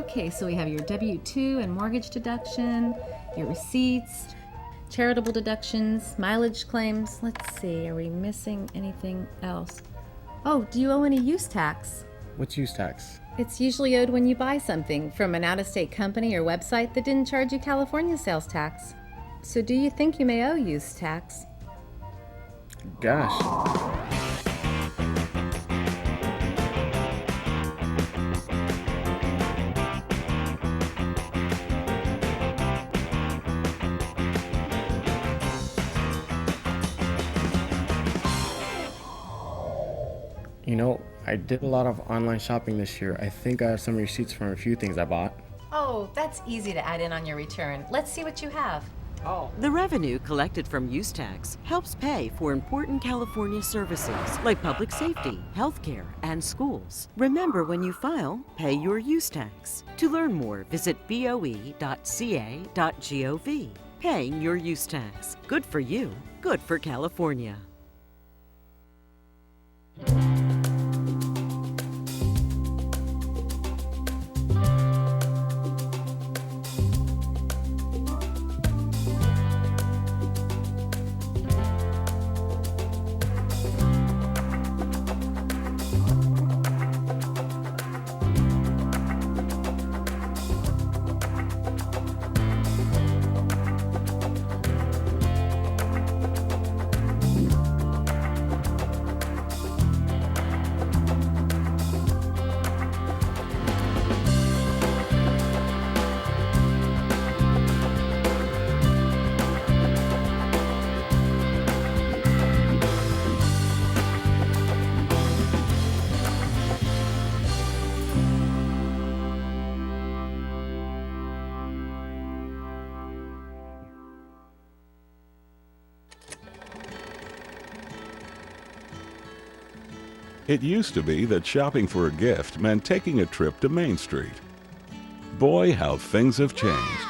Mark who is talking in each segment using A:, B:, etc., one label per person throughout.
A: Okay, so we have your W-2 and mortgage deduction, your receipts, charitable deductions, mileage claims. Let's see, are we missing anything else? Oh, do you owe any use tax?
B: What's use tax?
A: It's usually owed when you buy something from an out-of-state company or website that didn't charge you California sales tax. So do you think you may owe use tax?
B: Gosh. You know, I did a lot of online shopping this year. I think I have some receipts from a few things I bought.
A: Oh, that's easy to add in on your return. Let's see what you have.
C: The revenue collected from use tax helps pay for important California services like public safety, healthcare, and schools. Remember, when you file, pay your use tax. To learn more, visit boe.ca.gov. Paying your use tax. Good for you, good for California.
D: It used to be that shopping for a gift meant taking a trip to Main Street. Boy, how things have changed.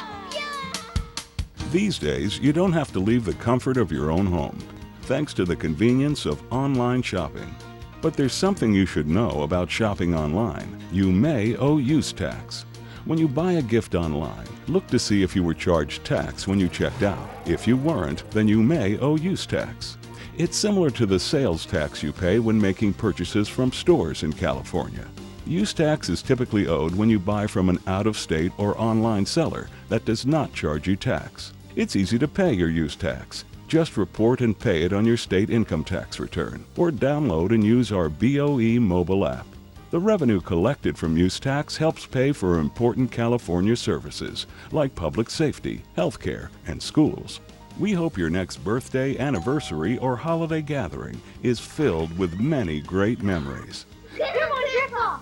D: These days, you don't have to leave the comfort of your own home, thanks to the convenience of online shopping. But there's something you should know about shopping online. You may owe use tax. When you buy a gift online, look to see if you were charged tax when you checked out. If you weren't, then you may owe use tax. It's similar to the sales tax you pay when making purchases from stores in California. Use tax is typically owed when you buy from an out-of-state or online seller that does not charge you tax. It's easy to pay your use tax. Just report and pay it on your state income tax return, or download and use our BOE mobile app. The revenue collected from use tax helps pay for important California services like public safety, healthcare, and schools. We hope your next birthday, anniversary, or holiday gathering is filled with many great memories.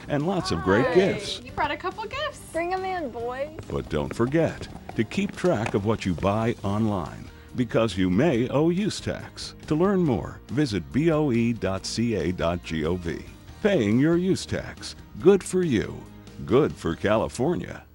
D: And lots of great gifts.
E: You brought a couple gifts.
F: Bring them in, boys.
D: But don't forget to keep track of what you buy online, because you may owe use tax. To learn more, visit boe.ca.gov. Paying your use tax. Good for you. Good for California.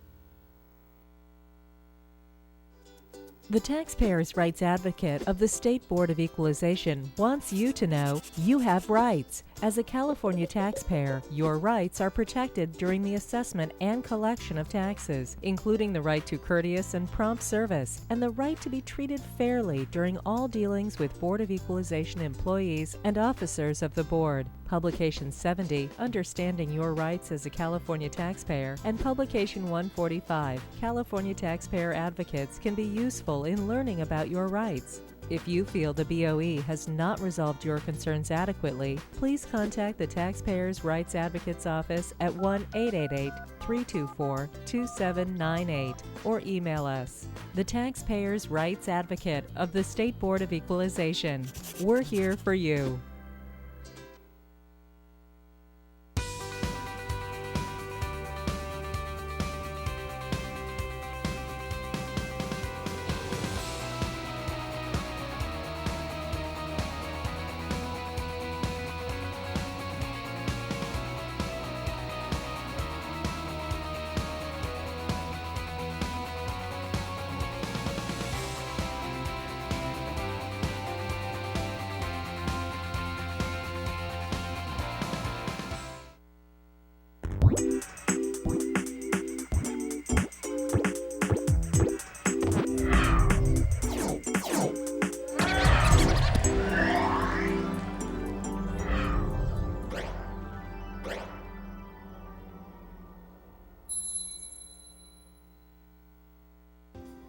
G: The Taxpayers' Rights Advocate of the State Board of Equalization wants you to know you have rights. As a California taxpayer, your rights are protected during the assessment and collection of taxes, including the right to courteous and prompt service and the right to be treated fairly during all dealings with Board of Equalization employees and officers of the Board. Publication 70, Understanding Your Rights as a California Taxpayer, and Publication 145, California Taxpayer Advocates, can be useful in learning about your rights. If you feel the BOE has not resolved your concerns adequately, please contact the Taxpayers' Rights Advocates Office at 1-888-324-2798 or email us. The Taxpayers' Rights Advocate of the State Board of Equalization. We're here for you.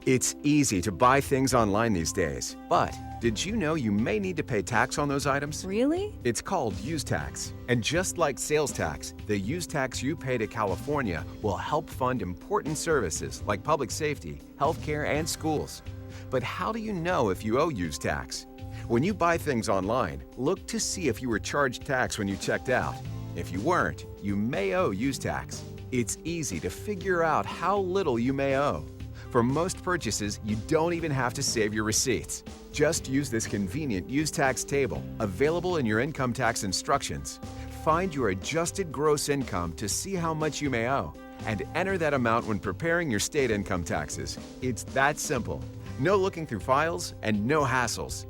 E: It's easy to buy things online these days, but did you know you may need to pay tax on those items?
A: Really?
E: It's called use tax. And just like sales tax, the use tax you pay to California will help fund important services like public safety, healthcare, and schools. But how do you know if you owe use tax? When you buy things online, look to see if you were charged tax when you checked out. If you weren't, you may owe use tax. It's easy to figure out how little you may owe. For most purchases, you don't even have to save your receipts. Just use this convenient use tax table available in your income tax instructions. Find your adjusted gross income to see how much you may owe and enter that amount when preparing your state income taxes. It's that simple. No looking through files and no hassles.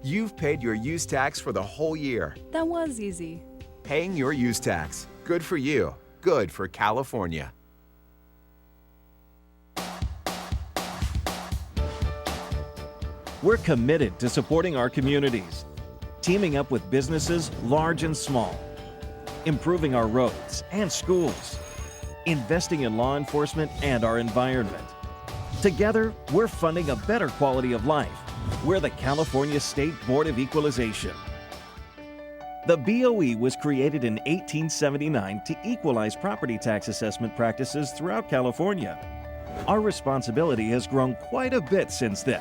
E: You've paid your use tax for the whole year.
G: That was easy.
E: Paying your use tax. Good for you. Good for California.
F: We're committed to supporting our communities, teaming up with businesses large and small, improving our roads and schools, investing in law enforcement and our environment. Together, we're funding a better quality of life. We're the California State Board of Equalization. The BOE was created in 1879 to equalize property tax assessment practices throughout California. Our responsibility has grown quite a bit since then.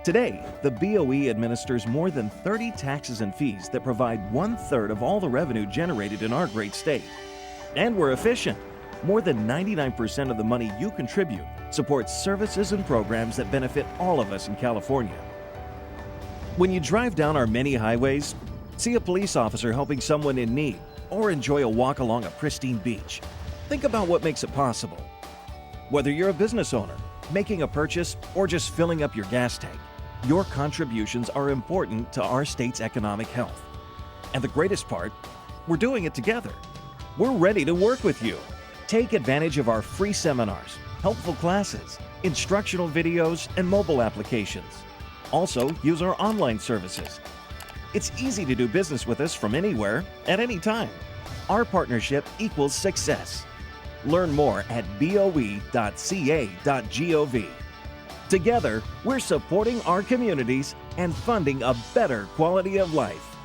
F: Today, the BOE administers more than 30 taxes and fees that provide 1/3 of all the revenue generated in our great state. And we're efficient. More than 99% of the money you contribute supports services and programs that benefit all of us in California. When you drive down our many highways, see a police officer helping someone in need, or enjoy a walk along a pristine beach, think about what makes it possible. Whether you're a business owner, making a purchase, or just filling up your gas tank, your contributions are important to our state's economic health. And the greatest part, we're doing it together. We're ready to work with you. Take advantage of our free seminars, helpful classes, instructional videos, and mobile applications. Also, use our online services. It's easy to do business with us from anywhere, at any time. Our partnership equals success. Learn more at boe.ca.gov. Together, we're supporting our communities and funding a better quality of life.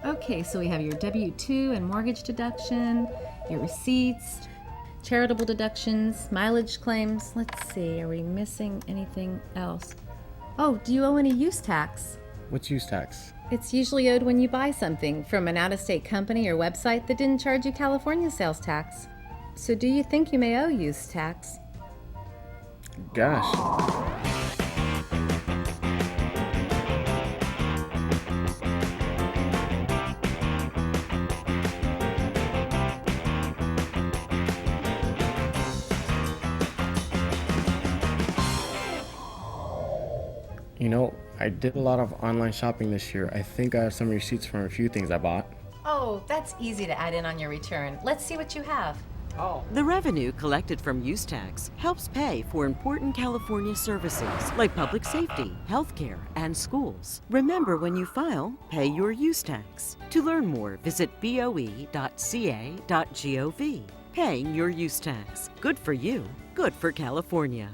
A: Okay, so we have your W-2 and mortgage deduction, your receipts, charitable deductions, mileage claims. Let's see, are we missing anything else? Oh, do you owe any use tax?
B: What's use tax?
A: It's usually owed when you buy something from an out-of-state company or website that didn't charge you California sales tax. So do you think you may owe use tax?
B: Gosh. You know, I did a lot of online shopping this year. I think I have some receipts from a few things I bought.
H: Oh, that's easy to add in on your return. Let's see what you have.
C: The revenue collected from use tax helps pay for important California services like public safety, healthcare, and schools. Remember, when you file, pay your use tax. To learn more, visit boe.ca.gov. Paying your use tax. Good for you, good for California.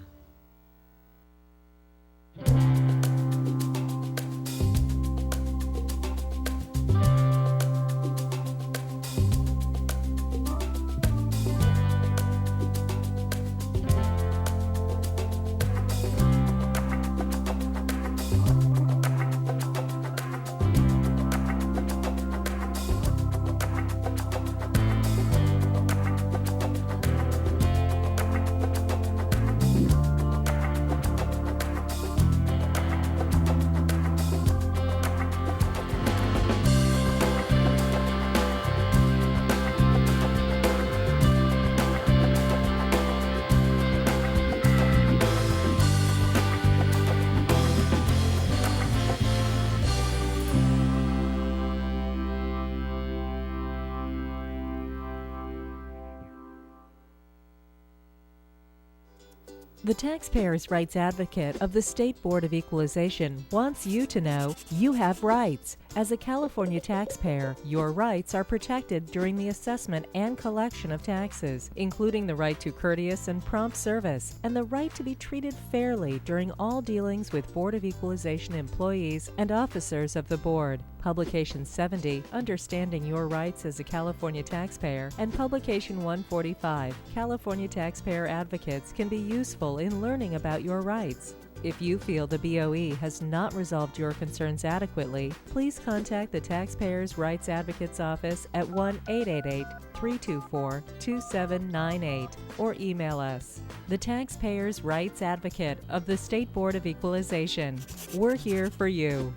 G: The Taxpayers' Rights Advocate of the State Board of Equalization wants you to know you have rights. As a California taxpayer, your rights are protected during the assessment and collection of taxes, including the right to courteous and prompt service and the right to be treated fairly during all dealings with Board of Equalization employees and officers of the Board. Publication 70, Understanding Your Rights as a California Taxpayer, and Publication 145, California Taxpayer Advocates, can be useful in learning about your rights. If you feel the BOE has not resolved your concerns adequately, please contact the Taxpayers' Rights Advocates Office at 1-888-324-2798 or email us. The Taxpayers' Rights Advocate of the State Board of Equalization. We're here for you.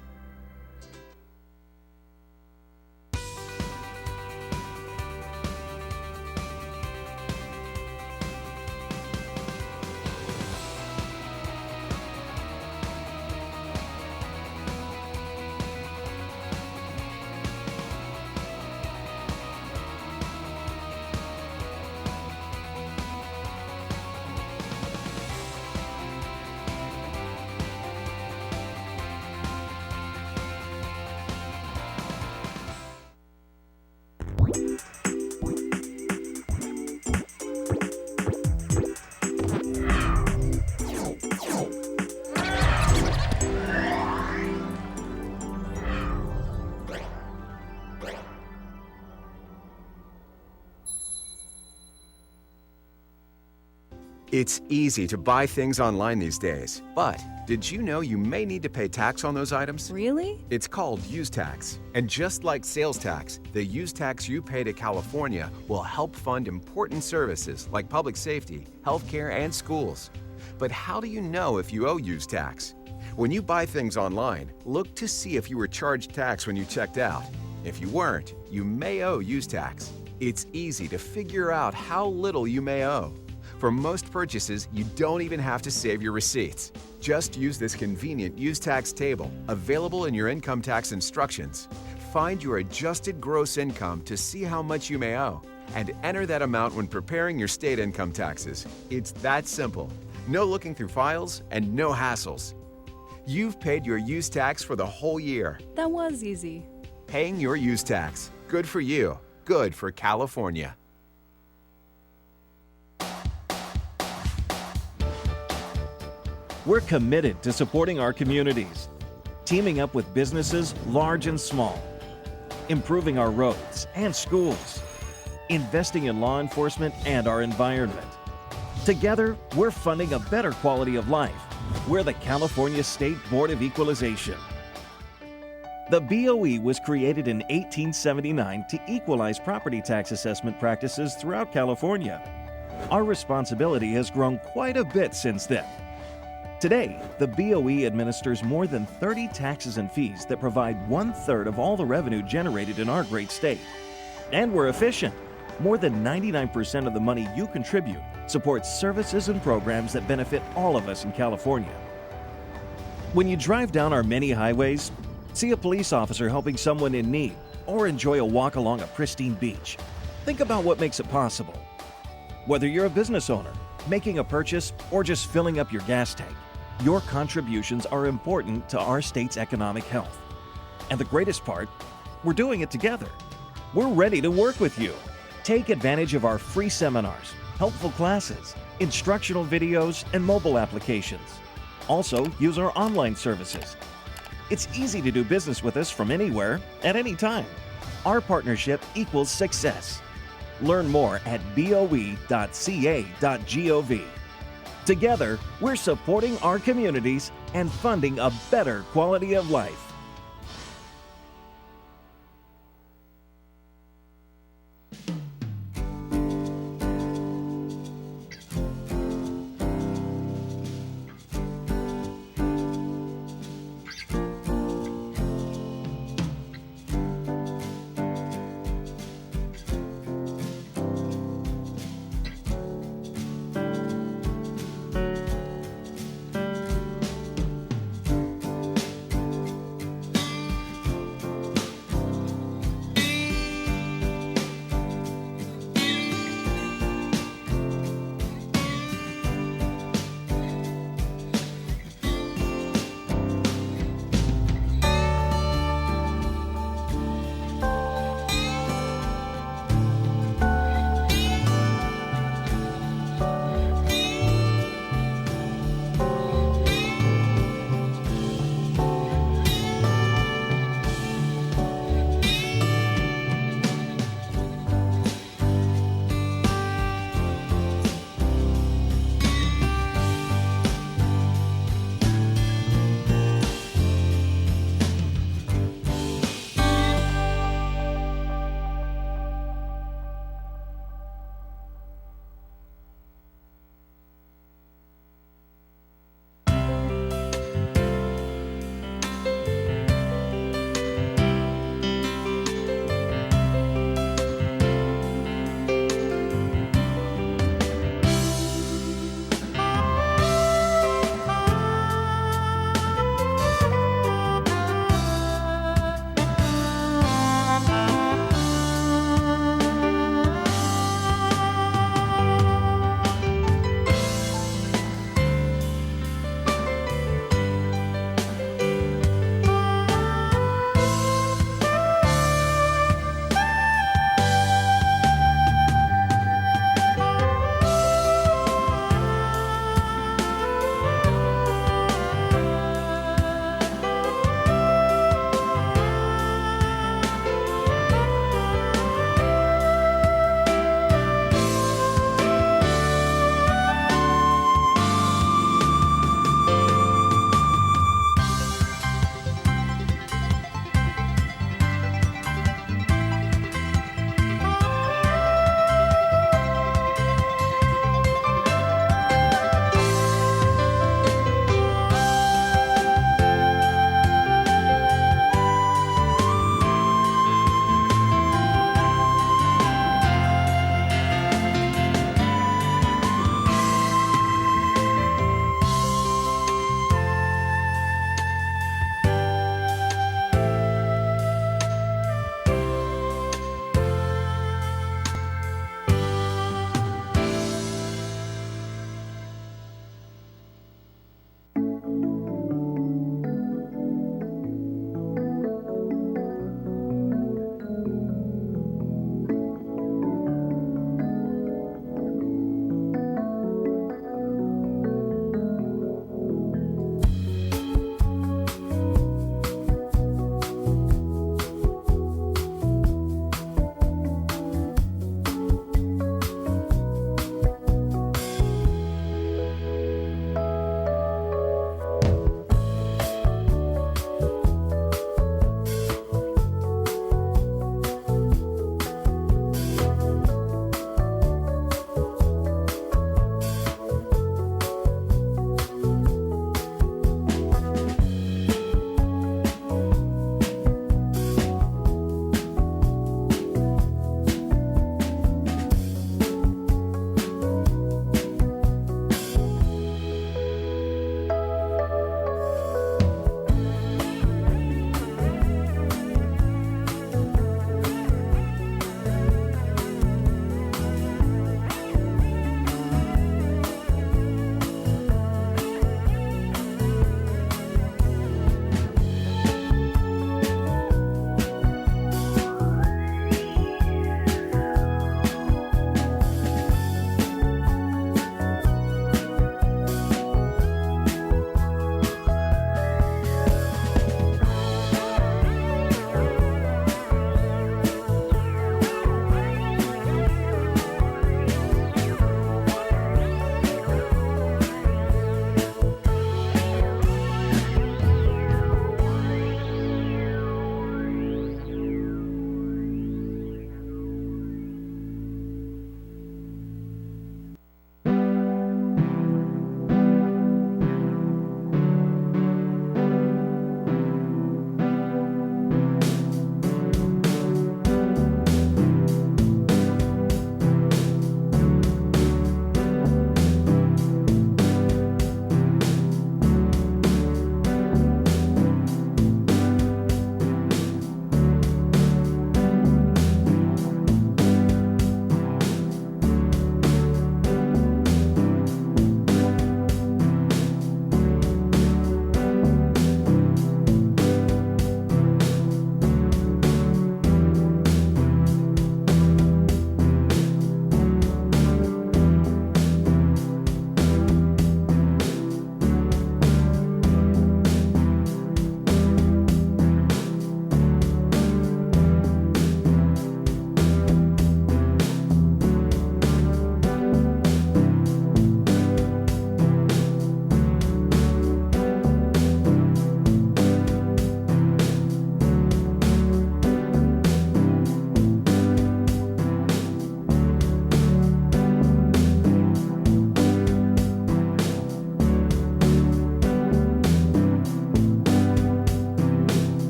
E: It's easy to buy things online these days, but did you know you may need to pay tax on those items?
A: Really?
E: It's called use tax. And just like sales tax, the use tax you pay to California will help fund important services like public safety, healthcare, and schools. But how do you know if you owe use tax? When you buy things online, look to see if you were charged tax when you checked out. If you weren't, you may owe use tax. It's easy to figure out how little you may owe. For most purchases, you don't even have to save your receipts. Just use this convenient use tax table, available in your income tax instructions. Find your adjusted gross income to see how much you may owe, and enter that amount when preparing your state income taxes. It's that simple. No looking through files and no hassles. You've paid your use tax for the whole year.
A: That was easy.
E: Paying your use tax. Good for you. Good for California.
F: We're committed to supporting our communities, teaming up with businesses large and small, improving our roads and schools, investing in law enforcement and our environment. Together, we're funding a better quality of life. We're the California State Board of Equalization. The BOE was created in 1879 to equalize property tax assessment practices throughout California. Our responsibility has grown quite a bit since then. Today, the BOE administers more than 30 taxes and fees that provide 1/3 of all the revenue generated in our great state. And we're efficient. More than 99% of the money you contribute supports services and programs that benefit all of us in California. When you drive down our many highways, see a police officer helping someone in need, or enjoy a walk along a pristine beach, think about what makes it possible. Whether you're a business owner, making a purchase, or just filling up your gas tank, your contributions are important to our state's economic health. And the greatest part, we're doing it together. We're ready to work with you. Take advantage of our free seminars, helpful classes, instructional videos, and mobile applications. Also, use our online services. It's easy to do business with us from anywhere, at any time. Our partnership equals success. Learn more at boe.ca.gov. Together, we're supporting our communities and funding a better quality of life.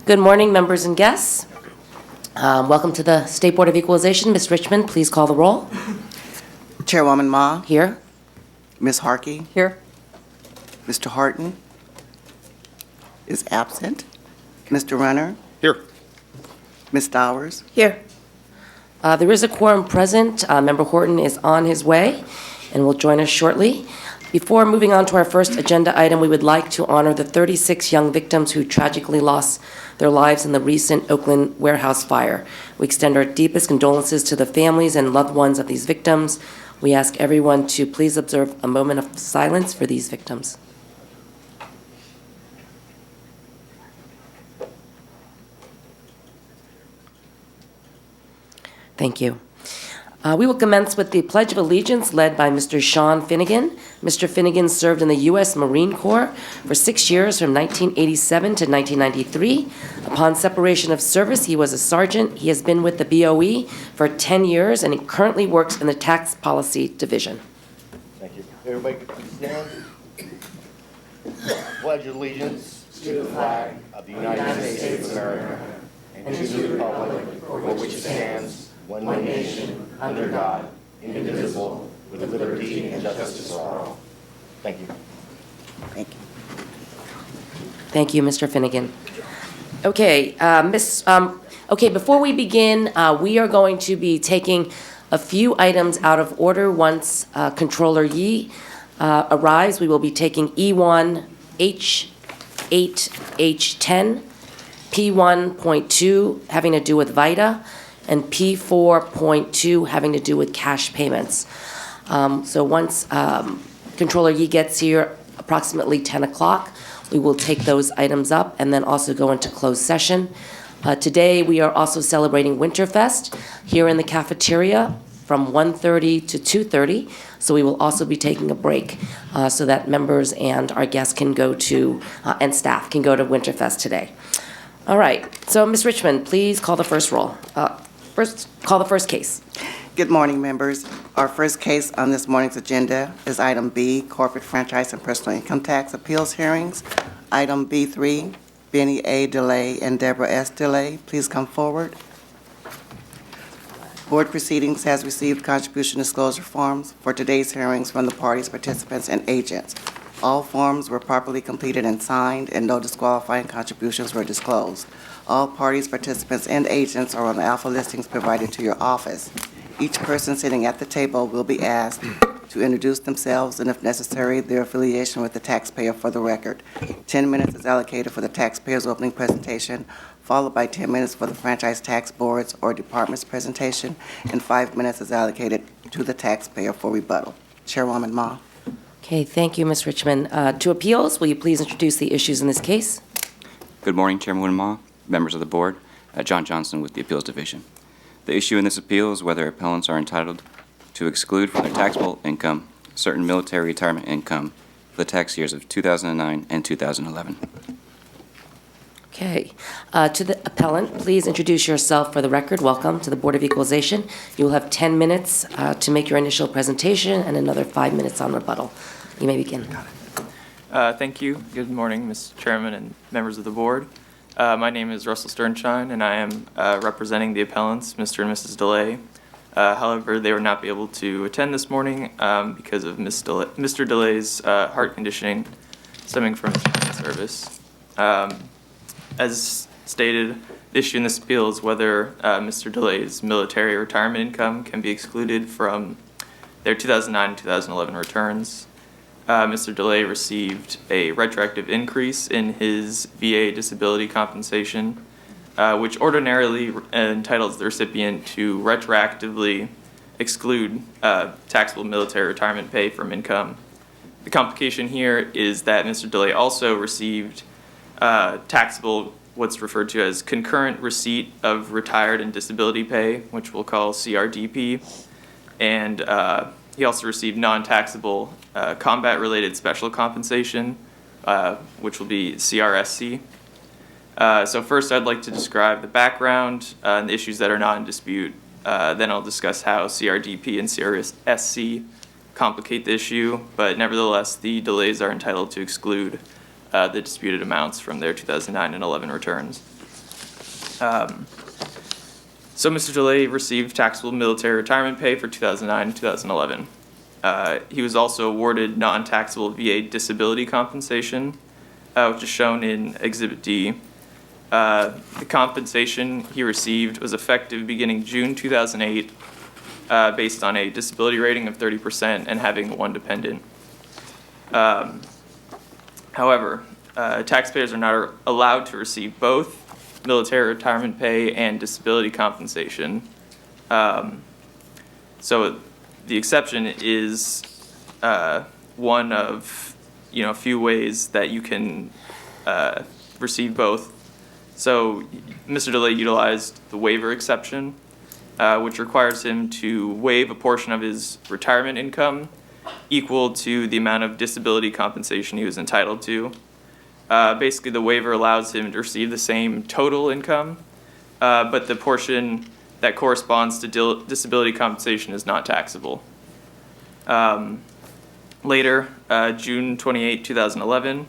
I: Good morning, members and guests. Welcome to the State Board of Equalization. Ms. Richmond, please call the roll.
J: Chairwoman Ma.
I: Here.
J: Ms. Harkey.
I: Here.
J: Mr. Horton is absent. Mr. Runner.
B: Here.
J: Ms. Dowers.
I: Here. There is a quorum present. Member Horton is on his way and will join us shortly. Before moving on to our first agenda item, we would like to honor the 36 young victims who tragically lost their lives in the recent Oakland warehouse fire. We extend our deepest condolences to the families and loved ones of these victims. We ask everyone to please observe a moment of silence for these victims. Thank you. We will commence with the Pledge of Allegiance led by Mr. Sean Finnegan. Mr. Finnegan served in the U.S. Marine Corps for 6 years from 1987 to 1993. Upon separation of service, he was a sergeant. He has been with the BOE for 10 years, and he currently works in the Tax Policy Division.
K: Thank you. Everybody please stand. Pledge allegiance to the flag of the United States of America and to the republic for which it stands, one nation, under God, indivisible, with liberty and justice for all. Thank you.
J: Thank you.
I: Thank you, Mr. Finnegan. Okay, before we begin, we are going to be taking a few items out of order. Once Controller Yee arrives, we will be taking E1, H8, H10, P1.2 having to do with VITA, and P4.2 having to do with cash payments. So once Controller Yee gets here, approximately 10 o'clock, we will take those items up and then also go into closed session. Today, we are also celebrating Winterfest here in the cafeteria from 1:30 to 2:30. So we will also be taking a break so that members and our guests can go to, and staff can go to Winterfest today. All right, so Ms. Richmond, please call the first roll. Call the first case.
J: Good morning, members. Our first case on this morning's agenda is item B, corporate franchise and personal income tax appeals hearings. Item B3, Benny A. DeLay and Deborah S. DeLay. Please come forward. Board Proceedings has received contribution disclosure forms for today's hearings from the parties, participants, and agents. All forms were properly completed and signed, and no disqualifying contributions were disclosed. All parties, participants, and agents are on the alpha listings provided to your office. Each person sitting at the table will be asked to introduce themselves and, if necessary, their affiliation with the taxpayer for the record. 10 minutes is allocated for the taxpayer's opening presentation, followed by 10 minutes for the franchise tax board's or department's presentation, and 5 minutes is allocated to the taxpayer for rebuttal. Chairwoman Ma.
I: Okay, thank you, Ms. Richmond. To appeals, will you please introduce the issues in this case?
L: Good morning, Chairwoman Ma, members of the board. John Johnson with the Appeals Division. The issue in this appeal is whether appellants are entitled to exclude from their taxable income certain military retirement income for the tax years of 2009 and 2011.
I: Okay. To the appellant, please introduce yourself for the record. Welcome to the Board of Equalization. You will have 10 minutes to make your initial presentation and another 5 minutes on rebuttal. You may begin.
M: Thank you. Good morning, Mr. Chairman and members of the board. My name is Russell Sternshine, and I am representing the appellants, Mr. and Mrs. DeLay. However, they will not be able to attend this morning because of Mr. DeLay's heart conditioning stemming from his service. As stated, the issue in this appeal is whether Mr. DeLay's military retirement income can be excluded from their 2009 and 2011 returns. Mr. DeLay received a retroactive increase in his VA disability compensation, which ordinarily entitles the recipient to retroactively exclude taxable military retirement pay from income. The complication here is that Mr. DeLay also received taxable, what's referred to as concurrent receipt of retired and disability pay, which we'll call CRDP, and he also received non-taxable combat-related special compensation, which will be CRSC. So first, I'd like to describe the background and the issues that are not in dispute. Then I'll discuss how CRDP and CRSC complicate the issue, but nevertheless, the delays are entitled to exclude the disputed amounts from their 2009 and 11 returns. So Mr. DeLay received taxable military retirement pay for 2009 and 2011. He was also awarded non-taxable VA disability compensation, which is shown in Exhibit D. The compensation he received was effective beginning June 2008, based on a disability rating of 30% and having one dependent. However, taxpayers are not allowed to receive both military retirement pay and disability compensation. So the exception is one of a few ways that you can receive both. So Mr. DeLay utilized the waiver exception, which requires him to waive a portion of his retirement income equal to the amount of disability compensation he was entitled to. Basically, the waiver allows him to receive the same total income, but the portion that corresponds to disability compensation is not taxable. Later, June 28, 2011,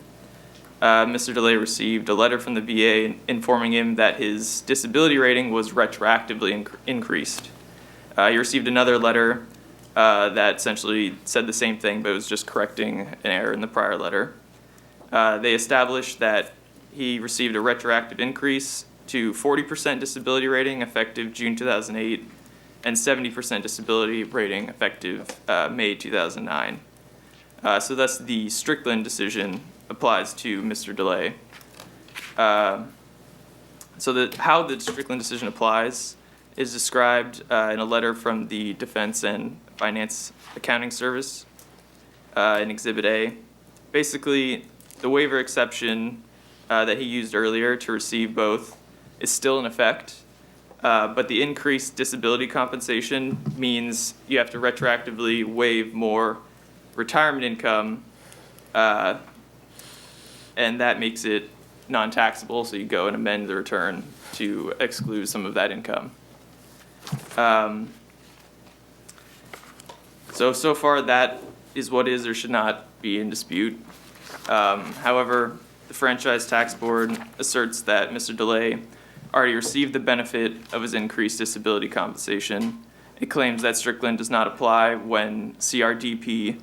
M: Mr. DeLay received a letter from the VA informing him that his disability rating was retroactively increased. He received another letter that essentially said the same thing, but it was just correcting an error in the prior letter. They established that he received a retroactive increase to 40% disability rating effective June 2008 and 70% disability rating effective May 2009. So thus the Strickland decision applies to Mr. DeLay. So how the Strickland decision applies is described in a letter from the Defense and Finance Accounting Service in Exhibit A. Basically, the waiver exception that he used earlier to receive both is still in effect, but the increased disability compensation means you have to retroactively waive more retirement income, and that makes it non-taxable, so you go and amend the return to exclude some of that income. So far that is what is or should not be in dispute. However, the Franchise Tax Board asserts that Mr. DeLay already received the benefit of his increased disability compensation. It claims that Strickland does not apply when CRDP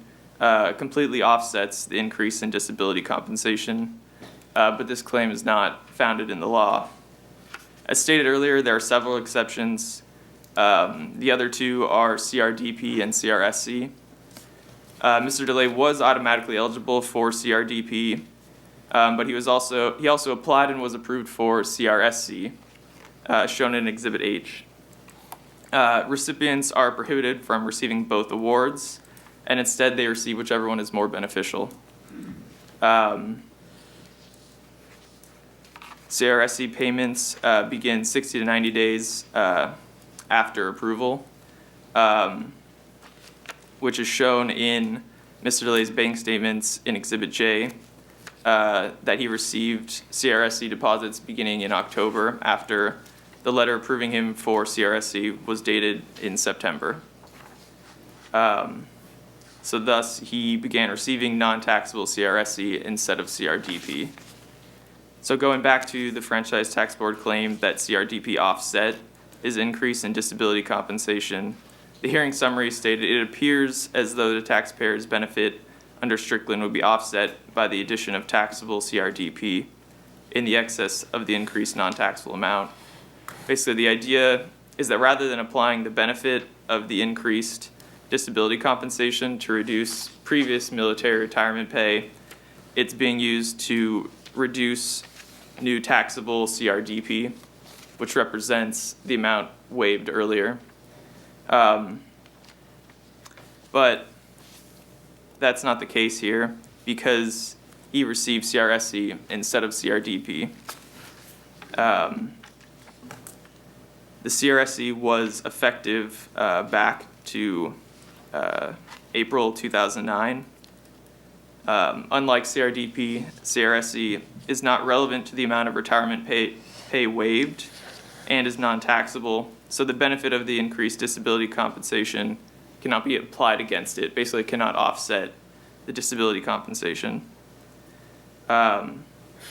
M: completely offsets the increase in disability compensation, but this claim is not founded in the law. As stated earlier, there are several exceptions. The other two are CRDP and CRSC. Mr. DeLay was automatically eligible for CRDP, but he also applied and was approved for CRSC, shown in Exhibit H. Recipients are prohibited from receiving both awards, and instead they receive whichever one is more beneficial. CRSC payments begin 60 to 90 days after approval, which is shown in Mr. DeLay's bank statements in Exhibit J, that he received CRSC deposits beginning in October after the letter approving him for CRSC was dated in September. So thus, he began receiving non-taxable CRSC instead of CRDP. So going back to the Franchise Tax Board claim that CRDP offset his increase in disability compensation, the hearing summary stated it appears as though the taxpayer's benefit under Strickland would be offset by the addition of taxable CRDP in the excess of the increased non-taxable amount. Basically, the idea is that rather than applying the benefit of the increased disability compensation to reduce previous military retirement pay, it's being used to reduce new taxable CRDP, which represents the amount waived earlier. But that's not the case here because he received CRSC instead of CRDP. The CRSC was effective back to April 2009. Unlike CRDP, CRSC is not relevant to the amount of retirement pay waived and is non-taxable, so the benefit of the increased disability compensation cannot be applied against it. Basically, it cannot offset the disability compensation.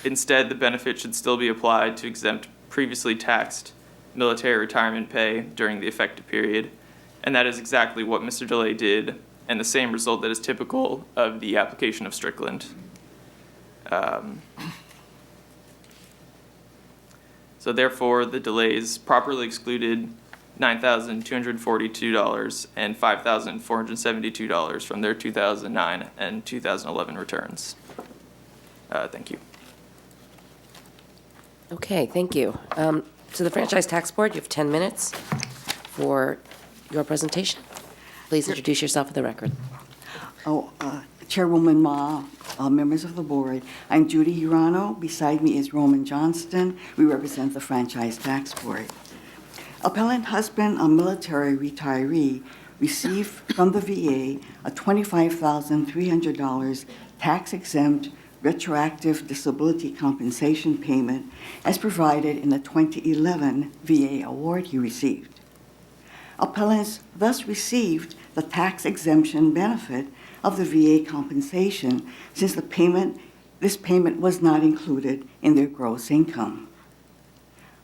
M: Instead, the benefit should still be applied to exempt previously taxed military retirement pay during the effective period, and that is exactly what Mr. DeLay did, and the same result that is typical of the application of Strickland. So therefore, the delays properly excluded $9,242 and $5,472 from their 2009 and 2011 returns. Thank you.
I: Okay, thank you. To the Franchise Tax Board, you have 10 minutes for your presentation. Please introduce yourself for the record.
N: Chairwoman Ma, members of the board, I'm Judy Hirano. Beside me is Roman Johnston. We represent the Franchise Tax Board. Appellant husband, a military retiree, received from the VA a $25,300 tax-exempt retroactive disability compensation payment as provided in the 2011 VA award he received. Appellants thus received the tax exemption benefit of the VA compensation since this payment was not included in their gross income.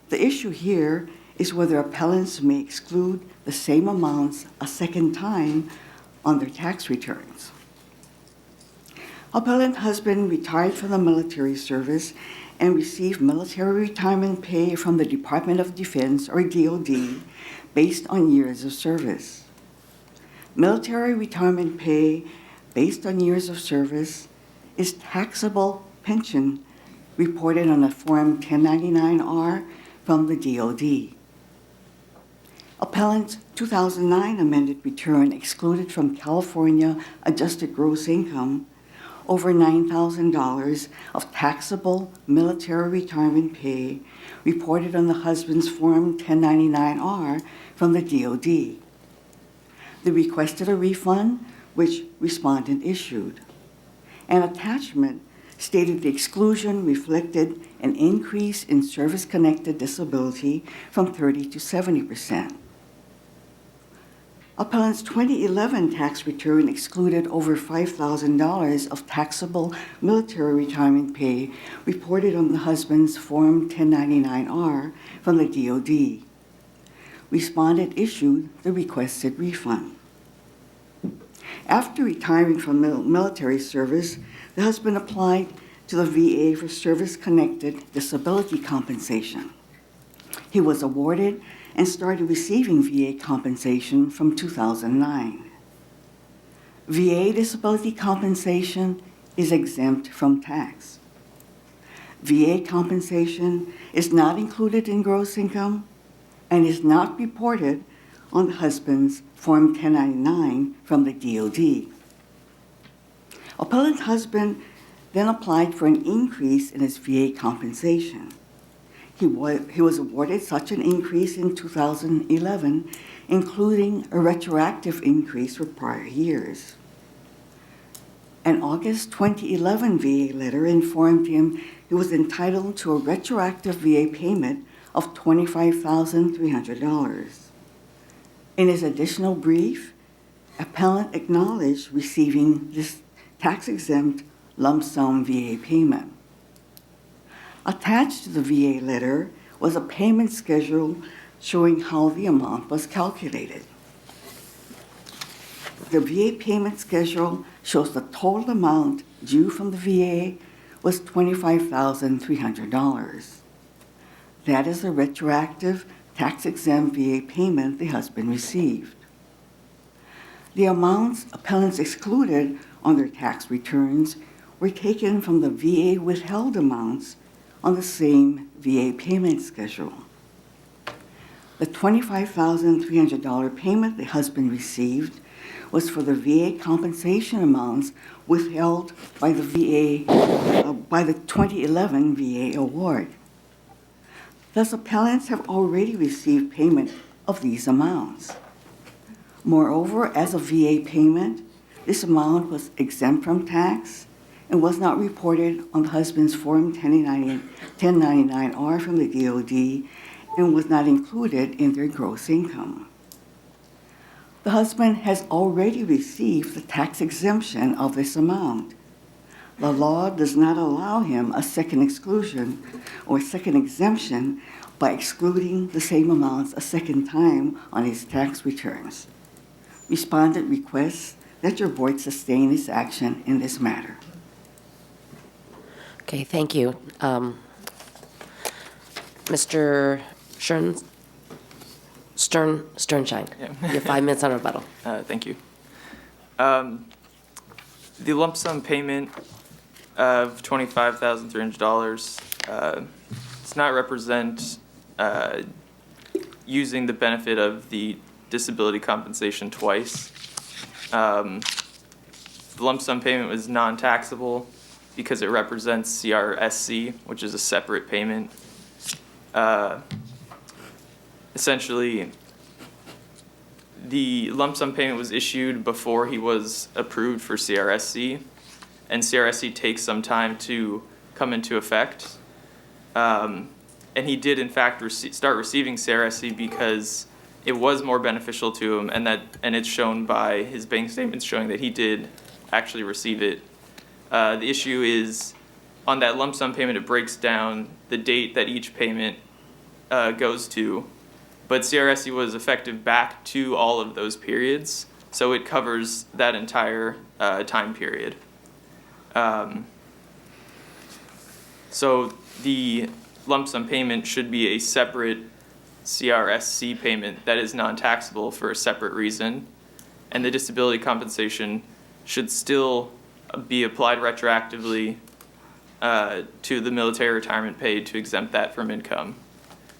N: The issue here is whether appellants may exclude the same amounts a second time on their tax returns. Appellant husband retired from the military service and received military retirement pay from the Department of Defense, or DoD, based on years of service. Military retirement pay based on years of service is taxable pension reported on a Form 1099-R from the DoD. Appellant's 2009 amended return excluded from California adjusted gross income over $9,000 of taxable military retirement pay reported on the husband's Form 1099-R from the DoD. They requested a refund, which respondent issued. An attachment stated the exclusion reflected an increase in service-connected disability from 30% to 70%. Appellant's 2011 tax return excluded over $5,000 of taxable military retirement pay reported on the husband's Form 1099-R from the DoD. Respondent issued the requested refund. After retiring from military service, the husband applied to the VA for service-connected disability compensation. He was awarded and started receiving VA compensation from 2009. VA disability compensation is exempt from tax. VA compensation is not included in gross income and is not reported on the husband's Form 1099 from the DoD. Appellant husband then applied for an increase in his VA compensation. He was awarded such an increase in 2011, including a retroactive increase for prior years. An August 2011 VA letter informed him he was entitled to a retroactive VA payment of $25,300. In his additional brief, appellant acknowledged receiving this tax-exempt lump sum VA payment. Attached to the VA letter was a payment schedule showing how the amount was calculated. The VA payment schedule shows the total amount due from the VA was $25,300. That is the retroactive tax-exempt VA payment the husband received. The amounts appellants excluded on their tax returns were taken from the VA withheld amounts on the same VA payment schedule. The $25,300 payment the husband received was for the VA compensation amounts withheld by the by the 2011 VA award. Thus, appellants have already received payment of these amounts. Moreover, as a VA payment, this amount was exempt from tax and was not reported on the husband's Form 1099-R from the DoD and was not included in their gross income. The husband has already received the tax exemption of this amount. The law does not allow him a second exclusion or second exemption by excluding the same amounts a second time on his tax returns. Respondent requests that your board sustain its action in this matter.
I: Okay, thank you. Mr. Sternshine, you have 5 minutes on rebuttal.
M: Thank you. The lump sum payment of $25,300 does not represent using the benefit of the disability compensation twice. The lump sum payment was non-taxable because it represents CRSC, which is a separate payment. Essentially, the lump sum payment was issued before he was approved for CRSC, and CRSC takes some time to come into effect. And he did, in fact, start receiving CRSC because it was more beneficial to him, and it's shown by his bank statements showing that he did actually receive it. The issue is, on that lump sum payment, it breaks down the date that each payment goes to, but CRSC was effective back to all of those periods, so it covers that entire time period. So the lump sum payment should be a separate CRSC payment that is non-taxable for a separate reason, and the disability compensation should still be applied retroactively to the military retirement pay to exempt that from income,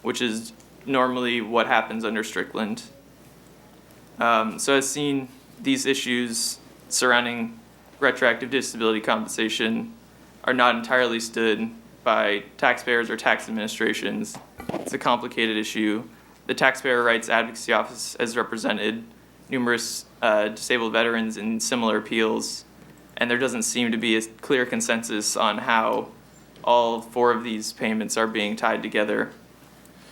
M: which is normally what happens under Strickland. So as seen, these issues surrounding retroactive disability compensation are not entirely stood by taxpayers or tax administrations. It's a complicated issue. The Taxpayer Rights Advocacy Office has represented numerous disabled veterans in similar appeals, and there doesn't seem to be a clear consensus on how all 4 of these payments are being tied together.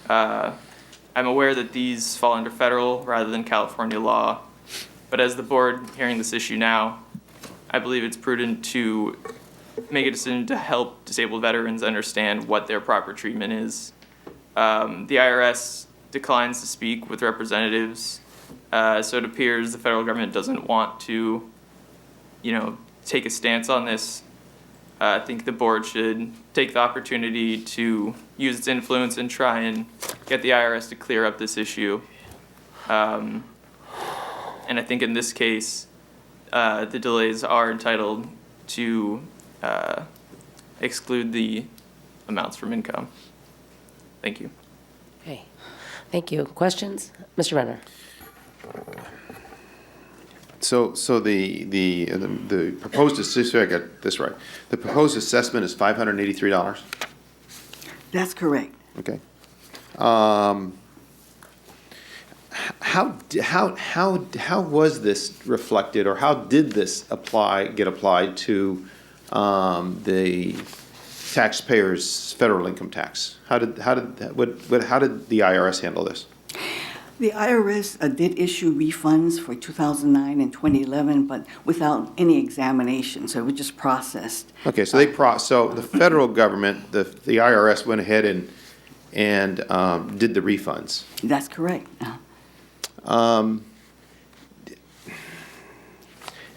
M: I'm aware that these fall under federal rather than California law, but as the board hearing this issue now, I believe it's prudent to make a decision to help disabled veterans understand what their proper treatment is. The IRS declines to speak with representatives, so it appears the federal government doesn't want to, take a stance on this. I think the board should take the opportunity to use its influence and try and get the IRS to clear up this issue. And I think in this case, the delays are entitled to exclude the amounts from income. Thank you.
I: Okay, thank you. Questions? Mr. Renner.
O: So the proposed assessment, I got this right. The proposed assessment is $583.
N: That's correct.
O: Okay. How was this reflected, or how did this get applied to the taxpayers' federal income tax? How did the IRS handle this?
N: The IRS did issue refunds for 2009 and 2011, but without any examination, so it was just processed.
O: Okay, so so the federal government, the IRS went ahead and did the refunds.
N: That's correct.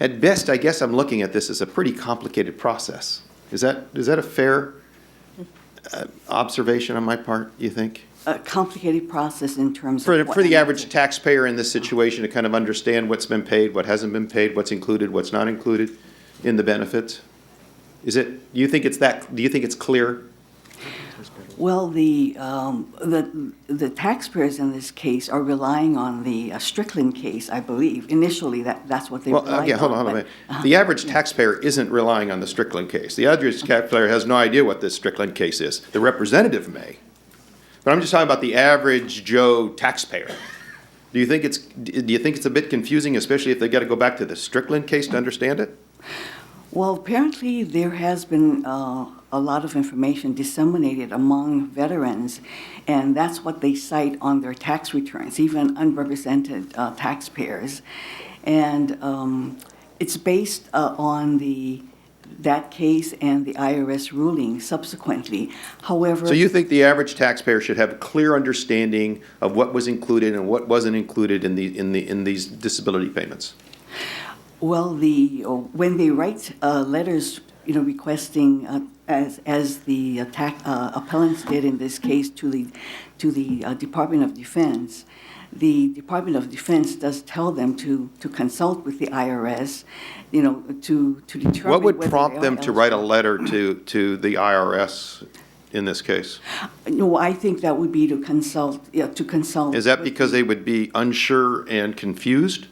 O: At best, I guess I'm looking at this as a pretty complicated process. Is that a fair observation on my part, you think?
N: A complicated process in terms
O: for
N: of...
O: For the average taxpayer in this situation to kind of understand what's been paid, what hasn't been paid, what's included, what's not included in the benefits? Do you think it's clear?
N: Well, the taxpayers in this case are relying on the Strickland case, I believe. Initially, that's what they relied on.
O: Okay, hold on a minute. The average taxpayer isn't relying on the Strickland case. The average taxpayer has no idea what this Strickland case is. The representative may. But I'm just talking about the average Joe taxpayer. Do you think it's a bit confusing, especially if they got to go back to the Strickland case to understand it?
N: Well, apparently there has been a lot of information disseminated among veterans, and that's what they cite on their tax returns, even unrepresented taxpayers. And it's based on the that case and the IRS ruling subsequently. However,
O: So you think the average taxpayer should have a clear understanding of what was included and what wasn't included in these disability payments?
N: well, when they write letters, requesting, as the appellants did in this case to the Department of Defense, the Department of Defense does tell them to consult with the IRS, to determine
O: What would
N: whether
O: prompt
N: they
O: them
N: are
O: to write a letter to the IRS in this case?
N: No, I think that would be to consult, to consult.
O: Is that
N: with
O: because they would be unsure and confused?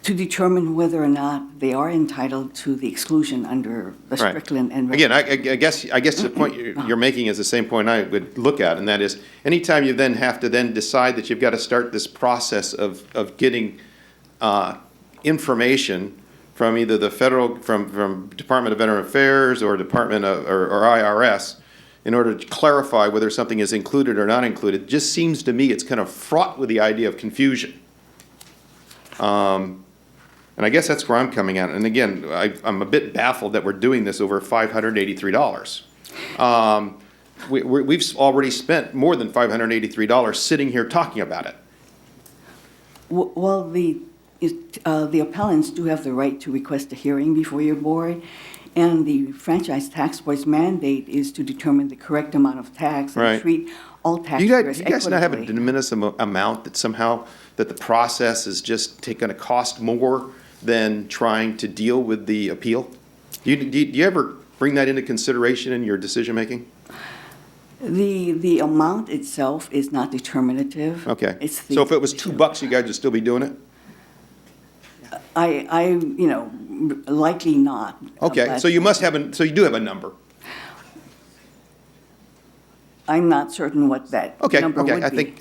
N: To determine whether or not they are entitled to the exclusion under the
O: Right.
N: Strickland and.
O: Again, I guess the point you're making is the same point I would look at, and that is, anytime you then have to then decide that you've got to start this process of getting information from either the federal, from Department of Veteran Affairs or Department of, or IRS, in order to clarify whether something is included or not included, just seems to me it's kind of fraught with the idea of confusion. And I guess that's where I'm coming at. And again, I'm a bit baffled that we're doing this over $583. We've already spent more than $583 sitting here talking about it.
N: Well, the appellants do have the right to request a hearing before your board, and the Franchise Tax Board's mandate is to determine the correct amount of tax and
O: Right.
N: treat all
O: Do
N: taxpayers
O: you guys not have a
N: equitably.
O: de minimis amount that somehow, that the process is just going to cost more than trying to deal with the appeal? Do you ever bring that into consideration in your decision-making?
N: The amount itself is not determinative.
O: Okay.
N: It's the-
O: So if it was $2, you guys would still be doing it?
N: Likely not.
O: Okay,
N: but
O: so you must have, so you do have a number.
N: I'm not certain what that number would be.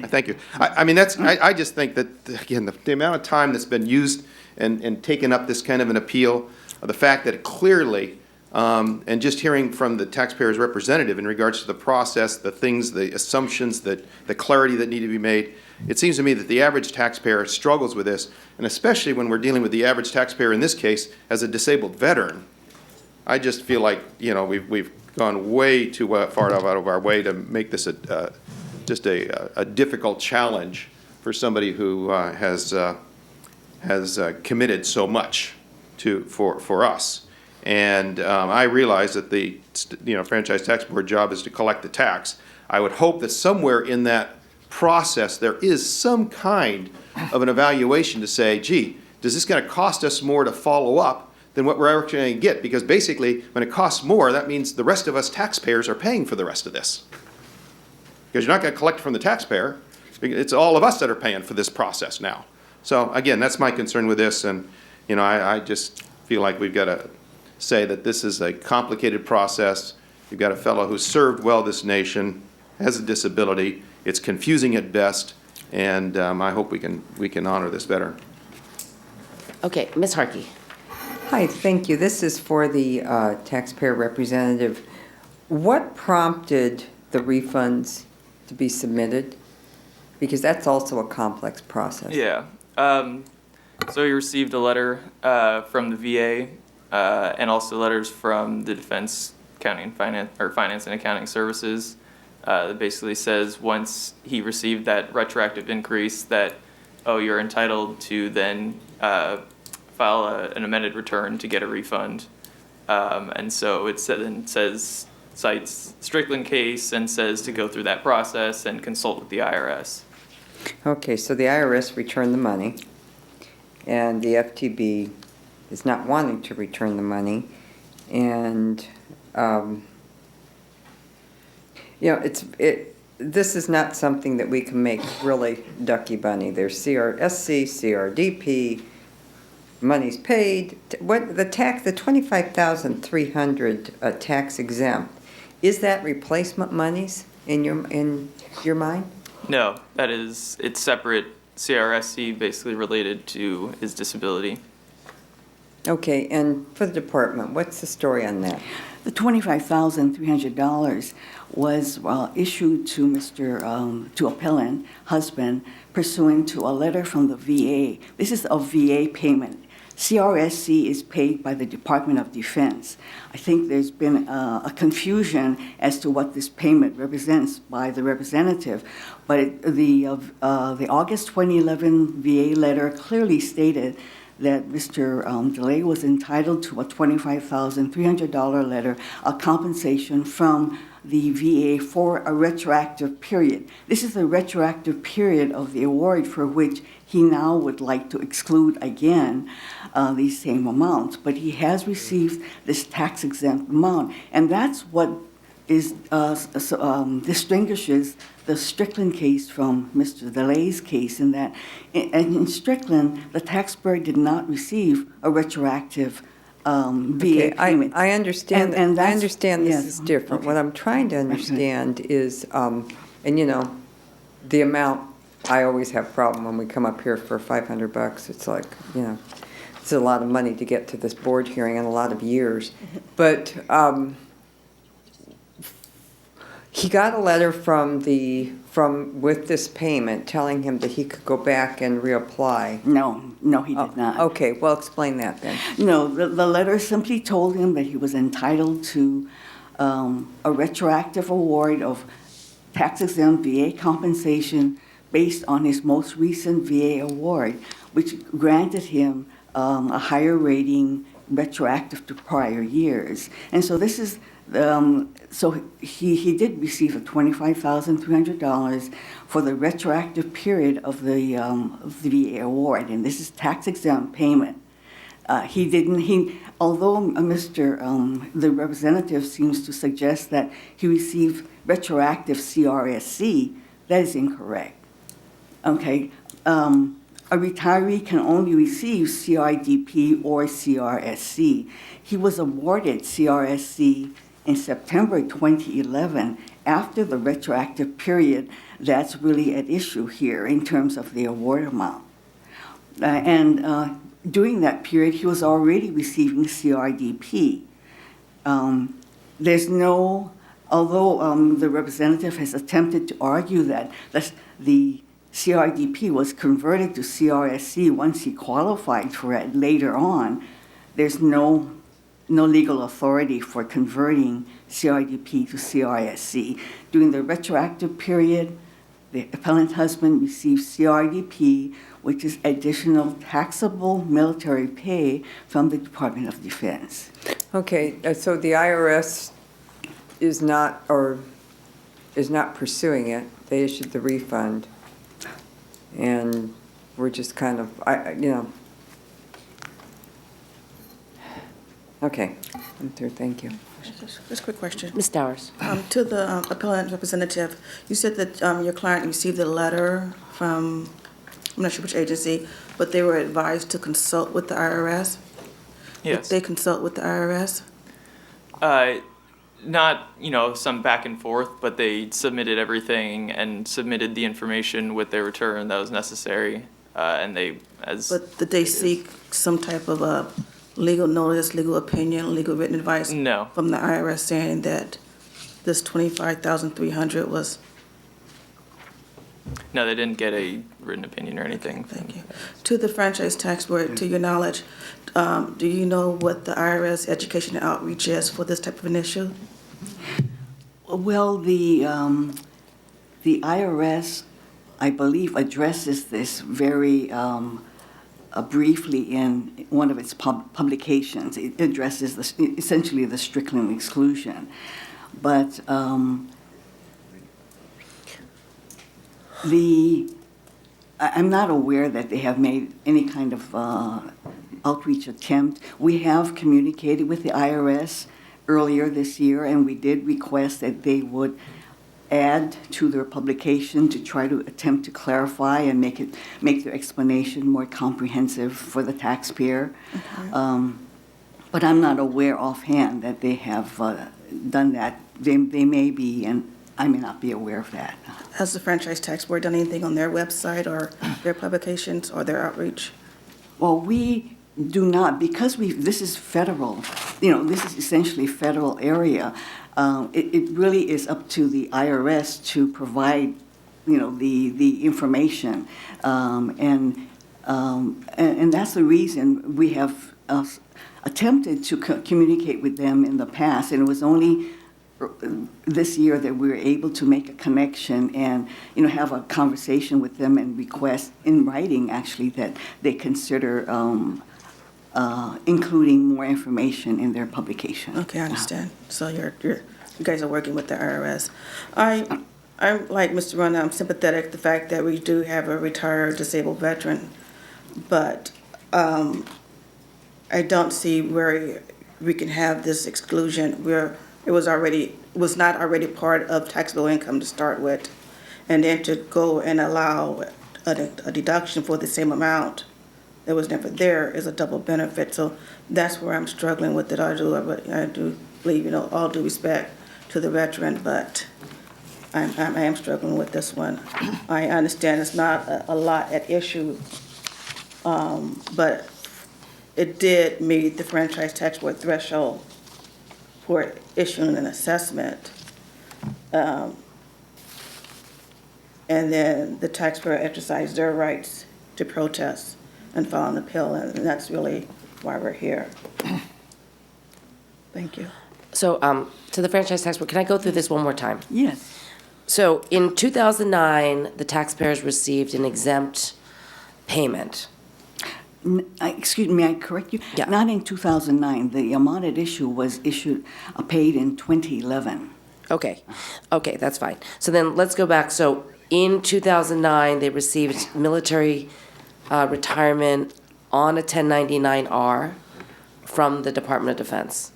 O: Thank you. I mean, I just think that, again, the amount of time that's been used and taken up this kind of an appeal, the fact that it clearly, and just hearing from the taxpayer's representative in regards to the process, the things, the assumptions, the clarity that need to be made, it seems to me that the average taxpayer struggles with this, and especially when we're dealing with the average taxpayer in this case as a disabled veteran. I just feel like, we've gone way too far out of our way to make this just a difficult challenge for somebody who has committed so much for us. And I realize that the Franchise Tax Board job is to collect the tax. I would hope that somewhere in that process there is some kind of an evaluation to say, gee, does this going to cost us more to follow up than what we're actually going to get? Because basically, when it costs more, that means the rest of us taxpayers are paying for the rest of this. Because you're not going to collect from the taxpayer. It's all of us that are paying for this process now. So again, that's my concern with this, and I just feel like we've got to say that this is a complicated process. You've got a fellow who's served well this nation, has a disability. It's confusing at best, and I hope we can honor this veteran.
I: Okay, Ms. Harkey.
P: Hi, thank you. This is for the taxpayer representative. What prompted the refunds to be submitted? Because that's also a complex process.
M: Yeah. So we received a letter from the VA and also letters from the Defense Accounting and Finance and Accounting Services. That basically says once he received that retroactive increase that, you're entitled to then file an amended return to get a refund. And so it then cites Strickland case and says to go through that process and consult with the IRS.
P: Okay, so the IRS returned the money, and the FTB is not wanting to return the money, and this is not something that we can make really ducky bunny. There's CRSC, CRDP, money's paid. What the $25,300 tax exempt, is that replacement monies in your mind?
M: No, it's separate. CRSC basically related to his disability.
P: Okay, and for the department, what's the story on that?
N: The $25,300 was issued to to appellant husband pursuant to a letter from the VA. This is a VA payment CRSC is paid by the Department of Defense. I think there's been a confusion as to what this payment represents by the representative, but the August 2011 VA letter clearly stated that Mr. DeLay was entitled to a $25,300 letter, a compensation from the VA for a retroactive period. This is the retroactive period of the award for which he now would like to exclude again these same amounts. But he has received this tax-exempt amount, and that's what is distinguishes the Strickland case from Mr. DeLay's case, in that in Strickland, the taxpayer did not receive a retroactive VA payment.
P: I understand.
N: And
P: I understand this
N: yes.
P: is different.
N: Okay.
P: What I'm trying to understand is, and the amount. I always have a problem when we come up here for $500. It's like, it's a lot of money to get to this board hearing and a lot of years. But he got a letter with this payment telling him that he could go back and reapply.
N: No, he did not.
P: Okay, well, explain that then.
N: No, the letter simply told him that he was entitled to a retroactive award of tax-exempt VA compensation based on his most recent VA award, which granted him a higher rating retroactive to prior years. And so this is, so he did receive a $25,300 for the retroactive period of the VA award, and this is tax-exempt payment. Although the representative seems to suggest that he received retroactive CRSC, that is incorrect. Okay, a retiree can only receive CRDP or CRSC. He was awarded CRSC in September 2011 after the retroactive period that's really at issue here in terms of the award amount. During that period, he was already receiving CRDP. Although the representative has attempted to argue that the CRDP was converted to CRSC once he qualified for it later on, there's no legal authority for converting CRDP to CRSC. During the retroactive period, the appellant husband received CRDP, which is additional taxable military pay from the Department of Defense.
P: Okay, so the IRS is not pursuing it. They issued the refund, and we're just kind of, Okay, I'm through. Thank you.
Q: Just a quick question.
I: Ms. Dowers.
Q: To the appellant representative, you said that your client received a letter from, I'm not sure which agency, but they were advised to consult with the IRS?
M: Yes.
Q: Did they consult with the IRS?
M: Not, some back and forth, but they submitted everything and submitted the information with their return that was necessary. But
Q: did they seek some type of a legal notice, legal opinion, legal written advice?
M: No.
Q: From the IRS saying that this $25,300 was?
M: No, they didn't get a written opinion or anything.
Q: Thank you. To the Franchise Tax Board, to your knowledge, do you know what the IRS education and outreach is for this type of an issue?
N: Well, the IRS, I believe, addresses this very briefly in one of its publications. It addresses essentially the Strickland exclusion. But I'm not aware that they have made any kind of outreach attempt. We have communicated with the IRS earlier this year, and we did request that they would add to their publication to try to attempt to clarify and make their explanation more comprehensive for the taxpayer. Okay. But I'm not aware offhand that they have done that. They may be, and I may not be aware of that.
Q: Has the Franchise Tax Board done anything on their website or their publications or their outreach?
N: Well, we do not, because this is federal, this is essentially federal area. It really is up to the IRS to provide, the information. And And that's the reason we have attempted to communicate with them in the past, and it was only this year that we were able to make a connection and, have a conversation with them and request in writing, actually, that they consider including more information in their publication.
Q: Okay, I understand. So you guys are working with the IRS. I'm like Mr. Runda, I'm sympathetic to the fact that we do have a retired disabled veteran, but I don't see where we can have this exclusion where it was not already part of taxable income to start with, and then to go and allow a deduction for the same amount that was never there is a double benefit. So that's where I'm struggling with it. I do believe, all due respect to the veteran, but I am struggling with this one. I understand it's not a lot at issue, but it did meet the franchise tax board threshold for issuing an assessment. And then the taxpayer exercised their rights to protest and file an appeal, and that's really why we're here. Thank you.
I: So, to the franchise tax board, can I go through this one more time?
N: Yes.
I: So, in 2009, the taxpayers received an exempt payment.
N: Excuse me, may I correct you?
I: Yeah.
N: Not in 2009. The amount at issue was paid in 2011.
I: Okay, that's fine. So then let's go back. So in 2009, they received military retirement on a 1099-R from the Department of Defense.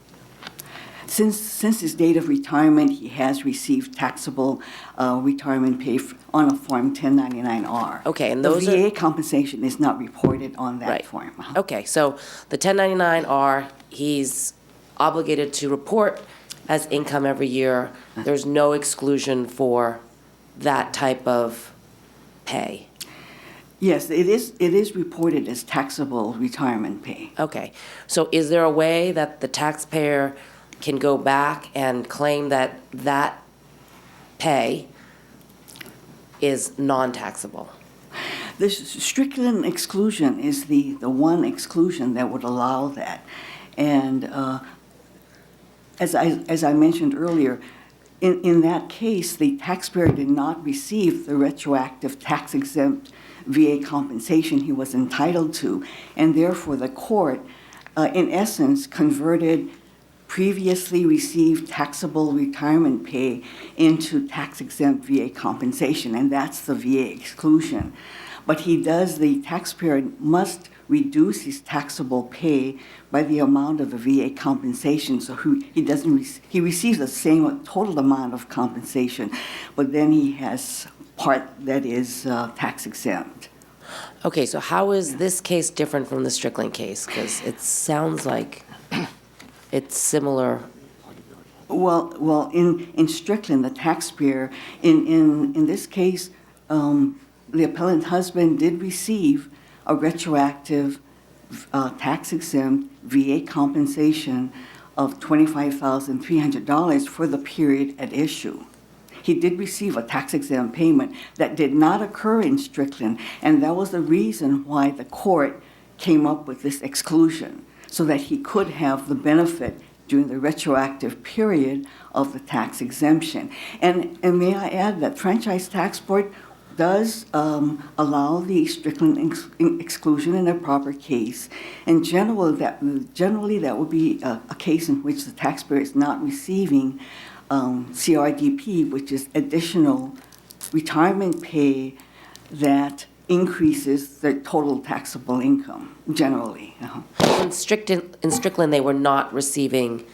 N: Since his date of retirement, he has received taxable retirement pay on a Form 1099-R.
I: Okay, and
N: the
I: those
N: VA compensation is not reported on that
I: Right.
N: form.
I: Okay, so the 1099-R, he's obligated to report as income every year. There's no exclusion for that type of pay.
N: Yes, it is reported as taxable retirement pay.
I: Okay, so is there a way that the taxpayer can go back and claim that that pay is non-taxable?
N: The Strickland exclusion is the one exclusion that would allow that. And as I mentioned earlier, in that case, the taxpayer did not receive the retroactive tax-exempt VA compensation he was entitled to, and therefore the court, in essence, converted previously received taxable retirement pay into tax-exempt VA compensation, and that's the VA exclusion. But the taxpayer must reduce his taxable pay by the amount of the VA compensation, so he receives the same total amount of compensation, but then he has part that is tax-exempt.
I: Okay, so how is this case different from the Strickland case? Because it sounds like it's similar.
N: Well, in Strickland, the taxpayer, in this case, the appellant husband did receive a retroactive tax-exempt VA compensation of $25,300 for the period at issue. He did receive a tax-exempt payment that did not occur in Strickland, and that was the reason why the court came up with this exclusion, so that he could have the benefit during the retroactive period of the tax exemption. And may I add that Franchise Tax Board does allow the Strickland exclusion in a proper case, and generally that would be a case in which the taxpayer is not receiving CRDP, which is additional retirement pay that increases their total taxable income, generally.
I: In Strickland, they were not receiving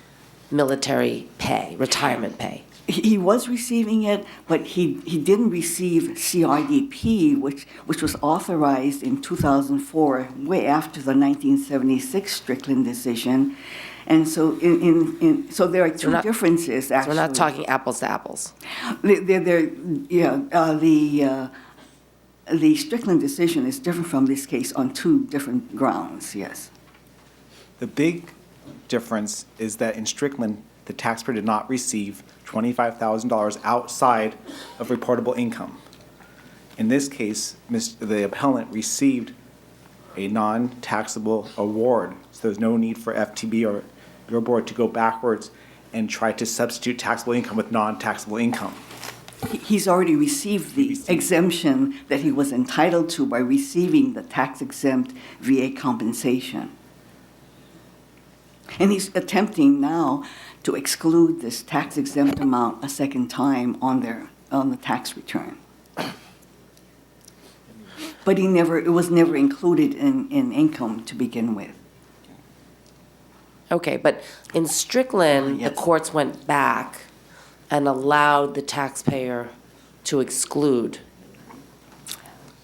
I: military pay, retirement pay.
N: He was receiving it, but he didn't receive CRDP, which was authorized in 2004, way after the 1976 Strickland decision. And so so there are two differences, actually.
I: So we're not talking apples to apples.
N: The Strickland decision is different from this case on two different grounds, yes.
R: The big difference is that in Strickland, the taxpayer did not receive $25,000 outside of reportable income. In this case, the appellant received a non-taxable award. So there's no need for FTB or your board to go backwards and try to substitute taxable income with non-taxable income.
N: He's already received the exemption that he was entitled to by receiving the tax-exempt VA compensation. And he's attempting now to exclude this tax-exempt amount a second time on the tax return. But it was never included in income to begin with.
I: Okay, but in Strickland, the courts went back and allowed the taxpayer to exclude.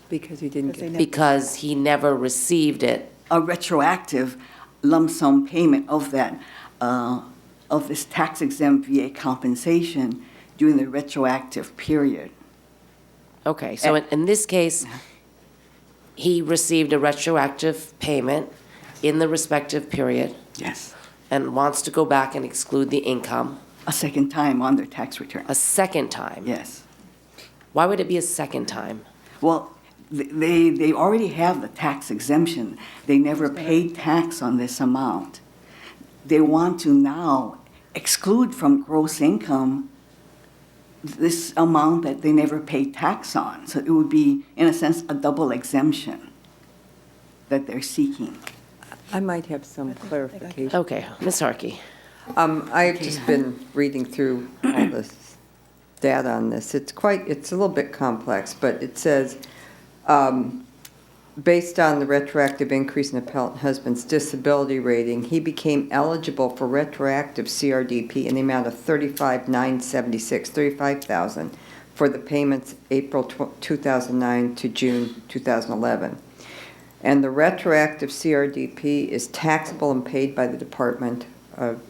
P: Because he didn't get it.
I: Because he never received it.
N: A retroactive lump sum payment of that, of this tax-exempt VA compensation during the retroactive period.
I: Okay, so in this case, he received a retroactive payment in the respective period.
N: Yes.
I: And wants to go back and exclude the income.
N: A second time on their tax return.
I: A second time?
N: Yes.
I: Why would it be a second time?
N: Well, they already have the tax exemption. They never paid tax on this amount. They want to now exclude from gross income this amount that they never paid tax on. So it would be, in a sense, a double exemption that they're seeking.
P: I might have some clarification.
I: Okay, Ms. Harkey.
P: I've just been reading through all this data on this. It's a little bit complex, but it says, based on the retroactive increase in appellant husband's disability rating, he became eligible for retroactive CRDP in the amount of $35,000 for the payments April 2009 to June 2011. And the retroactive CRDP is taxable and paid by the Department of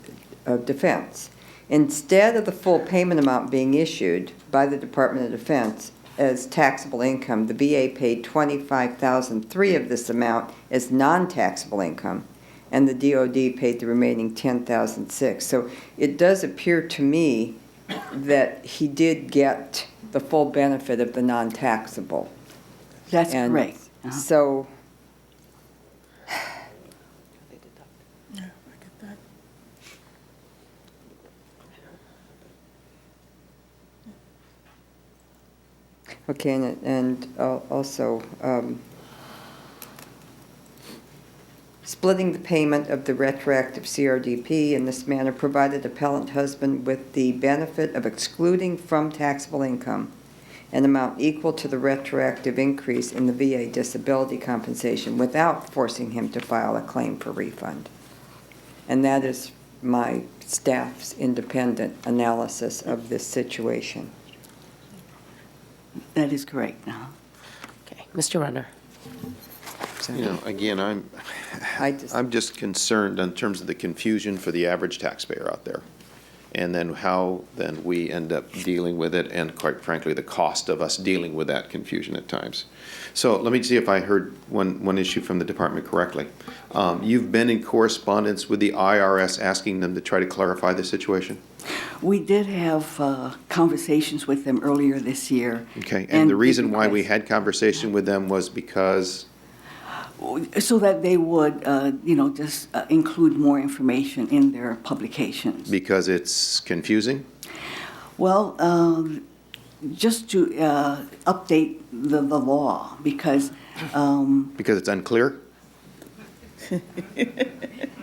P: Defense. Instead of the full payment amount being issued by the Department of Defense as taxable income, the VA paid $25,003 of this amount as non-taxable income, and the DOD paid the remaining $10,006. So it does appear to me that he did get the full benefit of the non-taxable.
N: That's correct.
P: So okay, and also splitting the payment of the retroactive CRDP in this manner provided appellant husband with the benefit of excluding from taxable income an amount equal to the retroactive increase in the VA disability compensation without forcing him to file a claim for refund. And that is my staff's independent analysis of this situation.
N: That is correct.
I: Okay, Mr. Runner.
O: You know, again, I'm just concerned in terms of the confusion for the average taxpayer out there, and then how then we end up dealing with it, and quite frankly, the cost of us dealing with that confusion at times. So let me see if I heard one issue from the department correctly. You've been in correspondence with the IRS asking them to try to clarify the situation?
N: We did have conversations with them earlier this year.
O: Okay, and the reason why we had conversation with them was because?
N: So that they would, just include more information in their publications.
O: Because it's confusing?
N: Well, just to update the law, because...
O: because it's unclear?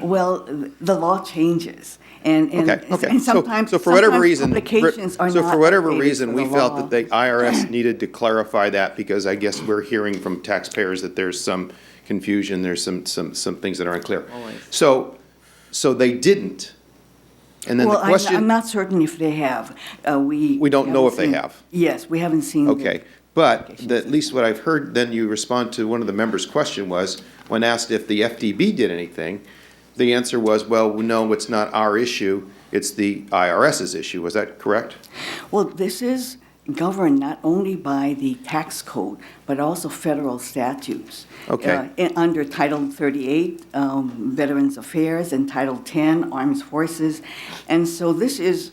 N: Well, the law changes. And sometimes,
O: so for whatever reason,
N: publications are not
O: so for whatever reason,
N: for
O: we
N: the
O: felt
N: law.
O: that the IRS needed to clarify that, because I guess we're hearing from taxpayers that there's some confusion, there's some things that are unclear. So they didn't. And then
N: well,
O: the question,
N: I'm not certain if they have.
O: we don't know if they have.
N: Yes, we haven't seen.
O: Okay, but at least what I've heard, then you respond to one of the members' question was, when asked if the FDB did anything, the answer was, well, no, it's not our issue, it's the IRS's issue. Was that correct?
N: Well, this is governed not only by the tax code, but also federal statutes.
O: Okay.
N: Under Title 38, Veterans Affairs, and Title 10, Armed Forces. And so this is,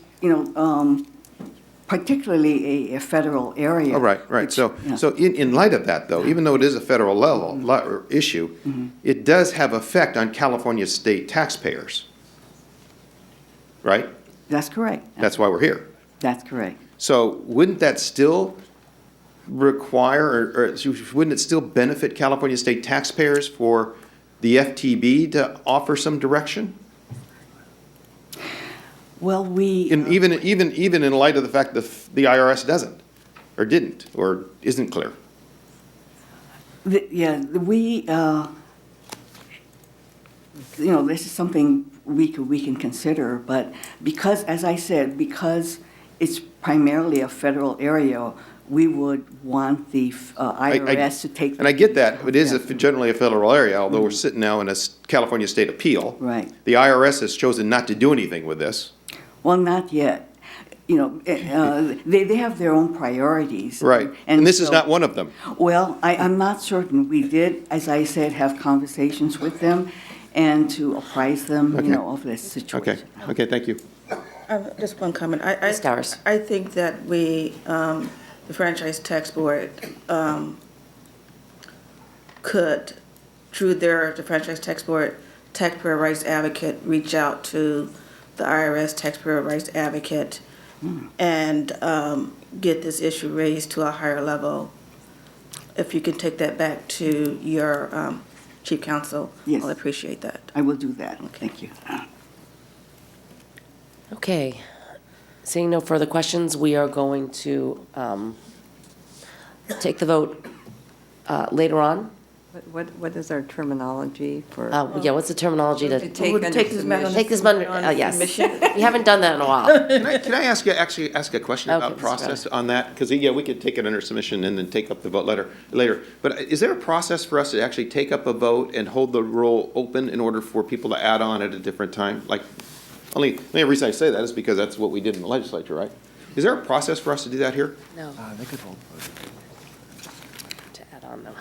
N: particularly a federal area.
O: Oh, right.
N: which-
O: So,
N: yeah.
O: so in light of that, though, even though it is a federal level issue, it does have effect on California state taxpayers, right?
N: That's correct.
O: That's why we're here.
N: That's correct.
O: So wouldn't that still require, or wouldn't it still benefit California state taxpayers for the FTB to offer some direction?
N: Well, we.
O: Even in light of the fact that the IRS doesn't, or didn't, or isn't clear.
N: This is something we can consider, but because, as I said, because it's primarily a federal area, we would want the IRS to take.
O: And I get that. It is generally a federal area, although we're sitting now in a California state appeal.
N: Right.
O: The IRS has chosen not to do anything with this.
N: Well, not yet. They have their own priorities.
O: Right. And this is not one of them.
N: Well, I'm not certain. We did, as I said, have conversations with them and to apprise them,
O: Okay.
N: of this situation.
O: Okay, thank you.
Q: Just one comment. I think that we, the Franchise Tax Board, could, through the Franchise Tax Board Taxpayer Rights Advocate, reach out to the IRS Taxpayer Rights Advocate and get this issue raised to a higher level. If you can take that back to your Chief Counsel,
N: Yes.
Q: I'll appreciate that.
N: I will do that. Thank you.
I: Okay. Seeing no further questions, we are going to take the vote later on.
P: What is our terminology for?
I: What's the terminology to?
P: Take under submission.
I: Take this under, yes. We haven't done that in a while.
O: Can I ask a question
I: Okay,
O: about
I: Mr.
O: process on that? Because, we could take it under submission and then take up the vote later. But is there a process for us to actually take up a vote and hold the roll open in order for people to add on at a different time? The only reason I say that is because that's what we did in the legislature, right? Is there a process for us to do that here?
I: No.
R: They could hold.
I: To add on, though.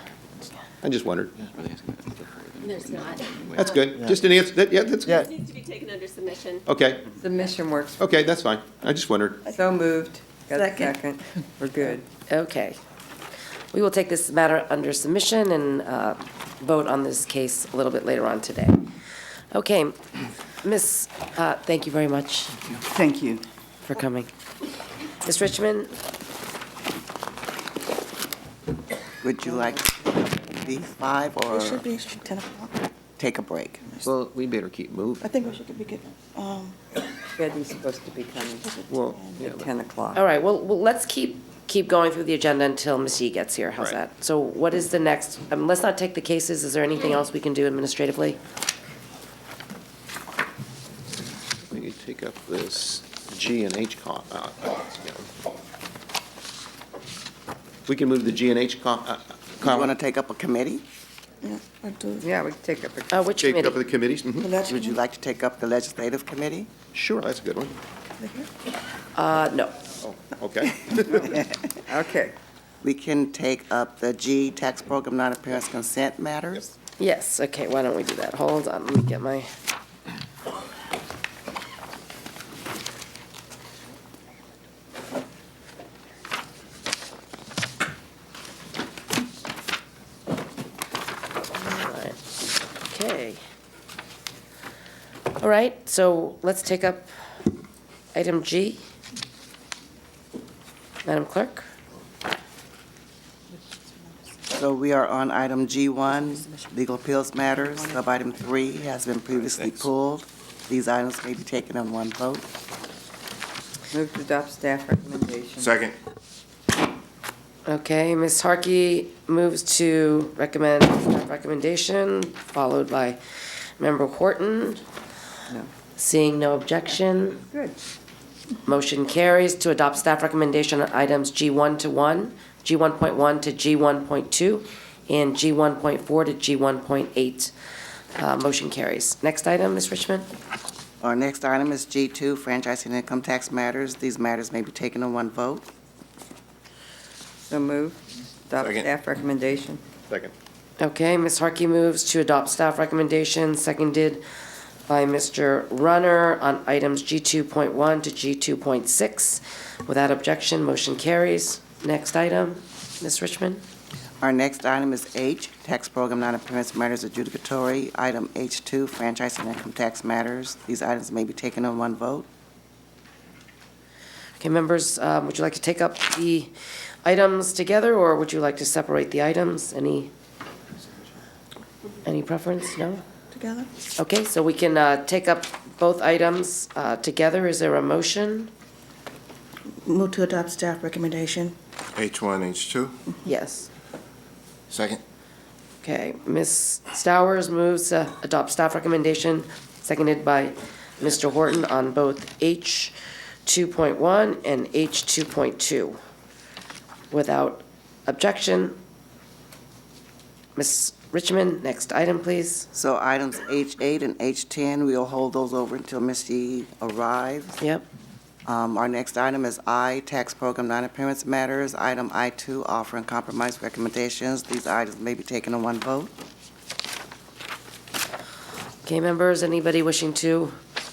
O: I just wondered.
H: There's not.
O: That's good. Just an answer. Yeah, that's good.
S: It needs to be taken under submission.
O: Okay.
P: Submission works.
O: Okay, that's fine. I just wondered.
P: So moved. Got a
Q: Second.
P: second. We're good.
I: Okay. We will take this matter under submission and vote on this case a little bit later on today. Okay, Miss, thank you very much.
N: Thank you.
I: For coming. Ms. Richmond?
J: Would you like these 5 or
Q: It should be 10 o'clock.
J: take a break?
O: Well, we better keep moving.
Q: I think we should be getting,
P: Betty's supposed to be coming
O: Well,
P: at 10 o'clock.
I: All right, well, let's keep going through the agenda until Ms. Yee gets here. How's
O: Right.
I: that? So what is the next, let's not take the cases. Is there anything else we can do administratively?
O: We could take up this G and H we can move the G and H
J: You want to take up a committee?
Q: yeah, I do.
P: Yeah, we can take up a.
I: Which
O: Take
I: committee?
O: up the committees? Mhm.
J: Would you like to take up the legislative committee?
O: Sure, that's a good one.
I: No.
O: Oh, okay.
P: Okay.
J: We can take up the G tax program non-appearance consent matters.
I: Yes, okay, why don't we do that? Hold on, let me get my. Okay. All right, so let's take up item G. Madam Clerk?
J: So we are on item G1, legal appeals matters. Sub-item 3 has been previously pulled. These items may be taken on one vote.
P: Move to adopt staff recommendation.
O: Second.
I: Okay, Ms. Harkey moves to recommend staff recommendation, followed by Member Horton.
P: No.
I: Seeing no objection,
P: Good.
I: motion carries to adopt staff recommendation on items G1 to 1, G1.1 to G1.2, and G1.4 to G1.8. Motion carries. Next item, Ms. Richmond?
J: Our next item is G2, franchise and income tax matters. These matters may be taken on one vote.
P: So move. Adopt
O: Second.
P: staff recommendation.
O: Second.
I: Okay, Ms. Harkey moves to adopt staff recommendation, seconded by Mr. Runner on items G2.1 to G2.6. Without objection, motion carries. Next item, Ms. Richmond.
J: Our next item is H, Tax Program Non-Appearance Matters Adjudicatory. Item H2, Franchise and Income Tax Matters. These items may be taken on one vote.
I: Okay, members, would you like to take up the items together, or would you like to separate the items? Any preference? No?
Q: Together?
I: Okay, so we can take up both items together. Is there a motion?
Q: Move to adopt staff recommendation.
K: H1, H2.
I: Yes.
K: Second.
I: Okay, Ms. Stowers moves to adopt staff recommendation, seconded by Mr. Horton on both H2.1 and H2.2. Without objection, Ms. Richmond, next item, please.
J: So items H8 and H10, we'll hold those over until Ms. Yee arrives.
I: Yep.
J: Our next item is I, Tax Program Non-Appearance Matters. Item I2, Offering Compromise Recommendations. These items may be taken on one vote.
I: Okay, members, anybody wishing to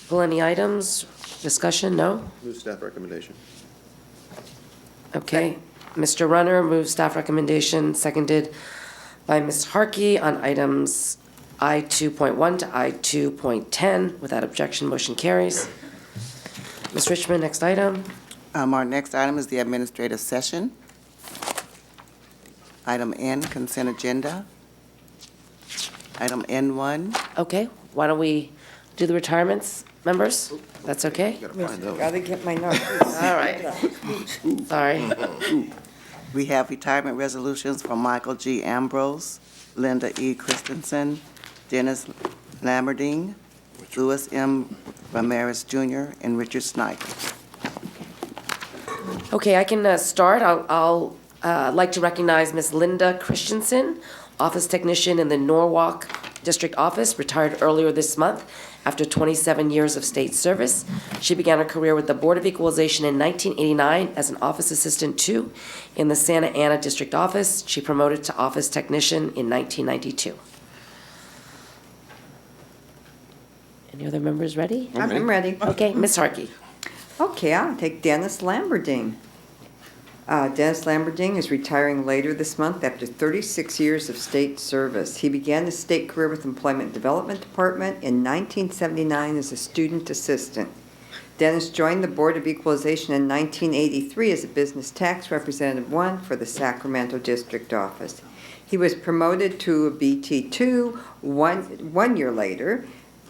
I: pull any items? Discussion, no?
O: Move staff recommendation.
I: Okay, Mr. Runner moves staff recommendation, seconded by Ms. Harkey on items I2.1 to I2.10. Without objection, motion carries. Ms. Richmond, next item.
J: Our next item is the administrative session. Item N, Consent Agenda. Item N1.
I: Okay, why don't we do the retirements, members? That's okay?
P: Gotta get my notes.
I: All right. Sorry.
J: We have retirement resolutions from Michael G. Ambrose, Linda E. Christensen, Dennis Lamerding, Louis M. Ramirez Jr., and Richard Snyder.
I: Okay, I can start. I'll like to recognize Ms. Linda Christensen, office technician in the Norwalk District Office, retired earlier this month after 27 years of state service. She began her career with the Board of Equalization in 1989 as an office assistant 2 in the Santa Ana District Office. She promoted to office technician in 1992. Any other members ready?
P: I'm ready.
I: Okay, Ms. Harkey.
P: Okay, I'll take Dennis Lamerding. Dennis Lamerding is retiring later this month after 36 years of state service. He began his state career with Employment Development Department in 1979 as a student assistant. Dennis joined the Board of Equalization in 1983 as a business tax representative 1 for the Sacramento District Office. He was promoted to a BT2 one year later.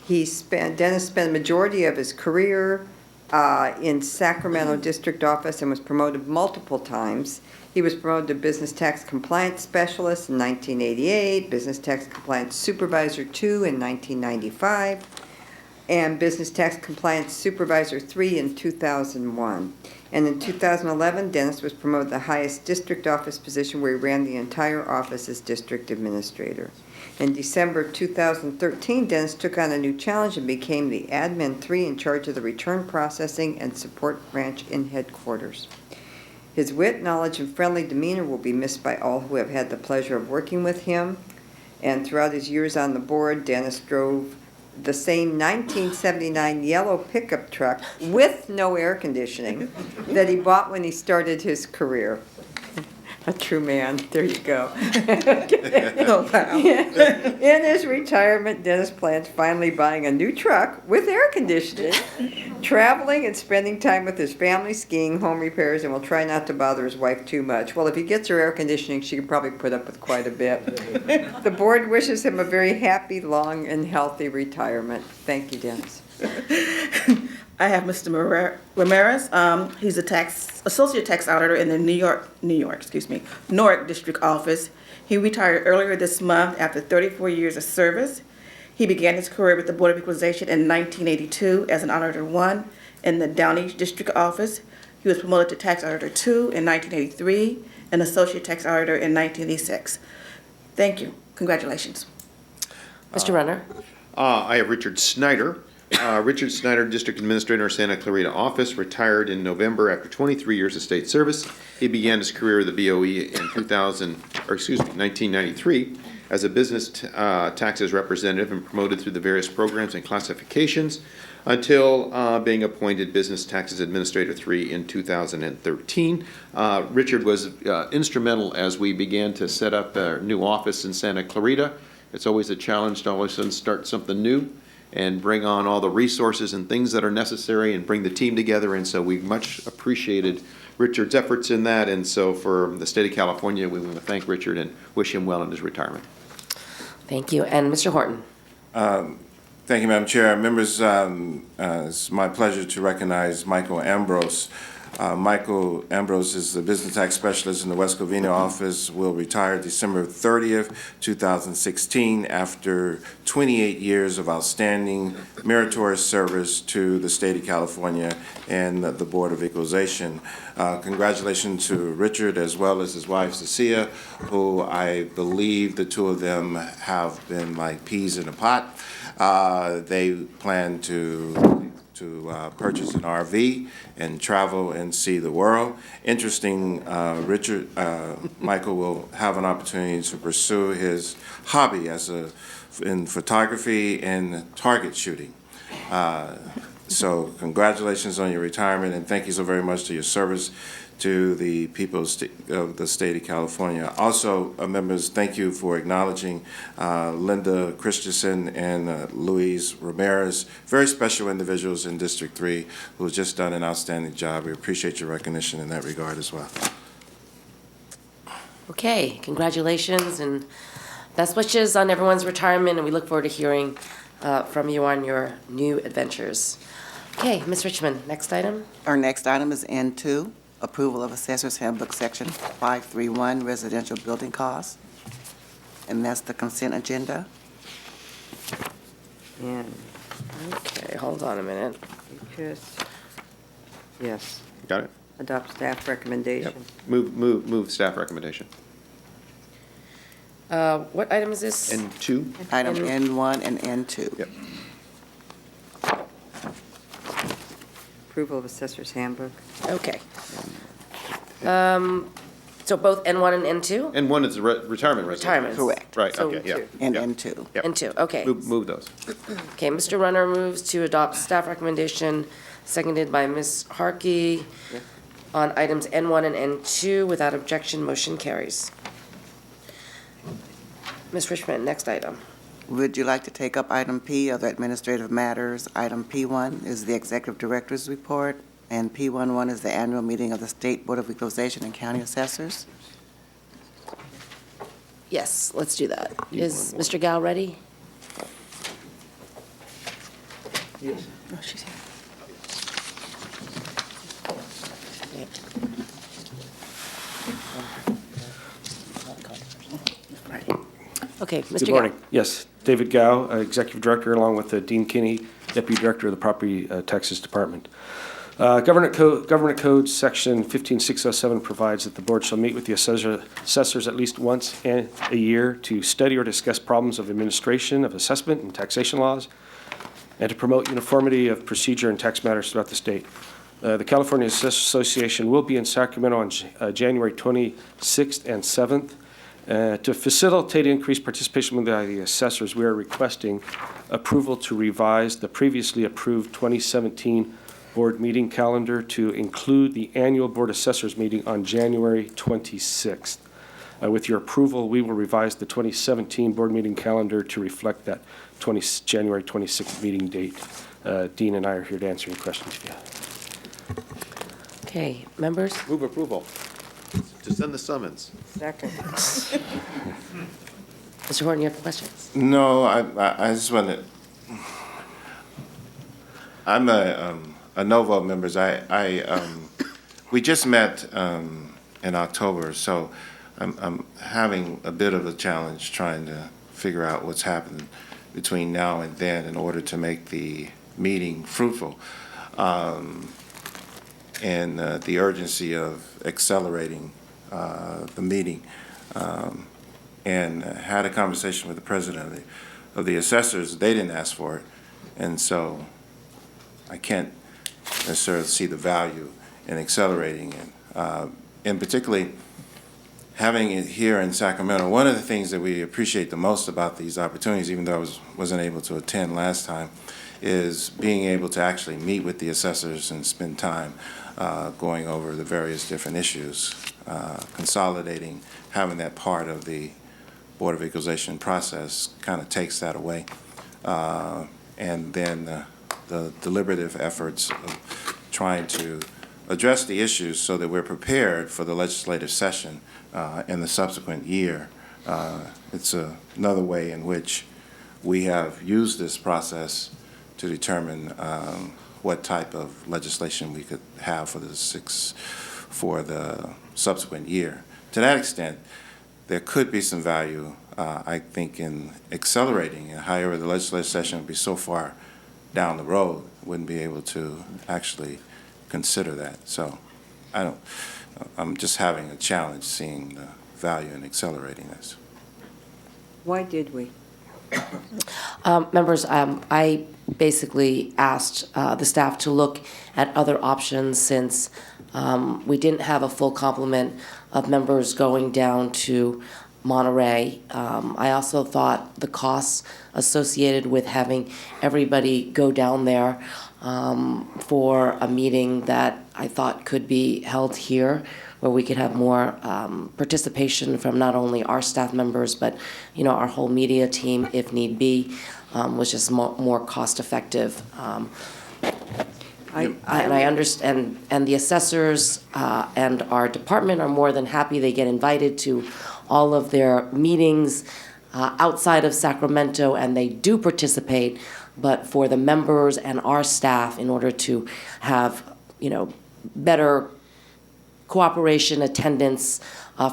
P: Dennis spent the majority of his career in Sacramento District Office and was promoted multiple times. He was promoted to Business Tax Compliance Specialist in 1988, Business Tax Compliance Supervisor 2 in 1995, and Business Tax Compliance Supervisor 3 in 2001. And in 2011, Dennis was promoted to the highest district office position where he ran the entire office as district administrator. In December 2013, Dennis took on a new challenge and became the Admin 3 in charge of the return processing and support branch in headquarters. His wit, knowledge, and friendly demeanor will be missed by all who have had the pleasure of working with him. And throughout his years on the board, Dennis drove the same 1979 yellow pickup truck with no air conditioning that he bought when he started his career. A true man. There you go.
Q: Oh, wow.
P: In his retirement, Dennis plans finally buying a new truck with air conditioning, traveling and spending time with his family, skiing, home repairs, and will try not to bother his wife too much. Well, if he gets her air conditioning, she can probably put up with quite a bit. The board wishes him a very happy, long, and healthy retirement. Thank you, Dennis.
Q: I have Mr. Ramirez. He's a associate tax auditor in the Newark District Office. He retired earlier this month after 34 years of service. He began his career with the Board of Equalization in 1982 as an Auditor 1 in the Downey District Office. He was promoted to Tax Auditor 2 in 1983 and Associate Tax Auditor in 1986. Thank you. Congratulations.
I: Mr. Runner.
O: I have Richard Snyder. Richard Snyder, District Administrator, Santa Clarita Office, retired in November after 23 years of state service. He began his career with the BOE in 1993 as a business taxes representative and promoted through the various programs and classifications until being appointed Business Taxes Administrator 3 in 2013. Richard was instrumental as we began to set up our new office in Santa Clarita. It's always a challenge to all of a sudden start something new and bring on all the resources and things that are necessary and bring the team together. And so we much appreciated Richard's efforts in that. And so for the state of California, we want to thank Richard and wish him well in his retirement.
I: Thank you. And Mr. Horton.
S: Thank you, Madam Chair. Members, it's my pleasure to recognize Michael Ambrose. Michael Ambrose is the business tax specialist in the West Covina office, will retire December 30th, 2016 after 28 years of outstanding meritorious service to the state of California and the Board of Equalization. Congratulations to Richard as well as his wife Cecilia, who I believe the two of them have been like peas in a pot. They plan to purchase an RV and travel and see the world. Interesting, Michael will have an opportunity to pursue his hobby in photography and target shooting. So congratulations on your retirement, and thank you so very much to your service to the people of the state of California. Also, members, thank you for acknowledging Linda Christensen and Louise Ramirez, very special individuals in District 3 who have just done an outstanding job. We appreciate your recognition in that regard as well.
I: Okay, congratulations and best wishes on everyone's retirement, and we look forward to hearing from you on your new adventures. Okay, Ms. Richmond, next item.
J: Our next item is N2. Approval of Assessors Handbook Section 531, Residential Building Costs. And that's the consent agenda.
P: And,
I: okay, hold on a minute.
P: Yes.
O: Got it?
P: Adopt staff recommendation.
O: Yep. Move staff recommendation.
I: What item is this?
O: N2.
J: Item N1 and N2.
O: Yep.
P: Approval of Assessor's Handbook.
I: Okay. So both N1 and N2?
O: N1 is the retirement resolution.
I: Retirement.
J: Correct.
O: Right,
I: So
O: okay, yeah.
I: two.
J: And
O: Yep.
J: N2.
O: Yep.
I: N2, okay.
O: Move those.
I: Okay, Mr. Runner moves to adopt staff recommendation, seconded by Ms. Harkey.
P: Yes.
I: On items N1 and N2, without objection, motion carries. Ms. Richmond, next item.
J: Would you like to take up item P, other administrative matters? Item P1 is the Executive Director's Report, and P11 is the annual meeting of the State Board of Equalization and County Assessors.
I: Yes, let's do that. Is Mr. Gayle ready?
Q: Yes. Oh, she's here.
I: Okay, Mr.
T: Good morning. Yes, David Gayle, Executive Director, along with Dean Kinney, Deputy Director of the Property Taxes Department. Government Code Section 15607 provides that the board shall meet with the assessors at least once a year to study or discuss problems of administration, of assessment, and taxation laws, and to promote uniformity of procedure in tax matters throughout the state. The California Assessors Association will be in Sacramento on January 26th and 7th. To facilitate increased participation by the assessors, we are requesting approval to revise the previously approved 2017 board meeting calendar to include the annual board assessors meeting on January 26th. With your approval, we will revise the 2017 board meeting calendar to reflect that January 26th meeting date. Dean and I are here to answer any questions you have.
I: Okay, members?
O: Move approval. To send the summons.
P: Second.
I: Mr. Horton, you have questions?
S: No, I just want to. I'm a Novo members. We just met in October, so I'm having a bit of a challenge trying to figure out what's happening between now and then in order to make the meeting fruitful, and the urgency of accelerating the meeting. And had a conversation with the president of the assessors. They didn't ask for it, and so I can't necessarily see the value in accelerating it. And particularly, having it here in Sacramento, one of the things that we appreciate the most about these opportunities, even though I wasn't able to attend last time, is being able to actually meet with the assessors and spend time going over the various different issues, consolidating, having that part of the Board of Equalization process kind of takes that away. And then the deliberative efforts of trying to address the issues so that we're prepared for the legislative session in the subsequent year. It's another way in which we have used this process to determine what type of legislation we could have for the subsequent year. To that extent, there could be some value, I think, in accelerating. However, the legislative session would be so far down the road, wouldn't be able to actually consider that. So I'm just having a challenge seeing the value in accelerating this.
P: Why did we?
I: Members, I basically asked the staff to look at other options since we didn't have a full complement of members going down to Monterey. I also thought the costs associated with having everybody go down there for a meeting that I thought could be held here, where we could have more participation from not only our staff members, but our whole media team, if need be, was just more cost effective. And I understand, and the assessors and our department are more than happy. They get invited to all of their meetings outside of Sacramento, and they do participate. But for the members and our staff, in order to have, better cooperation, attendance,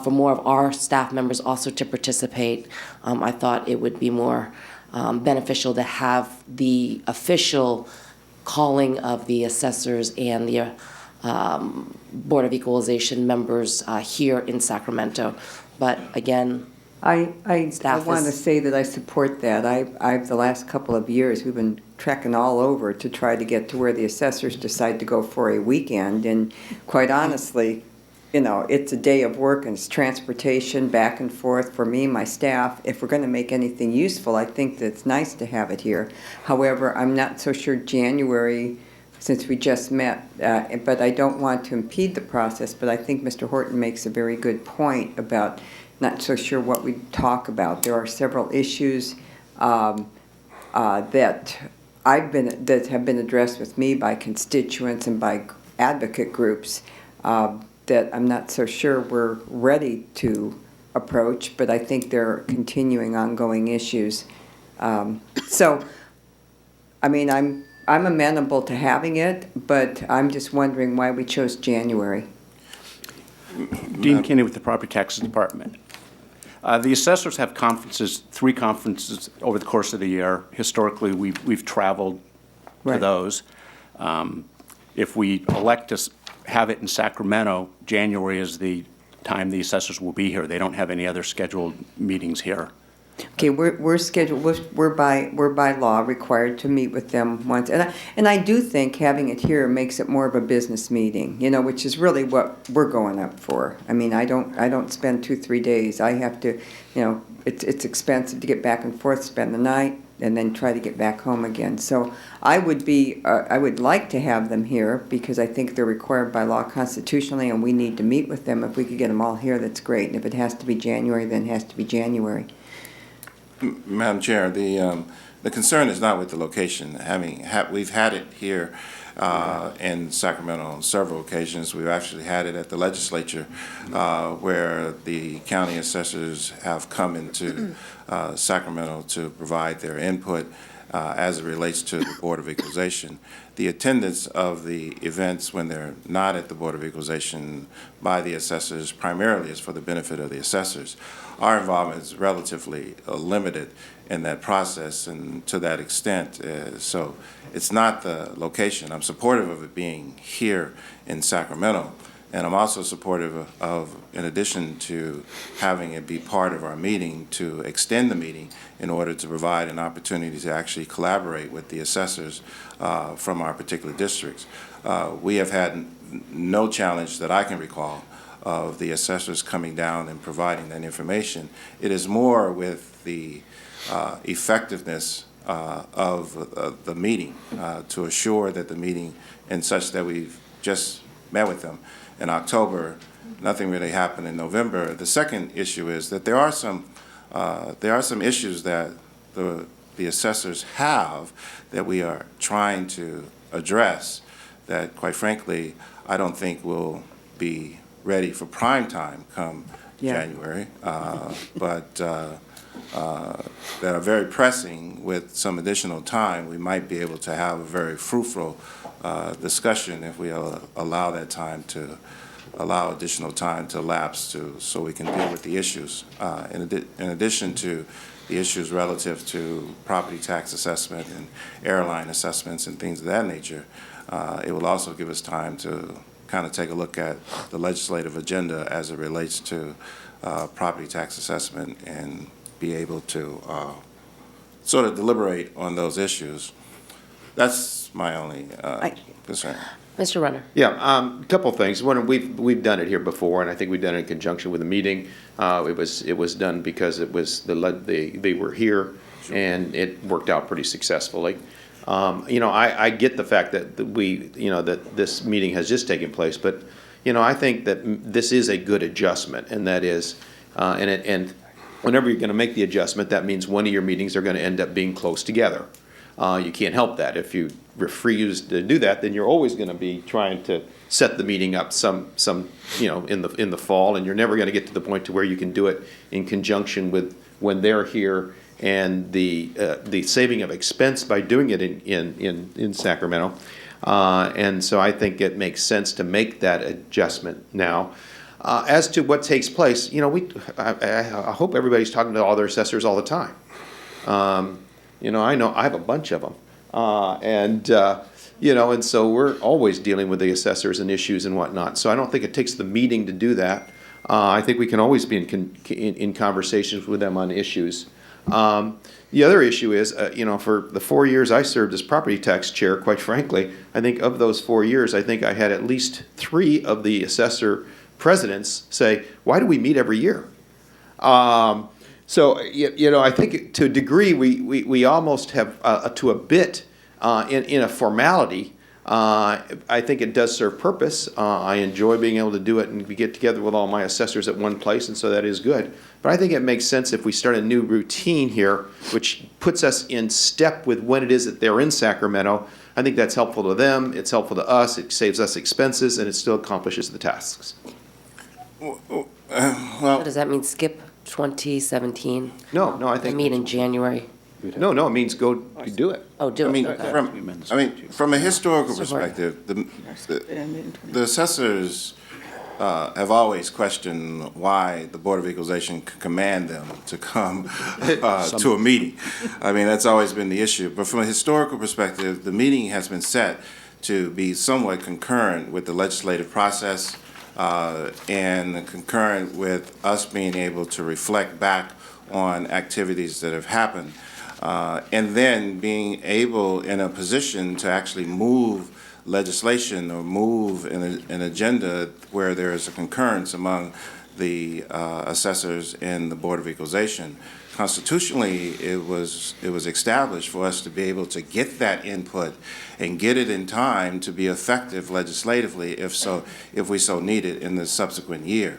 I: for more of our staff members also to participate, I thought it would be more beneficial to have the official calling of the assessors and the Board of Equalization members here in Sacramento. But again,
P: I want to say that I support that. I've the last couple of years, we've been trekking all over to try to get to where the assessors decide to go for a weekend. And quite honestly, it's a day of work and it's transportation back and forth for me, my staff. If we're going to make anything useful, I think that it's nice to have it here. However, I'm not so sure January, since we just met, but I don't want to impede the process. But I think Mr. Horton makes a very good point about not so sure what we talk about. There are several issues that have been addressed with me by constituents and by advocate groups that I'm not so sure we're ready to approach, but I think they're continuing ongoing issues. So, I mean, I'm amenable to having it, but I'm just wondering why we chose January.
U: Dean Kinney with the Property Taxes Department. The assessors have conferences, 3 conferences over the course of the year. Historically, we've traveled to those. If we elect to have it in Sacramento, January is the time the assessors will be here. They don't have any other scheduled meetings here.
P: Okay, we're scheduled. We're by law required to meet with them once, and I do think having it here makes it more of a business meeting. Which is really what we're going up for. I mean, I don't spend 2-3 days. I have to, it's expensive to get back and forth, spend the night, and then try to get back home again. So I would like to have them here because I think they're required by law constitutionally, and we need to meet with them. If we could get them all here, that's great. And if it has to be January, then it has to be January.
S: Madam Chair, the concern is not with the location. We've had it here in Sacramento on several occasions. We've actually had it at the legislature where the county assessors have come into Sacramento to provide their input as it relates to the Board of Equalization. The attendance of the events when they're not at the Board of Equalization by the assessors primarily is for the benefit of the assessors. Our involvement is relatively limited in that process, and to that extent, so it's not the location. I'm supportive of it being here in Sacramento, And I'm also supportive of, in addition to having it be part of our meeting, to extend the meeting in order to provide an opportunity to actually collaborate with the assessors from our particular districts. We have had no challenge that I can recall of the assessors coming down and providing that information. It is more with the effectiveness of the meeting to assure that the meeting, and such that we've just met with them in October, nothing really happened in November. The second issue is that there are some issues that the assessors have that we are trying to address that, quite frankly, I don't think will be ready for prime time come January, but that are very pressing. With some additional time, we might be able to have a very fruitful discussion if we allow that time to allow additional time to elapse so we can deal with the issues. In addition to the issues relative to property tax assessment and airline assessments and things of that nature, it will also give us time to kind of take a look at the legislative agenda as it relates to property tax assessment and be able to sort of deliberate on those issues. That's my only concern.
I: Mr. Runner.
O: Yeah, a couple of things. One, we've done it here before, and I think we've done it in conjunction with a meeting. It was done because it was they were here, and it worked out pretty successfully. I get the fact that that this meeting has just taken place, but I think that this is a good adjustment, and that is, and whenever you're going to make the adjustment, that means one of your meetings are going to end up being close together. You can't help that. If you refuse to do that, then you're always going to be trying to set the meeting up some in the fall, and you're never going to get to the point to where you can do it in conjunction with when they're here, and the saving of expense by doing it in Sacramento. And so I think it makes sense to make that adjustment now. As to what takes place, I hope everybody's talking to all their assessors all the time. I know I have a bunch of them, and so we're always dealing with the assessors and issues and whatnot. So I don't think it takes the meeting to do that. I think we can always be in conversations with them on issues. The other issue is, for the 4 years I served as property tax chair, quite frankly, I think of those 4 years, I think I had at least 3 of the assessor presidents say, "Why do we meet every year?" So, I think to a degree we almost have, to a bit, in a formality. I think it does serve purpose. I enjoy being able to do it and get together with all my assessors at one place, and so that is good. But I think it makes sense if we start a new routine here, which puts us in step with when it is that they're in Sacramento. I think that's helpful to them, it's helpful to us, it saves us expenses, and it still accomplishes the tasks.
I: What does that mean, skip 2017?
O: No, I think.
I: Meet in January.
O: No, it means go do it.
I: Oh, do it.
S: From a historical perspective, the assessors have always questioned why the Board of Equalization could command them to come to a meeting. That's always been the issue. But from a historical perspective, the meeting has been set to be somewhat concurrent with the legislative process and concurrent with us being able to reflect back on activities that have happened. And then being able in a position to actually move legislation or move an agenda where there is a concurrence among the assessors and the Board of Equalization. Constitutionally, it was established for us to be able to get that input and get it in time to be effective legislatively, if we so need it in the subsequent year.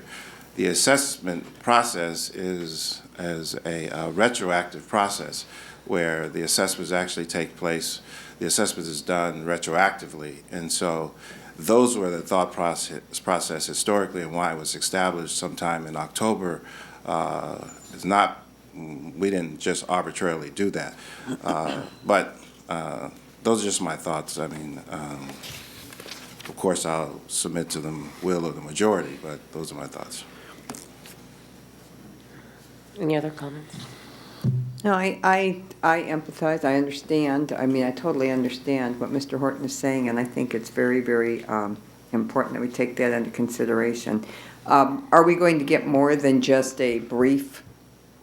S: The assessment process is a retroactive process where the assessments actually take place. The assessment is done retroactively, and so those were the thought process historically, and why it was established sometime in October. We didn't just arbitrarily do that, but those are just my thoughts. Of course, I'll submit to the will of the majority, but those are my thoughts.
I: Any other comments?
P: No, I empathize. I understand. I totally understand what Mr. Horton is saying, and I think it's very, very important that we take that into consideration. Are we going to get more than just a brief,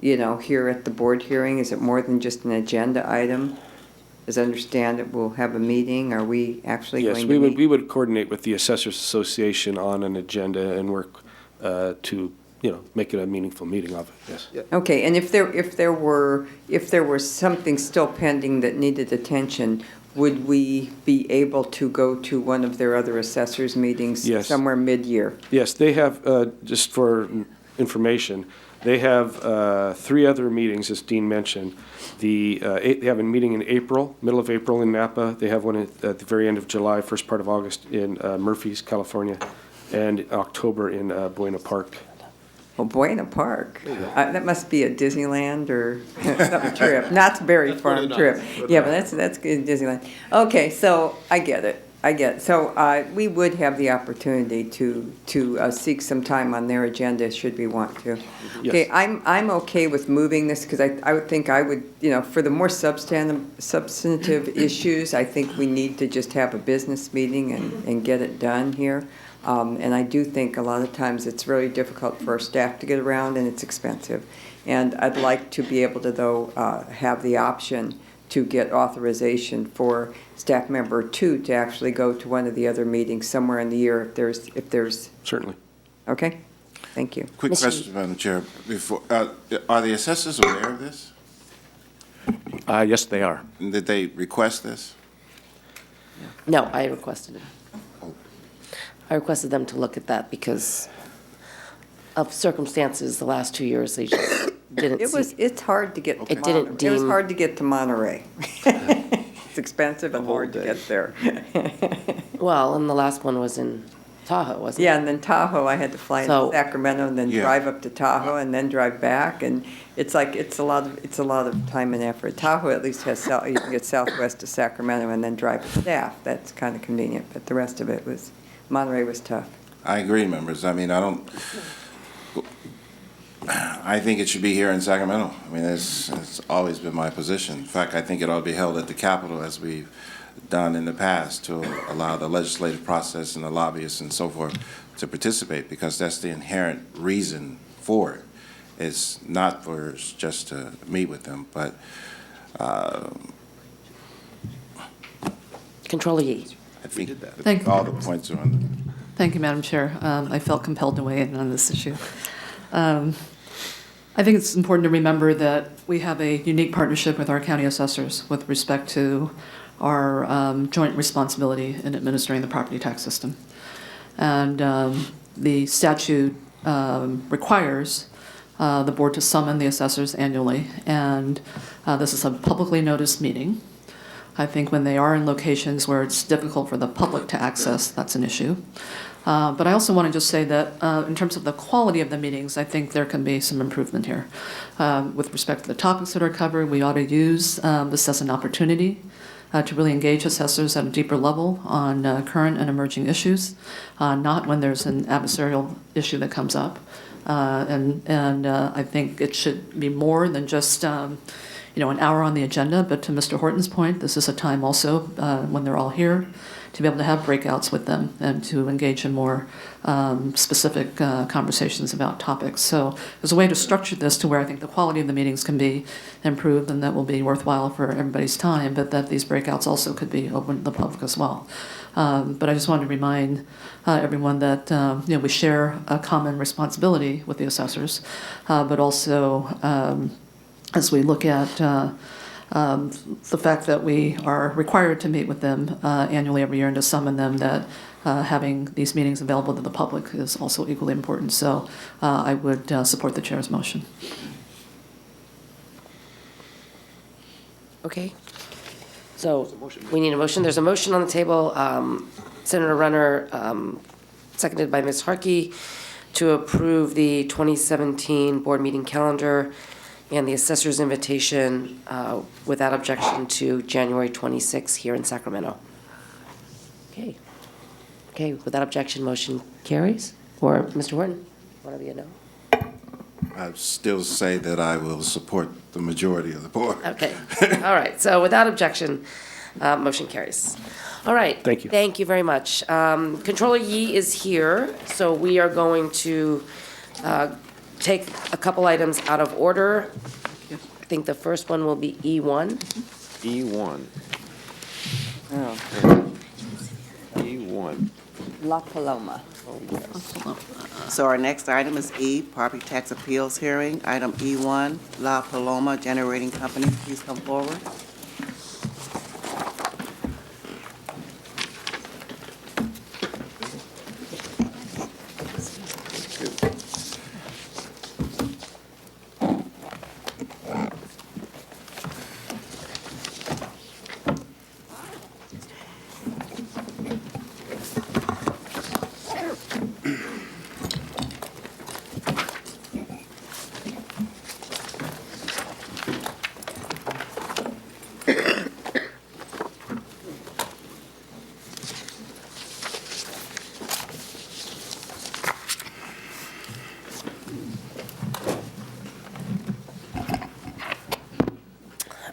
P: here at the board hearing? Is it more than just an agenda item? As I understand it, we'll have a meeting. Are we actually
T: Yes,
P: going to meet?
T: we would coordinate with the Assessors Association on an agenda and work to, make it a meaningful meeting of it, yes.
P: Okay, and if there were something still pending that needed attention, would we be able to go to one of their other assessors meetings
T: Yes.
P: somewhere mid-year?
T: Yes, they have, just for information, they have 3 other meetings, as Dean mentioned. They have a meeting in April, middle of April in Napa. They have one at the very end of July, first part of August in Murphy's, California, and October in Buena Park.
P: Well, Buena Park, that must be a Disneyland or something trip, Knott's Berry Farm trip. Yeah, but that's good, Disneyland. Okay, so I get it. So we would have the opportunity to seek some time on their agenda should we want to. Okay, I'm okay with moving this because I would think for the more substantive issues, I think we need to just have a business meeting and get it done here. And I do think a lot of times it's really difficult for our staff to get around and it's expensive. And I'd like to be able to, though, have the option to get authorization for staff member 2 to actually go to one of the other meetings somewhere in the year if there's.
T: Certainly.
P: Okay, thank you.
S: Quick question, Madam Chair. Are the assessors aware of this?
U: Yes, they are.
S: Did they request this?
I: No, I requested it. I requested them to look at that because of circumstances the last 2 years, they just didn't
P: It's hard to get to
I: It didn't
P: It was
I: deem-
P: hard to get to Monterey. It's expensive and hard to get there.
I: Well, and the last one was in Tahoe, wasn't it?
P: Yeah, and then Tahoe, I had to fly
I: So-
P: into Sacramento and then
I: Yeah.
P: drive up to Tahoe and then drive back, and it's a lot of time and effort. Tahoe at least has, you can get southwest to Sacramento and then drive to staff. That's kind of convenient, but the rest of it Monterey was tough.
S: I agree, members. I mean, I think it should be here in Sacramento. I mean, it's always been my position. In fact, I think it ought to be held at the Capitol as we've done in the past to allow the legislative process and the lobbyists and so forth to participate, because that's the inherent reason for it. It's not for us just to meet with them, but
I: Controller Yee.
S: I think
D: Thank you.
S: all the points are on the.
D: Thank you, Madam Chair. I felt compelled to weigh in on this issue. I think it's important to remember that we have a unique partnership with our county assessors with respect to our joint responsibility in administering the property tax system. And the statute requires the board to summon the assessors annually, and this is a publicly noticed meeting. I think when they are in locations where it's difficult for the public to access, that's an issue. But I also want to just say that in terms of the quality of the meetings, I think there can be some improvement here. With respect to the topics that are covered, we ought to use this as an opportunity to really engage assessors at a deeper level on current and emerging issues, not when there's an adversarial issue that comes up. And I think it should be more than just an hour on the agenda, but to Mr. Horton's point, this is a time also when they're all here to be able to have breakouts with them and to engage in more specific conversations about topics. So there's a way to structure this to where I think the quality of the meetings can be improved, and that will be worthwhile for everybody's time, but that these breakouts also could be open to the public as well. But I just wanted to remind everyone that we share a common responsibility with the assessors, but also as we look at the fact that we are required to meet with them annually every year and to summon them, that having these meetings available to the public is also equally important. So I would support the chair's motion.
I: Okay. So we need a motion. There's a motion on the table. Senator Runner, seconded by Ms. Harkey, to approve the 2017 board meeting calendar and the assessor's invitation without objection to January 26th here in Sacramento. Okay. Okay, without objection, motion carries. Or Mr. Horton, whatever you know.
S: I still say that I will support the majority of the board.
I: Okay. All right. So without objection, Motion carries. All right.
T: Thank you.
I: Thank you very much. Controller Yee is here, so we are going to take a couple items out of order. I think the first one will be E1.
C: E1.
P: Oh,
C: E1.
P: La Paloma.
J: So our next item is E, Property Tax Appeals Hearing. Item E1, La Paloma Generating Company, please come forward.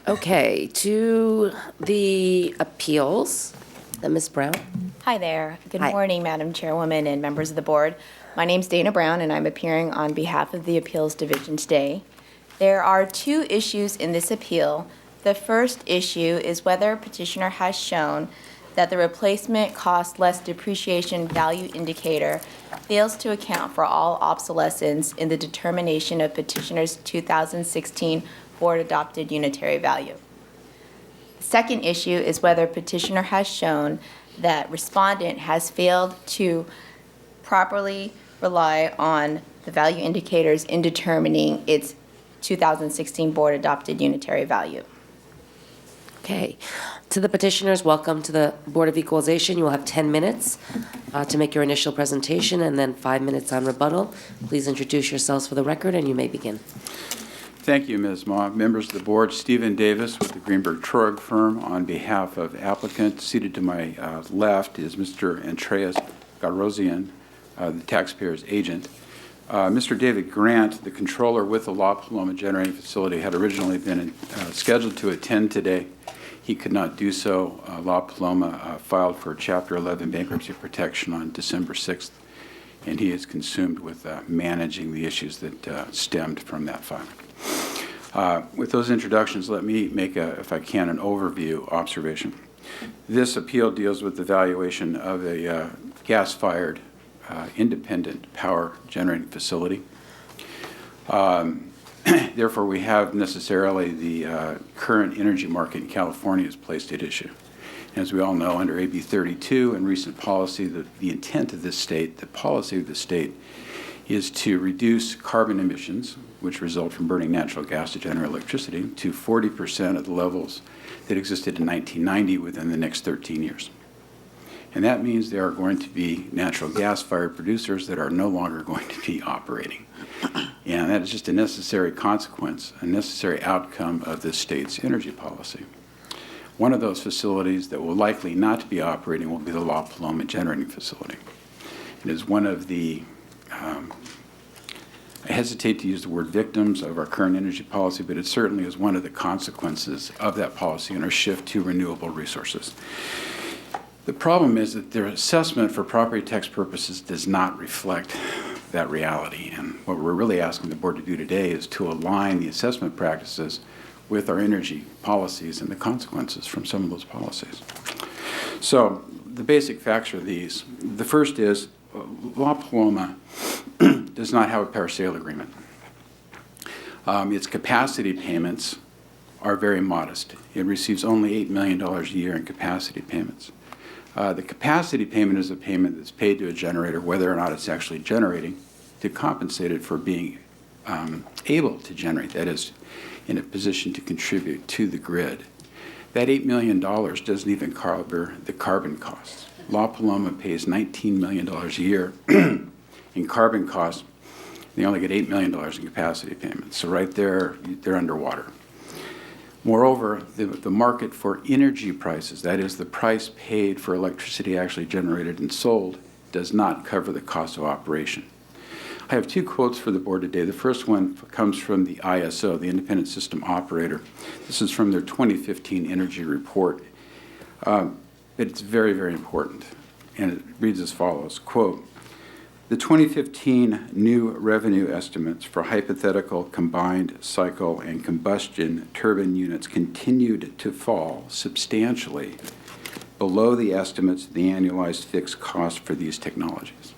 I: Okay, to the appeals. Ms. Brown?
V: Hi there. Good
I: Hi.
V: morning, Madam Chairwoman and members of the board. My name's Dana Brown, and I'm appearing on behalf of the Appeals Division today. There are two issues in this appeal. The first issue is whether petitioner has shown that the replacement cost less depreciation value indicator fails to account for all obsolescence in the determination of petitioner's 2016 board-adopted unitary value. The second issue is whether petitioner has shown that respondent has failed to properly rely on the value indicators in determining its 2016 board-adopted unitary value.
I: Okay. To the petitioners, welcome to the Board of Equalization. You will have 10 minutes to make your initial presentation and then 5 minutes on rebuttal. Please introduce yourselves for the record and you may begin.
W: Thank you, Ms. Ma. Members of the board, Stephen Davis with the Greenberg Trug firm on behalf of applicant. Seated to my left is Mr. Andreas Garosian, the taxpayer's agent. Mr. David Grant, the controller with the La Paloma Generating Facility, had originally been scheduled to attend today. He could not do so. La Paloma filed for Chapter 11 bankruptcy protection on December 6th, and he is consumed with managing the issues that stemmed from that filing. With those introductions, let me make, if I can, an overview observation. This appeal deals with the valuation of a gas-fired independent power generating facility. Therefore, we have necessarily the current energy market in California is placed at issue. As we all know, under AB 32 and recent policy, the intent of this state, the policy of the state, is to reduce carbon emissions, which result from burning natural gas to generate electricity, to 40% of the levels that existed in 1990 within the next 13 years. And that means there are going to be natural gas-fired producers that are no longer going to be operating. And that is just a necessary consequence, a necessary outcome of this state's energy policy. One of those facilities that will likely not be operating will be the La Paloma Generating Facility. It is one of the I hesitate to use the word victims of our current energy policy, but it certainly is one of the consequences of that policy and our shift to renewable resources. The problem is that their assessment for property tax purposes does not reflect that reality. And what we're really asking the board to do today is to align the assessment practices with our energy policies and the consequences from some of those policies. So the basic facts are these. The first is La Paloma does not have a power sale agreement. Its capacity payments are very modest. It receives only $8 million a year in capacity payments. The capacity payment is a payment that's paid to a generator, whether or not it's actually generating, to compensate it for being able to generate, that is, in a position to contribute to the grid. That $8 million doesn't even cover the carbon costs. La Paloma pays $19 million a year in carbon costs. They only get $8 million in capacity payments. So right there, they're underwater. Moreover, the market for energy prices, that is the price paid for electricity actually generated and sold, does not cover the cost of operation. I have two quotes for the board today. The first one comes from the ISO, the Independent System Operator. This is from their 2015 energy report. But it's very, very important. And it reads as follows, quote, "The 2015 new revenue estimates for hypothetical combined cycle and combustion turbine units continued to fall substantially below the estimates of the annualized fixed cost for these technologies.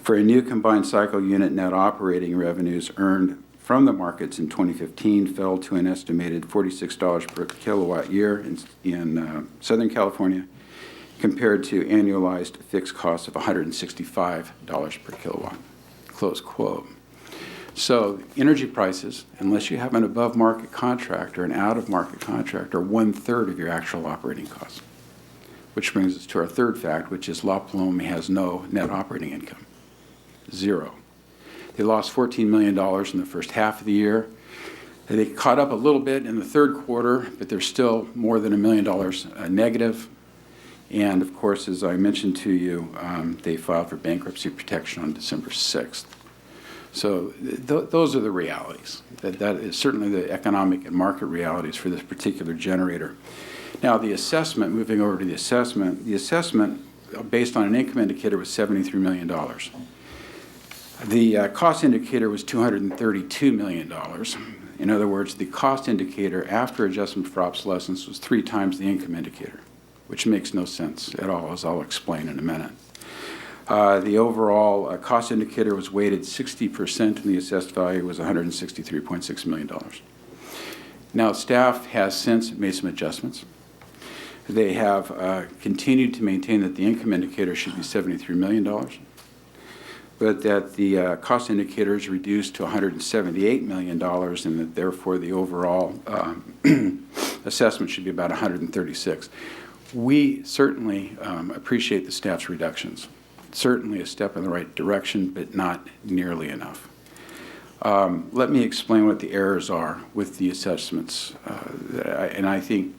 W: For a new combined cycle unit, net operating revenues earned from the markets in 2015 fell to an estimated $46 per kilowatt year in Southern California, compared to annualized fixed costs of $165 per kilowatt," close quote. So energy prices, unless you have an above-market contract or an out-of-market contract, are 1/3 of your actual operating costs. Which brings us to our third fact, which is La Paloma has no net operating income. Zero. They lost $14 million in the first half of the year. They caught up a little bit in the third quarter, but they're still more than $1 million negative. And of course, as I mentioned to you, they filed for bankruptcy protection on December 6th. So those are the realities. That is certainly the economic and market realities for this particular generator. Now, the assessment, moving over to the assessment based on an income indicator was $73 million. The cost indicator was $232 million. In other words, the cost indicator after adjustment for obsolescence was 3 times the income indicator, which makes no sense at all, as I'll explain in a minute. The overall cost indicator was weighted 60%, and the assessed value was $163.6 million. Now, staff has since made some adjustments. They have continued to maintain that the income indicator should be $73 million, but that the cost indicator is reduced to $178 million, and that therefore the overall assessment should be about $136. We certainly appreciate the staff's reductions. Certainly a step in the right direction, but not nearly enough. Let me explain what the errors are with the assessments. And I think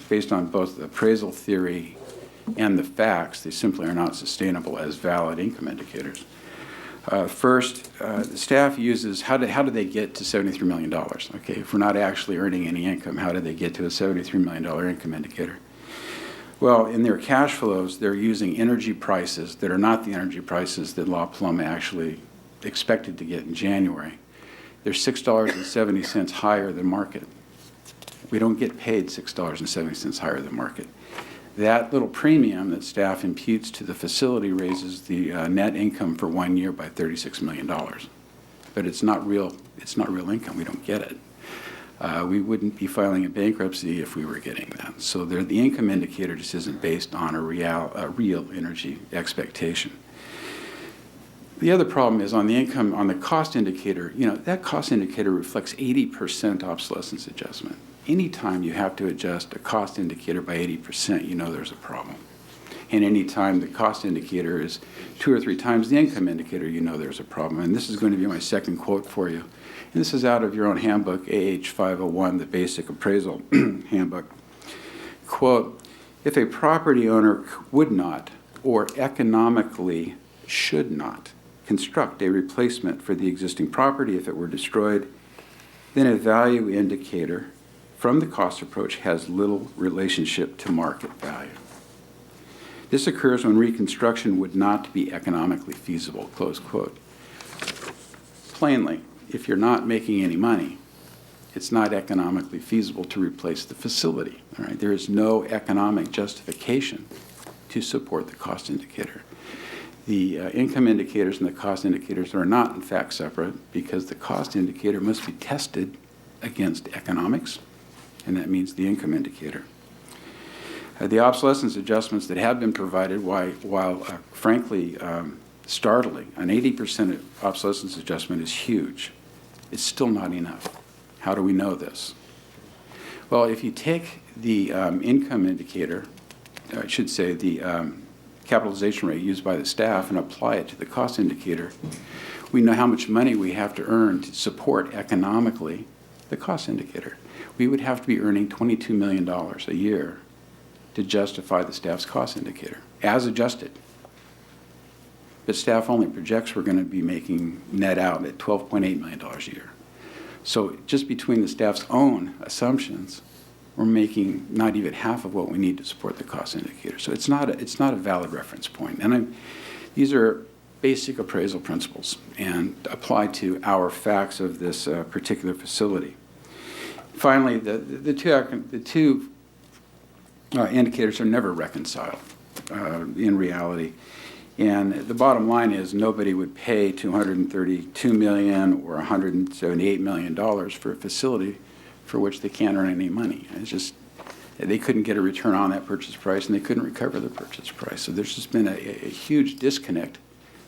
W: based on both the appraisal theory and the facts, they simply are not sustainable as valid income indicators. First, the staff uses, how do they get to $73 million? Okay, if we're not actually earning any income, how do they get to a $73 million income indicator? Well, in their cash flows, they're using energy prices that are not the energy prices that La Paloma actually expected to get in January. They're $6.70 higher than market. We don't get paid $6.70 higher than market. That little premium that staff imputes to the facility raises the net income for 1 year by $36 million. But it's not real income. We don't get it. We wouldn't be filing a bankruptcy if we were getting that. So the income indicator just isn't based on a real energy expectation. The other problem is on the cost indicator, that cost indicator reflects 80% obsolescence adjustment. Anytime you have to adjust a cost indicator by 80%, there's a problem. And anytime the cost indicator is 2 or 3 times the income indicator, there's a problem. And this is going to be my second quote for you. And this is out of your own handbook, AH 501, the Basic Appraisal Handbook. Quote, "If a property owner would not or economically should not construct a replacement for the existing property if it were destroyed, then a value indicator from the cost approach has little relationship to market value. This occurs when reconstruction would not be economically feasible," close quote. Plainly, if you're not making any money, it's not economically feasible to replace the facility. All right? There is no economic justification to support the cost indicator. The income indicators and the cost indicators are not, in fact, separate, because the cost indicator must be tested against economics, and that means the income indicator. The obsolescence adjustments that have been provided, while frankly startling, an 80% obsolescence adjustment is huge. It's still not enough. How do we know this? Well, if you take the income indicator, I should say the capitalization rate used by the staff, and apply it to the cost indicator, we know how much money we have to earn to support economically the cost indicator. We would have to be earning $22 million a year to justify the staff's cost indicator, as adjusted. But staff only projects we're going to be making net out at $12.8 million a year. So just between the staff's own assumptions we're making not even half of what we need to support the cost indicator. So it's not a valid reference point. And these are basic appraisal principles and apply to our facts of this particular facility. Finally, the two indicators are never reconciled in reality. And the bottom line is nobody would pay $232 million or $178 million for a facility for which they can't earn any money. It's just, they couldn't get a return on that purchase price and they couldn't recover the purchase price. So there's just been a huge disconnect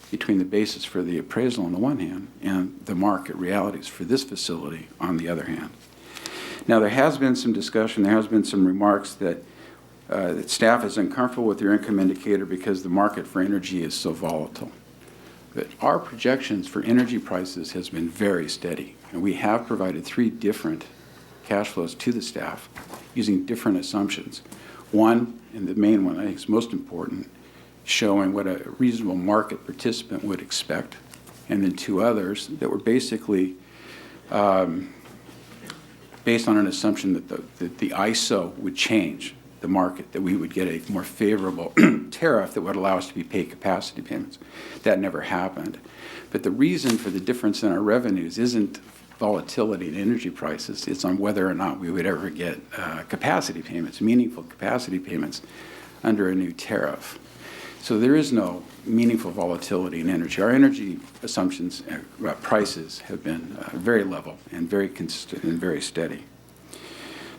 W: between the basis for the appraisal on the one hand and the market realities for this facility on the other hand. Now, there has been some discussion, there has been some remarks that staff is uncomfortable with their income indicator because the market for energy is so volatile. But our projections for energy prices has been very steady, and we have provided 3 different cash flows to the staff using different assumptions. One, and the main one I think is most important, showing what a reasonable market participant would expect, and then 2 others that were basically based on an assumption that the ISO would change the market, that we would get a more favorable tariff that would allow us to be paid capacity payments. That never happened. But the reason for the difference in our revenues isn't volatility in energy prices, it's on whether or not we would ever get capacity payments, meaningful capacity payments under a new tariff. So there is no meaningful volatility in energy. Our energy assumptions, prices have been very level and very consistent and very steady.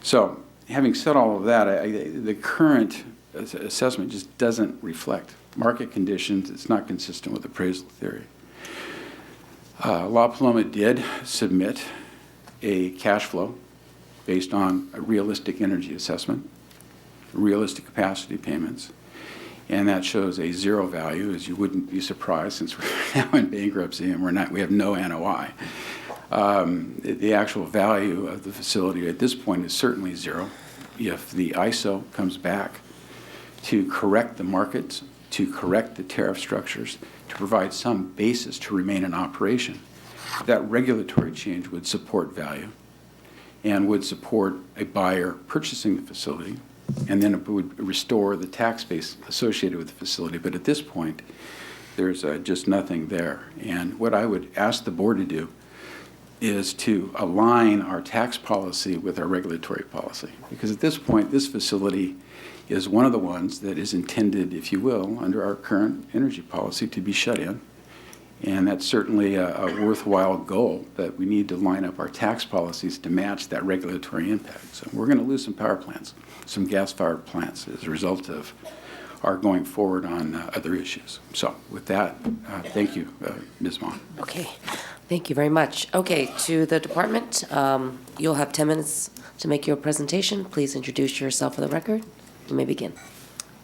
W: So having said all of that, the current assessment just doesn't reflect market conditions. It's not consistent with appraisal theory. La Paloma did submit a cash flow based on a realistic energy assessment, realistic capacity payments, and that shows a 0 value, as you wouldn't be surprised since we're now in bankruptcy and we have no NOI. The actual value of the facility at this point is certainly 0. If the ISO comes back to correct the markets, to correct the tariff structures, to provide some basis to remain in operation, that regulatory change would support value and would support a buyer purchasing the facility, and then it would restore the tax base associated with the facility. But at this point, there's just nothing there. And what I would ask the board to do is to align our tax policy with our regulatory policy. Because at this point, this facility is one of the ones that is intended, if you will, under our current energy policy to be shut in. And that's certainly a worthwhile goal, but we need to line up our tax policies to match that regulatory impact. So we're going to lose some power plants, some gas-fired plants as a result of our going forward on other issues. So with that, thank you, Ms. Mon.
I: Okay, thank you very much. Okay, to the department, you'll have 10 minutes to make your presentation. Please introduce yourself for the record. You may begin.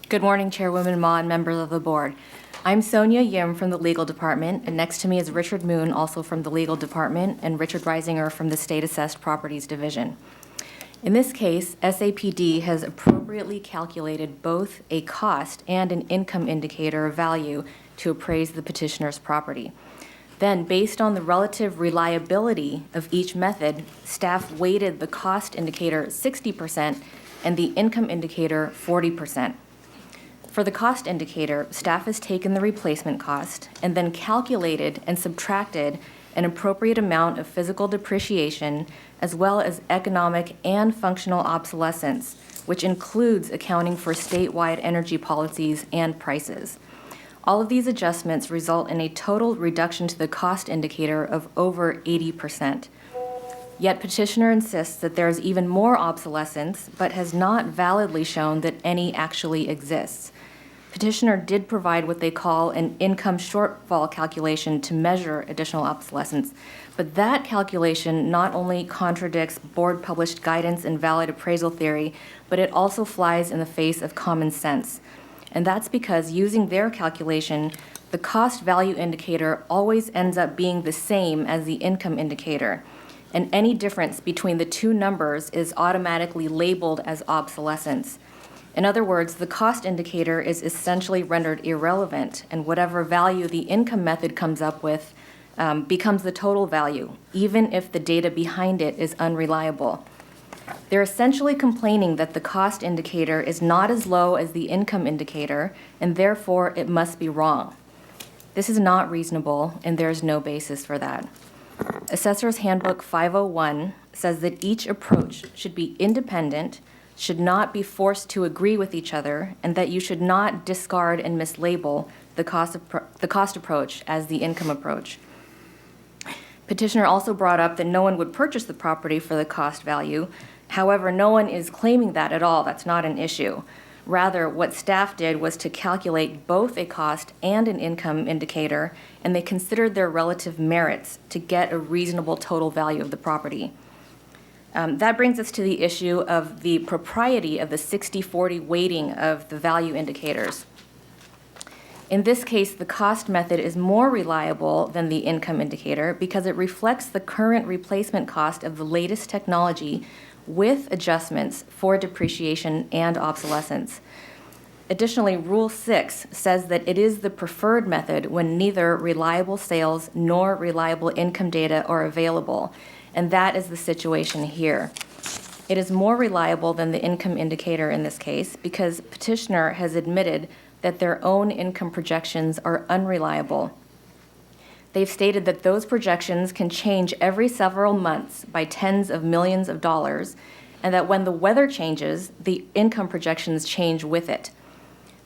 A: Good morning, Chairwoman Ma and members of the board. I'm Sonia Yim from the Legal Department, and next to me is Richard Moon, also from the Legal Department, and Richard Reisinger from the State Assessed Properties Division. In this case, SAPD has appropriately calculated both a cost and an income indicator of value to appraise the petitioner's property. Then, based on the relative reliability of each method, staff weighted the cost indicator 60% and the income indicator 40%. For the cost indicator, staff has taken the replacement cost and then calculated and subtracted an appropriate amount of physical depreciation as well as economic and functional obsolescence, which includes accounting for statewide energy policies and prices. All of these adjustments result in a total reduction to the cost indicator of over 80%. Yet petitioner insists that there is even more obsolescence, but has not validly shown that any actually exists. Petitioner did provide what they call an income shortfall calculation to measure additional obsolescence, but that calculation not only contradicts board-published guidance and valid appraisal theory, but it also flies in the face of common sense. And that's because using their calculation, the cost value indicator always ends up being the same as the income indicator, and any difference between the two numbers is automatically labeled as obsolescence. In other words, the cost indicator is essentially rendered irrelevant, and whatever value the income method comes up with becomes the total value, even if the data behind it is unreliable. They're essentially complaining that the cost indicator is not as low as the income indicator, and therefore it must be wrong. This is not reasonable, and there's no basis for that. Assessor's Handbook 501 says that each approach should be independent, should not be forced to agree with each other, and that you should not discard and mislabel the cost approach as the income approach. Petitioner also brought up that no one would purchase the property for the cost value. However, no one is claiming that at all. That's not an issue. Rather, what staff did was to calculate both a cost and an income indicator, and they considered their relative merits to get a reasonable total value of the property. That brings us to the issue of the propriety of the 60-40 weighting of the value indicators. In this case, the cost method is more reliable than the income indicator because it reflects the current replacement cost of the latest technology with adjustments for depreciation and obsolescence. Additionally, Rule 6 says that it is the preferred method when neither reliable sales nor reliable income data are available, and that is the situation here. It is more reliable than the income indicator in this case because petitioner has admitted that their own income projections are unreliable. They've stated that those projections can change every several months by tens of millions of dollars, and that when the weather changes, the income projections change with it.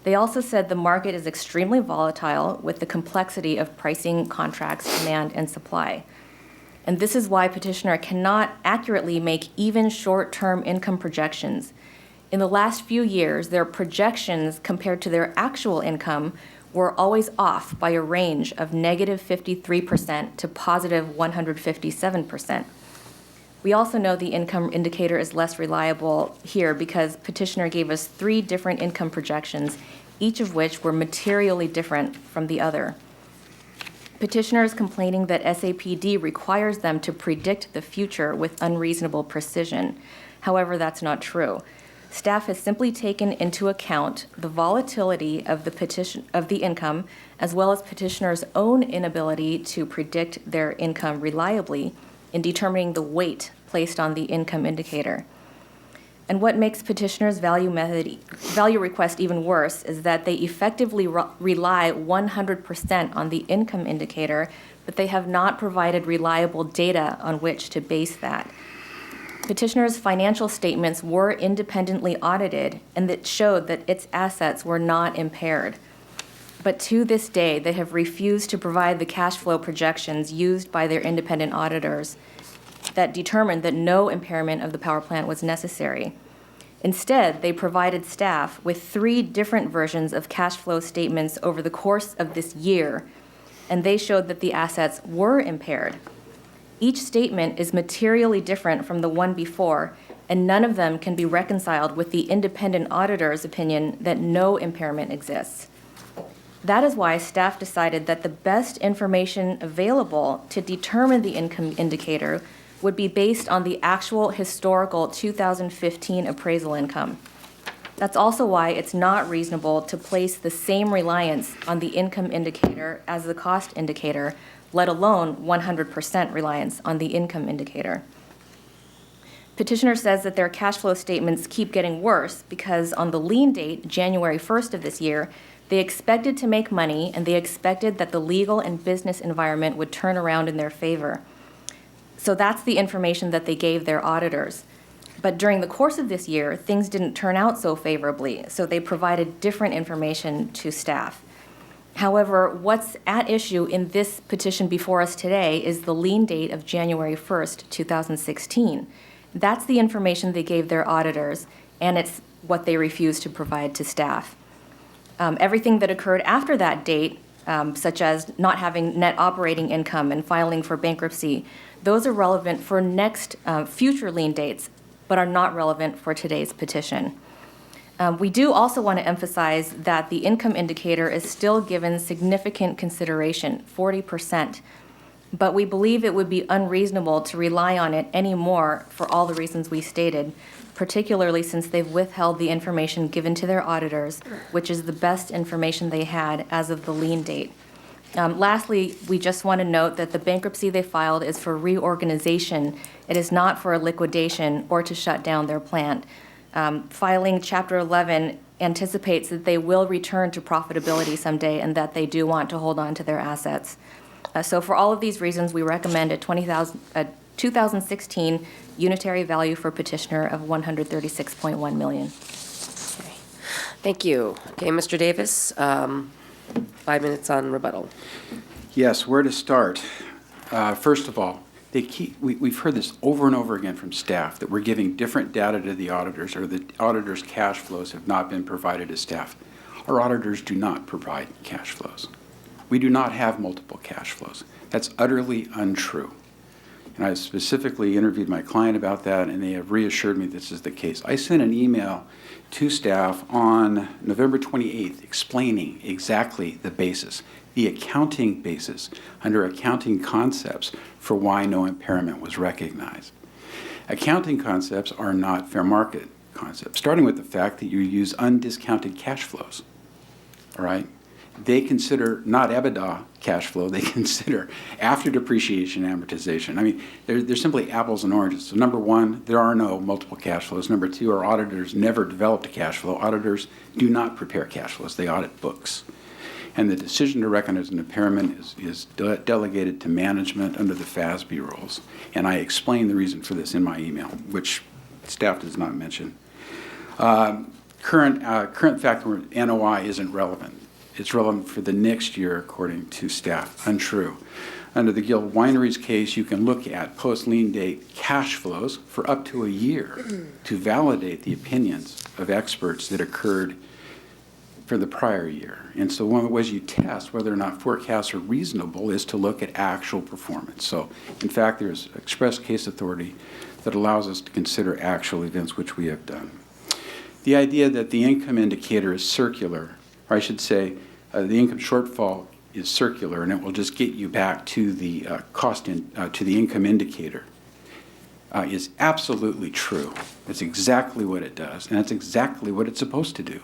A: They also said the market is extremely volatile with the complexity of pricing, contracts, demand, and supply. And this is why petitioner cannot accurately make even short-term income projections. In the last few years, their projections compared to their actual income were always off by a range of negative 53% to positive 157%. We also know the income indicator is less reliable here because petitioner gave us 3 different income projections, each of which were materially different from the other. Petitioner is complaining that SAPD requires them to predict the future with unreasonable precision. However, that's not true. Staff has simply taken into account the volatility of the income, as well as petitioner's own inability to predict their income reliably in determining the weight placed on the income indicator. And what makes petitioner's value request even worse is that they effectively rely 100% on the income indicator, but they have not provided reliable data on which to base that. Petitioner's financial statements were independently audited, and that showed that its assets were not impaired. But to this day, they have refused to provide the cash flow projections used by their independent auditors that determined that no impairment of the power plant was necessary. Instead, they provided staff with 3 different versions of cash flow statements over the course of this year, and they showed that the assets were impaired. Each statement is materially different from the one before, and none of them can be reconciled with the independent auditor's opinion that no impairment exists. That is why staff decided that the best information available to determine the income indicator would be based on the actual historical 2015 appraisal income. That's also why it's not reasonable to place the same reliance on the income indicator as the cost indicator, let alone 100% reliance on the income indicator. Petitioner says that their cash flow statements keep getting worse because on the lien date, January 1st of this year, they expected to make money and they expected that the legal and business environment would turn around in their favor. So that's the information that they gave their auditors. But during the course of this year, things didn't turn out so favorably, so they provided different information to staff. However, what's at issue in this petition before us today is the lien date of January 1st, 2016. That's the information they gave their auditors, and it's what they refused to provide to staff. Everything that occurred after that date, such as not having net operating income and filing for bankruptcy, those are relevant for next future lien dates, but are not relevant for today's petition. We do also want to emphasize that the income indicator is still given significant consideration, 40%, but we believe it would be unreasonable to rely on it anymore for all the reasons we stated, particularly since they've withheld the information given to their auditors, which is the best information they had as of the lien date. Lastly, we just want to note that the bankruptcy they filed is for reorganization. It is not for a liquidation or to shut down their plant. Filing Chapter 11 anticipates that they will return to profitability someday and that they do want to hold on to their assets. So for all of these reasons, we recommend a 2016 unitary value for petitioner of $136.1 million.
I: Thank you. Okay, Mr. Davis, 5 minutes on rebuttal.
W: Yes, where to start? First of all, we've heard this over and over again from staff that we're giving different data to the auditors, or the auditors' cash flows have not been provided to staff. Our auditors do not provide cash flows. We do not have multiple cash flows. That's utterly untrue. And I specifically interviewed my client about that, and they have reassured me this is the case. I sent an email to staff on November 28th explaining exactly the basis, the accounting basis under accounting concepts for why no impairment was recognized. Accounting concepts are not fair market concepts, starting with the fact that you use undiscounted cash flows, all right? They consider not EBITDA cash flow, they consider after depreciation and amortization. I mean, they're simply apples and oranges. So number one, there are no multiple cash flows. Number two, our auditors never developed a cash flow. Auditors do not prepare cash flows, they audit books. And the decision to recognize an impairment is delegated to management under the FASB rules. And I explain the reason for this in my email, which staff does not mention. Current factor NOI isn't relevant. It's relevant for the next year, according to staff. Untrue. Under the Guild Wineries case, you can look at post-lien date cash flows for up to a year to validate the opinions of experts that occurred for the prior year. And so one of the ways you test whether or not forecasts are reasonable is to look at actual performance. So, in fact, there's express case authority that allows us to consider actual events, which we have done. The idea that the income indicator is circular, or I should say, the income shortfall is circular, and it will just get you back to the to the income indicator, is absolutely true. It's exactly what it does, and that's exactly what it's supposed to do.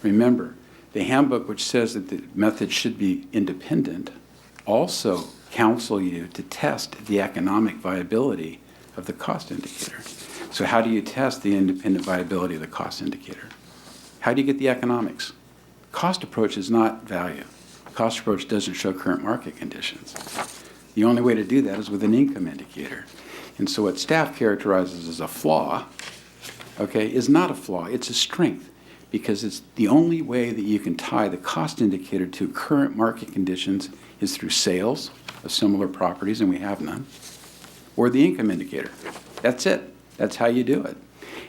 W: Remember, the handbook, which says that the method should be independent, also counsel you to test the economic viability of the cost indicator. So how do you test the independent viability of the cost indicator? How do you get the economics? Cost approach is not value. Cost approach doesn't show current market conditions. The only way to do that is with an income indicator. And so what staff characterizes as a flaw, okay, is not a flaw, it's a strength, because it's the only way that you can tie the cost indicator to current market conditions is through sales of similar properties, and we have none, or the income indicator. That's it. That's how you do it.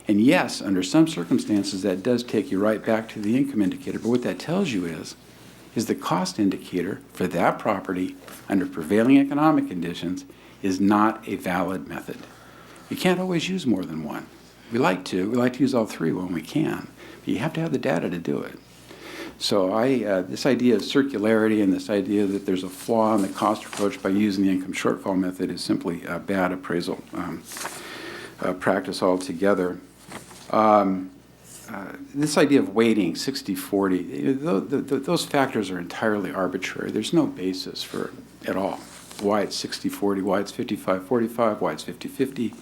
W: And yes, under some circumstances, that does take you right back to the income indicator. But what that tells you is the cost indicator for that property under prevailing economic conditions is not a valid method. You can't always use more than one. We like to use all three when we can, but you have to have the data to do it. So this idea of circularity and this idea that there's a flaw in the cost approach by using the income shortfall method is simply a bad appraisal practice altogether. This idea of weighting 60-40, those factors are entirely arbitrary. There's no basis for it at all. Why it's 60-40, why it's 55-45, why it's 50-50.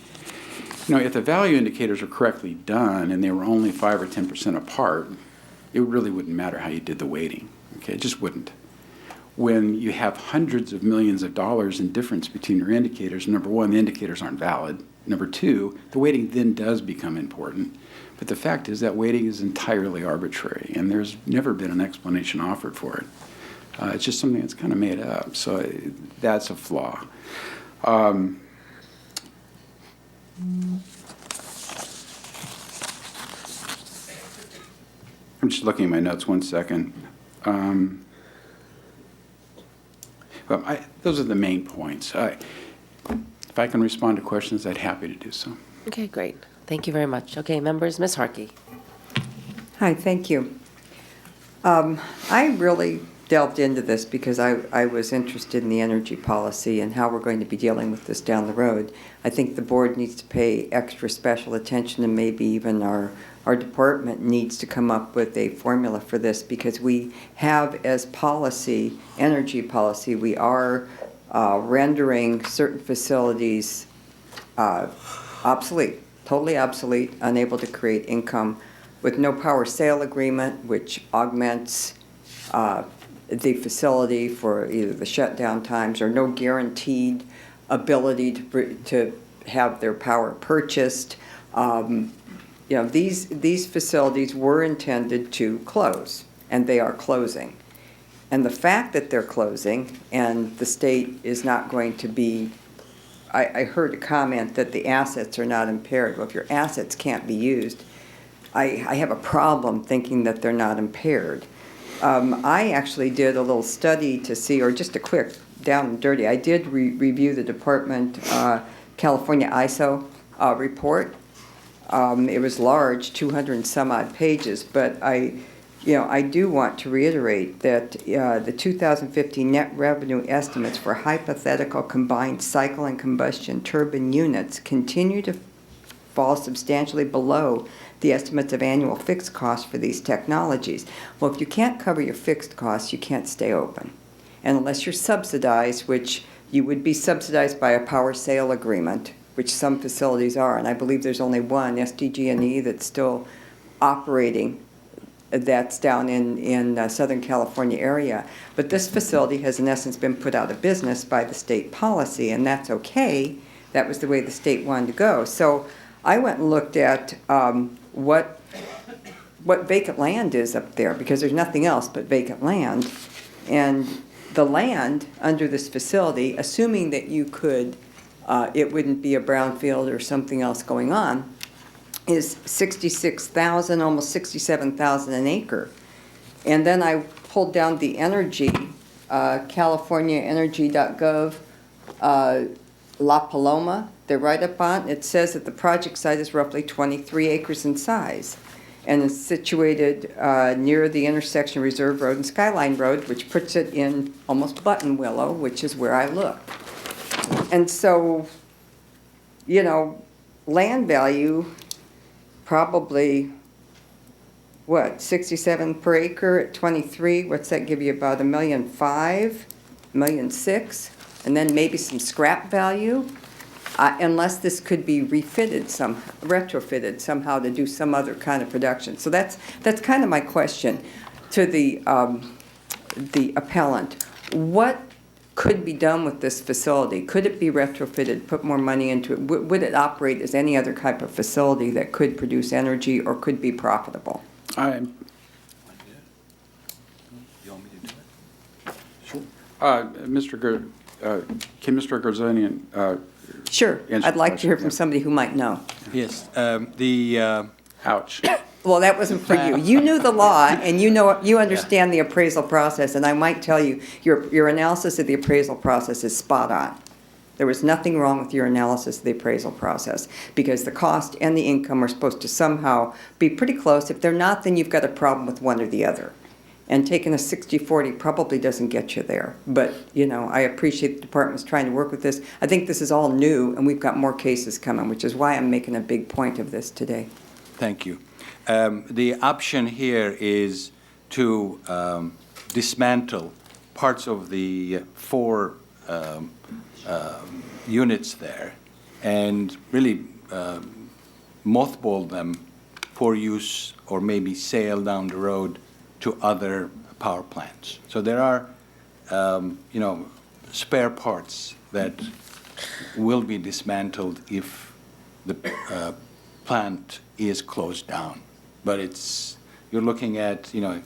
W: You know, if the value indicators are correctly done and they were only 5 or 10% apart, it really wouldn't matter how you did the weighting. Okay, it just wouldn't. When you have hundreds of millions of dollars in difference between your indicators, number one, the indicators aren't valid. Number two, the weighting then does become important. But the fact is that weighting is entirely arbitrary, and there's never been an explanation offered for it. It's just something that's kind of made up, so that's a flaw. I'm just looking at my notes 1 second. Well, those are the main points. If I can respond to questions, I'd be happy to do so.
I: Okay, great. Thank you very much. Okay, members, Ms. Harkey.
P: Hi, thank you. I really delved into this because I was interested in the energy policy and how we're going to be dealing with this down the road. I think the board needs to pay extra special attention, and maybe even our our department needs to come up with a formula for this, because we have as policy, energy policy, we are rendering certain facilities obsolete, totally obsolete, unable to create income, with no power sale agreement, which augments the facility for either the shutdown times, or no guaranteed ability to have their power purchased. You know, these facilities were intended to close, and they are closing. And the fact that they're closing and the state is not going to be, I heard a comment that the assets are not impaired. Well, if your assets can't be used, I have a problem thinking that they're not impaired. I actually did a little study to see, or just a quick down and dirty, I did review the Department California ISO report. It was large, 200 and some odd pages, but I do want to reiterate that the 2015 net revenue estimates for hypothetical combined cycle and combustion turbine units continue to fall substantially below the estimates of annual fixed costs for these technologies. Well, if you can't cover your fixed costs, you can't stay open. And unless you're subsidized, which you would be subsidized by a power sale agreement, which some facilities are, and I believe there's only one, SDG&E, that's still operating. That's down in Southern California area. But this facility has in essence been put out of business by the state policy, and that's okay. That was the way the state wanted to go. So I went and looked at what vacant land is up there, because there's nothing else but vacant land. And the land under this facility, assuming that you could, it wouldn't be a brownfield or something else going on, is 66,000, almost 67,000 an acre. And then I pulled down the energy, CaliforniaEnergy.gov, La Paloma. They're right up on. It says that the project site is roughly 23 acres in size, and is situated near the intersection of Reserve Road and Skyline Road, which puts it in almost Buttonwillow, which is where I looked. And so, you know, land value, probably, what, 67 per acre at 23, what's that give you, about $1.5 million, $1.6 million, and then maybe some scrap value, unless this could be retrofitted somehow to do some other kind of production. So that's kind of my question to the appellant. What could be done with this facility? Could it be retrofitted, put more money into it? Would it operate as any other type of facility that could produce energy or could be profitable?
W: Can Mr. Garzanian
P: Sure, I'd like to hear from somebody who might know.
U: Yes,
T: ouch.
P: Well, that wasn't for you. You knew the law, and you understand the appraisal process, and I might tell you, your analysis of the appraisal process is spot on. There was nothing wrong with your analysis of the appraisal process, because the cost and the income are supposed to somehow be pretty close. If they're not, then you've got a problem with one or the other. And taking a 60-40 probably doesn't get you there. But, you know, I appreciate the department's trying to work with this. I think this is all new, and we've got more cases coming, which is why I'm making a big point of this today.
U: Thank you. The option here is to dismantle parts of the 4 units there and really mothball them for use or maybe sale down the road to other power plants. So there are, spare parts that will be dismantled if the plant is closed down. But you're looking at, a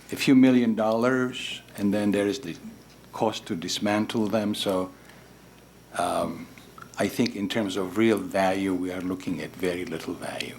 U: few $1 million, and then there is the cost to dismantle them. So I think in terms of real value, we are looking at very little value.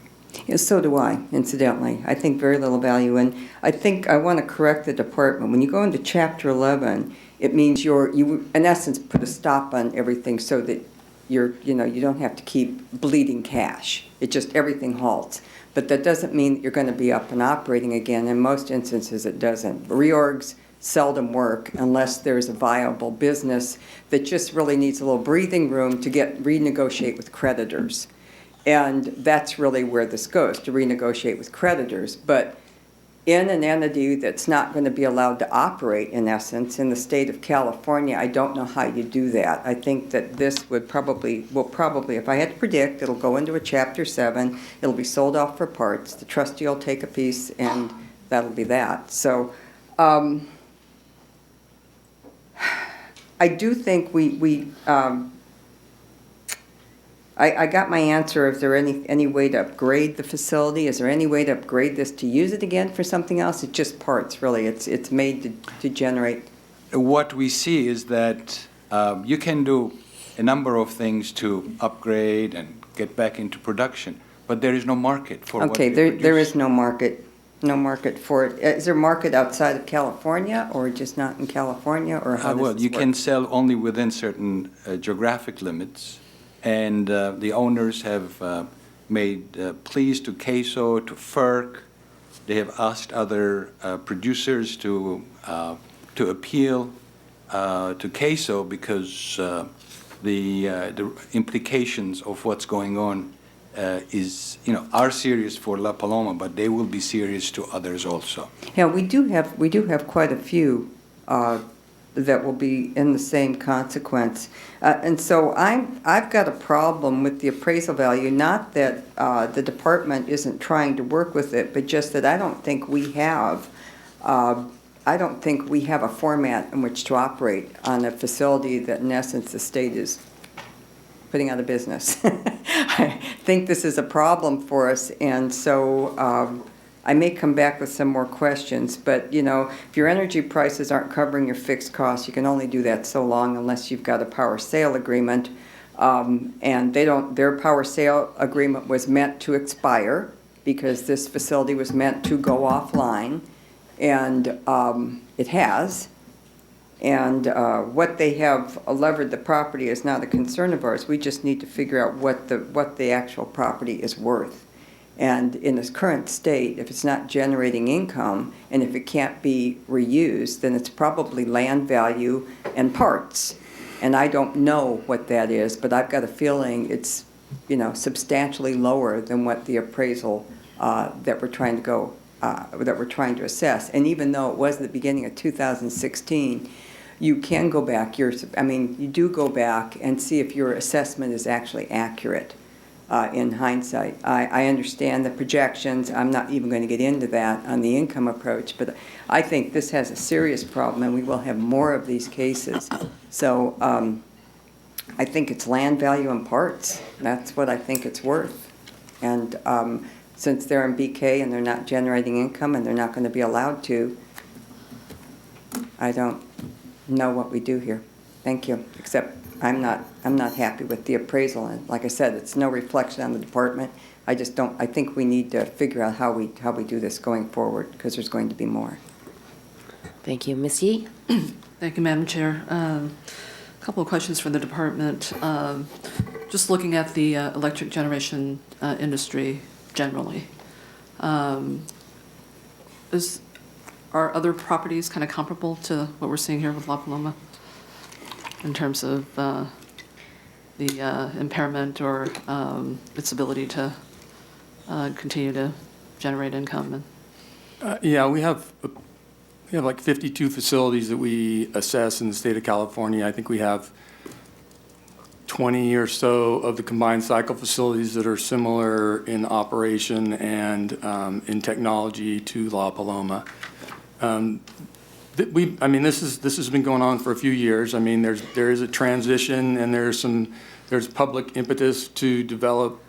P: Yes, so do I, incidentally. I think very little value. And I think I want to correct the department. When you go into Chapter 11, it means you, in essence, put a stop on everything so that you don't have to keep bleeding cash. It just, everything halts. But that doesn't mean that you're going to be up and operating again. In most instances, it doesn't. Reorgs seldom work unless there's a viable business that just really needs a little breathing room to renegotiate with creditors. And that's really where this goes, to renegotiate with creditors. But in an entity that's not going to be allowed to operate, in essence, in the state of California, I don't know how you do that. I think that this will probably, if I had to predict, it'll go into a Chapter 7, it'll be sold off for parts, the trustee will take a piece, and that'll be that. So I do think I got my answer. Is there any way to upgrade the facility? Is there any way to upgrade this to use it again for something else? It's just parts, really. It's made to generate.
W: What we see is that you can do a number of things to upgrade and get back into production, but there is no market for
P: Okay,
W: what
P: there is no market for it. Is there a market outside of California, or just not in California, or how does
W: well,
P: this
W: you
P: work?
W: can sell only within certain geographic limits, and the owners have made pleas to CAISO, to FERC. They have asked other producers to appeal to CAISO because the implications of what's going on are serious for La Paloma, but they will be serious to others also.
P: Yeah, we do have quite a few that will be in the same consequence, and so I've got a problem with the appraisal value. Not that the department isn't trying to work with it, but just that I don't think we have a format in which to operate on a facility that, in essence, the state is putting out of business. I think this is a problem for us, and so I may come back with some more questions, but if your energy prices aren't covering your fixed costs, you can only do that so long unless you've got a power sale agreement, and their power sale agreement was meant to expire because this facility was meant to go offline, and it has. And what they have levered the property is not a concern of ours. We just need to figure out what the actual property is worth. And in its current state, if it's not generating income and if it can't be reused, then it's probably land value and parts. And I don't know what that is, but I've got a feeling it's substantially lower than what the appraisal that we're trying to assess. And even though it was the beginning of 2016, you can go back. You do go back and see if your assessment is actually accurate. In hindsight, I understand the projections. I'm not even going to get into that on the income approach, but I think this has a serious problem, and we will have more of these cases. So I think it's land value and parts. That's what I think it's worth. And since they're in BK and they're not generating income and they're not going to be allowed to, I don't know what we do here. Thank you. Except I'm not happy with the appraisal, and like I said, it's no reflection on the department. I think we need to figure out how we do this going forward, because there's going to be more.
I: Thank you. Ms. Yee?
D: Thank you, Madam Chair. A couple of questions for the department. Just looking at the electric generation industry generally, are other properties kind of comparable to what we're seeing here with La Paloma in terms of the impairment or its ability to continue to generate income?
E: Yeah, we have like 52 facilities that we assess in the state of California. I think we have 20 or so of the combined cycle facilities that are similar in operation and in technology to La Paloma. This has been going on for a few years. There is a transition, and there's public impetus to develop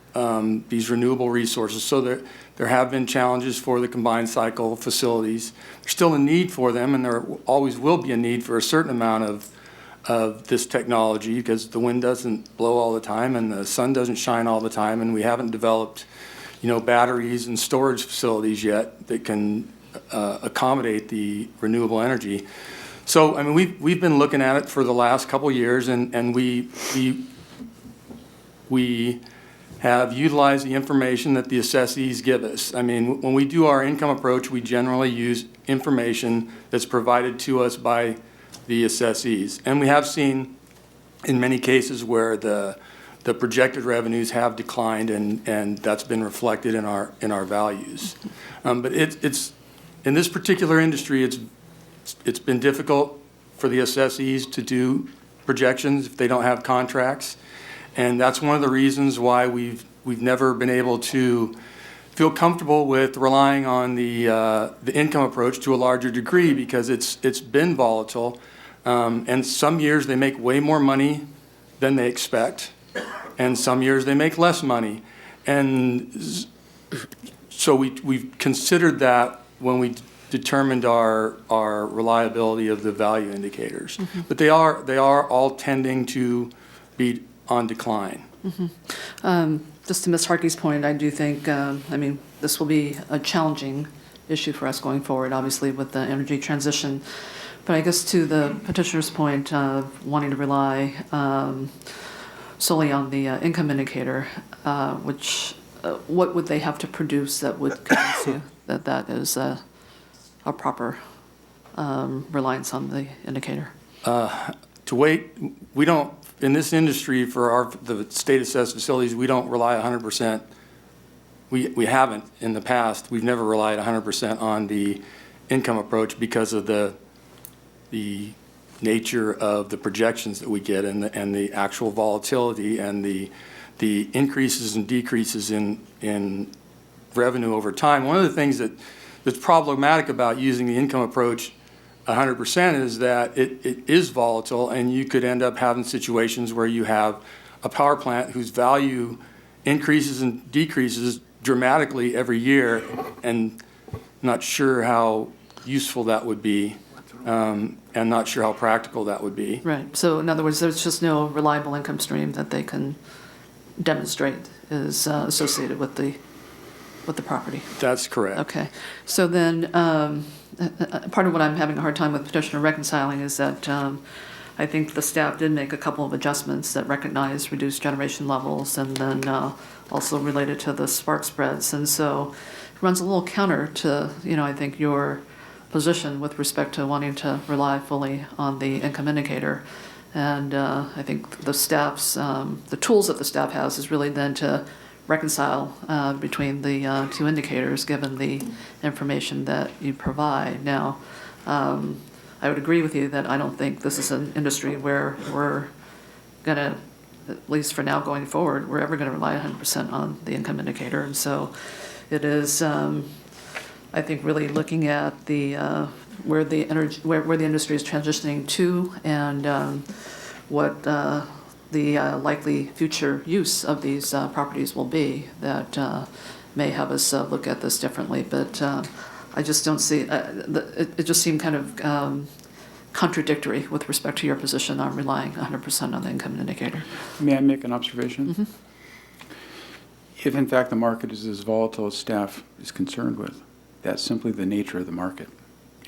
E: these renewable resources. So there have been challenges for the combined cycle facilities. There's still a need for them, and there always will be a need for a certain amount of this technology, because the wind doesn't blow all the time and the sun doesn't shine all the time, and we haven't developed, batteries and storage facilities yet that can accommodate the renewable energy. So, we've been looking at it for the last couple of years, and we have utilized the information that the assessees give us. When we do our income approach, we generally use information that's provided to us by the assessees. And we have seen in many cases where the the projected revenues have declined, and that's been reflected in our values. But it's in this particular industry, it's been difficult for the assessees to do projections if they don't have contracts, and that's one of the reasons why we've never been able to feel comfortable with relying on the income approach to a larger degree, because it's been volatile, and some years they make way more money than they expect, and some years they make less money, and so we've considered that when we determined our reliability of the value indicators.
D: Mm-hmm.
E: But they are all tending to be on decline.
D: Mm-hmm. Just to Ms. Harkey's point, I do think, this will be a challenging issue for us going forward, obviously, with the energy transition. But I guess to the petitioner's point of wanting to rely solely on the income indicator, what would they have to produce that would convince you that that is a proper reliance on the indicator?
E: To wait, we don't, in this industry for the state assessed facilities, we don't rely 100%. We haven't in the past. We've never relied 100% on the income approach because of the nature of the projections that we get and the actual volatility and the increases and decreases in revenue over time. One of the things that's problematic about using the income approach 100% is that it is volatile, and you could end up having situations where you have a power plant whose value increases and decreases dramatically every year, and not sure how useful that would be, and not sure how practical that would be.
D: Right. So in other words, there's just no reliable income stream that they can demonstrate is associated with the property.
E: That's correct.
D: Okay. So then part of what I'm having a hard time with petitioner reconciling is that I think the staff did make a couple of adjustments that recognize reduced generation levels, and then also related to the spark spreads. And so it runs a little counter to, I think your position with respect to wanting to rely fully on the income indicator. And I think the staff's, the tools that the staff has is really then to reconcile between the two indicators, given the information that you provide. Now, I would agree with you that I don't think this is an industry where we're going to, at least for now going forward, we're ever going to rely 100% on the income indicator. And so it is, I think, really looking at the where the industry is transitioning to, and what the likely future use of these properties will be that may have us look at this differently. But I just don't see, it just seemed kind of contradictory with respect to your position on relying 100% on the income indicator.
W: May I make an observation?
D: Mm-hmm.
W: If in fact the market is as volatile as staff is concerned with, that's simply the nature of the market.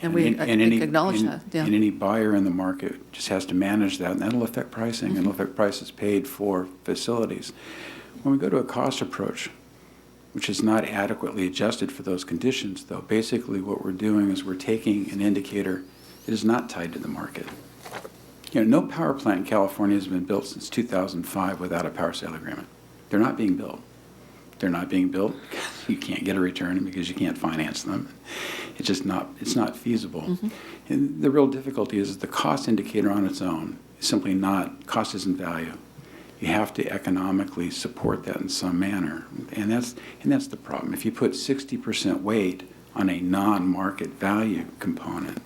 D: And we acknowledge that, yeah.
W: And any buyer in the market just has to manage that, and that'll affect pricing, and it'll affect prices paid for facilities. When we go to a cost approach, which is not adequately adjusted for those conditions, though, basically what we're doing is we're taking an indicator that is not tied to the market. No power plant in California has been built since 2005 without a power sale agreement. They're not being built. They're not being built because you can't get a return, because you can't finance them. It's just not, it's not feasible.
D: Mm-hmm.
W: And the real difficulty is the cost indicator on its own is simply not, cost isn't value. You have to economically support that in some manner. And that's the problem. If you put 60% weight on a non-market value component,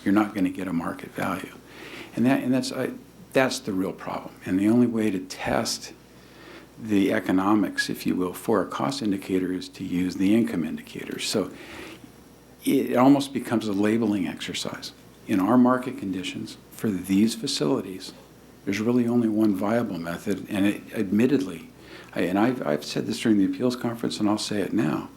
W: you're not going to get a market value. And that's the real problem. And the only way to test the economics, if you will, for a cost indicator is to use the income indicators. So it almost becomes a labeling exercise. In our market conditions, for these facilities, there's really only one viable method, and it, admittedly, I've said this during the appeals conference, and I'll say it now,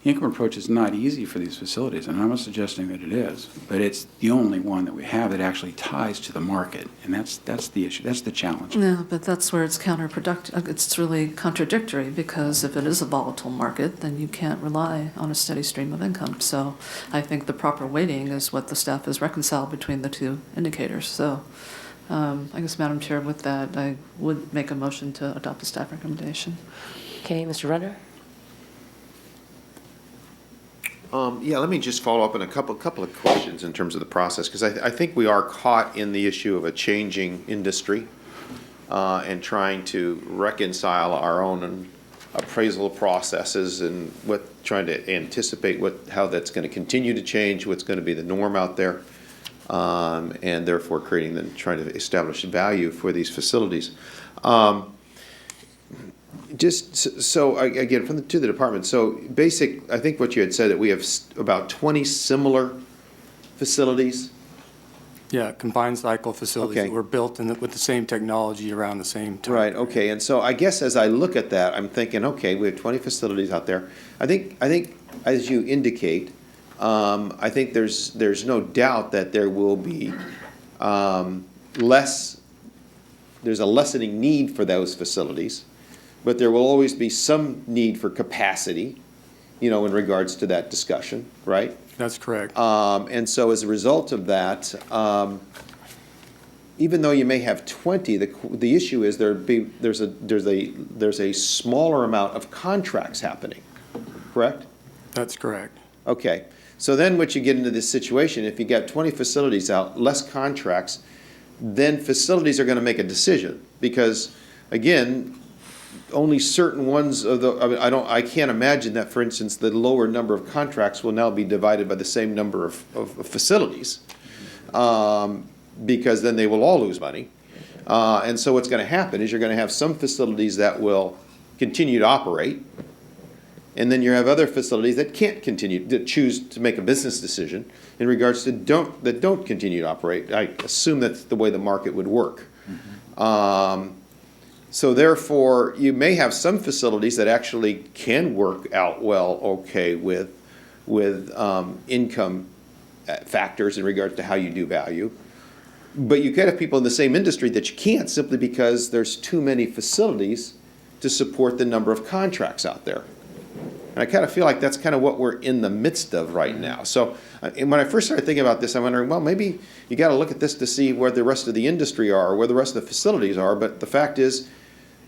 W: the income approach is not easy for these facilities, and I'm not suggesting that it is, but it's the only one that we have that actually ties to the market, and that's the issue, that's the challenge.
D: Yeah, but that's where it's counterproductive. It's really contradictory, because if it is a volatile market, then you can't rely on a steady stream of income. So I think the proper weighting is what the staff has reconciled between the two indicators. So I guess, Madam Chair, with that, I would make a motion to adopt the staff recommendation.
I: Okay, Mr. Runner?
O: Yeah, let me just follow up on a couple of questions in terms of the process, because I think we are caught in the issue of a changing industry and trying to reconcile our own appraisal processes and trying to anticipate how that's going to continue to change, what's going to be the norm out there, and therefore trying to establish value for these facilities. Just so, again, to the department, so I think what you had said, that we have about 20 similar facilities?
E: Yeah, combined cycle facilities that were built with the same technology around the same time.
O: Right, okay, and so I guess as I look at that, I'm thinking, okay, we have 20 facilities out there. I think as you indicate, I think there's no doubt that there will be there's a lessening need for those facilities, but there will always be some need for capacity, in regards to that discussion, right?
E: That's correct.
O: And so as a result of that, even though you may have 20, the issue is there's a smaller amount of contracts happening, correct?
E: That's correct.
O: Okay. So then what you get into this situation, if you got 20 facilities out, less contracts, then facilities are going to make a decision because, again, only certain ones of I can't imagine that, for instance, the lower number of contracts will now be divided by the same number of facilities, because then they will all lose money. And so what's going to happen is you're going to have some facilities that will continue to operate, and then you have other facilities that can't continue, that choose to make a business decision in regards to that don't continue to operate. I assume that's the way the market would work. So therefore, you may have some facilities that actually can work out well, okay, with income factors in regard to how you do value. But you could have people in the same industry that you can't, simply because there's too many facilities to support the number of contracts out there. And I kind of feel like that's kind of what we're in the midst of right now. So when I first started thinking about this, I'm wondering, well, maybe you got to look at this to see where the rest of the industry are, or where the rest of the facilities are. But the fact is,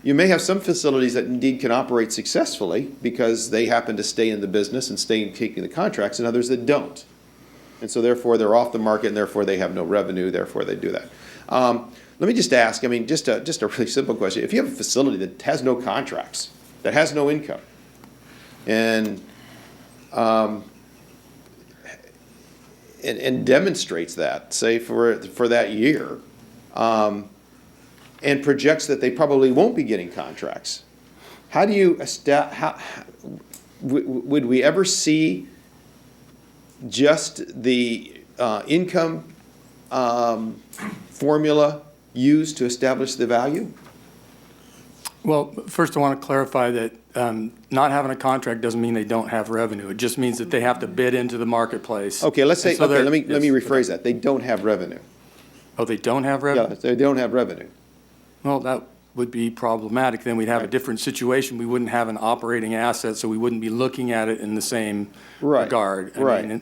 O: you may have some facilities that indeed can operate successfully because they happen to stay in the business and stay in taking the contracts, and others that don't. And so therefore they're off the market, and therefore they have no revenue, therefore they do that. Let me just ask, just a really simple question. If you have a facility that has no contracts, that has no income, and demonstrates that, say for that year, and projects that they probably won't be getting contracts, how do you would we ever see just the income formula used to establish the value?
E: Well, first I want to clarify that not having a contract doesn't mean they don't have revenue. It just means that they have to bid into the marketplace.
O: Okay, let's say, let me rephrase that. They don't have revenue.
E: Oh, they don't have revenue?
O: Yeah, they don't have revenue.
E: Well, that would be problematic. Then we'd have a different situation. We wouldn't have an operating asset, so we wouldn't be looking at it in the same regard.
O: Right.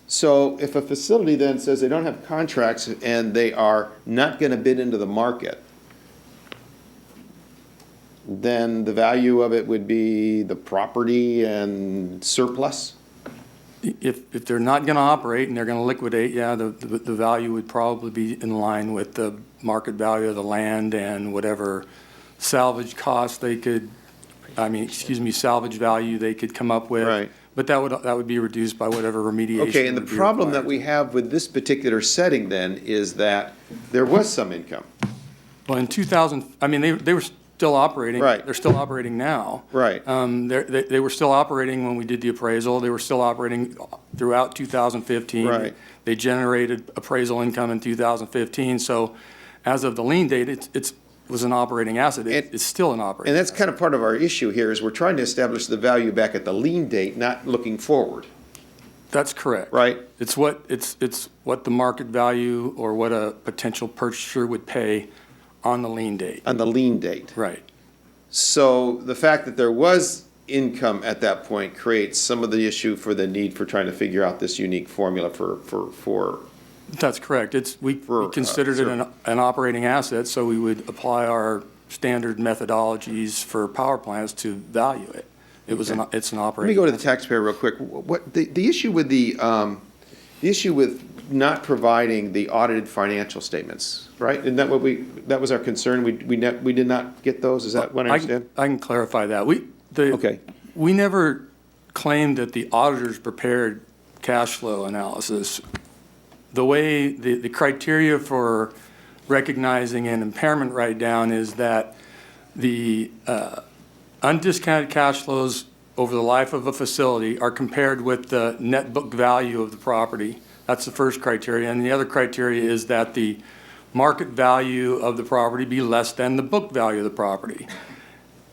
O: So if a facility then says they don't have contracts and they are not going to bid into the market, then the value of it would be the property and surplus?
E: If they're not going to operate and they're going to liquidate, yeah, the value would probably be in line with the market value of the land and whatever salvage cost they could, salvage value they could come up with.
O: Right.
E: But that would be reduced by whatever remediation.
O: Okay, and the problem that we have with this particular setting then is that there was some income.
E: Well, in 2000, they were still operating.
O: Right.
E: They're still operating now.
O: Right.
E: They were still operating when we did the appraisal. They were still operating throughout 2015.
O: Right.
E: They generated appraisal income in 2015. So as of the lien date, it was an operating asset. It's still an operating
O: And that's kind of part of our issue here is we're trying to establish the value back at the lien date, not looking forward.
E: That's correct.
O: Right.
E: It's what the market value or what a potential purchaser would pay on the lien date.
O: On the lien date.
E: Right.
O: So the fact that there was income at that point creates some of the issue for the need for trying to figure out this unique formula for
E: That's correct. We considered it an operating asset, so we would apply our standard methodologies for power plants to value it. It's an operating.
O: Let me go to the taxpayer real quick. What the issue with the issue with not providing the audited financial statements, right? Isn't that that was our concern? We did not get those. Is that what I understand?
E: I can clarify that. We never claimed that the auditors prepared cash flow analysis. The way the criteria for recognizing an impairment write-down is that the undiscounted cash flows over the life of a facility are compared with the net book value of the property. That's the first criteria. And the other criteria is that the market value of the property be less than the book value of the property.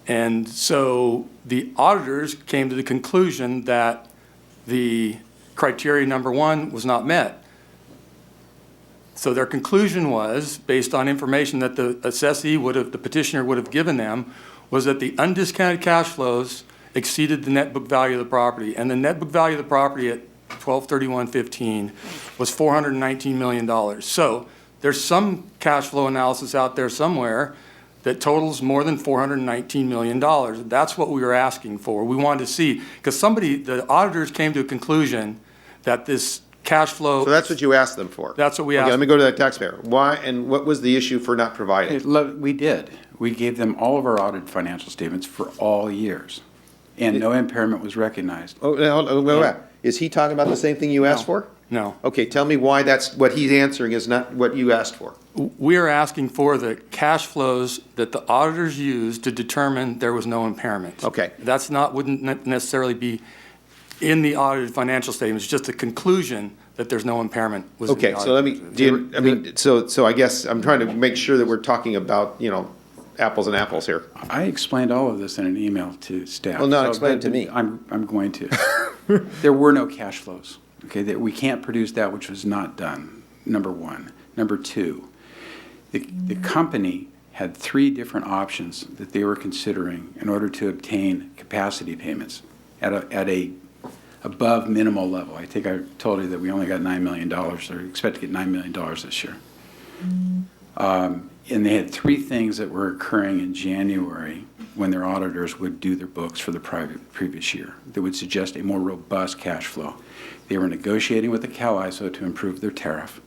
E: And so the auditors came to the conclusion that the criteria number one was not met. So their conclusion was, based on information that the assessee the petitioner would have given them, was that the undiscounted cash flows exceeded the net book value of the property. And the net book value of the property at 12/31/15 was $419 million. So there's some cash flow analysis out there somewhere that totals more than $419 million. That's what we were asking for. We wanted to see, because the auditors came to a conclusion that this cash flow.
O: So that's what you asked them for? That's what we asked. Okay, let me go to that taxpayer. Why, and what was the issue for not providing?
W: We did. We gave them all of our audited financial statements for all years, and no impairment was recognized.
O: Is he talking about the same thing you asked for?
E: No.
O: Okay, tell me why that's what he's answering is not what you asked for.
E: We are asking for the cash flows that the auditors used to determine there was no impairment.
O: Okay.
E: Wouldn't necessarily be in the audited financial statements, just a conclusion that there's no impairment.
O: Okay, so let me, so I guess I'm trying to make sure that we're talking about, apples and apples here.
W: I explained all of this in an email to staff.
O: Well, no, explain it to me.
W: I'm going to. There were no cash flows. Okay, that we can't produce that which was not done, number one. Number two, the company had 3 different options that they were considering in order to obtain capacity payments at a above minimal level. I think I told you that we only got $9 million, or expect to get $9 million this year. And they had 3 things that were occurring in January when their auditors would do their books for the previous year that would suggest a more robust cash flow. They were negotiating with the CalISO to improve their tariff.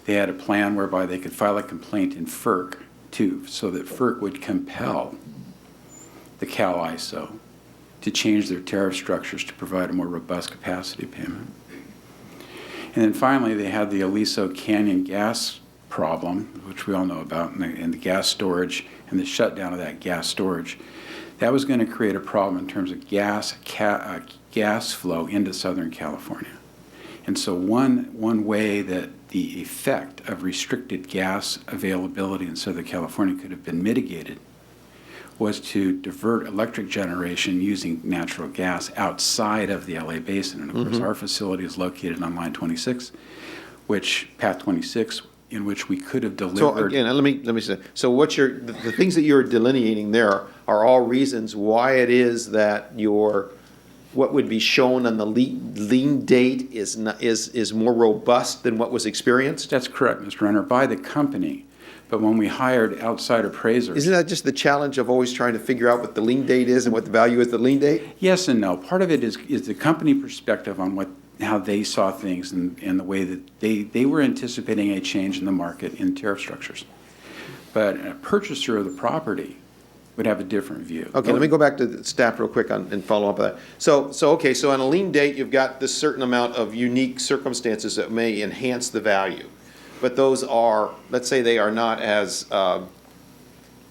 W: They had a plan whereby they could file a complaint in FERC too, so that FERC would compel the CalISO to change their tariff structures to provide a more robust capacity payment. And then finally, they had the Aliso Canyon gas problem, which we all know about, and the gas storage and the shutdown of that gas storage. That was going to create a problem in terms of gas flow into Southern California. And so one way that the effect of restricted gas availability in Southern California could have been mitigated was to divert electric generation using natural gas outside of the LA basin. And of course, our facility is located on line 26, path 26, in which we could have delivered.
O: So again, let me say, so the things that you're delineating there are all reasons why it is that what would be shown on the lien date is more robust than what was experienced?
W: That's correct, Mr. Renner, by the company. But when we hired outside appraisers.
O: Isn't that just the challenge of always trying to figure out what the lien date is and what the value is of the lien date?
W: Yes and no. Part of it is the company perspective on how they saw things and the way that they were anticipating a change in the market in tariff structures. But a purchaser of the property would have a different view.
O: Okay, let me go back to the staff real quick and follow up on that. So on a lien date, you've got this certain amount of unique circumstances that may enhance the value. But those are, let's say they are not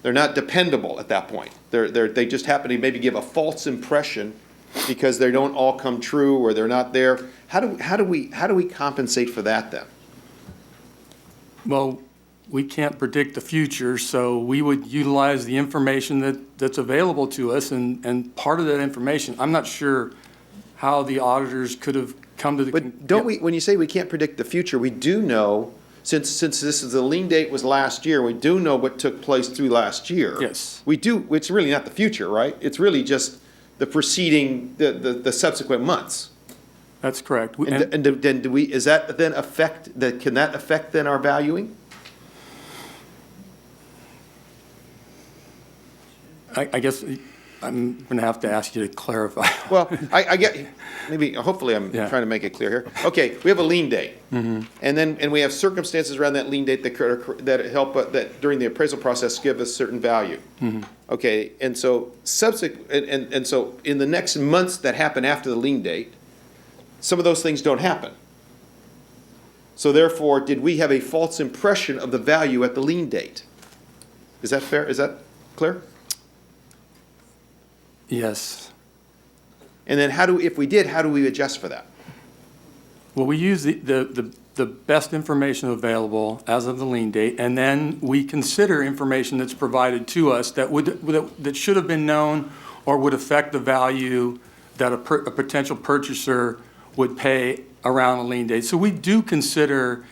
O: they're not dependable at that point. They just happen to maybe give a false impression because they don't all come true or they're not there. How do we compensate for that then?
E: Well, we can't predict the future, so we would utilize the information that's available to us, and part of that information, I'm not sure how the auditors could have come to the.
O: But don't we? When you say we can't predict the future, we do know. Since this is the lien date was last year, we do know what took place through last year.
E: Yes.
O: We do. It's really not the future, right? It's really just the preceding, the subsequent months.
E: That's correct.
O: And then do we, is that then affect, can that affect then our valuing?
E: I guess I'm going to have to ask you to clarify.
O: Well, I get, maybe, hopefully I'm trying to make it clear here. Okay, we have a lien date. And then, we have circumstances around that lien date that help, that during the appraisal process give us certain value. Okay, and so and so in the next months that happen after the lien date, some of those things don't happen. So therefore, did we have a false impression of the value at the lien date? Is that fair? Is that clear?
E: Yes.
O: And then if we did, how do we adjust for that?
E: Well, we use the best information available as of the lien date, and then we consider information that's provided to us that should have been known or would affect the value that a potential purchaser would pay around a lien date. So we do consider,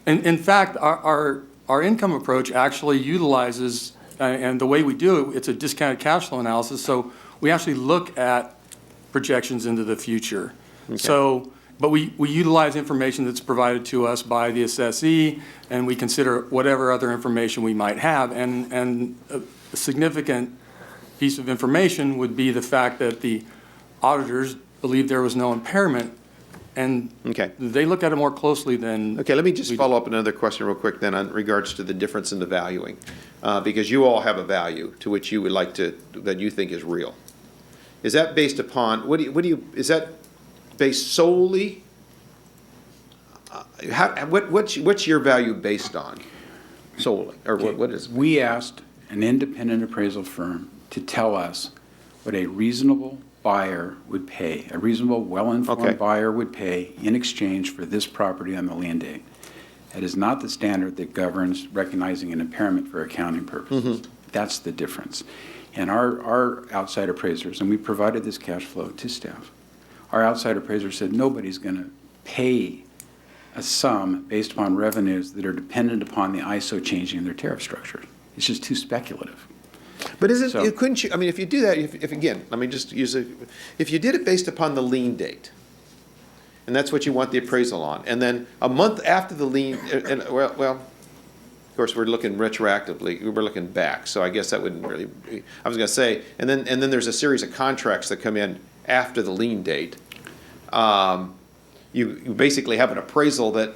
E: and in fact, our income approach actually utilizes, and the way we do it, it's a discounted cash flow analysis. So we actually look at projections into the future. Okay. So, but we utilize information that's provided to us by the assessee, and we consider whatever other information we might have. And a significant piece of information would be the fact that the auditors believe there was no impairment, and they look at it more closely than.
O: Okay, let me just follow up another question real quick then on regards to the difference in the valuing, because you all have a value to which you would like to, that you think is real. Is that based upon, is that based solely, what's your value based on solely, or what is it?
W: We asked an independent appraisal firm to tell us what a reasonable buyer would pay, a reasonable, well-informed buyer would pay in exchange for this property on the lien date. That is not the standard that governs recognizing an impairment for accounting purposes. That's the difference. And our outside appraisers, and we provided this cash flow to staff, our outside appraisers said nobody's going to pay a sum based upon revenues that are dependent upon the ISO changing their tariff structure. It's just too speculative.
O: But couldn't you, I mean, if you do that, if again, let me just use if you did it based upon the lien date, and that's what you want the appraisal on, and then a month after the lien, well, of course, we're looking retroactively, we're looking back, so I guess that wouldn't really be, I was going to say, and then there's a series of contracts that come in after the lien date. You basically have an appraisal that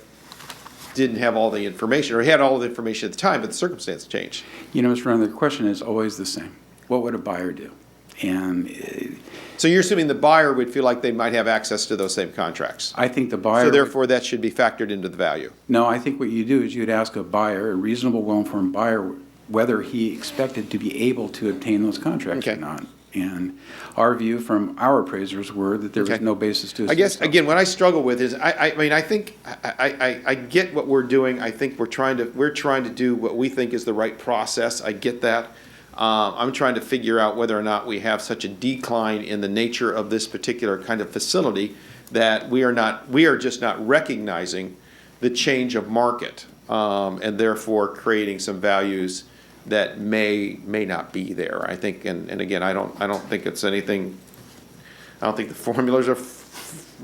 O: didn't have all the information, or had all the information at the time, but the circumstance changed.
W: You know, Mr. Brown, the question is always the same. What would a buyer do? And
O: so you're assuming the buyer would feel like they might have access to those same contracts?
W: I think the buyer.
O: So therefore, that should be factored into the value?
W: No, I think what you do is you'd ask a buyer, a reasonable, well-informed buyer, whether he expected to be able to obtain those contracts or not. And our view from our appraisers were that there was no basis to.
O: I guess, again, what I struggle with is, I mean, I think, I get what we're doing. I think we're trying to do what we think is the right process. I get that. I'm trying to figure out whether or not we have such a decline in the nature of this particular kind of facility that we are just not recognizing the change of market, and therefore creating some values that may not be there. I think, and again, I don't think it's anything. I don't think the formulas are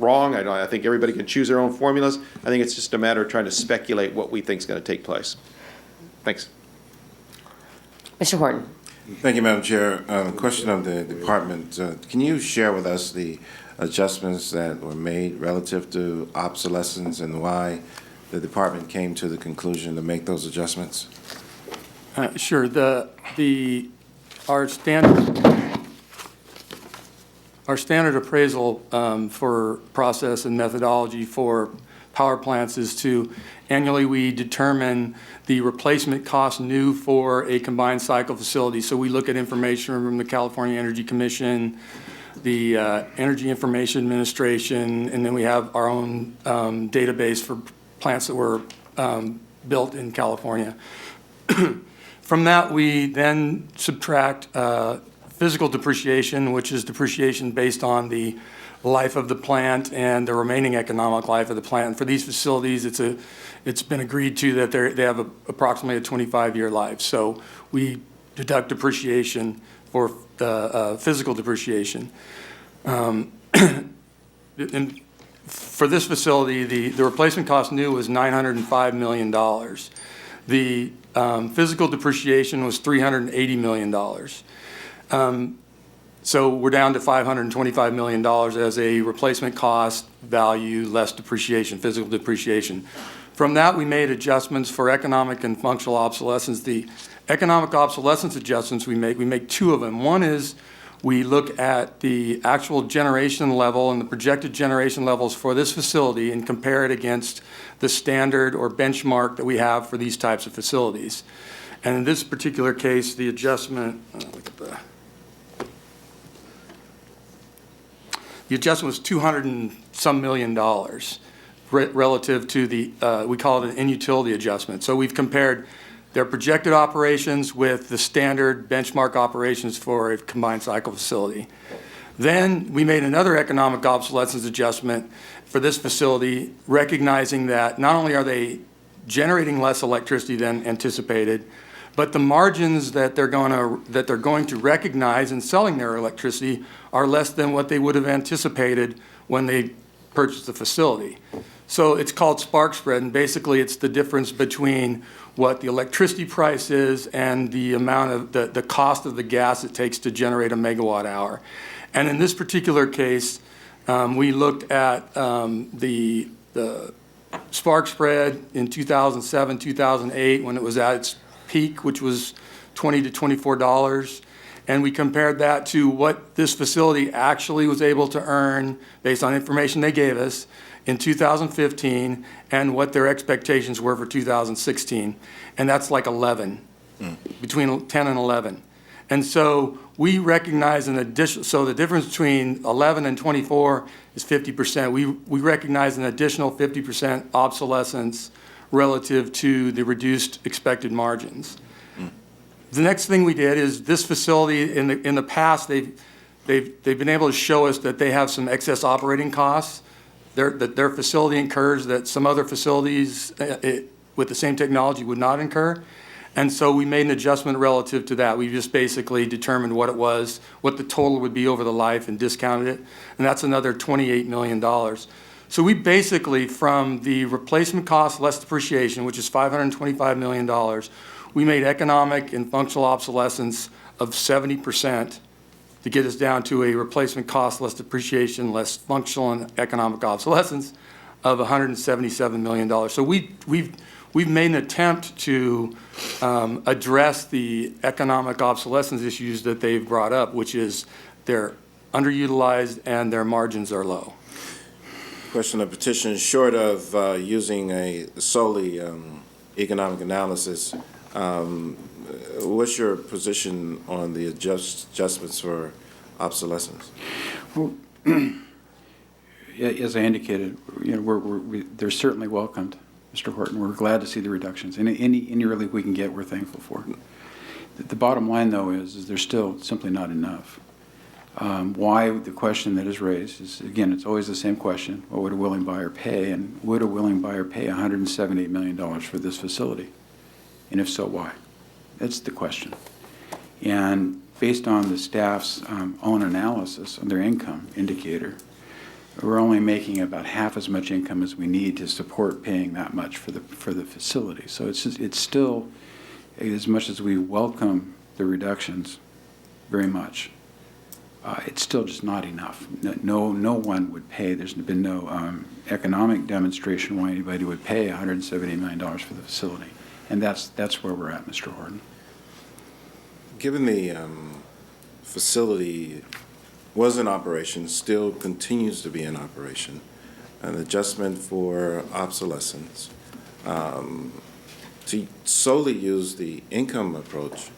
O: wrong. I think everybody can choose their own formulas. I think it's just a matter of trying to speculate what we think is going to take place. Thanks.
I: Mr. Horton.
S: Thank you, Madam Chair. Question of the department. Can you share with us the adjustments that were made relative to obsolescence and why the department came to the conclusion to make those adjustments?
E: Sure. Our standard appraisal for process and methodology for power plants is to annually we determine the replacement cost new for a combined cycle facility. So we look at information from the California Energy Commission, the Energy Information Administration, and then we have our own database for plants that were built in California. From that, we then subtract physical depreciation, which is depreciation based on the life of the plant and the remaining economic life of the plant. And for these facilities, it's been agreed to that they have approximately a 25-year life. So we deduct depreciation for the physical depreciation. And for this facility, the replacement cost new was $905 million. The physical depreciation was $380 million. So we're down to $525 million as a replacement cost value less depreciation, physical depreciation. From that, we made adjustments for economic and functional obsolescence. The economic obsolescence adjustments we make two of them. One is we look at the actual generation level and the projected generation levels for this facility and compare it against the standard or benchmark that we have for these types of facilities. And in this particular case, the adjustment, the adjustment was $200 and some million relative to the, we call it an in-utility adjustment. So we've compared their projected operations with the standard benchmark operations for a combined cycle facility. Then we made another economic obsolescence adjustment for this facility, recognizing that not only are they generating less electricity than anticipated, but the margins that they're going to recognize in selling their electricity are less than what they would have anticipated when they purchased the facility. So it's called spark spread, and basically it's the difference between what the electricity price is and the amount of the cost of the gas it takes to generate a megawatt hour. And in this particular case, we looked at the spark spread in 2007, 2008, when it was at its peak, which was $20 to $24. And we compared that to what this facility actually was able to earn based on information they gave us in 2015 and what their expectations were for 2016. And that's like 11, between 10 and 11. And so we recognize an additional, so the difference between 11 and 24 is 50%. We recognize an additional 50% obsolescence relative to the reduced expected margins. The next thing we did is this facility, in the past, they've been able to show us that they have some excess operating costs that their facility incurs that some other facilities with the same technology would not incur. And so we made an adjustment relative to that. We just basically determined what it was, what the total would be over the life, and discounted it. And that's another $28 million. So we basically, from the replacement cost less depreciation, which is $525 million, we made economic and functional obsolescence of 70% to get us down to a replacement cost less depreciation, less functional and economic obsolescence of $177 million. So we've made an attempt to address the economic obsolescence issues that they've brought up, which is they're underutilized and their margins are low.
S: Question of petition, short of using a solely economic analysis, what's your position on the adjustments for obsolescence?
W: Well, as I indicated, they're certainly welcomed, Mr. Horton. We're glad to see the reductions. Any relief we can get, we're thankful for. The bottom line, though, is there's still simply not enough. Why the question that is raised is, again, it's always the same question. What would a willing buyer pay? And would a willing buyer pay $178 million for this facility? And if so, why? That's the question. And based on the staff's own analysis on their income indicator, we're only making about half as much income as we need to support paying that much for the facility. So it's still, as much as we welcome the reductions very much, it's still just not enough. No one would pay. There's been no economic demonstration why anybody would pay $170 million for the facility. And that's where we're at, Mr. Horton.
S: Given the facility was in operation, still continues to be in operation, an adjustment for obsolescence, to solely use the income approach,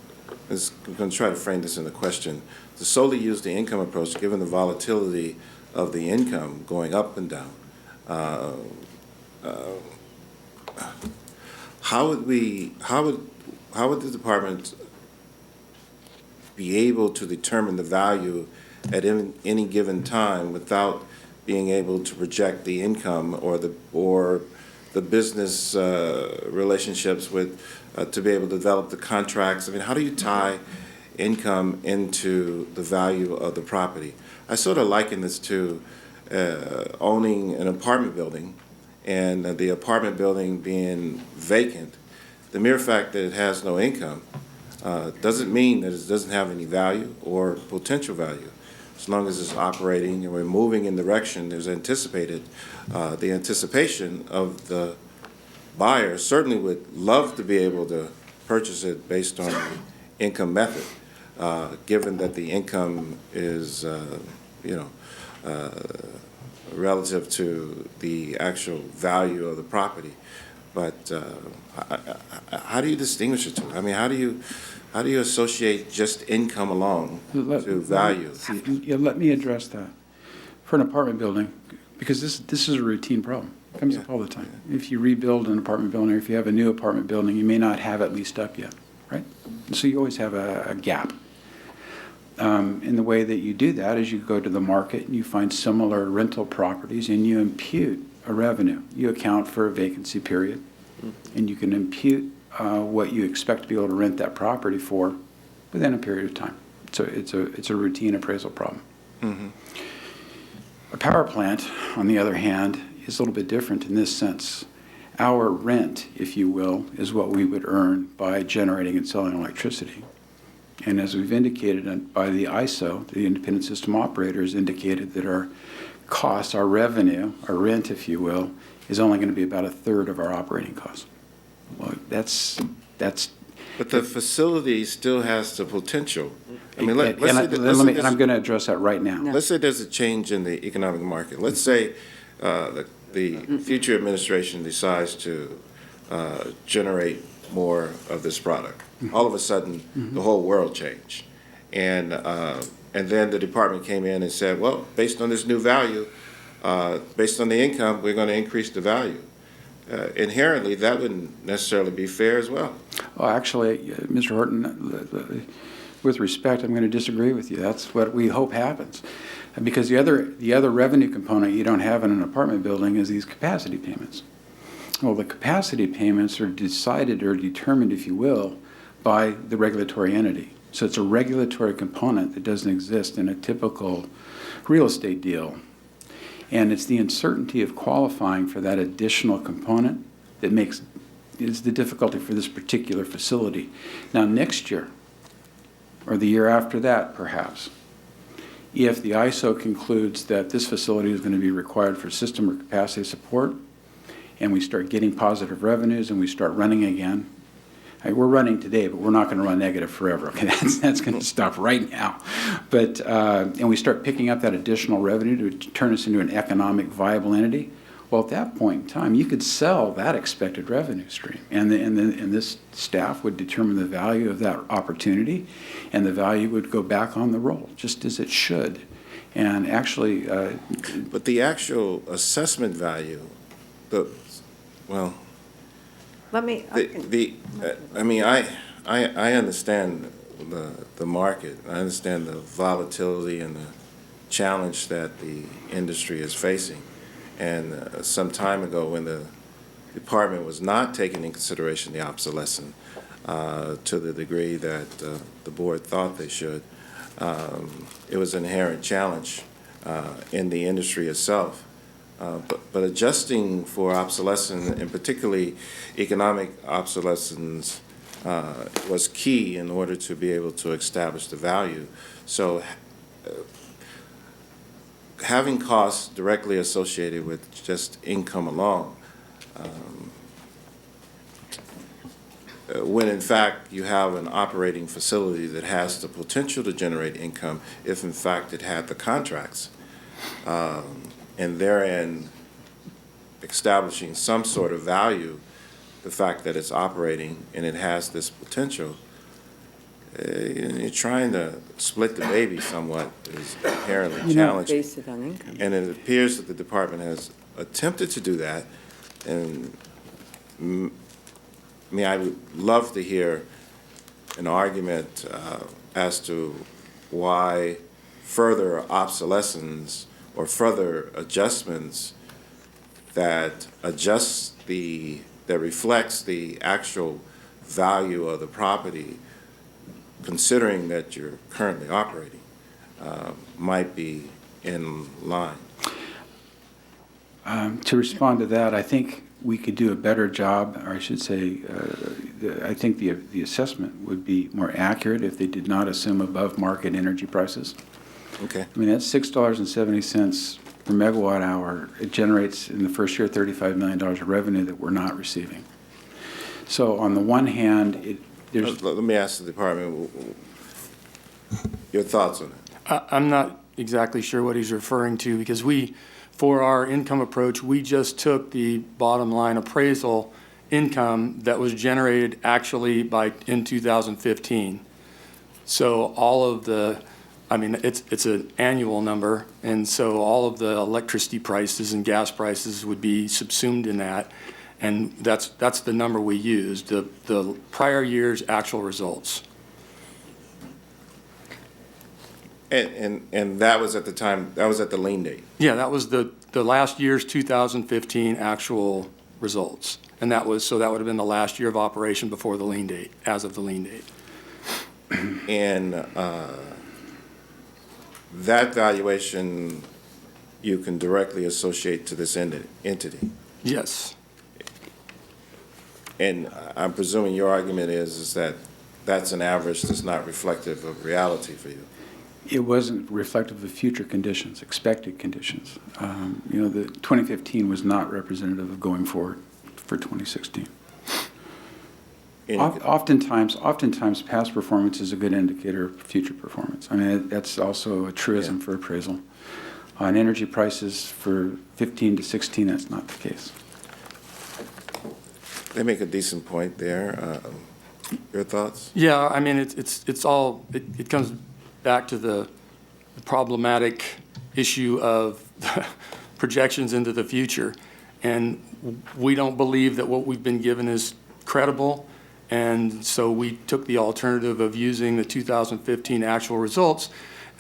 S: I'm going to try to frame this in a question, to solely use the income approach, given the volatility of the income going up and down, how would the department be able to determine the value at any given time without being able to project the income or the business relationships with to be able to develop the contracts? I mean, how do you tie income into the value of the property? I sort of liken this to owning an apartment building and the apartment building being vacant, the mere fact that it has no income doesn't mean that it doesn't have any value or potential value. As long as it's operating and we're moving in the direction there's anticipated, the anticipation of the buyer certainly would love to be able to purchase it based on the income method, given that the income is, relative to the actual value of the property. But how do you distinguish the two? I mean, how do you associate just income alone to value?
W: Yeah, let me address that. For an apartment building, because this is a routine problem. It comes up all the time. If you rebuild an apartment building, or if you have a new apartment building, you may not have it leased up yet, right? And so you always have a gap. And the way that you do that is you go to the market and you find similar rental properties and you impute a revenue. You account for a vacancy period, and you can impute what you expect to be able to rent that property for within a period of time. So it's a routine appraisal problem.
S: Mm-hmm.
W: A power plant, on the other hand, is a little bit different in this sense. Our rent, if you will, is what we would earn by generating and selling electricity. And as we've indicated by the ISO, the Independent System Operator has indicated that our costs, our revenue, our rent, if you will, is only going to be about a third of our operating costs. Well, that's.
S: But the facility still has the potential. I mean,
W: I'm going to address that right now.
S: Let's say there's a change in the economic market. Let's say the future administration decides to generate more of this product. All of a sudden, the whole world changed. And then the department came in and said, well, based on this new value, based on the income, we're going to increase the value. Inherently, that wouldn't necessarily be fair as well.
W: Well, actually, Mr. Horton, with respect, I'm going to disagree with you. That's what we hope happens. Because the other revenue component you don't have in an apartment building is these capacity payments. Well, the capacity payments are decided or determined, if you will, by the regulatory entity. So it's a regulatory component that doesn't exist in a typical real estate deal. And it's the uncertainty of qualifying for that additional component that is the difficulty for this particular facility. Now, next year, or the year after that, perhaps, if the ISO concludes that this facility is going to be required for system or capacity support, and we start getting positive revenues and we start running again, we're running today, but we're not going to run negative forever. Okay, that's going to stop right now. But and we start picking up that additional revenue to turn us into an economic viable entity. Well, at that point in time, you could sell that expected revenue stream, and this staff would determine the value of that opportunity, and the value would go back on the roll, just as it should. And actually,
S: but the actual assessment value,
P: Let me.
S: I mean, I understand the market. I understand the volatility and the challenge that the industry is facing. And some time ago, when the department was not taking in consideration the obsolescence to the degree that the board thought they should, it was an inherent challenge in the industry itself. But adjusting for obsolescence, and particularly economic obsolescence, was key in order to be able to establish the value. So having costs directly associated with just income alone, when in fact you have an operating facility that has the potential to generate income if in fact it had the contracts, and therein establishing some sort of value, the fact that it's operating and it has this potential, you're trying to split the baby somewhat is inherently challenging.
P: Base it on income.
S: And it appears that the department has attempted to do that. And I would love to hear an argument as to why further obsolescence or further adjustments that reflects the actual value of the property, considering that you're currently operating, might be in line.
W: To respond to that, I think we could do a better job, or I should say, I think the assessment would be more accurate if they did not assume above market energy prices.
S: Okay.
W: I mean, that's $6.70 per megawatt hour. It generates in the first year $35 million of revenue that we're not receiving. So on the one hand, there's...
S: Let me ask the department, your thoughts on it.
E: I'm not exactly sure what he's referring to, because for our income approach, we just took the bottom line appraisal income that was generated actually in 2015. So all of the, I mean, it's an annual number, and so all of the electricity prices and gas prices would be subsumed in that, and that's the number we used, the prior year's actual results.
S: And that was at the time, that was at the lien date?
E: Yeah, that was the last year's 2015 actual results. And that would have been the last year of operation before the lien date, as of the lien date.
S: And that valuation you can directly associate to this entity?
E: Yes.
S: And I'm presuming your argument is that that's an average that's not reflective of reality for you?
W: It wasn't reflective of future conditions, expected conditions. The 2015 was not representative of going forward for 2016. Oftentimes, past performance is a good indicator of future performance. I mean, that's also a truism for appraisal. On energy prices for 15 to 16, that's not the case.
S: They make a decent point there. Your thoughts?
E: Yeah, I mean, it comes back to the problematic issue of projections into the future. And we don't believe that what we've been given is credible. And so we took the alternative of using the 2015 actual results.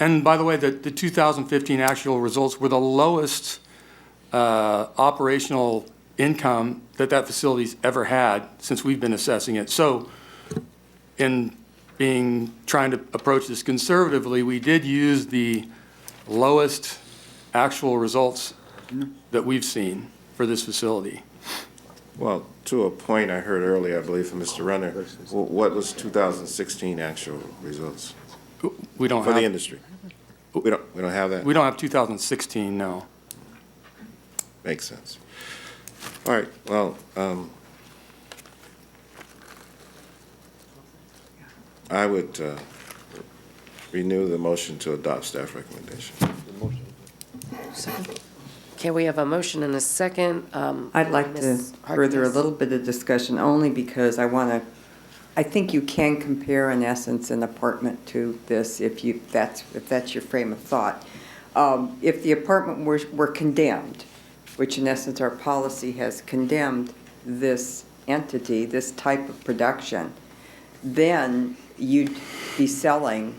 E: And by the way, the 2015 actual results were the lowest operational income that facility's ever had since we've been assessing it. So in trying to approach this conservatively, we did use the lowest actual results that we've seen for this facility.
S: Well, to a point I heard earlier, I believe from Mr. Runner, what was 2016 actual results?
E: We don't
S: for
E: have,
S: the industry. We don't have that.
E: We don't have 2016, no.
S: Makes sense. All right. Well, I would renew the motion to adopt staff recommendation.
I: Okay, we have a motion and a second.
P: I'd like to further a little bit of discussion, only because I think you can compare, in essence, an apartment to this if that's your frame of thought. If the apartment were condemned, which in essence our policy has condemned this entity, this type of production, then you'd be selling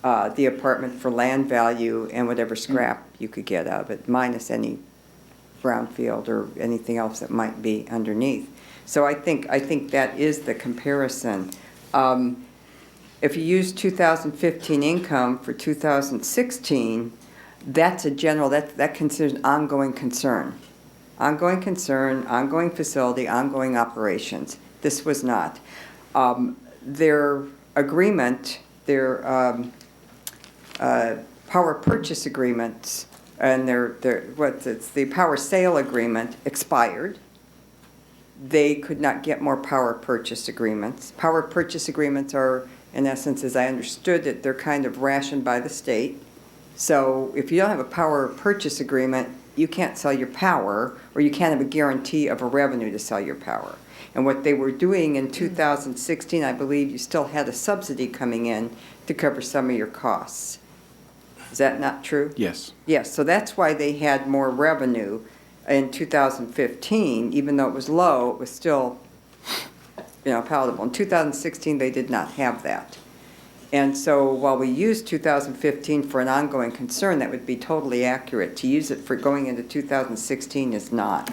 P: the apartment for land value and whatever scrap you could get out of it, minus any brownfield or anything else that might be underneath. So I think that is the comparison. If you use 2015 income for 2016, that's a general, that considers ongoing concern. Ongoing concern, ongoing facility, ongoing operations. This was not. Their agreement, their power purchase agreements and the power sale agreement expired. They could not get more power purchase agreements. Power purchase agreements are, in essence, as I understood it, they're kind of rationed by the state. So if you don't have a power purchase agreement, you can't sell your power, or you can't have a guarantee of a revenue to sell your power. And what they were doing in 2016, I believe you still had a subsidy coming in to cover some of your costs. Is that not true?
W: Yes.
P: Yes, so that's why they had more revenue in 2015. Even though it was low, it was still, palatable. In 2016, they did not have that. And so while we used 2015 for an ongoing concern, that would be totally accurate. To use it for going into 2016 is not,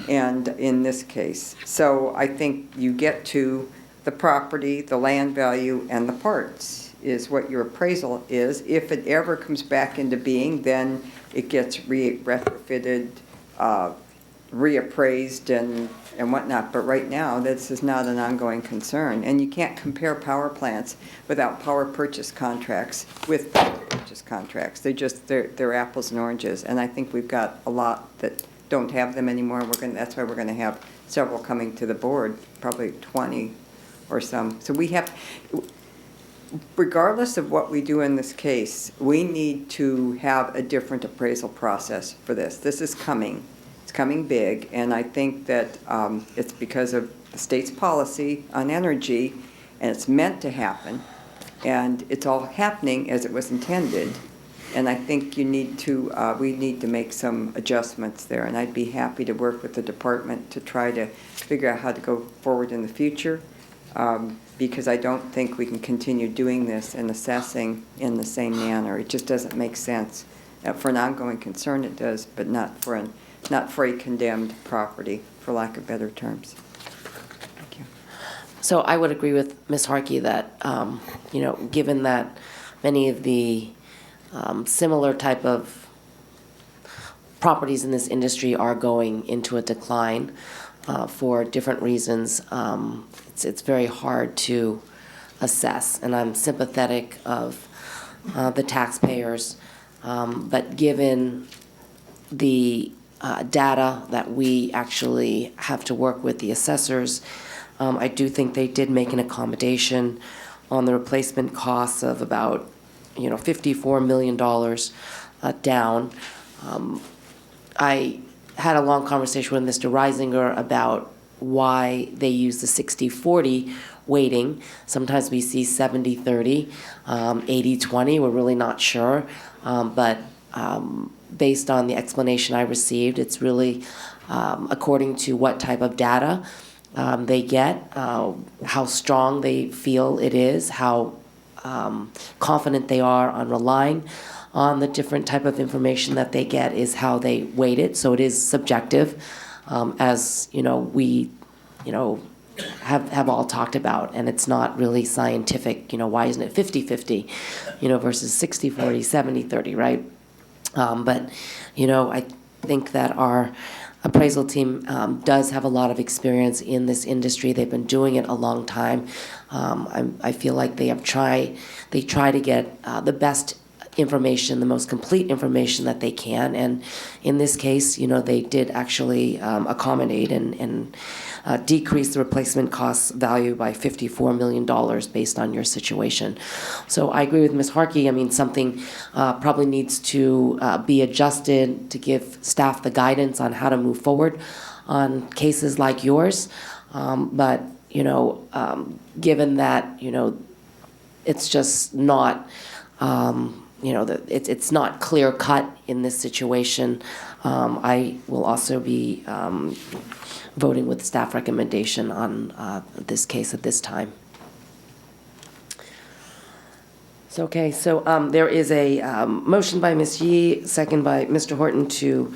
P: and in this case. So I think you get to the property, the land value, and the parts is what your appraisal is. If it ever comes back into being, then it gets retrofitted, reappraised and whatnot, but right now, this is not an ongoing concern. And you can't compare power plants without power purchase contracts with power purchase contracts. They're apples and oranges, and I think we've got a lot that don't have them anymore. That's why we're gonna have several coming to the board, probably 20 or some. So we have, regardless of what we do in this case, we need to have a different appraisal process for this. This is coming. It's coming big, and I think that it's because of the state's policy on energy, and it's meant to happen, and it's all happening as it was intended. And I think we need to make some adjustments there, and I'd be happy to work with the department to try to figure out how to go forward in the future, because I don't think we can continue doing this and assessing in the same manner. It just doesn't make sense. For an ongoing concern, it does, but not for a condemned property, for lack of better terms. Thank you.
I: So I would agree with Ms. Harkey that, given that many of the similar type of properties in this industry are going into a decline for different reasons, it's very hard to assess. And I'm sympathetic of the taxpayers, but given the data that we actually have to work with the assessors, I do think they did make an accommodation on the replacement costs of about $54 million down. I had a long conversation with Mr. Reisinger about why they use the 60-40 weighting. Sometimes we see 70-30, 80-20, we're really not sure. But based on the explanation I received, it's really according to what type of data they get, how strong they feel it is, how confident they are on relying on the different type of information that they get is how they weight it. So it is subjective, as we have all talked about, and it's not really scientific. Why isn't it 50-50 versus 60-40, 70-30, right? But I think that our appraisal team does have a lot of experience in this industry. They've been doing it a long time. I feel like they try to get the best information, the most complete information that they can. And in this case, they did actually accommodate and decrease the replacement cost value by $54 million based on your situation. So I agree with Ms. Harkey. I mean, something probably needs to be adjusted to give staff the guidance on how to move forward on cases like yours. But, given that, it's just not, it's not clear cut in this situation, I will also be voting with staff recommendation on this case at this time. So, okay, so there is a motion by Ms. Yee, second by Mr. Horton to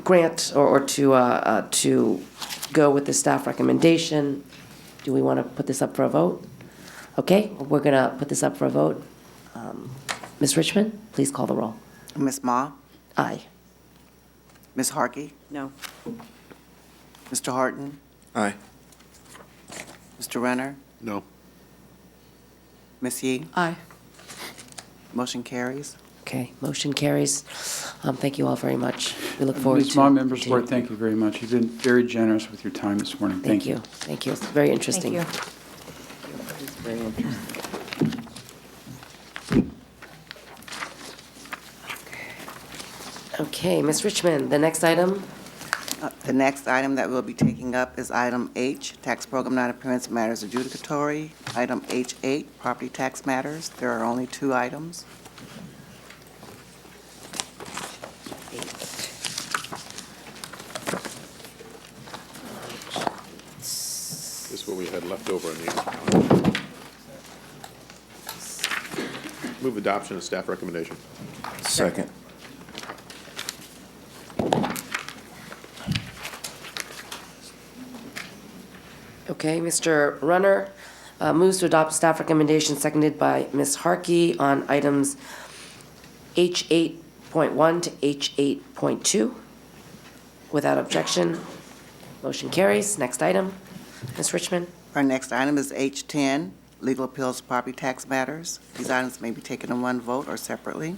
I: grant or to go with the staff recommendation. Do we want to put this up for a vote? Okay, we're going to put this up for a vote. Ms. Richmond, please call the roll.
J: Ms. Ma?
I: Aye.
J: Ms. Harkey?
P: No.
J: Mr. Horton?
S: Aye.
J: Mr. Renner?
O: No.
J: Ms. Yee?
D: Aye.
J: Motion carries.
I: Okay, motion carries. Thank you all very much. We look forward to
W: Ms. Ma, members of the board,
I: continuing.
W: thank you very much. You've been very generous with your time this morning.
I: Thank you. Thank you. It's very interesting.
A: Thank you.
P: It's very interesting.
I: Okay, Ms. Richmond, the next item.
J: The next item that we'll be taking up is item H, Tax Program Non-Appearance Matters Adjudicatory. Item H8, Property Tax Matters. There are only 2 items.
O: This is what we had left over in the. Move adoption of staff recommendation.
S: Second.
I: Okay, Mr. Runner moves to adopt staff recommendation, seconded by Ms. Harkey on items H8.1 to H8.2. Without objection, motion carries. Next item, Ms. Richmond.
J: Our next item is H10, Legal Appeals Property Tax Matters. These items may be taken in one vote or separately.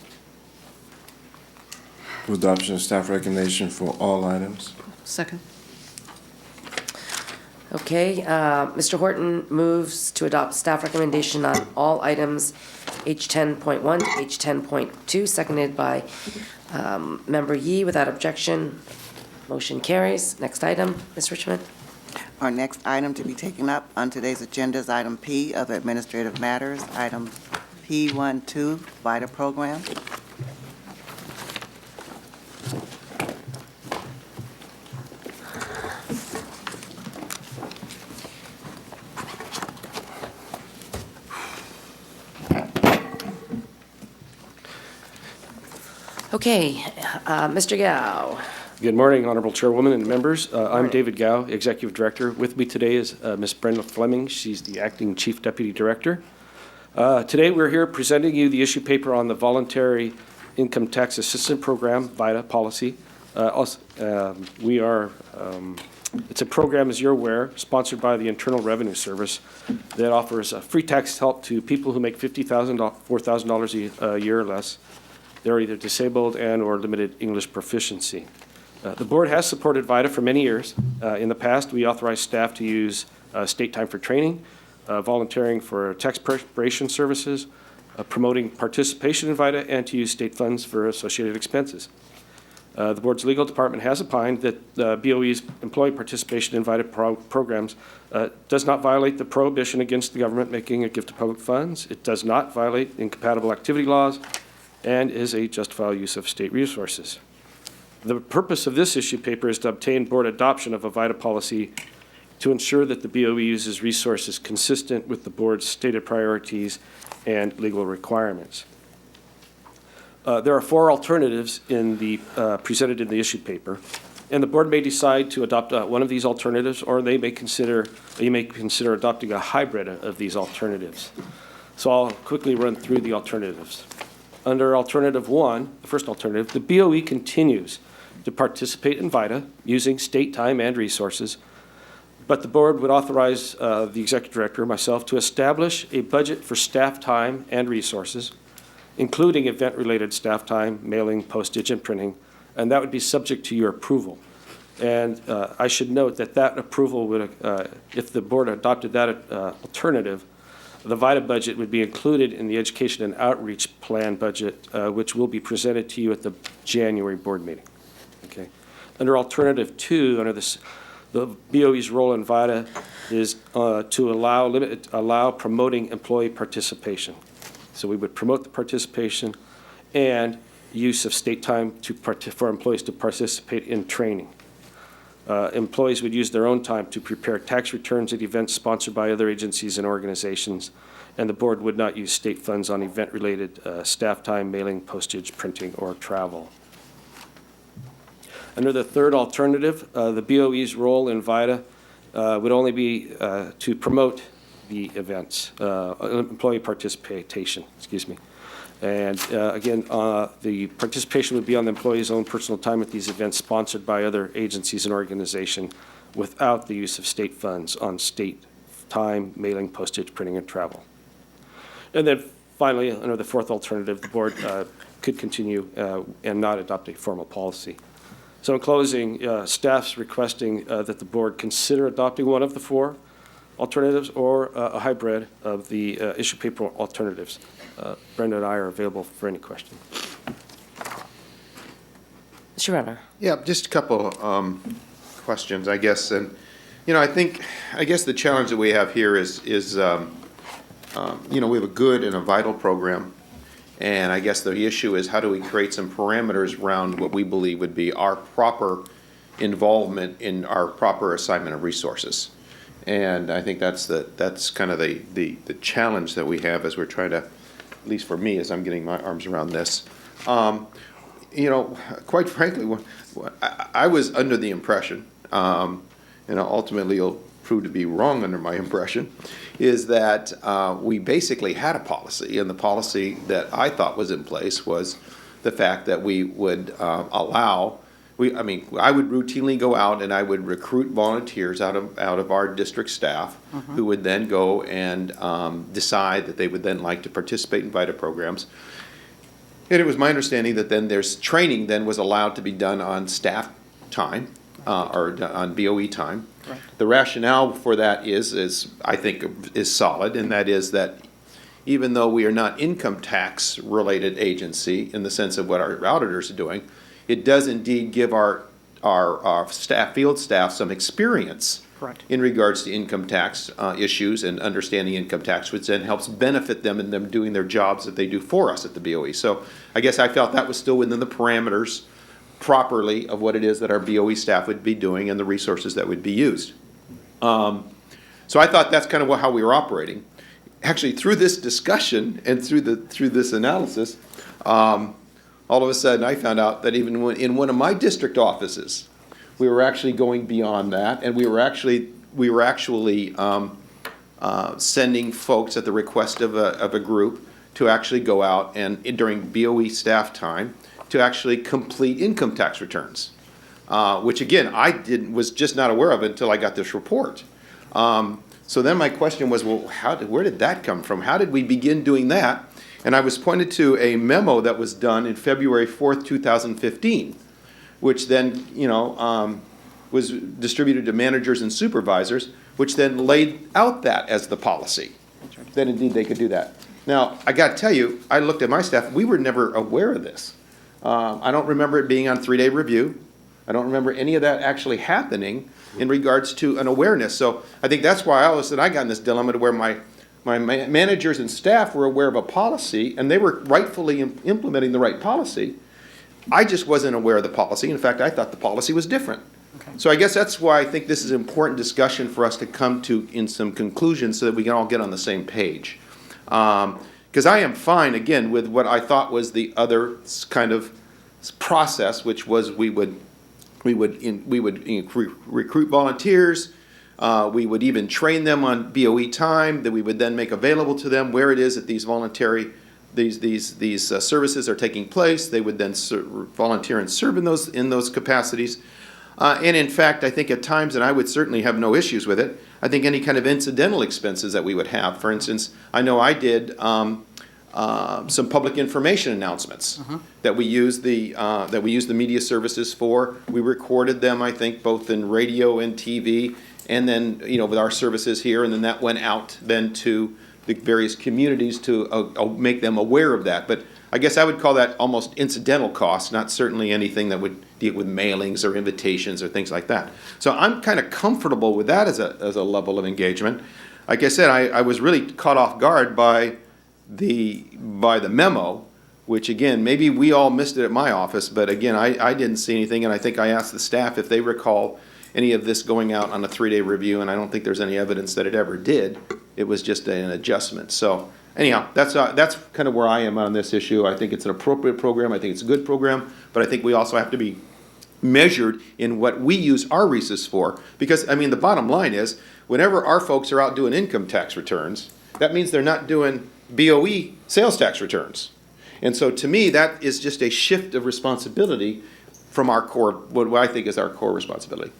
S: For adoption of staff recommendation for all items.
D: Second.
I: Okay, Mr. Horton moves to adopt staff recommendation on all items H10.1 to H10.2, seconded by Member Yee. Without objection, motion carries. Next item, Ms. Richmond.
J: Our next item to be taken up on today's agenda is item P of Administrative Matters, item P12, VITA Program.
I: Okay, Mr. Gao.
T: Good morning, Honorable Chairwoman and members. I'm David Gao, Executive Director. With me today is Ms. Brenda Fleming. She's the Acting Chief Deputy Director. Today we're here presenting you the issue paper on the Voluntary Income Tax Assistance Program, VITA policy. It's a program, as you're aware, sponsored by the Internal Revenue Service that offers free tax help to people who make $50,000, $4,000 a year or less. They're either disabled and or limited English proficiency. The board has supported VITA for many years. In the past, we authorized staff to use state time for training, volunteering for tax preparation services, promoting participation in VITA, and to use state funds for associated expenses. The board's legal department has opined that BOE's employee participation in VITA programs does not violate the prohibition against the government making a gift of public funds. It does not violate incompatible activity laws, and is a justifiable use of state resources. The purpose of this issue paper is to obtain board adoption of a VITA policy to ensure that the BOE uses resources consistent with the board's stated priorities and legal requirements. There are four alternatives in the presented in the issue paper, and the board may decide to adopt one of these alternatives, or you may consider adopting a hybrid of these alternatives. So I'll quickly run through the alternatives. Under alternative one, the first alternative, the BOE continues to participate in VITA using state time and resources, but the board would authorize the executive director, myself, to establish a budget for staff time and resources, including event-related staff time, mailing, postage, and printing, and that would be subject to your approval. And I should note that that approval would, if the board adopted that alternative, the VITA budget would be included in the Education and Outreach Plan budget, which will be presented to you at the January board meeting. Okay. Under alternative two, under this, the BOE's role in VITA is to allow promoting employee participation. So we would promote the participation and use of state time for employees to participate in training. Employees would use their own time to prepare tax returns at events sponsored by other agencies and organizations, and the board would not use state funds on event-related staff time, mailing, postage, printing, or travel. Under the third alternative, the BOE's role in VITA would only be to promote the events, employee participation, excuse me. And again, the participation would be on the employee's own personal time at these events sponsored by other agencies and organizations without the use of state funds on state time, mailing, postage, printing, and travel. And then finally, under the fourth alternative, the board could continue and not adopt a formal policy. So in closing, staff's requesting that the board consider adopting one of the four alternatives or a hybrid of the issue paper alternatives. Brenda and I are available for any question.
I: Mr. Renner.
O: Yeah, just a couple questions, I guess. And, you know, I guess the challenge that we have here is we have a good and a vital program. And I guess the issue is how do we create some parameters around what we believe would be our proper involvement in our proper assignment of resources. And I think that's kind of the challenge that we have as we're trying to, at least for me, as I'm getting my arms around this. Quite frankly, I was under the impression, and ultimately it'll prove to be wrong under my impression, is that we basically had a policy, and the policy that I thought was in place was the fact that we would allow, I would routinely go out and I would recruit volunteers out of our district staff who would then go and decide that they would then like to participate in VITA programs. And it was my understanding that then there's training then was allowed to be done on staff time or on BOE time. Right. The rationale for that is I think is solid, and that is that even though we are not income tax related agency in the sense of what our auditors are doing, it does indeed give our staff, field staff, some experience in regards to income tax issues and understanding income tax, which then helps benefit them in them doing their jobs that they do for us at the BOE. So I guess I felt that was still within the parameters properly of what it is that our BOE staff would be doing and the resources that would be used. So I thought that's kind of how we were operating. Actually, through this discussion and through this analysis, all of a sudden I found out that even in one of my district offices, we were actually going beyond that, and we were actually sending folks at the request of a group to actually go out and during BOE staff time to actually complete income tax returns, which again was just not aware of until I got this report. So then my question was, well, where did that come from? How did we begin doing that? And I was pointed to a memo that was done in February 4th, 2015, which then, was distributed to managers and supervisors, which then laid out that as the policy. Then indeed they could do that. Now, I got to tell you, I looked at my staff, we were never aware of this. I don't remember it being on 3-day review. I don't remember any of that actually happening in regards to an awareness. So I think that's why all of a sudden I got in this dilemma to where my managers and staff were aware of a policy, and they were rightfully implementing the right policy. I just wasn't aware of the policy. In fact, I thought the policy was different. Okay. So I guess that's why I think this is an important discussion for us to come to in some conclusions so that we can all get on the same page. Because I am fine, again, with what I thought was the other kind of process, which was we would recruit volunteers. We would even train them on BOE time that we would then make available to them where it is that these these services are taking place. They would then volunteer and serve in those capacities. And in fact, I think at times, and I would certainly have no issues with it, I think any kind of incidental expenses that we would have. For instance, I know I did some public information announcements that we used the media services for. We recorded them, I think, both in radio and TV, and then with our services here, and then that went out then to the various communities to make them aware of that. But I guess I would call that almost incidental costs, not certainly anything that would deal with mailings or invitations or things like that. So I'm kind of comfortable with that as a level of engagement. Like I said, I was really caught off guard by the memo, which again, maybe we all missed it at my office, but again, I didn't see anything, and I think I asked the staff if they recall any of this going out on a 3-day review, and I don't think there's any evidence that it ever did. It was just an adjustment. So anyhow, that's kind of where I am on this issue. I think it's an appropriate program. I think it's a good program, but I think we also have to be measured in what we use our resources for. Because, I mean, the bottom line is, whenever our folks are out doing income tax returns, that means they're not doing BOE sales tax returns. And so to me, that is just a shift of responsibility from our core, what I think is our core responsibility.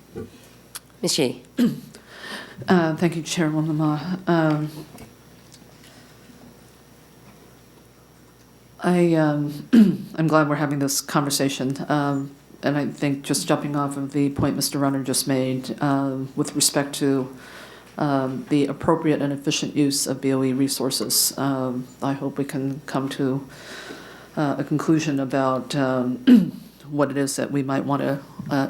I: Ms. Yee.
D: Thank you, Chairwoman Ma. I'm glad we're having this conversation. And I think just jumping off of the point Mr. Runner just made with respect to the appropriate and efficient use of BOE resources, I hope we can come to a conclusion about what it is that we might want to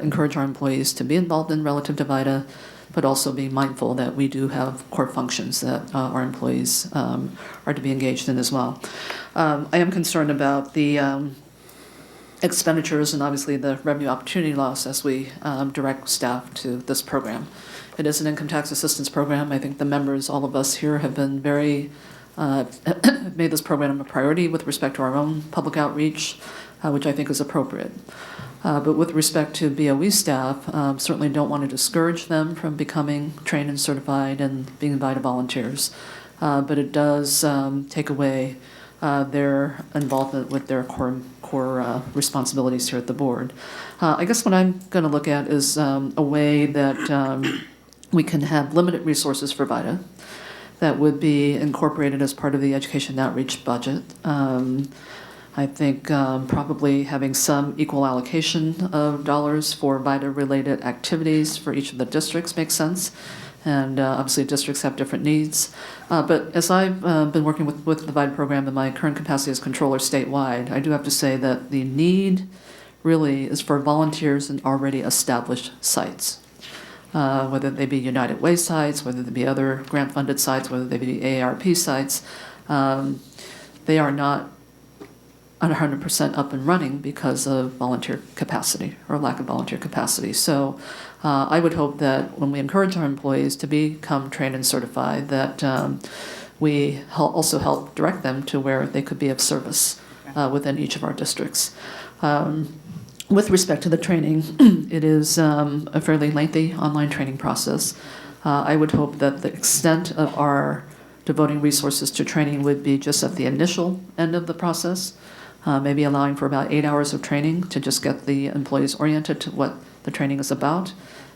D: encourage our employees to be involved in relative to VITA, but also be mindful that we do have core functions that our employees are to be engaged in as well. I am concerned about the expenditures and obviously the revenue opportunity loss as we direct staff to this program. It is an income tax assistance program. I think the members, all of us here, have been very made this program a priority with respect to our own public outreach, which I think is appropriate. But with respect to BOE staff, certainly don't want to discourage them from becoming trained and certified and being VITA volunteers. But it does take away their involvement with their core responsibilities here at the board. I guess what I'm going to look at is a way that we can have limited resources for VITA that would be incorporated as part of the education outreach budget. I think probably having some equal allocation of dollars for VITA-related activities for each of the districts makes sense. And obviously districts have different needs. But as I've been working with the VITA program in my current capacity as controller statewide, I do have to say that the need really is for volunteers in already established sites. Whether they be United Way sites, whether they be other grant-funded sites, whether they be AARP sites, they are not 100% up and running because of volunteer capacity or lack of volunteer capacity. So I would hope that when we encourage our employees to become trained and certified, that we also help direct them to where they could be of service within each of our districts. With respect to the training, it is a fairly lengthy online training process. I would hope that the extent of our devoting resources to training would be just at the initial end of the process, maybe allowing for about 8 hours of training to just get the employees oriented to what the training is about,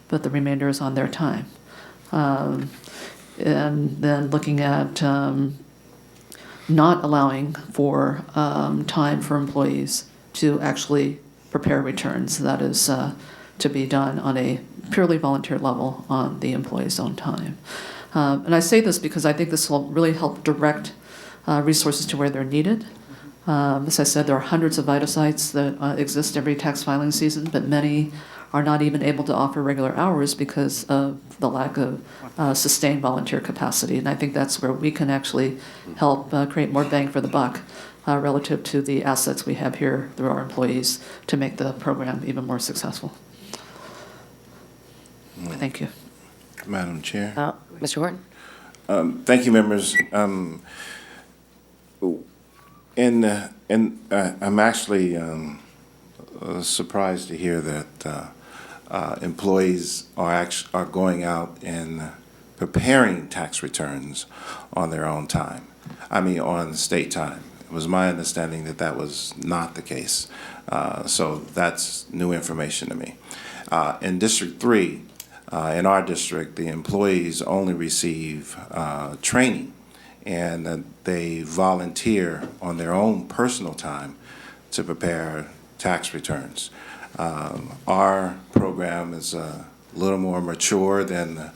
D: but the remainder is on their time. And then looking at not allowing for time for employees to actually prepare returns. That is to be done on a purely volunteer level on the employee's own time. And I say this because I think this will really help direct resources to where they're needed. As I said, there are hundreds of VITA sites that exist every tax filing season, but many are not even able to offer regular hours because of the lack of sustained volunteer capacity. And I think that's where we can actually help create more bang for the buck relative to the assets we have here through our employees to make the program even more successful. Thank you.
S: Madam Chair.
I: Mr. Horton?
S: Thank you, members. I'm actually surprised to hear that employees are going out and preparing tax returns on their own time. I mean, on state time. It was my understanding that that was not the case. So that's new information to me. In District 3, in our district, the employees only receive training, and they volunteer on their own personal time to prepare tax returns. Our program is a little more mature than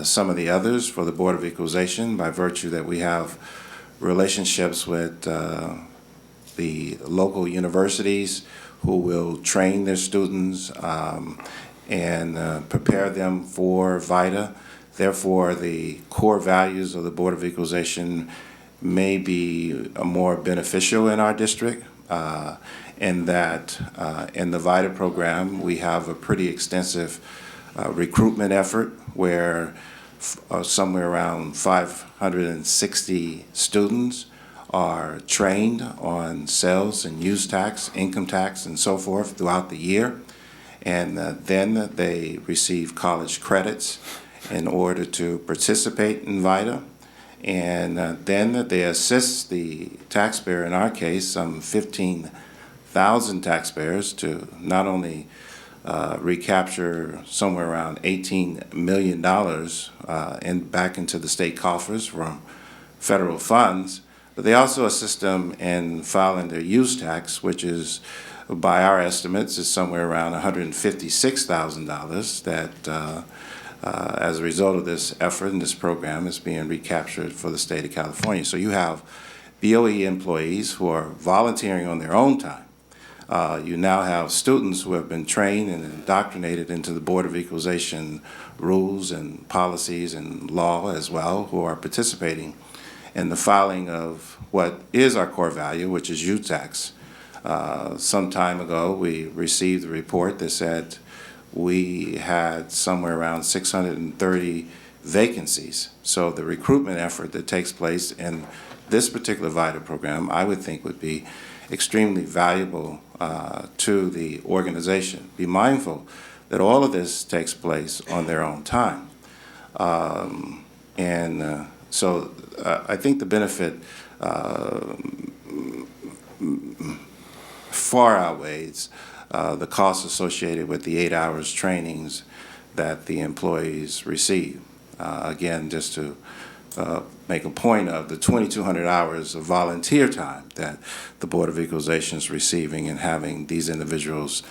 S: some of the others for the Board of Equalization by virtue that we have relationships with the local universities who will train their students and prepare them for VITA. Therefore, the core values of the Board of Equalization may be more beneficial in our district, in that in the VITA program we have a pretty extensive recruitment effort where somewhere around 560 students are trained on sales and use tax, income tax, and so forth throughout the year. And then they receive college credits in order to participate in VITA. And then they assist the taxpayer, in our case, some 15,000 taxpayers, to not only recapture somewhere around $18 million back into the state coffers from federal funds, but they also assist them in filing their use tax, which is, by our estimates, is somewhere around $156,000 that, as a result of this effort and this program, is being recaptured for the state of California. So you have BOE employees who are volunteering on their own time. You now have students who have been trained and indoctrinated into the Board of Equalization rules and policies and law as well, who are participating in the filing of what is our core value, which is use tax. Some time ago, we received a report that said we had somewhere around 630 vacancies. So the recruitment effort that takes place in this particular VITA program, I would think, would be extremely valuable to the organization. Be mindful that all of this takes place on their own time. So I think the benefit far outweighs the costs associated with the 8 hours trainings that the employees receive. Again, just to make a point of the 2,200 hours of volunteer time that the Board of Equalization is receiving and having these individuals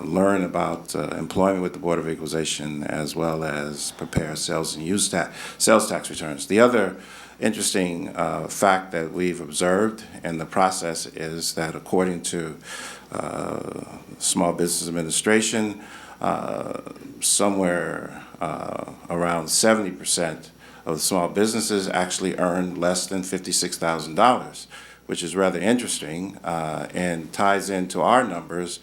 S: learn about employment with the Board of Equalization as well as prepare sales tax returns. The other interesting fact that we've observed in the process is that according to Small Business Administration, somewhere around 70% of the small businesses actually earn less than $56,000, which is rather interesting and ties into our numbers,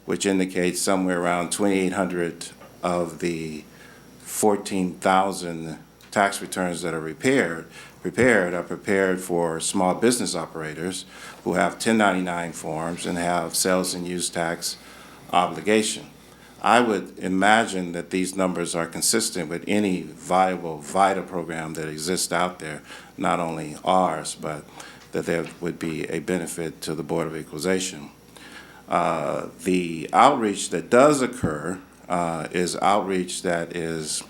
S: which indicates somewhere around 2,800 of the 14,000 tax returns that are prepared for small business operators who have 1099 forms and have sales and use tax obligation. I would imagine that these numbers are consistent with any viable VITA program that exists out there, not only ours, but that there would be a benefit to the Board of Equalization. The outreach that does occur is outreach that is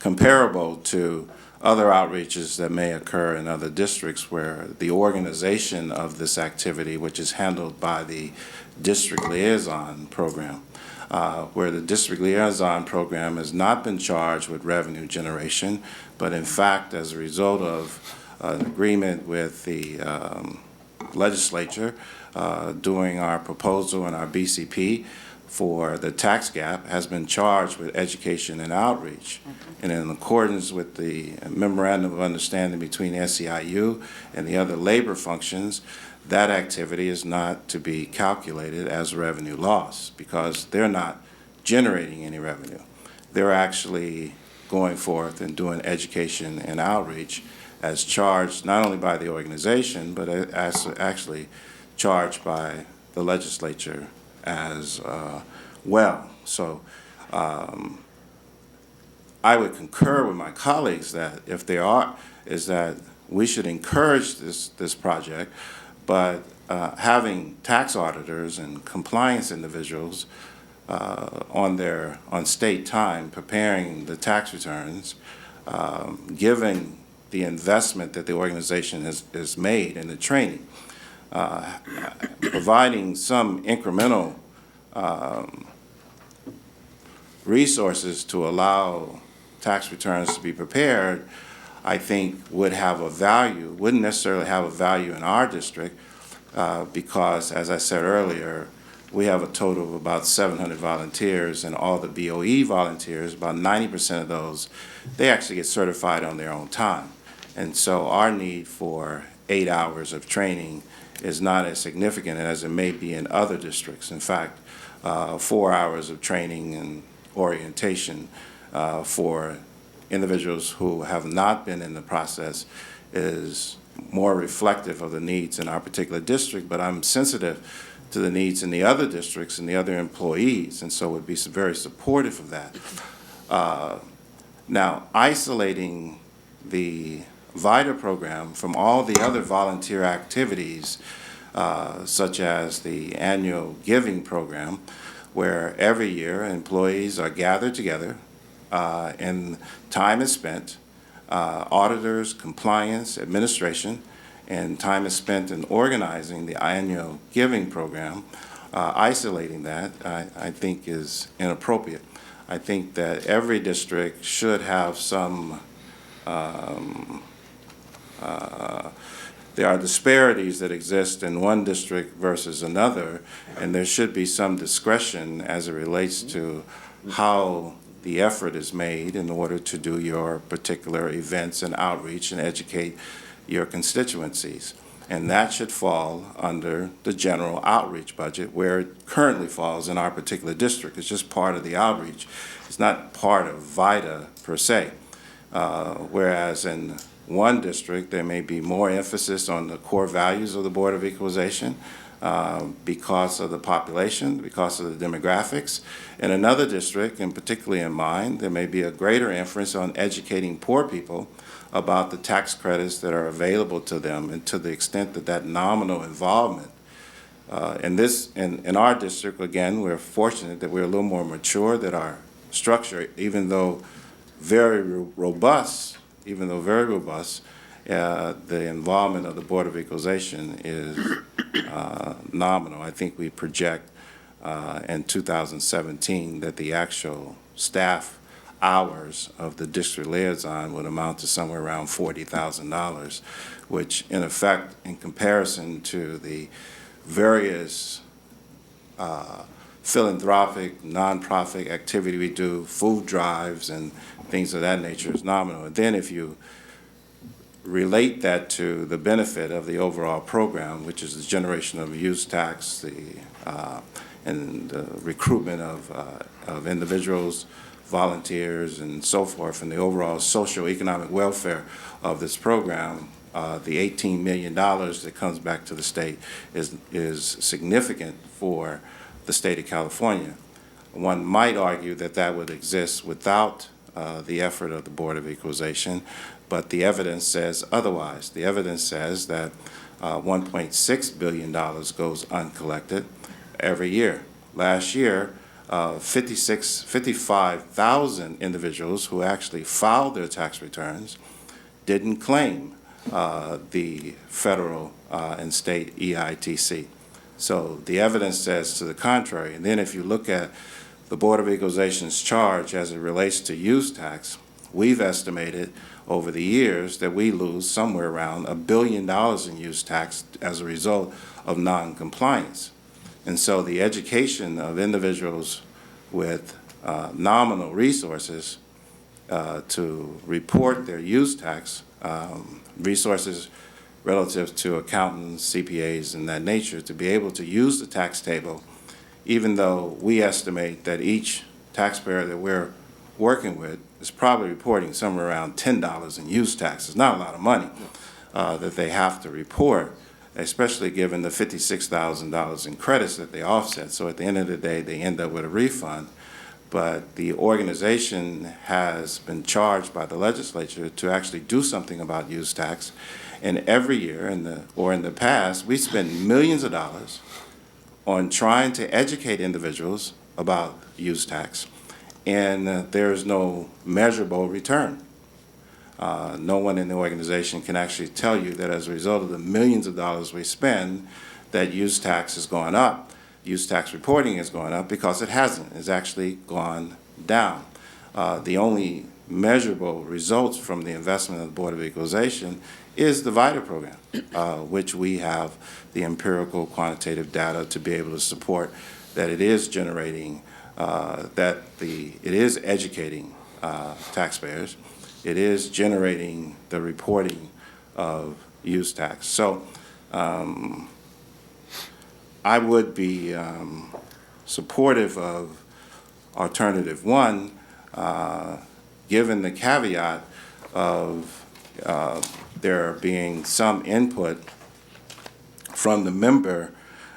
S: comparable to other outreaches that may occur in other districts where the organization of this activity, which is handled by the District Liaison Program, where the District Liaison Program has not been charged with revenue generation, but in fact, as a result of an agreement with the legislature doing our proposal and our BCP for the tax gap, has been charged with education and outreach. And in accordance with the Memorandum of Understanding between SEIU and the other labor functions, that activity is not to be calculated as revenue loss because they're not generating any revenue. They're actually going forth and doing education and outreach as charged not only by the organization, but as actually charged by the legislature as well. So I would concur with my colleagues that if there are, is that we should encourage this project, but having tax auditors and compliance individuals on state time preparing the tax returns, given the investment that the organization has made in the training, providing some incremental resources to allow tax returns to be prepared, I think would have a value, wouldn't necessarily have a value in our district because, as I said earlier, we have a total of about 700 volunteers, and all the BOE volunteers, about 90% of those, they actually get certified on their own time. And so our need for 8 hours of training is not as significant as it may be in other districts. In fact, 4 hours of training and orientation for individuals who have not been in the process is more reflective of the needs in our particular district, but I'm sensitive to the needs in the other districts and the other employees, and so would be very supportive of that. Now, isolating the VITA program from all the other volunteer activities, such as the annual giving program, where every year employees are gathered together and time is spent, auditors, compliance, administration, and time is spent in organizing the annual giving program. Isolating that, I think, is inappropriate. I think that every district should have some there are disparities that exist in one district versus another, and there should be some discretion as it relates to how the effort is made in order to do your particular events and outreach and educate your constituencies. And that should fall under the general outreach budget where it currently falls in our particular district. It's just part of the outreach. It's not part of VITA per se. Whereas in one district, there may be more emphasis on the core values of the Board of Equalization, because of the population, because of the demographics. In another district, and particularly in mine, there may be a greater emphasis on educating poor people about the tax credits that are available to them, and to the extent that that nominal involvement. In our district, again, we're fortunate that we're a little more mature, that our structure, even though very robust, the involvement of the Board of Equalization is nominal. I think we project in 2017 that the actual staff hours of the district liaison would amount to somewhere around $40,000, which in effect, in comparison to the various philanthropic, nonprofit activity we do, food drives and things of that nature, is nominal. And then if you relate that to the benefit of the overall program, which is the generation of use tax, and the recruitment of individuals, volunteers, and so forth, and the overall socio-economic welfare of this program, the $18 million that comes back to the state is significant for the state of California. One might argue that that would exist without the effort of the Board of Equalization, but the evidence says otherwise. The evidence says that $1.6 billion goes uncollected every year. Last year, 55,000 individuals who actually filed their tax returns didn't claim the federal and state EITC. So the evidence says to the contrary. And then if you look at the Board of Equalization's charge as it relates to use tax, we've estimated over the years that we lose somewhere around $1 billion in use tax as a result of non-compliance. And so the education of individuals with nominal resources to report their use tax, resources relative to accountants, CPAs, and that nature, to be able to use the tax table, even though we estimate that each taxpayer that we're working with is probably reporting somewhere around $10 in use tax. It's not a lot of money that they have to report, especially given the $56,000 in credits that they offset. So at the end of the day, they end up with a refund. But the organization has been charged by the legislature to actually do something about use tax. And every year, in the past, we spend millions of dollars on trying to educate individuals about use tax, and there is no measurable return. No one in the organization can actually tell you that as a result of the millions of dollars we spend, that use tax has gone up. Use tax reporting has gone up, because it hasn't. It's actually gone down. The only measurable results from the investment of the Board of Equalization is the VITA program, which we have the empirical quantitative data to be able to support that it is generating, it is educating taxpayers. It is generating the reporting of use tax. So I would be supportive of alternative one, given the caveat of there being some input from the member,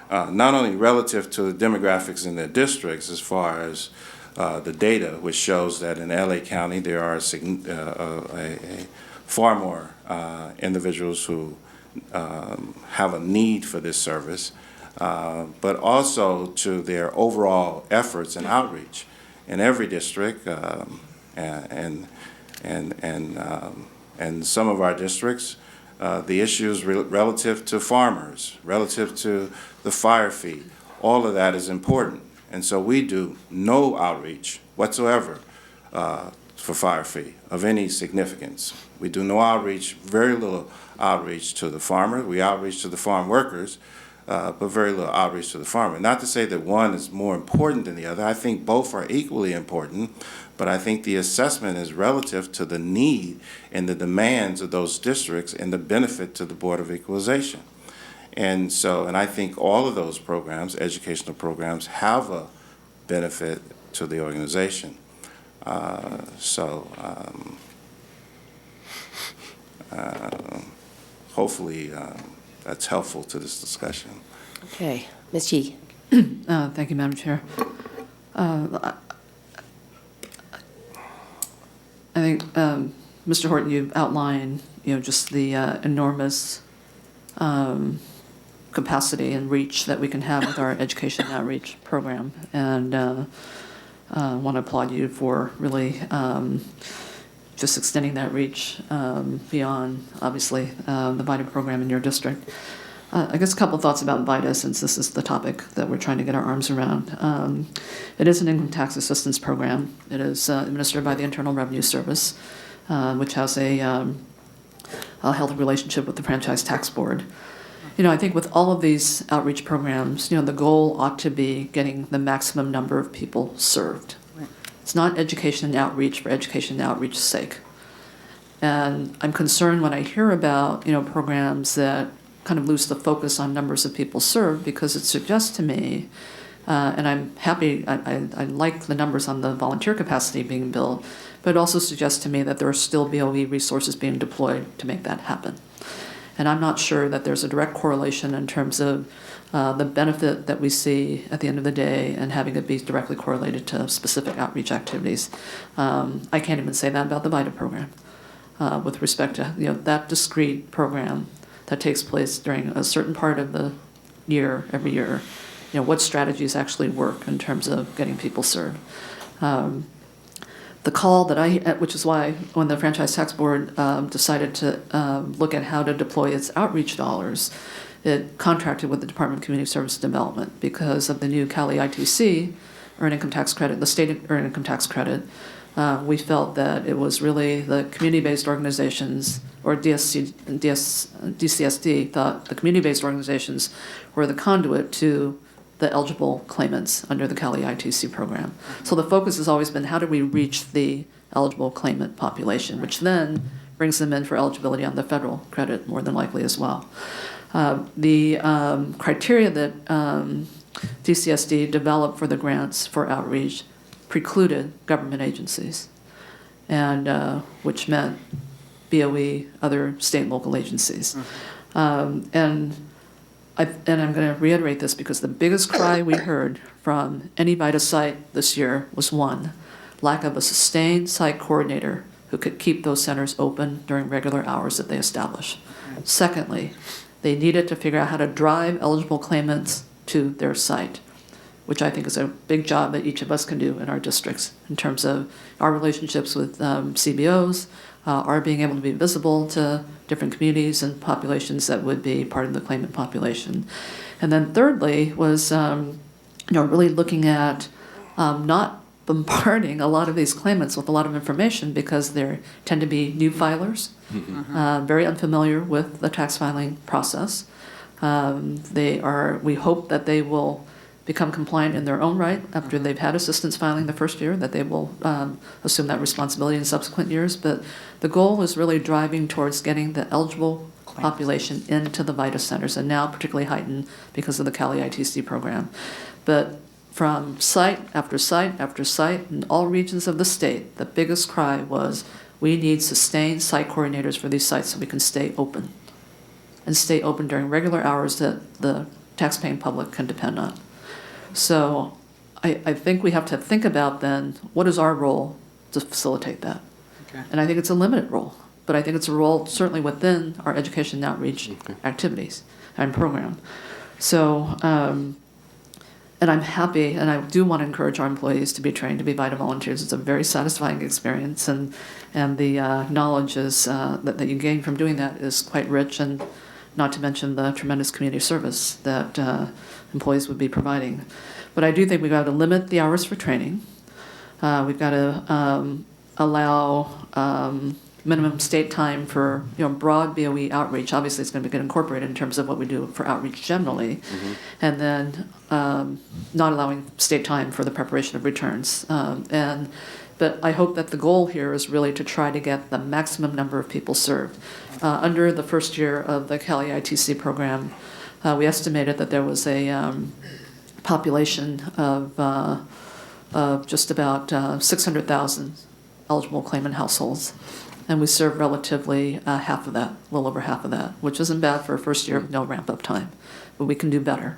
S: not only relative to the demographics in their districts, as far as the data, which shows that in LA County there are far more individuals who have a need for this service, but also to their overall efforts and outreach in every district, and some of our districts, the issues relative to farmers, relative to the fire fee, all of that is important. And so we do no outreach whatsoever for fire fee of any significance. We do no outreach, very little outreach to the farmer. We outreach to the farm workers, but very little outreach to the farmer. Not to say that one is more important than the other. I think both are equally important, but I think the assessment is relative to the need and the demands of those districts and the benefit to the Board of Equalization. And I think all of those programs, educational programs, have a benefit to the organization. Hopefully that's helpful to this discussion.
I: Okay, Ms. Yee.
D: Thank you, Madam Chair. I think, Mr. Horton, you've outlined, just the enormous capacity and reach that we can have with our education outreach program. And I want to applaud you for really just extending that reach beyond, obviously, the VITA program in your district. I guess a couple of thoughts about VITA, since this is the topic that we're trying to get our arms around. It is an income tax assistance program. It is administered by the Internal Revenue Service, which has a healthy relationship with the Franchise Tax Board. I think with all of these outreach programs, the goal ought to be getting the maximum number of people served. Right. It's not education and outreach for education and outreach's sake. And I'm concerned when I hear about, programs that kind of lose the focus on numbers of people served, because it suggests to me, and I'm happy, I like the numbers on the volunteer capacity being built, but it also suggests to me that there are still BOE resources being deployed to make that happen. And I'm not sure that there's a direct correlation in terms of the benefit that we see at the end of the day and having it be directly correlated to specific outreach activities. I can't even say that about the VITA program with respect to that discrete program that takes place during a certain part of the year, every year. What strategies actually work in terms of getting people served. The call that which is why when the Franchise Tax Board decided to look at how to deploy its outreach dollars, it contracted with the Department of Community Service Development because of the new Cali ITC earned income tax credit, the state earned income tax credit. We felt that it was really the community-based organizations, or DCSD thought the community-based organizations were the conduit to the eligible claimants under the Cali ITC program. So the focus has always been how do we reach the eligible claimant population, which then brings them in for eligibility on the federal credit more than likely as well. The criteria that DCSD developed for the grants for outreach precluded government agencies, and which meant BOE, other state and local agencies. And I'm going to reiterate this because the biggest cry we heard from any VITA site this year was one, lack of a sustained site coordinator who could keep those centers open during regular hours that they establish. Secondly, they needed to figure out how to drive eligible claimants to their site, which I think is a big job that each of us can do in our districts in terms of our relationships with CBOs, our being able to be visible to different communities and populations that would be part of the claimant population. And then thirdly was, really looking at not bombarding a lot of these claimants with a lot of information because they tend to be new filers, very unfamiliar with the tax filing process. We hope that they will become compliant in their own right after they've had assistance filing the first year, that they will assume that responsibility in subsequent years. But the goal is really driving towards getting the eligible population into the VITA centers, and now particularly heightened because of the Cali ITC program. But from site after site after site in all regions of the state, the biggest cry was we need sustained site coordinators for these sites so we can stay open, and stay open during regular hours that the taxpaying public can depend on. So I think we have to think about then, what is our role to facilitate that? Okay. And I think it's a limited role, but I think it's a role certainly within our education and outreach activities and program. So, and I'm happy, and I do want to encourage our employees to be trained to be VITA volunteers. It's a very satisfying experience, and the knowledge is, that you gain from doing that is quite rich, and not to mention the tremendous community service that employees would be providing. But I do think we've got to limit the hours for training. We've got to allow minimum state time for broad BOE outreach. Obviously, it's going to get incorporated in terms of what we do for outreach generally, and then not allowing state time for the preparation of returns. But I hope that the goal here is really to try to get the maximum number of people served. Under the first year of the Cali ITC program, we estimated that there was a population of just about 600,000 eligible claimant households. And we served relatively half of that, a little over half of that, which isn't bad for a first year with no ramp-up time, but we can do better.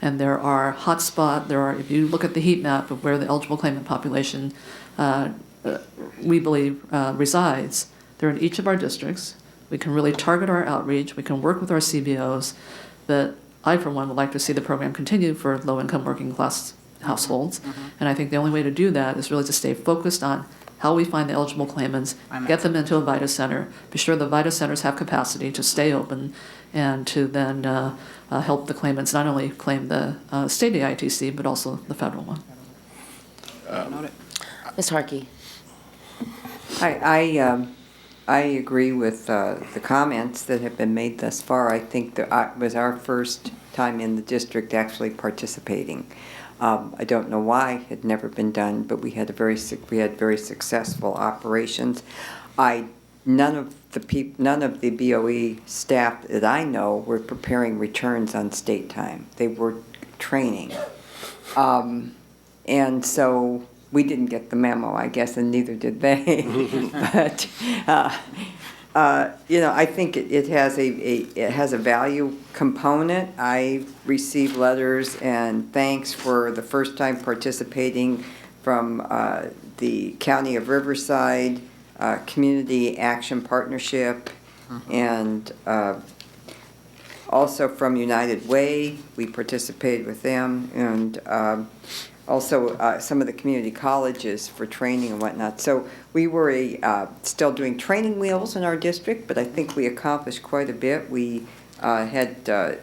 D: And there are if you look at the heat map of where the eligible claimant population we believe resides, they're in each of our districts. We can really target our outreach. We can work with our CBOs. But I, for one, would like to see the program continue for low-income working class households. And I think the only way to do that is really to stay focused on how we find the eligible claimants, get them into a VITA center, be sure the VITA centers have capacity to stay open, and to then help the claimants not only claim the state AITC, but also the federal one.
I: Ms. Harkey.
P: I agree with the comments that have been made thus far. I think that it was our first time in the district actually participating. I don't know why it had never been done, but we had very successful operations. None of the BOE staff that I know were preparing returns on state time. They were training, and so we didn't get the memo, I guess, and neither did they. But I think it has a value component. I received letters and thanks for the first time participating from the County of Riverside, Community Action Partnership, and also from United Way. We participated with them, and also some of the community colleges for training and whatnot. So we were still doing training wheels in our district, but I think we accomplished quite a bit. We had, a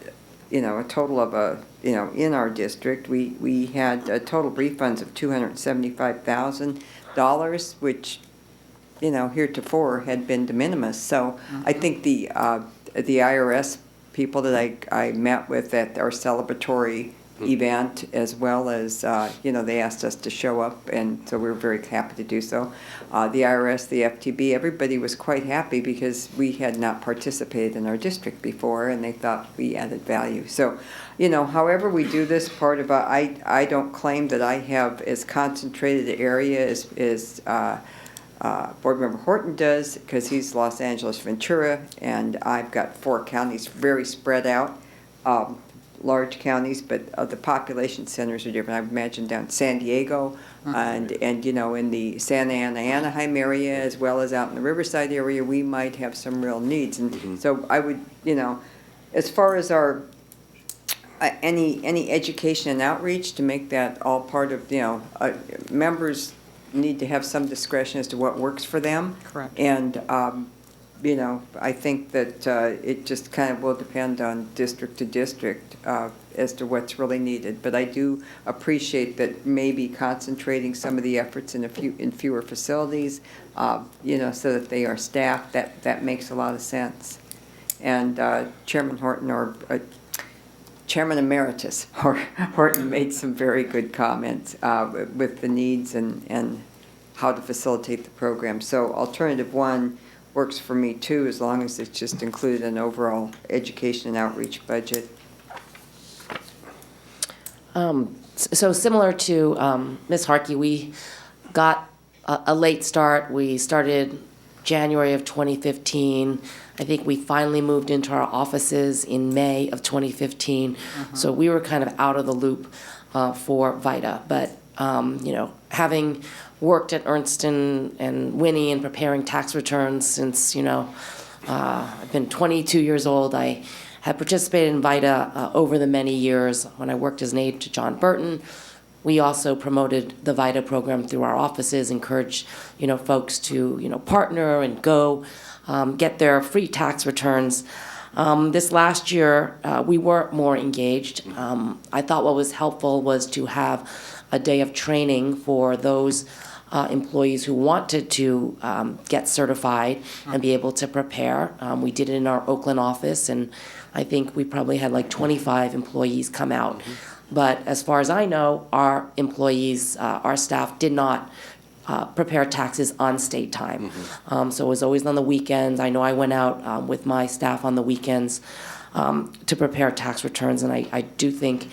P: total of in our district, we had total refunds of $275,000, which, heretofore had been de minimis. So I think the IRS people that I met with at our celebratory event, as well as, they asked us to show up, and so we were very happy to do so. The IRS, the FTB, everybody was quite happy because we had not participated in our district before, and they thought we added value. So, however we do this, I don't claim that I have as concentrated an area as Board Member Horton does, because he's Los Angeles, Ventura, and I've got 4 counties very spread out. Large counties, but the population centers are different. I imagine down in San Diego and in the Santa Ana, Anaheim area, as well as out in the Riverside area, we might have some real needs. And so I would, as far as our any education and outreach, to make that all part of, members need to have some discretion as to what works for them.
B: Correct.
P: And I think that it just kind of will depend on district to district as to what's really needed. But I do appreciate that maybe concentrating some of the efforts in fewer facilities, so that they are staffed. That makes a lot of sense. And Chairman Horton, or Chairman Emeritus Horton, made some very good comments with the needs and how to facilitate the program. So alternative 1 works for me too, as long as it's just included in overall education and outreach budget.
I: So similar to Ms. Harkey, we got a late start. We started January of 2015. I think we finally moved into our offices in May of 2015. So we were kind of out of the loop for VITA. But, having worked at Ernst and Winnie and preparing tax returns since, I've been 22 years old. I have participated in VITA over the many years. When I worked as an aide to John Burton, we also promoted the VITA program through our offices, encouraged, folks to, partner and go get their free tax returns. This last year, we were more engaged. I thought what was helpful was to have a day of training for those employees who wanted to get certified and be able to prepare. We did it in our Oakland office, and I think we probably had like 25 employees come out. But as far as I know, our employees, our staff did not prepare taxes on state time. So it was always on the weekends. I know I went out with my staff on the weekends to prepare tax returns, and I do think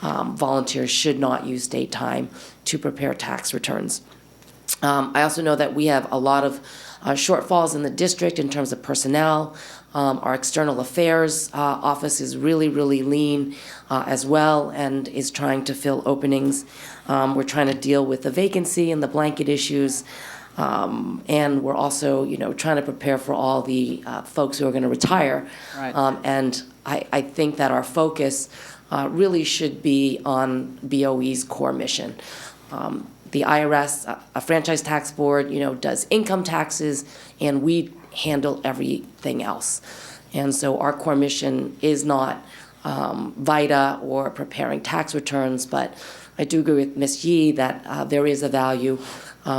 I: volunteers should not use state time to prepare tax returns. I also know that we have a lot of shortfalls in the district in terms of personnel. Our external affairs office is really, really lean as well and is trying to fill openings. We're trying to deal with the vacancy and the blanket issues. And we're also, trying to prepare for all the folks who are going to retire.
B: Right.
I: And I think that our focus really should be on BOE's core mission. The IRS, a franchise tax board, does income taxes, and we handle everything else. And so our core mission is not VITA or preparing tax returns, but I do agree with Ms. Yee that there is a value.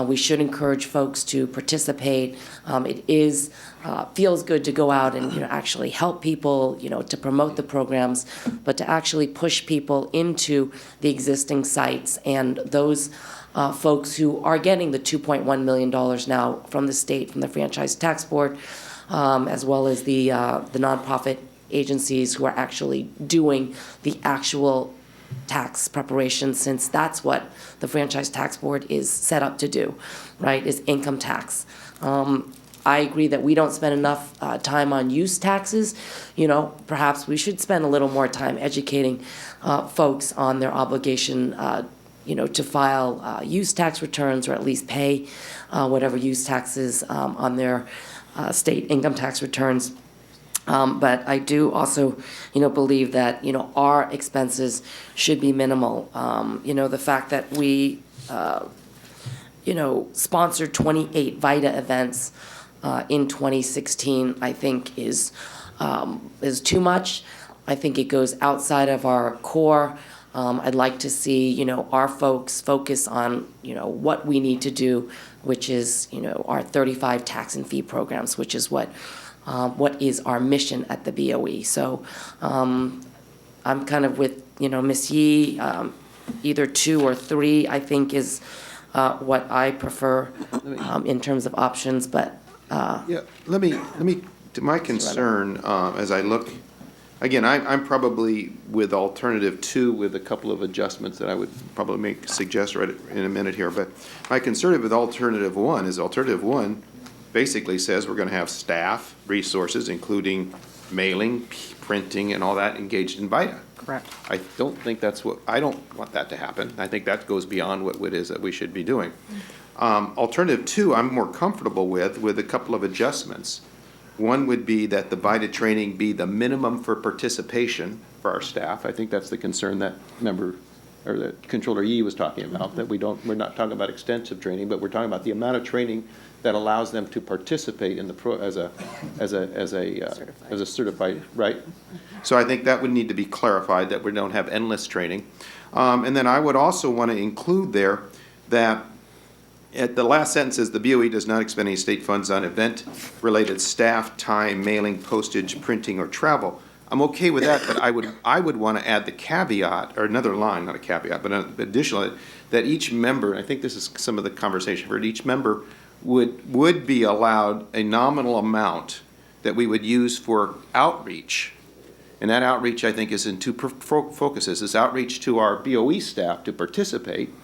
I: We should encourage folks to participate. It feels good to go out and actually help people, to promote the programs, but to actually push people into the existing sites and those folks who are getting the $2.1 million now from the state, from the Franchise Tax Board, as well as the nonprofit agencies who are actually doing the actual tax preparation, since that's what the Franchise Tax Board is set up to do, right, is income tax. I agree that we don't spend enough time on use taxes. Perhaps we should spend a little more time educating folks on their obligation to file use tax returns, or at least pay whatever use taxes on their state income tax returns. But I do also, believe that, our expenses should be minimal. The fact that we, sponsored 28 VITA events in 2016, I think is too much. I think it goes outside of our core. I'd like to see, our folks focus on, what we need to do, which is, our 35 tax and fee programs, which is what is our mission at the BOE. So I'm kind of with, Ms. Yee, either 2 or 3, I think is what I prefer in terms of options, but.
O: Yeah, let me, to my concern, as I look, again, I'm probably with alternative 2 with a couple of adjustments that I would probably suggest right in a minute here, but my concern with alternative 1 is alternative 1 basically says we're going to have staff resources, including mailing, printing, and all that engaged in VITA.
B: Correct.
O: I don't think I don't want that to happen. I think that goes beyond what it is that we should be doing. Alternative 2, I'm more comfortable with a couple of adjustments. One would be that the VITA training be the minimum for participation for our staff. I think that's the concern that that Controller Yee was talking about, that we're not talking about extensive training, but we're talking about the amount of training that allows them to participate in the as a certified, right? So I think that would need to be clarified, that we don't have endless training. And then I would also want to include there that at the last sentence is the BOE does not expend any state funds on event-related staff, time, mailing, postage, printing, or travel. I'm okay with that, but I would want to add the caveat, or another line, not a caveat, but an additional, that each member, and I think this is some of the conversation, for each member would be allowed a nominal amount that we would use for outreach. And that outreach, I think, is in 2 focuses. It's outreach to our BOE staff to participate,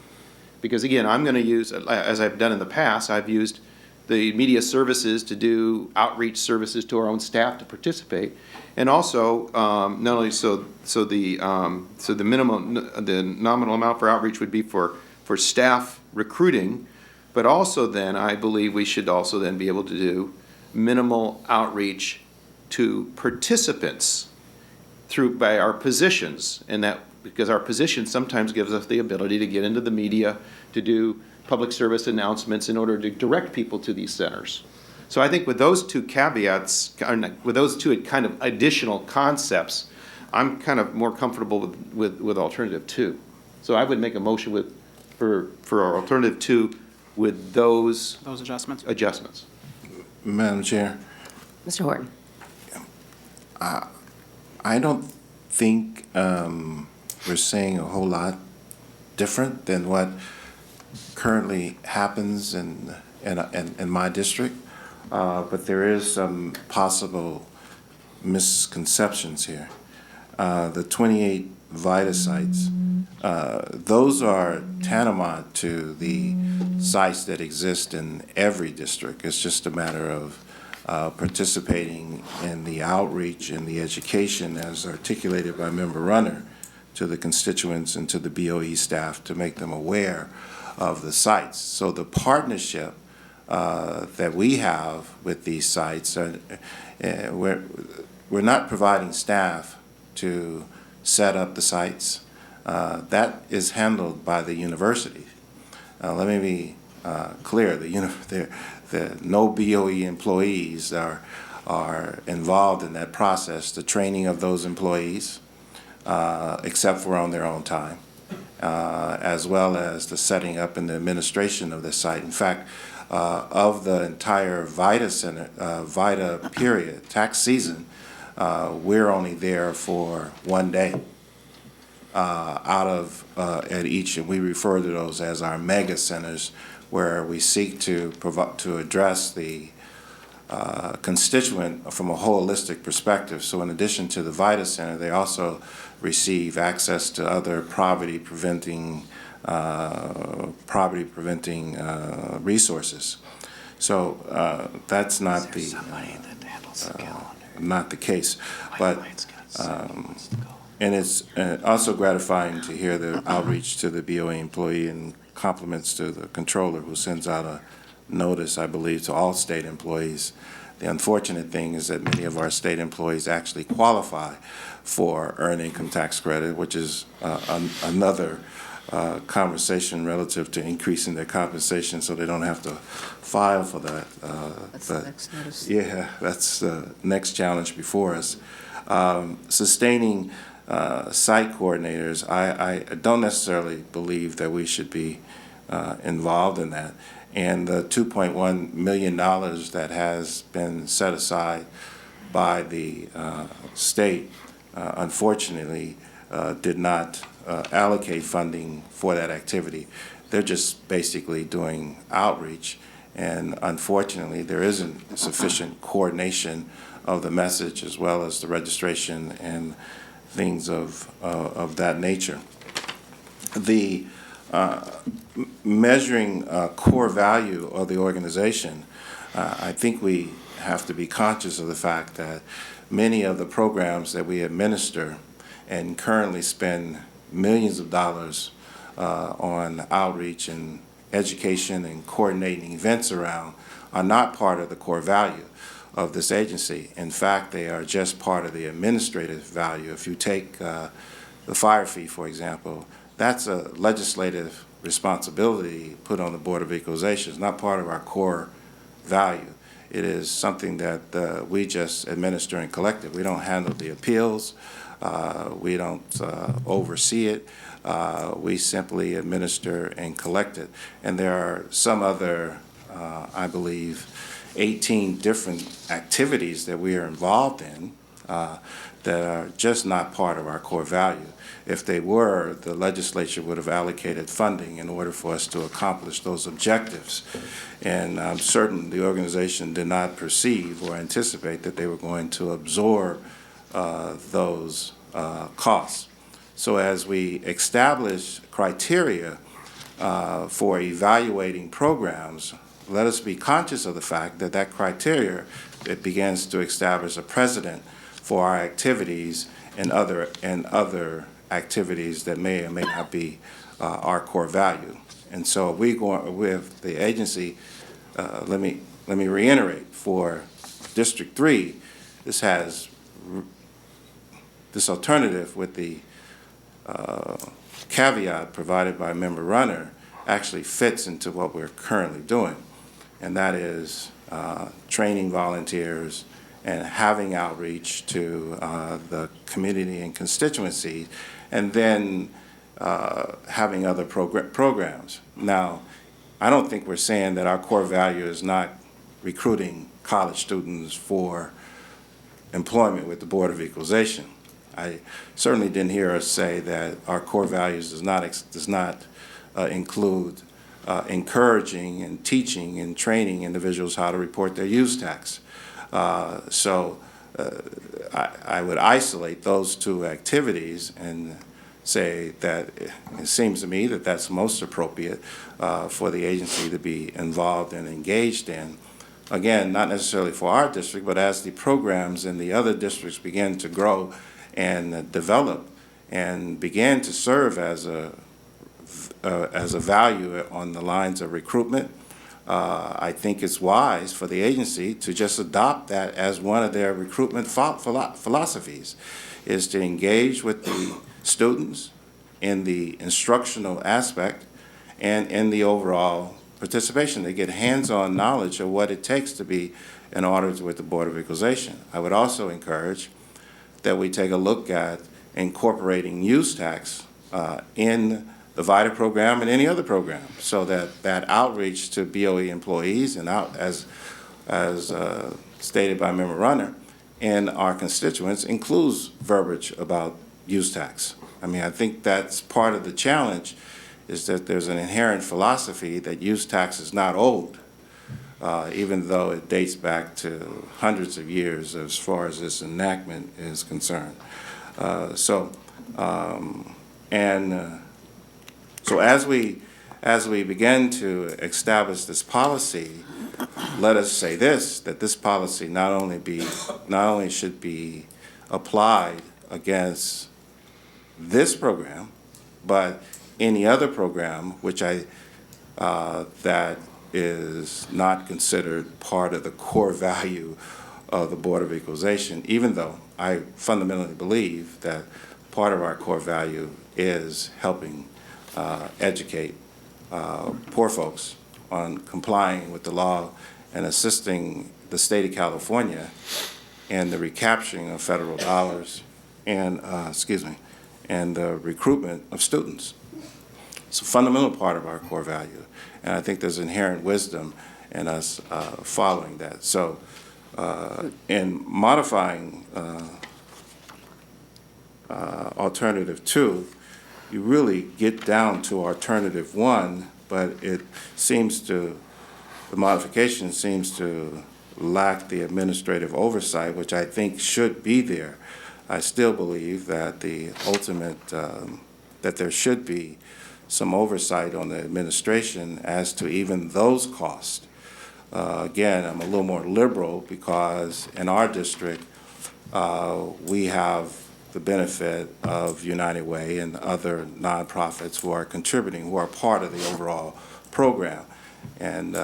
O: because again, I'm going to use, as I've done in the past, I've used the media services to do outreach services to our own staff to participate, and also not only so the nominal amount for outreach would be for staff recruiting, but also then I believe we should also then be able to do minimal outreach to participants by our positions, and that because our position sometimes gives us the ability to get into the media, to do public service announcements in order to direct people to these centers. So I think with those 2 caveats, with those 2 kind of additional concepts, I'm kind of more comfortable with alternative 2. So I would make a motion for our alternative 2 with those adjustments.
S: Madam Chair.
I: Mr. Horton.
S: I don't think we're saying a whole lot different than what currently happens in my district, but there is some possible misconceptions here. The 28 VITA sites, those are tantamount to the sites that exist in every district. It's just a matter of participating in the outreach and the education as articulated by Member Runner to the constituents and to the BOE staff to make them aware of the sites. So the partnership that we have with these sites, we're not providing staff to set up the sites. That is handled by the university. Let me be clear, no BOE employees are involved in that process, the training of those employees, except for on their own time, as well as the setting up and the administration of the site. In fact, of the entire VITA period, tax season, we're only there for 1 day at each, and we refer to those as our mega centers, where we seek to address the constituent from a holistic perspective. So in addition to the VITA Center, they also receive access to other poverty preventing resources. So that's not the case, but and it's also gratifying to hear the outreach to the BOE employee, and compliments to the controller who sends out a notice, I believe, to all state employees. The unfortunate thing is that many of our state employees actually qualify for earned income tax credit, which is another conversation relative to increasing their compensation so they don't have to file for that.
D: That's the next notice.
S: Yeah, that's the next challenge before us. Sustaining site coordinators, I don't necessarily believe that we should be involved in that. And the $2.1 million that has been set aside by the state, unfortunately, did not allocate funding for that activity. They're just basically doing outreach, and unfortunately, there isn't sufficient coordination of the message as well as the registration and things of that nature. The measuring core value of the organization, I think we have to be conscious of the fact that many of the programs that we administer and currently spend millions of dollars on outreach and education and coordinating events around are not part of the core value of this agency. In fact, they are just part of the administrative value. If you take the fire fee, for example, that's a legislative responsibility put on the Board of Equalization. It's not part of our core value. It is something that we just administer and collect it. We don't handle the appeals. We don't oversee it. We simply administer and collect it. And there are some other, I believe, 18 different activities that we are involved in that are just not part of our core value. If they were, the legislature would have allocated funding in order for us to accomplish those objectives. And I'm certain the organization did not perceive or anticipate that they were going to absorb those costs. So as we establish criteria for evaluating programs, let us be conscious of the fact that that criteria, it begins to establish a precedent for our activities and other activities that may or may not be our core value. And so we go with the agency. Let me reiterate, for District 3, this has this alternative with the caveat provided by Member Runner actually fits into what we're currently doing, and that is training volunteers and having outreach to the community and constituency, and then having other programs. Now, I don't think we're saying that our core value is not recruiting college students for employment with the Board of Equalization. I certainly didn't hear us say that our core values does not include encouraging and teaching and training individuals how to report their use tax. So I would isolate those two activities and say that it seems to me that that's most appropriate for the agency to be involved and engaged in. Again, not necessarily for our district, but as the programs in the other districts begin to grow and develop and begin to serve as a value on the lines of recruitment, I think it's wise for the agency to just adopt that as one of their recruitment philosophies, is to engage with the students in the instructional aspect and in the overall participation. They get hands-on knowledge of what it takes to be an auditor with the Board of Equalization. I would also encourage that we take a look at incorporating use tax in the VITA program and any other program, so that that outreach to BOE employees and out as stated by Member Runner and our constituents includes verbiage about use tax. I mean, I think that's part of the challenge, is that there's an inherent philosophy that use tax is not owed, even though it dates back to hundreds of years as far as this enactment is concerned. So as we begin to establish this policy, let us say this, that this policy not only should be applied against this program, but any other program which that is not considered part of the core value of the Board of Equalization, even though I fundamentally believe that part of our core value is helping educate poor folks on complying with the law and assisting the state of California in the recapturing of federal dollars and, and the recruitment of students. It's a fundamental part of our core value, and I think there's inherent wisdom in us following that. So in modifying Alternative 2, you really get down to Alternative 1, but it seems to, the modification seems to lack the administrative oversight, which I think should be there. I still believe that the ultimate, that there should be some oversight on the administration as to even those costs. Again, I'm a little more liberal because in our district, we have the benefit of United Way and other nonprofits who are contributing, who are part of the overall program, and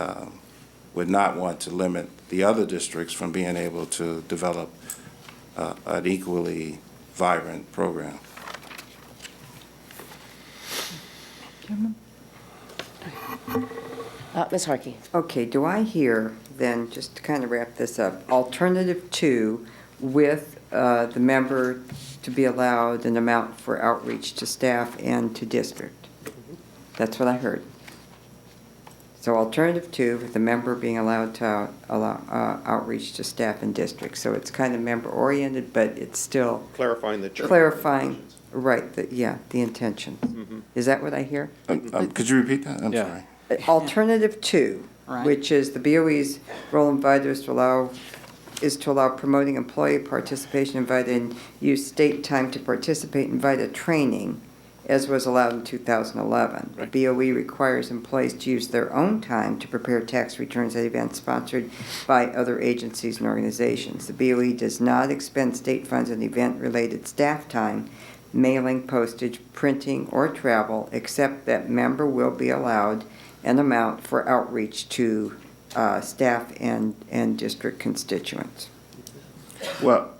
S: would not want to limit the other districts from being able to develop an equally vibrant program.
I: Ms. Harkey.
P: Okay, do I hear then, just to kind of wrap this up, Alternative 2 with the member to be allowed an amount for outreach to staff and to district? That's what I heard. So Alternative 2, with the member being allowed to allow outreach to staff and district. So it's kind of member-oriented, but it's still
O: clarifying the term.
P: Clarifying, right, the intention. Is that what I hear?
S: Could you repeat that? I'm sorry.
P: Alternative 2, which is the BOE's role in VITA is to allow promoting employee participation in VITA and use state time to participate in VITA training, as was allowed in 2011. The BOE requires employees to use their own time to prepare tax returns at events sponsored by other agencies and organizations. The BOE does not expend state funds on event-related staff time, mailing, postage, printing, or travel, except that member will be allowed an amount for outreach to staff and district constituents.
S: Well,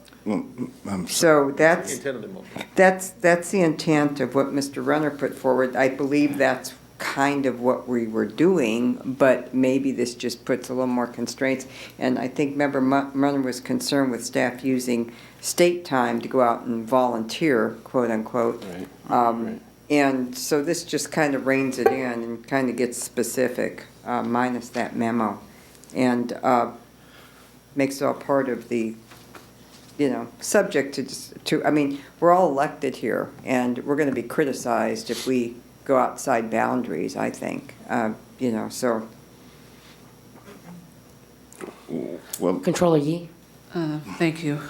P: so that's the intent of what Mr. Runner put forward. I believe that's kind of what we were doing, but maybe this just puts a little more constraints. And I think Member Runner was concerned with staff using state time to go out and volunteer, quote unquote. And so this just kind of reins it in and kind of gets specific, minus that memo, and makes it all part of the, subject to, I mean, we're all elected here, and we're going to be criticized if we go outside boundaries, I think, so.
S: Well,
I: Controller Yee.
D: Thank you.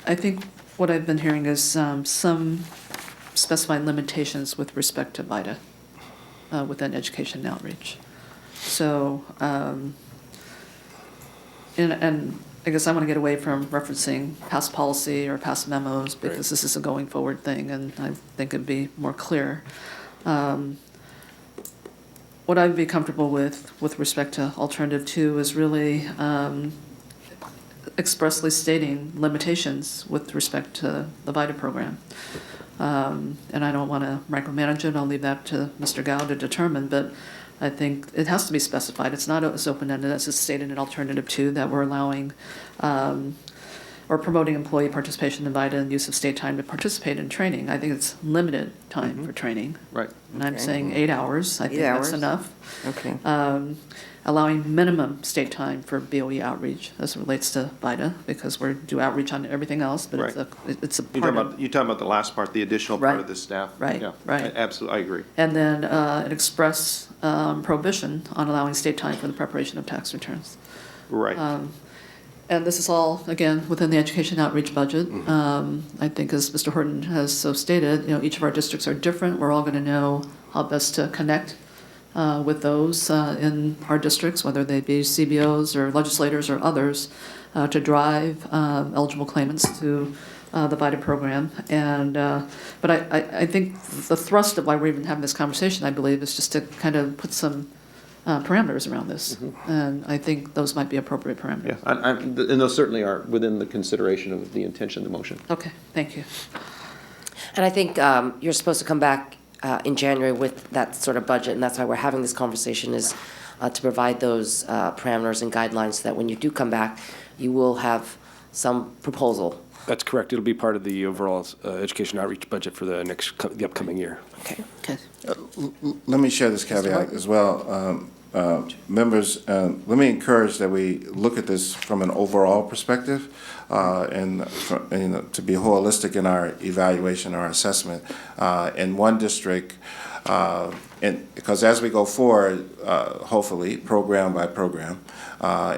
D: I think what I've been hearing is some specified limitations with respect to VITA within education and outreach. So, and I guess I want to get away from referencing past policy or past memos because this is a going forward thing, and I think it'd be more clear. What I'd be comfortable with respect to alternative 2 is really expressly stating limitations with respect to the VITA program. And I don't want to micromanage it. I'll leave that to Mr. Gao to determine, but I think it has to be specified. It's not as open-ended as it's stated in alternative 2 that we're allowing or promoting employee participation in VITA and use of state time to participate in training. I think it's limited time for training.
O: Right.
D: And I'm saying 8 hours. I think that's enough.
P: Okay.
D: Allowing minimum state time for BOE outreach as it relates to VITA, because we do outreach on everything else, but it's a part of.
O: You're talking about the last part, the additional part of the staff?
D: Right,
O: Yeah,
D: right.
O: Absolutely, I agree.
D: And then an express prohibition on allowing state time for the preparation of tax returns.
O: Right.
D: And this is all, again, within the education outreach budget. I think as Mr. Horton has so stated, each of our districts are different. We're all going to know how best to connect with those in our districts, whether they be CBOs or legislators or others, to drive eligible claimants to the VITA program. And but I think the thrust of why we're even having this conversation, I believe, is just to kind of put some parameters around this. And I think those might be appropriate parameters.
O: Yeah, and those certainly are within the consideration of the intention of the motion.
D: Okay, thank you.
I: And I think you're supposed to come back in January with that sort of budget, and that's why we're having this conversation, is to provide those parameters and guidelines so that when you do come back, you will have some proposal.
T: That's correct. It'll be part of the overall education outreach budget for the upcoming year.
I: Okay.
D: Okay.
S: Let me share this caveat as well. Members, let me encourage that we look at this from an overall perspective and to be holistic in our evaluation, our assessment. In one district, because as we go forward, hopefully, program by program,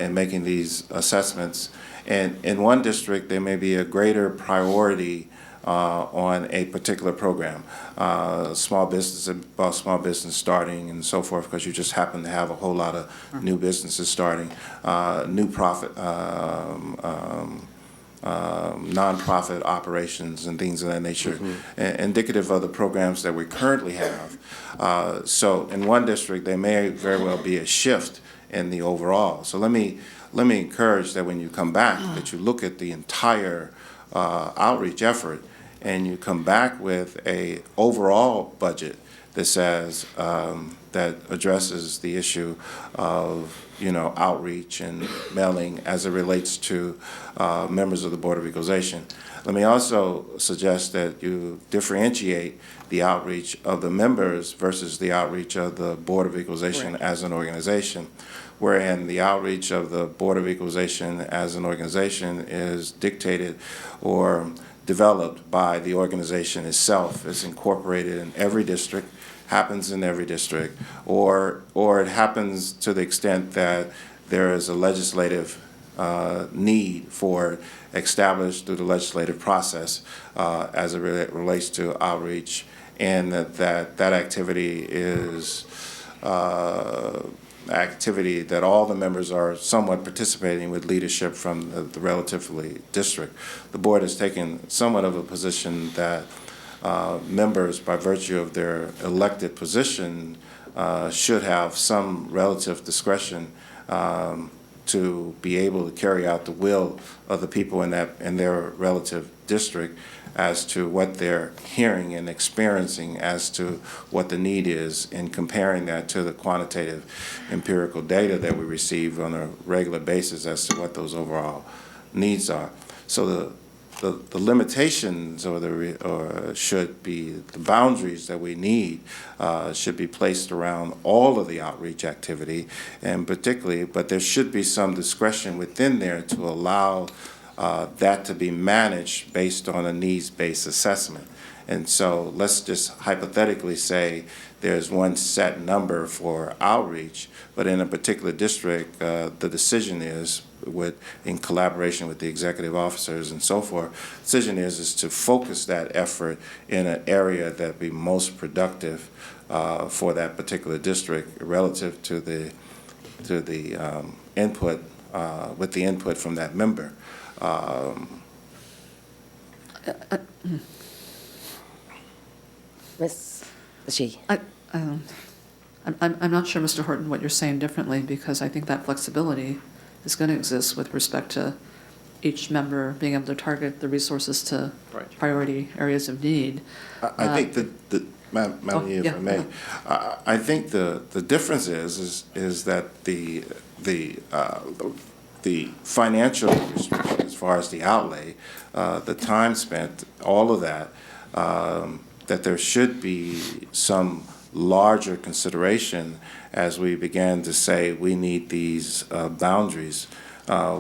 S: in making these assessments, and in one district, there may be a greater priority on a particular program, small business starting and so forth, because you just happen to have a whole lot of new businesses starting, nonprofit operations and things of that nature, indicative of the programs that we currently have. So in one district, there may very well be a shift in the overall. So let me encourage that when you come back, that you look at the entire outreach effort, and you come back with a overall budget that says that addresses the issue of outreach and mailing as it relates to members of the Board of Equalization. Let me also suggest that you differentiate the outreach of the members versus the outreach of the Board of Equalization as an organization, wherein the outreach of the Board of Equalization as an organization is dictated or developed by the organization itself. It's incorporated in every district, happens in every district, or it happens to the extent that there is a legislative need for established through the legislative process as it relates to outreach, and that activity is activity that all the members are somewhat participating with leadership from the relatively district. The board has taken somewhat of a position that members, by virtue of their elected position, should have some relative discretion to be able to carry out the will of the people in their relative district as to what they're hearing and experiencing as to what the need is, and comparing that to the quantitative empirical data that we receive on a regular basis as to what those overall needs are. So the limitations or should be the boundaries that we need should be placed around all of the outreach activity, and particularly, but there should be some discretion within there to allow that to be managed based on a needs-based assessment. And so let's just hypothetically say there's one set number for outreach, but in a particular district, the decision is, in collaboration with the executive officers and so forth, decision is to focus that effort in an area that be most productive for that particular district relative to the input, with the input from that member.
I: Ms. Shi.
D: I'm not sure, Mr. Horton, what you're saying differently, because I think that flexibility is going to exist with respect to each member being able to target the resources to priority areas of need.
S: I think that Madam, if I may, I think the difference is that the financial restriction as far as the outlay, the time spent, all of that, that there should be some larger consideration as we began to say we need these boundaries.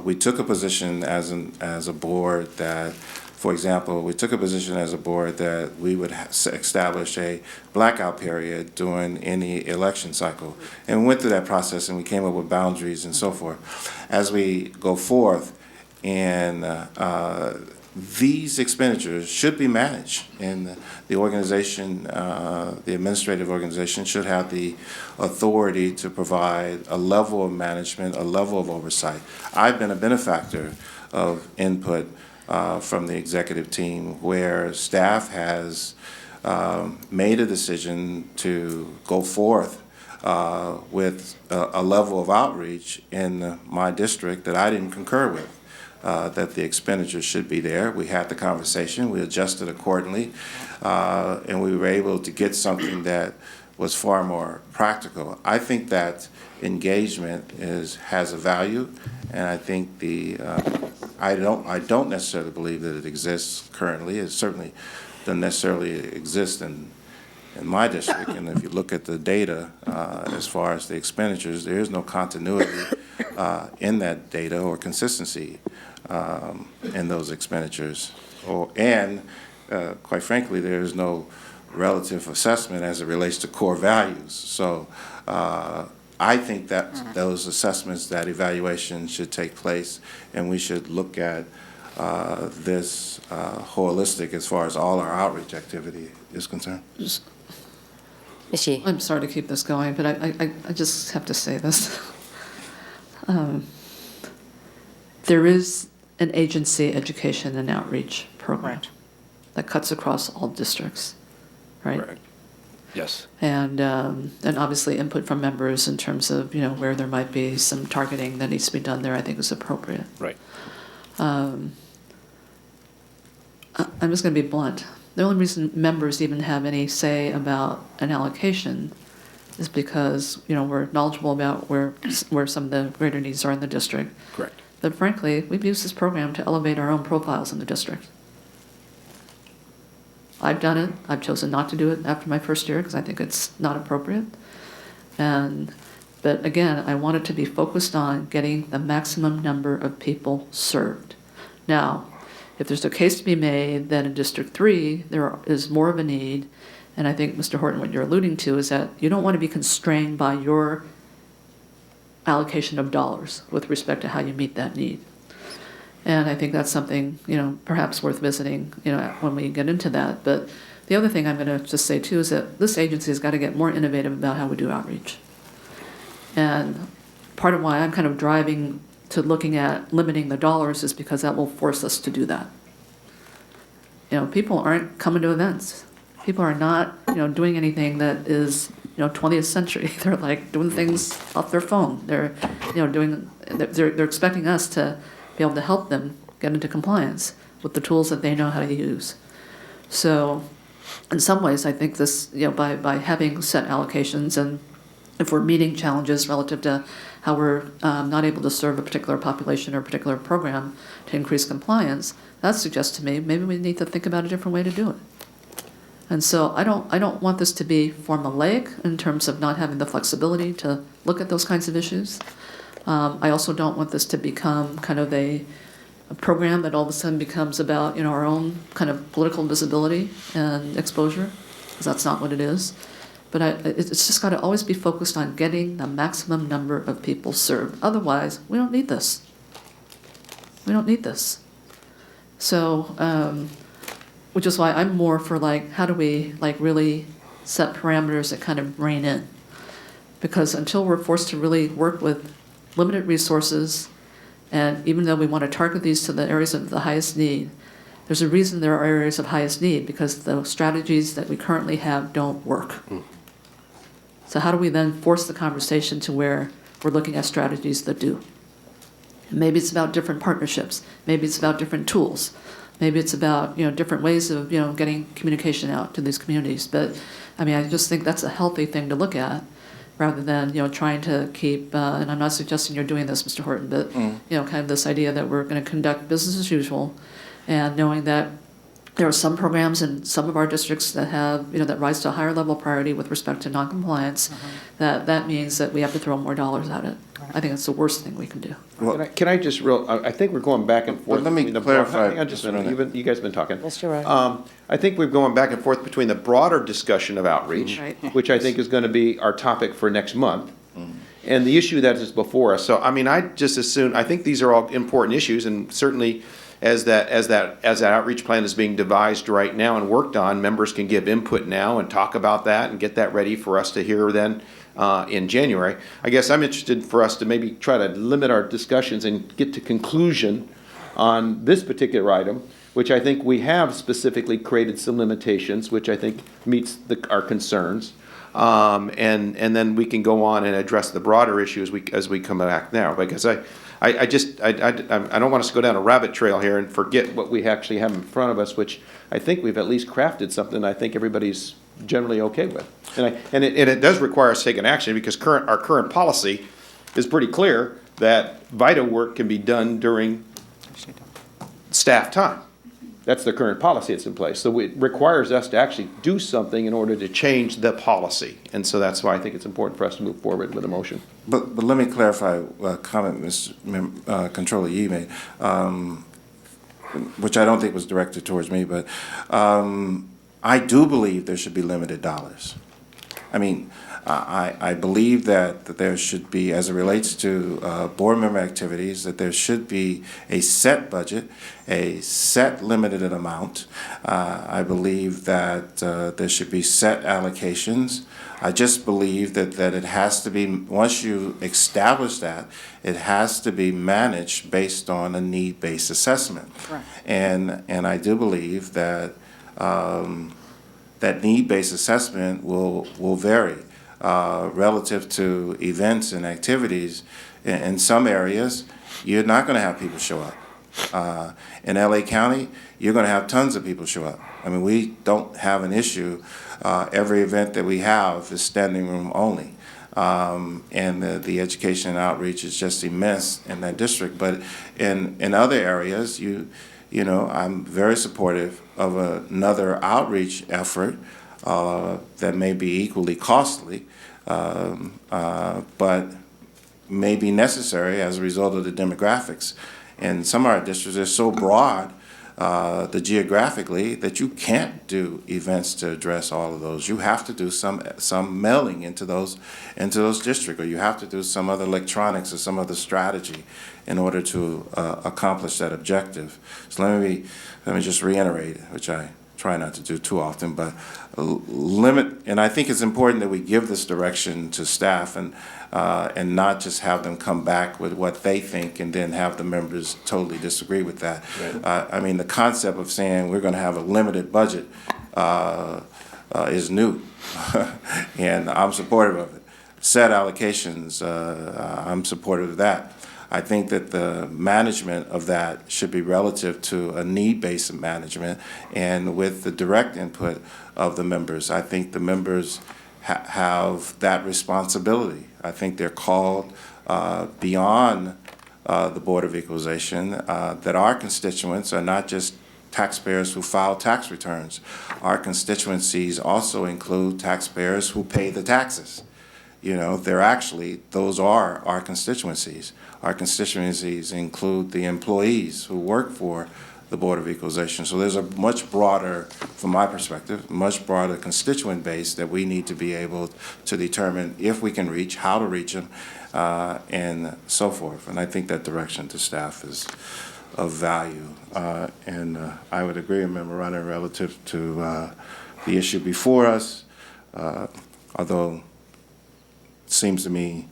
S: We took a position as a board that, for example, we took a position as a board that we would establish a blackout period during any election cycle. And we went through that process and we came up with boundaries and so forth. As we go forth, and these expenditures should be managed, and the organization, the administrative organization should have the authority to provide a level of management, a level of oversight. I've been a benefactor of input from the executive team where staff has made a decision to go forth with a level of outreach in my district that I didn't concur with. That the expenditures should be there. We had the conversation, we adjusted accordingly, and we were able to get something that was far more practical. I think that engagement has a value, and I think I don't necessarily believe that it exists currently. It certainly doesn't necessarily exist in my district, and if you look at the data as far as the expenditures, there is no continuity in that data or consistency in those expenditures. And quite frankly, there is no relative assessment as it relates to core values. So I think that those assessments, that evaluation should take place, and we should look at this holistic as far as all our outreach activity is concerned.
D: I'm sorry to keep this going, but I just have to say this. There is an agency education and outreach program that cuts across all districts, right?
T: Correct. Yes.
D: And obviously input from members in terms of, where there might be some targeting that needs to be done there, I think is appropriate.
T: Right.
D: I'm just going to be blunt. The only reason members even have any say about an allocation is because, we're knowledgeable about where some of the greater needs are in the district.
T: Correct.
D: But frankly, we've used this program to elevate our own profiles in the district. I've done it. I've chosen not to do it after my first year because I think it's not appropriate. But again, I want it to be focused on getting the maximum number of people served. Now, if there's a case to be made that in District 3 there is more of a need, and I think, Mr. Horton, what you're alluding to is that you don't want to be constrained by your allocation of dollars with respect to how you meet that need. And I think that's something, perhaps worth visiting, when we get into that. But the other thing I'm going to just say, too, is that this agency has got to get more innovative about how we do outreach. And part of why I'm kind of driving to looking at limiting the dollars is because that will force us to do that. People aren't coming to events. People are not, doing anything that is, 20th century. They're like doing things off their phone. They're, they're expecting us to be able to help them get into compliance with the tools that they know how to use. So in some ways, I think this, by having set allocations, and if we're meeting challenges relative to how we're not able to serve a particular population or a particular program to increase compliance, that suggests to me maybe we need to think about a different way to do it. And so I don't want this to be formulaic in terms of not having the flexibility to look at those kinds of issues. I also don't want this to become kind of a a program that all of a sudden becomes about, you know, our own kind of political visibility and exposure, because that's not what it is. But it's just got to always be focused on getting the maximum number of people served. Otherwise, we don't need this. We don't need this. So, which is why I'm more for like, how do we like really set parameters that kind of rein in? Because until we're forced to really work with limited resources, and even though we want to target these to the areas of the highest need, there's a reason there are areas of highest need, because the strategies that we currently have don't work. So how do we then force the conversation to where we're looking at strategies that do? And maybe it's about different partnerships. Maybe it's about different tools. Maybe it's about, you know, different ways of, you know, getting communication out to these communities. But I mean, I just think that's a healthy thing to look at, rather than, you know, trying to keep, and I'm not suggesting you're doing this, Mr. Horton, but, you know, kind of this idea that we're going to conduct business as usual, and knowing that there are some programs in some of our districts that have, you know, that rise to a higher level priority with respect to noncompliance, that means that we have to throw more dollars at it. I think that's the worst thing we can do.
O: Well, can I just I think we're going back and forth.
S: Well, let me
O: between the
S: clarify.
O: Hang on just a minute. You guys have been talking.
I: Mr. Wright.
O: I think we're going back and forth between the broader discussion of outreach,
D: Right.
O: which I think is going to be our topic for next month, and the issue that is before us. So, I mean, I just assume, I think these are all important issues, and certainly as that outreach plan is being devised right now and worked on, members can give input now and talk about that and get that ready for us to hear then in January. I guess I'm interested for us to maybe try to limit our discussions and get to conclusion on this particular item, which I think we have specifically created some limitations, which I think meets our concerns. And then we can go on and address the broader issue as we come back now. Because I don't want us to go down a rabbit trail here and forget what we actually have in front of us, which I think we've at least crafted something I think everybody's generally okay with. And it does require us taking action, because our current policy is pretty clear that VITA work can be done during staff time. That's the current policy that's in place. So it requires us to actually do something in order to change the policy. And so that's why I think it's important for us to move forward with a motion.
S: But let me clarify a comment Mr. Controller Yee made, which I don't think was directed towards me, but I do believe there should be limited dollars. I mean, I believe that there should be, as it relates to board member activities, that there should be a set budget, a set limited amount. I believe that there should be set allocations. I just believe that it has to be, once you establish that, it has to be managed based on a need-based assessment.
Q: Right.
S: And I do believe that that need-based assessment will vary. Relative to events and activities, in some areas, you're not going to have people show up. In LA County, you're going to have tons of people show up. I mean, we don't have an issue. Every event that we have is standing room only. And the education and outreach is just immense in that district. But in other areas, you know, I'm very supportive of another outreach effort that may be equally costly, but may be necessary as a result of the demographics. And some of our districts are so broad geographically that you can't do events to address all of those. You have to do some mailing into those districts, or you have to do some other electronics or some other strategy in order to accomplish that objective. So let me just reiterate, which I try not to do too often, but limit, and I think it's important that we give this direction to staff and not just have them come back with what they think and then have the members totally disagree with that. Right. I mean, the concept of saying we're going to have a limited budget is new, and I'm supportive of it. Set allocations, I'm supportive of that. I think that the management of that should be relative to a need-based management, and with the direct input of the members. I think the members have that responsibility. I think they're called beyond the Board of Equalization, that our constituents are not just taxpayers who file tax returns. Our constituencies also include taxpayers who pay the taxes. You know, they're actually, those are our constituencies. Our constituencies include the employees who work for the Board of Equalization. So there's a much broader, from my perspective, much broader constituent base that we need to be able to determine if we can reach, how to reach them, and so forth. And I think that direction to staff is of value. And I would agree with Member Runner relative to the issue before us, although it seems to me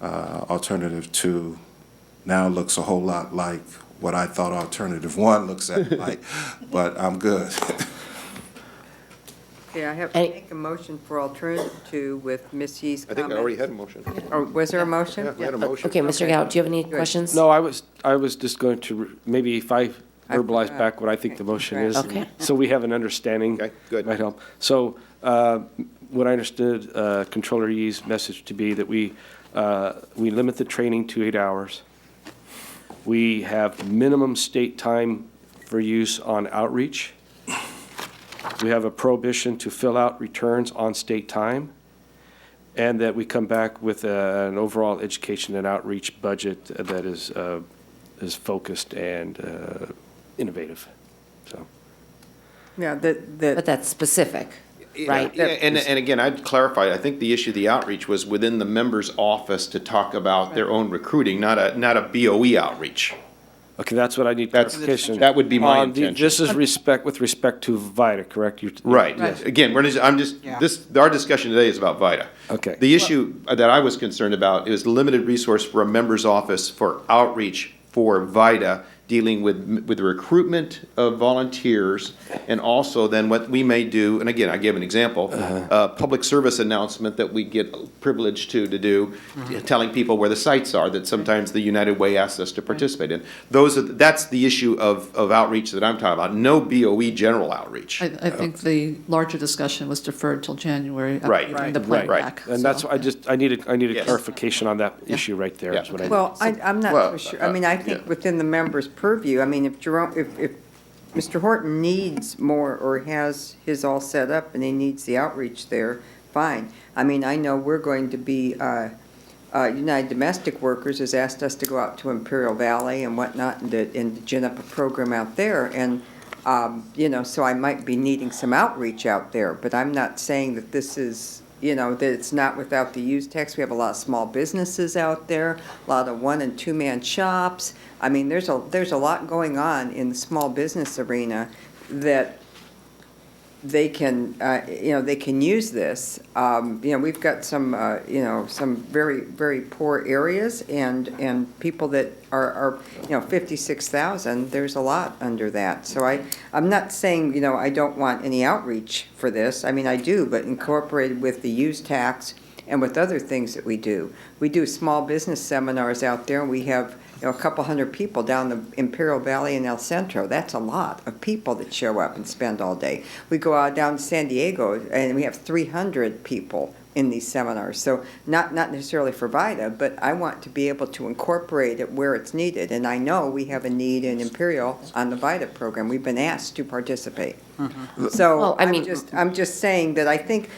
S: alternative 2 now looks a whole lot like what I thought alternative 1 looks like, but I'm good.
P: Okay, I have to make a motion for alternative 2 with Ms. Yee's
O: I think I already had a motion.
P: Oh, was there a motion?
O: Yeah, we had a motion.
I: Okay, Mr. Gow, do you have any questions?
T: No, I was just going to, maybe if I verbalize back what I think the motion is.
I: Okay.
T: So we have an understanding.
O: Okay, good.
T: Might help. So what I understood Controller Yee's message to be that we limit the training to 8 hours. We have minimum state time for use on outreach. We have a prohibition to fill out returns on state time, and that we come back with an overall education and outreach budget that is focused and innovative. So.
P: Yeah,
I: But that's specific, right?
O: Yeah, and again, I'd clarify, I think the issue of the outreach was within the member's office to talk about their own recruiting, not a BOE outreach.
T: Okay, that's what I need clarification.
O: That would be my intention.
T: This is with respect to VITA, correct?
O: Right. Yes. Again, our discussion today is about VITA.
T: Okay.
O: The issue that I was concerned about is limited resource for a member's office for outreach for VITA, dealing with the recruitment of volunteers, and also then what we may do, and again, I give an example, public service announcement that we get privileged to do, telling people where the sites are that sometimes the United Way asks us to participate in. That's the issue of outreach that I'm talking about, no BOE general outreach.
D: I think the larger discussion was deferred till January.
O: Right.
D: The plan back.
T: And that's why I needed clarification on that issue right there. Is what I
P: Well, I'm not so sure. I mean, I think within the members' purview, I mean, if Mr. Horton needs more or has his all set up and he needs the outreach there, fine. I mean, I know we're going to be, United Domestic Workers has asked us to go out to Imperial Valley and whatnot and to gin up a program out there. And, you know, so I might be needing some outreach out there, but I'm not saying that this is, you know, that it's not without the use tax. We have a lot of small businesses out there, a lot of 1- and 2-man shops. I mean, there's a lot going on in the small business arena that they can, you know, they can use this. You know, we've got some, you know, some very, very poor areas and people that are, you know, 56,000, there's a lot under that. So I'm not saying, you know, I don't want any outreach for this. I mean, I do, but incorporated with the use tax and with other things that we do. We do small business seminars out there, and we have, you know, a couple hundred people down the Imperial Valley and El Centro. That's a lot of people that show up and spend all day. We go out down to San Diego, and we have 300 people in these seminars. So not necessarily for VITA, but I want to be able to incorporate it where it's needed. And I know we have a need in Imperial on the VITA program. We've been asked to participate. So
I: Well, I mean-
P: I'm just saying that I think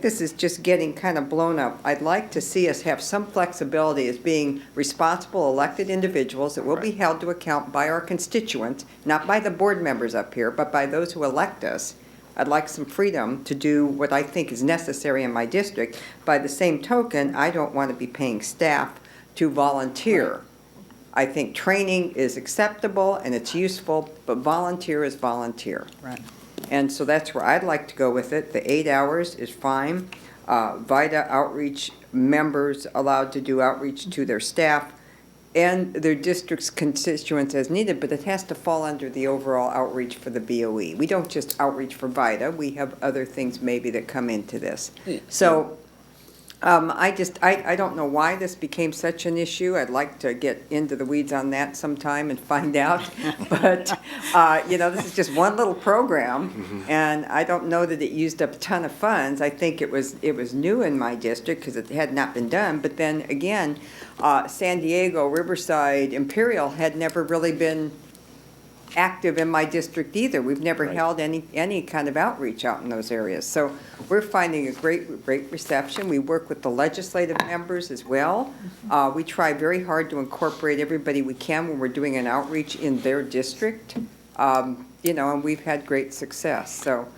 P: this is just getting kind of blown up. I'd like to see us have some flexibility as being responsible elected individuals that will be held to account by our constituents, not by the board members up here, but by those who elect us. I'd like some freedom to do what I think is necessary in my district. By the same token, I don't want to be paying staff to volunteer. I think training is acceptable and it's useful, but volunteer is volunteer.
Q: Right.
P: And so that's where I'd like to go with it. The 8 hours is fine. VITA outreach members allowed to do outreach to their staff and their district's constituents as needed, but it has to fall under the overall outreach for the BOE. We don't just outreach for VITA. We have other things maybe that come into this. So I don't know why this became such an issue. I'd like to get into the weeds on that sometime and find out. But, you know, this is just one little program, and I don't know that it used up a ton of funds. I think it was new in my district because it had not been done. But then again, San Diego, Riverside, Imperial had never really been active in my district either. We've never held any kind of outreach out in those areas. So we're finding a great reception. We work with the legislative members as well. We try very hard to incorporate everybody we can when we're doing an outreach in their district. You know, and we've had great success. So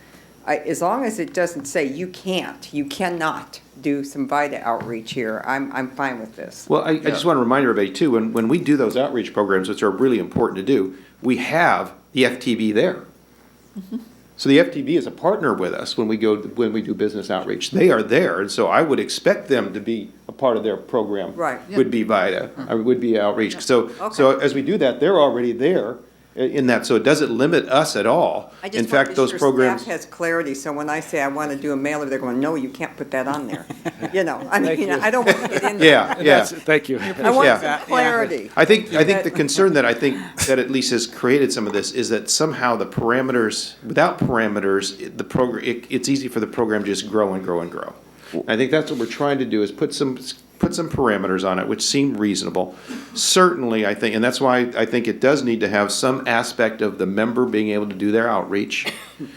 P: as long as it doesn't say you cannot do some VITA outreach here, I'm fine with this.
O: Well, I just want to remind everybody too, when we do those outreach programs, which are really important to do, we have the FTB there. So the FTB is a partner with us when we do business outreach. They are there, and so I would expect them to be a part of their program.
P: Right.
O: Would be VITA, or would be outreach. So as we do that, they're already there in that, so it doesn't limit us at all.
P: I
O: In
P: just want
O: fact,
P: to be
O: those
P: sure
O: programs.
P: staff has clarity, so when I say I want to do a mailer, they're going, no, you can't put that on there. You know, I
T: Thank
P: mean,
T: you.
P: I don't want to get in
O: Yeah,
P: there.
O: yeah.
T: Thank you.
P: I want some clarity.
O: I think the concern that that at least has created some of this is that somehow the parameters, without parameters, the program, it's easy for the program to just grow and grow and grow. I think that's what we're trying to do, is put some parameters on it, which seem reasonable. Certainly, I think, and that's why I think it does need to have some aspect of the member being able to do their outreach.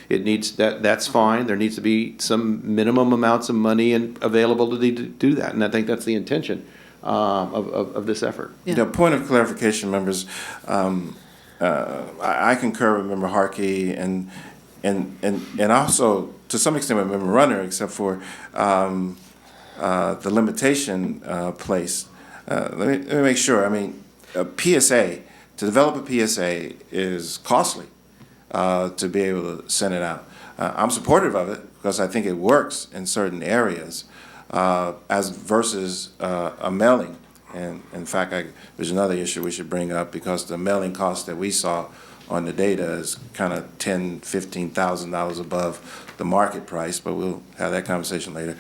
O: It needs that's fine. There needs to be some minimum amounts of money and available to do that, and I think that's the intention of this effort.
S: The point of clarification, members, I concur with Member Harkey and also to some extent with Member Runner, except for the limitation place. Let me make sure. I mean, a PSA, to develop a PSA is costly to be able to send it out. I'm supportive of it because I think it works in certain areas as versus a mailing. And in fact, there's another issue we should bring up, because the mailing cost that we saw on the data is kind of $10,000, $15,000 above the market price, but we'll have that conversation later.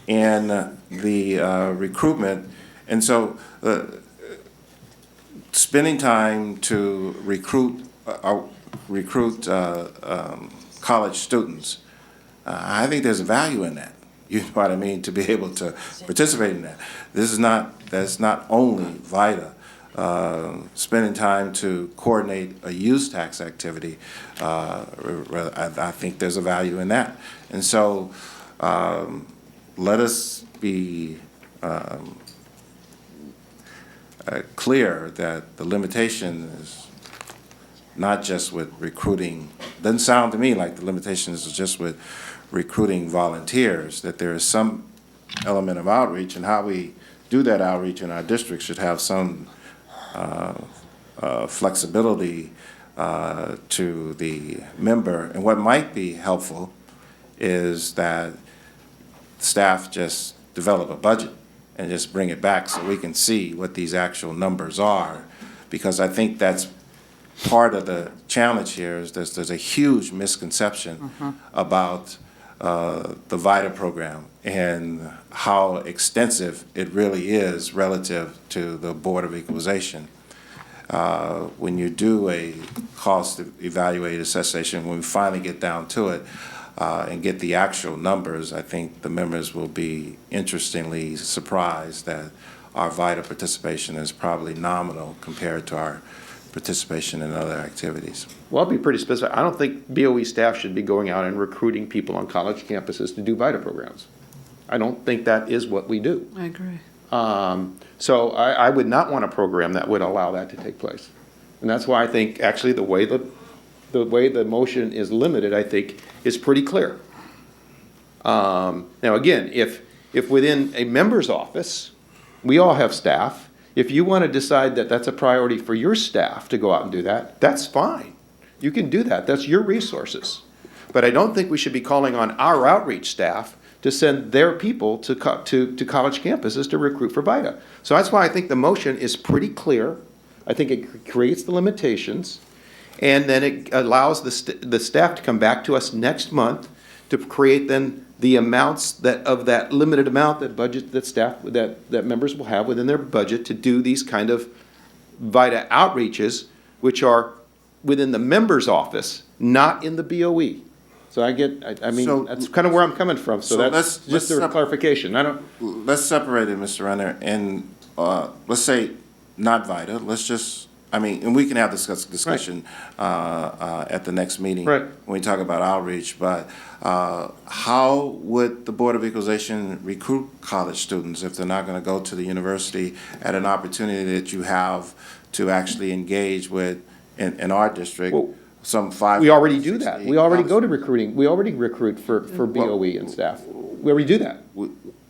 S: And the recruitment, and so spending time to recruit college students, I think there's a value in that. You know what I mean? To be able to participate in that. That's not only VITA. Spending time to coordinate a use tax activity, I think there's a value in that. And so let us be clear that the limitation is not just with recruiting. Doesn't sound to me like the limitation is just with recruiting volunteers, that there is some element of outreach, and how we do that outreach in our district should have some flexibility to the member. And what might be helpful is that staff just develop a budget and just bring it back so we can see what these actual numbers are, because I think that's part of the challenge here. Is there's a huge misconception about the VITA program and how extensive it really is relative to the Board of Equalization. When you do a cost evaluated assessment, when we finally get down to it and get the actual numbers, I think the members will be interestingly surprised that our VITA participation is probably nominal compared to our participation in other activities.
O: Well, I'll be pretty specific. I don't think BOE staff should be going out and recruiting people on college campuses to do VITA programs. I don't think that is what we do.
D: I agree.
O: So I would not want a program that would allow that to take place. And that's why I think actually the way the motion is limited, I think, is pretty clear. Now again, if within a member's office, we all have staff, if you want to decide that that's a priority for your staff to go out and do that, that's fine. You can do that. That's your resources. But I don't think we should be calling on our outreach staff to send their people to college campuses to recruit for VITA. So that's why I think the motion is pretty clear. I think it creates the limitations, and then it allows the staff to come back to us next month to create then the amounts of that limited amount that members will have within their budget to do these kind of VITA outreaches, which are within the member's office, not in the BOE. So that's kind of where I'm coming from. So that's just a clarification. Let's
S: separate it, Mr. Renner, and let's say not VITA, let's just, I mean, and we can have this discussion at the next meeting.
O: Right.
S: When we talk about outreach, but how would the Board of Equalization recruit college students if they're not going to go to the university at an opportunity that you have to actually engage with, in our district, some 5.
O: We already do that. We already go to recruiting. We already recruit for BOE and staff. We already do that.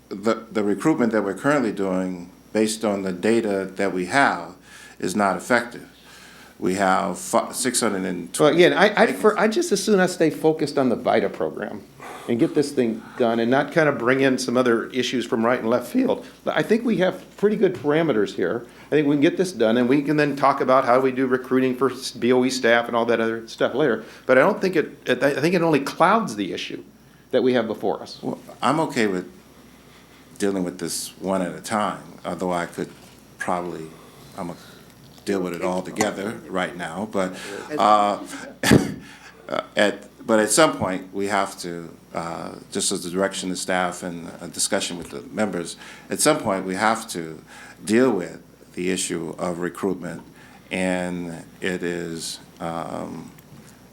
S: The recruitment that we're currently doing, based on the data that we have, is not effective. We have 620.
O: Well, again, I just as soon as stay focused on the VITA program and get this thing done and not kind of bring in some other issues from right and left field. I think we have pretty good parameters here. I think we can get this done, and we can then talk about how we do recruiting for BOE staff and all that other stuff later. But I don't think I think it only clouds the issue that we have before us.
S: Well, I'm okay with dealing with this one at a time, although I could probably, deal with it all together right now. But at some point, we have to, just as the direction of staff and a discussion with the members, at some point, we have to deal with the issue of recruitment. And it is,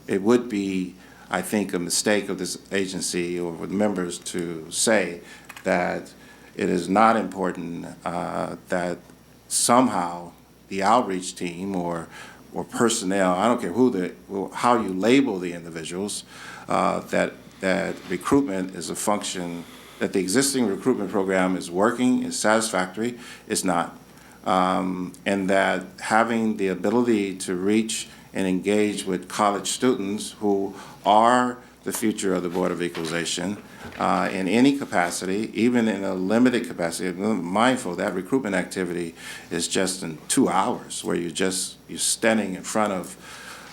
S: it would be, I think, a mistake of this agency or with members to say that it is not important that somehow the outreach team or personnel, I don't care how you label the individuals, that recruitment is a function, that the existing recruitment program is working, is satisfactory, is not. And that having the ability to reach and engage with college students who are the future of the Board of Equalization in any capacity, even in a limited capacity. I'm mindful that recruitment activity is just in 2 hours, where you're standing in front of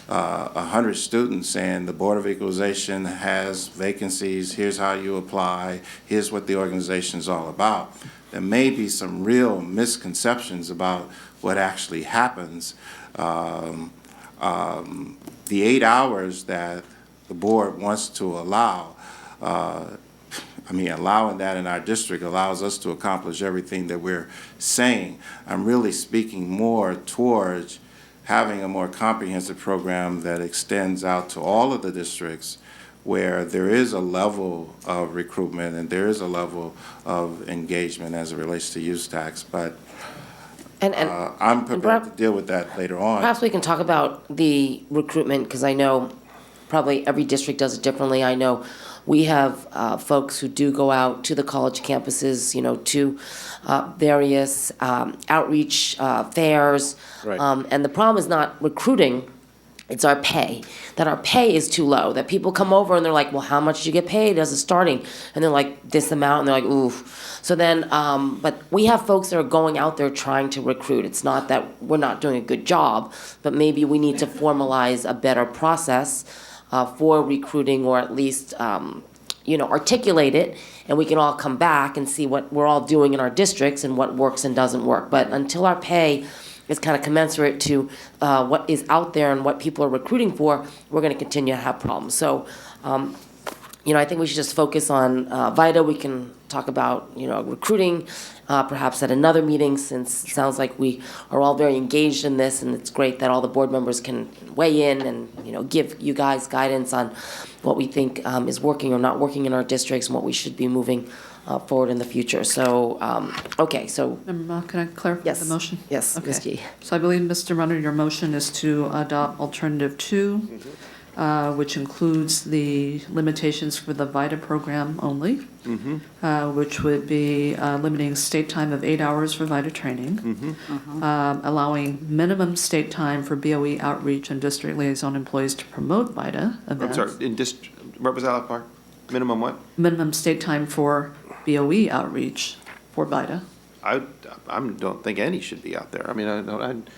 S: 100 students, and the Board of Equalization has vacancies. Here's how you apply. Here's what the organization is all about. There may be some real misconceptions about what actually happens. The 8 hours that the board wants to allow, allowing that in our district allows us to accomplish everything that we're saying. I'm really speaking more towards having a more comprehensive program that extends out to all of the districts, where there is a level of recruitment and there is a level of engagement as it relates to use tax. But I'm prepared to deal with that later on.
I: Perhaps we can talk about the recruitment, because I know probably every district does it differently. I know we have folks who do go out to the college campuses, to various outreach fairs.
O: Right.
I: And the problem is not recruiting, it's our pay. That our pay is too low. That people come over and they're like, well, how much did you get paid as a starting? And they're like, this amount, and they're like, oof. So then, but we have folks that are going out there trying to recruit. It's not that we're not doing a good job, but maybe we need to formalize a better process for recruiting, or at least, articulate it, and we can all come back and see what we're all doing in our districts and what works and doesn't work. But until our pay is kind of commensurate to what is out there and what people are recruiting for, we're going to continue to have problems. So, I think we should just focus on VITA. We can talk about, recruiting perhaps at another meeting, since it sounds like we are all very engaged in this, and it's great that all the board members can weigh in and, give you guys guidance on what we think is working or not working in our districts and what we should be moving forward in the future. So, okay, so.
D: Member Ma, can I clarify the motion?
I: Yes,
D: okay.
I: Ms. Key.
D: So I believe, Mr. Runner, your motion is to adopt alternative 2, which includes the limitations for the VITA program only, which would be limiting state time of 8 hours for VITA training, allowing minimum state time for BOE outreach and district liaison employees to promote VITA events.
O: I'm sorry, what was that part? Minimum what?
D: Minimum state time for BOE outreach for VITA.
O: I don't think any should be out there.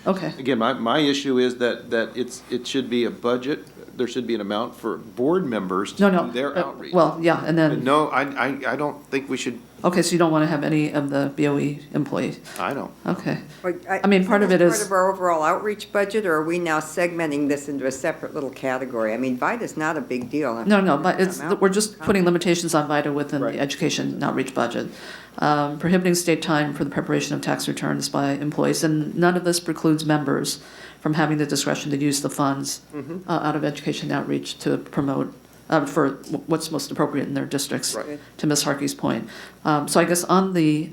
D: Okay.
O: Again, my issue is that it should be a budget. There should be an amount for board members to do their outreach.
D: Well, yeah, and then.
O: No, I don't think we should
D: Okay, so you don't want to have any of the BOE employees?
O: I don't.
D: Okay.
P: But
D: I mean, part of it
P: Part
D: is,
P: of our overall outreach budget, or are we now segmenting this into a separate little category? I mean, VITA's not a big deal.
D: no, but we're just putting limitations on VITA within the education and outreach budget. Prohibiting state time for the preparation of tax returns by employees, and none of this precludes members from having the discretion to use the funds out of education and outreach to promote for what's most appropriate in their districts, to Ms. Harkey's point. So I guess on the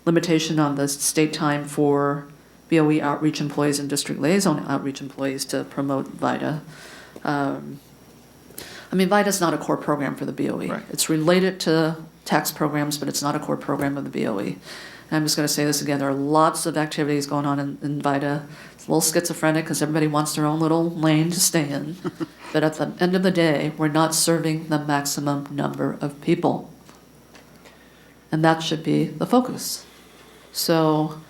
D: limitation on the state time for BOE outreach employees and district liaison outreach employees to promote VITA, I mean, VITA's not a core program for the BOE. It's related to tax programs, but it's not a core program of the BOE. And I'm just going to say this again, there are lots of activities going on in VITA. It's a little schizophrenic because everybody wants their own little lane to stay in. But at the end of the day, we're not serving the maximum number of people. And that should be the focus. So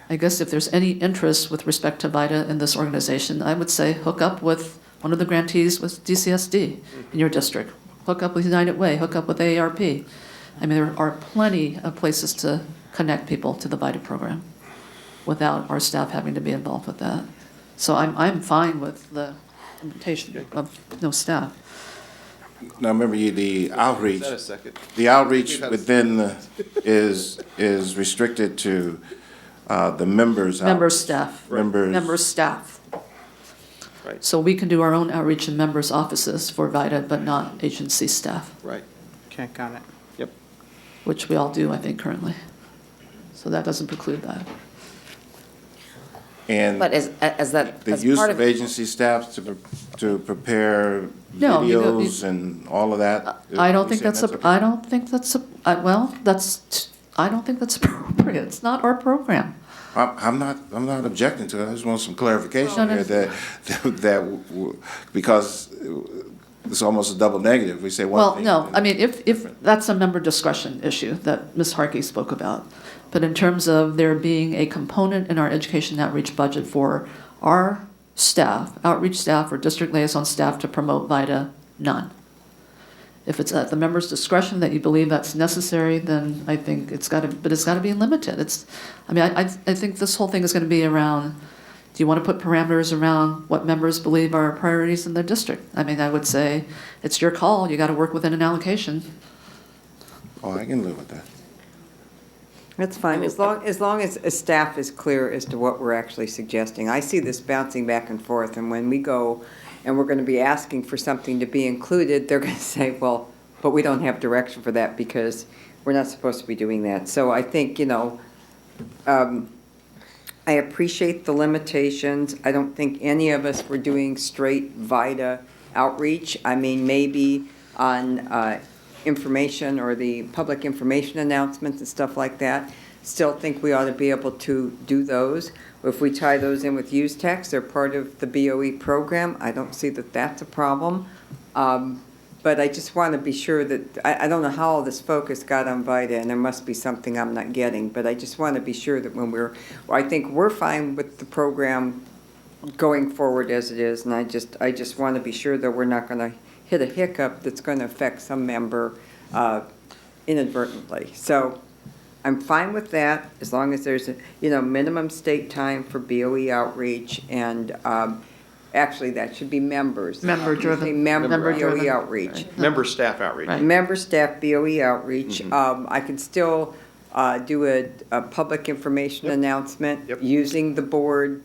D: I guess if there's any interest with respect to VITA in this organization, I would say hook up with one of the grantees with DCSD in your district. Hook up with United Way, hook up with AARP. I mean, there are plenty of places to connect people to the VITA program without our staff having to be involved with that. So I'm fine with the limitation of no staff.
S: Now, remember, the outreach,
O: Is that a second?
S: the outreach within is restricted to the members.
D: Member staff.
S: Members.
D: Member staff.
O: Right.
D: So we can do our own outreach in members' offices for VITA, but not agency staff.
O: Right.
B: Okay, got it.
O: Yep.
D: Which we all do, I think, currently. So that doesn't preclude that.
S: And
I: But as that,
S: the
I: as
S: use
I: part
S: of
I: of,
S: agency staff to prepare
D: No,
S: videos and all of that?
D: I don't
S: You
D: think
S: saying
D: that's
S: okay?
D: I don't think that's I don't think that's appropriate. It's not our program.
S: I'm not objecting to it. I just want some clarification
D: No, no.
S: here because it's almost a double negative. We say one
D: Well,
S: thing.
D: no, I mean, if that's a member discretion issue that Ms. Harkey spoke about. But in terms of there being a component in our education outreach budget for our staff, outreach staff or district liaison staff to promote VITA, none. If it's at the member's discretion that you believe that's necessary, then I think it's got to be limited. I think this whole thing is going to be around, do you want to put parameters around what members believe are priorities in their district? I mean, I would say it's your call. You got to work within an allocation.
S: Oh, I can live with that.
P: That's fine, as long as staff is clear as to what we're actually suggesting. I see this bouncing back and forth, and when we go and we're going to be asking for something to be included, they're going to say, well, but we don't have direction for that because we're not supposed to be doing that. So I think, I appreciate the limitations. I don't think any of us were doing straight VITA outreach. I mean, maybe on information or the public information announcements and stuff like that. Still think we ought to be able to do those. If we tie those in with use tax, they're part of the BOE program. I don't see that that's a problem. But I just want to be sure that, I don't know how all this focus got on VITA, and there must be something I'm not getting, but I just want to be sure that I think we're fine with the program going forward as it is, and I just want to be sure that we're not going to hit a hiccup that's going to affect some member inadvertently. So I'm fine with that, as long as there's a, minimum state time for BOE outreach, and actually, that should be members.
D: Member-driven.
P: Member
D: Member-driven.
P: BOE outreach.
O: Member staff outreach.
P: Member staff BOE outreach. I can still do a public information announcement using the board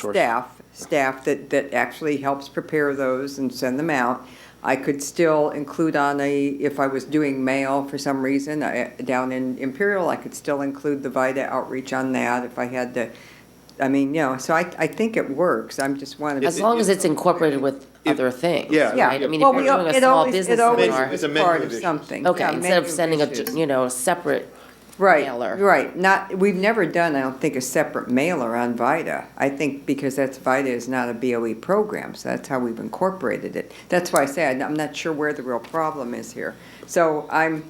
P: staff that actually helps prepare those and send them out. I could still include if I was doing mail for some reason down in Imperial, I could still include the VITA outreach on that if I had to. I mean, so I think it works. I'm just wanting
I: as long as it's incorporated with other things.
O: Yeah.
I: Right? I mean, if you're doing a small business seminar.
P: It's part of something.
I: Okay,
P: Yeah,
I: instead of
P: menu
I: sending
P: issues.
I: a separate mailer.
P: Right. We've never done, I don't think, a separate mailer on VITA. I think because VITA is not a BOE program, so that's how we've incorporated it. That's why I say I'm not sure where the real problem is here. So I'm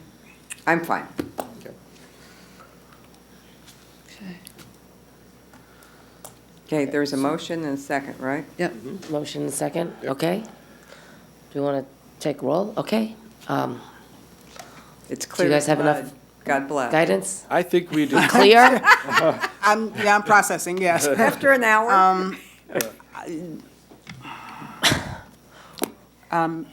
P: fine. Okay, there's a motion and a second, right?
D: Yep.
I: Motion and second, okay. Do you want to take roll? Okay.
P: It's
I: Do
P: clear.
I: you guys have
P: as mud.
I: enough
P: God bless.
I: guidance?
T: I think we do.
I: Clear?
B: I'm processing, yes.
P: After an hour?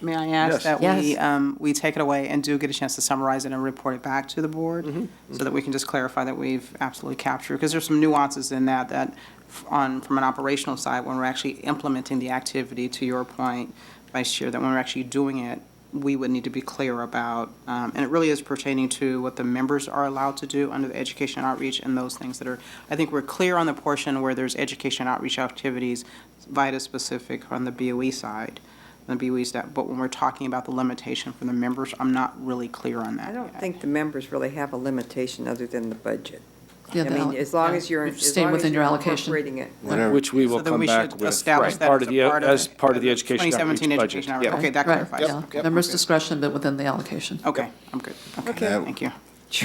B: May I ask
T: Yes.
B: that we take it away and do get a chance to summarize it and report it back to the board? So that we can just clarify that we've absolutely captured, because there's some nuances in that from an operational side, when we're actually implementing the activity, to your point, Vice Chair, that when we're actually doing it, we would need to be clear about, and it really is pertaining to what the members are allowed to do under the education outreach and those things that are, I think we're clear on the portion where there's education outreach activities, VITA specific on the BOE side, the BOE staff, but when we're talking about the limitation from the members, I'm not really clear on that
P: I don't
B: yet.
P: think the members really have a limitation other than the budget.
D: Yeah,
P: I mean, as long as you're, as
D: staying
P: long as
D: within your
P: you're
D: allocation.
P: incorporating it.
T: Which we will
B: So then
T: come
B: we
T: back
B: should
T: with.
B: establish that
T: part
B: as
T: of
B: a part of
T: as
B: it.
T: part of the education outreach
B: 2017
T: budget.
B: education outreach.
T: Yeah.
B: Okay, that
D: Right,
B: clarifies.
D: yeah. Members' discretion, but within the allocation.
B: Okay, I'm good. Okay,
S: That
B: thank you.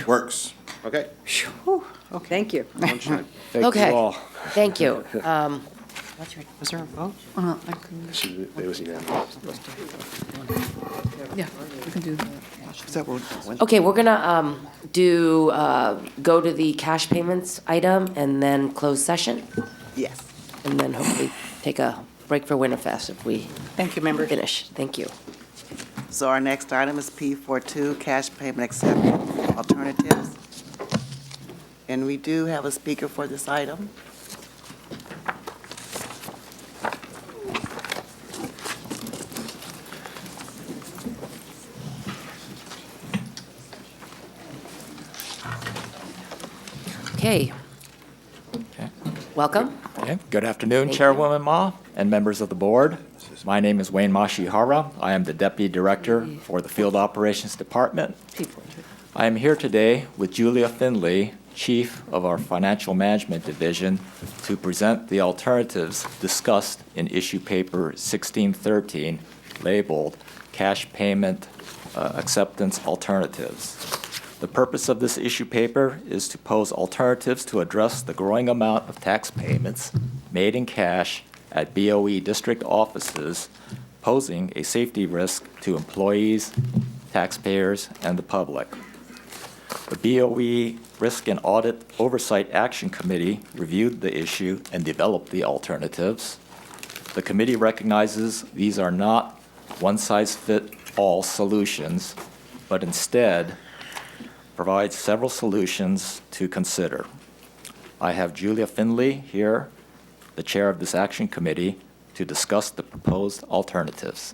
S: Works.
O: Okay.
P: Thank you.
T: Thank
I: Okay.
T: you all.
I: Thank you.
B: Was there a vote?
T: It was unanimous.
D: Yeah, we can do that.
I: Okay, we're gonna go to the cash payments item and then close session,
B: Yes.
I: and then hopefully take a break for Winterfest if we
B: Thank you, members.
I: finish. Thank you.
J: So our next item is P42, cash payment acceptance alternatives. And we do have a speaker for this item.
I: Okay. Welcome.
F: Okay. Good afternoon, Chairwoman Ma and members of the board. My name is Wayne Mashihara. I am the Deputy Director for the Field Operations Department. I am here today with Julia Finley, Chief of our Financial Management Division, to present the alternatives discussed in issue paper 1613, labeled Cash Payment Acceptance Alternatives. The purpose of this issue paper is to pose alternatives to address the growing amount of tax payments made in cash at BOE district offices, posing a safety risk to employees, taxpayers, and the public. The BOE Risk and Audit Oversight Action Committee reviewed the issue and developed the alternatives. The committee recognizes these are not one-size-fits-all solutions, but instead provide several solutions to consider. I have Julia Finley here, the chair of this action committee, to discuss the proposed alternatives.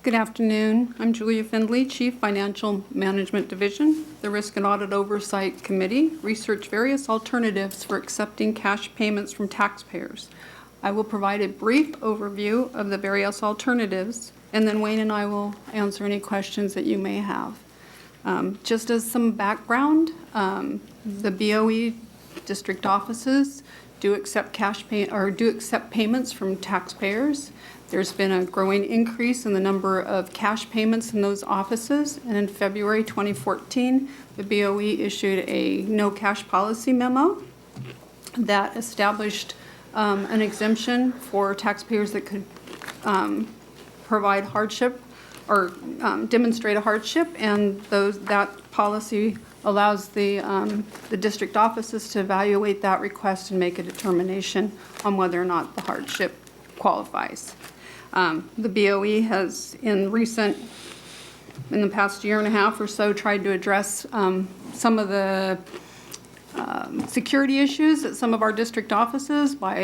G: Good afternoon. I'm Julia Findley, Chief Financial Management Division. The Risk and Audit Oversight Committee researched various alternatives for accepting cash payments from taxpayers. I will provide a brief overview of the various alternatives, and then Wayne and I will answer any questions that you may have. Just as some background, the BOE district offices do accept payments from taxpayers. There's been a growing increase in the number of cash payments in those offices, and in February 2014, the BOE issued a no cash policy memo that established an exemption for taxpayers that could provide hardship or demonstrate a hardship, and that policy allows the district offices to evaluate that request and make a determination on whether or not the hardship qualifies. The BOE has, in the past year and a half or so, tried to address some of the security issues at some of our district offices by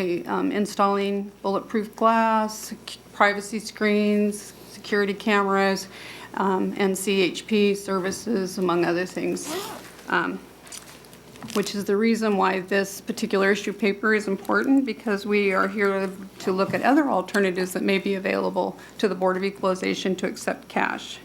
G: installing bulletproof glass, privacy screens, security cameras, and CHP services, among other things, which is the reason why this particular issue paper is important, because we are here to look at other alternatives that may be available to the Board of Equalization to accept cash.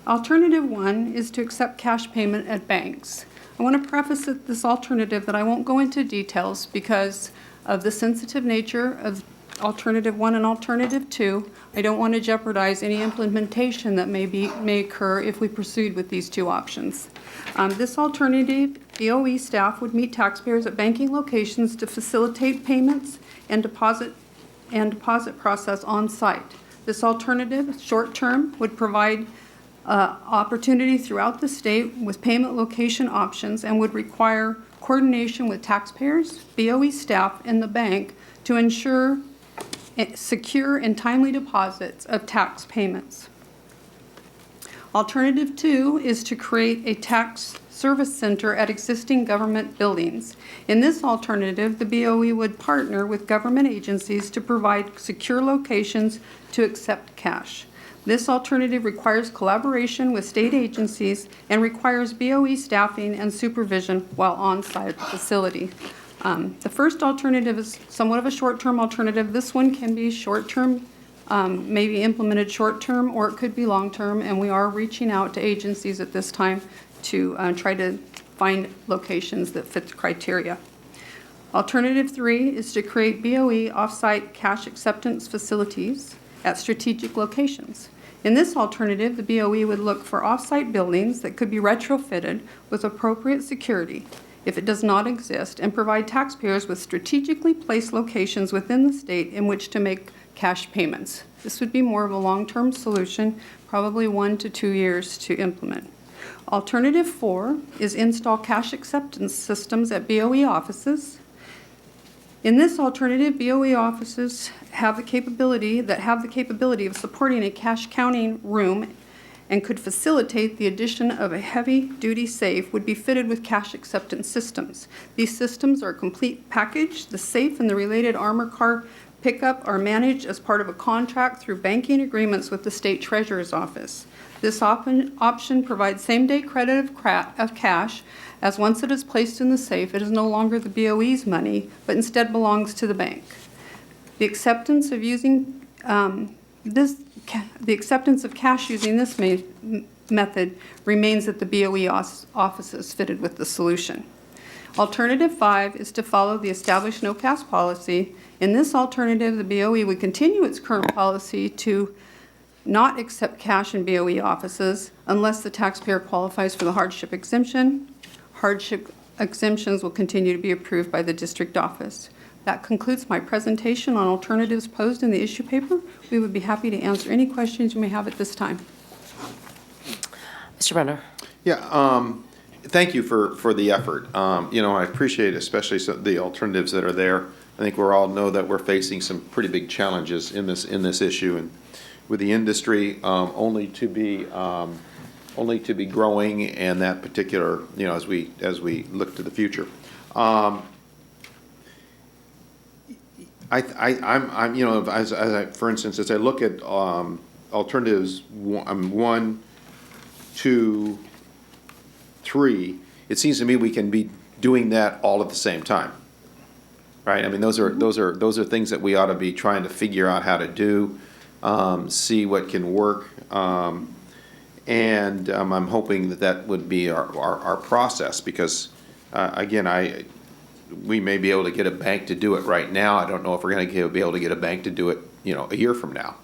G: Alternative one is to accept cash payment at banks. I want to preface this alternative that I won't go into details because of the sensitive nature of alternative one and alternative two. I don't want to jeopardize any implementation that may occur if we proceed with these two options. This alternative, BOE staff would meet taxpayers at banking locations to facilitate payments and deposit process on site. This alternative, short term, would provide opportunity throughout the state with payment location options and would require coordination with taxpayers, BOE staff, and the bank to ensure secure and timely deposits of tax payments. Alternative 2 is to create a tax service center at existing government buildings. In this alternative, the BOE would partner with government agencies to provide secure locations to accept cash. This alternative requires collaboration with state agencies and requires BOE staffing and supervision while on-site at the facility. The first alternative is somewhat of a short-term alternative. This one can be short-term, maybe implemented short-term, or it could be long-term, and we are reaching out to agencies at this time to try to find locations that fit the criteria. Alternative 3 is to create BOE off-site cash acceptance facilities at strategic locations. In this alternative, the BOE would look for off-site buildings that could be retrofitted with appropriate security if it does not exist, and provide taxpayers with strategically placed locations within the state in which to make cash payments. This would be more of a long-term solution, probably 1 to 2 years to implement. Alternative 4 is install cash acceptance systems at BOE offices. In this alternative, BOE offices have the capability of supporting a cash counting room and could facilitate the addition of a heavy-duty safe would be fitted with cash acceptance systems. These systems are a complete package. The safe and the related armor car pickup are managed as part of a contract through banking agreements with the state treasurer's office. This option provides same-day credit of cash, as once it is placed in the safe, it is no longer the BOE's money, but instead belongs to the bank. The acceptance of using the acceptance of cash using this method remains at the BOE offices fitted with the solution. Alternative 5 is to follow the established no-cash policy. In this alternative, the BOE would continue its current policy to not accept cash in BOE offices unless the taxpayer qualifies for the hardship exemption. Hardship exemptions will continue to be approved by the district office. That concludes my presentation on alternatives posed in the issue paper. We would be happy to answer any questions you may have at this time.
I: Mr. Renner.
O: Yeah, thank you for the effort. I appreciate especially the alternatives that are there. I think we all know that we're facing some pretty big challenges in this issue, and with the industry only to be growing, and that particular, as we look to the future. For instance, as I look at alternatives 1, 2, 3, it seems to me we can be doing that all at the same time, right? I mean, those are things that we ought to be trying to figure out how to do, see what can work, and I'm hoping that would be our process, because again, we may be able to get a bank to do it right now. I don't know if we're going to be able to get a bank to do it, a year from now.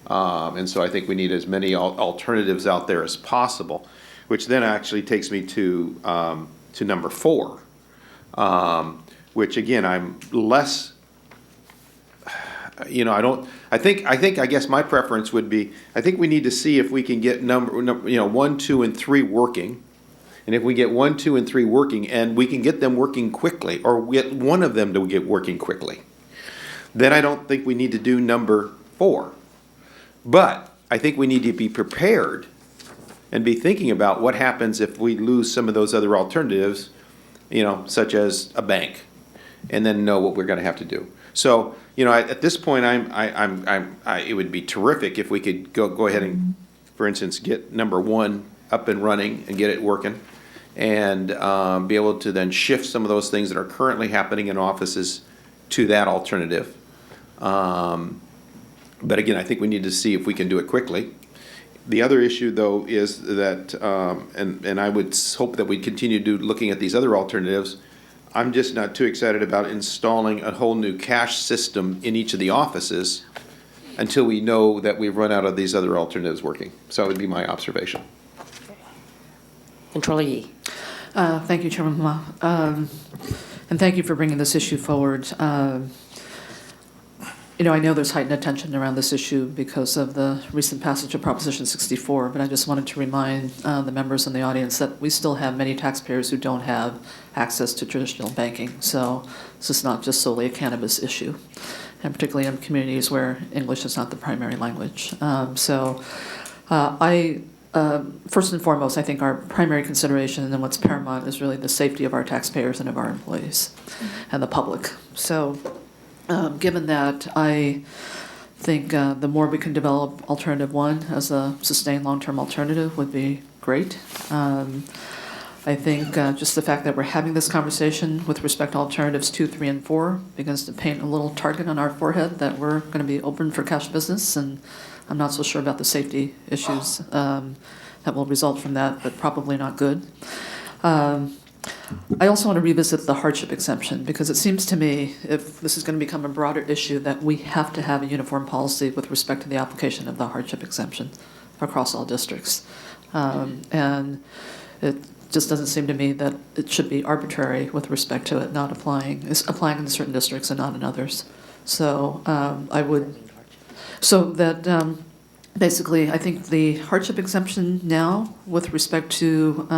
O: And so I think we need as many alternatives out there as possible, which then actually takes me to number 4, which again, I'm less, I guess my preference would be, I think we need to see if we can get number 1, 2, and 3 working. And if we get 1, 2, and 3 working, and we can get them working quickly, or get one of them to get working quickly, then I don't think we need to do number 4. But I think we need to be prepared and be thinking about what happens if we lose some of those other alternatives, such as a bank, and then know what we're going to have to do. So, at this point, it would be terrific if we could go ahead and, for instance, get number 1 up and running and get it working, and be able to then shift some of those things that are currently happening in offices to that alternative. But again, I think we need to see if we can do it quickly. The other issue, though, is that, and I would hope that we continue looking at these other alternatives. I'm just not too excited about installing a whole new cash system in each of the offices until we know that we've run out of these other alternatives working. So that would be my observation.
I: Controller Yee.
D: Thank you, Chairman Ma. And thank you for bringing this issue forward. I know there's heightened attention around this issue because of the recent passage of Proposition 64, but I just wanted to remind the members in the audience that we still have many taxpayers who don't have access to traditional banking. So this is not just solely a cannabis issue, and particularly in communities where English is not the primary language. First and foremost, I think our primary consideration and what's paramount is really the safety of our taxpayers and of our employees and the public. So given that, I think the more we can develop alternative one as a sustained long-term alternative would be great. I think just the fact that we're having this conversation with respect to alternatives 2, 3, and 4 begins to paint a little target on our forehead that we're going to be open for cash business, and I'm not so sure about the safety issues that will result from that, but probably not good. I also want to revisit the hardship exemption, because it seems to me, if this is going to become a broader issue, that we have to have a uniform policy with respect to the application of the hardship exemption across all districts. And it just doesn't seem to me that it should be arbitrary with respect to it not applying. It's applying in certain districts and not in others. So basically, I think the hardship exemption now with respect to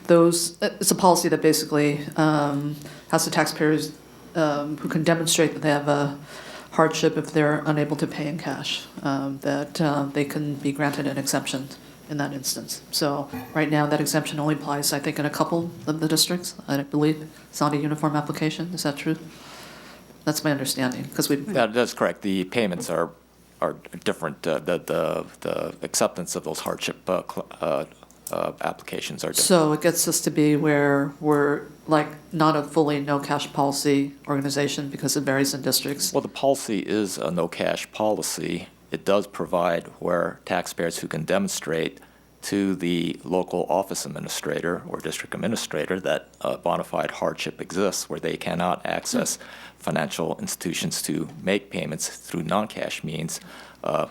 D: it's a policy that basically has the taxpayers who can demonstrate that they have a hardship if they're unable to pay in cash, that they can be granted an exemption in that instance. So right now, that exemption only applies, I think, in a couple of the districts. I believe it's not a uniform application. Is that true? That's my understanding, because
F: That's correct. The payments are different. The acceptance of those hardship applications are different.
D: So it gets us to be where we're like not a fully no cash policy organization because it varies in districts.
F: Well, the policy is a no cash policy. It does provide where taxpayers who can demonstrate to the local office administrator or district administrator that a bona fide hardship exists, where they cannot access financial institutions to make payments through non-cash means,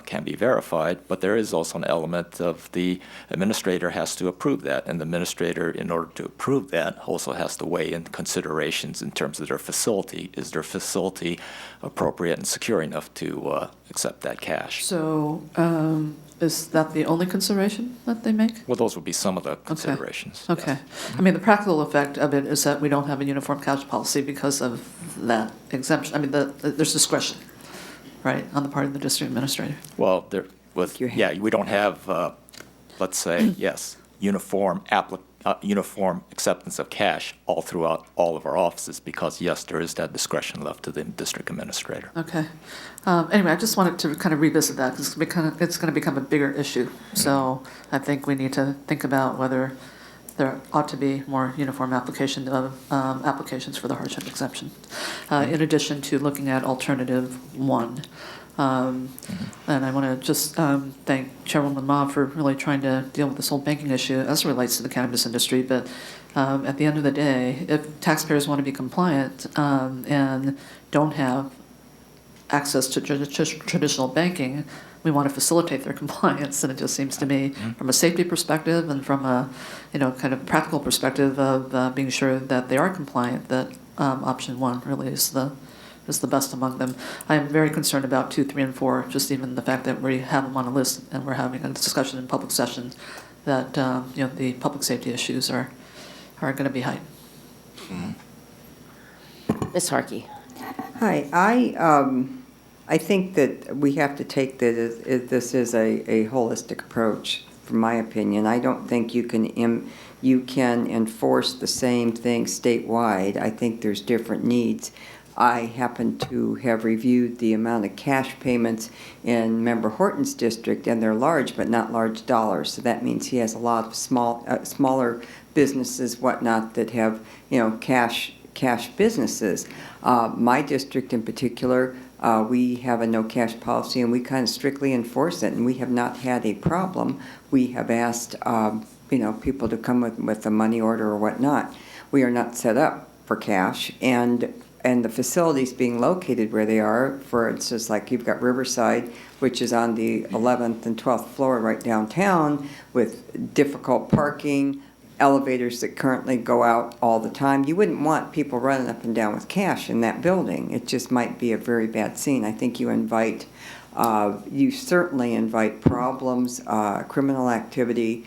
F: can be verified. But there is also an element of the administrator has to approve that, and the administrator, in order to approve that, also has to weigh in considerations in terms of their facility. Is their facility appropriate and secure enough to accept that cash?
D: So is that the only consideration that they make?
F: Well, those would be some of the considerations.
D: Okay.
F: Yes.
D: I mean, the practical effect of it is that we don't have a uniform cash policy because of that exemption. I mean, there's discretion, right, on the part of the district administrator.
F: Well, we don't have, let's say, yes, uniform acceptance of cash all throughout all of our offices, because, yes, there is that discretion left to the district administrator.
D: Okay. Anyway, I just wanted to kind of revisit that because it's going to become a bigger issue. So I think we need to think about whether there ought to be more uniform application of applications for the hardship exemption, in addition to looking at alternative 1. And I want to just thank Chairwoman Ma for really trying to deal with this whole banking issue as it relates to the cannabis industry. But at the end of the day, if taxpayers want to be compliant and don't have access to traditional banking, we want to facilitate their compliance. And it just seems to me, from a safety perspective and from a kind of practical perspective of being sure that they are compliant, that option 1 really is the best among them. I am very concerned about 2, 3, and 4, just even the fact that we have them on a list and we're having a discussion in public session that the public safety issues are going to be high.
I: Ms. Harkey.
P: Hi, I think that we have to take this as a holistic approach, from my opinion. I don't think you can enforce the same thing statewide. I think there's different needs. I happen to have reviewed the amount of cash payments in Member Horton's district, and they're large, but not large dollars. So that means he has a lot of smaller businesses, whatnot, that have cash businesses. My district in particular, we have a no cash policy, and we kind of strictly enforce it, and we have not had a problem. We have asked people to come with a money order or whatnot. We are not set up for cash, and the facilities being located where they are, for instance, like you've got Riverside, which is on the 11th and 12th floor right downtown, with difficult parking, elevators that currently go out all the time. You wouldn't want people running up and down with cash in that building. It just might be a very bad scene. I think you certainly invite problems, criminal activity,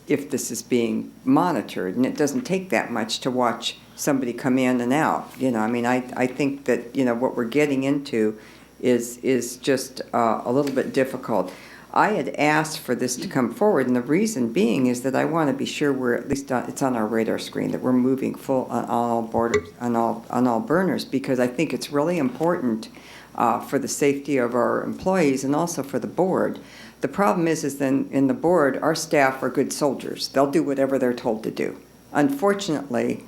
P: if this is being monitored. And it doesn't take that much to watch somebody come in and out. I think that, what we're getting into is just a little bit difficult. I had asked for this to come forward, and the reason being is that I want to be sure we're at least it's on our radar screen, that we're moving full on all borders, on all burners, because I think it's really important for the safety of our employees and also for the board. The problem is then in the board, our staff are good soldiers. They'll do whatever they're told to do. Unfortunately,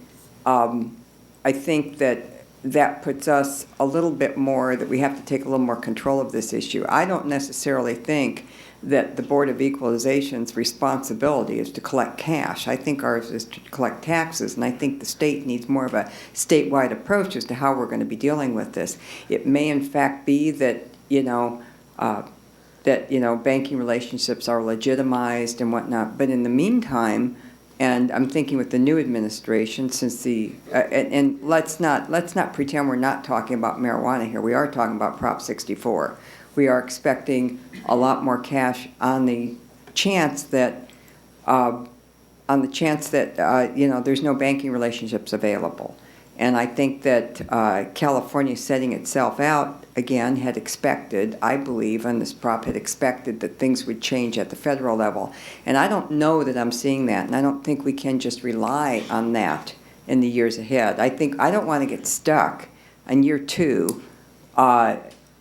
P: I think that puts us a little bit more, that we have to take a little more control of this issue. I don't necessarily think that the Board of Equalization's responsibility is to collect cash. I think ours is to collect taxes, and I think the state needs more of a statewide approach as to how we're going to be dealing with this. It may in fact be that, banking relationships are legitimized and whatnot, but in the meantime, and I'm thinking with the new administration, since and let's not pretend we're not talking about marijuana here. We are talking about Prop 64. We are expecting a lot more cash on the chance that there's no banking relationships available. And I think that California setting itself out, again, had expected, I believe, on this prop, had expected that things would change at the federal level. And I don't know that I'm seeing that, and I don't think we can just rely on that in the years ahead. I don't want to get stuck in year 2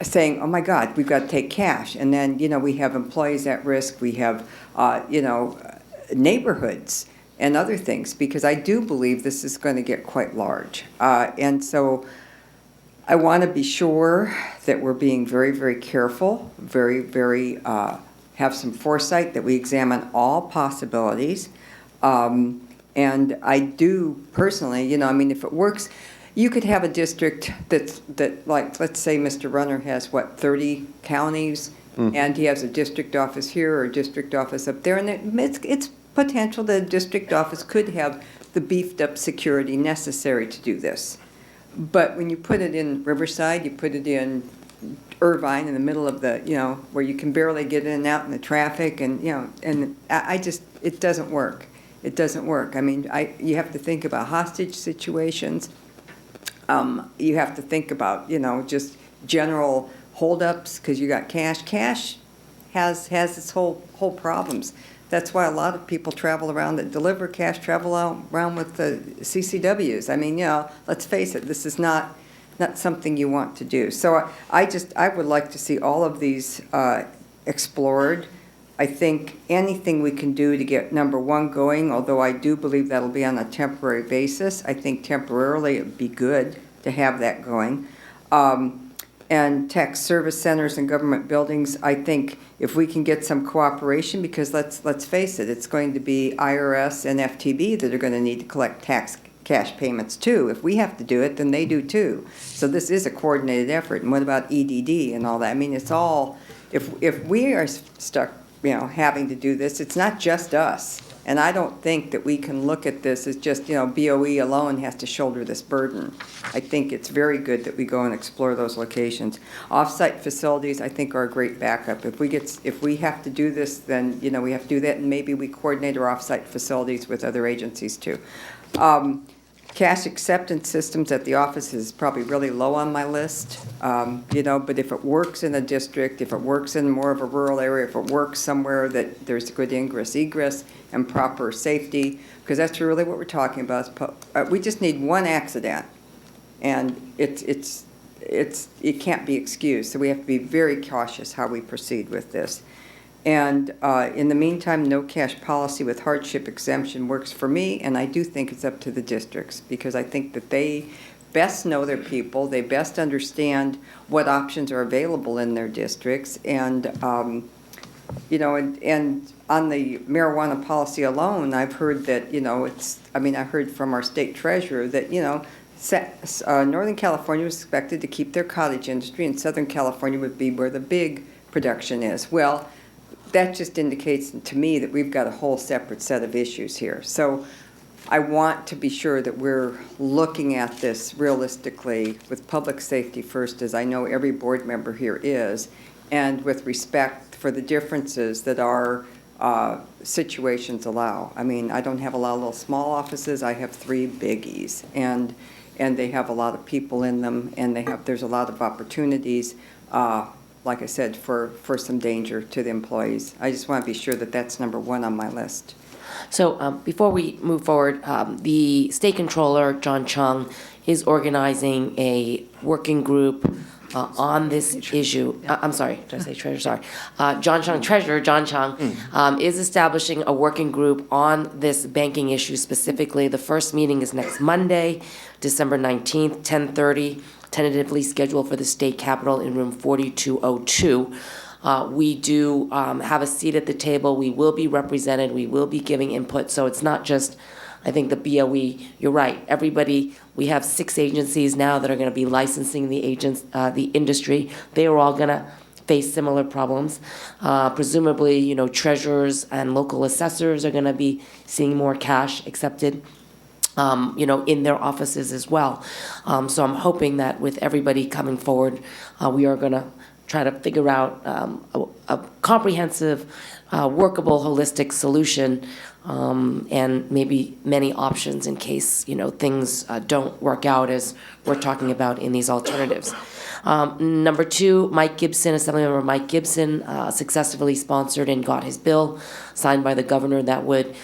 P: saying, oh my God, we've got to take cash. And then, we have employees at risk, we have, neighborhoods and other things, because I do believe this is going to get quite large. And so I want to be sure that we're being very, very careful, very, very, have some foresight, that we examine all possibilities. And I do personally, if it works, you could have a district that like, let's say Mr. Runner has, 30 counties, and he has a district office here or a district office up there, and it's potential that a district office could have the beefed up security necessary to do this. But when you put it in Riverside, you put it in Irvine, in the middle of the, where you can barely get in and out in the traffic, and, and it doesn't work. It doesn't work. You have to think about hostage situations. You have to think about, just general holdups, because you got cash. Cash has its whole problems. That's why a lot of people travel around that deliver cash, travel around with the CCWs. Let's face it, this is not something you want to do. So I would like to see all of these explored. I think anything we can do to get number 1 going, although I do believe that'll be on a temporary basis. I think temporarily it would be good to have that going. And tax service centers and government buildings, I think if we can get some cooperation, because let's face it, it's going to be IRS and FTB that are going to need to collect cash payments too. If we have to do it, then they do too. So this is a coordinated effort. And what about EDD and all that? It's all, if we are stuck, having to do this, it's not just us. And I don't think that we can look at this as just, BOE alone has to shoulder this burden. I think it's very good that we go and explore those locations. Off-site facilities, I think, are a great backup. If we have to do this, then, we have to do that, and maybe we coordinate our off-site facilities with other agencies too. Cash acceptance systems at the office is probably really low on my list, but if it works in a district, if it works in more of a rural area, if it works somewhere that there's good ingress, egress, and proper safety, because that's really what we're talking about. We just need one accident, and it can't be excused, so we have to be very cautious how we proceed with this. And in the meantime, no cash policy with hardship exemption works for me, and I do think it's up to the districts, because I think that they best know their people, they best understand what options are available in their districts, and and on the marijuana policy alone, I've heard that, I heard from our state treasurer that, Northern California was expected to keep their cottage industry, and Southern California would be where the big production is. Well, that just indicates to me that we've got a whole separate set of issues here. So I want to be sure that we're looking at this realistically with public safety first, as I know every board member here is, and with respect for the differences that our situations allow. I mean, I don't have a lot of little small offices. I have 3 biggies, and they have a lot of people in them, and there's a lot of opportunities, like I said, for some danger to the employees. I just want to be sure that that's number 1 on my list.
I: So before we move forward, the State Controller, John Chung, is organizing a working group on this issue. I'm sorry, did I say treasurer? Sorry. John Chung, Treasurer John Chung, is establishing a working group on this banking issue specifically. The first meeting is next Monday, December 19th, 10:30, tentatively scheduled for the State Capitol in room 4202. We do have a seat at the table. We will be represented. We will be giving input. So it's not just, I think, the BOE. You're right. Everybody, we have 6 agencies now that are going to be licensing the the industry. They are all going to face similar problems. Presumably, you know, treasurers and local assessors are going to be seeing more cash accepted, you know, in their offices as well. So I'm hoping that with everybody coming forward, we are going to try to figure out a comprehensive, workable, holistic solution, and maybe many options in case, you know, things don't work out as we're talking about in these alternatives. Number 2, Mike Gibson, Assemblymember Mike Gibson, successfully sponsored and got his bill signed by the governor that would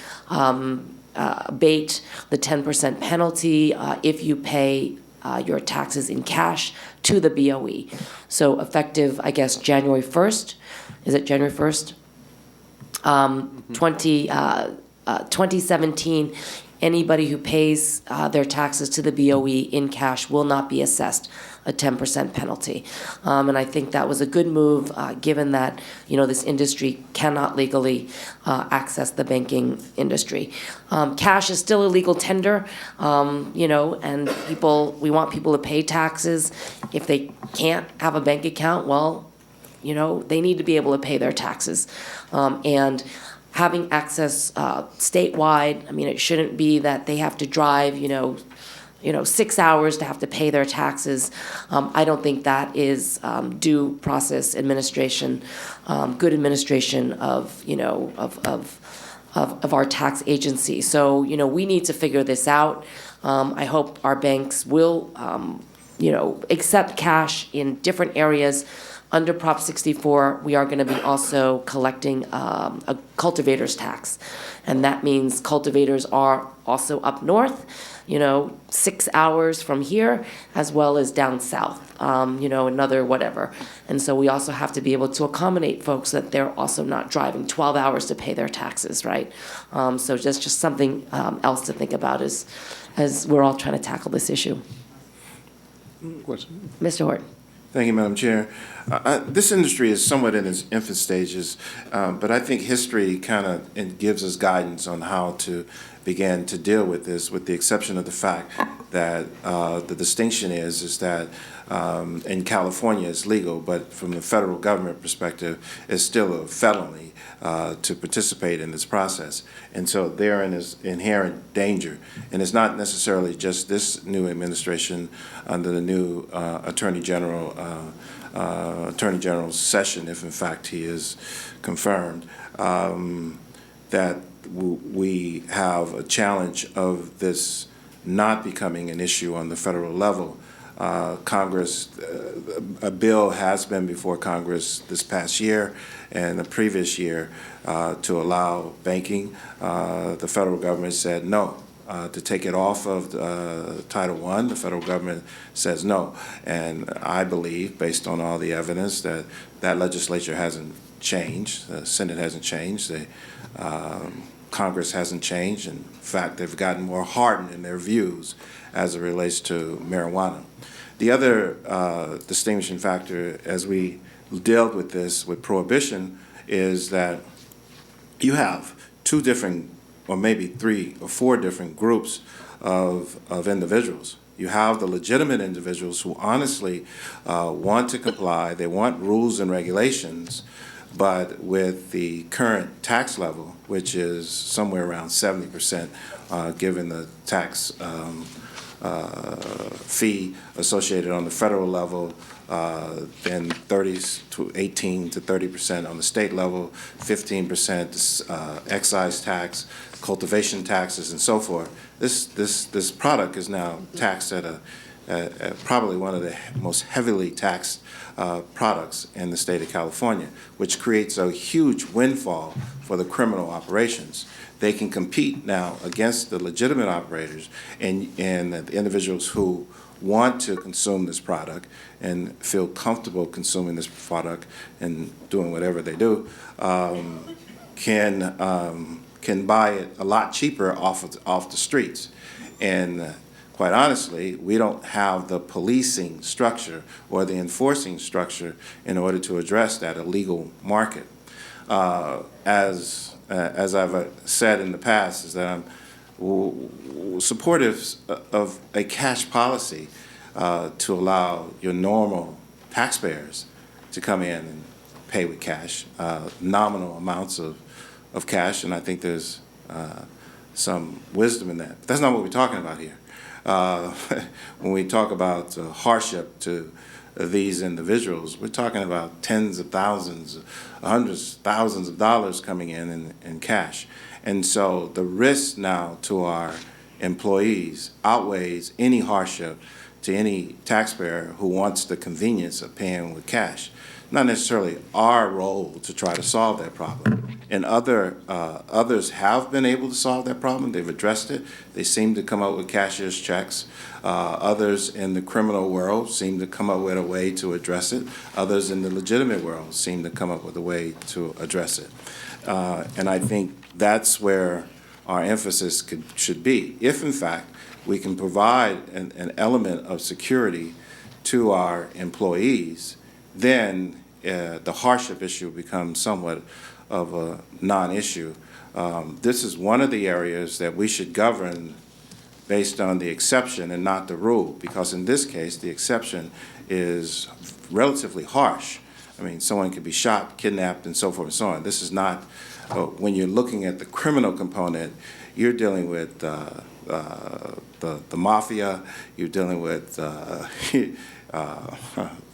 I: abate the 10% penalty if you pay your taxes in cash to the BOE. So effective, I guess, January 1st. Is it January 1st? 2017, anybody who pays their taxes to the BOE in cash will not be assessed a 10% penalty. And I think that was a good move, given that, you know, this industry cannot legally access the banking industry. Cash is still a legal tender, you know, and we want people to pay taxes. If they can't have a bank account, well, you know, they need to be able to pay their taxes. And having access statewide, I mean, it shouldn't be that they have to drive, you know, 6 hours to have to pay their taxes. I don't think that is due process administration, good administration of, you know, of our tax agency. So, you know, we need to figure this out. I hope our banks will, you know, accept cash in different areas. Under Prop 64, we are going to be also collecting a cultivator's tax. And that means cultivators are also up north, you know, 6 hours from here, as well as down south, you know, another whatever. And so we also have to be able to accommodate folks that they're also not driving 12 hours to pay their taxes, right? So just something else to think about as we're all trying to tackle this issue.
S: Question?
I: Mr. Horton.
S: Thank you, Madam Chair. This industry is somewhat in its infant stages, but I think history kind of gives us guidance on how to begin to deal with this, with the exception of the fact that the distinction is that in California it's legal, but from the federal government perspective, it's still a felony to participate in this process. And so therein is inherent danger. And it's not necessarily just this new administration under the new Attorney General's session, if in fact he is confirmed, that we have a challenge of this not becoming an issue on the federal level. Congress, a bill has been before Congress this past year and the previous year to allow banking. The federal government said no. To take it off of Title I, the federal government says no. And I believe, based on all the evidence, that legislature hasn't changed. The Senate hasn't changed. The Congress hasn't changed. In fact, they've gotten more hardened in their views as it relates to marijuana. The other distinguishing factor as we dealt with this with prohibition is that you have 2 different, or maybe 3 or 4 different groups of individuals. You have the legitimate individuals who honestly want to comply, they want rules and regulations, But with the current tax level, which is somewhere around 70%, given the tax fee associated on the federal level, then 18 to 30% on the state level, 15% excise tax, cultivation taxes, and so forth. This product is now taxed at probably one of the most heavily taxed products in the state of California, which creates a huge windfall for the criminal operations. They can compete now against the legitimate operators and the individuals who want to consume this product and feel comfortable consuming this product and doing whatever they do, can buy it a lot cheaper off the streets. And quite honestly, we don't have the policing structure or the enforcing structure in order to address that illegal market. As I've said in the past, is that I'm supportive of a cash policy to allow your normal taxpayers to come in and pay with cash, nominal amounts of cash, and I think there's some wisdom in that. But that's not what we're talking about here. When we talk about hardship to these individuals, we're talking about tens of thousands, hundreds, thousands of dollars coming in cash. And so the risk now to our employees outweighs any hardship to any taxpayer who wants the convenience of paying with cash. Not necessarily our role to try to solve that problem. And others have been able to solve that problem. They've addressed it. They seem to come up with cashier's checks. Others in the criminal world seem to come up with a way to address it. Others in the legitimate world seem to come up with a way to address it. And I think that's where our emphasis should be. If, in fact, we can provide an element of security to our employees, then the hardship issue becomes somewhat of a non-issue. This is one of the areas that we should govern based on the exception and not the rule, because in this case, the exception is relatively harsh. I mean, someone could be shot, kidnapped, and so forth and so on. This is not, when you're looking at the criminal component, you're dealing with the mafia, you're dealing with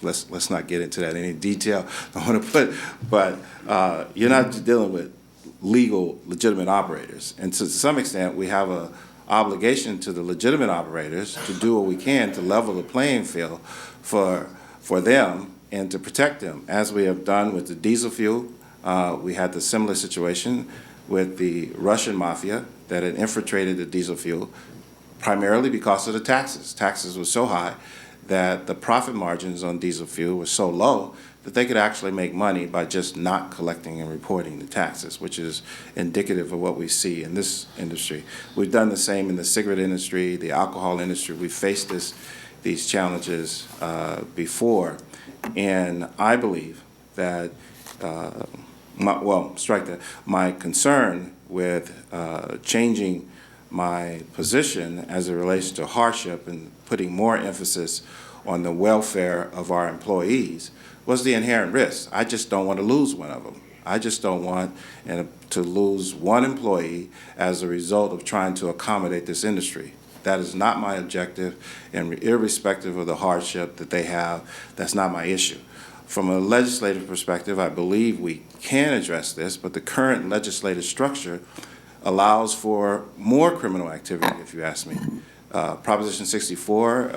S: let's not get into that in any detail. I want to put, but you're not dealing with legal, legitimate operators. And to some extent, we have an obligation to the legitimate operators to do what we can to level the playing field for them and to protect them, as we have done with the diesel fuel. We had the similar situation with the Russian mafia that had infiltrated the diesel fuel, primarily because of the taxes. Taxes were so high that the profit margins on diesel fuel were so low that they could actually make money by just not collecting and reporting the taxes, which is indicative of what we see in this industry. We've done the same in the cigarette industry, the alcohol industry. We've faced these challenges before, and I believe that, my concern with changing my position as it relates to hardship and putting more emphasis on the welfare of our employees was the inherent risk. I just don't want to lose one of them. I just don't want to lose one employee as a result of trying to accommodate this industry. That is not my objective, and irrespective of the hardship that they have, that's not my issue. From a legislative perspective, I believe we can address this, but the current legislative structure allows for more criminal activity, if you ask me. Proposition 64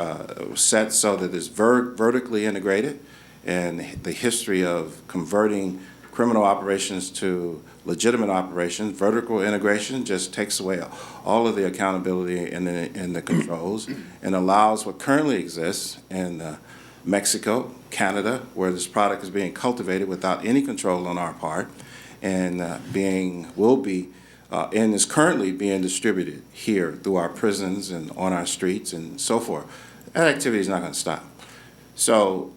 S: was set so that it's vertically integrated, and the history of converting criminal operations to legitimate operations, vertical integration just takes away all of the accountability and the controls and allows what currently exists in Mexico, Canada, where this product is being cultivated without any control on our part, and and is currently being distributed here through our prisons and on our streets and so forth. That activity is not going to stop. So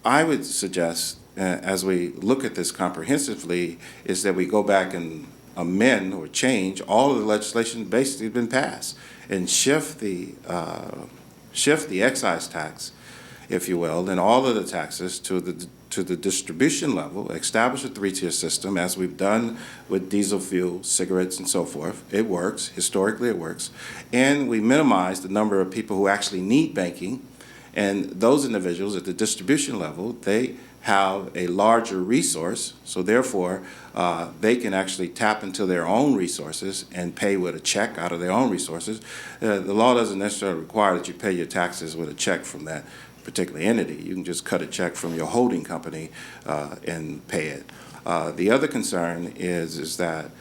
S: I would suggest, as we look at this comprehensively, is that we go back and amend or change all of the legislation basically been passed and shift the excise tax, if you will, and all of the taxes to to the distribution level, establish a three-tier system, as we've done with diesel fuel, cigarettes, and so forth. It works. Historically, it works. And we minimize the number of people who actually need banking. And those individuals at the distribution level, they have a larger resource, so therefore they can actually tap into their own resources and pay with a check out of their own resources. The law doesn't necessarily require that you pay your taxes with a check from that particular entity. You can just cut a check from your holding company and pay it. The other concern is that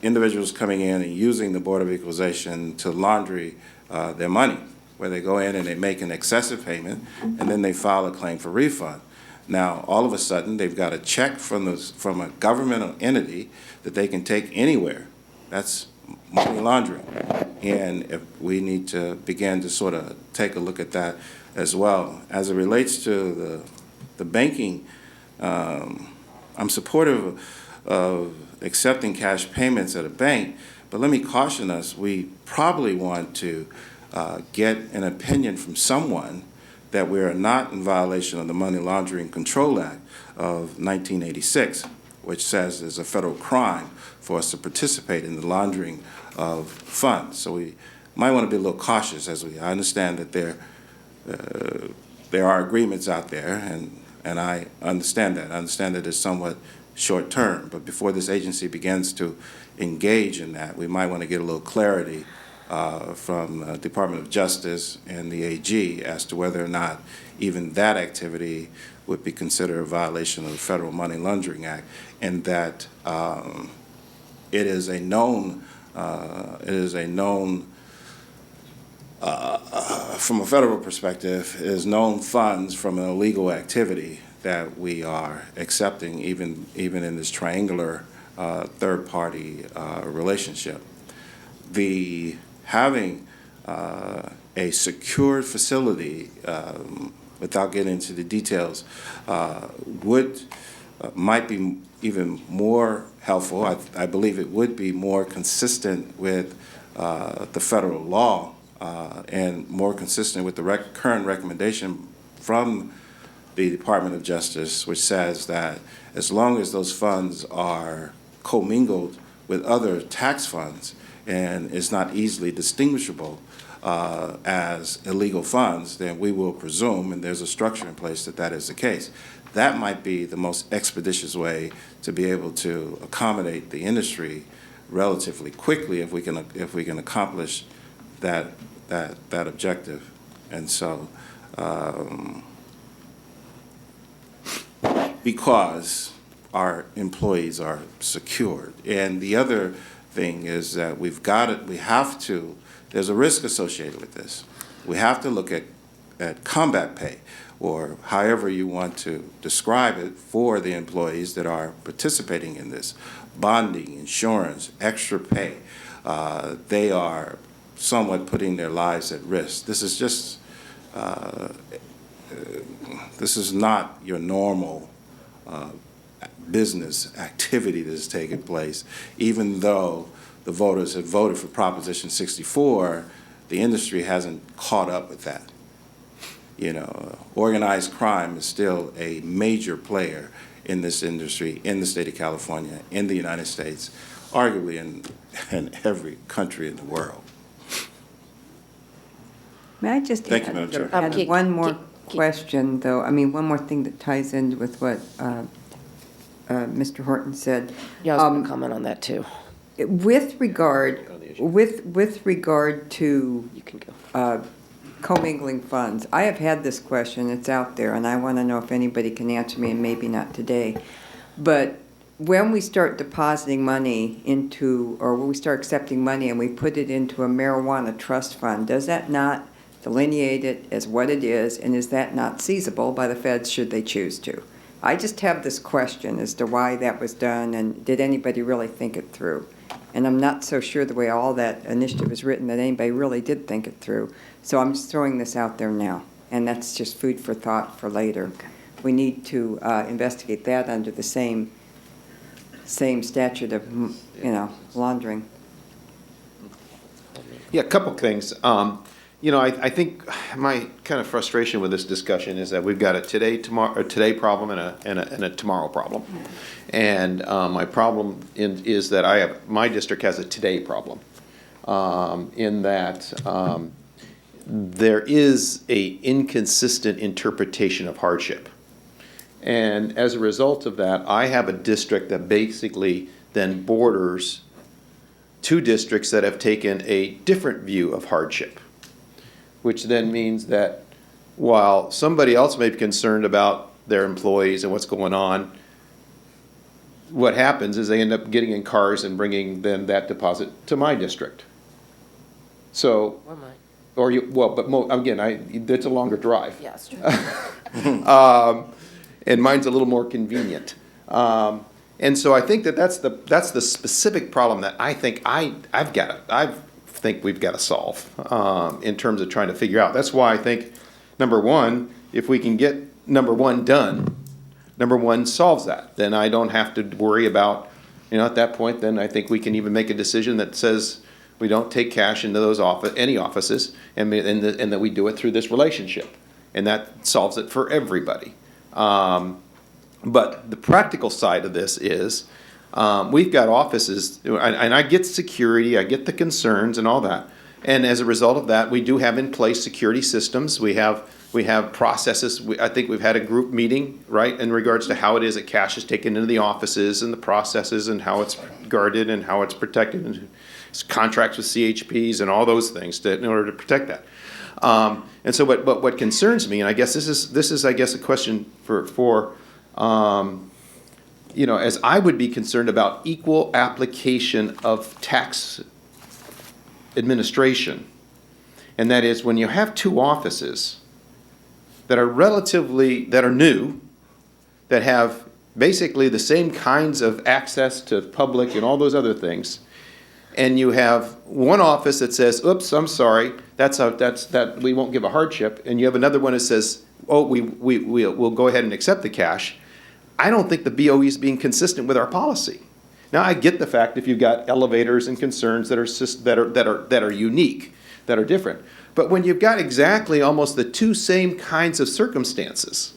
S: individuals coming in and using the Board of Equalization to laundry their money, where they go in and they make an excessive payment and then they file a claim for refund. Now, all of a sudden, they've got a check from a governmental entity that they can take anywhere. That's money laundering. And if we need to begin to sort of take a look at that as well. As it relates to the banking, I'm supportive of accepting cash payments at a bank, but let me caution us, we probably want to get an opinion from someone that we are not in violation of the Money Laundering Control Act of 1986, which says there's a federal crime for us to participate in the laundering of funds. So we might want to be a little cautious I understand that there are agreements out there, and I understand that. I understand that it's somewhat short term, but before this agency begins to engage in that, we might want to get a little clarity from the Department of Justice and the AG as to whether or not even that activity would be considered a violation of the Federal Money Laundering Act, and that it is a known from a federal perspective, it is known funds from an illegal activity that we are accepting even in this triangular third-party relationship. Having a secured facility, without getting into the details, might be even more helpful. I believe it would be more consistent with the federal law and more consistent with the current recommendation from the Department of Justice, which says that as long as those funds are commingled with other tax funds and is not easily distinguishable as illegal funds, then we will presume, and there's a structure in place, that is the case. That might be the most expeditious way to be able to accommodate the industry relatively quickly if we can accomplish that objective. And so, because our employees are secured. And the other thing is that there's a risk associated with this. We have to look at combat pay, or however you want to describe it, for the employees that are participating in this. Bonding, insurance, extra pay. They are somewhat putting their lives at risk. This is just, this is not your normal business activity that is taking place. Even though the voters have voted for Proposition 64, the industry hasn't caught up with that. You know, organized crime is still a major player in this industry, in the state of California, in the United States, arguably in every country in the world.
P: May I just
S: Thank you, Madam Chair.
P: add one more question, though? I mean, one more thing that ties in with what Mr. Horton said.
I: Yeah, I was going to comment on that too.
P: With regard to commingling funds, I have had this question. It's out there, and I want to know if anybody can answer me, and maybe not today. But when we start depositing money into, or when we start accepting money and we put it into a marijuana trust fund, does that not delineate it as what it is, and is that not seizable by the feds should they choose to? I just have this question as to why that was done, and did anybody really think it through? And I'm not so sure the way all that initiative is written that anybody really did think it through. So I'm just throwing this out there now, and that's just food for thought for later. We need to investigate that under the same statute of, laundering.
O: Yeah, a couple things. you know, I think my kind of frustration with this discussion is that we've got a today problem and a tomorrow problem. And my problem is that my district has a today problem, in that there is a inconsistent interpretation of hardship. And as a result of that, I have a district that basically then borders two districts that have taken a different view of hardship, which then means that while somebody else may be concerned about their employees and what's going on, what happens is they end up getting in cars and bringing then that deposit to my district. So, it's a longer drive.
I: Yeah, it's true.
O: And mine's a little more convenient. And so I think that's the specific problem that I think we've got to solve in terms of trying to figure out. That's why I think, number one, if we can get number one done, number one solves that. Then I don't have to worry about, at that point, then I think we can even make a decision that says we don't take cash into those any offices, and that we do it through this relationship. And that solves it for everybody. But the practical side of this is we've got offices, and I get security, I get the concerns and all that. And as a result of that, we do have in place security systems. We have processes. I think we've had a group meeting, right, in regards to how it is that cash is taken into the offices and the processes and how it's guarded and how it's protected, and contracts with CHPs and all those things in order to protect that. And so, but what concerns me, and I guess this is a question for as I would be concerned about equal application of tax administration, and that is when you have two offices that are new, that have basically the same kinds of access to public and all those other things, and you have one office that says, "Oops, I'm sorry, that we won't give a hardship," and you have another one that says, "Oh, we'll go ahead and accept the cash." I don't think the BOE is being consistent with our policy. Now, I get the fact if you've got elevators and concerns that are unique, that are different, but when you've got exactly almost the two same kinds of circumstances,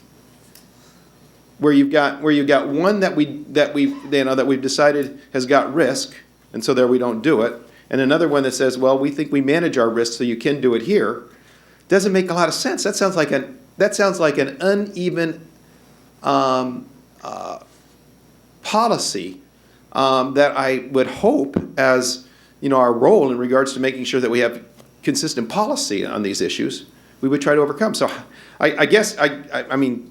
O: where you've got one that we've decided has got risk, and so there we don't do it, and another one that says, well, we think we manage our risk, so you can do it here, doesn't make a lot of sense. That sounds like an uneven policy that I would hope, as our role in regards to making sure that we have consistent policy on these issues, we would try to overcome. So I guess let me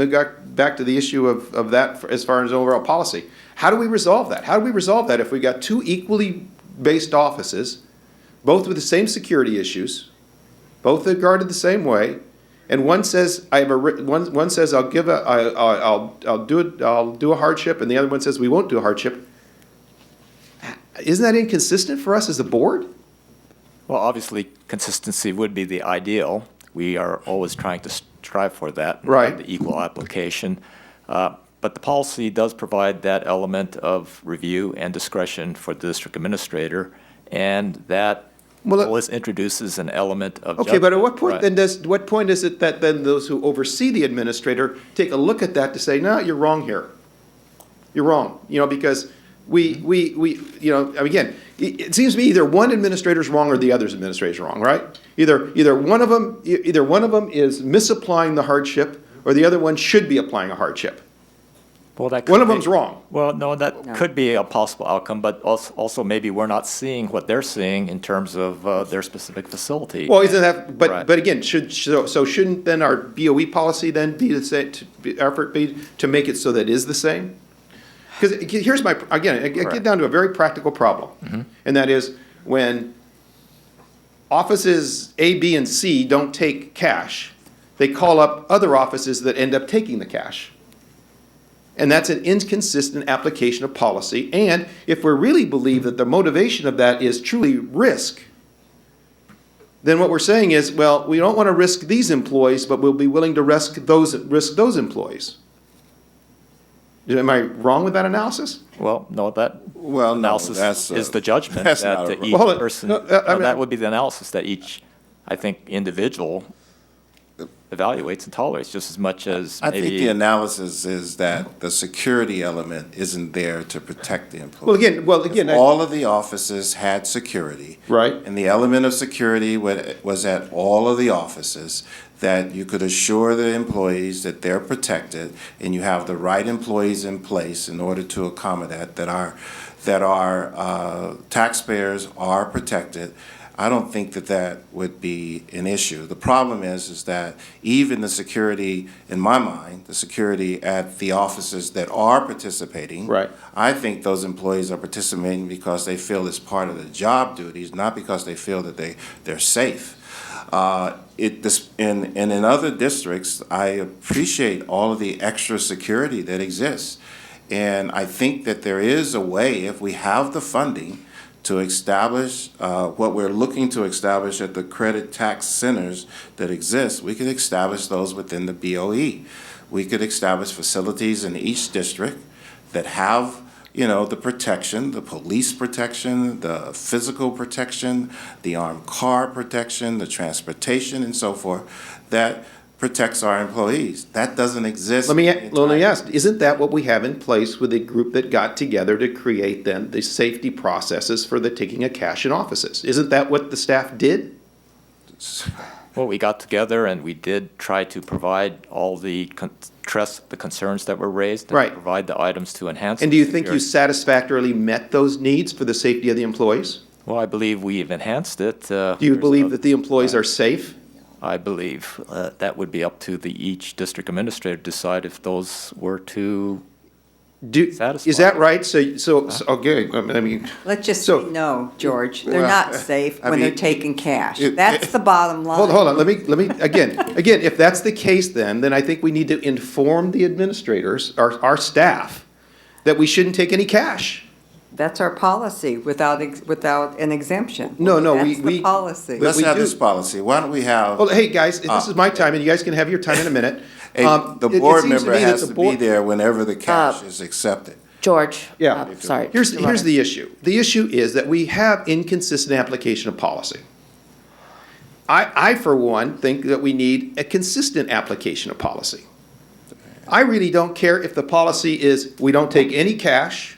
O: go back to the issue of that as far as overall policy. How do we resolve that? How do we resolve that if we've got two equally based offices, both with the same security issues, both are guarded the same way, and one says one says I'll do a hardship, and the other one says we won't do a hardship? Isn't that inconsistent for us as a board?
F: Well, obviously, consistency would be the ideal. We are always trying to strive for that,
O: right?
F: The equal application. But the policy does provide that element of review and discretion for the district administrator, and that always introduces an element of
O: okay, but at what point
F: right.
O: What point is it that then those who oversee the administrator take a look at that to say, no, you're wrong here. You're wrong, because again, it seems to me either one administrator's wrong or the other's administrator's wrong, right? Either one of them is misapplying the hardship, or the other one should be applying a hardship.
F: Well,
O: one of them's wrong.
F: Well, no, could be a possible outcome, but also maybe we're not seeing what they're seeing in terms of their specific facility.
O: Well, isn't that? But
F: right.
O: But again, shouldn't then our BOE policy then be the same? Effort be to make it so that it is the same? Because here's I get down to a very practical problem, and that is when offices A, B, and C don't take cash, they call up other offices that end up taking the cash. And that's an inconsistent application of policy. And if we really believe that the motivation of that is truly risk, then what we're saying is, well, we don't want to risk these employees, but we'll be willing to risk those employees. Am I wrong with that analysis?
F: Well, no, analysis is the judgment
S: that's
F: that
S: not
F: each person. That would be the analysis that each I think individual evaluates and tolerates just as much as
S: I think
F: maybe.
S: the analysis is that the security element isn't there to protect the employee.
O: Well, again,
S: If all of the offices had security.
O: Right.
S: And the element of security was at all of the offices, that you could assure the employees that they're protected and you have the right employees in place in order to accommodate that our taxpayers are protected. I don't think that would be an issue. The problem is that even the security, in my mind, the security at the offices that are participating,
O: right.
S: I think those employees are participating because they feel it's part of the job duties, not because they feel that they're safe. In other districts, I appreciate all of the extra security that exists. And I think that there is a way, if we have the funding, to establish what we're looking to establish at the credit tax centers that exist. We could establish those within the BOE. We could establish facilities in each district that have, the protection, the police protection, the physical protection, the armed car protection, the transportation, and so forth, that protects our employees. That doesn't exist.
O: Let me ask, isn't that what we have in place with the group that got together to create then the safety processes for the taking of cash in offices? Isn't that what the staff did?
F: Well, we got together and we did try to provide all the concerns that were raised. And
O: right.
F: Provide the items to enhance.
O: And do you think you satisfactorily met those needs for the safety of the employees?
F: Well, I believe we've enhanced it.
O: Do you believe that the employees are safe?
F: I believe that would be up to each district administrator to decide if those were to satisfy.
O: Is that right? So okay. I mean,
P: let's just say no, George. They're not safe when they're taking cash. That's the bottom line.
O: Hold on. Let me again. If that's the case, then I think we need to inform the administrators, our staff, that we shouldn't take any cash.
P: That's our policy without an exemption.
O: No,
P: That's the policy.
S: Let's have this policy. Why don't we have?
O: Well, hey guys, this is my time, and you guys can have your time in a minute.
S: The board member has to be there whenever the cash is accepted.
I: George.
O: Yeah.
I: Sorry.
O: Here's the issue. The issue is that we have inconsistent application of policy. I for one, think that we need a consistent application of policy. I really don't care if the policy is we don't take any cash,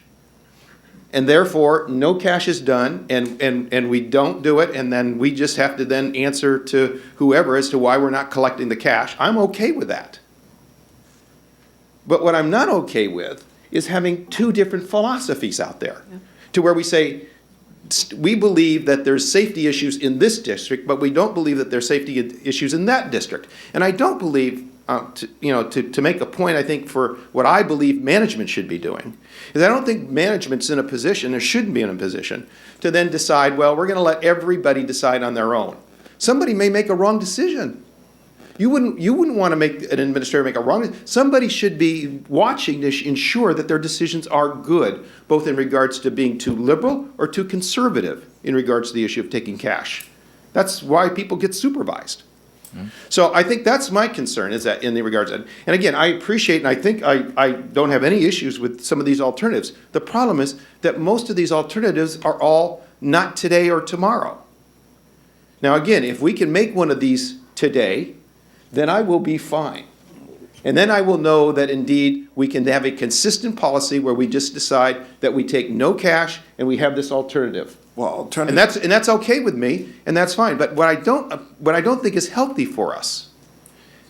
O: and therefore no cash is done, and we don't do it, and then we just have to then answer to whoever as to why we're not collecting the cash. I'm okay with that. But what I'm not okay with is having two different philosophies out there, to where we say, we believe that there's safety issues in this district, but we don't believe that there's safety issues in that district. And I don't believe, to make a point, I think, for what I believe management should be doing, is I don't think management's in a position, or shouldn't be in a position, to then decide, well, we're going to let everybody decide on their own. Somebody may make a wrong decision. You wouldn't want to make an administrator make a wrong decision. Somebody should be watching to ensure that their decisions are good, both in regards to being too liberal or too conservative in regards to the issue of taking cash. That's why people get supervised. So I think that's my concern, is that in the regards to that. And again, I appreciate, and I think I don't have any issues with some of these alternatives. The problem is that most of these alternatives are all not today or tomorrow. Now again, if we can make one of these today, then I will be fine. And then I will know that indeed we can have a consistent policy where we just decide that we take no cash and we have this alternative.
S: Well, alternative.
O: And that's okay with me, and that's fine. But what I don't think is healthy for us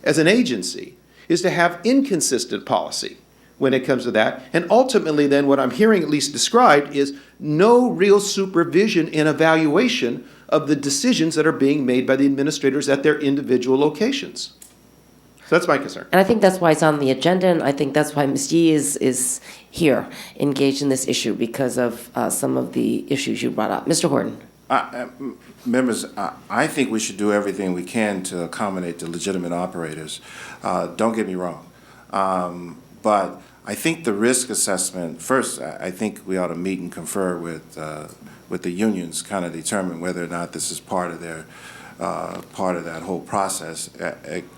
O: as an agency is to have inconsistent policy when it comes to that. And ultimately then what I'm hearing at least described is no real supervision and evaluation of the decisions that are being made by the administrators at their individual locations. So that's my concern.
I: And I think that's why it's on the agenda, and I think that's why Ms. Yee is here, engaged in this issue, because of some of the issues you brought up. Mr. Horton.
S: Members, I think we should do everything we can to accommodate the legitimate operators. Don't get me wrong. But I think the risk assessment, first, I think we ought to meet and confer with the unions, kind of determine whether or not this is part of their part of that whole process,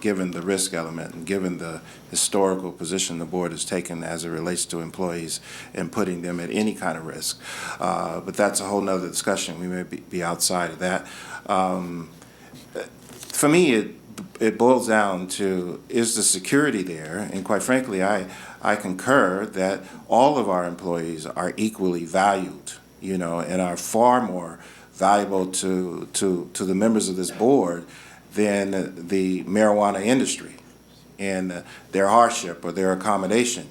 S: given the risk element and given the historical position the board has taken as it relates to employees and putting them at any kind of risk. But that's a whole nother discussion. We may be outside of that. for me, it boils down to, is the security there? And quite frankly, I concur that all of our employees are equally valued, you know, and are far more valuable to the members of this board than the marijuana industry and their hardship or their accommodation.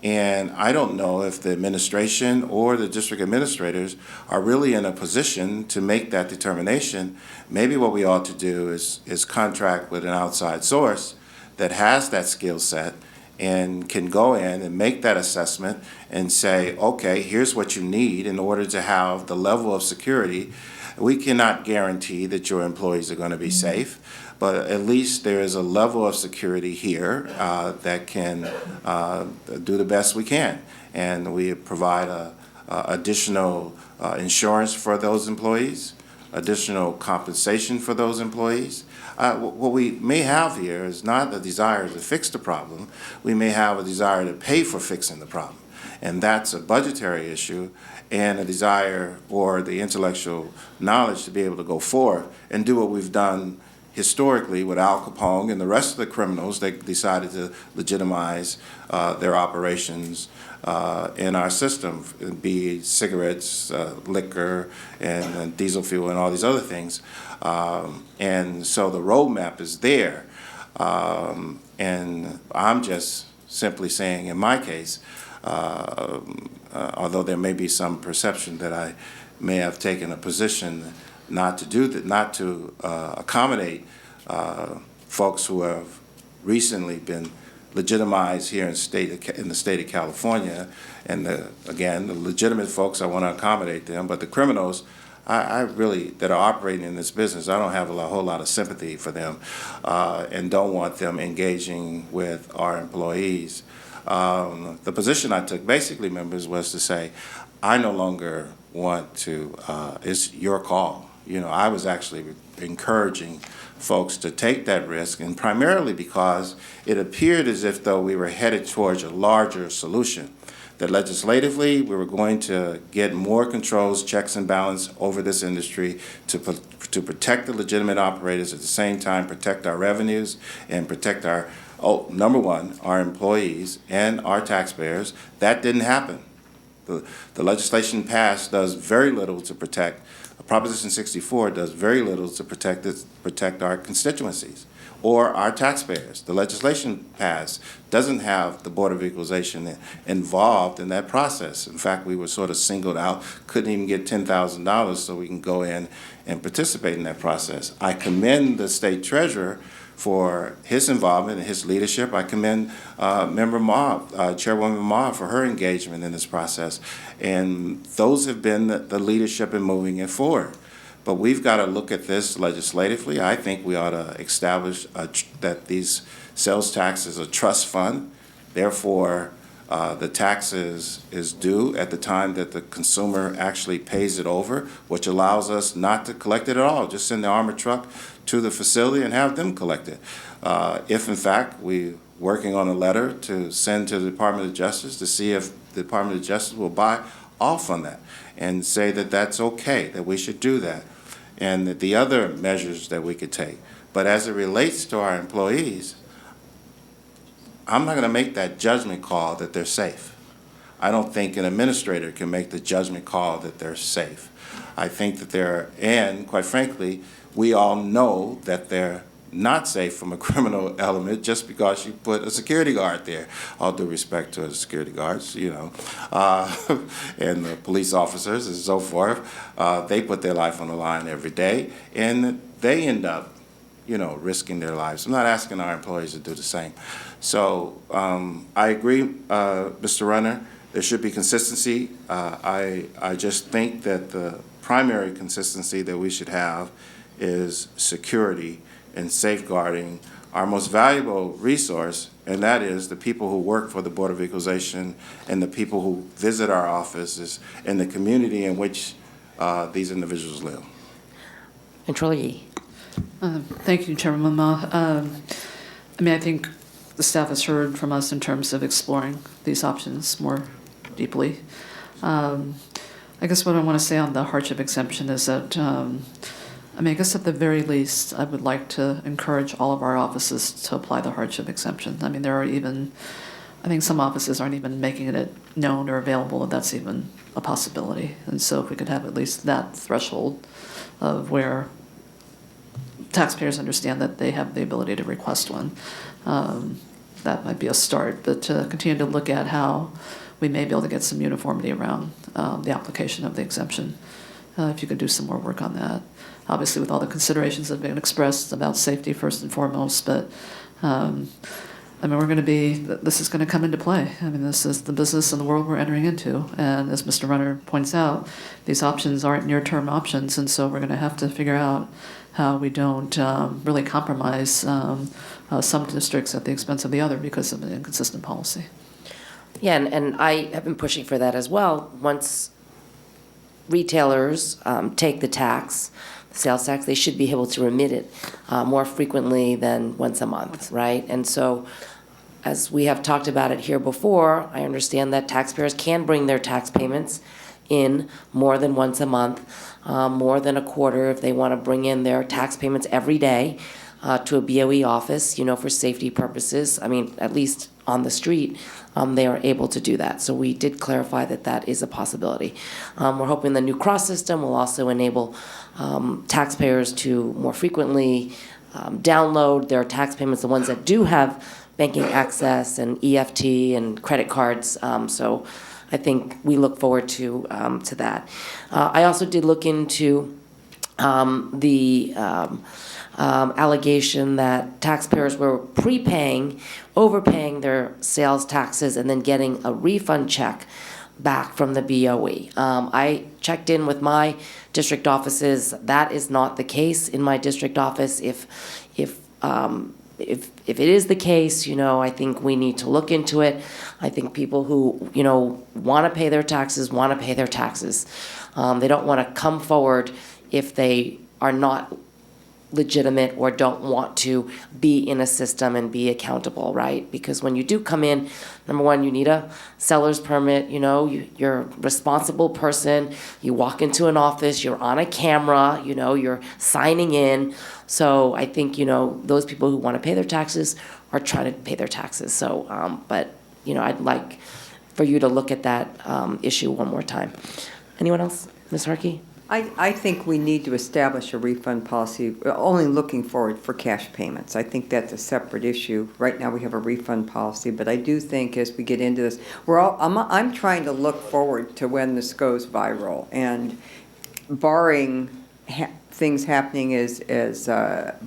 S: And I don't know if the administration or the district administrators are really in a position to make that determination. Maybe what we ought to do is contract with an outside source that has that skill set and can go in and make that assessment and say, okay, here's what you need in order to have the level of security. We cannot guarantee that your employees are going to be safe, but at least there is a level of security here that can do the best we can. And we provide additional insurance for those employees, additional compensation for those employees. What we may have here is not a desire to fix the problem. We may have a desire to pay for fixing the problem. And that's a budgetary issue and a desire or the intellectual knowledge to be able to go forth and do what we've done historically with Al Capone and the rest of the criminals that decided to legitimize their operations in our system, be it cigarettes, liquor, and diesel fuel, and all these other things. And so the roadmap is there. And I'm just simply saying, in my case, although there may be some perception that I may have taken a position not to do that, not to accommodate folks who have recently been legitimized here in the state of California, and again, the legitimate folks, I want to accommodate them, but the criminals, I really, that are operating in this business, I don't have a whole lot of sympathy for them, and don't want them engaging with our employees. The position I took, basically, members, was to say, I no longer want to, it's your call. You know, I was actually encouraging folks to take that risk, and primarily because it appeared as if though we were headed towards a larger solution, that legislatively we were going to get more controls, checks and balance over this industry to protect the legitimate operators, at the same time protect our revenues and protect our, number one, our employees and our taxpayers. That didn't happen. The legislation passed does very little to protect. Proposition 64 does very little to protect our constituencies or our taxpayers. The legislation passed doesn't have the Board of Equalization involved in that process. In fact, we were sort of singled out, couldn't even get $10,000 so we can go in and participate in that process. I commend the state treasurer for his involvement and his leadership. I commend Member Ma, Chairwoman Ma, for her engagement in this process. And those have been the leadership in moving it forward. But we've got to look at this legislatively. I think we ought to establish that these sales tax is a trust fund. Therefore, the tax is due at the time that the consumer actually pays it over, which allows us not to collect it at all. Just send the armored truck to the facility and have them collect it. If, in fact, we're working on a letter to send to the Department of Justice to see if the Department of Justice will buy off on that and say that that's okay, that we should do that, and that the other measures that we could take. But as it relates to our employees, I'm not going to make that judgment call that they're safe. I don't think an administrator can make the judgment call that they're safe. I think that they're, and quite frankly, we all know that they're not safe from a criminal element just because you put a security guard there. All due respect to the security guards, you know, and the police officers and so forth. They put their life on the line every day, and they end up, you know, risking their lives. I'm not asking our employees to do the same. So I agree, Mr. Runner, there should be consistency. I just think that the primary consistency that we should have is security and safeguarding our most valuable resource, and that is the people who work for the Board of Equalization and the people who visit our offices and the community in which these individuals live.
I: Controller Yee.
D: Thank you, Chairman Ma. I mean, I think the staff has heard from us in terms of exploring these options more deeply. I guess what I want to say on the hardship exemption is that I mean, I guess at the very least, I would like to encourage all of our offices to apply the hardship exemption. I mean, there are even, I think some offices aren't even making it known or available that that's even a possibility. And so if we could have at least that threshold of where taxpayers understand that they have the ability to request one, that might be a start. But to continue to look at how we may be able to get some uniformity around the application of the exemption, if you could do some more work on that. Obviously, with all the considerations that have been expressed about safety first and foremost, but I mean, this is going to come into play. I mean, this is the business and the world we're entering into. And as Mr. Runner points out, these options aren't near-term options, and so we're going to have to figure out how we don't really compromise some districts at the expense of the other because of an inconsistent policy.
I: Yeah, and I have been pushing for that as well. Once retailers take the tax, the sales tax, they should be able to remit it more frequently than once a month, right? And so, as we have talked about it here before, I understand that taxpayers can bring their tax payments in more than once a month, more than a quarter if they want to bring in their tax payments every day to a BOE office, for safety purposes. I mean, at least on the street, they are able to do that. So we did clarify that that is a possibility. We're hoping the new CROS system will also enable taxpayers to more frequently download their tax payments, the ones that do have banking access and EFT and credit cards. So I think we look forward to that. I also did look into the allegation that taxpayers were overpaying their sales taxes and then getting a refund check back from the BOE. I checked in with my district offices. That is not the case in my district office. If it is the case, I think we need to look into it. I think people who, want to pay their taxes, want to pay their taxes. They don't want to come forward if they are not legitimate or don't want to be in a system and be accountable, right? Because when you do come in, number one, you need a seller's permit, you're a responsible person, you walk into an office, you're on a camera, you're signing in. So I think, those people who want to pay their taxes are trying to pay their taxes. So, but, I'd like for you to look at that issue one more time. Anyone else? Ms. Harkey?
P: I think we need to establish a refund policy, only looking forward for cash payments. I think that's a separate issue. Right now, we have a refund policy, but I do think as we get into this, I'm trying to look forward to when this goes viral, and barring things happening as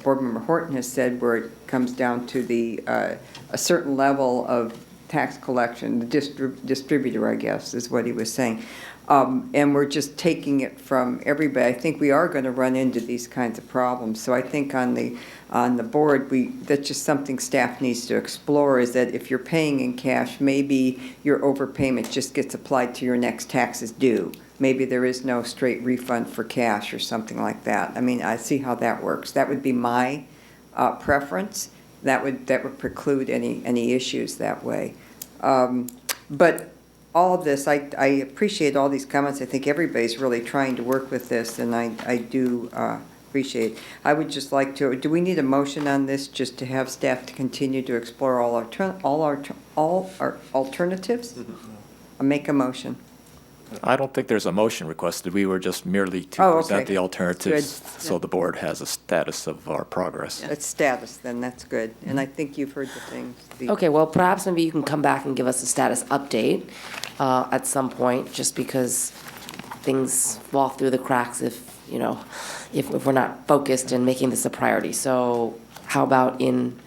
P: Board Member Horton has said, where it comes down to a certain level of tax collection, the distributor, I guess, is what he was saying. And we're just taking it from everybody. I think we are going to run into these kinds of problems. So I think on the board, that's just something staff needs to explore, is that if you're paying in cash, maybe your overpayment just gets applied to your next taxes due. Maybe there is no straight refund for cash or something like that. I mean, I see how that works. That would be my preference. That would preclude any issues that way. But all of this, I appreciate all these comments. I think everybody's really trying to work with this, and I do appreciate. I would just like to, do we need a motion on this just to have staff to continue to explore all our alternatives? I'll make a motion.
F: I don't think there's a motion requested. We were just merely to present the alternatives so the board has a status of our progress.
P: It's status, then that's good. And I think you've heard the things.
I: Okay, well, perhaps maybe you can come back and give us a status update at some point, just because things fall through the cracks if we're not focused in making this a priority. So how about in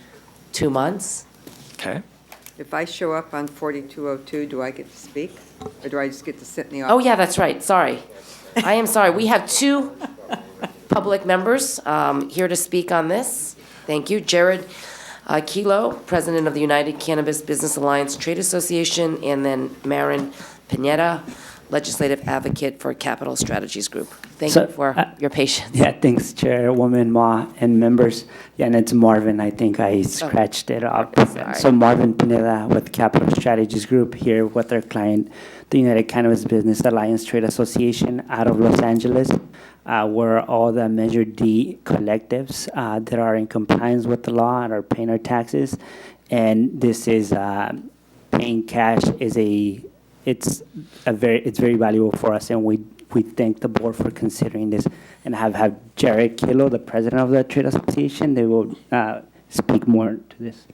I: 2 months?
F: Okay.
P: If I show up on 4202, do I get to speak? Or do I just get to sit in the office?
I: Oh, yeah, that's right. Sorry. I am sorry. We have 2 public members here to speak on this. Thank you. Jared Kilo, President of the United Cannabis Business Alliance Trade Association, and then Marin Pineda, Legislative Advocate for Capital Strategies Group. Thank you for your patience.
L: Yeah, thanks, Chairwoman Ma and members. Yeah, and it's Marvin. I think I scratched it up. So Marvin Pineda with Capital Strategies Group, here with our client, the United Cannabis Business Alliance Trade Association out of Los Angeles. we're all the Measure D collectives that are in compliance with the law and are paying our taxes. And this is paying cash is it's very valuable for us, and we thank the board for considering this, and have Jared Kilo, the president of the Trade Association. They will speak more to this.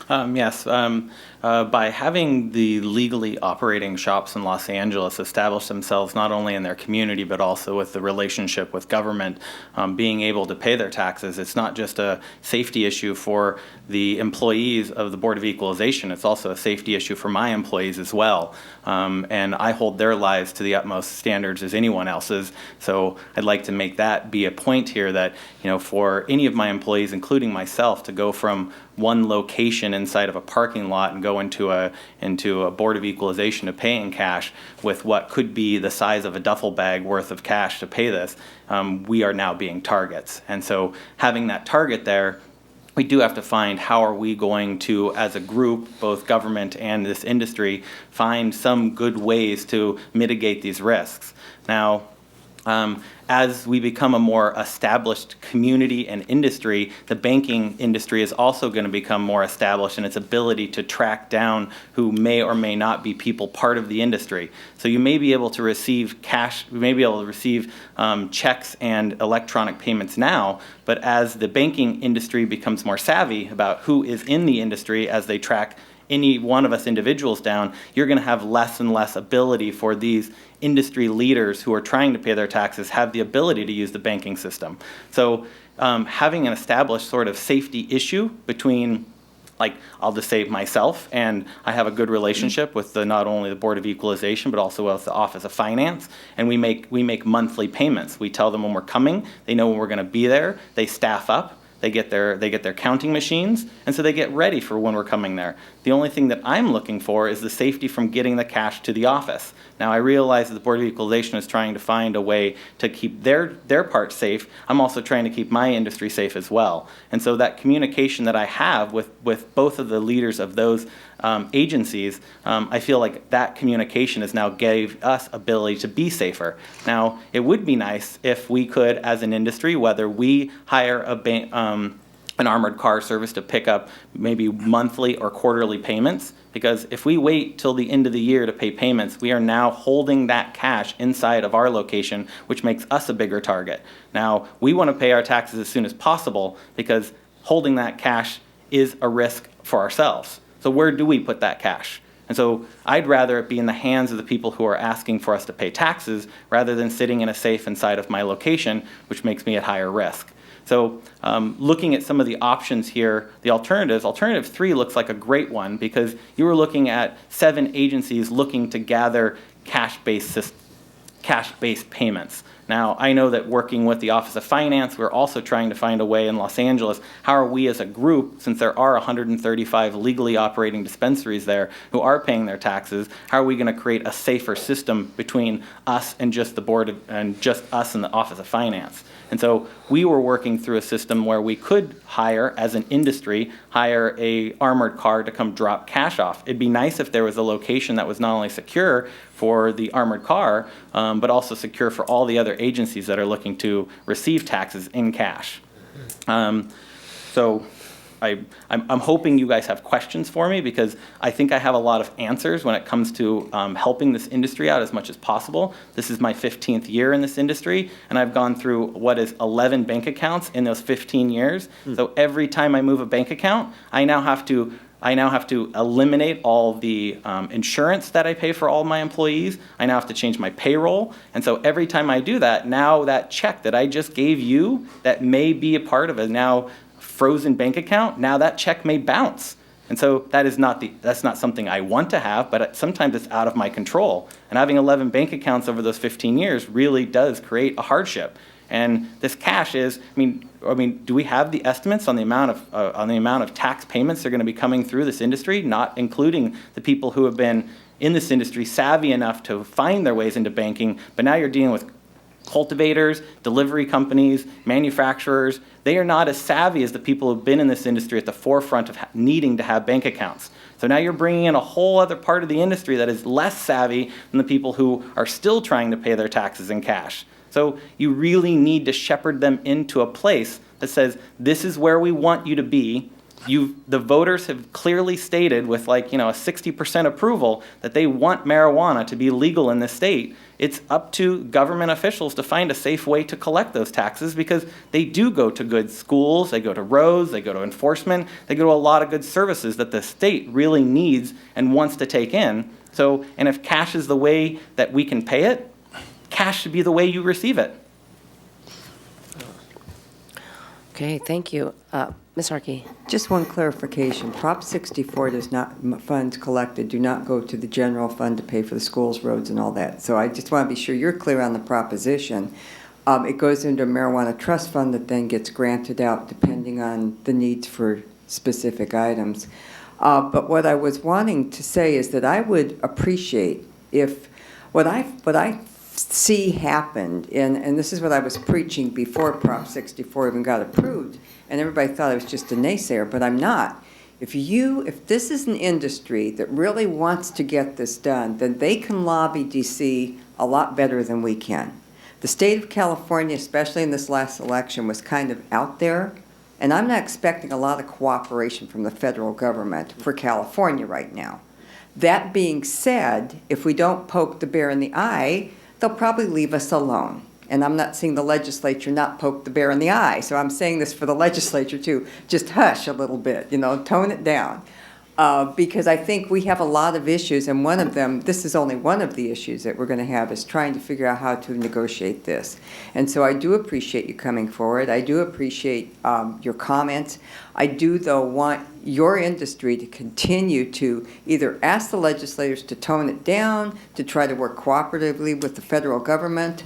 H: Yes, by having the legally operating shops in Los Angeles establish themselves not only in their community but also with the relationship with government, being able to pay their taxes, it's not just a safety issue for the employees of the Board of Equalization, it's also a safety issue for my employees as well. And I hold their lives to the utmost standards as anyone else's, so I'd like to make that be a point here that, for any of my employees, including myself, to go from one location inside of a parking lot and go into a Board of Equalization to pay in cash with what could be the size of a duffel bag worth of cash to pay this, we are now being targets. And so having that target there, we do have to find how are we going to, as a group, both government and this industry, find some good ways to mitigate these risks. Now, as we become a more established community and industry, the banking industry is also going to become more established in its ability to track down who may or may not be people part of the industry. So you may be able to receive cash, you may be able to receive checks and electronic payments now, but as the banking industry becomes more savvy about who is in the industry as they track any one of us individuals down, you're going to have less and less ability for these industry leaders who are trying to pay their taxes have the ability to use the banking system. So having an established sort of safety issue between, like, I'll just say myself, and I have a good relationship with not only the Board of Equalization but also with the Office of Finance, and we make monthly payments. We tell them when we're coming, they know when we're going to be there, they staff up. They get their counting machines, and so they get ready for when we're coming there. The only thing that I'm looking for is the safety from getting the cash to the office. Now, I realize that the Board of Equalization is trying to find a way to keep their part safe. I'm also trying to keep my industry safe as well. And so that communication that I have with both of the leaders of those agencies, I feel like that communication has now gave us ability to be safer. Now, it would be nice if we could, as an industry, whether we hire an armored car service to pick up maybe monthly or quarterly payments, because if we wait till the end of the year to pay payments, we are now holding that cash inside of our location, which makes us a bigger target. Now, we want to pay our taxes as soon as possible because holding that cash is a risk for ourselves. So where do we put that cash? And so I'd rather it be in the hands of the people who are asking for us to pay taxes rather than sitting in a safe inside of my location, which makes me at higher risk. So looking at some of the options here, the alternatives, alternative 3 looks like a great one because you were looking at 7 agencies looking to gather cash-based payments. Now, I know that working with the Office of Finance, we're also trying to find a way in Los Angeles, how are we as a group, since there are 135 legally operating dispensaries there who are paying their taxes, how are we going to create a safer system between us and just the board and just us and the Office of Finance? And so we were working through a system where we could hire, as an industry, hire a armored car to come drop cash off. It'd be nice if there was a location that was not only secure for the armored car, but also secure for all the other agencies that are looking to receive taxes in cash. So I'm hoping you guys have questions for me because I think I have a lot of answers when it comes to helping this industry out as much as possible. This is my 15th year in this industry, and I've gone through what is 11 bank accounts in those 15 years. So every time I move a bank account, I now have to eliminate all the insurance that I pay for all my employees. I now have to change my payroll. And so every time I do that, now that check that I just gave you that may be a part of a now frozen bank account, now that check may bounce. And so that's not something I want to have, but sometimes it's out of my control. And having 11 bank accounts over those 15 years really does create a hardship. And this cash is, I mean, do we have the estimates on the amount of tax payments that are going to be coming through this industry, not including the people who have been in this industry savvy enough to find their ways into banking, but now you're dealing with cultivators, delivery companies, manufacturers. They are not as savvy as the people who have been in this industry at the forefront of needing to have bank accounts. So now you're bringing in a whole other part of the industry that is less savvy than the people who are still trying to pay their taxes in cash. So you really need to shepherd them into a place that says, this is where we want you to be. The voters have clearly stated with a 60% approval that they want marijuana to be legal in this state. It's up to government officials to find a safe way to collect those taxes, because they do go to good schools, they go to roads, they go to enforcement, they go to a lot of good services that the state really needs and wants to take in. So, and if cash is the way that we can pay it, cash should be the way you receive it.
I: Okay, thank you. Ms. Harkey?
P: Just one clarification. Prop 64 does not, funds collected do not go to the general fund to pay for the schools, roads, and all that. So I just want to be sure you're clear on the proposition. It goes into a marijuana trust fund that then gets granted out depending on the needs for specific items. But what I was wanting to say is that I would appreciate if what I see happened, and this is what I was preaching before Prop 64 even got approved, and everybody thought I was just a naysayer, but I'm not. If this is an industry that really wants to get this done, then they can lobby DC a lot better than we can. The state of California, especially in this last election, was kind of out there, and I'm not expecting a lot of cooperation from the federal government for California right now. That being said, if we don't poke the bear in the eye, they'll probably leave us alone. And I'm not seeing the legislature not poke the bear in the eye. So I'm saying this for the legislature too. Just hush a little bit, tone it down. Because I think we have a lot of issues, and one of them, this is only one of the issues that we're going to have, is trying to figure out how to negotiate this. And so I do appreciate you coming forward. I do appreciate your comments. I do, though, want your industry to continue to either ask the legislators to tone it down, to try to work cooperatively with the federal government,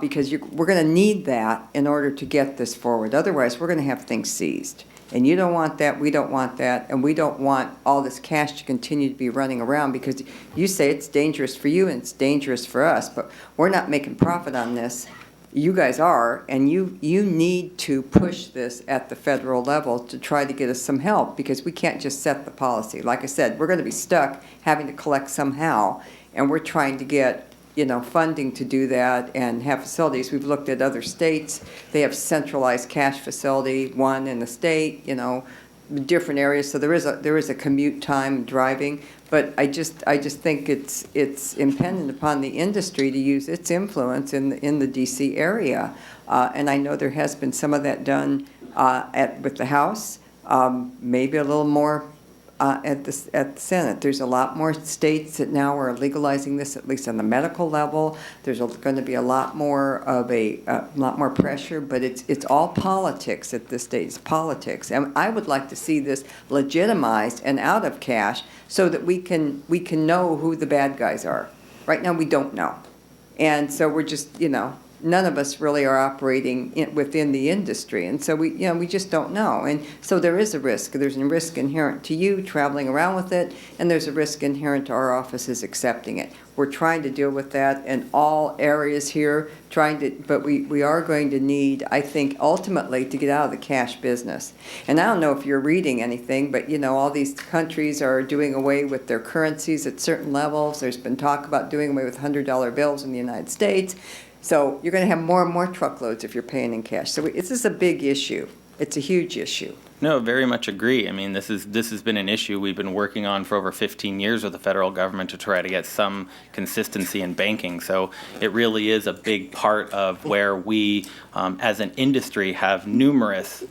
P: because we're going to need that in order to get this forward. Otherwise, we're going to have things seized. And you don't want that, we don't want that, and we don't want all this cash to continue to be running around, because you say it's dangerous for you and it's dangerous for us, but we're not making profit on this. You guys are, and you need to push this at the federal level to try to get us some help, because we can't just set the policy. Like I said, we're going to be stuck having to collect somehow, and we're trying to get funding to do that and have facilities. We've looked at other states. They have centralized cash facility, one in the state, different areas. So there is a commute time driving, but I just think it's impendent upon the industry to use its influence in the DC area. And I know there has been some of that done with the House, maybe a little more at the Senate. There's a lot more states that now are legalizing this, at least on the medical level. There's going to be a lot more of a lot more pressure, but it's all politics at this stage. It's politics, and I would like to see this legitimized and out of cash so that we can know who the bad guys are. Right now, we don't know, and so we're just none of us really are operating within the industry, and so we just don't know. And so there is a risk. There's a risk inherent to you traveling around with it, and there's a risk inherent to our offices accepting it. We're trying to deal with that in all areas here, but we are going to need, I think, ultimately to get out of the cash business. And I don't know if you're reading anything, but all these countries are doing away with their currencies at certain levels. There's been talk about doing away with $100 bills in the United States. So you're going to have more and more truckloads if you're paying in cash. So this is a big issue. It's a huge issue.
H: No, very much agree. I mean, this has been an issue we've been working on for over 15 years with the federal government to try to get some consistency in banking. So it really is a big part of where we, as an industry, have numerous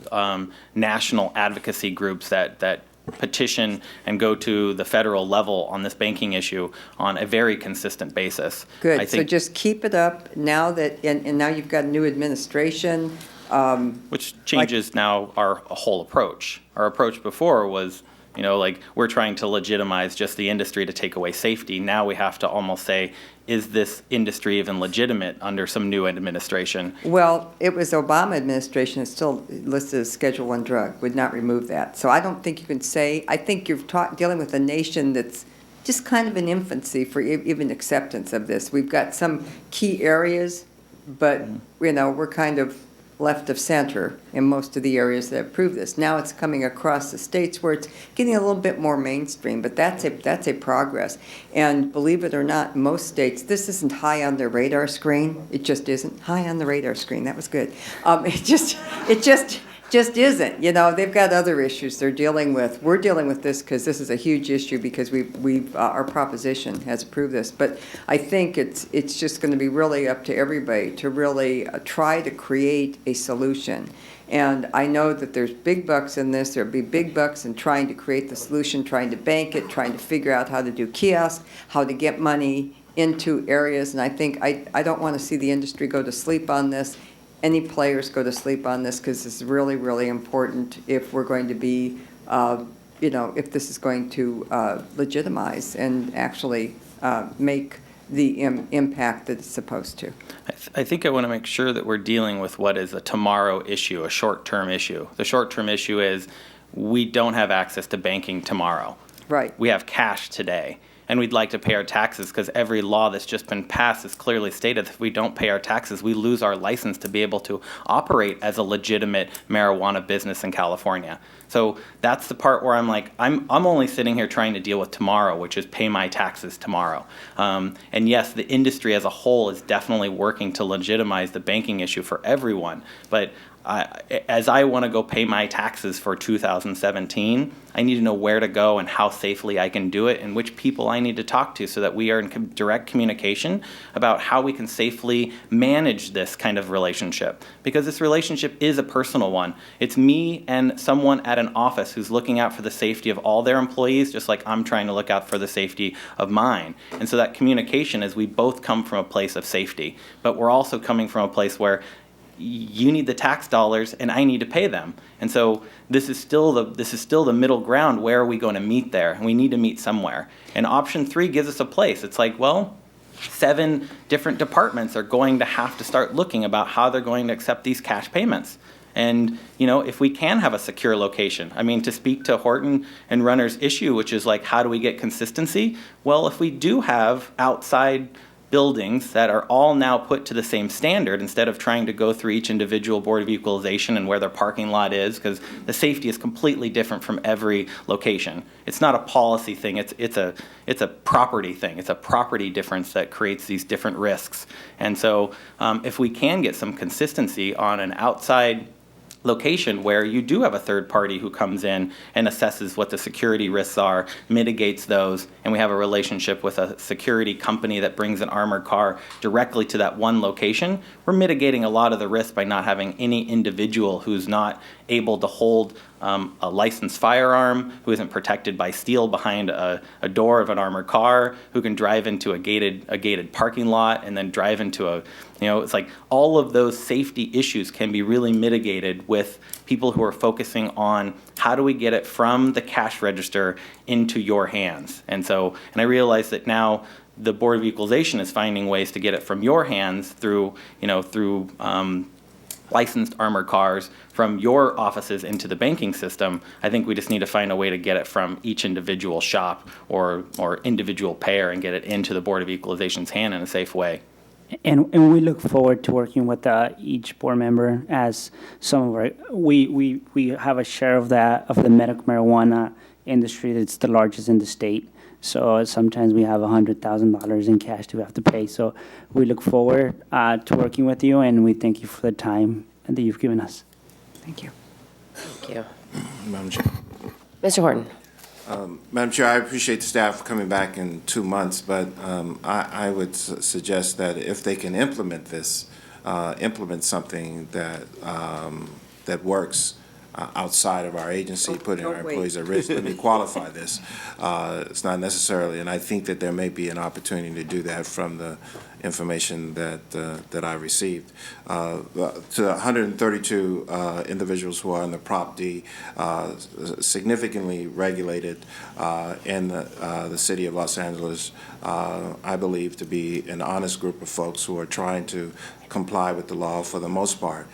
H: national advocacy groups that petition and go to the federal level on this banking issue on a very consistent basis.
P: Good. So just keep it up now that, and now you've got a new administration.
H: Which changes now our whole approach. Our approach before was, we're trying to legitimize just the industry to take away safety. Now we have to almost say, is this industry even legitimate under some new administration?
P: Well, it was Obama administration that's still listed as Schedule I drug, would not remove that. So I don't think you can say, I think you're dealing with a nation that's just kind of in infancy for even acceptance of this. We've got some key areas, but, we're kind of left of center in most of the areas that approve this. Now it's coming across the states where it's getting a little bit more mainstream, but that's a progress. And believe it or not, most states, this isn't high on their radar screen. It just isn't high on the radar screen. That was good. It just isn't. You know, they've got other issues they're dealing with. We're dealing with this because this is a huge issue because our proposition has approved this. But I think it's just going to be really up to everybody to really try to create a solution. And I know that there's big bucks in this. There'll be big bucks in trying to create the solution, trying to bank it, trying to figure out how to do kiosks, how to get money into areas. And I think I don't want to see the industry go to sleep on this. Any players go to sleep on this because it's really, really important if we're going to be, if this is going to legitimize and actually make the impact that it's supposed to.
H: I think I want to make sure that we're dealing with what is a tomorrow issue, a short-term issue. The short-term issue is we don't have access to banking tomorrow.
P: Right.
H: We have cash today. And we'd like to pay our taxes because every law that's just been passed has clearly stated that if we don't pay our taxes, we lose our license to be able to operate as a legitimate marijuana business in California. So that's the part where I'm like, I'm only sitting here trying to deal with tomorrow, which is pay my taxes tomorrow. And yes, the industry as a whole is definitely working to legitimize the banking issue for everyone. But as I want to go pay my taxes for 2017, I need to know where to go and how safely I can do it and which people I need to talk to so that we are in direct communication about how we can safely manage this kind of relationship. Because this relationship is a personal one. It's me and someone at an office who's looking out for the safety of all their employees, just like I'm trying to look out for the safety of mine. And so that communication is we both come from a place of safety, but we're also coming from a place where you need the tax dollars and I need to pay them. And so this is still the middle ground. Where are we going to meet there? And we need to meet somewhere. And option 3 gives us a place. It's like, well, 7 different departments are going to have to start looking about how they're going to accept these cash payments. And, if we can have a secure location, I mean, to speak to Horton and Runner's issue, which is like, how do we get consistency? Well, if we do have outside buildings that are all now put to the same standard instead of trying to go through each individual Board of Equalization and where their parking lot is, because the safety is completely different from every location. It's not a policy thing, it's a property thing. It's a property difference that creates these different risks. And so if we can get some consistency on an outside location where you do have a third party who comes in and assesses what the security risks are, mitigates those, and we have a relationship with a security company that brings an armored car directly to that one location, we're mitigating a lot of the risk by not having any individual who's not able to hold a licensed firearm, who isn't protected by steel behind a door of an armored car, who can drive into a gated parking lot and then drive into it's like all of those safety issues can be really mitigated with people who are focusing on how do we get it from the cash register into your hands. And I realize that now the Board of Equalization is finding ways to get it from your hands through licensed armored cars from your offices into the banking system. I think we just need to find a way to get it from each individual shop or individual payer and get it into the Board of Equalization's hand in a safe way.
L: And we look forward to working with each board member as some of our, we have a share of the medical marijuana industry that's the largest in the state. So sometimes we have $100,000 in cash to have to pay. So we look forward to working with you, and we thank you for the time that you've given us.
P: Thank you.
I: Thank you.
S: Madam Chair.
I: Mr. Horton.
S: Madam Chair, I appreciate the staff coming back in 2 months, but I would suggest that if they can implement this, implement something that works outside of our agency, putting our employees at risk. Let me qualify this. It's not necessarily, and I think that there may be an opportunity to do that from the information that I received. To 132 individuals who are in the Prop D, significantly regulated in the city of Los Angeles, I believe to be an honest group of folks who are trying to comply with the law for the most part.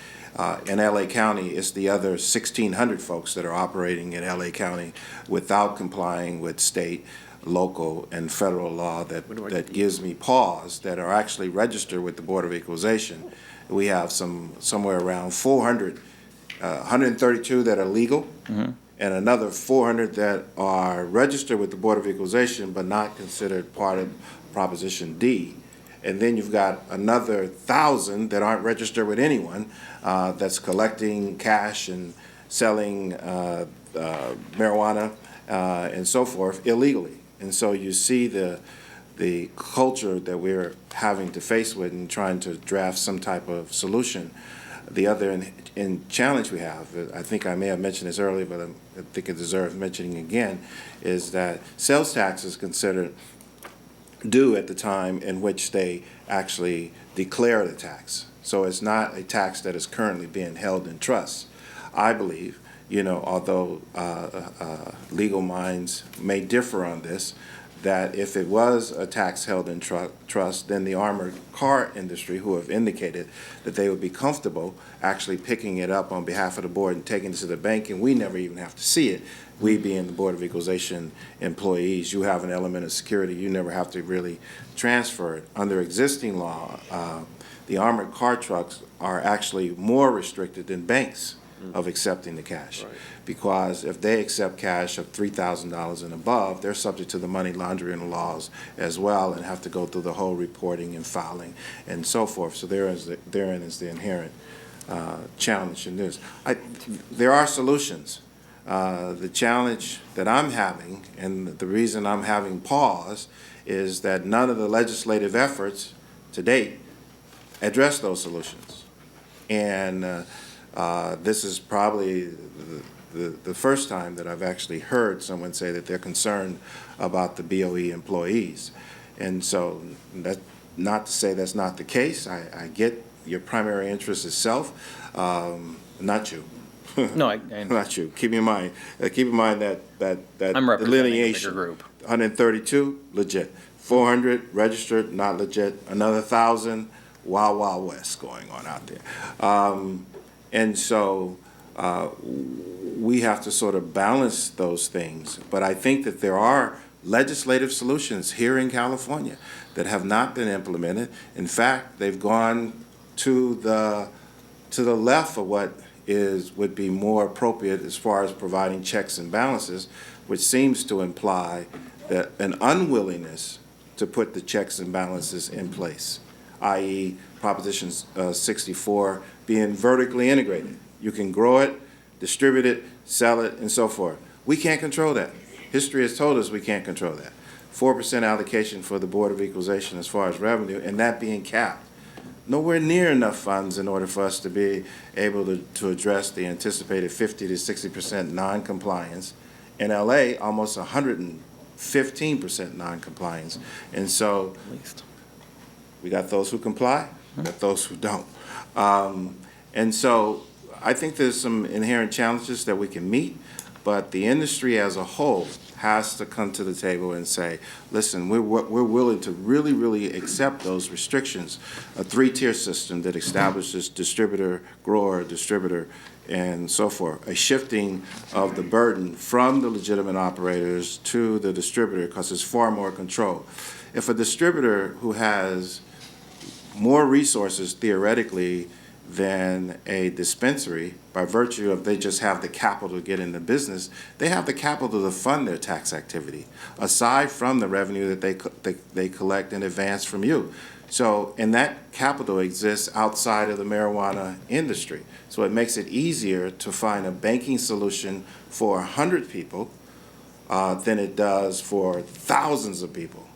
S: In LA County, it's the other 1,600 folks that are operating in LA County without complying with state, local, and federal law that gives me pause, that are actually registered with the Board of Equalization we have somewhere around 400, 132 that are legal, and another 400 that are registered with the Board of Equalization but not considered part of Proposition D. And then you've got another 1,000 that aren't registered with anyone, that's collecting cash and selling marijuana and so forth illegally. And so you see the culture that we're having to face with and trying to draft some type of solution. The other challenge we have, I think I may have mentioned this earlier, but I think it deserves mentioning again, is that sales tax is considered due at the time in which they actually declare the tax. So it's not a tax that is currently being held in trust. I believe, although legal minds may differ on this, that if it was a tax held in trust, then the armored car industry, who have indicated that they would be comfortable actually picking it up on behalf of the board and taking it to the bank, and we never even have to see it. We being the Board of Equalization employees, you have an element of security. You never have to really transfer it. Under existing law, the armored car trucks are actually more restricted than banks of accepting the cash. Right. Because if they accept cash of $3,000 and above, they're subject to the money laundering laws as well and have to go through the whole reporting and filing and so forth. So therein is the inherent challenge in this. There are solutions. The challenge that I'm having, and the reason I'm having pause, is that none of the legislative efforts to date address those solutions. And this is probably the first time that I've actually heard someone say that they're concerned about the BOE employees. And so that's not to say that's not the case. I get your primary interest is self, not you.
H: No, I
S: not you. Keep in mind that
H: I'm representing
S: delineation.
H: a bigger group.
S: 132 legit, 400 registered, not legit, another 1,000 Wild Wild West going on out there. And so we have to sort of balance those things. But I think that there are legislative solutions here in California that have not been implemented. In fact, they've gone to the left of what would be more appropriate as far as providing checks and balances, which seems to imply that an unwillingness to put the checks and balances in place, i.e. Proposition 64 being vertically integrated. You can grow it, distribute it, sell it, and so forth. We can't control that. History has told us we can't control that. 4% allocation for the Board of Equalization as far as revenue, and that being capped. Nowhere near enough funds in order for us to be able to address the anticipated 50 to 60% non-compliance. In LA, almost 115% non-compliance. And so we got those who comply, we got those who don't. And so I think there's some inherent challenges that we can meet, but the industry as a whole has to come to the table and say, listen, we're willing to really, really accept those restrictions. A three-tier system that establishes distributor, grower, distributor, and so forth. A shifting of the burden from the legitimate operators to the distributor, because it's far more control. If a distributor who has more resources theoretically than a dispensary, by virtue of they just have the capital to get into business, they have the capital to fund their tax activity, aside from the revenue that they collect in advance from you. So, and that capital exists outside of the marijuana industry. So it makes it easier to find a banking solution for 100 people than it does for thousands of people.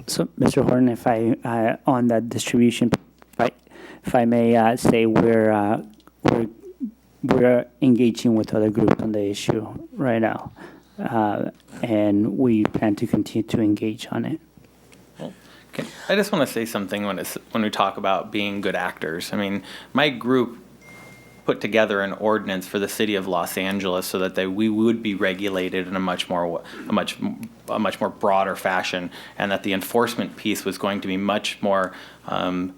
L: So, Mr. Horton, if I on that distribution, if I may say, we're engaging with other groups on the issue right now, and we plan to continue to engage on it.
H: I just want to say something when we talk about being good actors. I mean, my group put together an ordinance for the city of Los Angeles so that we would be regulated in a much more broader fashion, and that the enforcement piece was going to be much more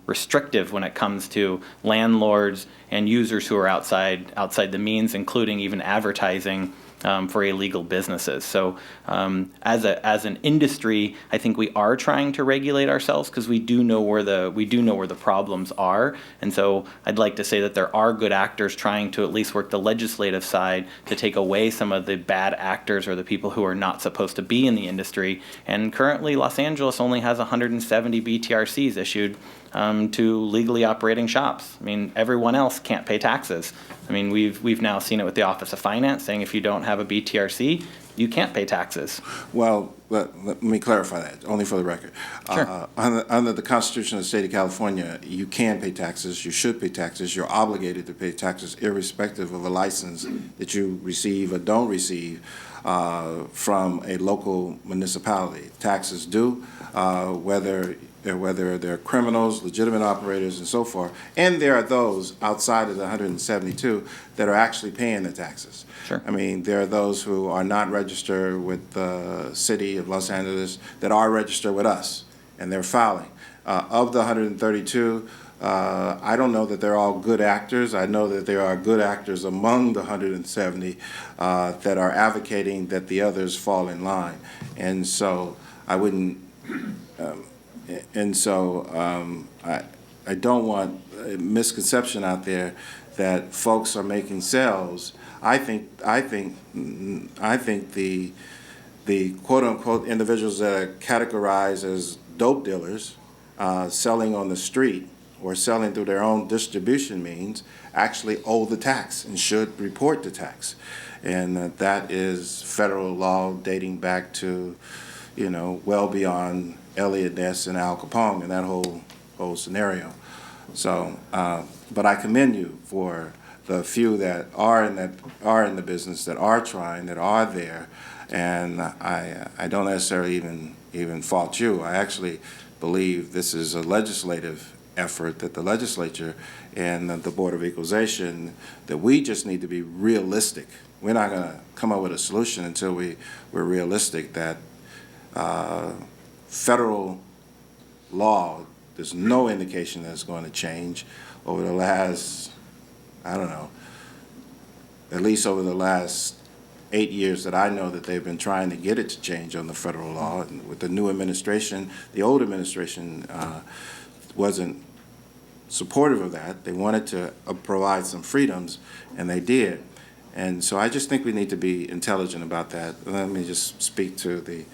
H: restrictive when it comes to landlords and users who are outside the means, including even advertising for illegal businesses. So as an industry, I think we are trying to regulate ourselves because we do know where the problems are. And so I'd like to say that there are good actors trying to at least work the legislative side to take away some of the bad actors or the people who are not supposed to be in the industry. And currently, Los Angeles only has 170 BTRCs issued to legally operating shops. I mean, everyone else can't pay taxes. I mean, we've now seen it with the Office of Finance saying if you don't have a BTRC, you can't pay taxes.
S: Well, let me clarify that, only for the record.
H: Sure.
S: Under the Constitution of the State of California, you can pay taxes, you should pay taxes, you're obligated to pay taxes irrespective of a license that you receive or don't receive from a local municipality. Taxes due, whether they're criminals, legitimate operators, and so forth. And there are those outside of the 172 that are actually paying the taxes.
H: Sure.
S: I mean, there are those who are not registered with the city of Los Angeles that are registered with us, and they're filing. Of the 132, I don't know that they're all good actors. I know that there are good actors among the 170 that are advocating that the others fall in line. And so I wouldn't, I don't want a misconception out there that folks are making sales. I think the quote unquote individuals that are categorized as dope dealers selling on the street or selling through their own distribution means actually owe the tax and should report the tax. And that is federal law dating back to, well beyond Elliot Ness and Al Capone and that whole scenario. So, but I commend you for the few that are in the business, that are trying, that are there, and I don't necessarily even fault you. I actually believe this is a legislative effort that the legislature and the Board of Equalization, that we just need to be realistic. We're not going to come up with a solution until we're realistic that federal law, there's no indication that it's going to change over the last, I don't know, at least over the last 8 years that I know that they've been trying to get it to change on the federal law. And with the new administration, the old administration wasn't supportive of that. They wanted to provide some freedoms, and they did. And so I just think we need to be intelligent about that. Let me just speak to the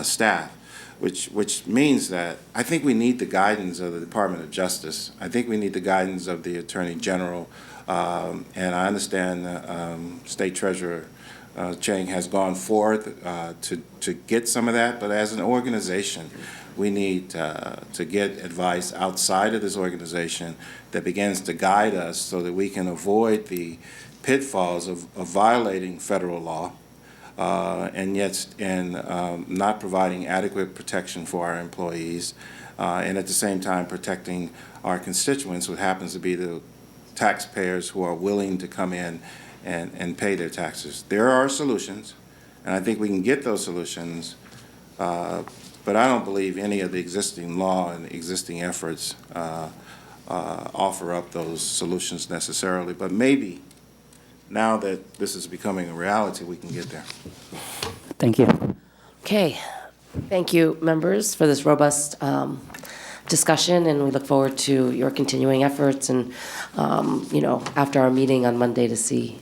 S: staff, which means that I think we need the guidance of the Department of Justice. I think we need the guidance of the Attorney General. And I understand State Treasurer Chang has gone forth to get some of that, but as an organization, we need to get advice outside of this organization that begins to guide us so that we can avoid the pitfalls of violating federal law and not providing adequate protection for our employees, and at the same time protecting our constituents, who happens to be the taxpayers who are willing to come in and pay their taxes. There are solutions, and I think we can get those solutions, but I don't believe any of the existing law and existing efforts offer up those solutions necessarily, but maybe now that this is becoming a reality, we can get there.
L: Thank you.
I: Okay. Thank you, members, for this robust discussion, and we look forward to your continuing efforts and, after our meeting on Monday to see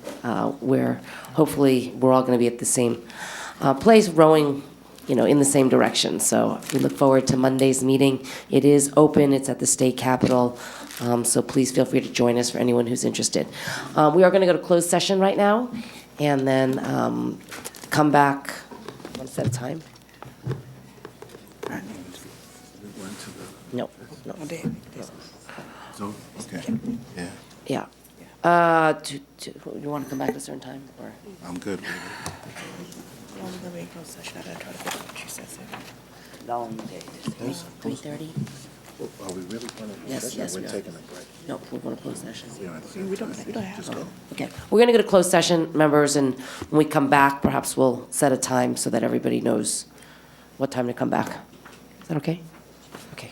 I: where hopefully we're all going to be at the same place, rowing, in the same direction. So we look forward to Monday's meeting. It is open. It's at the State Capitol. So please feel free to join us for anyone who's interested. We are going to go to closed session right now and then come back. One set of time? No.
S: So, okay, yeah.
I: Yeah. You want to come back at a certain time? Or?
S: I'm good.
L: Long day.
I: 3:30?
S: Are we really going to?
I: Yes,
S: we're
I: we are.
S: taking a break.
I: No, we're going to close session.
Q: We don't have to.
I: Okay, we're going to go to closed session, members, and when we come back, perhaps we'll set a time so that everybody knows what time to come back. Is that okay? Okay.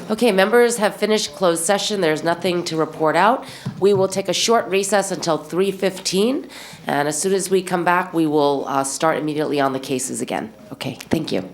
I: Okay, members have finished closed session. There's nothing to report out. We will take a short recess until 3:15, and as soon as we come back, we will start immediately on the cases again. Okay, thank you.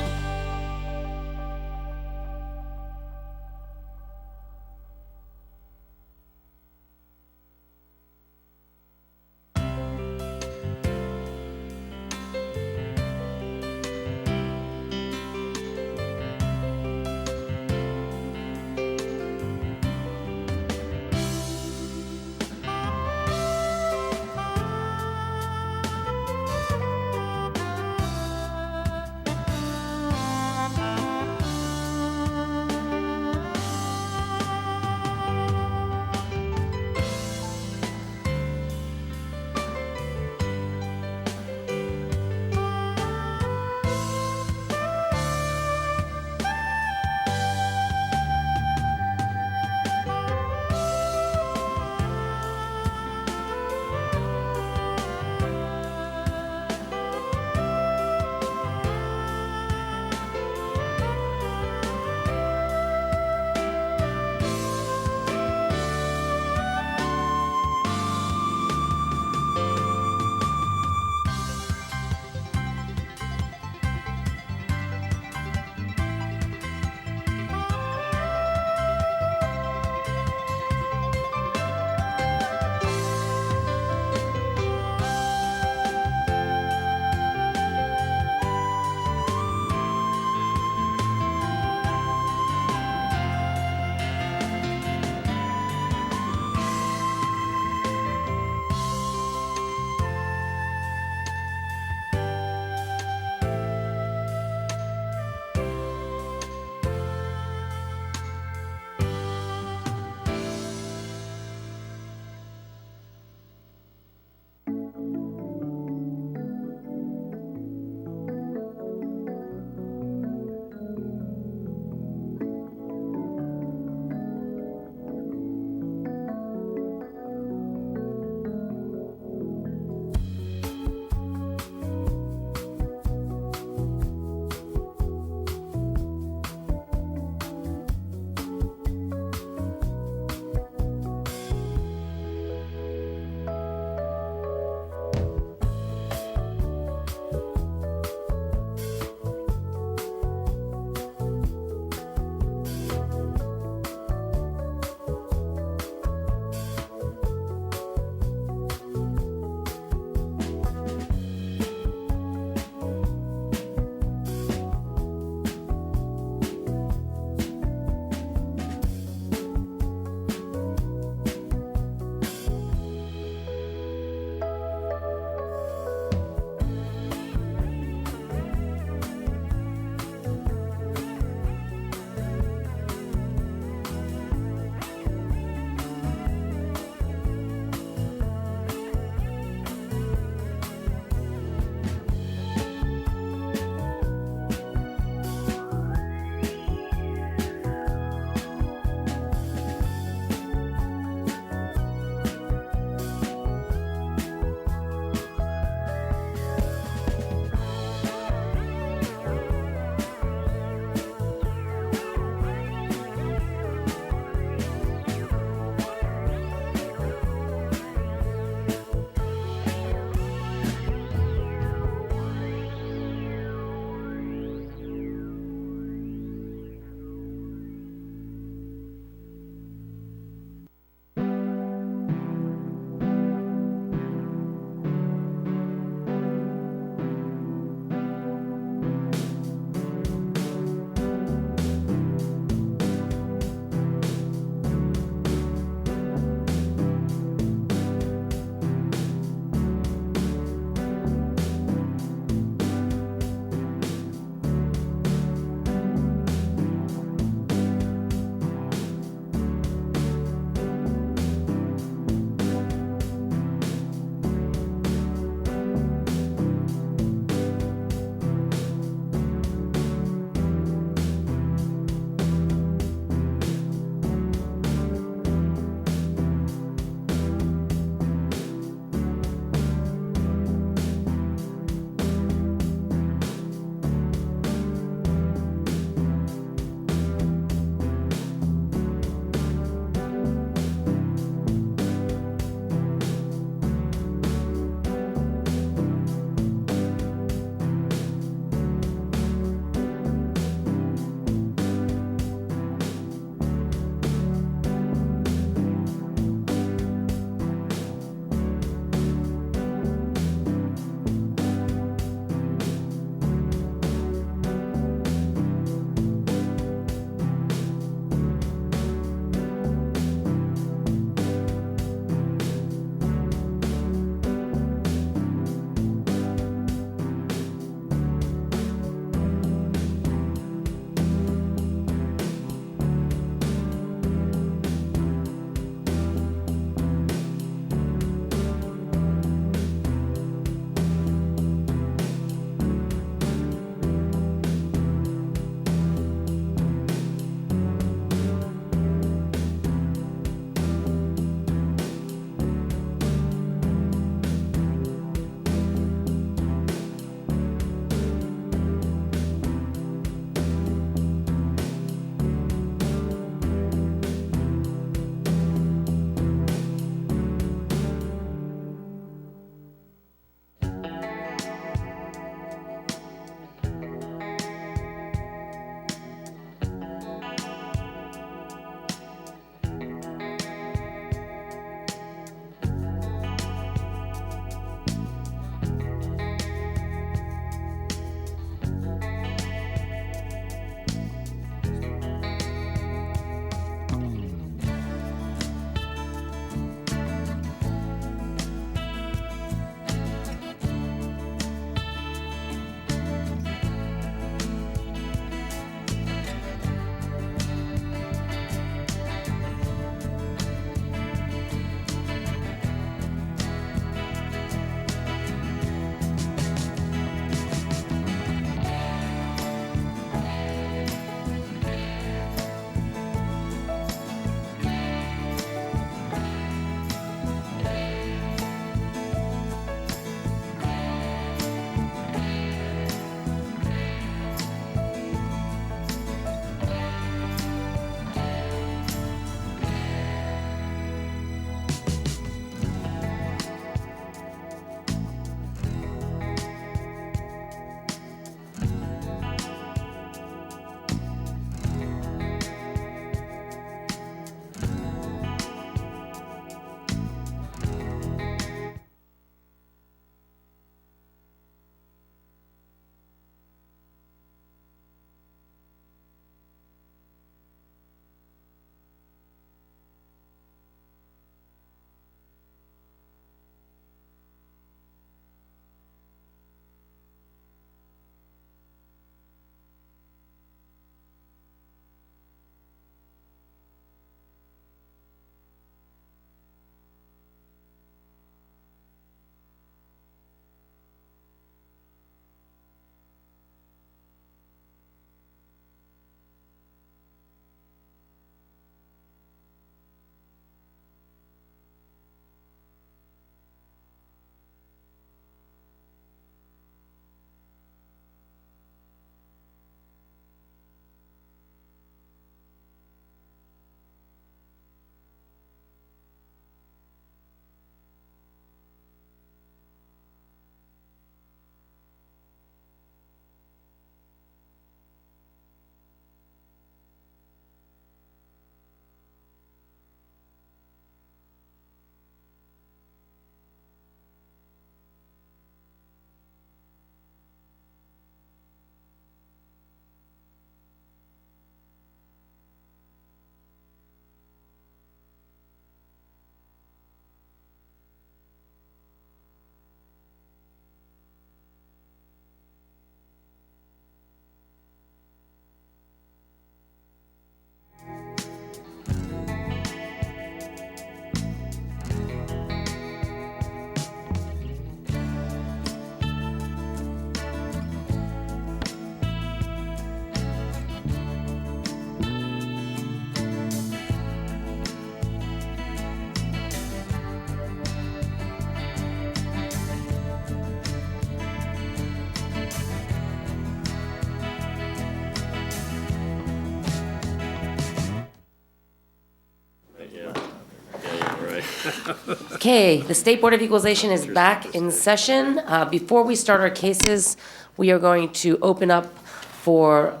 I: Okay, the State Board of Equalization is back in session. Before we start our cases, we are going to open up for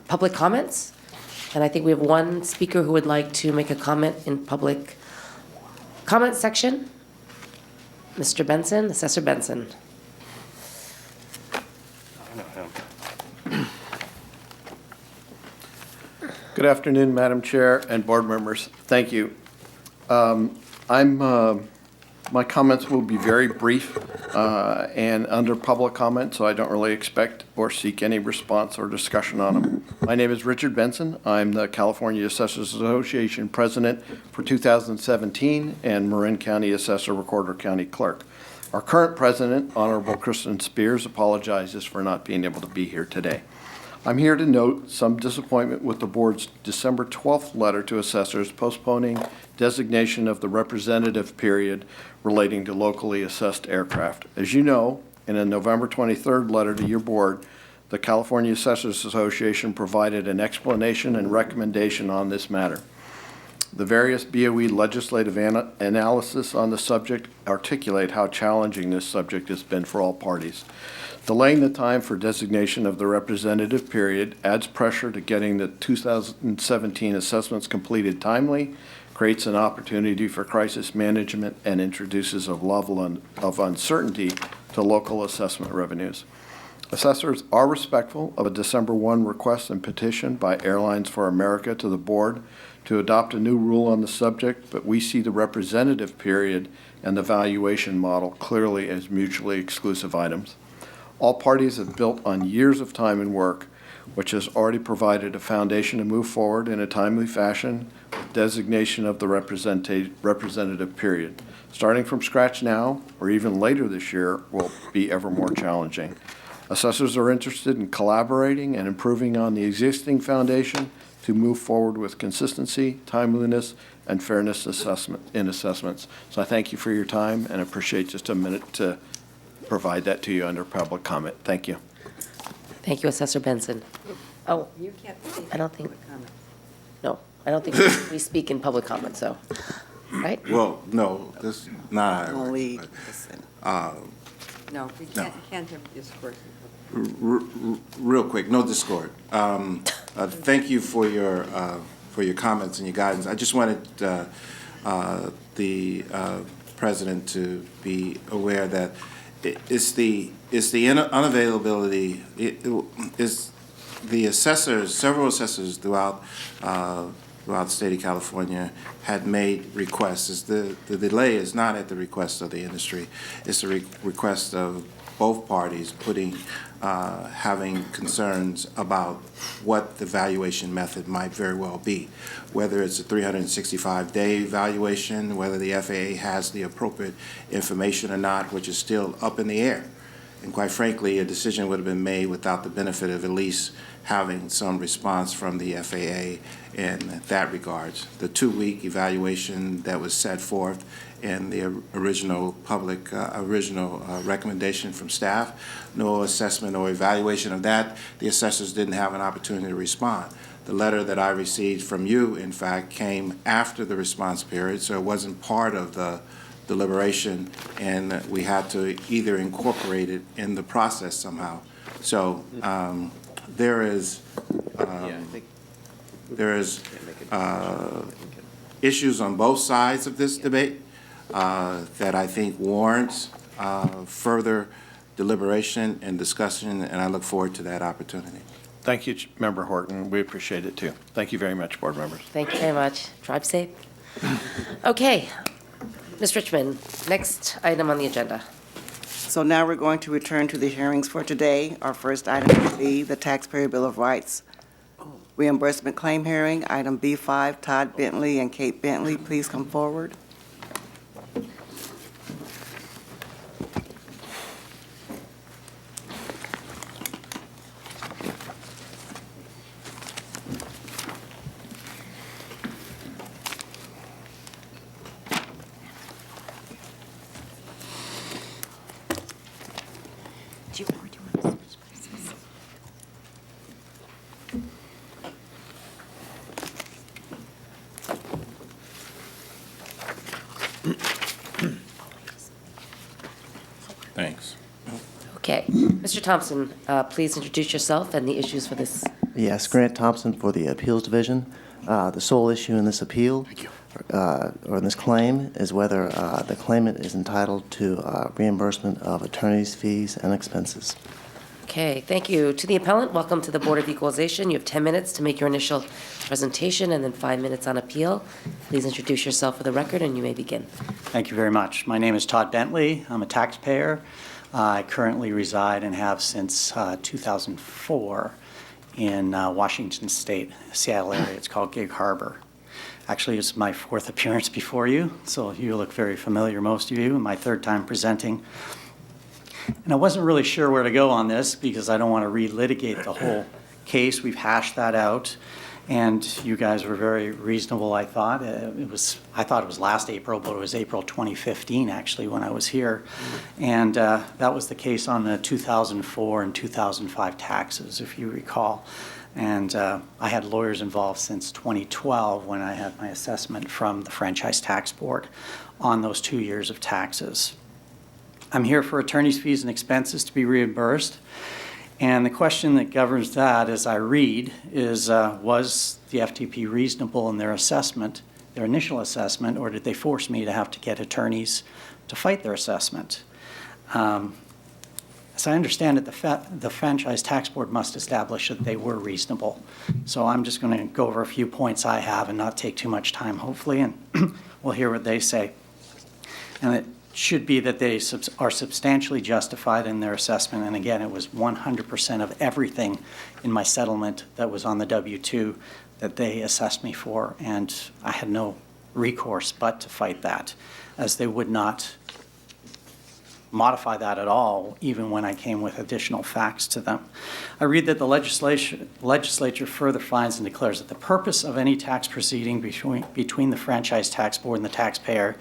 I: public comments. And I think we have one speaker who would like to make a comment in public comment section. Mr. Benson, Assessor Benson.
M: Good afternoon, Madam Chair and board members. Thank you. My comments will be very brief and under public comment, so I don't really expect or seek any response or discussion on them. My name is Richard Benson. I'm the California Assessors Association President for 2017 and Marin County Assessor, Recorder County Clerk. Our current president, Honorable Kristen Spears, apologizes for not being able to be here today. I'm here to note some disappointment with the board's December 12th letter to assessors postponing designation of the representative period relating to locally assessed aircraft. As you know, in a November 23rd letter to your board, the California Assessors Association provided an explanation and recommendation on this matter. The various BOE legislative analysis on the subject articulate how challenging this subject has been for all parties. Delaying the time for designation of the representative period adds pressure to getting the 2017 assessments completed timely, creates an opportunity for crisis management, and introduces a level of uncertainty to local assessment revenues. Assessors are respectful of a December 1 request and petition by Airlines for America to the board to adopt a new rule on the subject, but we see the representative period and the valuation model clearly as mutually exclusive items. All parties have built on years of time and work, which has already provided a foundation to move forward in a timely fashion with designation of the representative period. Starting from scratch now, or even later this year, will be ever more challenging. Assessors are interested in collaborating and improving on the existing foundation to move forward with consistency, timeliness, and fairness in assessments. So I thank you for your time and appreciate just a minute to provide that to you under public comment. Thank you.
I: Thank you, Assessor Benson. Oh,
P: You can't speak
I: I don't think,
P: public comment.
I: no, I don't think we speak in public comment, so, right?
S: Well, no, this is not how it works,
J: Only
S: but,
J: listen.
P: No, we can't have discourse.
S: Real quick, no discord. Thank you for your comments and your guidance. I just wanted the president to be aware that it's the unavailability. Is the assessors, several assessors throughout the state of California had made requests. The delay is not at the request of the industry. It's the request of both parties having concerns about what the valuation method might very well be, whether it's a 365-day valuation, whether the FAA has the appropriate information or not, which is still up in the air. And quite frankly, a decision would have been made without the benefit of at least having some response from the FAA in that regards. The 2-week evaluation that was set forth in the original recommendation from staff, no assessment or evaluation of that. The assessors didn't have an opportunity to respond. The letter that I received from you, in fact, came after the response period, so it wasn't part of the deliberation, and we had to either incorporate it in the process somehow. So there is issues on both sides of this debate that I think warrants further deliberation and discussion, and I look forward to that opportunity.
M: Thank you, Member Horton. We appreciate it too. Thank you very much, board members.
I: Thank you very much. Drive safe. Okay, Ms. Richmond, next item on the agenda.
J: So now we're going to return to the hearings for today. Our first item will be the Taxpayer Bill of Rights reimbursement claim hearing. Item B5, Todd Bentley and Kate Bentley, please come forward.
I: Mr. Thompson, please introduce yourself and the issues for this.
K: Yes, Grant Thompson for the Appeals Division. The sole issue in this appeal, or in this claim, is whether the claimant is entitled to reimbursement of attorney's fees and expenses.
I: Okay, thank you. To the appellant, welcome to the Board of Equalization. You have 10 minutes to make your initial presentation and then 5 minutes on appeal. Please introduce yourself for the record and you may begin.
N: Thank you very much. My name is Todd Bentley. I'm a taxpayer. I currently reside and have since 2004 in Washington State, Seattle area. It's called Gig Harbor. Actually, it's my 4th appearance before you, so you look very familiar, most of you, my 3rd time presenting. And I wasn't really sure where to go on this because I don't want to relitigate the whole case. We've hashed that out, and you guys were very reasonable, I thought. I thought it was last April, but it was April 2015, actually, when I was here. And that was the case on the 2004 and 2005 taxes, if you recall. And I had lawyers involved since 2012 when I had my assessment from the Franchise Tax Board on those 2 years of taxes. I'm here for attorney's fees and expenses to be reimbursed. And the question that governs that, as I read, is was the FTP reasonable in their assessment, their initial assessment, or did they force me to have to get attorneys to fight their assessment? As I understand it, the Franchise Tax Board must establish that they were reasonable. So I'm just going to go over a few points I have and not take too much time, hopefully, and we'll hear what they say. And it should be that they are substantially justified in their assessment. And again, it was 100% of everything in my settlement that was on the W-2 that they assessed me for. And I had no recourse but to fight that, as they would not modify that at all, even when I came with additional facts to them. I read that the legislature further finds and declares that the purpose of any tax proceeding between the Franchise Tax Board and the taxpayer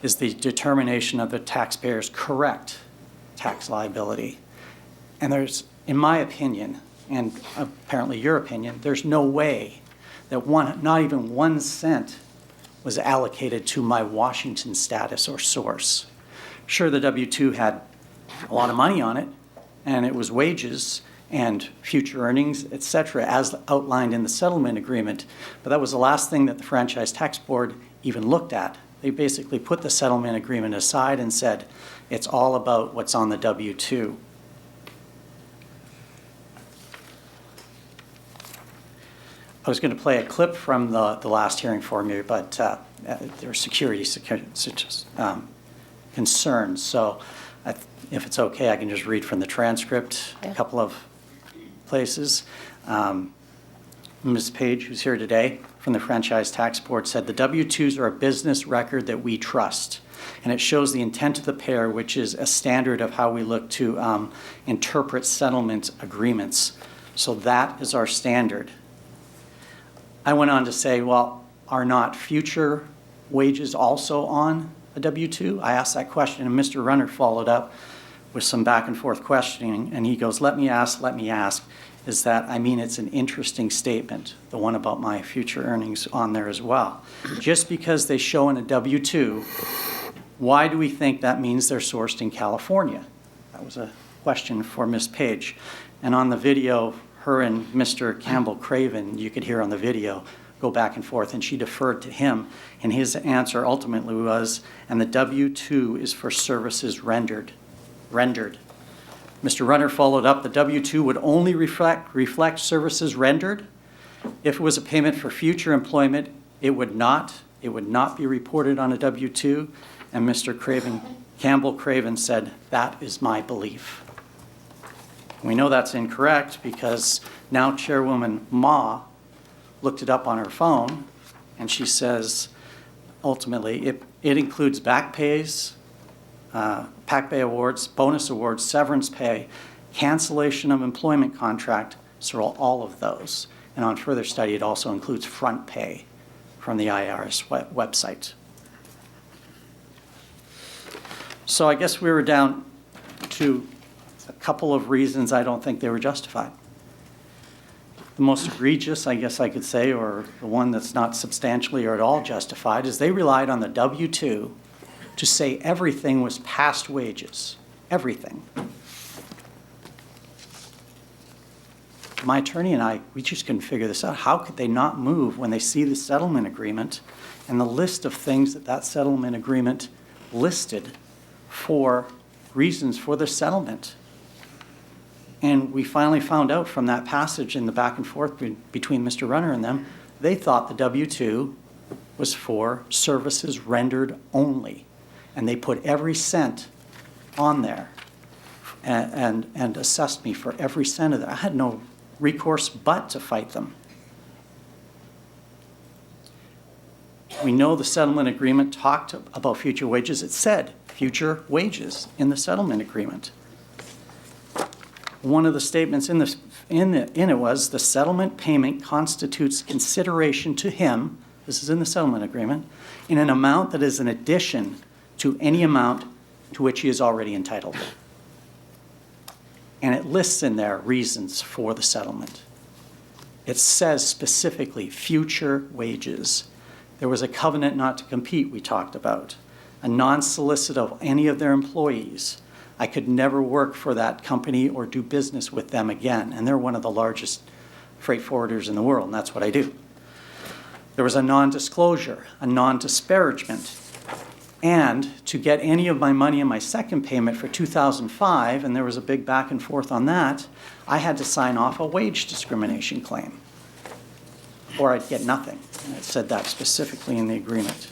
N: is the determination of the taxpayer's correct tax liability. And there's, in my opinion, and apparently your opinion, there's no way that not even 1 cent was allocated to my Washington status or source. Sure, the W-2 had a lot of money on it, and it was wages and future earnings, et cetera, as outlined in the settlement agreement, but that was the last thing that the Franchise Tax Board even looked at. They basically put the settlement agreement aside and said, it's all about what's on the W-2. I was going to play a clip from the last hearing for you, but there are security concerns. So if it's okay, I can just read from the transcript a couple of places. Ms. Page, who's here today from the Franchise Tax Board, said the W-2s are a business record that we trust, and it shows the intent of the payer, which is a standard of how we look to interpret settlement agreements. So that is our standard. I went on to say, well, are not future wages also on a W-2? I asked that question, and Mr. Runner followed up with some back and forth questioning, and he goes, let me ask, is that, I mean, it's an interesting statement, the one about my future earnings on there as well. Just because they show in a W-2, why do we think that means they're sourced in California? That was a question for Ms. Page. And on the video, her and Mr. Campbell Craven, you could hear on the video, go back and forth, and she deferred to him. And his answer ultimately was, and the W-2 is for services rendered. Mr. Runner followed up, the W-2 would only reflect services rendered. If it was a payment for future employment, it would not be reported on a W-2. And Mr. Campbell Craven said, that is my belief. We know that's incorrect because now Chairwoman Ma looked it up on her phone, and she says, ultimately, it includes back pays, PAC Bay awards, bonus awards, severance pay, cancellation of employment contract, so all of those. And on further study, it also includes front pay from the IRS website. So I guess we were down to a couple of reasons I don't think they were justified. The most egregious, I guess I could say, or the one that's not substantially or at all justified, is they relied on the W-2 to say everything was past wages, everything. my attorney and I, we just couldn't figure this out. How could they not move when they see the settlement agreement and the list of things that that settlement agreement listed for reasons for the settlement? And we finally found out from that passage in the back and forth between Mr. Runner and them, they thought the W-2 was for services rendered only. And they put every cent on there and assessed me for every cent of that. I had no recourse but to fight them. We know the settlement agreement talked about future wages. It said future wages in the settlement agreement. One of the statements in it was the settlement payment constitutes consideration to him, this is in the settlement agreement, in an amount that is an addition to any amount to which he is already entitled. And it lists in there reasons for the settlement. It says specifically future wages. There was a covenant not to compete we talked about, a non-solicit of any of their employees. I could never work for that company or do business with them again. And they're one of the largest freight forwarders in the world, and that's what I do. There was a non-disclosure, a non-disparagement. And to get any of my money in my second payment for 2005, and there was a big back and forth on that, I had to sign off a wage discrimination claim, or I'd get nothing. And it said that specifically in the agreement.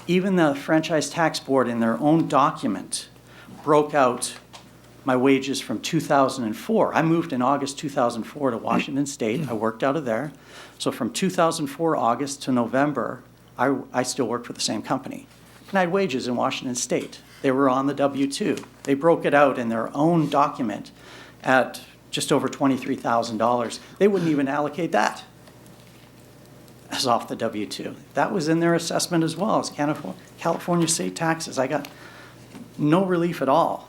N: Even the Franchise Tax Board in their own document broke out my wages from 2004. I moved in August 2004 to Washington State. I worked out of there. So from 2004 August to November, I still worked for the same company. And I had wages in Washington State. They were on the W-2. They broke it out in their own document at just over $23,000. They wouldn't even allocate that as off the W-2. That was in their assessment as well as California state taxes. I got no relief at all.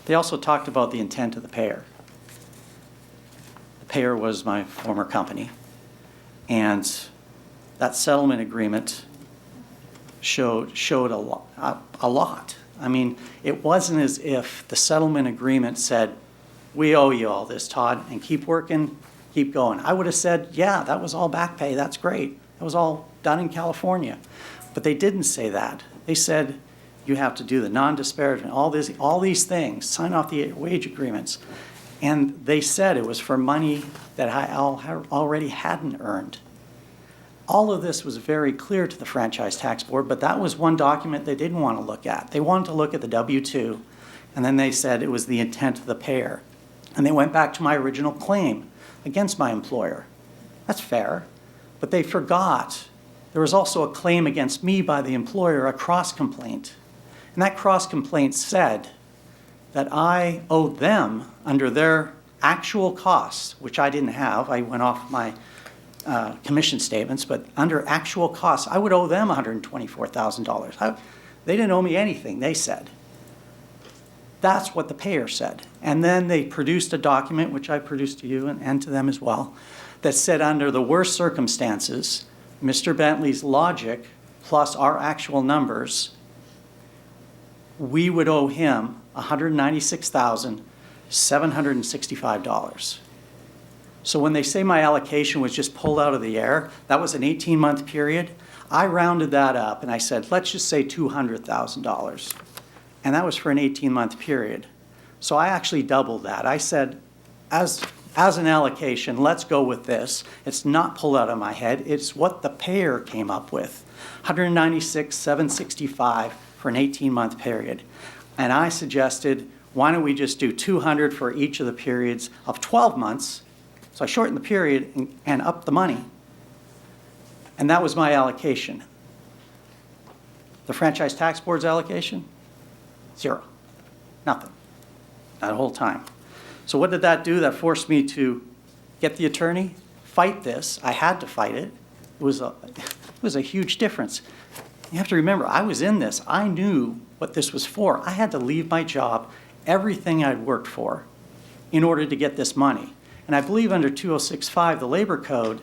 N: They also talked about the intent of the payer. The payer was my former company, and that settlement agreement showed a lot. I mean, it wasn't as if the settlement agreement said, we owe you all this, Todd, and keep working, keep going. I would have said, yeah, that was all back pay, that's great. That was all done in California. But they didn't say that. They said, you have to do the non-disparagement, all these things, sign off the wage agreements. And they said it was for money that I already hadn't earned. All of this was very clear to the Franchise Tax Board, but that was one document they didn't want to look at. They wanted to look at the W-2, and then they said it was the intent of the payer. And they went back to my original claim against my employer. That's fair, but they forgot there was also a claim against me by the employer, a CROS complaint. And that CROS complaint said that I owed them under their actual costs, which I didn't have. I went off my commission statements, but under actual costs, I would owe them $124,000. They didn't owe me anything, they said. That's what the payer said. And then they produced a document, which I produced to you and to them as well, that said under the worst circumstances, Mr. Bentley's logic plus our actual numbers, we would owe him $196,765. So when they say my allocation was just pulled out of the air, that was an 18-month period, I rounded that up and I said, let's just say $200,000. And that was for an 18-month period. So I actually doubled that. I said, as an allocation, let's go with this. It's not pulled out of my head. It's what the payer came up with, $196,765 for an 18-month period. And I suggested, why don't we just do $200 for each of the periods of 12 months? So I shortened the period and upped the money. And that was my allocation. The Franchise Tax Board's allocation? Zero. Nothing. That whole time. So what did that do? That forced me to get the attorney, fight this. I had to fight it. It was a huge difference. You have to remember, I was in this. I knew what this was for. I had to leave my job, everything I'd worked for, in order to get this money. And I believe under 2065, the labor code,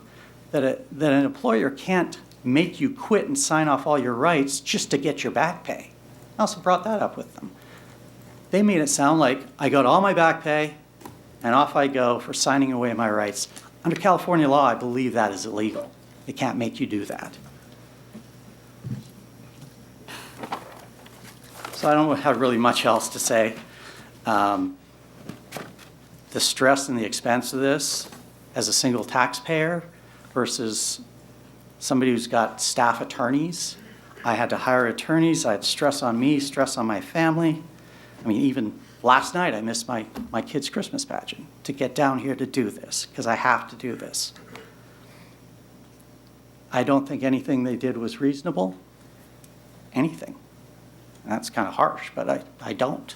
N: that an employer can't make you quit and sign off all your rights just to get your back pay. I also brought that up with them. They made it sound like I got all my back pay and off I go for signing away my rights. Under California law, I believe that is illegal. They can't make you do that. So I don't have really much else to say. The stress and the expense of this as a single taxpayer versus somebody who's got staff attorneys. I had to hire attorneys. I had stress on me, stress on my family. I mean, even last night I missed my kid's Christmas pageant to get down here to do this because I have to do this. I don't think anything they did was reasonable. Anything. That's kind of harsh, but I don't.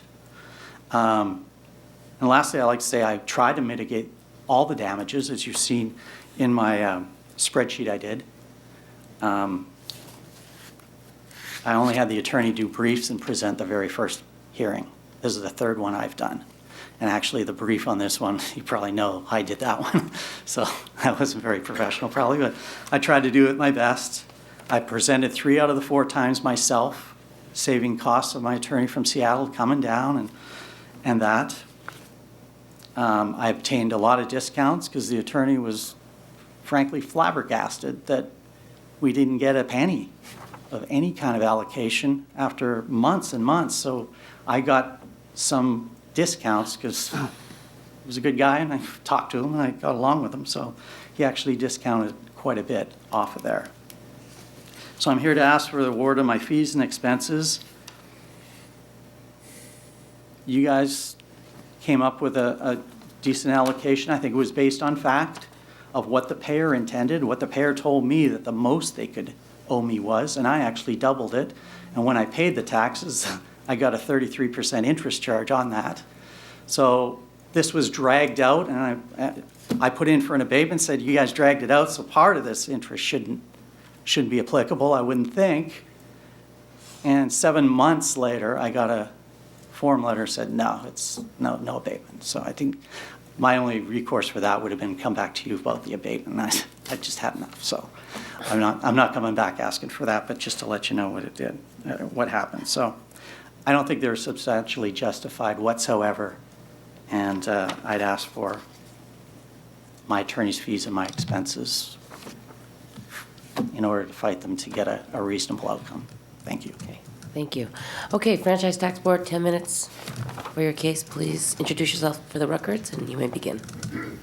N: And lastly, I'd like to say I tried to mitigate all the damages, as you've seen in my spreadsheet I did. I only had the attorney do briefs and present the very first hearing. This is the third one I've done. And actually, the brief on this one, you probably know I did that one. So that wasn't very professional probably, but I tried to do it my best. I presented 3 out of the 4 times myself, saving costs of my attorney from Seattle coming down and that. I obtained a lot of discounts because the attorney was frankly flabbergasted that we didn't get a penny of any kind of allocation after months and months. So I got some discounts because he was a good guy and I talked to him and I got along with him. So he actually discounted quite a bit off of there. So I'm here to ask for the award of my fees and expenses. You guys came up with a decent allocation. I think it was based on fact of what the payer intended, what the payer told me that the most they could owe me was, and I actually doubled it. And when I paid the taxes, I got a 33% interest charge on that. So this was dragged out, and I put in for an abatement, said you guys dragged it out, so part of this interest shouldn't be applicable, I wouldn't think. And 7 months later, I got a form letter said no, it's no abatement. So I think my only recourse for that would have been come back to you about the abatement. I just had enough. So I'm not coming back asking for that, but just to let you know what it did, what happened. So I don't think they're substantially justified whatsoever. And I'd ask for my attorney's fees and my expenses in order to fight them to get a reasonable outcome. Thank you.
I: Okay, thank you. Okay, Franchise Tax Board, 10 minutes for your case. Please introduce yourself for the records and you may begin.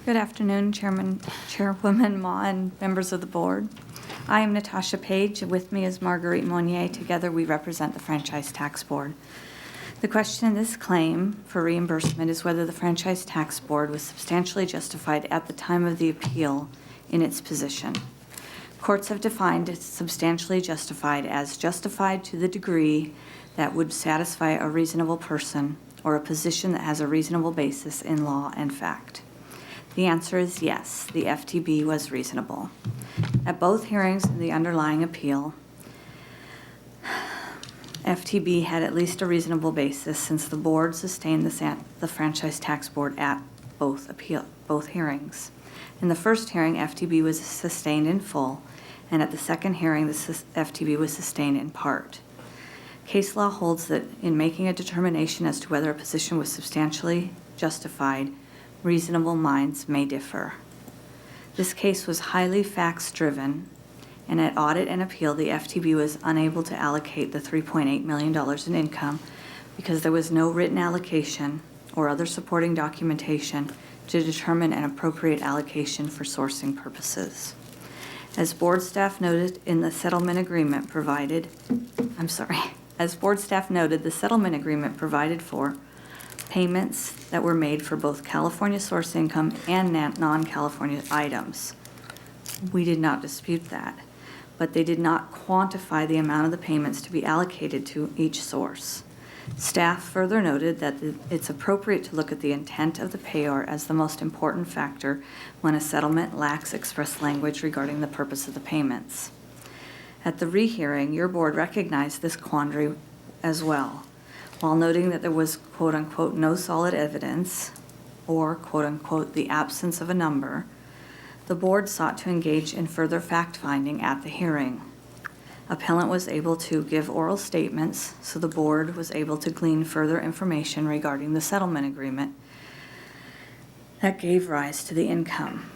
C: Good afternoon, Chairwoman Ma and members of the board. I am Natasha Page. With me is Marguerite Monnier. Together we represent the Franchise Tax Board. The question in this claim for reimbursement is whether the Franchise Tax Board was substantially justified at the time of the appeal in its position. Courts have defined substantially justified as justified to the degree that would satisfy a reasonable person or a position that has a reasonable basis in law and fact. The answer is yes, the FTB was reasonable. At both hearings in the underlying appeal, FTB had at least a reasonable basis since the board sustained the Franchise Tax Board at both hearings. In the first hearing, FTB was sustained in full, and at the second hearing, the FTB was sustained in part. Case law holds that in making a determination as to whether a position was substantially justified, reasonable minds may differ. This case was highly facts-driven, and at audit and appeal, the FTB was unable to allocate the $3.8 million in income because there was no written allocation or other supporting documentation to determine an appropriate allocation for sourcing purposes. As board staff noted in the settlement agreement provided, as board staff noted, the settlement agreement provided for payments that were made for both California source income and non-California items. We did not dispute that, but they did not quantify the amount of the payments to be allocated to each source. Staff further noted that it's appropriate to look at the intent of the payor as the most important factor when a settlement lacks express language regarding the purpose of the payments. At the rehearing, your board recognized this quandary as well, while noting that there was quote-unquote no solid evidence or quote-unquote the absence of a number. The board sought to engage in further fact-finding at the hearing. Appellant was able to give oral statements, so the board was able to glean further information regarding the settlement agreement that gave rise to the income.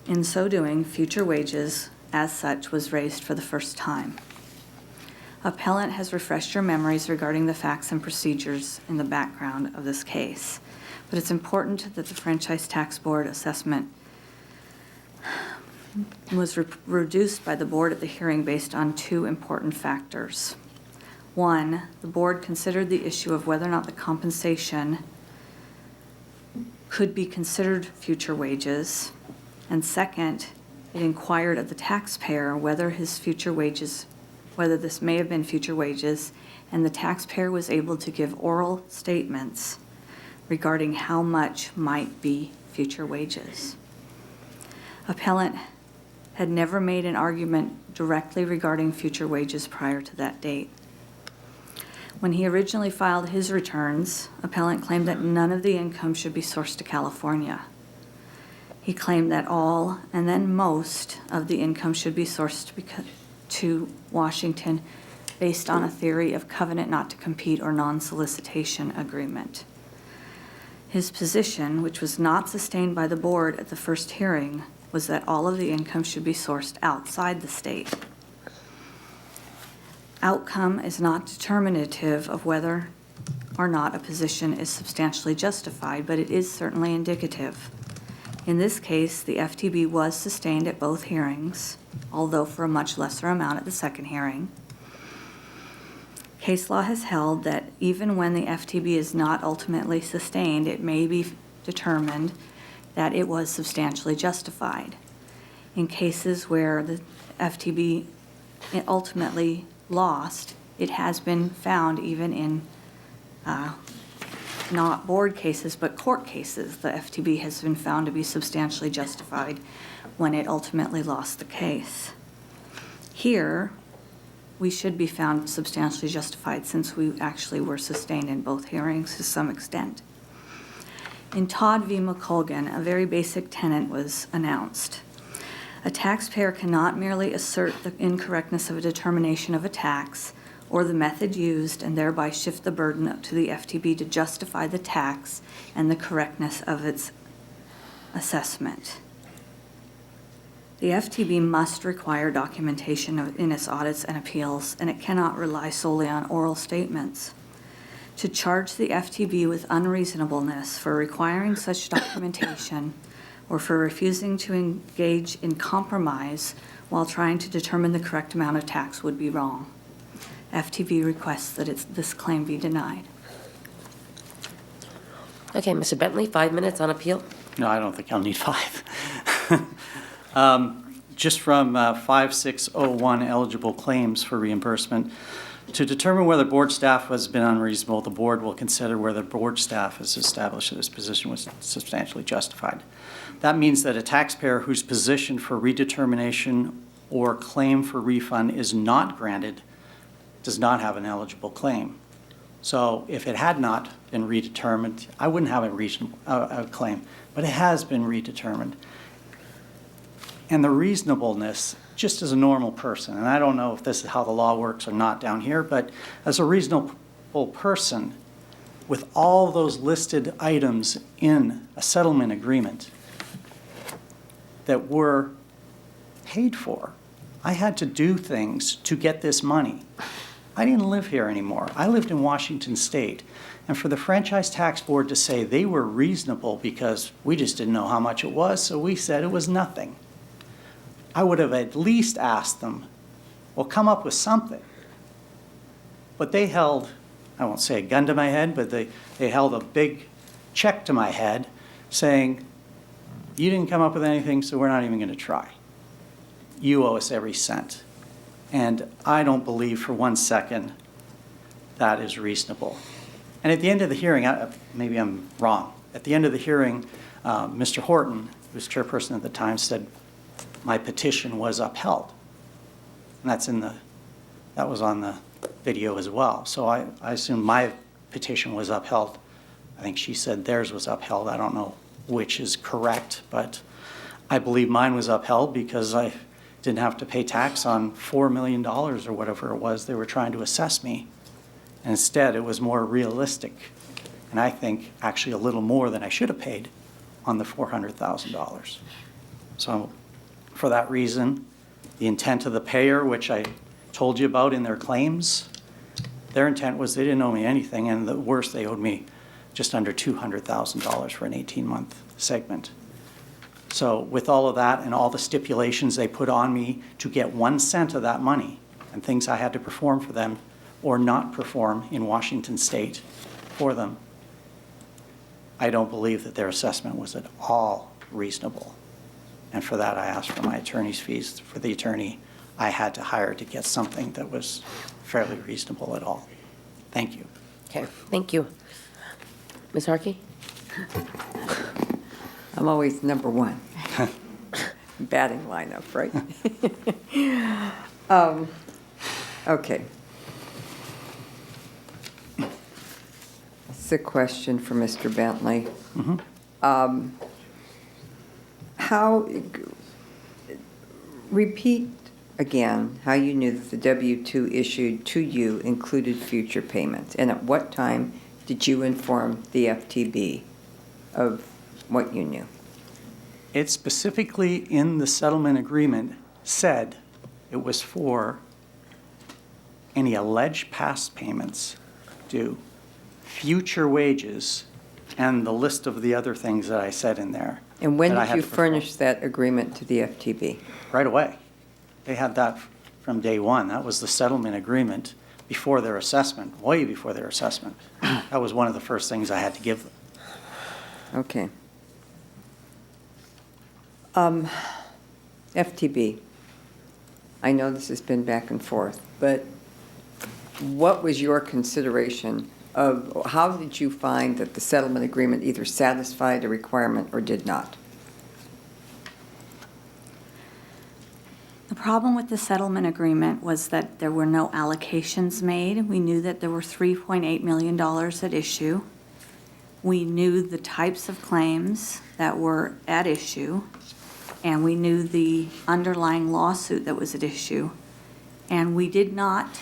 C: In so doing, future wages, as such, was raised for the first time. Appellant has refreshed your memories regarding the facts and procedures in the background of this case, but it's important that the Franchise Tax Board assessment was reduced by the board at the hearing based on two important factors. One, the board considered the issue of whether or not the compensation could be considered future wages. And second, it inquired of the taxpayer whether his future wages, whether this may have been future wages, and the taxpayer was able to give oral statements regarding how much might be future wages. Appellant had never made an argument directly regarding future wages prior to that date. When he originally filed his returns, appellant claimed that none of the income should be sourced to California. He claimed that all, and then most, of the income should be sourced to Washington based on a theory of covenant not to compete or non-solicitation agreement. His position, which was not sustained by the board at the first hearing, was that all of the income should be sourced outside the state. Outcome is not determinative of whether or not a position is substantially justified, but it is certainly indicative. In this case, the FTB was sustained at both hearings, although for a much lesser amount at the second hearing. Case law has held that even when the FTB is not ultimately sustained, it may be determined that it was substantially justified. In cases where the FTB ultimately lost, it has been found even in not board cases but court cases, the FTB has been found to be substantially justified when it ultimately lost the case. Here, we should be found substantially justified since we actually were sustained in both hearings to some extent. In Todd v. McColgan, a very basic tenet was announced. A taxpayer cannot merely assert the incorrectness of a determination of a tax or the method used and thereby shift the burden to the FTB to justify the tax and the correctness of its assessment. The FTB must require documentation in its audits and appeals, and it cannot rely solely on oral statements. To charge the FTB with unreasonableness for requiring such documentation or for refusing to engage in compromise while trying to determine the correct amount of tax would be wrong. FTB requests that this claim be denied.
I: Okay, Mr. Bentley, 5 minutes on appeal.
N: No, I don't think I'll need 5. Just from 5601 eligible claims for reimbursement, to determine whether board staff has been unreasonable, the board will consider whether board staff has established that this position was substantially justified. That means that a taxpayer whose position for redetermination or claim for refund is not granted does not have an eligible claim. So if it had not been redetermined, I wouldn't have a claim, but it has been redetermined. And the reasonableness, just as a normal person, and I don't know if this is how the law works or not down here, but as a reasonable person, with all those listed items in a settlement agreement that were paid for, I had to do things to get this money. I didn't live here anymore. I lived in Washington State. And for the Franchise Tax Board to say they were reasonable because we just didn't know how much it was, so we said it was nothing. I would have at least asked them, well, come up with something. But they held, I won't say a gun to my head, but they held a big check to my head saying, you didn't come up with anything, so we're not even going to try. You owe us every cent. And I don't believe for 1 second that is reasonable. And at the end of the hearing, maybe I'm wrong, at the end of the hearing, Mr. Horton, who was chairperson at the time, said my petition was upheld. And that was on the video as well. So I assume my petition was upheld. I think she said theirs was upheld. I don't know which is correct, but I believe mine was upheld because I didn't have to pay tax on $4 million or whatever it was they were trying to assess me. Instead, it was more realistic, and I think actually a little more than I should have paid on the $400,000. So for that reason, the intent of the payer, which I told you about in their claims, their intent was they didn't owe me anything, and the worst, they owed me just under $200,000 for an 18-month segment. So with all of that and all the stipulations they put on me to get 1 cent of that money and things I had to perform for them or not perform in Washington State for them, I don't believe that their assessment was at all reasonable. And for that, I asked for my attorney's fees for the attorney I had to hire to get something that was fairly reasonable at all. Thank you.
I: Okay, thank you. Ms. Harkey?
P: I'm always number one. Batting lineup, right? Okay. This is a question for Mr. Bentley. Repeat again how you knew that the W-2 issued to you included future payments, and at what time did you inform the FTB of what you knew?
N: It specifically in the settlement agreement said it was for any alleged past payments due, future wages, and the list of the other things that I said in there.
P: And when
N: that I
P: did
N: had
P: you
N: to perform.
P: furnish that agreement to the FTB?
N: Right away. They had that from day one. That was the settlement agreement before their assessment, way before their assessment. That was one of the first things I had to give them.
P: Okay. FTB, I know this has been back and forth, but what was your consideration of, how did you find that the settlement agreement either satisfied a requirement or did not?
C: The problem with the settlement agreement was that there were no allocations made. We knew that there were $3.8 million at issue. We knew the types of claims that were at issue, and we knew the underlying lawsuit that was at issue. And we did not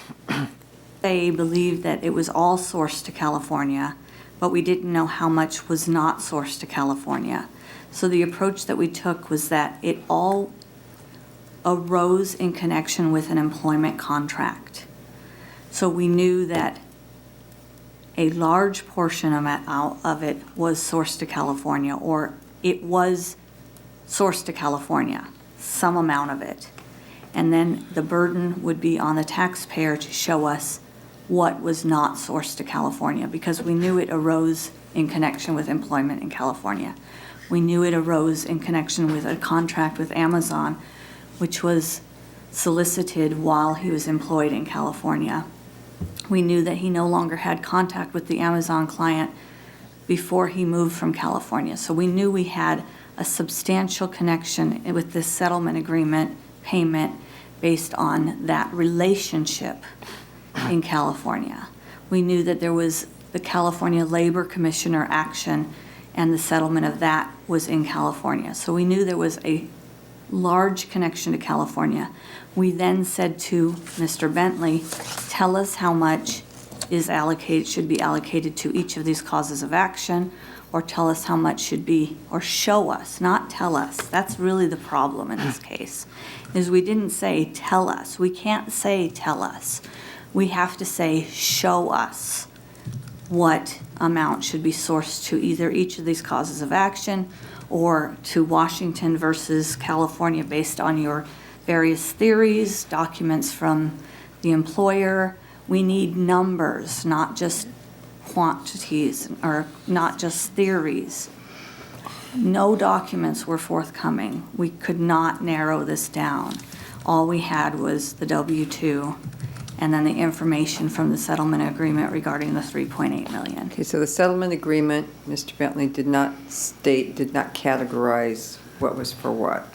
C: believe that it was all sourced to California, but we didn't know how much was not sourced to California. So the approach that we took was that it all arose in connection with an employment contract. So we knew that a large portion of it was sourced to California, or it was sourced to California, some amount of it. And then the burden would be on the taxpayer to show us what was not sourced to California, because we knew it arose in connection with employment in California. We knew it arose in connection with a contract with Amazon, which was solicited while he was employed in California. We knew that he no longer had contact with the Amazon client before he moved from California. So we knew we had a substantial connection with this settlement agreement payment based on that relationship in California. We knew that there was the California Labor Commissioner action, and the settlement of that was in California. So we knew there was a large connection to California. We then said to Mr. Bentley, tell us how much is allocated, should be allocated to each of these causes of action, or tell us how much should be, or show us, not tell us. That's really the problem in this case, is we didn't say tell us. We can't say tell us. We have to say show us what amount should be sourced to either each of these causes of action or to Washington versus California based on your various theories, documents from the employer. We need numbers, not just quantities or not just theories. No documents were forthcoming. We could not narrow this down. All we had was the W-2 and then the information from the settlement agreement regarding the $3.8 million.
P: Okay, so the settlement agreement, Mr. Bentley, did not categorize what was for what,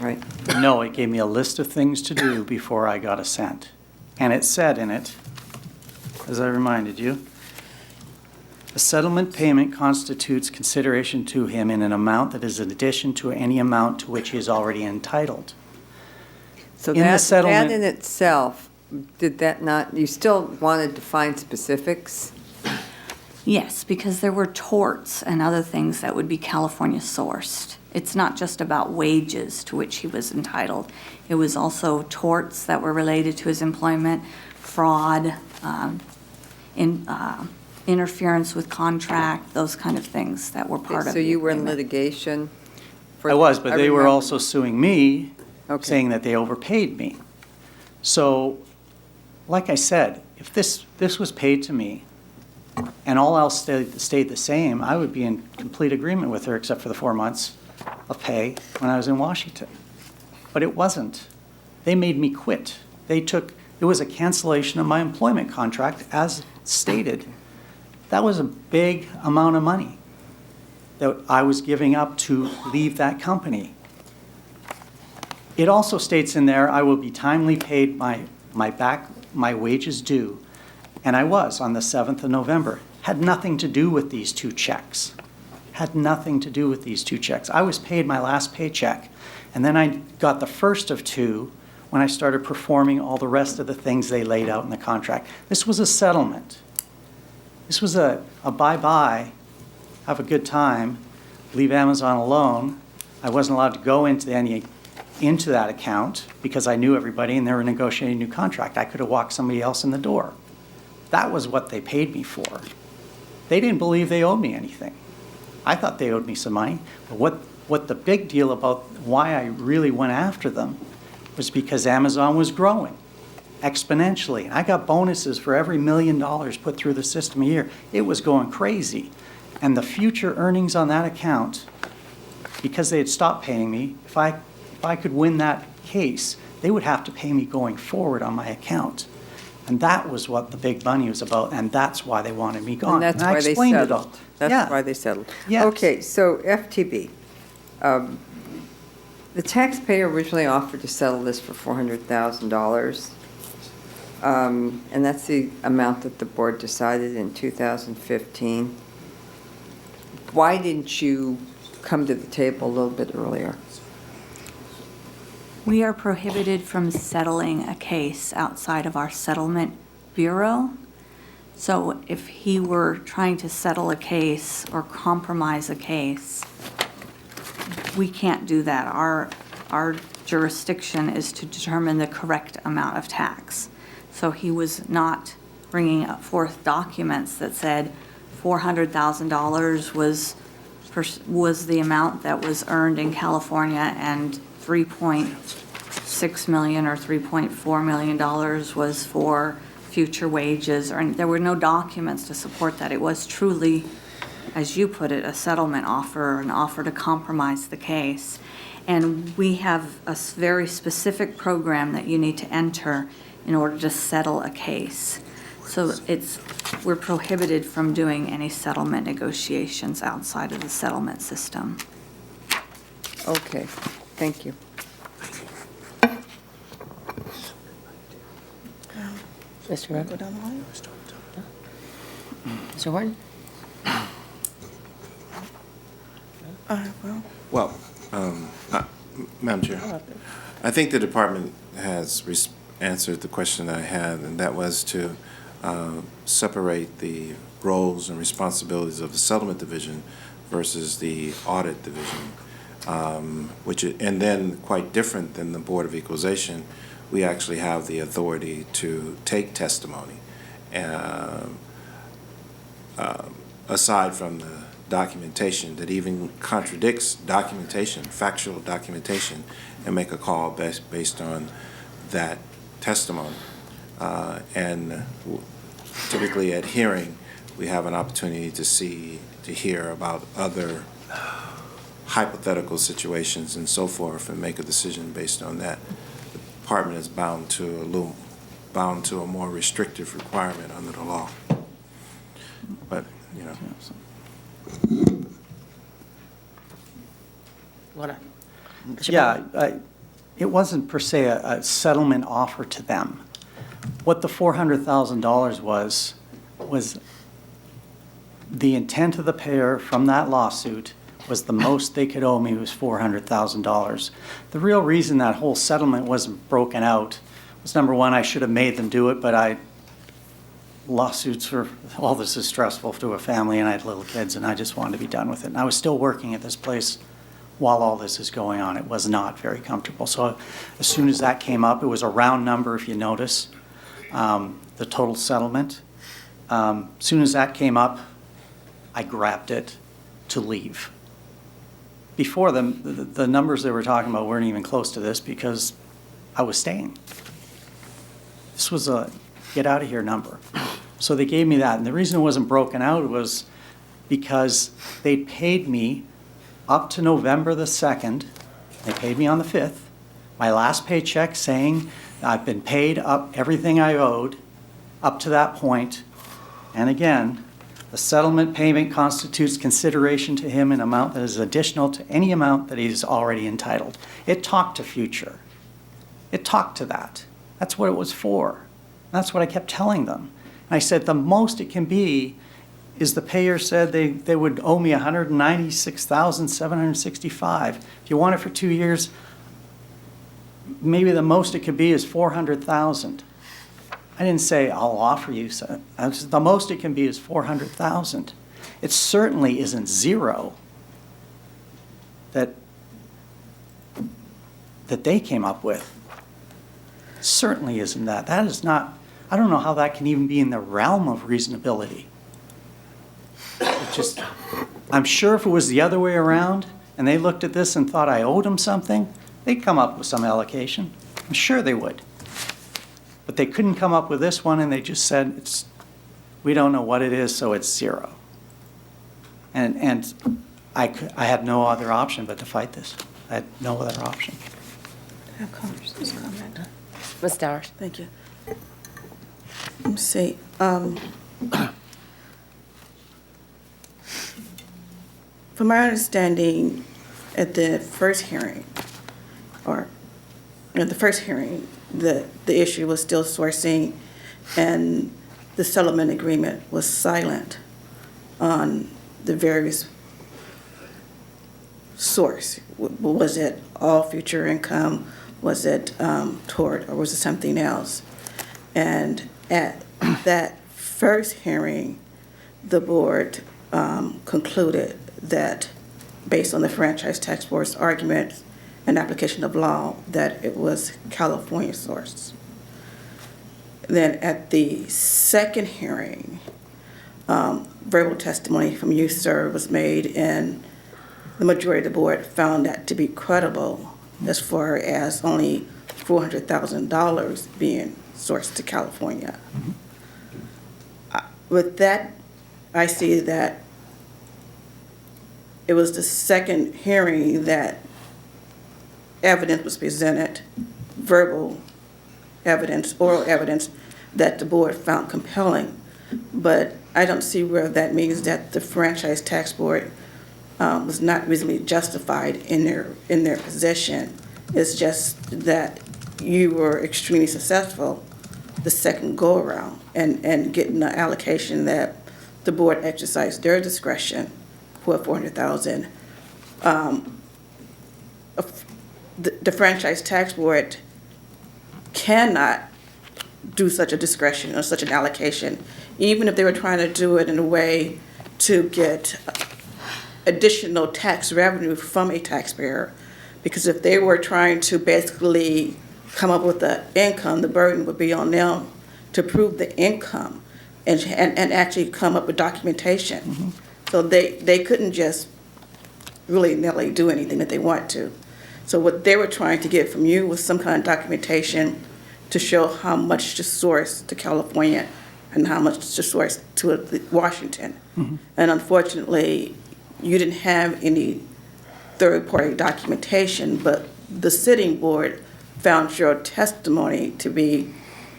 P: right?
N: No, it gave me a list of things to do before I got a cent. And it said in it, as I reminded you, a settlement payment constitutes consideration to him in an amount that is in addition to any amount to which he is already entitled.
P: So
N: In the
P: that
N: settlement-
P: in itself, did that not, you still wanted to find specifics?
C: Yes, because there were torts and other things that would be California sourced. It's not just about wages to which he was entitled. It was also torts that were related to his employment, fraud, interference with contract, those kind of things that were part of
P: So
C: the
P: you were in
C: agreement.
P: litigation?
N: I was, but they were
P: remember.
N: also suing me,
P: Okay.
N: saying that they overpaid me. So, like I said, if this was paid to me, and all else stayed the same, I would be in complete agreement with her, except for the 4 months of pay when I was in Washington. But it wasn't. They made me quit. It was a cancellation of my employment contract, as stated. That was a big amount of money that I was giving up to leave that company. It also states in there, I will be timely paid my wages due. And I was on the 7th of November. Had nothing to do with these 2 checks. Had nothing to do with these 2 checks. I was paid my last paycheck. And then I got the first of 2 when I started performing all the rest of the things they laid out in the contract. This was a settlement. This was a bye-bye, have a good time, leave Amazon alone. I wasn't allowed to go into that account because I knew everybody and they were negotiating a new contract. I could have walked somebody else in the door. That was what they paid me for. They didn't believe they owed me anything. I thought they owed me some money. But what the big deal about why I really went after them was because Amazon was growing exponentially. And I got bonuses for every $1 million put through the system a year. It was going crazy. And the future earnings on that account, because they had stopped paying me, if I could win that case, they would have to pay me going forward on my account. And that was what the big money was about, and that's why they wanted me gone.
P: And that's
N: I
P: why they
N: explained it all.
P: settled. That's
N: Yeah.
P: why they settled.
N: Yes.
P: Okay, so FTB. The taxpayer originally offered to settle this for $400,000. And that's the amount that the board decided in 2015. Why didn't you come to the table a little bit earlier?
C: We are prohibited from settling a case outside of our settlement bureau. So if he were trying to settle a case or compromise a case, we can't do that. Our jurisdiction is to determine the correct amount of tax. So he was not bringing forth documents that said $400,000 was the amount that was earned in California and $3.6 million or $3.4 million was for future wages, or there were no documents to support that. It was truly, as you put it, a settlement offer, an offer to compromise the case. And we have a very specific program that you need to enter in order to settle a case. So we're prohibited from doing any settlement negotiations outside of the settlement system.
P: Okay, thank you.
I: Mr. Marc?
Q: Go down the line.
I: Mr. Horton?
Q: Well,
S: Madam Chair, I think the department has answered the question I had, and that was to separate the roles and responsibilities of the settlement division versus the audit division, and then quite different than the Board of Equalization. We actually have the authority to take testimony, aside from the documentation that even contradicts documentation, factual documentation, and make a call based on that testimony. And typically at hearing, we have an opportunity to hear about other hypothetical situations and so forth, and make a decision based on that. The department is bound to a more restrictive requirement under the law. But, you know.
N: Yeah, it wasn't per se a settlement offer to them. What the $400,000 was the intent of the payer from that lawsuit was the most they could owe me was $400,000. The real reason that whole settlement wasn't broken out was, number one, I should have made them do it, but lawsuits for all this is stressful to a family, and I had little kids, and I just wanted to be done with it. And I was still working at this place while all this is going on. It was not very comfortable. So as soon as that came up, it was a round number, if you notice, the total settlement. As soon as that came up, I grabbed it to leave. Before them, the numbers they were talking about weren't even close to this because I was staying. This was a get out of here number. So they gave me that. And the reason it wasn't broken out was because they paid me up to November the 2nd. They paid me on the 5th. My last paycheck saying I've been paid up everything I owed up to that point. And again, the settlement payment constitutes consideration to him in amount that is additional to any amount that he's already entitled. It talked to future. It talked to that. That's what it was for. That's what I kept telling them. And I said the most it can be is the payer said they would owe me $196,765. If you want it for 2 years, maybe the most it could be is $400,000. I didn't say I'll offer you, so the most it can be is $400,000. It certainly isn't zero that they came up with. Certainly isn't that. That is not, I don't know how that can even be in the realm of reasonability. It just, I'm sure if it was the other way around and they looked at this and thought I owed them something, they'd come up with some allocation. I'm sure they would. But they couldn't come up with this one, and they just said, we don't know what it is, so it's zero. And I had no other option but to fight this. I had no other option.
Q: I have comment.
I: Ms. Dowers.
Q: Thank you. Let me see. From my understanding, at the first hearing, the issue was still sourcing, and the settlement agreement was silent on the various source. Was it all future income? Was it tort, or was it something else? And at that first hearing, the board concluded that, based on the Franchise Tax Board's argument and application of law, that it was California source. Then at the second hearing, verbal testimony from you, sir, was made, and the majority of the board found that to be credible as far as only $400,000 being sourced to California. With that, I see that it was the second hearing that evidence was presented, verbal evidence, oral evidence, that the board found compelling. But I don't see where that means that the Franchise Tax Board was not reasonably justified in their position. It's just that you were extremely successful the second go-around and getting the allocation that the board exercised their discretion for $400,000. The Franchise Tax Board cannot do such a discretion or such an allocation, even if they were trying to do it in a way to get additional tax revenue from a taxpayer. Because if they were trying to basically come up with the income, the burden would be on them to prove the income and actually come up with documentation. Mm-hmm. So they couldn't just willy-nilly do anything that they want to. So what they were trying to get from you was some kind of documentation to show how much to source to California and how much to source to Washington. Mm-hmm. And unfortunately, you didn't have any third-party documentation, but the sitting board found your testimony to be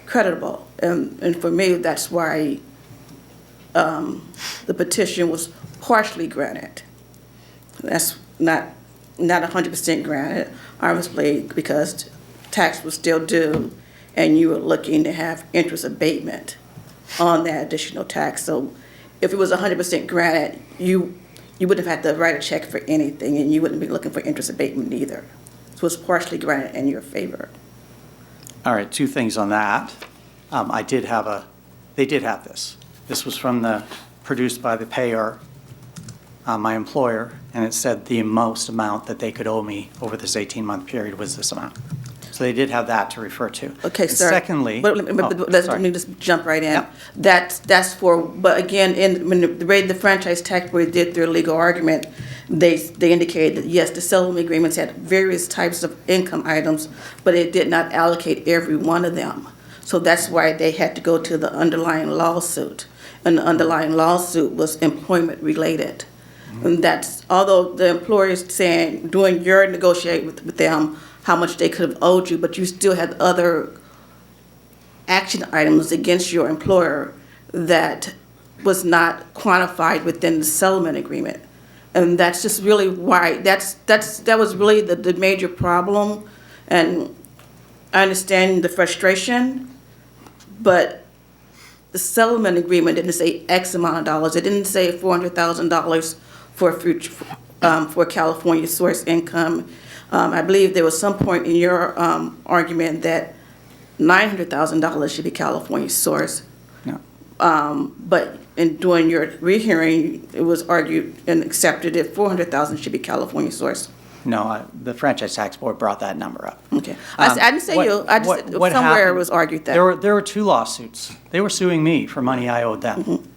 Q: credible. And for me, that's why the petition was partially granted. That's not 100% granted, obviously, because tax was still due and you were looking to have interest abatement on that additional tax. So if it was 100% granted, you you wouldn't have had to write a check for anything, and you wouldn't be looking for interest abatement either. So it's partially granted in your favor.
N: All right, two things on that. They did have this. This was produced by the payer, my employer, and it said the most amount that they could owe me over this 18-month period was this amount. So they did have that to refer to.
Q: Okay,
N: And
Q: sir.
N: Secondly.
Q: Let me just jump right in.
N: Yep.
Q: That's for, but again, when the way the franchise tax board did their legal argument, they indicated that, yes, the settlement agreements had various types of income items, but it did not allocate every one of them. So that's why they had to go to the underlying lawsuit. And the underlying lawsuit was employment related. And that's, although the employer is saying, doing your negotiating with them, how much they could have owed you, but you still had other action items against your employer that was not quantified within the settlement agreement. And that's just really why, that was really the major problem. And I understand the frustration, but the settlement agreement didn't say X amount of dollars. It didn't say $400,000 for future, for California source income. I believe there was some point in your argument that $900,000 should be California source.
N: No.
Q: But in doing your rehearing, it was argued and accepted that $400,000 should be California source.
N: No, the franchise tax board brought that number up.
Q: Okay. I didn't say you, I just,
N: what
Q: somewhere it
N: happened-
Q: was argued that.
N: There were two lawsuits. They were suing me for money I owed them.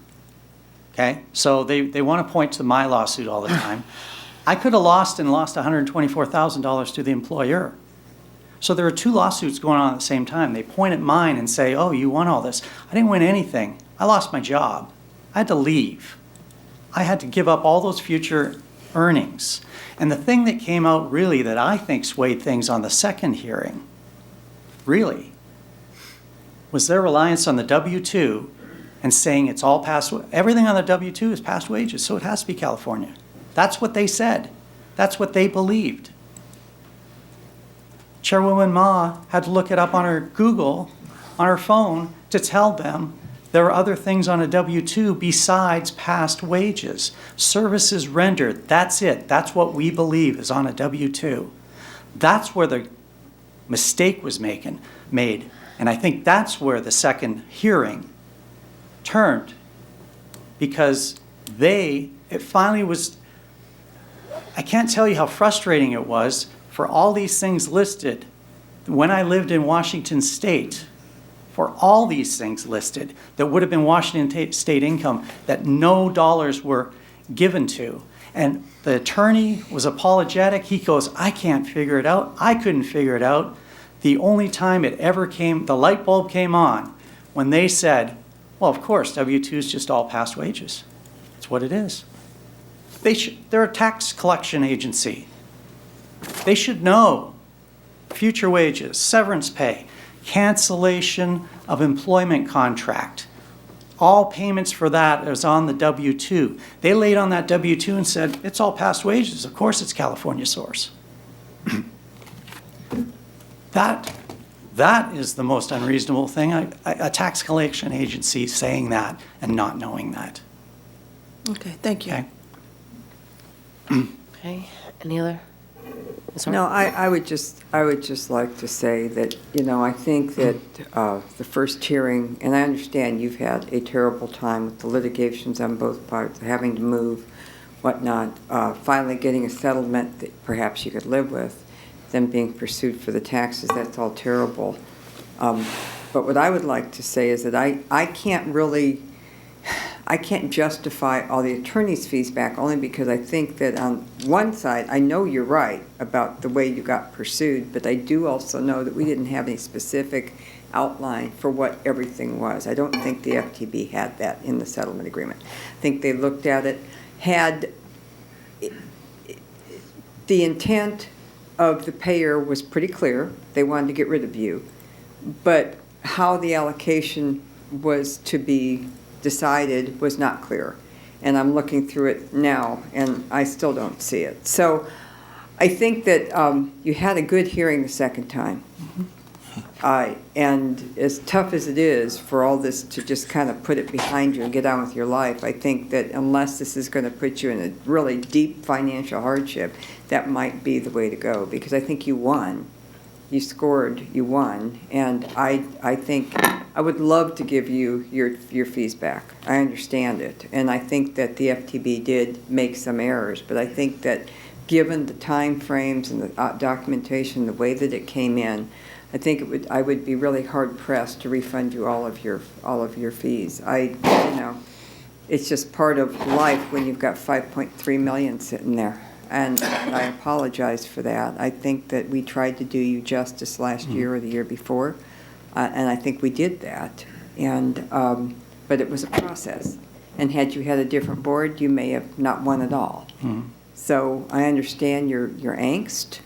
N: Okay? So they want to point to my lawsuit all the time. I could have lost $124,000 to the employer. So there were two lawsuits going on at the same time. They point at mine and say, oh, you won all this. I didn't win anything. I lost my job. I had to leave. I had to give up all those future earnings. And the thing that came out really that I think swayed things on the second hearing, really, was their reliance on the W-2 and saying it's all past, everything on the W-2 is past wages, so it has to be California. That's what they said. That's what they believed. Chairwoman Ma had to look it up on her Google, on her phone, to tell them there are other things on a W-2 besides past wages. Services rendered, that's it. That's what we believe is on a W-2. That's where the mistake was made. And I think that's where the second hearing turned, because it finally was, I can't tell you how frustrating it was for all these things listed when I lived in Washington State, for all these things listed that would have been Washington State income that no dollars were given to. And the attorney was apologetic. He goes, I can't figure it out. I couldn't figure it out. The only time it ever came, the light bulb came on when they said, well, of course, W-2 is just all past wages. That's what it is. They're a tax collection agency. They should know future wages, severance pay, cancellation of employment contract. All payments for that is on the W-2. They laid on that W-2 and said, it's all past wages. Of course it's California source. That is the most unreasonable thing. A tax collection agency saying that and not knowing that.
Q: Okay, thank you.
N: Okay.
I: Okay, any other?
P: No, I would just like to say that, I think that the first hearing, and I understand you've had a terrible time with the litigations on both parts, having to move, whatnot, finally getting a settlement that perhaps you could live with, them being pursued for the taxes, that's all terrible. But what I would like to say is that I can't justify all the attorney's fees back, only because I think that on one side, I know you're right about the way you got pursued, but I do also know that we didn't have any specific outline for what everything was. I don't think the FTB had that in the settlement agreement. I think they looked at it, had the intent of the payer was pretty clear. They wanted to get rid of you. But how the allocation was to be decided was not clear. And I'm looking through it now, and I still don't see it. So I think that you had a good hearing the second time. And as tough as it is for all this to just kind of put it behind you and get on with your life, I think that unless this is going to put you in a really deep financial hardship, that might be the way to go, because I think you won. You scored, you won, and I think I would love to give you your fees back. I understand it, and I think that the FTB did make some errors, but I think that given the time frames and the documentation, the way that it came in, I think I would be really hard pressed to refund you all of your fees. It's just part of life when you've got 5.3 million sitting there. And I apologize for that. I think that we tried to do you justice last year or the year before, and I think we did that. And but it was a process. And had you had a different board, you may have not won at all. So I understand your angst,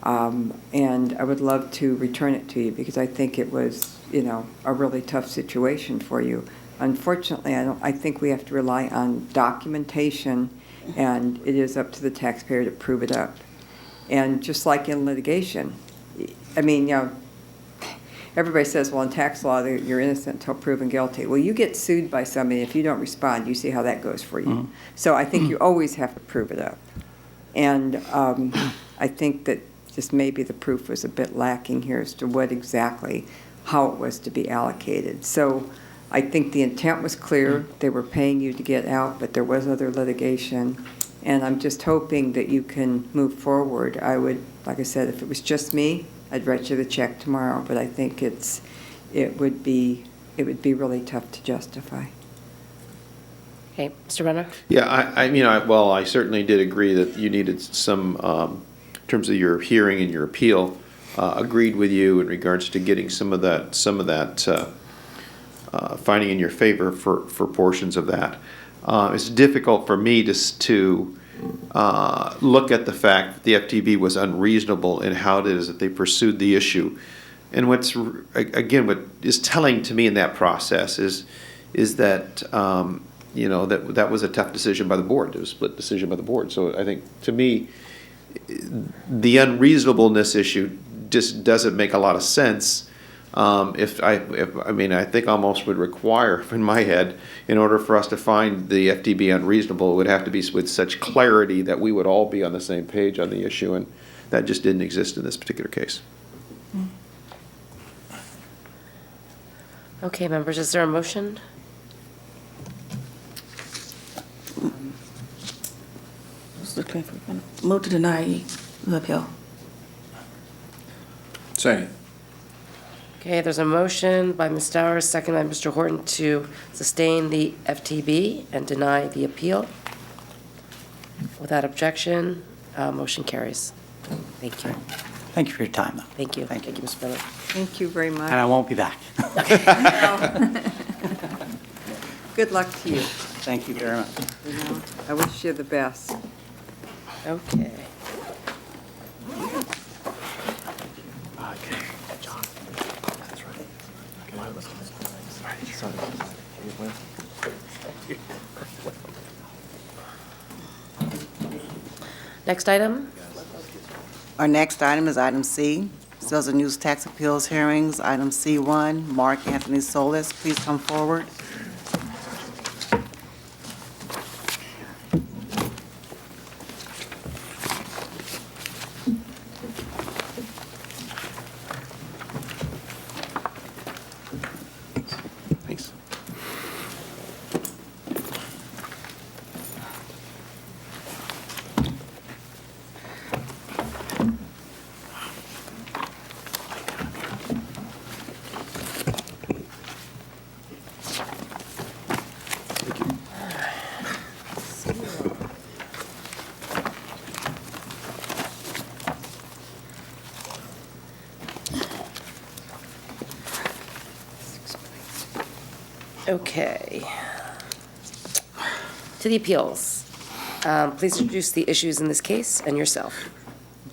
P: and I would love to return it to you because I think it was, a really tough situation for you. Unfortunately, I think we have to rely on documentation, and it is up to the taxpayer to prove it up. And just like in litigation, I mean, everybody says, well, in tax law, you're innocent until proven guilty. Well, you get sued by somebody. If you don't respond, you see how that goes for you. So I think you always have to prove it up. And I think that just maybe the proof was a bit lacking here as to what exactly, how it was to be allocated. So I think the intent was clear. They were paying you to get out, but there was other litigation. And I'm just hoping that you can move forward. I would, like I said, if it was just me, I'd write you the check tomorrow. But I think it would be really tough to justify.
I: Okay, Mr. Renner?
O: Yeah, I certainly did agree that you needed some, in terms of your hearing and your appeal, agreed with you in regards to getting some of that finding in your favor for portions of that. It's difficult for me to look at the fact that the FTB was unreasonable in how it is that they pursued the issue. And what is telling to me in that process is that that was a tough decision by the board. It was a split decision by the board. So I think, to me, the unreasonableness issue just doesn't make a lot of sense. I think almost would require, in my head, in order for us to find the FTB unreasonable, it would have to be with such clarity that we would all be on the same page on the issue, and that just didn't exist in this particular case.
I: Okay, members, is there a motion?
Q: Move to deny the appeal.
S: Second.
I: Okay, there's a motion by Ms. Stowers, second by Mr. Horton, to sustain the FTB and deny the appeal. Without objection, motion carries. Thank you.
N: Thank you for your time, though.
I: Thank you. Thank you, Ms. Miller.
P: Thank you very much.
N: And I won't be back.
P: Good luck to you.
N: Thank you very much.
P: I wish you the best.
I: Okay. Next item?
J: Our next item is item C, Sales and Use Tax Appeals Hearings. Item C1, Marc Anthony Solis, please come forward.
O: Thanks.
I: Okay. To the appeals. Please introduce the issues in this case and yourself.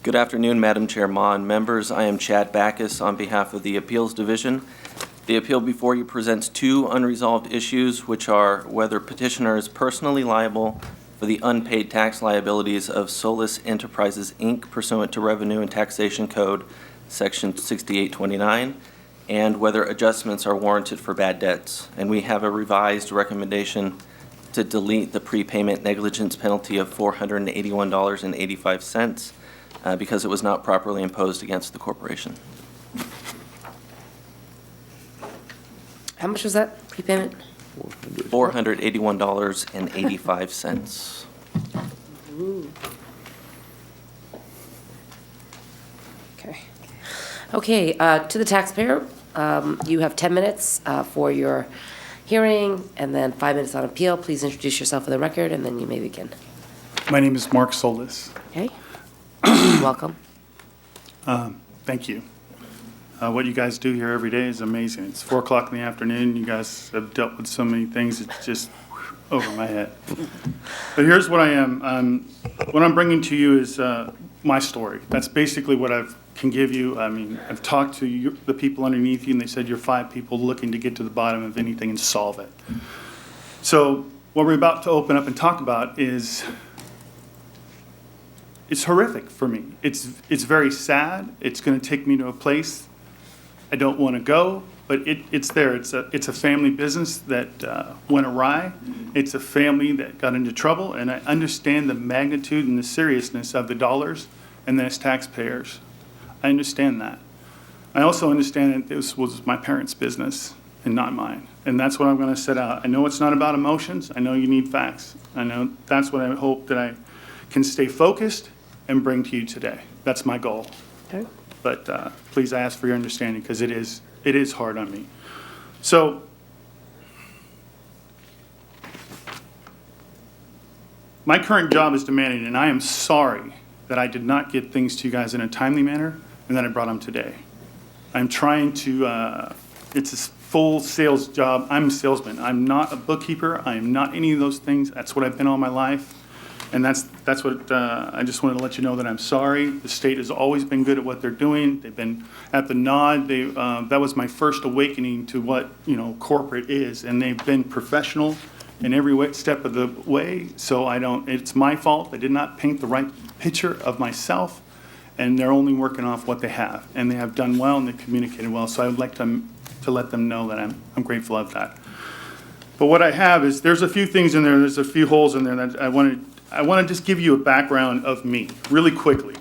R: Good afternoon, Madam Chair, Ma, and members. I am Chad Backus on behalf of the Appeals Division. The appeal before you presents two unresolved issues, which are whether petitioner is personally liable for the unpaid tax liabilities of Solis Enterprises, Inc. pursuant to Revenue and Taxation Code, Section 6829, and whether adjustments are warranted for bad debts. And we have a revised recommendation to delete the prepayment negligence penalty of $481.85 because it was not properly imposed against the corporation.
I: How much was that prepayment?
R: $481.85.
I: Okay, to the taxpayer, you have 10 minutes for your hearing, and then 5 minutes on appeal. Please introduce yourself for the record, and then you may begin.
E: My name is Marc Solis.
I: Okay. Welcome.
E: Thank you. What you guys do here every day is amazing. It's 4 o'clock in the afternoon. You guys have dealt with so many things, it's just over my head. But here's what I am. What I'm bringing to you is my story. That's basically what I can give you. I mean, I've talked to you, the people underneath you, and they said you're 5 people looking to get to the bottom of anything and solve it. So what we're about to open up and talk about is, it's horrific for me. It's very sad. It's going to take me to a place I don't want to go, but it's there. It's a family business that went awry. It's a family that got into trouble, and I understand the magnitude and the seriousness of the dollars and then as taxpayers. I understand that. I also understand that this was my parents' business and not mine, and that's what I'm going to set out. I know it's not about emotions. I know you need facts. I know that's what I hope that I can stay focused and bring to you today. That's my goal.
I: Okay.
E: But please, I ask for your understanding because it is hard on me. So my current job is demanding, and I am sorry that I did not get things to you guys in a timely manner and that I brought them today. I'm trying to, it's a full sales job. I'm a salesman. I'm not a bookkeeper. I am not any of those things. That's what I've been all my life. And that's what, I just wanted to let you know that I'm sorry. The state has always been good at what they're doing. They've been at the nod. That was my first awakening to what, corporate is. And they've been professional in every step of the way. So it's my fault. I did not paint the right picture of myself. And they're only working off what they have. And they have done well and they communicated well. So I would like to let them know that I'm grateful of that. But what I have is, there's a few things in there. There's a few holes in there that I want to just give you a background of me really quickly.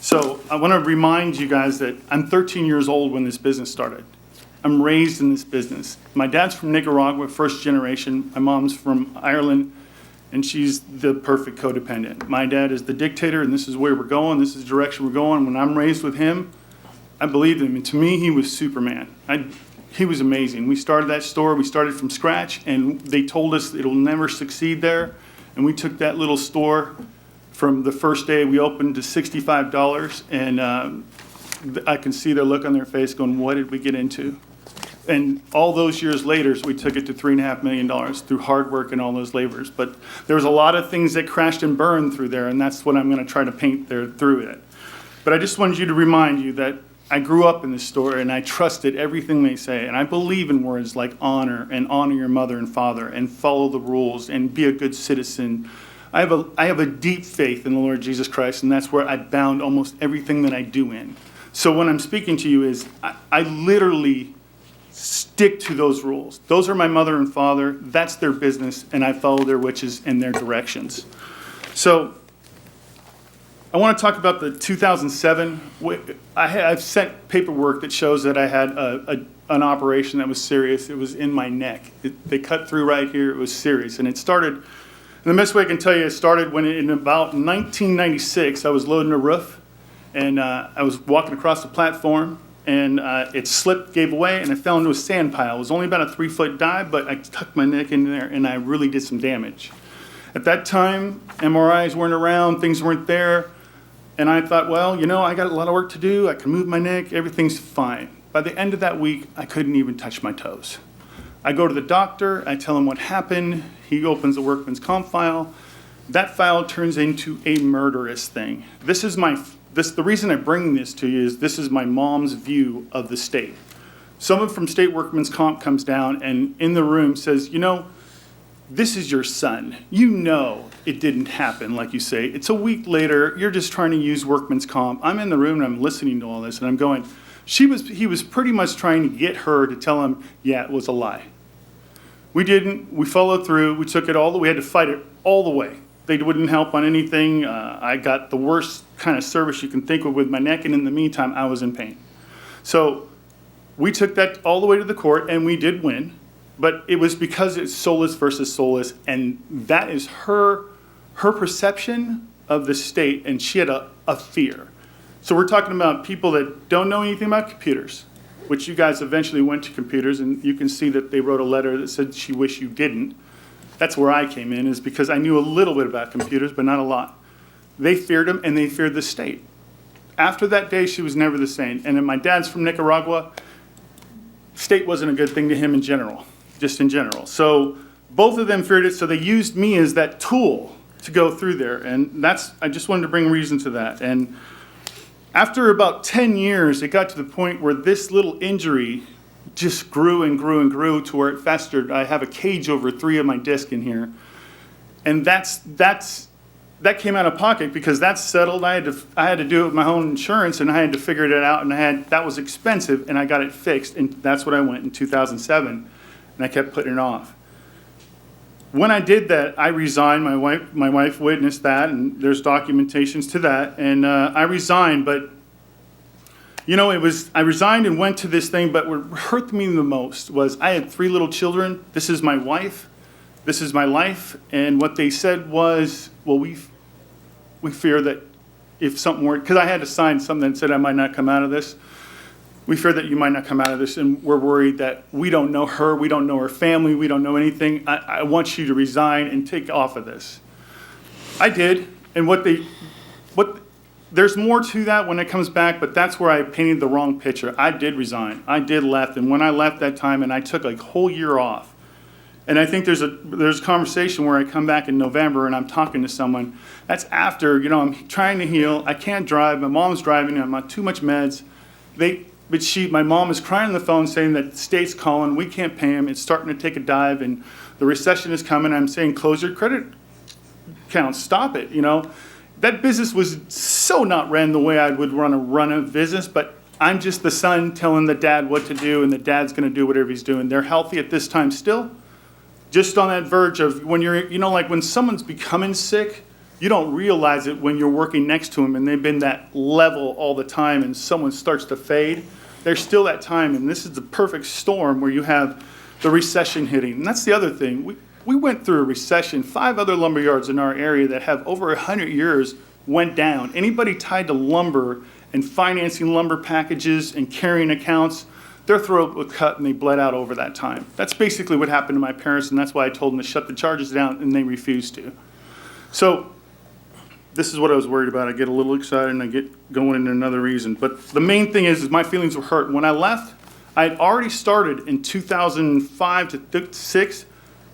E: So I want to remind you guys that I'm 13 years old when this business started. I'm raised in this business. My dad's from Nicaragua, first generation. My mom's from Ireland, and she's the perfect codependent. My dad is the dictator, and this is where we're going. This is the direction we're going. When I'm raised with him, I believed him. And to me, he was Superman. He was amazing. We started that store. We started from scratch, and they told us it'll never succeed there. And we took that little store from the first day we opened to $65, and I can see their look on their face going, what did we get into? And all those years later, we took it to $3.5 million through hard work and all those labors. But there was a lot of things that crashed and burned through there, and that's what I'm going to try to paint there through it. But I just wanted you to remind you that I grew up in this store, and I trusted everything they say. And I believe in words like honor, and honor your mother and father, and follow the rules, and be a good citizen. I have a deep faith in the Lord Jesus Christ, and that's where I bound almost everything that I do in. So when I'm speaking to you is, I literally stick to those rules. Those are my mother and father. That's their business, and I follow their wishes and their directions. So I want to talk about the 2007. I've sent paperwork that shows that I had an operation that was serious. It was in my neck. They cut through right here. It was serious. And it started, and the best way I can tell you, it started when in about 1996, I was loading a roof, and I was walking across the platform, and it slipped, gave away, and I fell into a sand pile. It was only about a 3-foot dive, but I tucked my neck in there, and I really did some damage. At that time, MRIs weren't around, things weren't there. And I thought, well, I got a lot of work to do. I can move my neck. Everything's fine. By the end of that week, I couldn't even touch my toes. I go to the doctor. I tell him what happened. He opens a workman's comp file. That file turns into a murderous thing. The reason I bring this to you is this is my mom's view of the state. Someone from state workman's comp comes down and in the room says, this is your son. It didn't happen, like you say. It's a week later. You're just trying to use workman's comp. I'm in the room and I'm listening to all this and I'm going, He was pretty much trying to get her to tell him, yeah, it was a lie. We didn't. We followed through. We took it all. We had to fight it all the way. They wouldn't help on anything. I got the worst kind of service you can think of with my neck, and in the meantime, I was in pain. So we took that all the way to the court, and we did win. But it was because it's Solis versus Solis, and that is her perception of the state, and she had a fear. So we're talking about people that don't know anything about computers, which you guys eventually went to computers, and you can see that they wrote a letter that said she wished you didn't. That's where I came in, is because I knew a little bit about computers, but not a lot. They feared him, and they feared the state. After that day, she was never the same. And then my dad's from Nicaragua. State wasn't a good thing to him in general, just in general. So both of them feared it, so they used me as that tool to go through there. And I just wanted to bring reason to that. And after about 10 years, it got to the point where this little injury just grew and grew and grew to where it festered. I have a cage over 3 of my discs in here. And that came out of pocket because that's settled. I had to do it with my own insurance, and I had to figure it out, and that was expensive, and I got it fixed, and that's what I went in 2007, and I kept putting it off. When I did that, I resigned. My wife witnessed that, and there's documentations to that, and I resigned, but I resigned and went to this thing, but what hurt me the most was I had 3 little children. This is my wife. This is my life. And what they said was, well, we fear that if something weren't, because I had to sign something that said I might not come out of this. We fear that you might not come out of this, and we're worried that we don't know her, we don't know her family, we don't know anything. I want you to resign and take off of this. I did, and there's more to that when it comes back, but that's where I painted the wrong picture. I did resign. I did left, and when I left that time, and I took a whole year off, and I think there's a conversation where I come back in November and I'm talking to someone. That's after, I'm trying to heal. I can't drive. My mom's driving. I'm on too much meds. My mom is crying on the phone saying that the state's calling. We can't pay him. It's starting to take a dive, and the recession is coming. I'm saying, close your credit accounts. Stop it. That business was so not ran the way I would run a business, but I'm just the son telling the dad what to do, and the dad's going to do whatever he's doing. They're healthy at this time still. Just on that verge of when you're, like when someone's becoming sick, you don't realize it when you're working next to them and they've been that level all the time and someone starts to fade. There's still that time, and this is the perfect storm where you have the recession hitting. And that's the other thing. We went through a recession. 5 other lumber yards in our area that have over 100 years went down. Anybody tied to lumber and financing lumber packages and carrying accounts, their throat was cut and they bled out over that time. That's basically what happened to my parents, and that's why I told them to shut the charges down, and they refused to. So this is what I was worried about. I get a little excited and I get going into another reason. But the main thing is my feelings were hurt. When I left, I had already started in 2005 to 6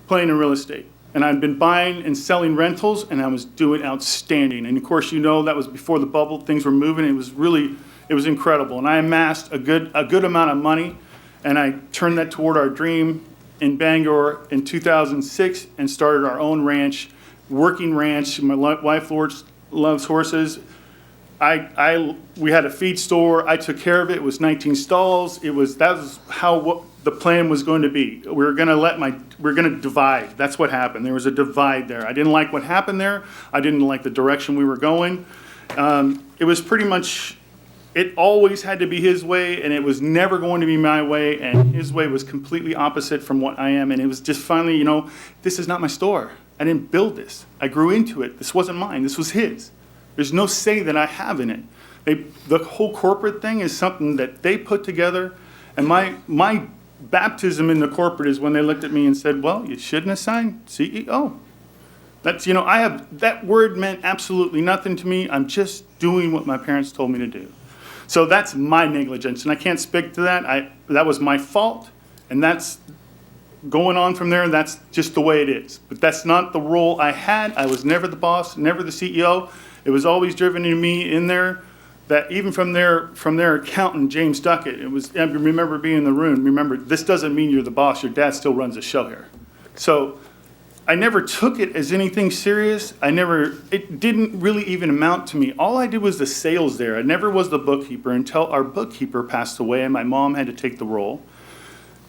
E: playing in real estate. And I'd been buying and selling rentals, and I was doing outstanding. And of course, that was before the bubble. Things were moving. It was incredible. And I amassed a good amount of money, and I turned that toward our dream in Bangor in 2006 and started our own ranch, working ranch. My wife loves horses. We had a feed store. I took care of it. It was 19 stalls. That was what the plan was going to be. We're going to divide. That's what happened. There was a divide there. I didn't like what happened there. I didn't like the direction we were going. It was pretty much, it always had to be his way, and it was never going to be my way, and his way was completely opposite from what I am. And it was just finally, this is not my store. I didn't build this. I grew into it. This wasn't mine. This was his. There's no say that I have in it. The whole corporate thing is something that they put together, and my baptism in the corporate is when they looked at me and said, well, you shouldn't have signed CEO. That's, that word meant absolutely nothing to me. I'm just doing what my parents told me to do. So that's my negligence, and I can't speak to that. That was my fault, and that's going on from there. That's just the way it is. But that's not the role I had. I was never the boss, never the CEO. It was always driven to me in there. That even from their accountant, James Duckett, I remember being in the room. Remember, this doesn't mean you're the boss. Your dad still runs the show here. So I never took it as anything serious. It didn't really even amount to me. All I did was the sales there. I never was the bookkeeper until our bookkeeper passed away and my mom had to take the role.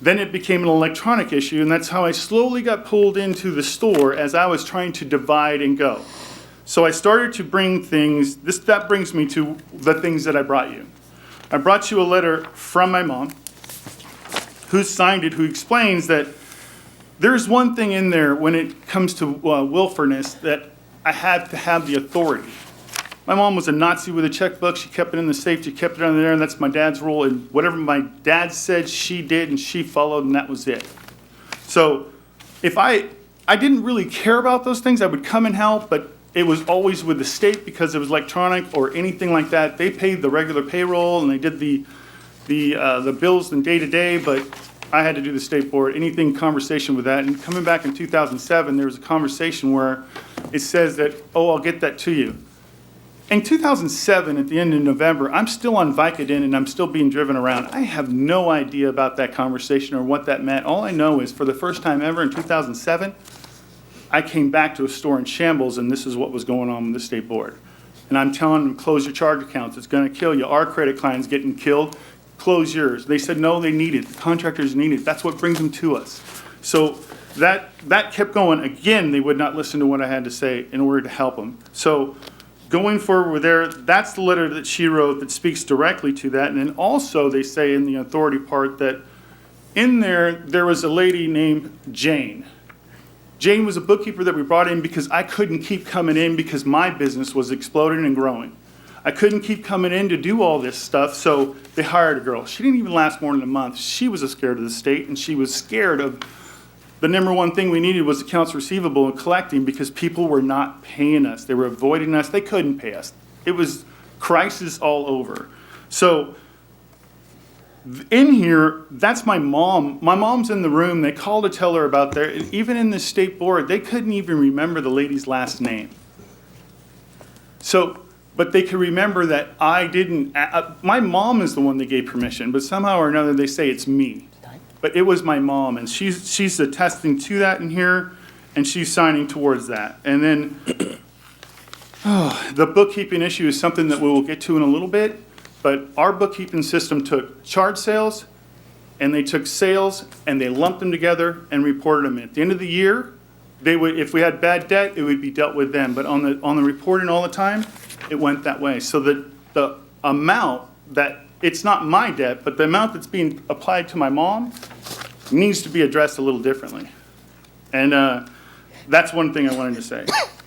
E: Then it became an electronic issue, and that's how I slowly got pulled into the store as I was trying to divide and go. So I started to bring things, that brings me to the things that I brought you. I brought you a letter from my mom, who signed it, who explains that there's one thing in there when it comes to willfulness that I had to have the authority. My mom was a Nazi with a checkbook. She kept it in the safe. She kept it under there, and that's my dad's rule. And whatever my dad said, she did, and she followed, and that was it. So if I didn't really care about those things, I would come and help, but it was always with the state because it was electronic or anything like that. They paid the regular payroll, and they did the bills and day-to-day, but I had to do the state board, anything conversation with that. And coming back in 2007, there was a conversation where it says that, oh, I'll get that to you. In 2007, at the end of November, I'm still on Vicodin and I'm still being driven around. I have no idea about that conversation or what that meant. All I know is for the first time ever in 2007, I came back to a store in shambles and this is what was going on with the state board. And I'm telling them, close your charge accounts. It's going to kill you. Our credit client's getting killed. Close yours. They said, no, they need it. The contractors need it. That's what brings them to us. So that kept going. Again, they would not listen to what I had to say in order to help them. So going forward there, that's the letter that she wrote that speaks directly to that. And then also they say in the authority part that in there was a lady named Jane. Jane was a bookkeeper that we brought in because I couldn't keep coming in because my business was exploding and growing. I couldn't keep coming in to do all this stuff, so they hired a girl. She didn't even last more than a month. She was scared of the state, and she was scared of the number one thing we needed was accounts receivable and collecting because people were not paying us. They were avoiding us. They couldn't pay us. It was crisis all over. So in here, that's my mom. My mom's in the room. They called to tell her about there. Even in the state board, they couldn't even remember the lady's last name. So, but they could remember that I didn't, my mom is the one that gave permission, but somehow or another they say it's me. But it was my mom, and she's attesting to that in here, and she's signing towards that. And then the bookkeeping issue is something that we will get to in a little bit, but our bookkeeping system took charge sales, and they took sales, and they lumped them together and reported them. At the end of the year, they would, if we had bad debt, it would be dealt with then. But on the reporting all the time, it went that way. So the amount that, it's not my debt, but the amount that's being applied to my mom needs to be addressed a little differently. And that's one thing I wanted to say.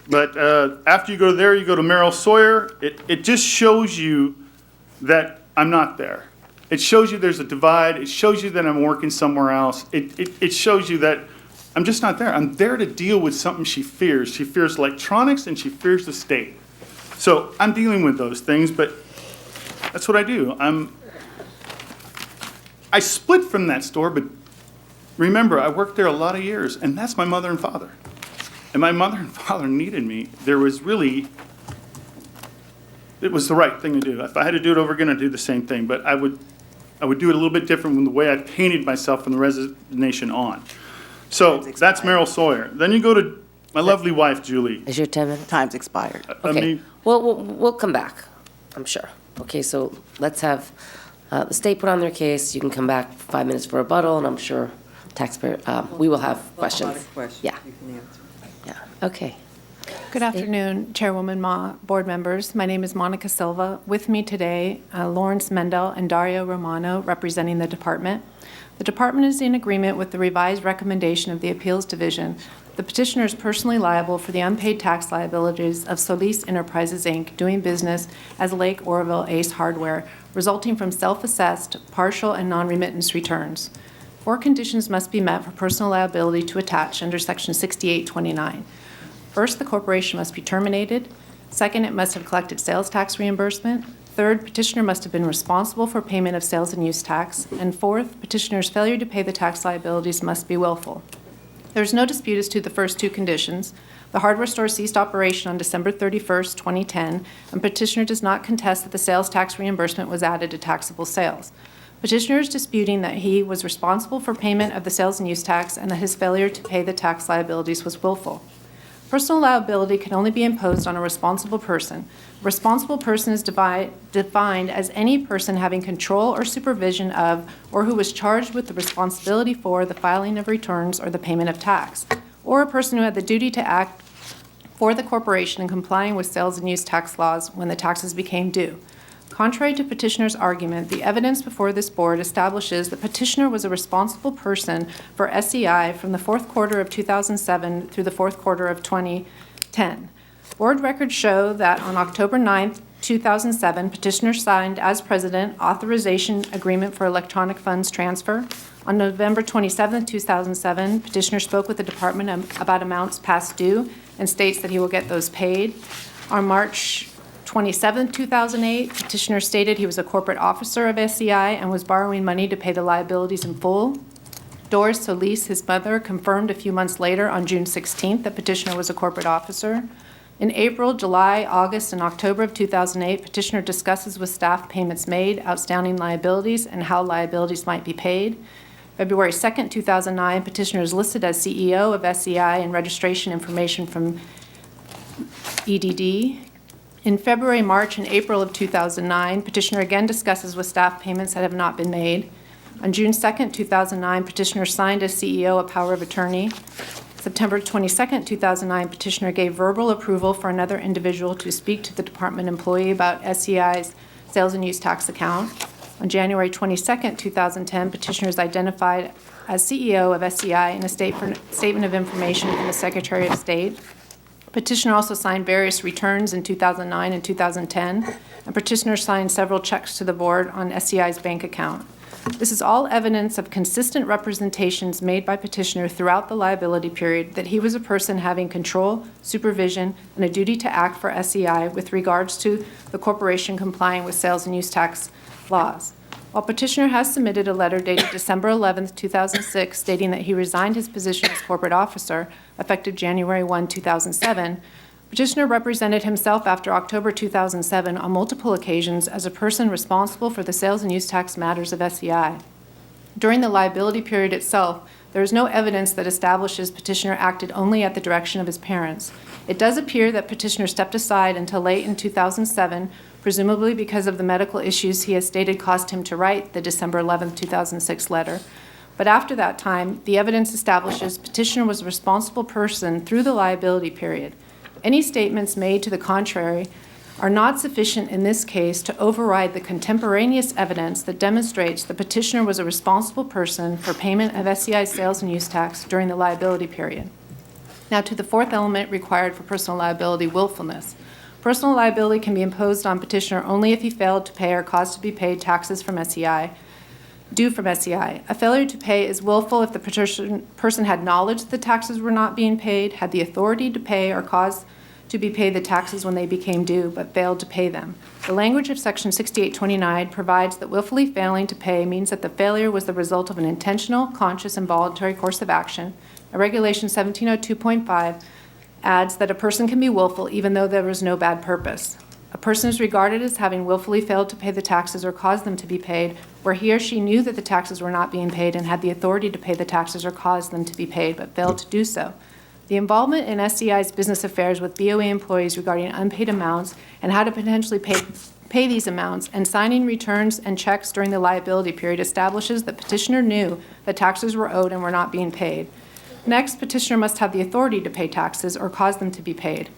E: But after you go there, you go to Merrill Sawyer. It just shows you that I'm not there. It shows you there's a divide. It shows you that I'm working somewhere else. It shows you that I'm just not there. I'm there to deal with something she fears. She fears electronics and she fears the state. So I'm dealing with those things, but that's what I do. I split from that store, but remember, I worked there a lot of years, and that's my mother and father. And my mother and father needed me. There was really, it was the right thing to do. If I had to do it over again, I'd do the same thing, but I would do it a little bit different from the way I painted myself from the resignation on. So that's Merrill Sawyer. Then you go to my lovely wife, Julie.
I: Is your 10 minutes?
J: Time's expired.
I: Okay, we'll come back, I'm sure. Okay, so let's have the state put on their case. You can come back 5 minutes for rebuttal, and I'm sure taxpayer, we will have questions. Yeah.
P: You can answer.
I: Yeah, okay.
U: Good afternoon, Chairwoman Ma, board members. My name is Monica Silva. With me today, Lawrence Mendel and Dario Romano representing the department. The department is in agreement with the revised recommendation of the Appeals Division. The petitioner is personally liable for the unpaid tax liabilities of Solis Enterprises, Inc., doing business as Lake Oroville Ace Hardware, resulting from self-assessed, partial, and non-remittance returns. 4 conditions must be met for personal liability to attach under Section 6829. First, the corporation must be terminated. Second, it must have collected sales tax reimbursement. Third, petitioner must have been responsible for payment of sales and use tax. And fourth, petitioner's failure to pay the tax liabilities must be willful. There is no dispute as to the first 2 conditions. The hardware store ceased operation on December 31st, 2010, and petitioner does not contest that the sales tax reimbursement was added to taxable sales. Petitioner is disputing that he was responsible for payment of the sales and use tax and that his failure to pay the tax liabilities was willful. Personal liability can only be imposed on a responsible person. A responsible person is defined as any person having control or supervision of, or who was charged with the responsibility for the filing of returns or the payment of tax, or a person who had the duty to act for the corporation in complying with sales and use tax laws when the taxes became due. Contrary to petitioner's argument, the evidence before this board establishes that petitioner was a responsible person for SEI from the fourth quarter of 2007 through the fourth quarter of 2010. Board records show that on October 9, 2007, petitioner signed as president authorization agreement for electronic funds transfer. On November 27, 2007, petitioner spoke with the department about amounts past due and states that he will get those paid. On March 27, 2008, petitioner stated he was a corporate officer of SEI and was borrowing money to pay the liabilities in full. Doris Solis, his mother, confirmed a few months later on June 16th that petitioner was a corporate officer. In April, July, August, and October of 2008, petitioner discusses with staff payments made, outstanding liabilities, and how liabilities might be paid. February 2nd, 2009, petitioner is listed as CEO of SEI and registration information from EDD. In February, March, and April of 2009, petitioner again discusses with staff payments that have not been made. On June 2nd, 2009, petitioner signed as CEO a power of attorney. September 22nd, 2009, petitioner gave verbal approval for another individual to speak to the department employee about SEI's sales and use tax account. On January 22nd, 2010, petitioner is identified as CEO of SEI in a statement of information from the Secretary of State. Petitioner also signed various returns in 2009 and 2010, and petitioner signed several checks to the board on SEI's bank account. This is all evidence of consistent representations made by petitioner throughout the liability period that he was a person having control, supervision, and a duty to act for SEI with regards to the corporation complying with sales and use tax laws. While petitioner has submitted a letter dated December 11, 2006, stating that he resigned his position as corporate officer, effective January 1, 2007, petitioner represented himself after October 2007 on multiple occasions as a person responsible for the sales and use tax matters of SEI. During the liability period itself, there is no evidence that establishes petitioner acted only at the direction of his parents. It does appear that petitioner stepped aside until late in 2007, presumably because of the medical issues he has stated caused him to write the December 11, 2006 letter. But after that time, the evidence establishes petitioner was a responsible person through the liability period. Any statements made to the contrary are not sufficient in this case to override the contemporaneous evidence that demonstrates the petitioner was a responsible person for payment of SEI sales and use tax during the liability period. Now to the fourth element required for personal liability, willfulness. Personal liability can be imposed on petitioner only if he failed to pay or caused to be paid taxes from SEI, due from SEI. A failure to pay is willful if the person had knowledge that the taxes were not being paid, had the authority to pay or caused to be paid the taxes when they became due, but failed to pay them. The language of Section 6829 provides that willfully failing to pay means that the failure was the result of an intentional, conscious, and voluntary course of action. A Regulation 1702.5 adds that a person can be willful even though there was no bad purpose. A person is regarded as having willfully failed to pay the taxes or caused them to be paid, where he or she knew that the taxes were not being paid and had the authority to pay the taxes or cause them to be paid, but failed to do so. The involvement in SEI's business affairs with BOE employees regarding unpaid amounts and how to potentially pay these amounts and signing returns and checks during the liability period establishes that petitioner knew that taxes were owed and were not being paid. Next, petitioner must have the authority to pay taxes or cause them to be paid.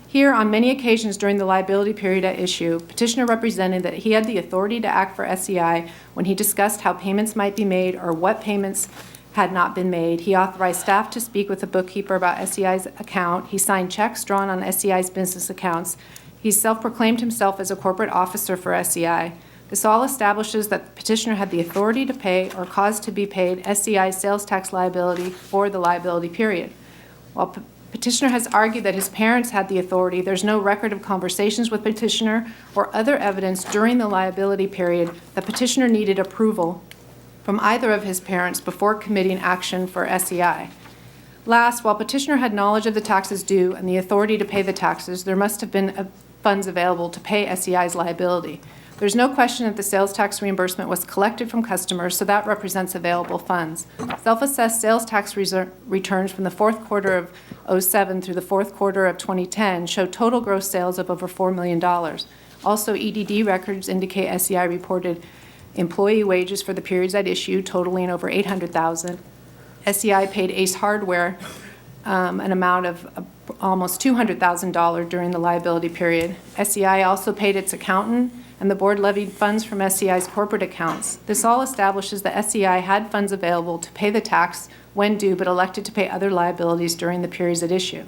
U: Here, on many occasions during the liability period at issue, petitioner represented that he had the authority to act for SEI when he discussed how payments might be made or what payments had not been made. He authorized staff to speak with the bookkeeper about SEI's account. He signed checks drawn on SEI's business accounts. He self-proclaimed himself as a corporate officer for SEI. This all establishes that the petitioner had the authority to pay or cause to be paid SEI's sales tax liability for the liability period. While petitioner has argued that his parents had the authority, there's no record of conversations with petitioner or other evidence during the liability period that petitioner needed approval from either of his parents before committing action for SEI. Last, while petitioner had knowledge of the taxes due and the authority to pay the taxes, there must have been funds available to pay SEI's liability. There's no question that the sales tax reimbursement was collected from customers, so that represents available funds. Self-assessed sales tax returns from the fourth quarter of '07 through the fourth quarter of 2010 show total gross sales of over $4 million. Also, EDD records indicate SEI reported employee wages for the periods at issue totaling over $800,000. SEI paid Ace Hardware an amount of almost $200,000 during the liability period. SEI also paid its accountant, and the board levied funds from SEI's corporate accounts. This all establishes that SEI had funds available to pay the tax when due, but elected to pay other liabilities during the periods at issue.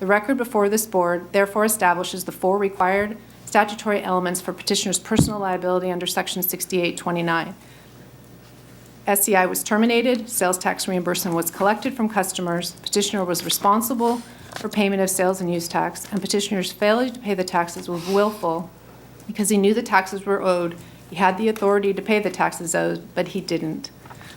U: The record before this board therefore establishes the 4 required statutory elements for petitioner's personal liability under Section 6829. SEI was terminated, sales tax reimbursement was collected from customers, petitioner was responsible for payment of sales and use tax, and petitioner's failure to pay the taxes was willful because he knew the taxes were owed. He had the authority to pay the taxes owed, but he didn't.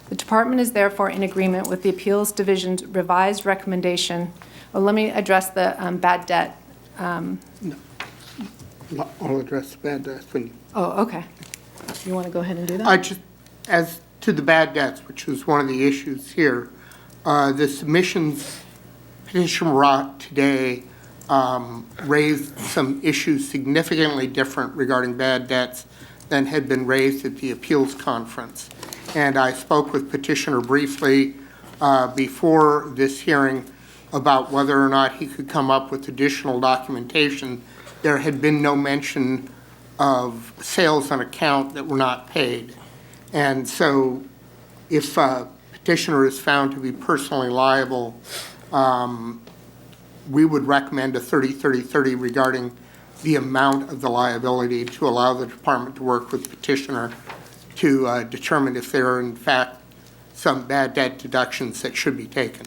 U: The department is therefore in agreement with the Appeals Division's revised recommendation. Well, let me address the bad debt.
A: I'll address the bad debts when you.
U: Oh, okay. You want to go ahead and do that?
A: As to the bad debts, which was one of the issues here, the submissions petition brought today raised some issues significantly different regarding bad debts than had been raised at the appeals conference. And I spoke with petitioner briefly before this hearing about whether or not he could come up with additional documentation. There had been no mention of sales on account that were not paid. And so if a petitioner is found to be personally liable, we would recommend a 30-30-30 regarding the amount of the liability to allow the department to work with petitioner to determine if there are in fact some bad debt deductions that should be taken.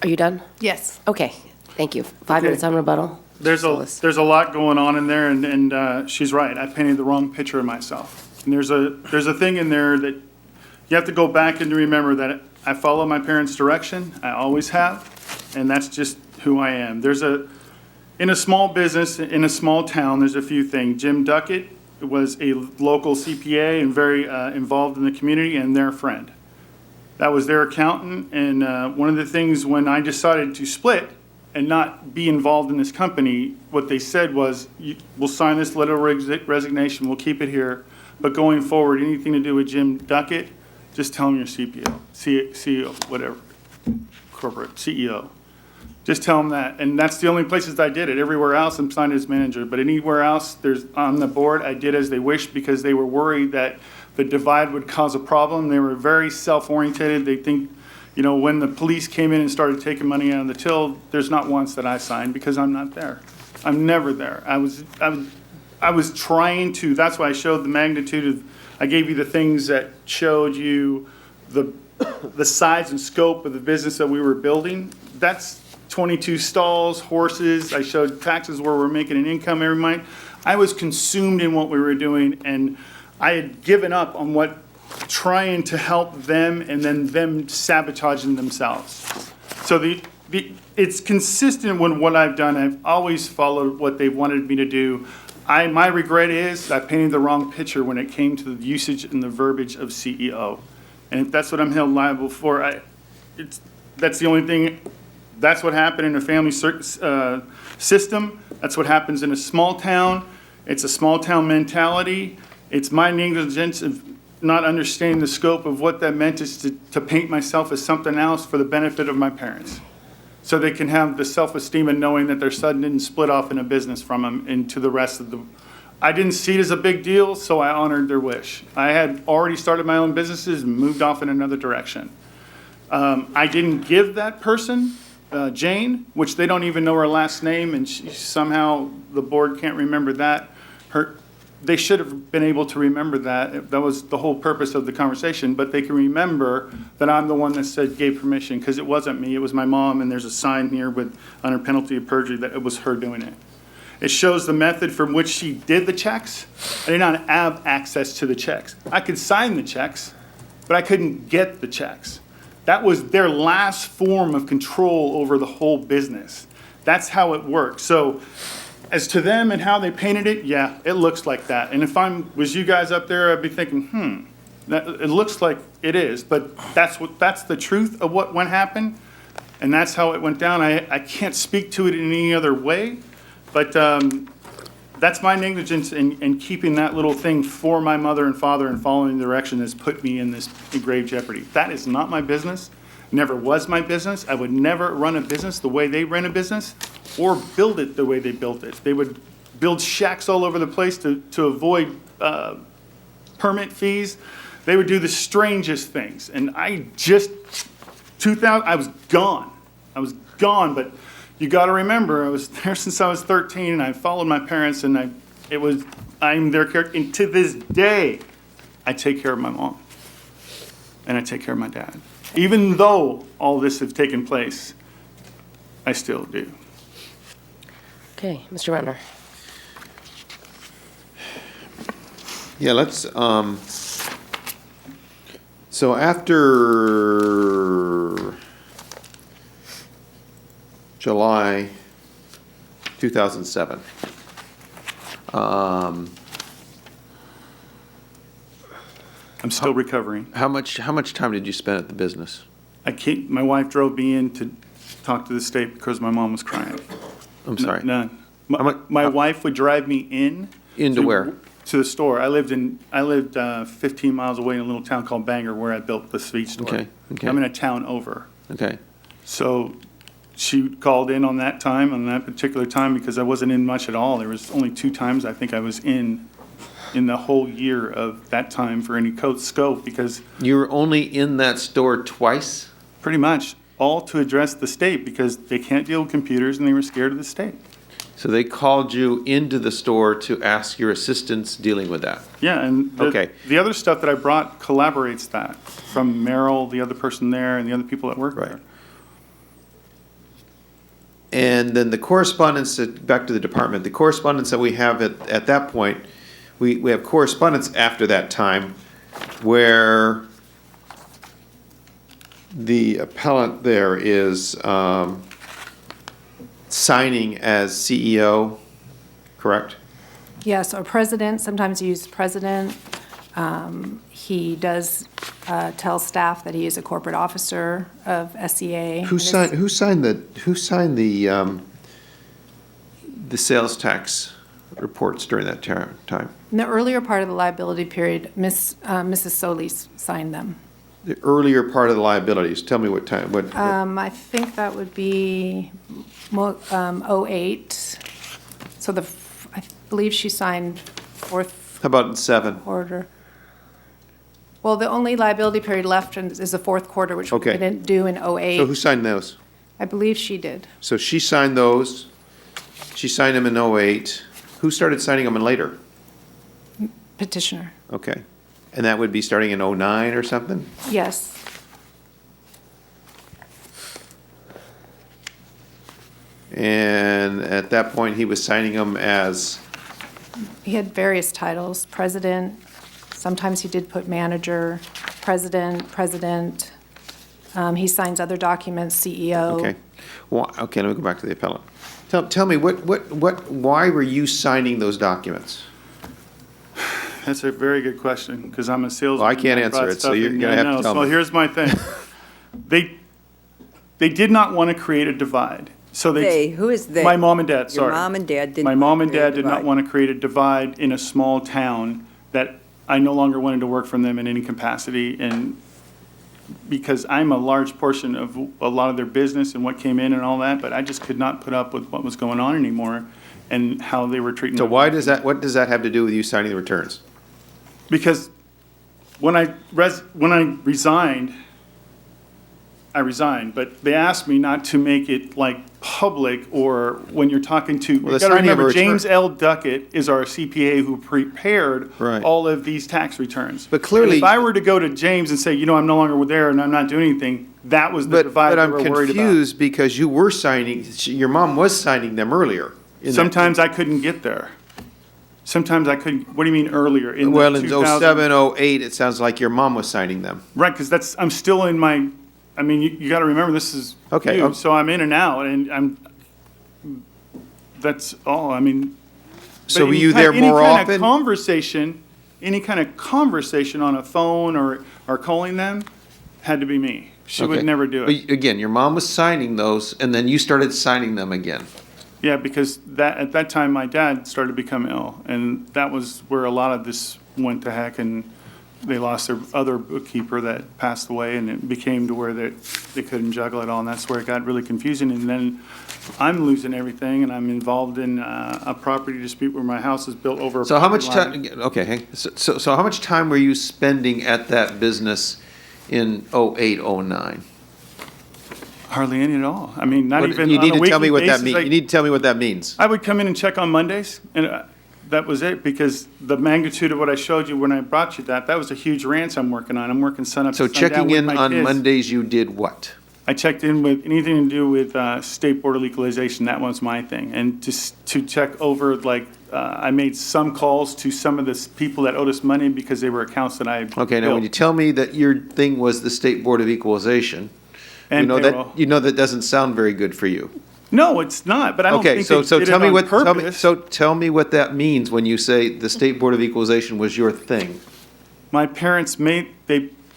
I: Are you done?
U: Yes.
I: Okay, thank you. 5 minutes on rebuttal.
E: There's a lot going on in there, and she's right. I painted the wrong picture of myself. And there's a thing in there that you have to go back and remember that I follow my parents' direction. I always have, and that's just who I am. In a small business, in a small town, there's a few things. Jim Duckett was a local CPA and very involved in the community, and their friend. That was their accountant, and one of the things when I decided to split and not be involved in this company, what they said was, we'll sign this letter of resignation, we'll keep it here, but going forward, anything to do with Jim Duckett, just tell him you're CPO, CEO, whatever, corporate, CEO. Just tell him that, and that's the only places I did it. Everywhere else, I'm signed as manager, but anywhere else, there's on the board, I did as they wished because they were worried that the divide would cause a problem. They were very self-oriented. They think, you know, when the police came in and started taking money out of the till, there's not once that I signed because I'm not there. I'm never there. I was trying to, that's why I showed the magnitude of, I gave you the things that showed you the size and scope of the business that we were building. That's 22 stalls, horses. I showed taxes where we're making an income every month. I was consumed in what we were doing, and I had given up on trying to help them and then them sabotaging themselves. So it's consistent with what I've done. I've always followed what they wanted me to do. My regret is I painted the wrong picture when it came to the usage and the verbiage of CEO. And if that's what I'm held liable for, that's the only thing. That's what happened in a family system. That's what happens in a small town. It's a small town mentality. It's my negligence of not understanding the scope of what that meant is to paint myself as something else for the benefit of my parents. So they can have the self-esteem and knowing that their son didn't split off in a business from them into the rest of the. I didn't see it as a big deal, so I honored their wish. I had already started my own businesses and moved off in another direction. I didn't give that person, Jane, which they don't even know her last name, and somehow the board can't remember that. They should have been able to remember that. That was the whole purpose of the conversation, but they can remember that I'm the one that gave permission, because it wasn't me, it was my mom, and there's a sign here under penalty of perjury that it was her doing it. It shows the method from which she did the checks. I did not have access to the checks. I could sign the checks, but I couldn't get the checks. That was their last form of control over the whole business. That's how it worked. So as to them and how they painted it, yeah, it looks like that. And if was you guys up there, I'd be thinking, it looks like it is, but that's the truth of what happened, and that's how it went down. I can't speak to it in any other way, but that's my negligence in keeping that little thing for my mother and father and following the direction that's put me in this grave jeopardy. That is not my business, never was my business. I would never run a business the way they ran a business or build it the way they built it. They would build shacks all over the place to avoid permit fees. They would do the strangest things. And I was gone. But you got to remember, I was there since I was 13, and I followed my parents, and I'm their character. And to this day, I take care of my mom, and I take care of my dad. Even though all this has taken place, I still do.
I: Okay, Mr. Renner.
O: Yeah, let's, so after July 2007,
E: I'm still recovering.
O: How much time did you spend at the business?
E: My wife drove me in to talk to the state because my mom was crying.
O: I'm sorry.
E: None. My wife would drive me in.
O: Into where?
E: To the store. I lived 15 miles away in a little town called Bangor where I built the speech store.
O: Okay.
E: I'm in a town over.
O: Okay.
E: So she called in on that particular time, because I wasn't in much at all. There was only 2 times I think I was in the whole year of that time for any scope, because
O: You were only in that store twice?
E: pretty much all to address the state, because they can't deal with computers and they were scared of the state.
O: So they called you into the store to ask your assistance dealing with that?
E: Yeah, and
O: Okay.
E: the other stuff that I brought collaborates that, from Merrill, the other person there, and the other people that work there.
O: And then the correspondence, back to the department, the correspondence that we have at that point, we have correspondence after that time where the appellant there is signing as CEO, correct?
U: Yes, or president, sometimes you use president. He does tell staff that he is a corporate officer of SEA.
O: Who signed the sales tax reports during that time?
U: In the earlier part of the liability period, Mrs. Solis signed them.
O: The earlier part of the liabilities, tell me what time,
U: I think that would be 08. So I believe she signed fourth
O: how about in 7?
U: quarter. Well, the only liability period left is the fourth quarter, which we
O: Okay.
U: didn't do in 08.
O: So who signed those?
U: I believe she did.
O: So she signed those, she signed them in 08. Who started signing them in later?
U: Petitioner.
O: Okay. And that would be starting in 09 or something?
U: Yes.
O: And at that point, he was signing them as,
U: He had various titles, president, sometimes he did put manager, president. He signs other documents, CEO.
O: okay. Well, okay, let me go back to the appellant. Tell me, why were you signing those documents?
E: That's a very good question, because I'm a salesman.
O: Well, I can't
E: I
O: answer
E: brought
O: it, so
E: stuff
O: you're
E: in.
O: gonna
E: Yeah,
O: have to
E: no,
O: tell
E: So
O: me.
E: here's my thing. They did not want to create a divide. So
P: Who is they?
E: My mom and dad, sorry.
P: Your mom and dad didn't.
E: My mom and
P: create a
E: dad did not
P: divide.
E: want to create a divide in a small town that I no longer wanted to work from them in any capacity, and because I'm a large portion of a lot of their business and what came in and all that, but I just could not put up with what was going on anymore and how they were treating.
O: So
E: my
O: what does that have to do with you signing the returns?
E: Because when I resigned, but they asked me not to make it like public, or when you're talking to,
O: Well,
E: you
O: the
E: gotta
O: signing of a
E: remember,
O: return-
E: James L. Duckett is our CPA who prepared
O: Right.
E: all of these tax returns.
O: But clearly-
E: And if I were to go to James and say, I'm no longer there and I'm not doing anything, that was the divide
O: But
E: they
O: I'm
E: were worried about.
O: confused because you were signing, your mom was signing them earlier. in that-
E: Sometimes I couldn't get there. Sometimes I couldn't, what do you mean earlier?
O: Well, in
E: 2000
O: 07, 08, it sounds like your mom was signing them.
E: Right, because I'm still in my I mean, you got to remember, this is
O: Okay,
E: new, so I'm in and out, and that's all, I mean.
O: So
E: but
O: were
E: any
O: you
E: kind-
O: there more
E: Any kind
O: often?
E: of conversation, any kind of conversation on a phone or calling them had to be me. She would
O: Okay.
E: never do it.
O: But again, your mom was signing those, and then you started signing them again.
E: Yeah, because at that time, my dad started to become ill, and that was where a lot of this went to heck, and they lost their other bookkeeper that passed away, and it became to where they couldn't juggle it all, and that's where it got really confusing. And then I'm losing everything, and I'm involved in a property dispute where my house is built over a
O: So how much
E: property line.
O: time, okay, so how much time were you spending at that business in 08, 09?
E: Hardly any at all. I mean, not even
O: You
E: on
O: need
E: a
O: to tell me
E: weekly
O: what that
E: basis.
O: means. You need to tell me what that means.
E: I would come in and check on Mondays, and that was it, because the magnitude of what I showed you when I brought you that was a huge ranch I'm working on. I'm working sun up to
O: So
E: sundown
O: checking
E: with
O: in
E: my
O: on
E: kids.
O: Mondays, you did what?
E: I checked in with anything to do with State Board of Equalization. That was my thing. And to check over, like, I made some calls to some of the people that owed us money because they were accounts that I
O: Okay, now when
E: built.
O: you tell me that your thing was the State Board of Equalization,
E: And payroll.
O: you know that doesn't sound very good for you.
E: No, it's not, but I don't
O: Okay,
E: think
O: so
E: they did
O: tell
E: it
O: me
E: on
O: what,
E: purpose.
O: tell me what that means when you say the State Board of Equalization was your thing.
E: My parents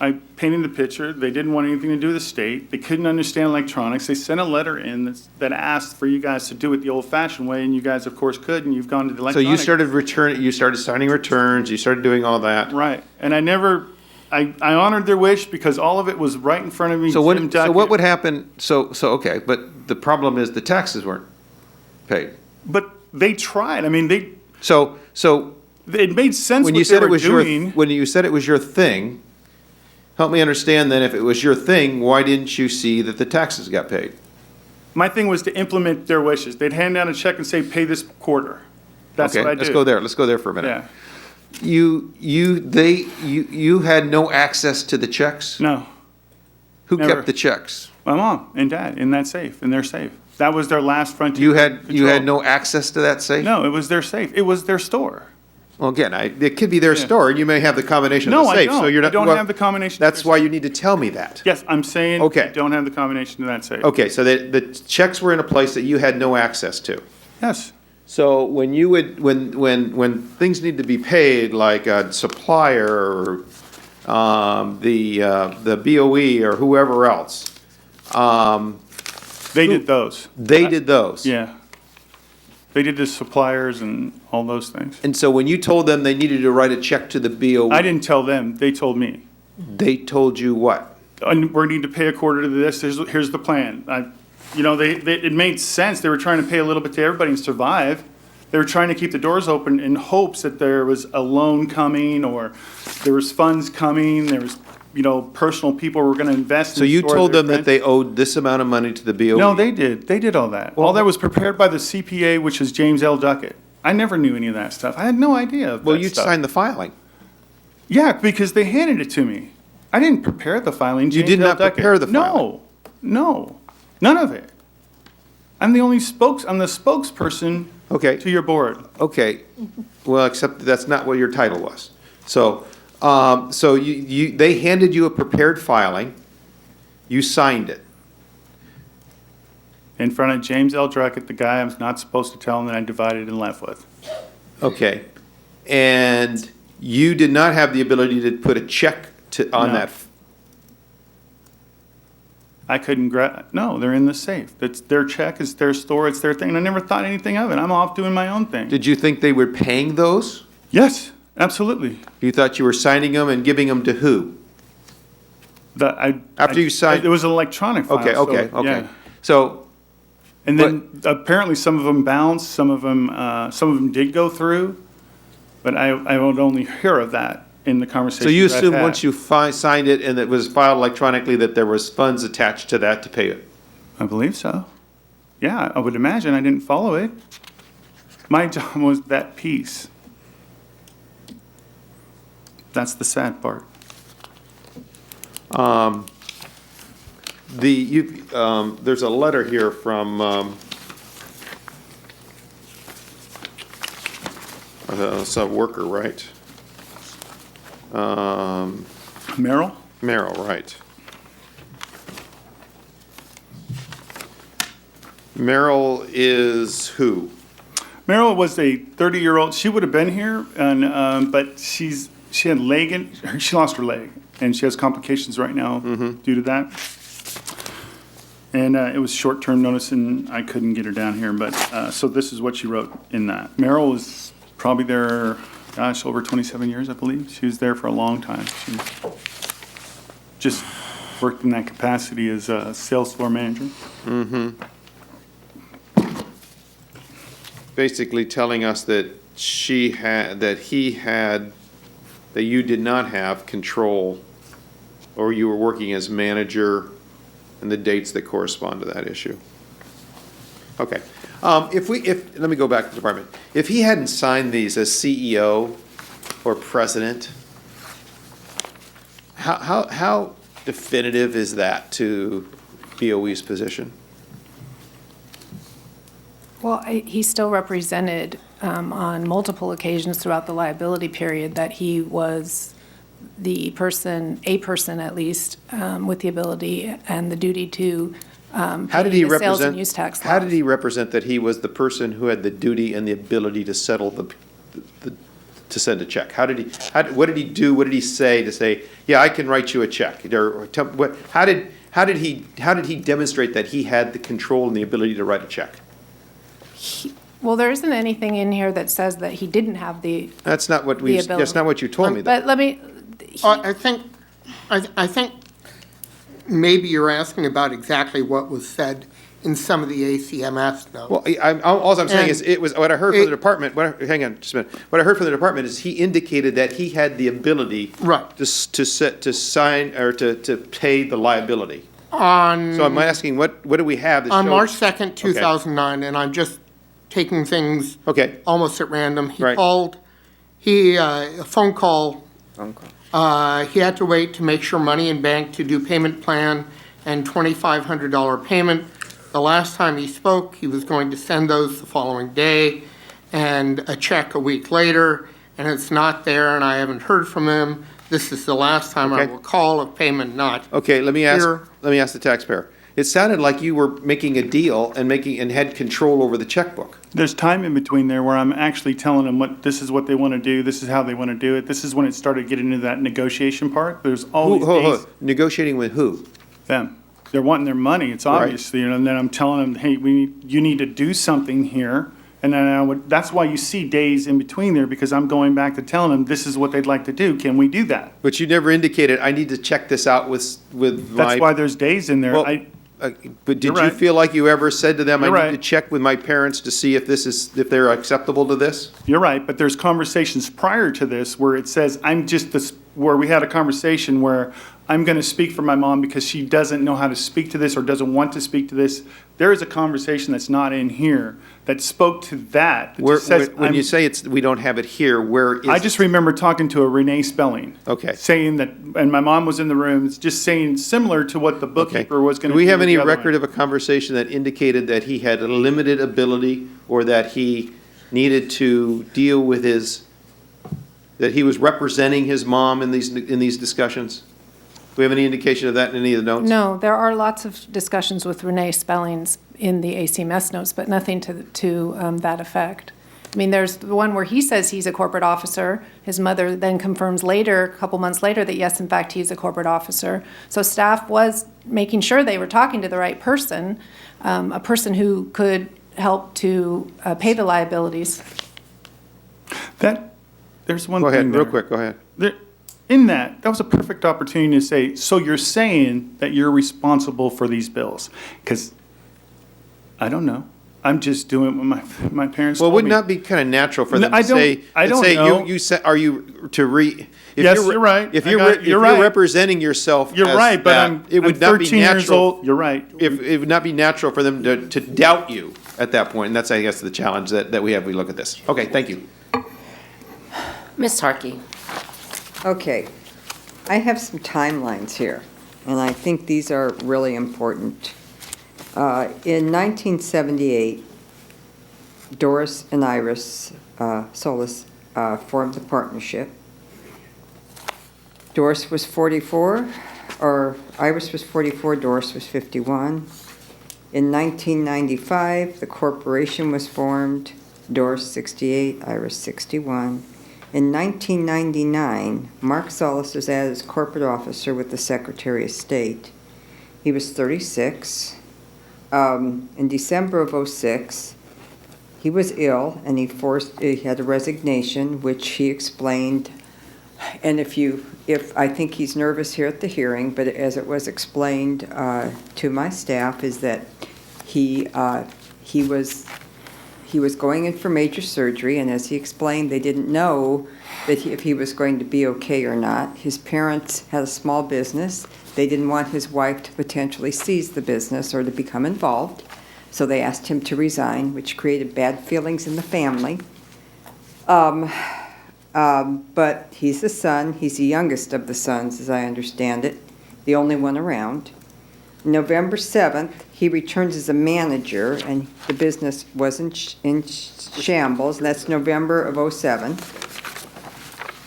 E: I painted the picture. They didn't want anything to do with the state. They couldn't understand electronics. They sent a letter in that asked for you guys to do it the old-fashioned way, and you guys, of course, could, and you've gone to the
O: So
E: electronic.
O: you started signing returns, you started doing all that.
E: Right, and I honored their wish because all of it was right in front of me.
O: So
E: Jim
O: what
E: Duckett.
O: would happen, okay, but the problem is the taxes weren't paid.
E: But they tried. I mean,
O: So
E: it made sense
O: when
E: what
O: you
E: they
O: said it
E: were
O: was
E: doing.
O: when you said it was your thing, help me understand then, if it was your thing, why didn't you see that the taxes got paid?
E: My thing was to implement their wishes. They'd hand down a check and say, pay this quarter. That's
O: Okay,
E: what I did.
O: let's go there for a minute.
E: Yeah.
O: You had no access to the checks?
E: No.
O: Who
E: Never.
O: kept the checks?
E: My mom and dad in that safe, in their safe. That was their last frontier.
O: You had
E: control.
O: no access to that safe?
E: No, it was their safe. It was their store.
O: Well, again, it could be their store, and you may have the combination of
E: No,
O: the
E: I
O: safe.
E: don't.
O: So you're
E: I
O: not.
E: don't
O: well,
E: have the combination.
O: That's why you need to tell me that.
E: Yes, I'm saying
O: Okay.
E: I don't have the combination to that safe.
O: Okay, so the checks were in a place that you had no access to.
E: Yes.
O: So when you would, when things need to be paid, like a supplier or the BOE or whoever else,
E: they did those.
O: They did those.
E: Yeah. They did the suppliers and all those things.
O: And so when you told them they needed to write a check to the BOE,
E: I didn't tell them. They told me.
O: They told you what?
E: And we need to pay a quarter to this. Here's the plan. It made sense. They were trying to pay a little bit to everybody and survive. They were trying to keep the doors open in hopes that there was a loan coming or there was funds coming. There was, personal people were going to invest.
O: So
E: in
O: you
E: store
O: told
E: their
O: them that
E: rent.
O: they owed this amount of money to the BOE?
E: No, they did. They did all that. All that was prepared by the CPA, which is James L. Duckett. I never knew any of that stuff. I had no idea of
O: Well,
E: that
O: you
E: stuff.
O: signed the filing.
E: Yeah, because they handed it to me. I didn't prepare the filing.
O: You
E: James
O: did
E: L.
O: not
E: Duckett.
O: prepare the filing?
E: No, none of it. I'm the spokesperson to your board.
O: Okay, well, except that's not what your title was. So, they handed you a prepared filing, you signed it.
E: In front of James L. Duckett, the guy I'm not supposed to tell him that I divided and left with.
O: Okay, and you did not have the ability to put a check on
E: No.
O: that.
E: I couldn't no, they're in the safe. That's their check, it's their store, it's their thing. And I never thought anything of it. I'm off doing my own thing.
O: Did you think they were paying those?
E: Yes, absolutely.
O: You thought you were signing them and giving them to who? After you signed.
E: It was an electronic file.
O: Okay.
E: yeah.
O: So.
E: And then apparently some of them bounced, some of them did go through, but I would only hear of that in the conversation.
O: So you
E: that I've
O: assume
E: had.
O: once you signed it and it was filed electronically that there was funds attached to that to pay it?
E: I believe so. Yeah, I would imagine. I didn't follow it. My job was that piece. That's the sad part.
O: There's a letter here from some worker, right?
E: Merrill?
O: Merrill, right. Merrill is who?
E: Meryl was a 30-year-old. She would have been here, and but she had she lost her leg, and she has complications right now due to that. And it was short-term notice, and I couldn't get her down here. But so this is what she wrote in that. Meryl was probably there, gosh, over 27 years, I believe. She was there for a long time. She just worked in that capacity as a sales floor manager.
O: Basically telling us that that you did not have control, or you were working as manager, and the dates that correspond to that issue. Okay. Let me go back to the department. If he hadn't signed these as CEO or president, how definitive is that to BOE's position?
U: Well, he still represented on multiple occasions throughout the liability period that he was a person at least, with the ability and the duty to pay the sales and use tax laws.
O: How did he represent that he was the person who had the duty and the ability to settle to send a check? What did he do? What did he say to say, yeah, I can write you a check? How did he demonstrate that he had the control and the ability to write a check?
U: Well, there isn't anything in here that says that he didn't have the.
O: That's not what you told me.
U: But let me.
A: I think maybe you're asking about exactly what was said in some of the ACMS notes.
O: Well, all I'm saying is, it was what I heard from the department. Hang on, just a minute. What I heard from the department is he indicated that he had the ability, to sign or to pay the liability. So I'm asking, what do we have?
A: On March 2nd, 2009, and I'm just taking things almost at random. He called. A phone call. He had to wait to make sure money in bank to do payment plan and $2,500 payment. The last time he spoke, he was going to send those the following day and a check a week later, and it's not there, and I haven't heard from him. This is the last time I will call if payment not.
O: Okay, let me ask the taxpayer. It sounded like you were making a deal and had control over the checkbook.
E: There's time in between there where I'm actually telling them this is what they want to do, this is how they want to do it. This is when it started getting into that negotiation part. There's all these days.
O: Negotiating with who?
E: Them. They're wanting their money, it's obvious. And then I'm telling them, hey, you need to do something here. And then that's why you see days in between there, because I'm going back to telling them this is what they'd like to do. Can we do that?
O: But you never indicated, I need to check this out with
E: That's why there's days in there.
O: Well, but did you feel like you ever said to them, I need to check with my parents to see if they're acceptable to this?
E: You're right, but there's conversations prior to this where it says, where we had a conversation where I'm going to speak for my mom because she doesn't know how to speak to this or doesn't want to speak to this. There is a conversation that's not in here that spoke to that.
O: When you say we don't have it here, where is
E: I just remember talking to a Renee Spelling. Saying that, and my mom was in the room, it's just saying similar to what the bookkeeper was going to do.
O: Do we have any record of a conversation that indicated that he had a limited ability or that he needed to deal with that he was representing his mom in these discussions? Do we have any indication of that in any of the notes?
U: No, there are lots of discussions with Renee Spellings in the ACMS notes, but nothing to that effect. I mean, there's the one where he says he's a corporate officer. His mother then confirms later, a couple months later, that yes, in fact, he's a corporate officer. So staff was making sure they were talking to the right person, a person who could help to pay the liabilities.
E: There's one
O: thing. Go ahead,
E: there.
O: real quick, go ahead.
E: In that was a perfect opportunity to say, so you're saying that you're responsible for these bills? Because I don't know. I'm just doing what my parents told me.
O: Well, wouldn't that be kind of natural for them to say?
E: I don't know.
O: Yes,
E: you're right.
O: If you're representing yourself,
E: you're right. But
O: it would not be
E: 13 years
O: natural.
E: old. You're right.
O: It would not be natural for them to doubt you at that point, and that's, I guess, the challenge that we have. We look at this. Okay, thank you,
I: Ms. Harkey.
P: Okay, I have some timelines here, and I think these are really important. In 1978, Doris and Iris Solis formed a partnership. Doris was 44, or Iris was 44, Doris was 51. In 1995, the corporation was formed, Doris 68, Iris 61. In 1999, Marc Solis was added as corporate officer with the Secretary of State. He was 36. In December of '06, he was ill and he had a resignation, which he explained. And I think he's nervous here at the hearing, but as it was explained to my staff, is that he was going in for major surgery, and as he explained, they didn't know that if he was going to be okay or not. His parents had a small business. They didn't want his wife to potentially seize the business or to become involved, so they asked him to resign, which created bad feelings in the family. But he's the son. He's the youngest of the sons, as I understand it, the only one around. November 7th, he returns as a manager, and the business was in shambles, and that's November of '07.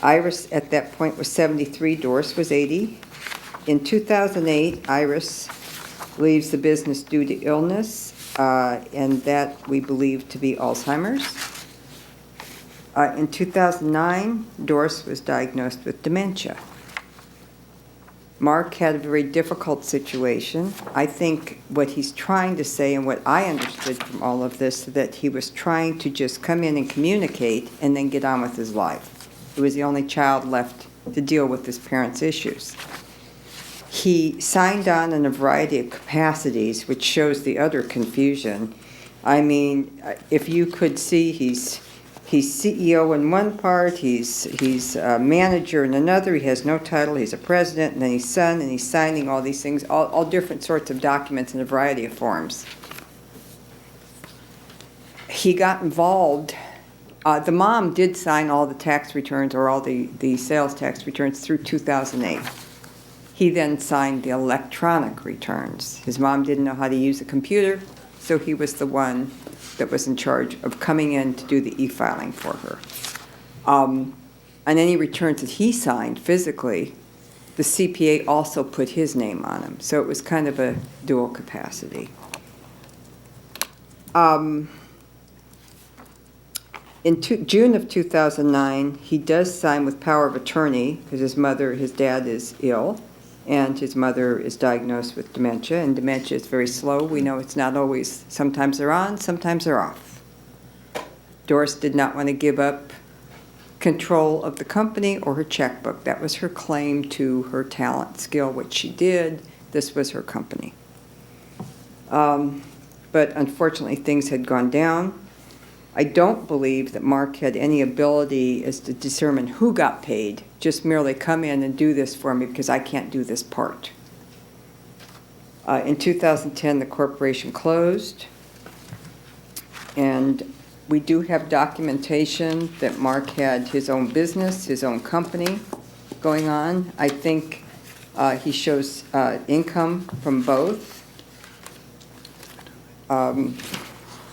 P: Iris, at that point, was 73. Doris was 80. In 2008, Iris leaves the business due to illness, and that we believe to be Alzheimer's. In 2009, Doris was diagnosed with dementia. Marc had a very difficult situation. I think what he's trying to say, and what I understood from all of this, that he was trying to just come in and communicate and then get on with his life. He was the only child left to deal with his parents' issues. He signed on in a variety of capacities, which shows the utter confusion. I mean, if you could see, he's CEO in one part, he's a manager in another, he has no title, he's a president, and then he's son, and he's signing all these things, all different sorts of documents in a variety of forms. He got involved. The mom did sign all the tax returns, or all the sales tax returns, through 2008. He then signed the electronic returns. His mom didn't know how to use a computer, so he was the one that was in charge of coming in to do the e-filing for her. And any returns that he signed physically, the CPA also put his name on them. So it was kind of a dual capacity. In June of 2009, he does sign with power of attorney because his dad is ill, and his mother is diagnosed with dementia, and dementia is very slow. We know it's not always, sometimes they're on, sometimes they're off. Doris did not want to give up control of the company or her checkbook. That was her claim to her talent, skill, which she did. This was her company. But unfortunately, things had gone down. I don't believe that Marc had any ability as to determine who got paid, just merely come in and do this for me because I can't do this part. In 2010, the corporation closed, and we do have documentation that Marc had his own business, his own company going on. I think he shows income from both.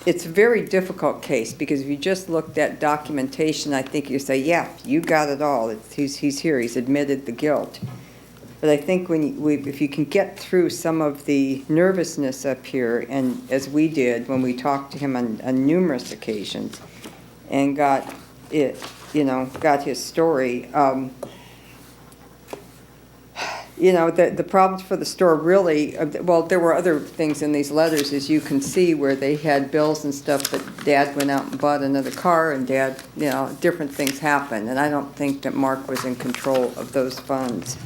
P: It's a very difficult case because if you just looked at documentation, I think you say, yeah, you got it all. He's here. He's admitted the guilt. But I think if you can get through some of the nervousness up here, and as we did when we talked to him on numerous occasions, and got his story. The problems for the store really, well, there were other things in these letters, as you can see, where they had bills and stuff, but Dad went out and bought another car, and Dad, different things happened. And I don't think that Marc was in control of those funds.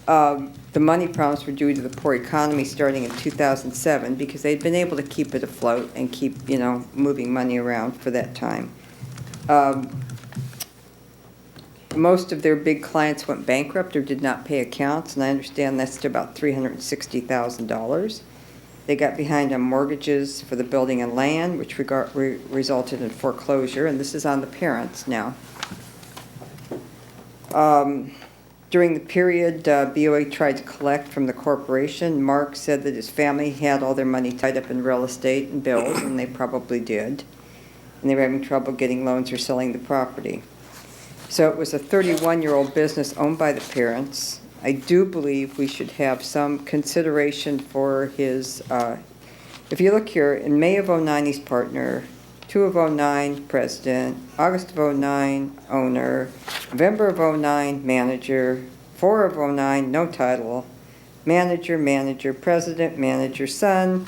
P: The money problems were due to the poor economy starting in 2007, because they'd been able to keep it afloat and keep, moving money around for that time. Most of their big clients went bankrupt or did not pay accounts, and I understand that's to about $360,000. They got behind on mortgages for the building and land, which resulted in foreclosure, and this is on the parents now. During the period, BOA tried to collect from the corporation. Marc said that his family had all their money tied up in real estate and bills, and they probably did. And they were having trouble getting loans or selling the property. So it was a 31-year-old business owned by the parents. I do believe we should have some consideration for his if you look here, in May of '09, he's partner, 2 of '09, president, August of '09, owner, November of '09, manager, 4 of '09, no title, manager, president, manager, son.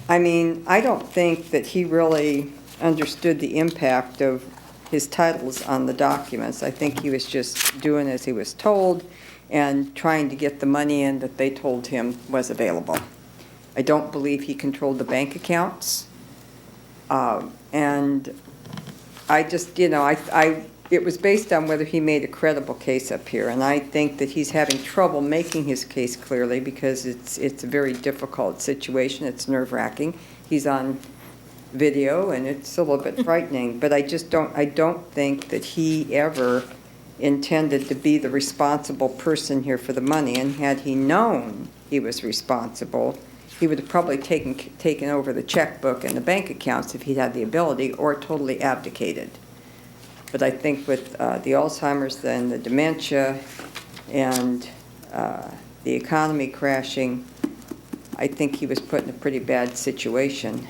P: I mean, I don't think that he really understood the impact of his titles on the documents. I think he was just doing as he was told and trying to get the money in that they told him was available. I don't believe he controlled the bank accounts. And I just, it was based on whether he made a credible case up here. And I think that he's having trouble making his case clearly because it's a very difficult situation. It's nerve-wracking. He's on video and it's a little bit frightening. But I don't think that he ever intended to be the responsible person here for the money. And had he known he was responsible, he would have probably taken over the checkbook and the bank accounts if he'd had the ability, or totally abdicated. But I think with the Alzheimer's and the dementia and the economy crashing, I think he was put in a pretty bad situation.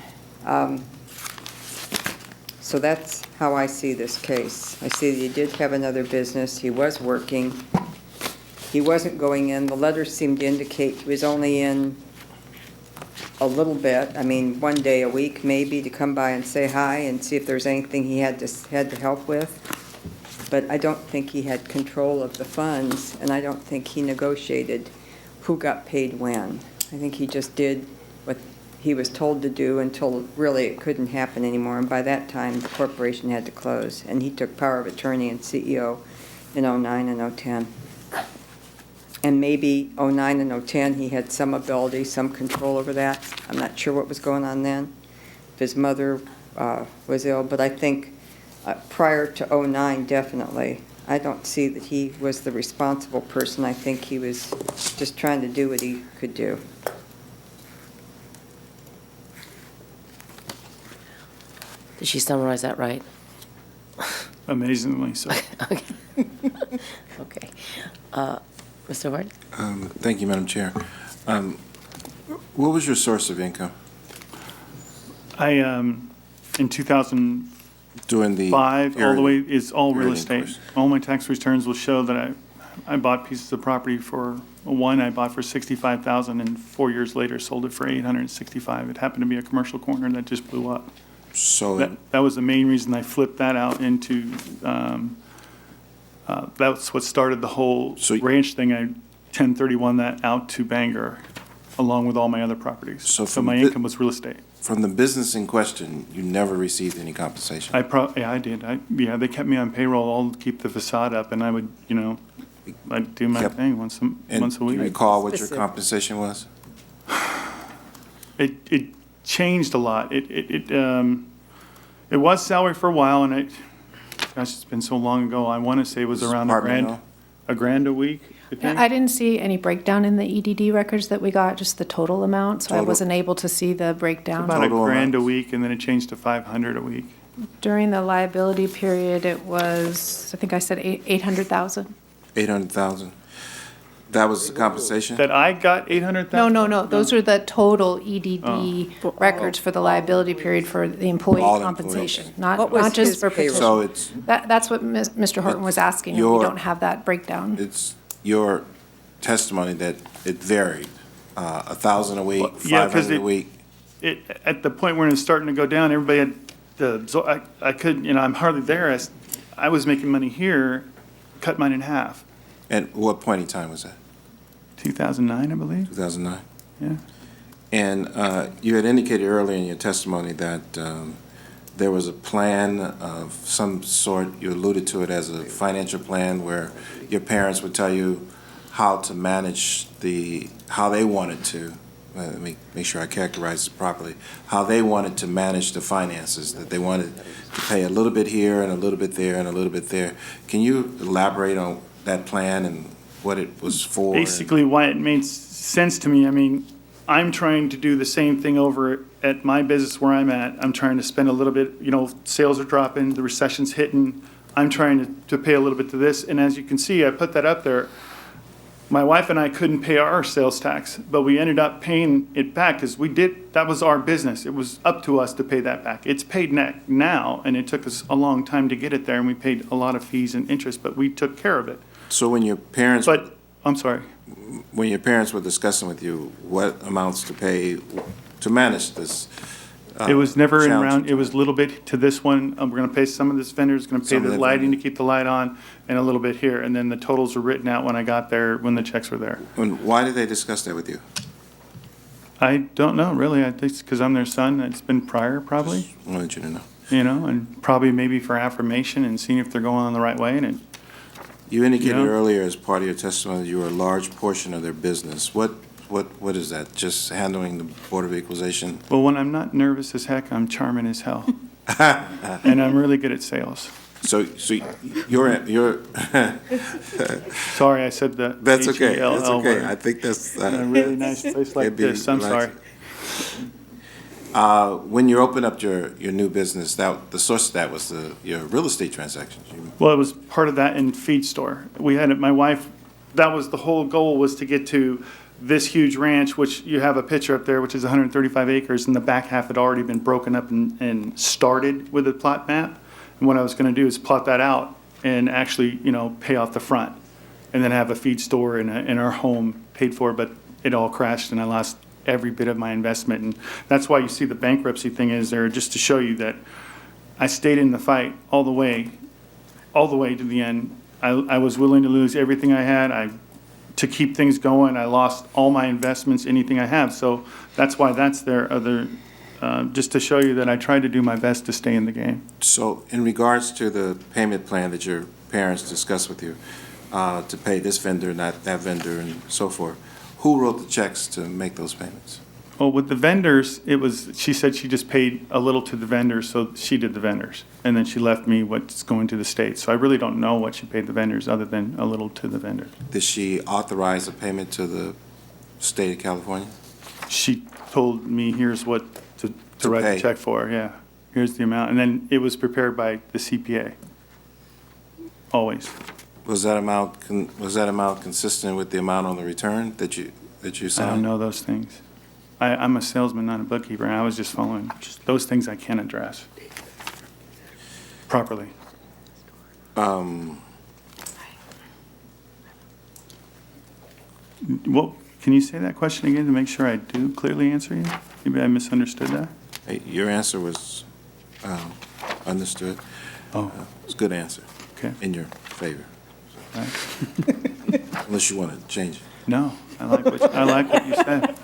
P: So that's how I see this case. I see that he did have another business. He was working. He wasn't going in. The letters seemed to indicate he was only in a little bit. I mean, 1 day a week maybe to come by and say hi and see if there's anything he had to help with. But I don't think he had control of the funds, and I don't think he negotiated who got paid when. I think he just did what he was told to do until really it couldn't happen anymore. And by that time, the corporation had to close. And he took power of attorney and CEO in '09 and '10. And maybe '09 and '10, he had some ability, some control over that. I'm not sure what was going on then, if his mother was ill. But I think prior to '09, definitely, I don't see that he was the responsible person. I think he was just trying to do what he could do.
I: Did she summarize that right?
E: Amazingly so.
I: Okay. Mr. Ward?
S: Thank you, Madam Chair. What was your source of income?
E: I, in 2005,
S: Doing the
E: all the way, it's all real
S: area
E: estate.
S: course.
E: All my tax returns will show that I bought pieces of property for, one I bought for $65,000 and 4 years later sold it for $865. It happened to be a commercial corner that just blew up.
S: So
E: That was the main reason I flipped that out into, that's what started the whole ranch thing. I 1031 that out to Bangor, along with all my other properties. So my income was real estate.
S: From the business in question, you never received any compensation?
E: Yeah, I did. They kept me on payroll all to keep the facade up, and I would, I'd do my thing once a week.
S: Do you recall what your compensation was?
E: It changed a lot. It was salary for a while, and gosh, it's been so long ago. I want to say it was around a grand a week. I think.
U: I didn't see any breakdown in the EDD records that we got, just the total amount, so I wasn't able to see the breakdown.
E: About a grand a week, and then it changed to 500 a week.
U: During the liability period, it was, I think I said 800,000.
S: 800,000. That was the compensation?
E: That I got 800,000?
U: No. Those are the total EDD records for the liability period for the employee
S: All
U: compensation,
S: employees.
U: not just for petition.
S: So it's
U: That's what Mr. Horton was asking, and we don't have that breakdown.
S: It's your testimony that it varied, 1,000 a week, 500 a week.
E: At the point where it's starting to go down, everybody had I could, I'm hardly there. I was making money here, cut mine in half.
S: At what point in time was that?
E: 2009, I believe.
S: 2009?
E: Yeah.
S: And you had indicated earlier in your testimony that there was a plan of some sort, you alluded to it as a financial plan where your parents would tell you how to manage how they wanted to, let me make sure I characterize it properly, how they wanted to manage the finances, that they wanted to pay a little bit here and a little bit there and a little bit there. Can you elaborate on that plan and what it was for?
E: Basically, why it made sense to me, I'm trying to do the same thing over at my business where I'm at. I'm trying to spend a little bit, sales are dropping, the recession's hitting. I'm trying to pay a little bit to this. And as you can see, I put that up there. My wife and I couldn't pay our sales tax, but we ended up paying it back because that was our business. It was up to us to pay that back. It's paid now, and it took us a long time to get it there, and we paid a lot of fees and interest, but we took care of it.
S: So when your parents,
E: I'm sorry.
S: when your parents were discussing with you what amounts to pay to manage this?
E: It was never in
S: challenge?
E: round, it was a little bit to this one, we're gonna pay some of this vendor's gonna pay
S: Some of
E: the
S: the
E: lighting to
S: vendor.
E: keep the light on, and a little bit here, and then the totals were written out when I got there, when the checks were there.
S: And why did they discuss that with you?
E: I don't know, really, I think it's because I'm their son, it's been prior, probably,
S: Wanted you to know.
E: and probably maybe for affirmation and seeing if they're going on the right way, and it,
S: You indicated
E: Yeah.
S: earlier as part of your testimony that you were a large portion of their business. What is that? Just handling the Board of Equalization?
E: well, when I'm not nervous as heck, I'm charming as hell. And I'm really good at sales.
S: So you're.
E: Sorry, I said the
S: That's okay.
E: H-E-L-L
S: That's okay.
E: word.
S: I think that's.
E: In a really nice place like
S: it'd be
E: this, I'm sorry.
S: relaxing. When you opened up your new business, the source of that was your real estate transactions.
E: Well, it was part of that in feed store. We had it, my wife, that was the whole goal, was to get to this huge ranch, which you have a picture up there, which is 135 acres, and the back half had already been broken up and started with a plot map. And what I was gonna do is plot that out and actually, pay off the front, and then have a feed store and our home paid for, but it all crashed and I lost every bit of my investment. And that's why you see the bankruptcy thing is there, just to show you that I stayed in the fight all the way to the end. I was willing to lose everything I had. To keep things going, I lost all my investments, anything I have. So that's why that's there, just to show you that I tried to do my best to stay in the game.
S: So in regards to the payment plan that your parents discussed with you, to pay this vendor, not that vendor, and so forth, who wrote the checks to make those payments?
E: Well, with the vendors, she said she just paid a little to the vendors, so she did the vendors. And then she left me what's going to the state. So I really don't know what she paid the vendors other than a little to the vendors.
S: Did she authorize a payment to the state of California?
E: She told me, here's what to write
S: pay.
E: the check for, yeah. Here's the amount. And then it was prepared by the CPA. Always.
S: Was that amount consistent with the amount on the return that you signed?
E: I don't know those things. I'm a salesman, not a bookkeeper, and I was just following. Those things I can't address properly. Well, can you say that question again to make sure I do clearly answer you? Maybe I misunderstood that.
S: Hey, your answer was understood.
E: Oh.
S: It's a good answer.
E: Okay.
S: In your favor.
E: Right.
S: Unless you want to change it.
E: No, I like what you said.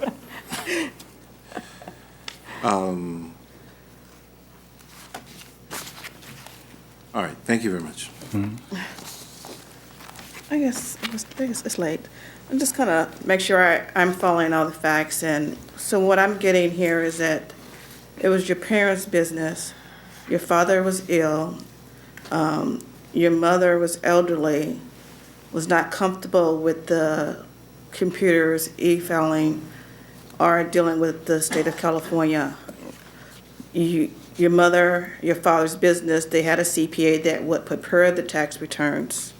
S: All right, thank you very much.
Q: I guess it's late. I'm just kind of make sure I'm following all the facts. And so what I'm getting here is that it was your parents' business. Your father was ill. Your mother was elderly, was not comfortable with the computers, e-filing, or dealing with the state of California. Your mother, your father's business, they had a CPA that would prepare the tax returns.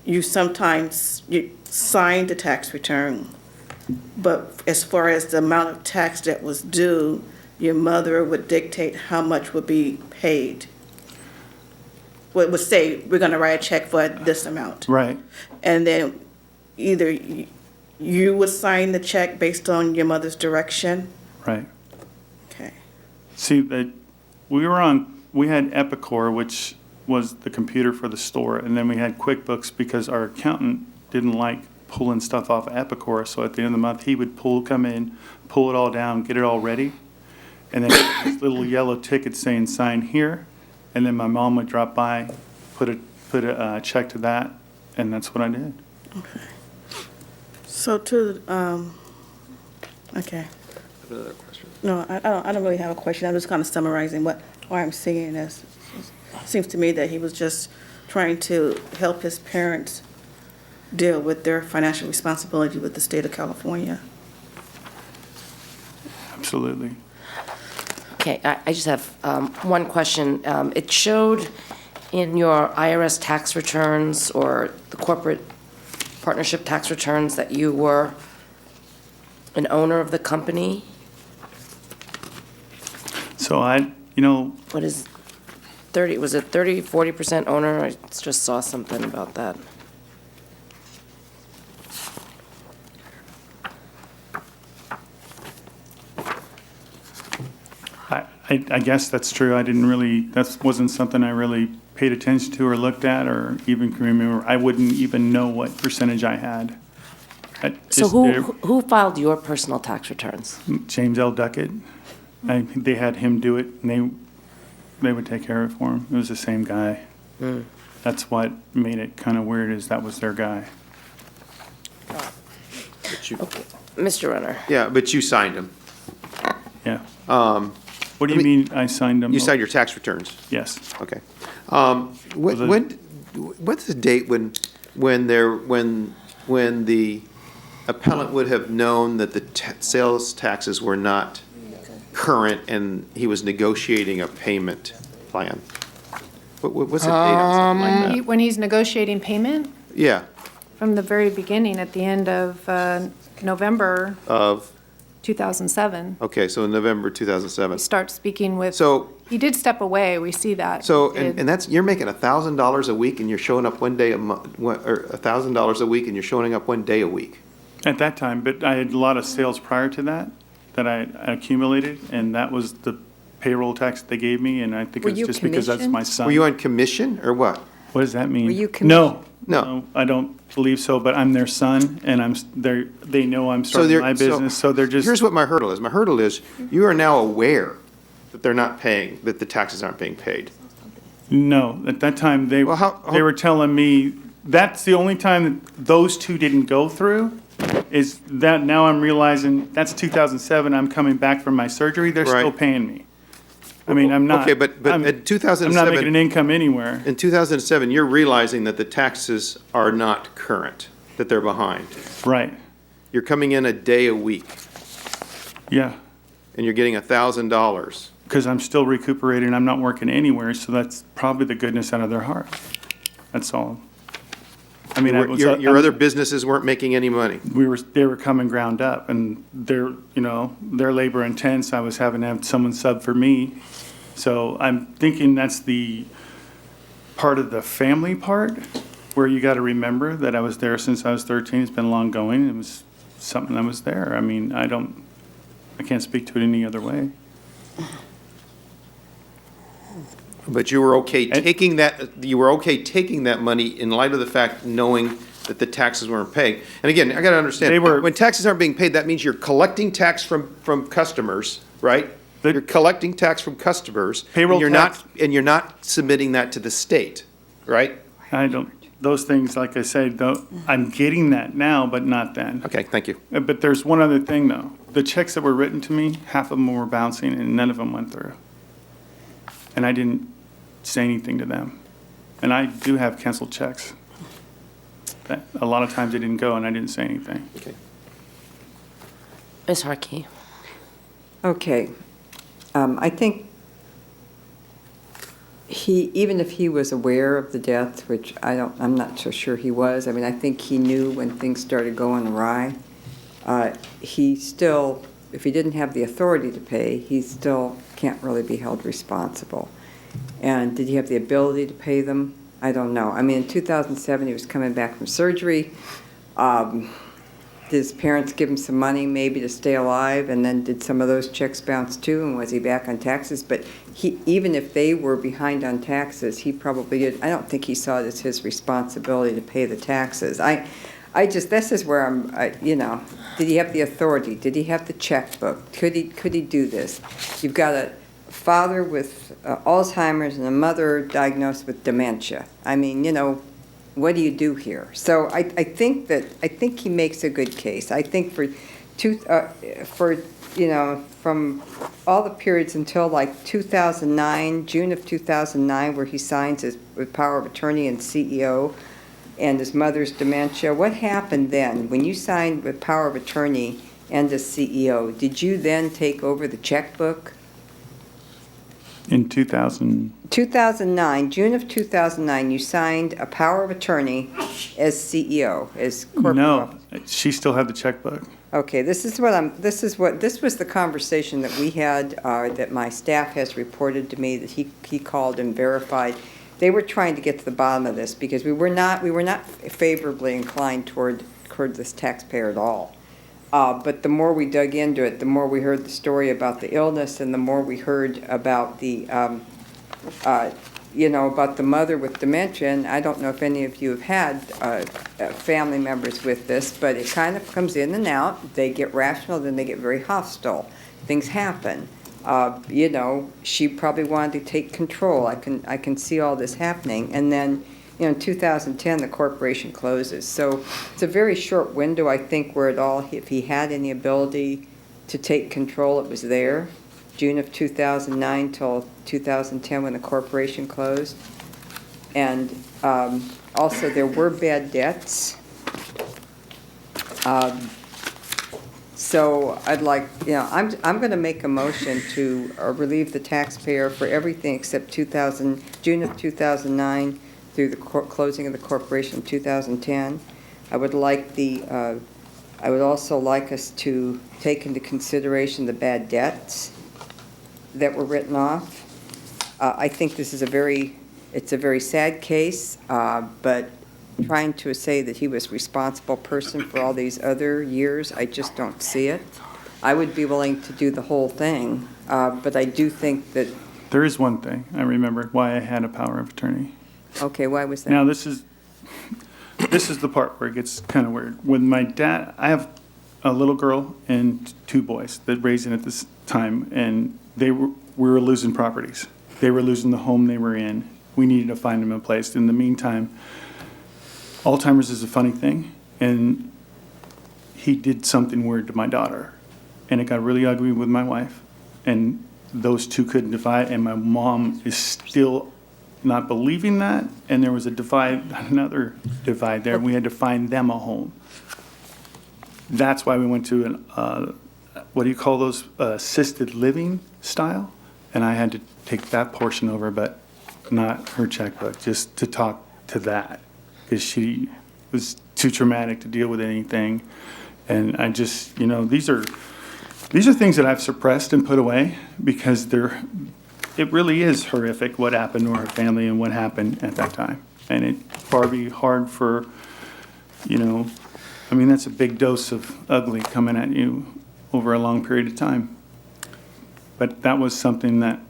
Q: You sometimes signed the tax return, but as far as the amount of tax that was due, your mother would dictate how much would be paid. Would say, we're gonna write a check for this amount.
E: Right.
Q: And then either you would sign the check based on your mother's direction.
E: Right.
Q: Okay.
E: See, we had Epicor, which was the computer for the store, and then we had QuickBooks because our accountant didn't like pulling stuff off Epicor, so at the end of the month, he would come in, pull it all down, get it all ready, and then this little yellow ticket saying sign here, and then my mom would drop by, put a check to that, and that's what I did.
Q: Okay. So okay.
T: Another question.
Q: No, I don't really have a question. I'm just kind of summarizing what I'm seeing as. It seems to me that he was just trying to help his parents deal with their financial responsibility with the state of California.
E: Absolutely.
I: Okay, I just have one question. It showed in your IRS tax returns or the corporate partnership tax returns that you were an owner of the company?
E: So
I: What is 30, was it 30, 40% owner? I just saw something about that.
E: I guess that's true. That wasn't something I really paid attention to or looked at or even can remember. I wouldn't even know what percentage I had.
I: So who filed your personal tax returns?
E: James L. Duckett. They had him do it, and they would take care of it for him. It was the same guy.
I: Mm.
E: That's what made it kind of weird, is that was their guy.
I: Okay. Mr. Renner.
O: Yeah, but you signed them.
E: Yeah. What do you mean I signed them?
O: You signed your tax returns?
E: Yes.
O: Okay. What's the date when the appellant would have known that the sales taxes were not current and he was negotiating a payment plan? What's the date on something like that?
U: When he's negotiating payment,
O: Yeah,
U: from the very beginning, at the end of November
O: of,
U: 2007,
O: okay, so in November 2007.
U: start speaking with,
O: So,
U: he did step away, we see that.
O: so,
U: He did.
O: and that's, you're making $1,000 a week and you're showing up one day a month, or $1,000 a week and you're showing up one day a week.
E: At that time, but I had a lot of sales prior to that I accumulated, and that was the payroll tax they gave me, and I think
P: Were
E: it's
P: you
E: just because that's my son.
O: Were you on commission or what?
E: What does that mean?
P: Were you
E: No, I don't believe so, but I'm their son, and they know I'm starting my business, so they're just.
O: Here's what my hurdle is. My hurdle is, you are now aware that they're not paying, that the taxes aren't being paid.
E: No, at that time, they were telling me, that's the only time that those two didn't go through, is that now I'm realizing, that's 2007, I'm coming back from my surgery, they're still
O: Right.
E: paying me. I mean, I'm not.
O: Okay, but in 2007.
E: I'm not making an income anywhere.
O: In 2007, you're realizing that the taxes are not current, that they're behind.
E: Right.
O: You're coming in a day a week.
E: Yeah.
O: And you're getting $1,000.
E: Because I'm still recuperating, I'm not working anywhere, so that's probably the goodness out of their heart. That's all. I mean,
O: Your other businesses weren't making any money.
E: They were coming ground up, and they're labor intense. I was having to have someone sub for me. So I'm thinking that's the part of the family part, where you got to remember that I was there since I was 13. It's been long going. It was something I was there. I mean, I can't speak to it any other way.
O: But you were okay taking that money in light of the fact, knowing that the taxes weren't paid. And again, I got to understand, when taxes aren't being paid, that means you're collecting tax from customers, right? You're collecting tax from customers.
E: Payroll tax.
O: And you're not submitting that to the state, right?
E: Those things, like I said, I'm getting that now, but not then.
O: Okay, thank you.
E: But there's one other thing, though. The checks that were written to me, half of them were bouncing, and none of them went through. And I didn't say anything to them. And I do have canceled checks. A lot of times they didn't go, and I didn't say anything.
O: Okay.
I: Ms. Harkey.
P: Okay. I think even if he was aware of the death, which I'm not so sure he was, I mean, I think he knew when things started going awry. He still, if he didn't have the authority to pay, he still can't really be held responsible. And did he have the ability to pay them? I don't know. I mean, in 2007, he was coming back from surgery. Did his parents give him some money maybe to stay alive? And then did some of those checks bounce too? And was he back on taxes? But even if they were behind on taxes, he probably did. I don't think he saw it as his responsibility to pay the taxes. This is where did he have the authority? Did he have the checkbook? Could he do this? You've got a father with Alzheimer's and a mother diagnosed with dementia. I mean, what do you do here? So I think he makes a good case. I think from all the periods until like 2009, June of 2009, where he signs his power of attorney and CEO, and his mother's dementia. What happened then when you signed with power of attorney and as CEO? Did you then take over the checkbook?
E: In 2000,
P: 2009, June of 2009, you signed a power of attorney as CEO, as corporate
E: no, she still had the checkbook.
P: Okay, this was the conversation that we had, that my staff has reported to me, that he called and verified. They were trying to get to the bottom of this, because we were not favorably inclined toward this taxpayer at all. But the more we dug into it, the more we heard the story about the illness, and the more we heard about the, about the mother with dementia. And I don't know if any of you have had family members with this, but it kind of comes in and out. They get rational, then they get very hostile. Things happen. She probably wanted to take control. I can see all this happening. And then, in 2010, the corporation closes. So it's a very short window, I think, where if he had any ability to take control, it was there. June of 2009 till 2010 when the corporation closed. And also there were bad debts. So I'd like, I'm going to make a motion to relieve the taxpayer for everything except June of 2009 through the closing of the corporation in 2010. I would also like us to take into consideration the bad debts that were written off. I think this is a very sad case, but trying to say that he was a responsible person for all these other years, I just don't see it. I would be willing to do the whole thing, but I do think that...
E: There is one thing I remembered why I had a power of attorney.
P: Okay, why was that?
E: Now, this is the part where it gets kind of weird. When my dad, I have a little girl and 2 boys that raised in at this time, and we were losing properties. They were losing the home they were in. We needed to find them a place. In the meantime, Alzheimer's is a funny thing, and he did something weird to my daughter, and it got really ugly with my wife, and those two couldn't divide, and my mom is still not believing that, and there was another divide there. We had to find them a home. That's why we went to an, what do you call those, assisted living style? And I had to take that portion over, but not her checkbook, just to talk to that, because she was too traumatic to deal with anything. And I just, these are things that I've suppressed and put away, because it really is horrific what happened to our family and what happened at that time. And it's probably hard for, that's a big dose of ugly coming at you over a long period of time. But that was something that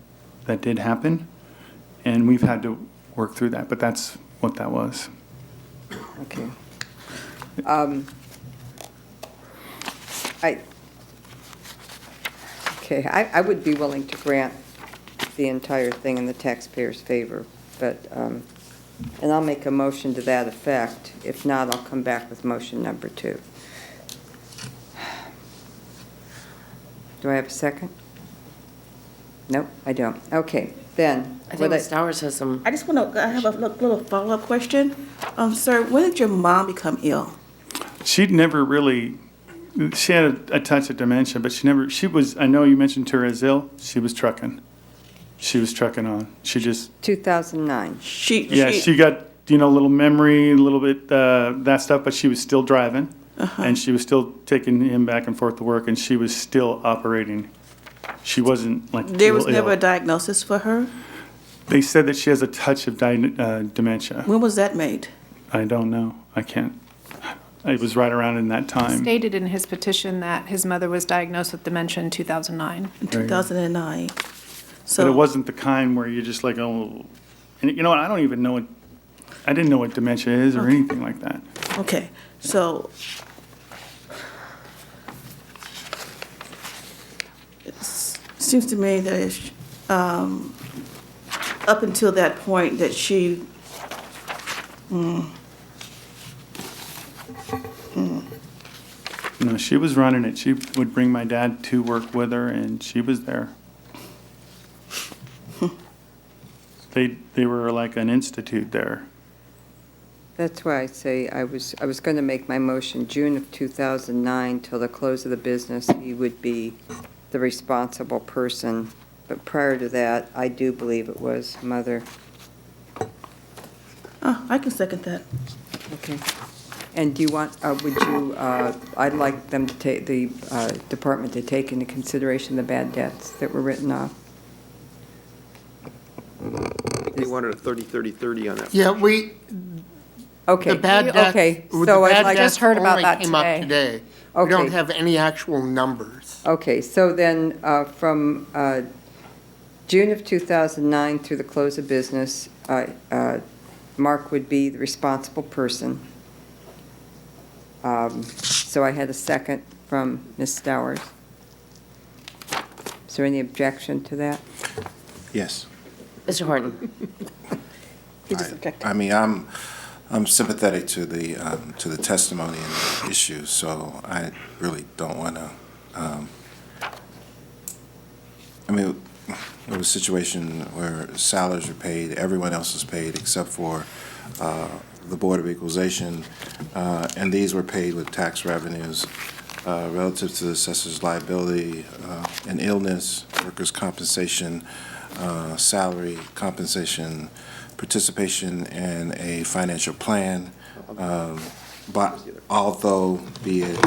E: did happen, and we've had to work through that, but that's what that was.
P: Okay. I would be willing to grant the entire thing in the taxpayer's favor, but, and I'll make a motion to that effect. If not, I'll come back with motion number 2. Do I have a second? Nope, I don't. Okay, then.
I: I think Ms. Stowers has some.
Q: I just want to, I have a little follow-up question. Sir, when did your mom become ill?
E: She'd never really, she had a touch of dementia, but I know you mentioned her as ill, she was trucking. She was trucking on. She just.
P: 2009.
E: She got, a little memory, a little bit, that stuff, but she was still driving. And she was still taking him back and forth to work, and she was still operating. She wasn't like
Q: There was
E: ill.
Q: never a diagnosis for her?
E: They said that she has a touch of dementia.
Q: When was that made?
E: I don't know. I can't. It was right around in that time.
U: Stated in his petition that his mother was diagnosed with dementia in 2009.
Q: In 2009.
E: But it wasn't the kind where you're just like, oh, and you know what? I don't even know I didn't know what dementia is or anything like that.
Q: Okay, so it seems to me that it's, up until that point that she
E: No, she was running it. She would bring my dad to work with her, and she was there. They were like an institute there.
P: That's why I say I was going to make my motion June of 2009 till the close of the business. He would be the responsible person, but prior to that, I do believe it was Mother.
Q: I can second that.
P: Okay. And do you want, I'd like them to take, the department to take into consideration the bad debts that were written off.
O: They wanted a 30-30-30 on that.
A: Yeah,
P: Okay.
A: the bad debts.
P: Okay,
A: the
P: so I'd
A: bad
P: like-
A: debts
P: Just heard about
A: only
P: that
A: came up
P: today.
A: today. We
P: Okay.
A: don't have any actual numbers.
P: Okay, so then from June of 2009 through the close of business, Marc would be the responsible person. So I had a second from Ms. Stowers. Is there any objection to that?
S: Yes.
I: Mr. Horton?
Q: He just objected.
S: I mean, I'm sympathetic to the testimony and the issue, so I really don't want to. I mean, it was a situation where salaries were paid, everyone else was paid except for the Board of Equalization, and these were paid with tax revenues relative to the assessor's liability and illness, workers' compensation, salary, compensation, participation in a financial plan, but although be it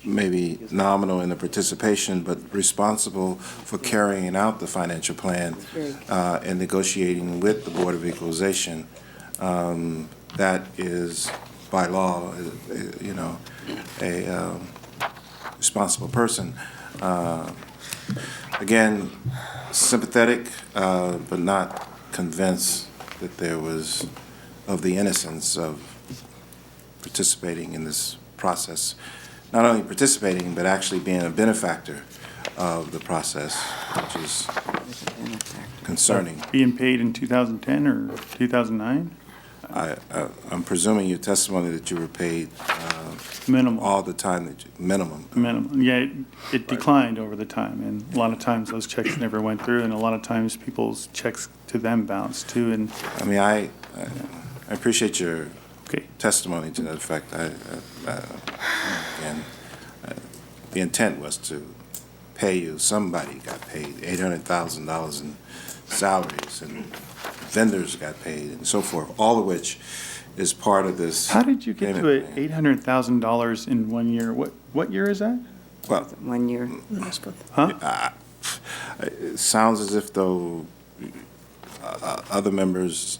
S: maybe nominal in the participation, but responsible for carrying out the financial plan and negotiating with the Board of Equalization. That is, by law, you know, a responsible person. Again, sympathetic, but not convinced that there was of the innocence of participating in this process. Not only participating, but actually being a benefactor of the process, which is concerning.
E: Being paid in 2010 or 2009?
S: I'm presuming your testimony that you were paid
E: minimum
S: all the time, minimum.
E: Minimum. Yeah, it declined over the time, and a lot of times those checks never went through, and a lot of times people's checks to them bounced too. And
S: I mean, I appreciate your testimony to that effect. Again, the intent was to pay you. Somebody got paid $800,000 in salaries, and vendors got paid, and so forth. All of which is part of this.
E: how did you get to $800,000 in 1 year? What year is that?
S: Well,
P: 1 year.
E: Huh?
S: It sounds as if though other members.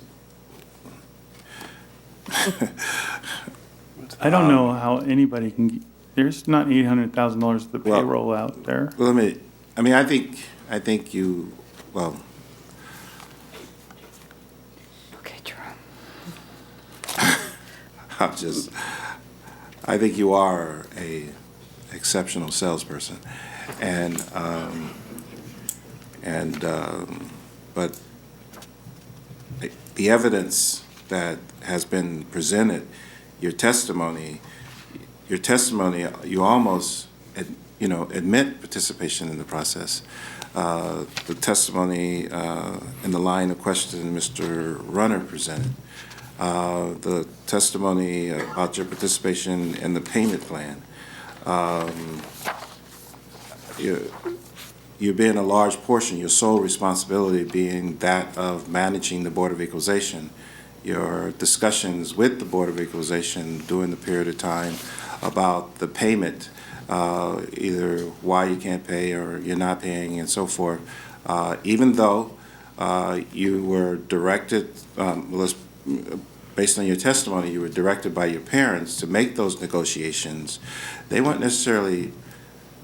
E: I don't know how anybody can. There's not $800,000 of the payroll out there.
S: Well, I think you. Well.
P: Okay, Jerome.
S: I think you are a exceptional salesperson, but the evidence that has been presented, your testimony, you almost, admit participation in the process. The testimony in the line of question Mr. Runner presented, the testimony about your participation in the payment plan, you being a large portion, your sole responsibility being that of managing the Board of Equalization, your discussions with the Board of Equalization during the period of time about the payment, either why you can't pay or you're not paying and so forth, even though you were directed, based on your testimony, you were directed by your parents to make those negotiations. They weren't necessarily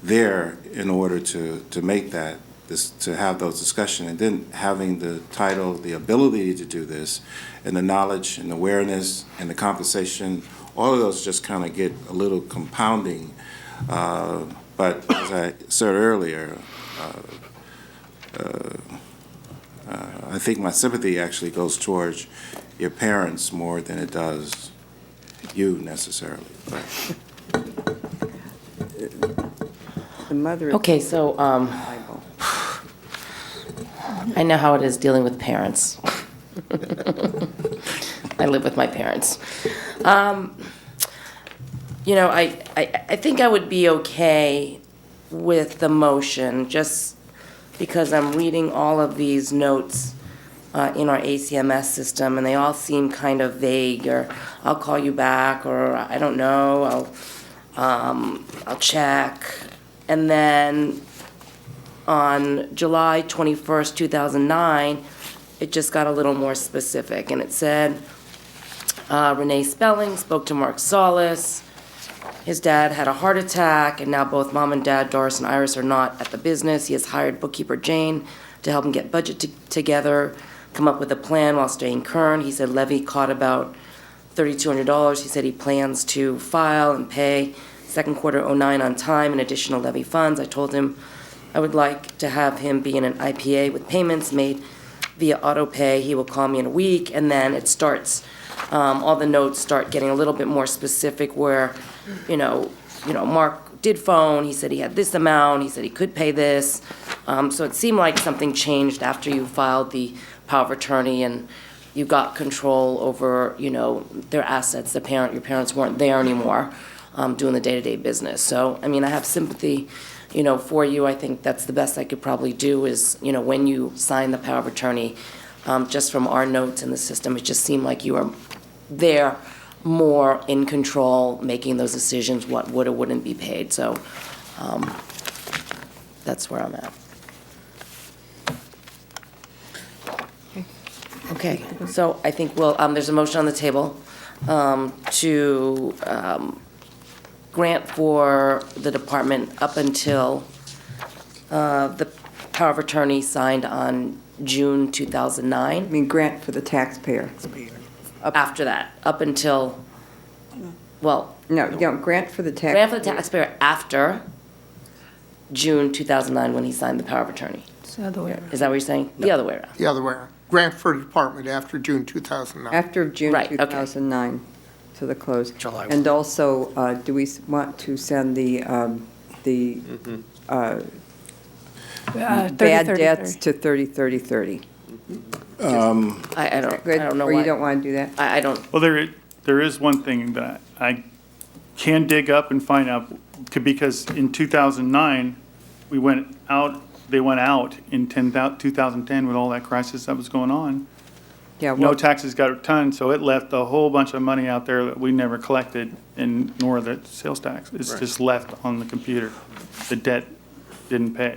S: there in order to make that, to have those discussions, and then having the title, the ability to do this, and the knowledge and awareness and the compensation, all of those just kind of get a little compounding. But as I said earlier, I think my sympathy actually goes towards your parents more than it does you necessarily. But.
P: The mother.
I: Okay, so I know how it is dealing with parents. I live with my parents. I think I would be okay with the motion, just because I'm reading all of these notes in our ACMS system, and they all seem kind of vague, or I'll call you back, or I don't know, I'll check. And then on July 21st, 2009, it just got a little more specific, and it said, Renee Spelling spoke to Marc Solis. His dad had a heart attack, and now both mom and dad, Doris and Iris, are not at the business. He has hired bookkeeper Jane to help him get budget together, come up with a plan while staying current. He said levy caught about $3,200. He said he plans to file and pay second quarter 09 on time and additional levy funds. I told him I would like to have him be in an IPA with payments made via auto pay. He will call me in a week, and then it starts, all the notes start getting a little bit more specific where, Marc did phone, he said he had this amount, he said he could pay this. So it seemed like something changed after you filed the power of attorney and you got control over, their assets. Your parents weren't there anymore, doing the day-to-day business. So, I have sympathy, for you. I think that's the best I could probably do is, when you sign the power of attorney, just from our notes in the system, it just seemed like you were there more in control, making those decisions, what would or wouldn't be paid. So that's where I'm at. Okay, so I think there's a motion on the table to grant for the department up until the power of attorney signed on June 2009.
P: Grant for the taxpayer.
I: After that, up until,
P: No, grant for the taxpayer.
I: grant for the taxpayer after June 2009 when he signed the power of attorney.
U: It's the other way around.
I: Is that what you're saying? The other way around.
A: The other way around. Grant for the department after June 2009.
P: After June
I: Right, okay.
P: 2009 to the close.
N: July.
P: And also, do we want to send the bad
U: 30,
P: debts to 30-30-30?
I: I don't know
P: Or
I: why.
P: you don't want to do that?
I: I don't,
E: Well, there is one thing that I can dig up and find out, because in 2009, they went out in 2010 with all that crisis that was going on.
P: Yeah,
E: No
P: well,
E: taxes got returned, so it left a whole bunch of money out there that we never collected, and nor the sales tax. It's just left on the computer. The debt didn't pay.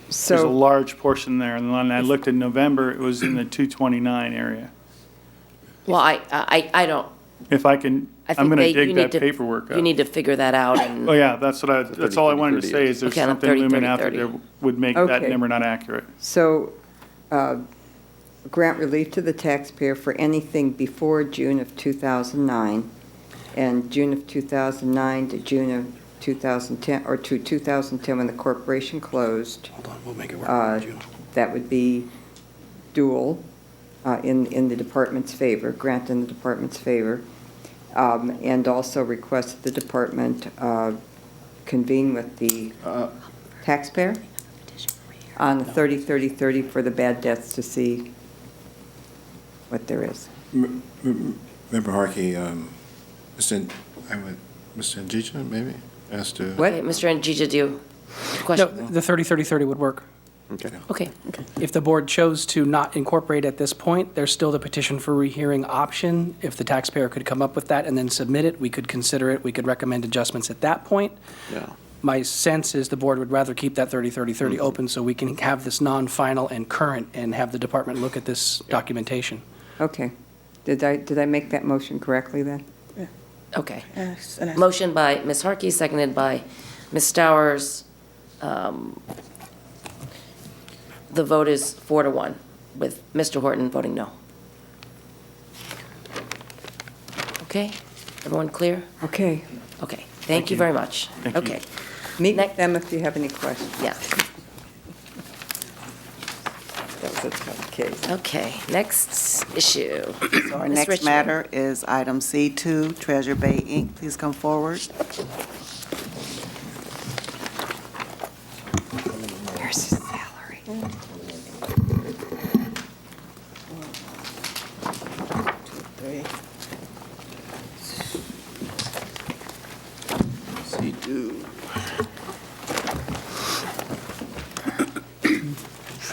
E: There's a
P: so,
E: large portion there, and when I looked in November, it was in the 229 area.
I: well, I don't,
E: If I can,
I: I think
E: I'm gonna
I: you
E: dig
I: need
E: that
I: to.
E: paperwork up.
I: You need to figure that out and.
E: Oh, yeah, that's all I wanted to say, is there's
I: Okay, on the
E: something looming
I: 30,
E: out there
I: 30.
E: that would make that
P: Okay.
E: number not accurate.
P: so grant relief to the taxpayer for anything before June of 2009, and June of 2009 to June of 2010, or to 2010 when the corporation closed.
N: Hold on, we'll make it work. June.
P: That would be dual in the department's favor, grant in the department's favor, and also request the department convene with the taxpayer on the 30-30-30 for the bad debts to see what there is.
S: Member Harkey, Mr. Njija, maybe, as to.
P: What?
I: Okay, Mr. Njija, do you have a
T: No,
I: question?
T: the 30-30-30 would work.
I: Okay.
T: If the board chose to not incorporate at this point, there's still the petition for rehearing option. If the taxpayer could come up with that and then submit it, we could consider it, we could recommend adjustments at that point.
O: Yeah.
T: My sense is the board would rather keep that 30-30-30 open so we can have this non-final and current and have the department look at this documentation.
P: Okay. Did I make that motion correctly then?
I: Okay.
Q: Yes, and I-
I: Motion by Ms. Harkey, seconded by Ms. Stowers. The vote is 4-1, with Mr. Horton voting no. Okay, everyone clear?
P: Okay.
I: Okay, thank you very much.
E: Thank you.
I: Okay,
P: Meet with them if you have any questions.
I: yeah,
P: That was a tough case.
I: okay, next issue.
J: So our
I: Ms.
J: next
I: Richmond.
J: matter is item C2, Treasure Bay Inc. Please come forward.
P: Where's his salary?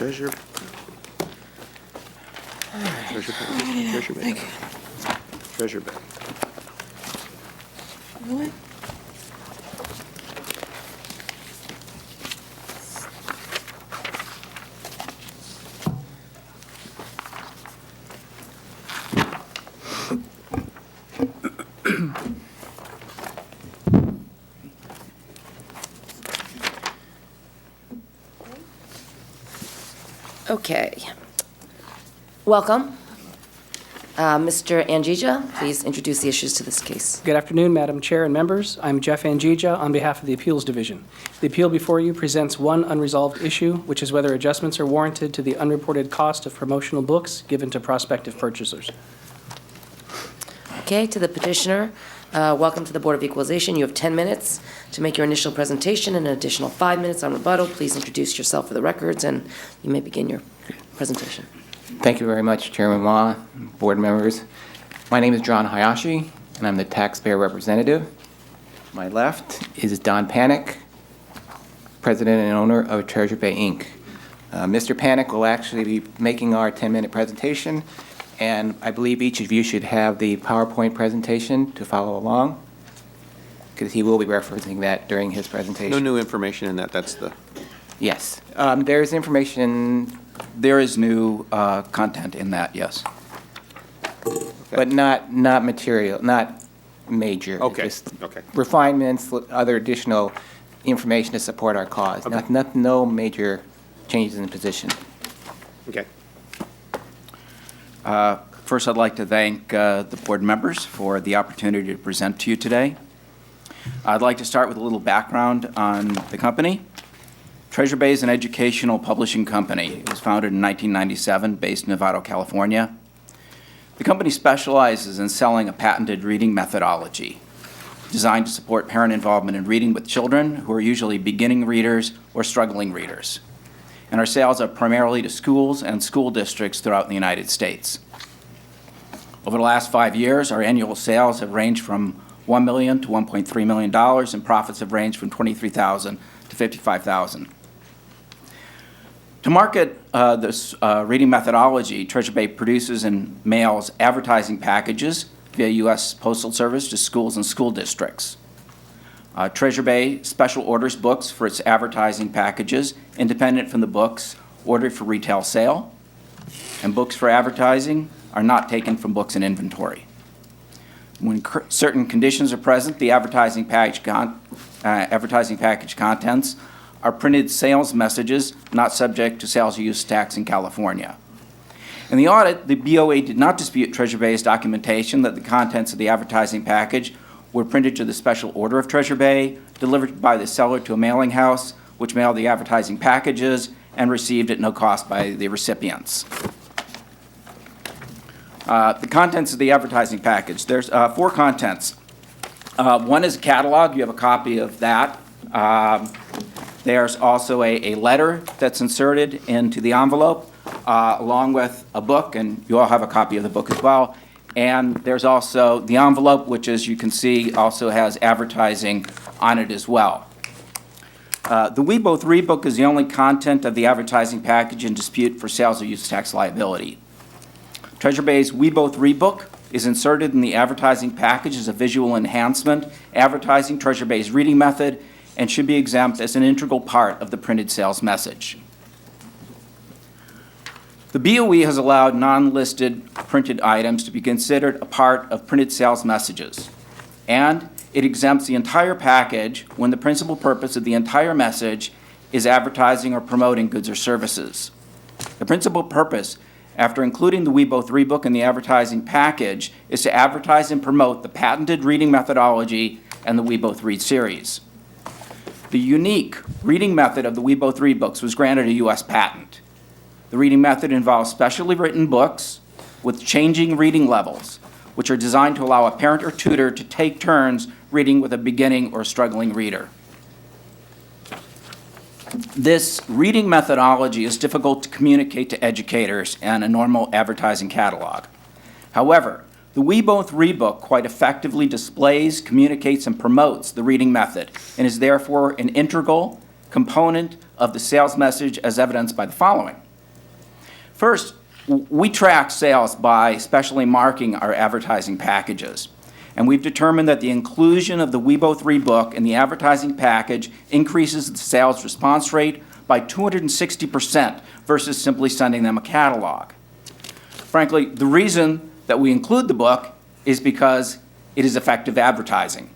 O: Treasure. Treasure bag. Treasure bag. Treasure bag.
Q: What?
I: Okay. Welcome. Mr. Angija, please introduce the issues to this case.
T: Good afternoon, Madam Chair and members. I'm Jeff Angija on behalf of the Appeals Division. The appeal before you presents one unresolved issue, which is whether adjustments are warranted to the unreported cost of promotional books given to prospective purchasers.
I: Okay, to the petitioner, welcome to the Board of Equalization. You have 10 minutes to make your initial presentation and an additional 5 minutes on rebuttal. Please introduce yourself for the records, and you may begin your presentation.
B: Thank you very much, Chairman Ma, board members. My name is John Hayashi, and I'm the taxpayer representative. My left is Don Panic, president and owner of Treasure Bay, Inc. Mr. Panic will actually be making our 10-minute presentation, and I believe each of you should have the PowerPoint presentation to follow along, because he will be referencing that during his presentation.
O: No new information in that, that's the...
B: Yes. There is information.
V: There is new content in that, yes.
O: Okay.
B: But not material, not major.
O: Okay,
B: Just
O: okay.
B: refinements, other additional information to support our cause.
O: Okay.
B: No major changes in the position.
O: Okay.
V: First, I'd like to thank the board members for the opportunity to present to you today. I'd like to start with a little background on the company. Treasure Bay is an educational publishing company. It was founded in 1997, based in Nevada, California. The company specializes in selling a patented reading methodology designed to support parent involvement in reading with children who are usually beginning readers or struggling readers. And our sales are primarily to schools and school districts throughout the United States. Over the last 5 years, our annual sales have ranged from $1 million to $1.3 million, and profits have ranged from $23,000 to $55,000. To market this reading methodology, Treasure Bay produces and mails advertising packages via U.S. Postal Service to schools and school districts. Treasure Bay special orders books for its advertising packages, independent from the books ordered for retail sale, and books for advertising are not taken from books in inventory. When certain conditions are present, the advertising package contents are printed sales messages not subject to sales use tax in California. In the audit, the BOA did not dispute Treasure Bay's documentation that the contents of the advertising package were printed to the special order of Treasure Bay, delivered by the seller to a mailing house, which mailed the advertising packages and received at no cost by the recipients. The contents of the advertising package. There's 4 contents. One is a catalog. You have a copy of that. There's also a letter that's inserted into the envelope, along with a book, and you all have a copy of the book as well. And there's also the envelope, which, as you can see, also has advertising on it as well. The We Both Read book is the only content of the advertising package in dispute for sales or use tax liability. Treasure Bay's We Both Read book is inserted in the advertising package as a visual enhancement, advertising Treasure Bay's reading method, and should be exempt as an integral part of the printed sales message. The BOE has allowed non-listed printed items to be considered a part of printed sales messages, and it exempts the entire package when the principal purpose of the entire message is advertising or promoting goods or services. The principal purpose, after including the We Both Read book in the advertising package, is to advertise and promote the patented reading methodology and the We Both Read series. The unique reading method of the We Both Read books was granted a U.S. patent. The reading method involves specially written books with changing reading levels, which are designed to allow a parent or tutor to take turns reading with a beginning or struggling reader. This reading methodology is difficult to communicate to educators and a normal advertising catalog. However, the We Both Read book quite effectively displays, communicates, and promotes the reading method, and is therefore an integral component of the sales message, as evidenced by the following. First, we track sales by specially marking our advertising packages. And we've determined that the inclusion of the Weibo 3 book in the advertising package increases the sales response rate by 260% versus simply sending them a catalog. Frankly, the reason that we include the book is because it is effective advertising.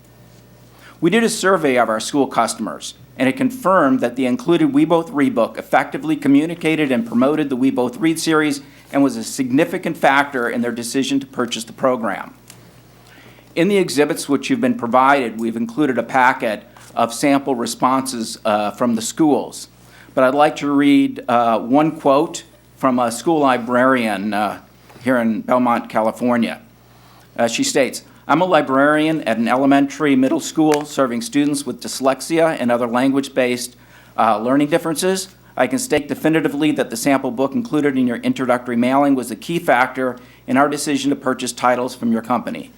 V: We did a survey of our school customers, and it confirmed that the included Weibo 3 book effectively communicated and promoted the Weibo 3 series and was a significant factor in their decision to purchase the program. In the exhibits which you've been provided, we've included a packet of sample responses from the schools. But I'd like to read one quote from a school librarian here in Belmont, California. She states, "I'm a librarian at an elementary middle school serving students with dyslexia and other language-based learning differences. I can state definitively that the sample book included in your introductory mailing was the key factor in our decision to purchase titles from your company.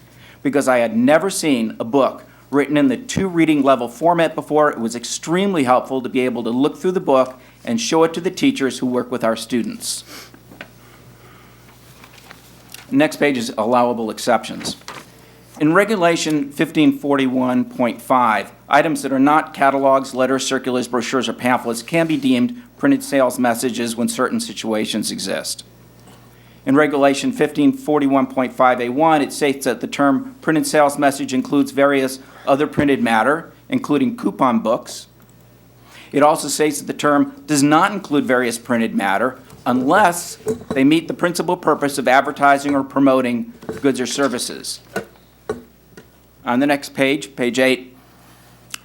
V: Because I had never seen a book written in the 2 reading level format before, it was extremely helpful to be able to look through the book and show it to the teachers who work with our students." Next page is allowable exceptions. In Regulation 1541.5, items that are not catalogs, letters, circulars, brochures, or pamphlets can be deemed printed sales messages when certain situations exist. In Regulation 1541.5A1, it states that the term printed sales message includes various other printed matter, including coupon books. It also states that the term does not include various printed matter unless they meet the principal purpose of advertising or promoting goods or services. On the next page, page 8,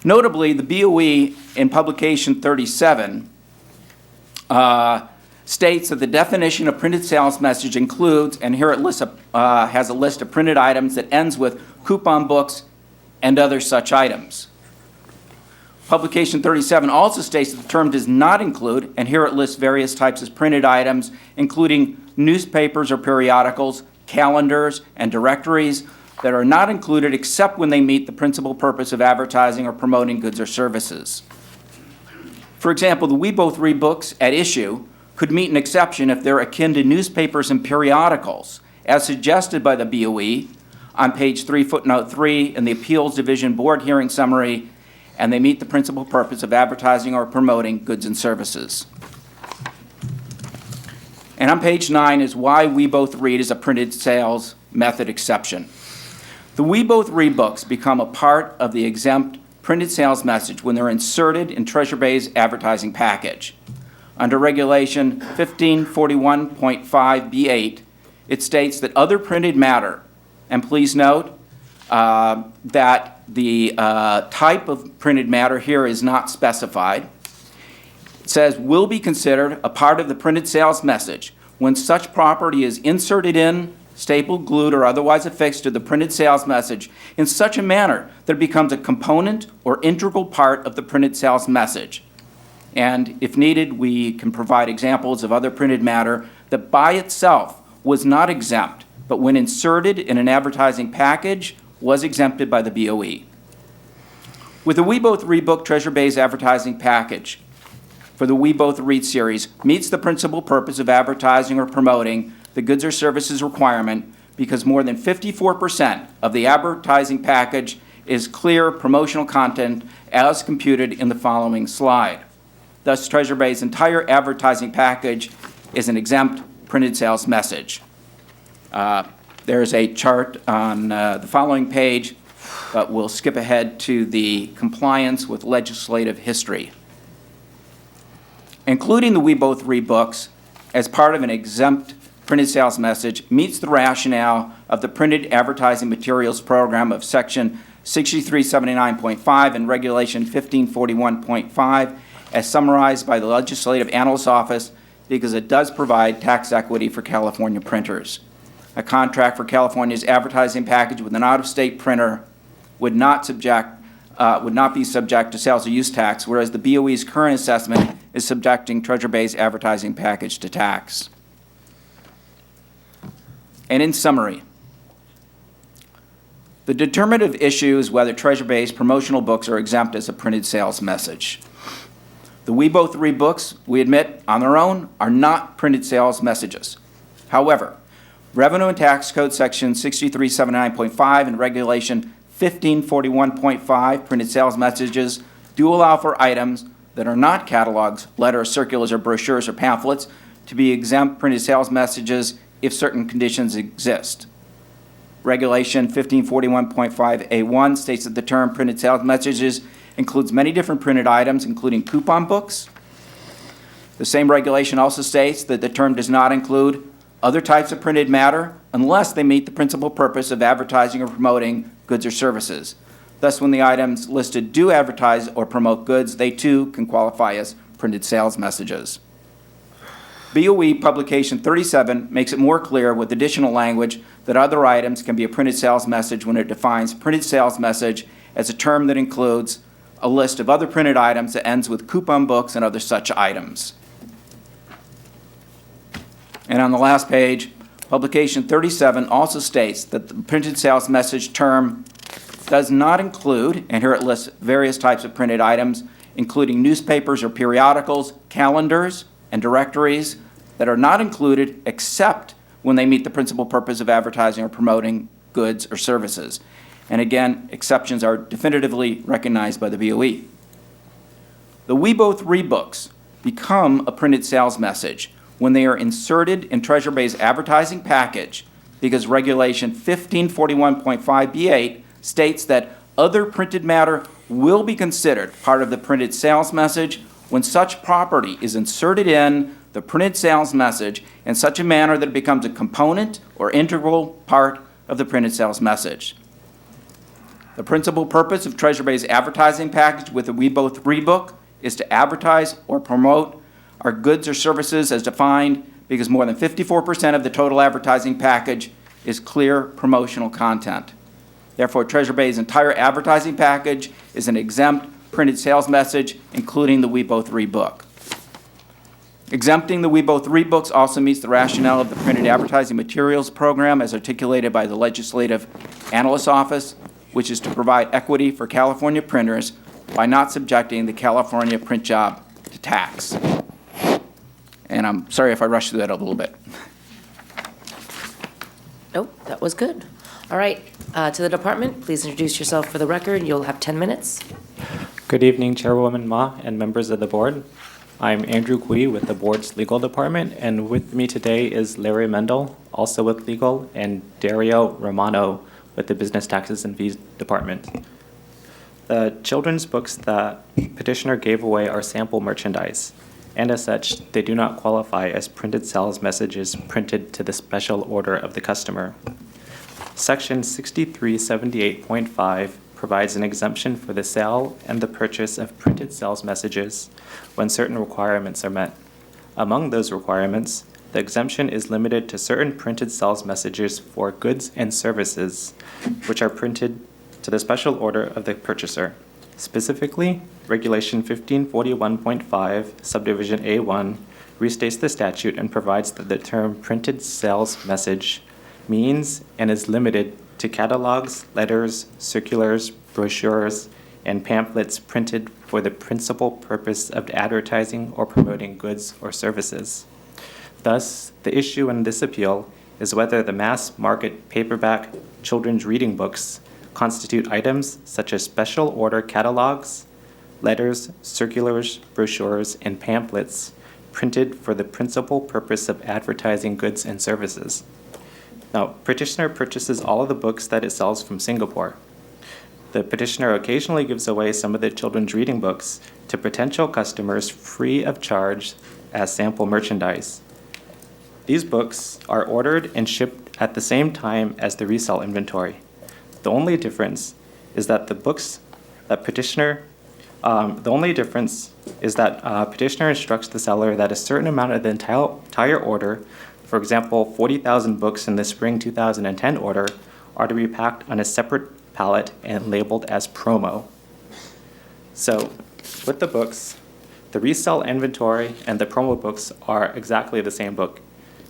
V: notably, the BOE in Publication 37 states that the definition of printed sales message includes, and here it lists has a list of printed items that ends with coupon books and other such items. Publication 37 also states that the term does not include, and here it lists various types of printed items, including newspapers or periodicals, calendars, and directories that are not included except when they meet the principal purpose of advertising or promoting goods or services. For example, the Weibo 3 books at issue could meet an exception if they're akin to newspapers and periodicals, as suggested by the BOE on page 3, footnote 3 in the Appeals Division Board Hearing Summary, and they meet the principal purpose of advertising or promoting goods and services. And on page 9 is why Weibo 3 is a printed sales method exception. The Weibo 3 books become a part of the exempt printed sales message when they're inserted in Treasure Bay's advertising package. Under Regulation 1541.5B8, it states that other printed matter, and please note that the type of printed matter here is not specified. It says, will be considered a part of the printed sales message when such property is inserted in, stapled, glued, or otherwise affixed to the printed sales message in such a manner that it becomes a component or integral part of the printed sales message. And if needed, we can provide examples of other printed matter that by itself was not exempt, but when inserted in an advertising package, was exempted by the BOE. With the Weibo 3 book, Treasure Bay's advertising package for the Weibo 3 series meets the principal purpose of advertising or promoting the goods or services requirement because more than 54% of the advertising package is clear promotional content as computed in the following slide. Thus, Treasure Bay's entire advertising package is an exempt printed sales message. There's a chart on the following page, but we'll skip ahead to the compliance with legislative history. Including the Weibo 3 books as part of an exempt printed sales message meets the rationale of the printed advertising materials program of Section 6379.5 and Regulation 1541.5 as summarized by the Legislative Analyst's Office because it does provide tax equity for California printers. A contract for California's advertising package with an out-of-state printer would not be subject to sales or use tax, whereas the BOE's current assessment is subjecting Treasure Bay's advertising package to tax. And in summary, the determinative issue is whether Treasure Bay's promotional books are exempt as a printed sales message. The WeBo 3 books, we admit, on their own, are not printed sales messages. However, Revenue and Tax Code Section 6379.5 and Regulation 1541.5 printed sales messages do allow for items that are not catalogs, letters, circulars, or brochures or pamphlets to be exempt printed sales messages if certain conditions exist. Regulation 1541.5A1 states that the term printed sales messages includes many different printed items, including coupon books. The same regulation also states that the term does not include other types of printed matter unless they meet the principal purpose of advertising or promoting goods or services. Thus, when the items listed do advertise or promote goods, they too can qualify as printed sales messages. BOE Publication 37 makes it more clear with additional language that other items can be a printed sales message when it defines printed sales message as a term that includes a list of other printed items that ends with coupon books and other such items. And on the last page, Publication 37 also states that the printed sales message term does not include, and here it lists various types of printed items, including newspapers or periodicals, calendars, and directories that are not included except when they meet the principal purpose of advertising or promoting goods or services. And again, exceptions are definitively recognized by the BOE. The WeBo 3 books become a printed sales message when they are inserted in Treasure Bay's advertising package because Regulation 1541.5B8 states that other printed matter will be considered part of the printed sales message when such property is inserted in the printed sales message in such a manner that it becomes a component or integral part of the printed sales message. The principal purpose of Treasure Bay's advertising package with the WeBo 3 book is to advertise or promote our goods or services as defined because more than 54% of the total advertising package is clear promotional content. Therefore, Treasure Bay's entire advertising package is an exempt printed sales message, including the WeBo 3 book. Exempting the WeBo 3 books also meets the rationale of the Printed Advertising Materials Program as articulated by the Legislative Analyst's Office, which is to provide equity for California printers by not subjecting the California print job to tax. And I'm sorry if I rushed through that a little bit.
I: Nope, that was good. All right, to the department, please introduce yourself for the record. You'll have 10 minutes.
D: Good evening, Chairwoman Ma and members of the board. I'm Andrew Kui with the board's legal department, and with me today is Larry Mendel, also with legal, and Dario Romano with the business taxes and fees department. The children's books that petitioner gave away are sample merchandise, and as such, they do not qualify as printed sales messages printed to the special order of the customer. Section 6378.5 provides an exemption for the sale and the purchase of printed sales messages when certain requirements are met. Among those requirements, the exemption is limited to certain printed sales messages for goods and services which are printed to the special order of the purchaser. Specifically, Regulation 1541.5, Subdivision A1, restates the statute and provides that the term printed sales message means and is limited to catalogs, letters, circulars, brochures, and pamphlets printed for the principal purpose of advertising or promoting goods or services. Thus, the issue in this appeal is whether the mass market paperback children's reading books constitute items such as special order catalogs, letters, circulars, brochures, and pamphlets printed for the principal purpose of advertising goods and services. Now, petitioner purchases all of the books that it sells from Singapore. The petitioner occasionally gives away some of the children's reading books to potential customers free of charge as sample merchandise. These books are ordered and shipped at the same time as the resale inventory. The only difference is that petitioner instructs the seller that a certain amount of the entire order, for example, 40,000 books in the spring 2010 order, are to be packed on a separate pallet and labeled as promo. So, with the books, the resale inventory and the promo books are exactly the same book.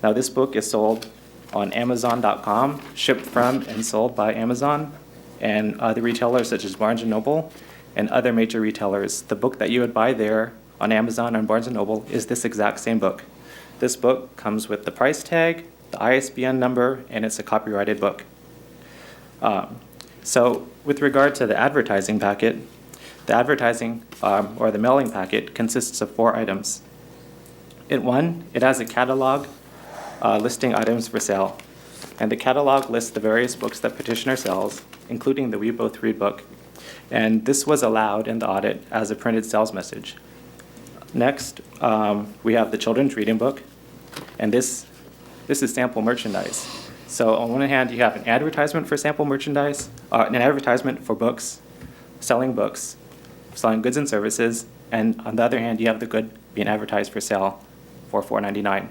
D: Now, this book is sold on Amazon.com, shipped from and sold by Amazon and other retailers such as Barnes & Noble and other major retailers. The book that you would buy there on Amazon and Barnes & Noble is this exact same book. This book comes with the price tag, the ISBN number, and it's a copyrighted book. So with regard to the advertising packet, the advertising or the mailing packet consists of 4 items. It has a catalog listing items for sale, and the catalog lists the various books that petitioner sells, including the We Both Read book, and this was allowed in the audit as a printed sales message. Next, we have the children's reading book, and this is sample merchandise. So on one hand, you have an advertisement for sample merchandise, an advertisement for books, selling goods and services, and on the other hand, you have the good being advertised for sale for $4.99.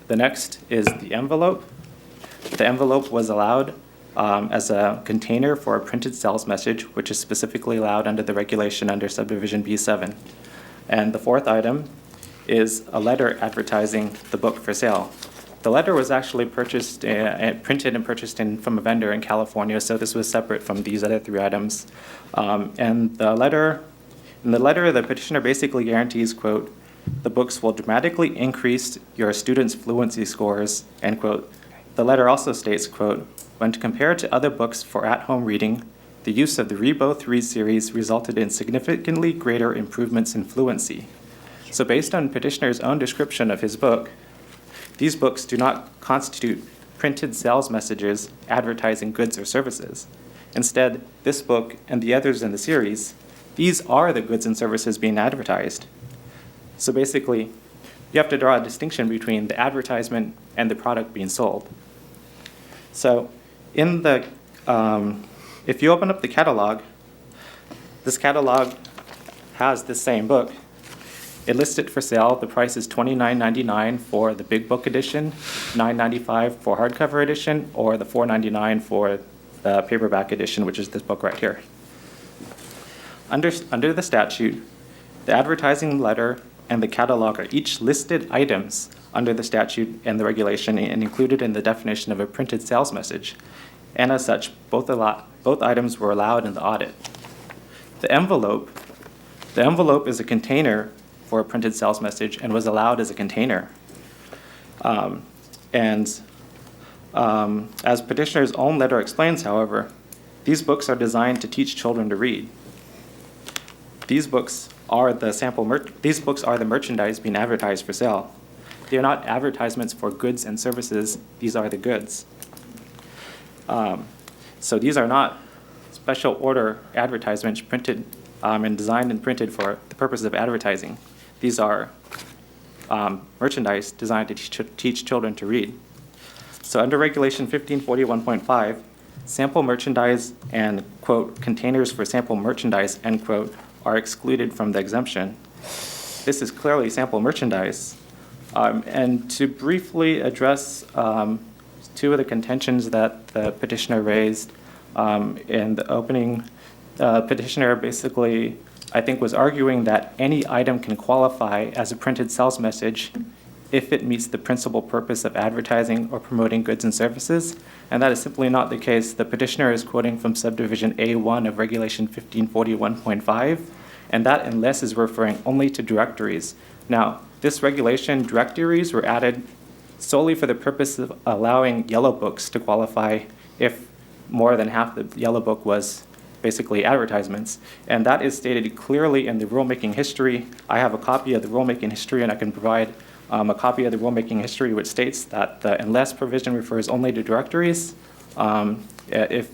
D: The next is the envelope. The envelope was allowed as a container for a printed sales message, which is specifically allowed under the regulation under subdivision B7. And the 4th item is a letter advertising the book for sale. The letter was actually printed and purchased from a vendor in California, so this was separate from these other 3 items. And in the letter, the petitioner basically guarantees, quote, "The books will dramatically increase your students' fluency scores," end quote. The letter also states, quote, "When compared to other books for at-home reading, the use of the We Both Read series resulted in significantly greater improvements in fluency." So based on petitioner's own description of his book, these books do not constitute printed sales messages advertising goods or services. Instead, this book and the others in the series, these are the goods and services being advertised. So basically, you have to draw a distinction between the advertisement and the product being sold. So in the, if you open up the catalog, this catalog has the same book. It lists it for sale. The price is $29.99 for the big book edition, $9.95 for hardcover edition, or the $4.99 for the paperback edition, which is this book right here. Under the statute, the advertising letter and the catalog are each listed items under the statute and the regulation and included in the definition of a printed sales message. And as such, both items were allowed in the audit. The envelope is a container for a printed sales message and was allowed as a container. As petitioner's own letter explains, however, these books are designed to teach children to read. These books are the merchandise being advertised for sale. They are not advertisements for goods and services. These are the goods. So these are not special order advertisements printed and designed and printed for the purpose of advertising. These are merchandise designed to teach children to read. So under Regulation 1541.5, sample merchandise and, quote, containers for sample merchandise, end quote, are excluded from the exemption. This is clearly sample merchandise. And to briefly address 2 of the contentions that the petitioner raised in the opening, petitioner basically, I think, was arguing that any item can qualify as a printed sales message if it meets the principal purpose of advertising or promoting goods and services, and that is simply not the case. The petitioner is quoting from subdivision A1 of Regulation 1541.5, and that unless is referring only to directories. Now, this regulation, directories were added solely for the purpose of allowing yellow books to qualify if more than half the yellow book was basically advertisements, and that is stated clearly in the rulemaking history. I have a copy of the rulemaking history, and I can provide a copy of the rulemaking history which states that the unless provision refers only to directories, if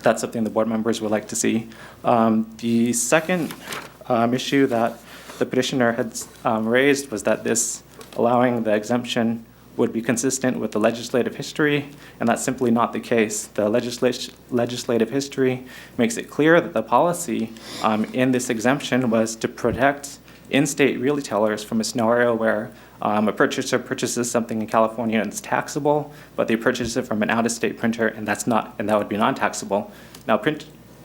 D: that's something the board members would like to see. The second issue that the petitioner had raised was that this allowing the exemption would be consistent with the legislative history, and that's simply not the case. The legislative history makes it clear that the policy in this exemption was to protect in-state retailers from a scenario where a purchaser purchases something in California and it's taxable, but they purchase it from an out-of-state printer and that would be non-taxable. Now,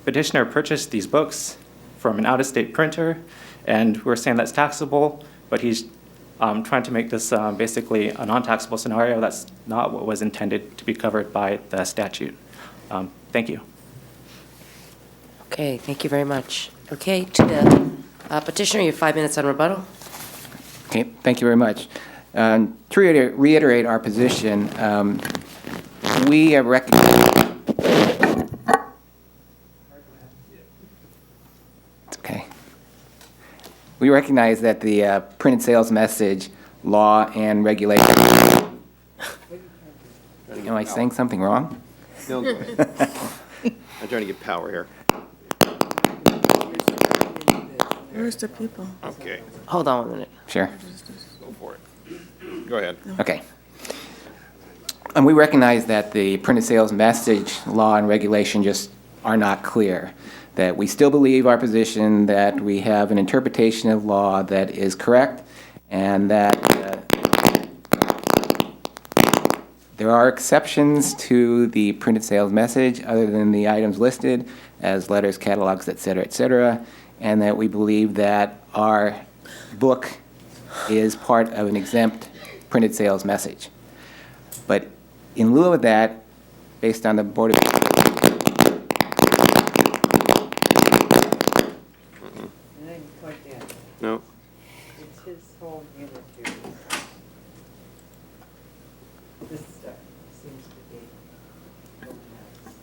D: petitioner purchased these books from an out-of-state printer, and we're saying that's taxable, but he's trying to make this basically a non-taxable scenario. That's not what was intended to be covered by the statute. Thank you.
I: Okay, thank you very much. Okay, to the Petitioner, you have 5 minutes on rebuttal.
B: Okay, thank you very much. To reiterate our position, we recognize. It's okay. We recognize that the printed sales message law and regulation. Am I saying something wrong?
O: No, go ahead. I'm trying to get power here.
Q: Where's the people?
O: Okay,
I: Hold on 1 minute.
B: Sure.
O: go for it. Go ahead.
B: Okay. And we recognize that the printed sales message law and regulation just are not clear, that we still believe our position that we have an interpretation of law that is correct, and that there are exceptions to the printed sales message other than the items listed as letters, catalogs, et cetera, and that we believe that our book is part of an exempt printed sales message. But in lieu of that, based on the Board of...
O: No.
P: It's his whole unit here. This stuff seems to be going nuts.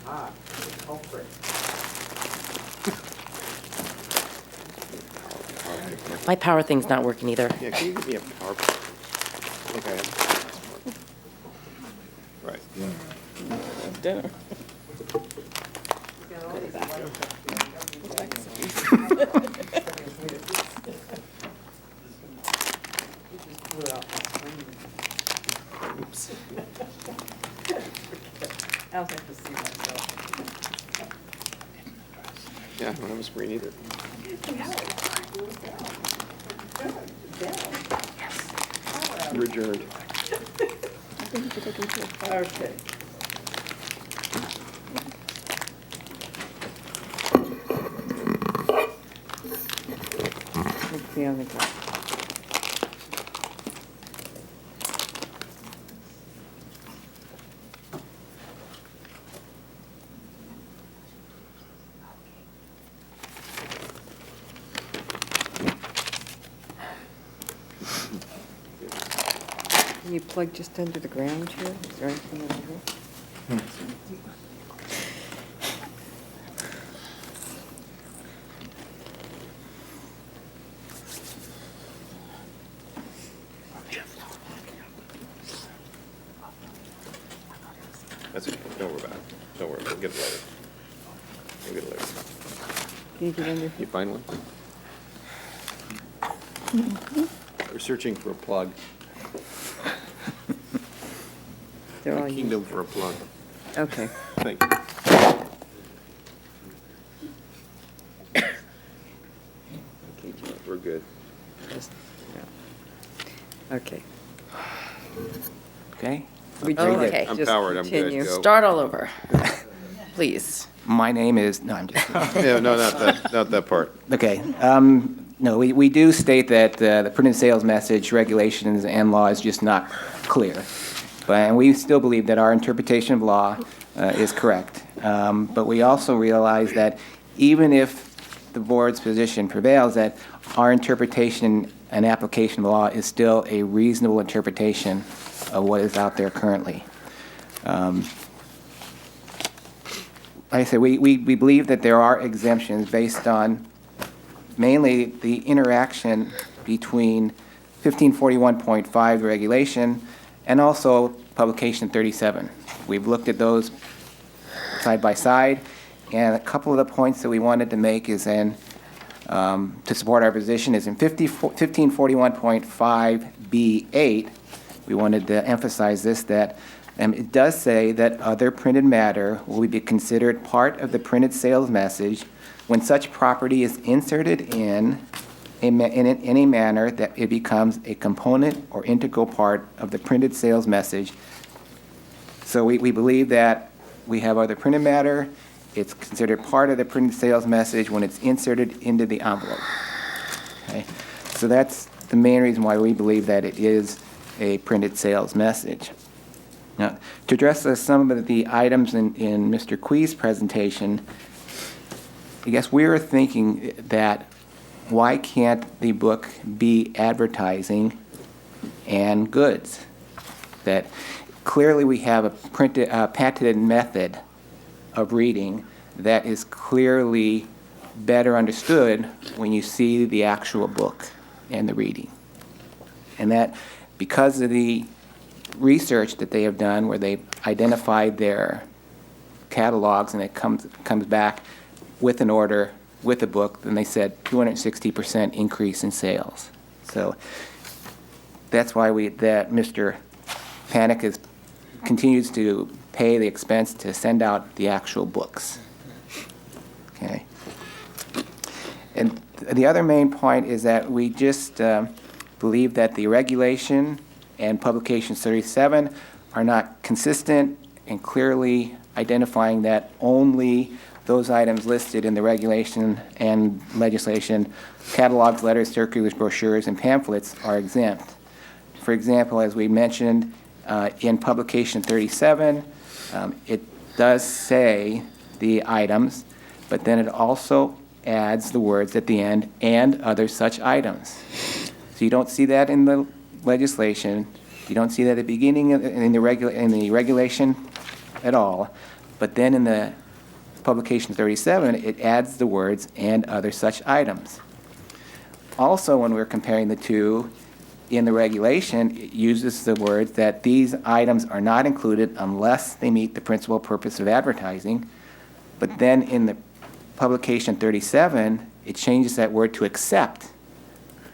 P: Ah, culprit.
I: My power thing's not working either.
O: Yeah, can you give me a power? Okay. Right.
I: Dinner.
O: Oops.
P: I'll have to see myself.
O: Yeah, I don't have a screen either. We're adjourned.
P: Okay. Let's see on the ground. Can you plug just under the ground here? Is there anything over here?
O: That's okay. Don't worry about it. Don't worry. We'll get it later. We'll get it later.
P: Can you get under?
O: You find one? We're searching for a plug.
P: They're all
O: A kingdom for a plug.
P: Okay.
O: Thank you. We're good.
P: Just, yeah. Okay.
B: Okay?
P: We
I: Oh,
P: just-
I: okay.
O: I'm
P: just
O: powered. I'm good.
P: continue.
O: Go.
I: Start all over, please.
B: My name is... No, I'm just...
O: Yeah, no, not that part.
B: Okay. No, we do state that the printed sales message regulations and law is just not clear. And we still believe that our interpretation of law is correct. But we also realize that even if the board's position prevails, that our interpretation and application of law is still a reasonable interpretation of what is out there currently. Like I said, we believe that there are exemptions based on mainly the interaction between 1541.5 regulation and also publication 37. We've looked at those side by side, and a couple of the points that we wanted to make is in, to support our position, is in 1541.5B8, we wanted to emphasize this, that it does say that other printed matter will be considered part of the printed sales message when such property is inserted in a manner that it becomes a component or integral part of the printed sales message. So we believe that we have other printed matter. It's considered part of the printed sales message when it's inserted into the envelope. Okay? So that's the main reason why we believe that it is a printed sales message. Now, to address some of the items in Mr. Quee's presentation, I guess we were thinking that why can't the book be advertising and goods? That clearly we have a patented method of reading that is clearly better understood when you see the actual book and the reading. And that because of the research that they have done where they've identified their catalogs and it comes back with an order, with a book, then they said 260% increase in sales. So that's why that Mr. Panic continues to pay the expense to send out the actual books. Okay. And the other main point is that we just believe that the regulation and Publication 37 are not consistent and clearly identifying that only those items listed in the regulation and legislation, catalogs, letters, circulars, brochures, and pamphlets are exempt. For example, as we mentioned in Publication 37, it does say the items, but then it also adds the words at the end, and other such items. So you don't see that in the legislation. You don't see that at the beginning in the regulation at all. But then in the Publication 37, it adds the words and other such items. Also, when we're comparing the two, in the regulation, it uses the words that these items are not included unless they meet the principal purpose of advertising. But then in the Publication 37, it changes that word to except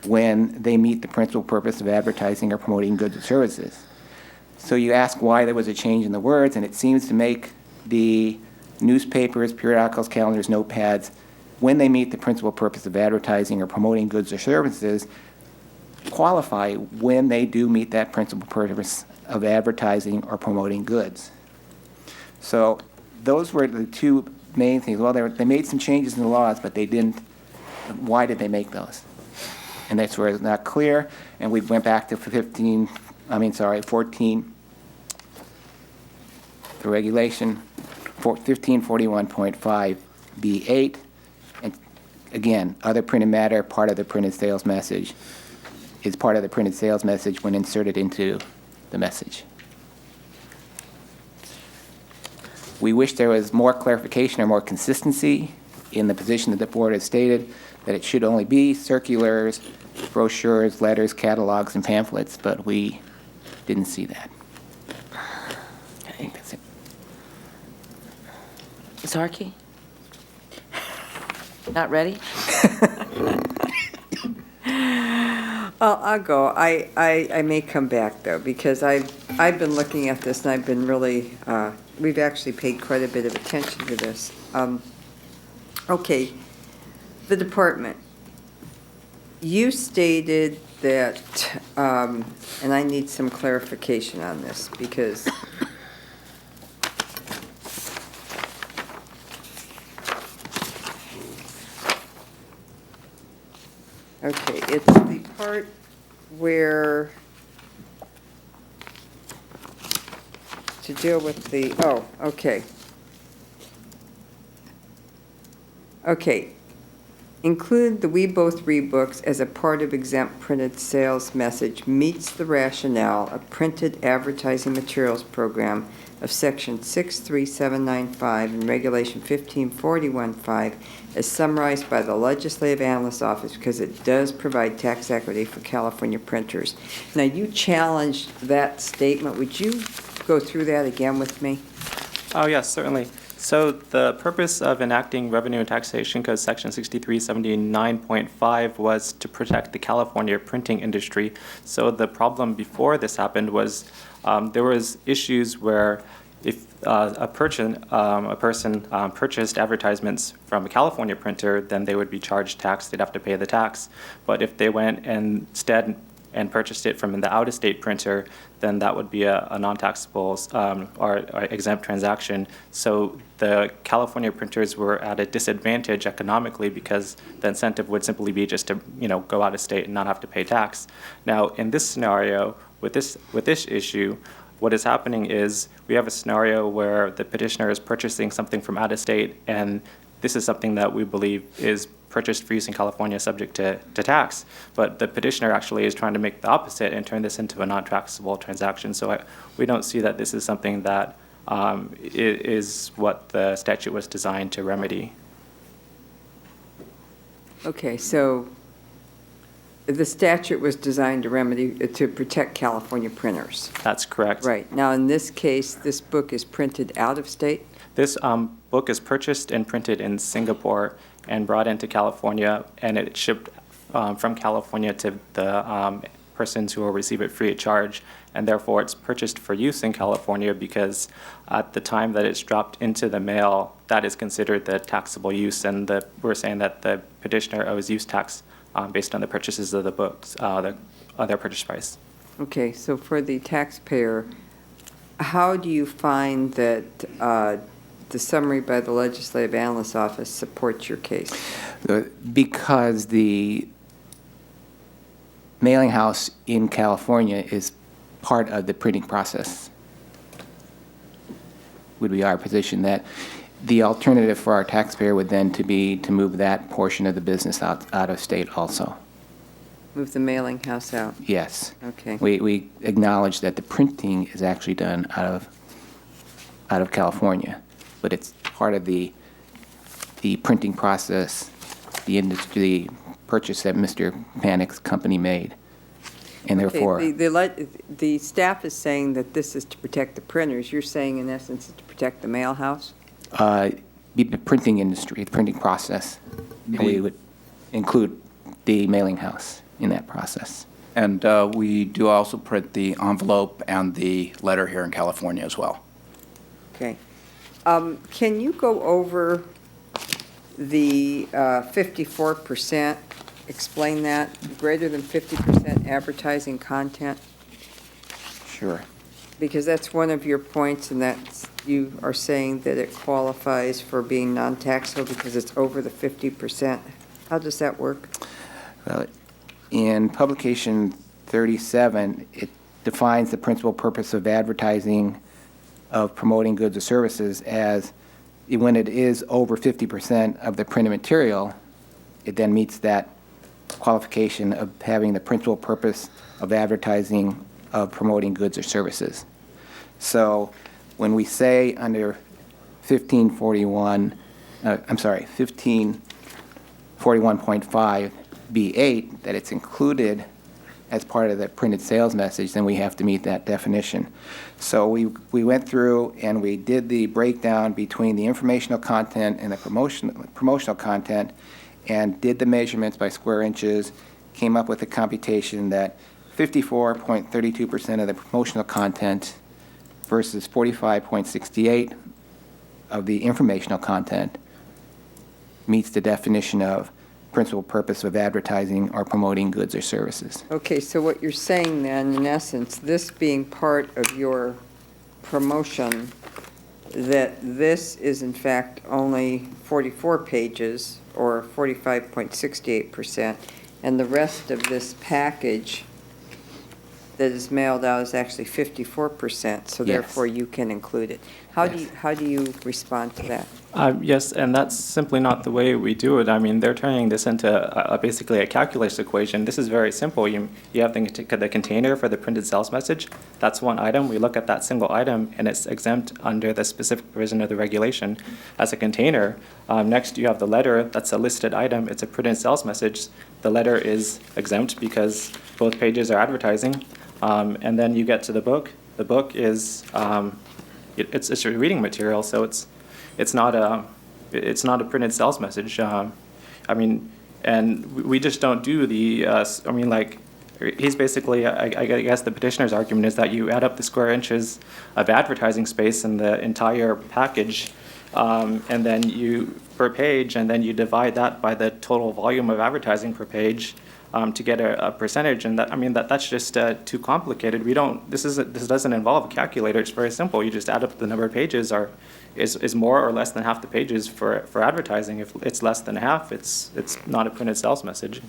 B: when they meet the principal purpose of advertising or promoting goods or services. So you ask why there was a change in the words, and it seems to make the newspapers, periodicals, calendars, notepads, when they meet the principal purpose of advertising or promoting goods or services, qualify when they do meet that principal purpose of advertising or promoting goods. So those were the two main things. Well, they made some changes in the laws, but they didn't. Why did they make those? And that's where it's not clear. And we went back to 14, the regulation 1541.5B8. And again, other printed matter, part of the printed sales message, is part of the printed sales message when inserted into the message. We wish there was more clarification or more consistency in the position that the board has stated, that it should only be circulars, brochures, letters, catalogs, and pamphlets, but we didn't see that. I think that's it.
I: Ms. Harkey? Not ready?
P: Well, I'll go. I may come back, though, because I've been looking at this, and I've been really, we've actually paid quite a bit of attention to this. Okay, the department. You stated that, and I need some clarification on this, because okay, it's the part where to deal with the, oh, okay. Okay. Include the We Both Read books as a part of exempt printed sales message meets the rationale of printed advertising materials program of section 63795 and regulation 15415 as summarized by the Legislative Analyst's Office because it does provide tax equity for California printers. Now, you challenged that statement. Would you go through that again with me?
D: Oh, yes, certainly. So the purpose of enacting Revenue and Taxation Code Section 6379.5 was to protect the California printing industry. So the problem before this happened was there was issues where if a person purchased advertisements from a California printer, then they would be charged tax. They'd have to pay the tax. But if they went and instead and purchased it from the out-of-state printer, then that would be a non-taxable or exempt transaction. So the California printers were at a disadvantage economically because the incentive would simply be just to go out of state and not have to pay tax. Now in this scenario, with this issue, what is happening is we have a scenario where the petitioner is purchasing something from out of state, and this is something that we believe is purchased for use in California subject to tax. But the petitioner actually is trying to make the opposite and turn this into a non-taxable transaction. So we don't see that this is something that is what the statute was designed to remedy.
P: Okay, so the statute was designed to remedy, to protect California printers.
D: That's correct.
P: Right. Now, in this case, this book is printed out of state?
D: This book is purchased and printed in Singapore and brought into California, and it's shipped from California to the persons who will receive it free of charge, and therefore it's purchased for use in California because at the time that it's dropped into the mail, that is considered the taxable use, and we're saying that the petitioner owes use tax based on the purchases of the books, their purchase price.
P: Okay, so for the taxpayer, how do you find that the summary by the Legislative Analyst's Office supports your case?
B: Because the mailing house in California is part of the printing process. Would be our position that the alternative for our taxpayer would then be to move that portion of the business out of state also.
P: Move the mailing house out?
B: Yes.
P: Okay.
B: We acknowledge that the printing is actually done out of California, but it's part of the printing process, the industry purchase that Mr. Panic's company made. And therefore,
P: the staff is saying that this is to protect the printers. You're saying, in essence, it's to protect the mail house?
B: the printing industry, the printing process. And we would include the mailing house in that process.
V: And we do also print the envelope and the letter here in California as well.
P: Okay. Can you go over the 54%? Explain that, greater than 50% advertising content?
B: Sure.
P: Because that's one of your points, and that's, you are saying that it qualifies for being non-taxable because it's over the 50%. How does that work?
B: Well, in publication 37, it defines the principal purpose of advertising of promoting goods or services as when it is over 50% of the printed material, it then meets that qualification of having the principal purpose of advertising of promoting goods or services. So when we say under 1541.5 B8 that it's included as part of the printed sales message, then we have to meet that definition. So we went through and we did the breakdown between the informational content and the promotional content and did the measurements by square inches, came up with a computation that 54.32% of the promotional content versus 45.68 of the informational content meets the definition of principal purpose of advertising or promoting goods or services.
P: Okay, so what you're saying then, in essence, this being part of your promotion, that this is in fact only 44 pages or 45.68%, and the rest of this package that is mailed out is actually 54%, so
D: Yes.
P: therefore you can include it. How do you respond to that?
D: Yes, and that's simply not the way we do it. I mean, they're turning this into basically a calculus equation. This is very simple. You have the container for the printed sales message. That's one item. We look at that single item, and it's exempt under the specific provision of the regulation as a container. Next, you have the letter. That's a listed item. It's a printed sales message. The letter is exempt because both pages are advertising. And then you get to the book. The book is it's a reading material, so it's not a printed sales message. I mean, and we just don't do the. I mean, like, he's basically. I guess the petitioner's argument is that you add up the square inches of advertising space in the entire package, and then you per page, and then you divide that by the total volume of advertising per page. To get a percentage, and that, I mean, that's just too complicated. We don't. This doesn't involve a calculator. It's very simple. You just add up the number of pages, is more or less than half the pages for advertising. If it's less than half, it's not a printed sales message.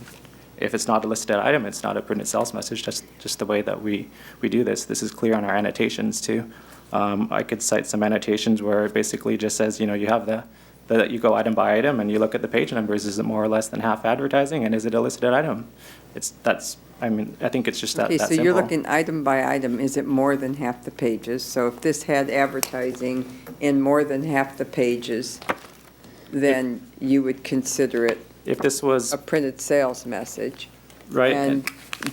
D: if it's not a listed item, it's not a printed sales message. That's just the way that we do this. This is clear on our annotations too. I could cite some annotations where it basically just says, you have you go item by item and you look at the page numbers. Is it more or less than half advertising, and is it a listed item? I think it's just that
P: Okay, so
D: simple.
P: you're looking item by item, is it more than half the pages? So if this had advertising in more than half the pages, then you would consider it
D: if this was
P: a printed sales message.
D: Right.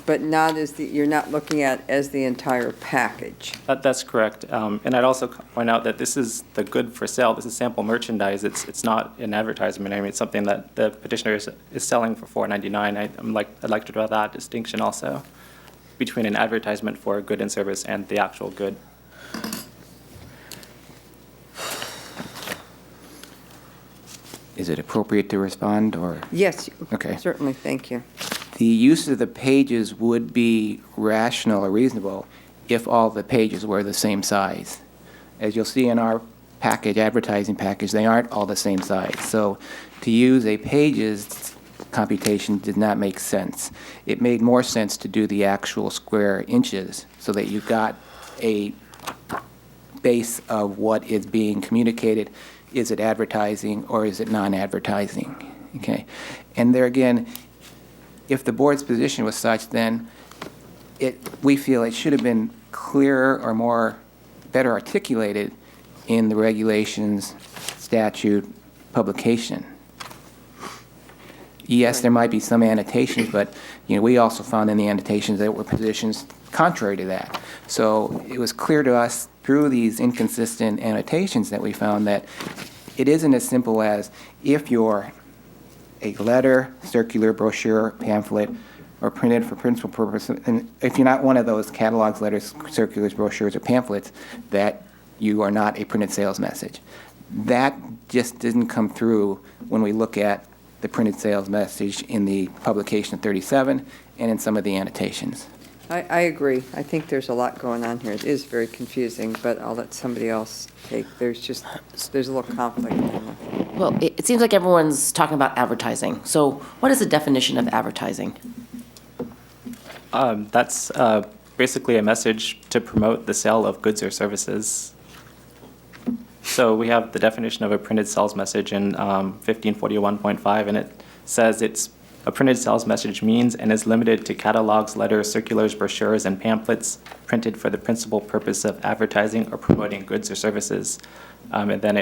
P: But not you're not looking at as the entire package.
D: That's correct. And I'd also point out that this is the good for sale. This is sample merchandise. It's not an advertisement. I mean, it's something that the petitioner is selling for $4.99. I'd like to draw that distinction also between an advertisement for a good and service and the actual good.
B: Is it appropriate to respond, or?
P: Yes,
B: Okay.
P: certainly, thank you.
B: The use of the pages would be rational or reasonable if all the pages were the same size. As you'll see in our package, advertising package, they aren't all the same size. So to use a pages computation did not make sense. It made more sense to do the actual square inches so that you got a base of what is being communicated. Is it advertising or is it non-advertising? Okay. And there again, if the board's position was such, then we feel it should have been clearer or better articulated in the regulations, statute, publication. Yes, there might be some annotations, but we also found in the annotations that were positions contrary to that. So it was clear to us through these inconsistent annotations that we found that it isn't as simple as if you're a letter, circular, brochure, pamphlet, or printed for principal purpose, and if you're not one of those catalogs, letters, circulars, brochures, or pamphlets, that you are not a printed sales message. That just didn't come through when we look at the printed sales message in the publication of 37 and in some of the annotations.
P: I agree. I think there's a lot going on here. It is very confusing, but I'll let somebody else take. There's a little conflict going on.
I: Well, it seems like everyone's talking about advertising. So what is the definition of advertising?
D: That's basically a message to promote the sale of goods or services. So we have the definition of a printed sales message in 1541.5, and it says a printed sales message means and is limited to catalogs, letters, circulars, brochures, and pamphlets printed for the principal purpose of advertising or promoting goods or services. And then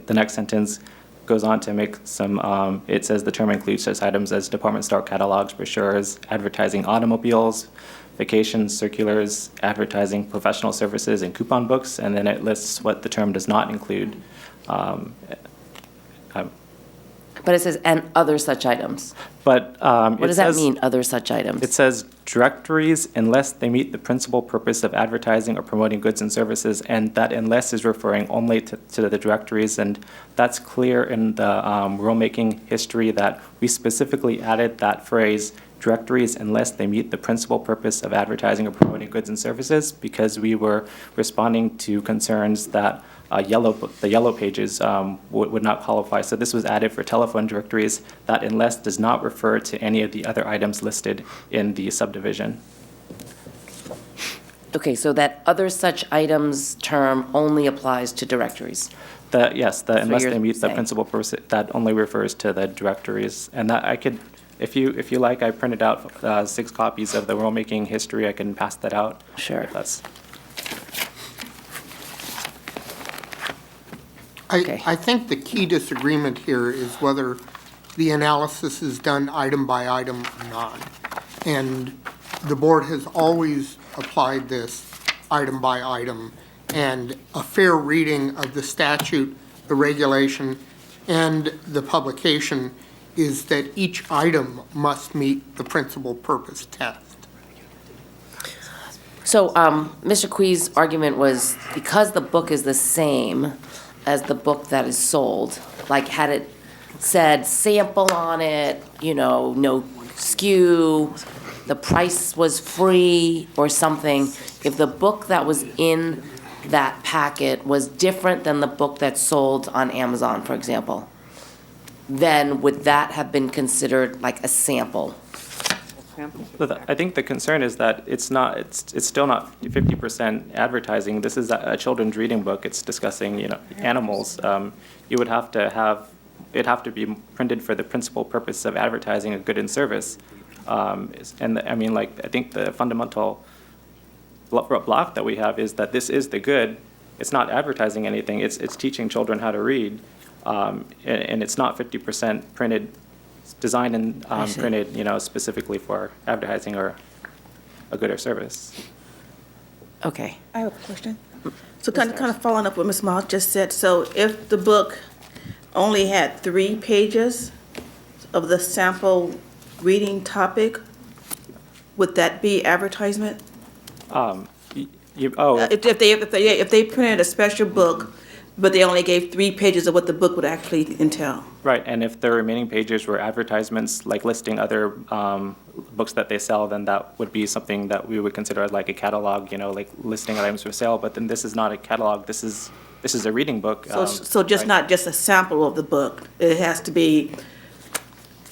D: the next sentence goes on to make some, it says the term includes such items as department store catalogs, brochures, advertising automobiles, vacations, circulars, advertising professional services, and coupon books, and then it lists what the term does not include.
I: But it says, and other such items.
D: But
I: what does that mean, other such items?
D: It says directories unless they meet the principal purpose of advertising or promoting goods and services, and that unless is referring only to the directories, and that's clear in the rulemaking history that we specifically added that phrase, directories unless they meet the principal purpose of advertising or promoting goods and services, because we were responding to concerns that the yellow pages would not qualify. So this was added for telephone directories. That unless does not refer to any of the other items listed in the subdivision.
I: Okay, so that other such items term only applies to directories.
D: Yes,
I: That's
D: unless
I: what
D: they
I: you're
D: meet the
I: saying.
D: principal purpose, that only refers to the directories. And that I could, if you like, I printed out 6 copies of the rulemaking history. I can pass that out.
I: Sure.
D: If that's.
A: I think the key disagreement here is whether the analysis is done item by item or not. And the board has always applied this item by item, and a fair reading of the statute, the regulation, and the publication is that each item must meet the principal purpose test.
I: So Mr. Quee's argument was because the book is the same as the book that is sold, like had it said sample on it, no SKU, the price was free or something, if the book that was in that packet was different than the book that's sold on Amazon, for example, then would that have been considered like a sample?
P: samples.
D: I think the concern is that it's still not 50% advertising. This is a children's reading book. It's discussing, animals. You would have to have, it'd have to be printed for the principal purpose of advertising a good and service. I think the fundamental block that we have is that this is the good. It's not advertising anything. It's teaching children how to read, and it's not 50% printed, designed and printed, specifically for advertising or a good or service.
I: Okay.
Q: I have a question. So kind of following up what Ms. Moss just said, so if the book only had 3 pages of the sample reading topic, would that be advertisement? If they printed a special book, but they only gave 3 pages of what the book would actually entail.
D: Right, and if the remaining pages were advertisements, like listing other books that they sell, then that would be something that we would consider like a catalog, like listing items for sale. But then this is not a catalog. This is a reading book.
Q: So just not just a sample of the book. It has to be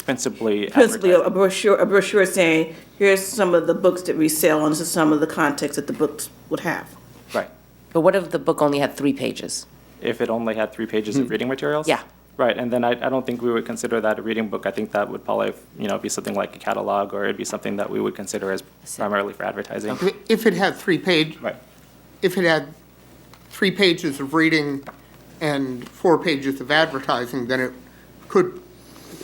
D: principally
Q: a brochure saying, here's some of the books that we sell, and this is some of the context that the books would have.
D: Right.
I: But what if the book only had 3 pages?
D: If it only had 3 pages of reading materials?
I: Yeah.
D: Right, and then I don't think we would consider that a reading book. I think that would probably, be something like a catalog, or it'd be something that we would consider as primarily for advertising.
A: If it had 3 pages,
D: Right.
A: if it had 3 pages of reading and 4 pages of advertising, then it could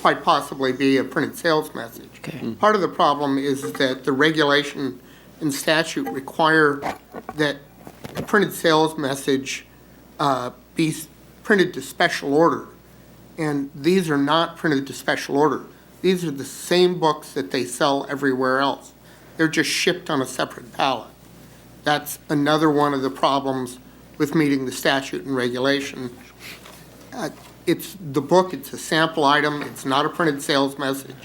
A: quite possibly be a printed sales message.
I: Okay.
A: Part of the problem is that the regulation and statute require that a printed sales message be printed to special order. And these are not printed to special order. These are the same books that they sell everywhere else. They're just shipped on a separate pallet. That's another one of the problems with meeting the statute and regulation. It's the book, it's a sample item, it's not a printed sales message,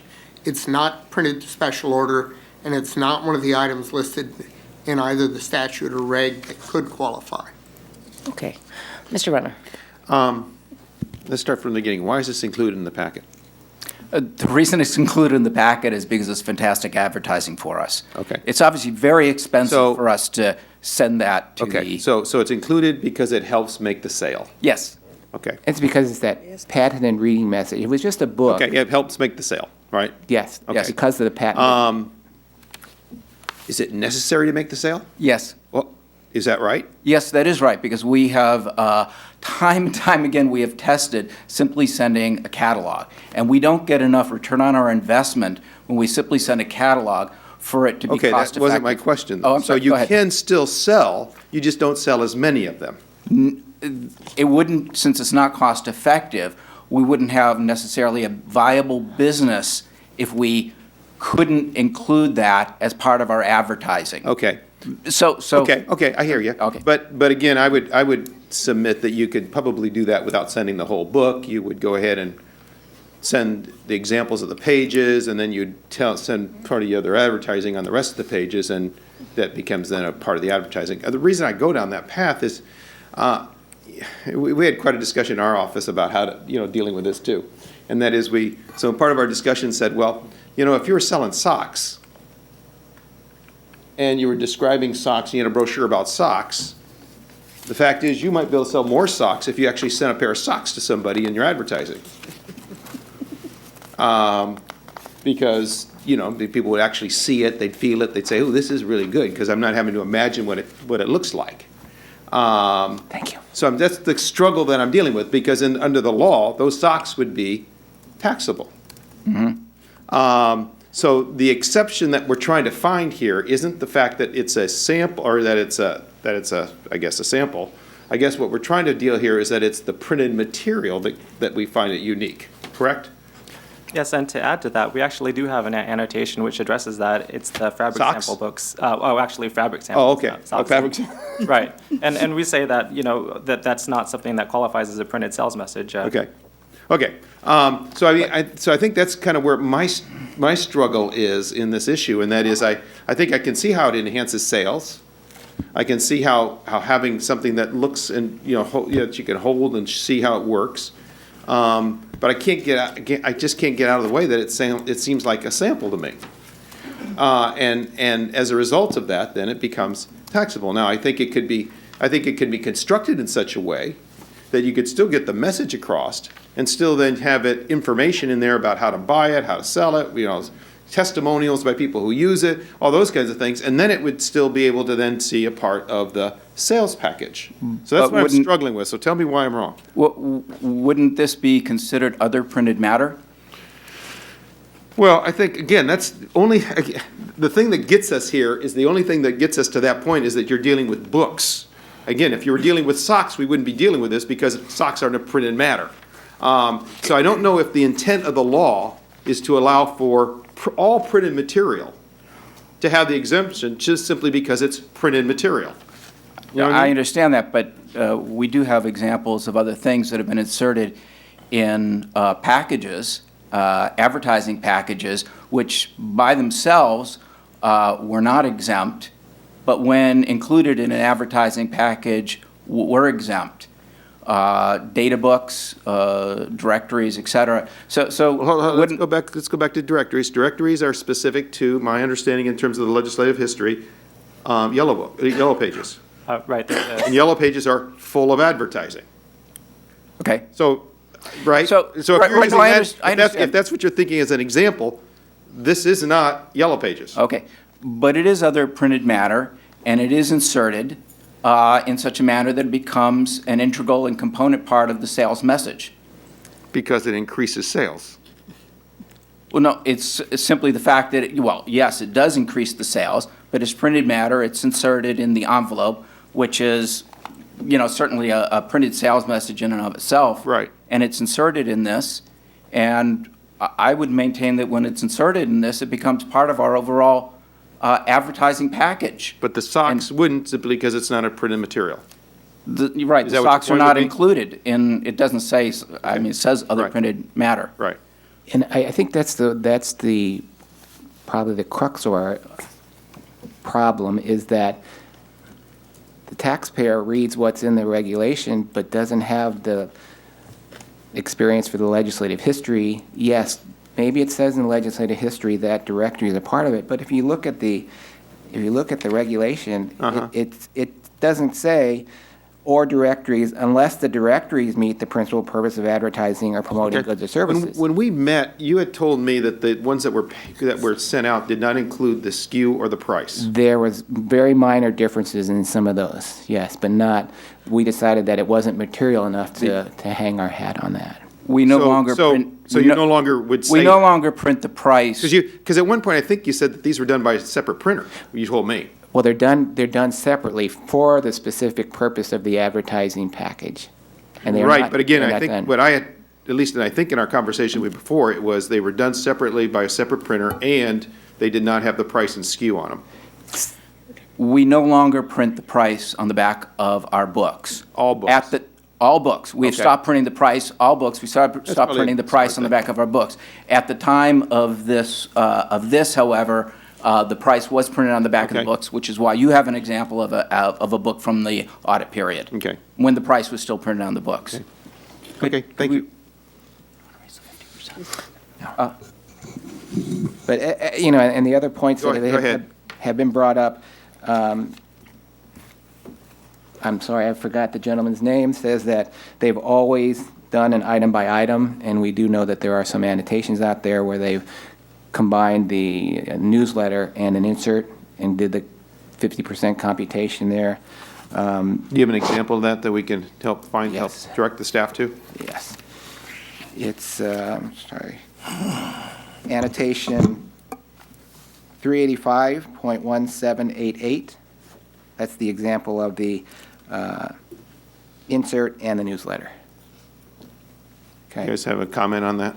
A: it's not printed to special order, and it's not one of the items listed in either the statute or reg that could qualify.
I: Okay. Mr. Runner.
O: Let's start from the beginning. Why is this included in the packet?
V: The reason it's included in the packet is because it's fantastic advertising for us.
O: Okay.
V: It's obviously very expensive for us to send that to
O: Okay,
V: the...
O: so it's included because it helps make the sale.
V: Yes.
O: Okay.
B: It's because it's that patented reading message. It was just a book.
O: Okay, it helps make the sale, right?
B: Yes,
O: Okay.
B: because of the patent.
O: Is it necessary to make the sale?
V: Yes.
O: Well, is that right?
V: Yes, that is right, because we have, time and time again, we have tested simply sending a catalog. And we don't get enough return on our investment when we simply send a catalog for it to be
O: Okay,
V: cost-effective.
O: that wasn't my question.
V: Oh, I'm sorry,
O: So you
V: go ahead.
O: can still sell, you just don't sell as many of them.
V: It wouldn't, since it's not cost-effective, we wouldn't have necessarily a viable business if we couldn't include that as part of our advertising.
O: Okay.
V: So.
O: Okay, I hear you.
V: Okay.
O: But again, I would submit that you could probably do that without sending the whole book. You would go ahead and send the examples of the pages, and then you'd send part of the other advertising on the rest of the pages, and that becomes then a part of the advertising. The reason I go down that path is, we had quite a discussion in our office about how to, dealing with this too. And that is so part of our discussion said, well, if you were selling socks and you were describing socks and you had a brochure about socks, the fact is you might be able to sell more socks if you actually sent a pair of socks to somebody in your advertising. Because, the people would actually see it, they'd feel it, they'd say, oh, this is really good, because I'm not having to imagine what it looks like.
B: Thank you.
O: So that's the struggle that I'm dealing with, because under the law, those socks would be taxable. So the exception that we're trying to find here isn't the fact that it's a sample, or that it's a sample. I guess what we're trying to deal here is that it's the printed material that we find it unique, correct?
D: Yes, and to add to that, we actually do have an annotation which addresses that. It's the fabric
O: Socks?
D: sample books. Actually, fabric samples.
O: Oh, okay.
D: not socks.
O: Fabric.
D: Right, and we say that, that's not something that qualifies as a printed sales message.
O: Okay. So I think that's kind of where my struggle is in this issue, and that is I think I can see how it enhances sales. I can see how having something that looks and that you can hold and see how it works. But I just can't get out of the way that it seems like a sample to me. And as a result of that, then it becomes taxable. Now, I think it could be constructed in such a way that you could still get the message across and still then have it information in there about how to buy it, how to sell it, testimonials by people who use it, all those kinds of things, and then it would still be able to then see a part of the sales package. So that's what I'm struggling with, so tell me why I'm wrong.
V: Wouldn't this be considered other printed matter?
O: Well, I think, again, that's only, the thing that gets us here is the only thing that gets us to that point is that you're dealing with books. Again, if you were dealing with socks, we wouldn't be dealing with this because socks aren't a printed matter. So I don't know if the intent of the law is to allow for all printed material to have the exemption just simply because it's printed material. You know what I mean?
V: understand that, but we do have examples of other things that have been inserted in packages, advertising packages, which by themselves were not exempt, but when included in an advertising package were exempt. Data books, directories, et cetera.
O: Let's go back to directories. Directories are specific to my understanding in terms of the legislative history, yellow pages.
D: Right.
O: And yellow pages are full of advertising.
V: Okay.
O: So, right?
V: So
O: if you're using that,
V: I
O: if that's what you're thinking as an example, this is not yellow pages.
V: Okay, but it is other printed matter, and it is inserted in such a manner that it becomes an integral and component part of the sales message.
O: Because it increases sales.
V: Well, no, it's simply the fact that, yes, it does increase the sales, but it's printed matter, it's inserted in the envelope, which is, certainly a printed sales message in and of itself.
O: Right.
V: And it's inserted in this, and I would maintain that when it's inserted in this, it becomes part of our overall advertising package.
O: But the socks wouldn't simply because it's not a printed material.
V: You're right,
O: Is
V: the
O: that what your
V: socks are
O: point
V: not
O: would be?
V: included in, it doesn't say, it says other printed matter.
O: Right.
B: And I think that's the probably the crux of our problem is that the taxpayer reads what's in the regulation but doesn't have the experience for the legislative history. Yes, maybe it says in legislative history that directory is a part of it, but if you look at the regulation, it doesn't say or directories unless the directories meet the principal purpose of advertising or promoting goods or services.
O: When we met, you had told me that the ones that were sent out did not include the SKU or the price.
B: There was very minor differences in some of those, yes, but not, we decided that it wasn't material enough to hang our hat on that.
V: We no longer print.
O: So you no longer would say.
V: We no longer print the price.
O: Because at one point, I think you said that these were done by a separate printer, you told me.
B: Well, they're done separately for the specific purpose of the advertising package. And they are
O: Right,
B: not-
O: but again,
B: they're
O: I
B: not
O: think
B: done.
O: what I had, at least I think in our conversation with before, it was they were done separately by a separate printer and they did not have the price and SKU on them.
V: We no longer print the price on the back of our books.
O: All books.
V: All books. We've
O: Okay.
V: stopped printing the price, all books. We stopped
O: probably
V: printing the
O: a
V: price
O: smart
V: on the back of our books. At the time of this, however, the price was printed on the back of the
O: Okay.
V: books, which is why you have an example of a book from the audit period.
O: Okay.
V: When the price was still printed on the books.
O: Okay, thank you.
B: But, and the other points
O: Go
B: that
O: ahead.
B: have been brought up, I'm sorry, I forgot the gentleman's name, says that they've always done an item by item, and we do know that there are some annotations out there where they've combined the newsletter and an insert and did the 50% computation there.
O: Do you have an example of that we can help
B: Yes.
O: direct the staff to?
B: Yes. It's, annotation 385.1788. That's the example of the insert and the newsletter.
O: You guys have a comment on that?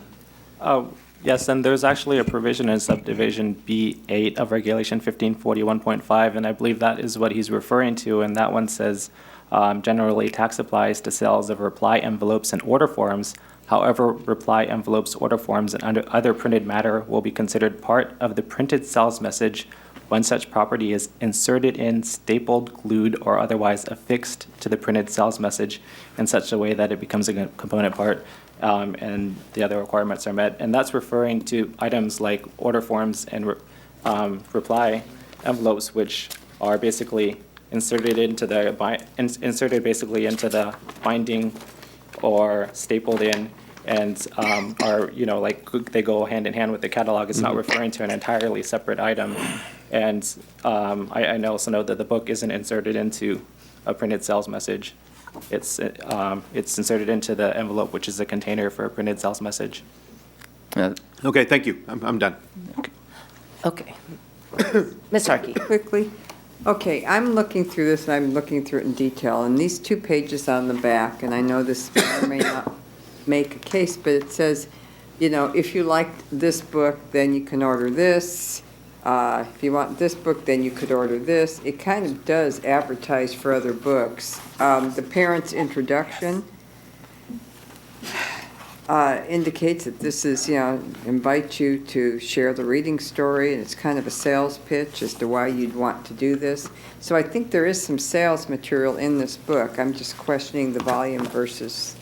D: Yes, and there's actually a provision in subdivision B8 of Regulation 1541.5, and I believe that is what he's referring to, and that one says, generally tax applies to sales of reply envelopes and order forms. However, reply envelopes, order forms, and other printed matter will be considered part of the printed sales message when such property is inserted in, stapled, glued, or otherwise affixed to the printed sales message in such a way that it becomes a component part. And the other requirements are met. And that's referring to items like order forms and reply envelopes, which are basically inserted into the binding or stapled in, and are, like, they go hand in hand with the catalog. It's not referring to an entirely separate item. And I also know that the book isn't inserted into a printed sales message. It's inserted into the envelope, which is a container for a printed sales message.
O: Okay, thank you. I'm done.
I: Okay. Ms. Harkey.
P: Quickly. Okay, I'm looking through this, and I'm looking through it in detail, and these 2 pages on the back, and I know this may or may not make a case, but it says, if you liked this book, then you can order this. If you want this book, then you could order this. It kind of does advertise for other books. The parent's introduction indicates that this is, invite you to share the reading story, and it's kind of a sales pitch as to why you'd want to do this. So I think there is some sales material in this book. I'm just questioning the volume versus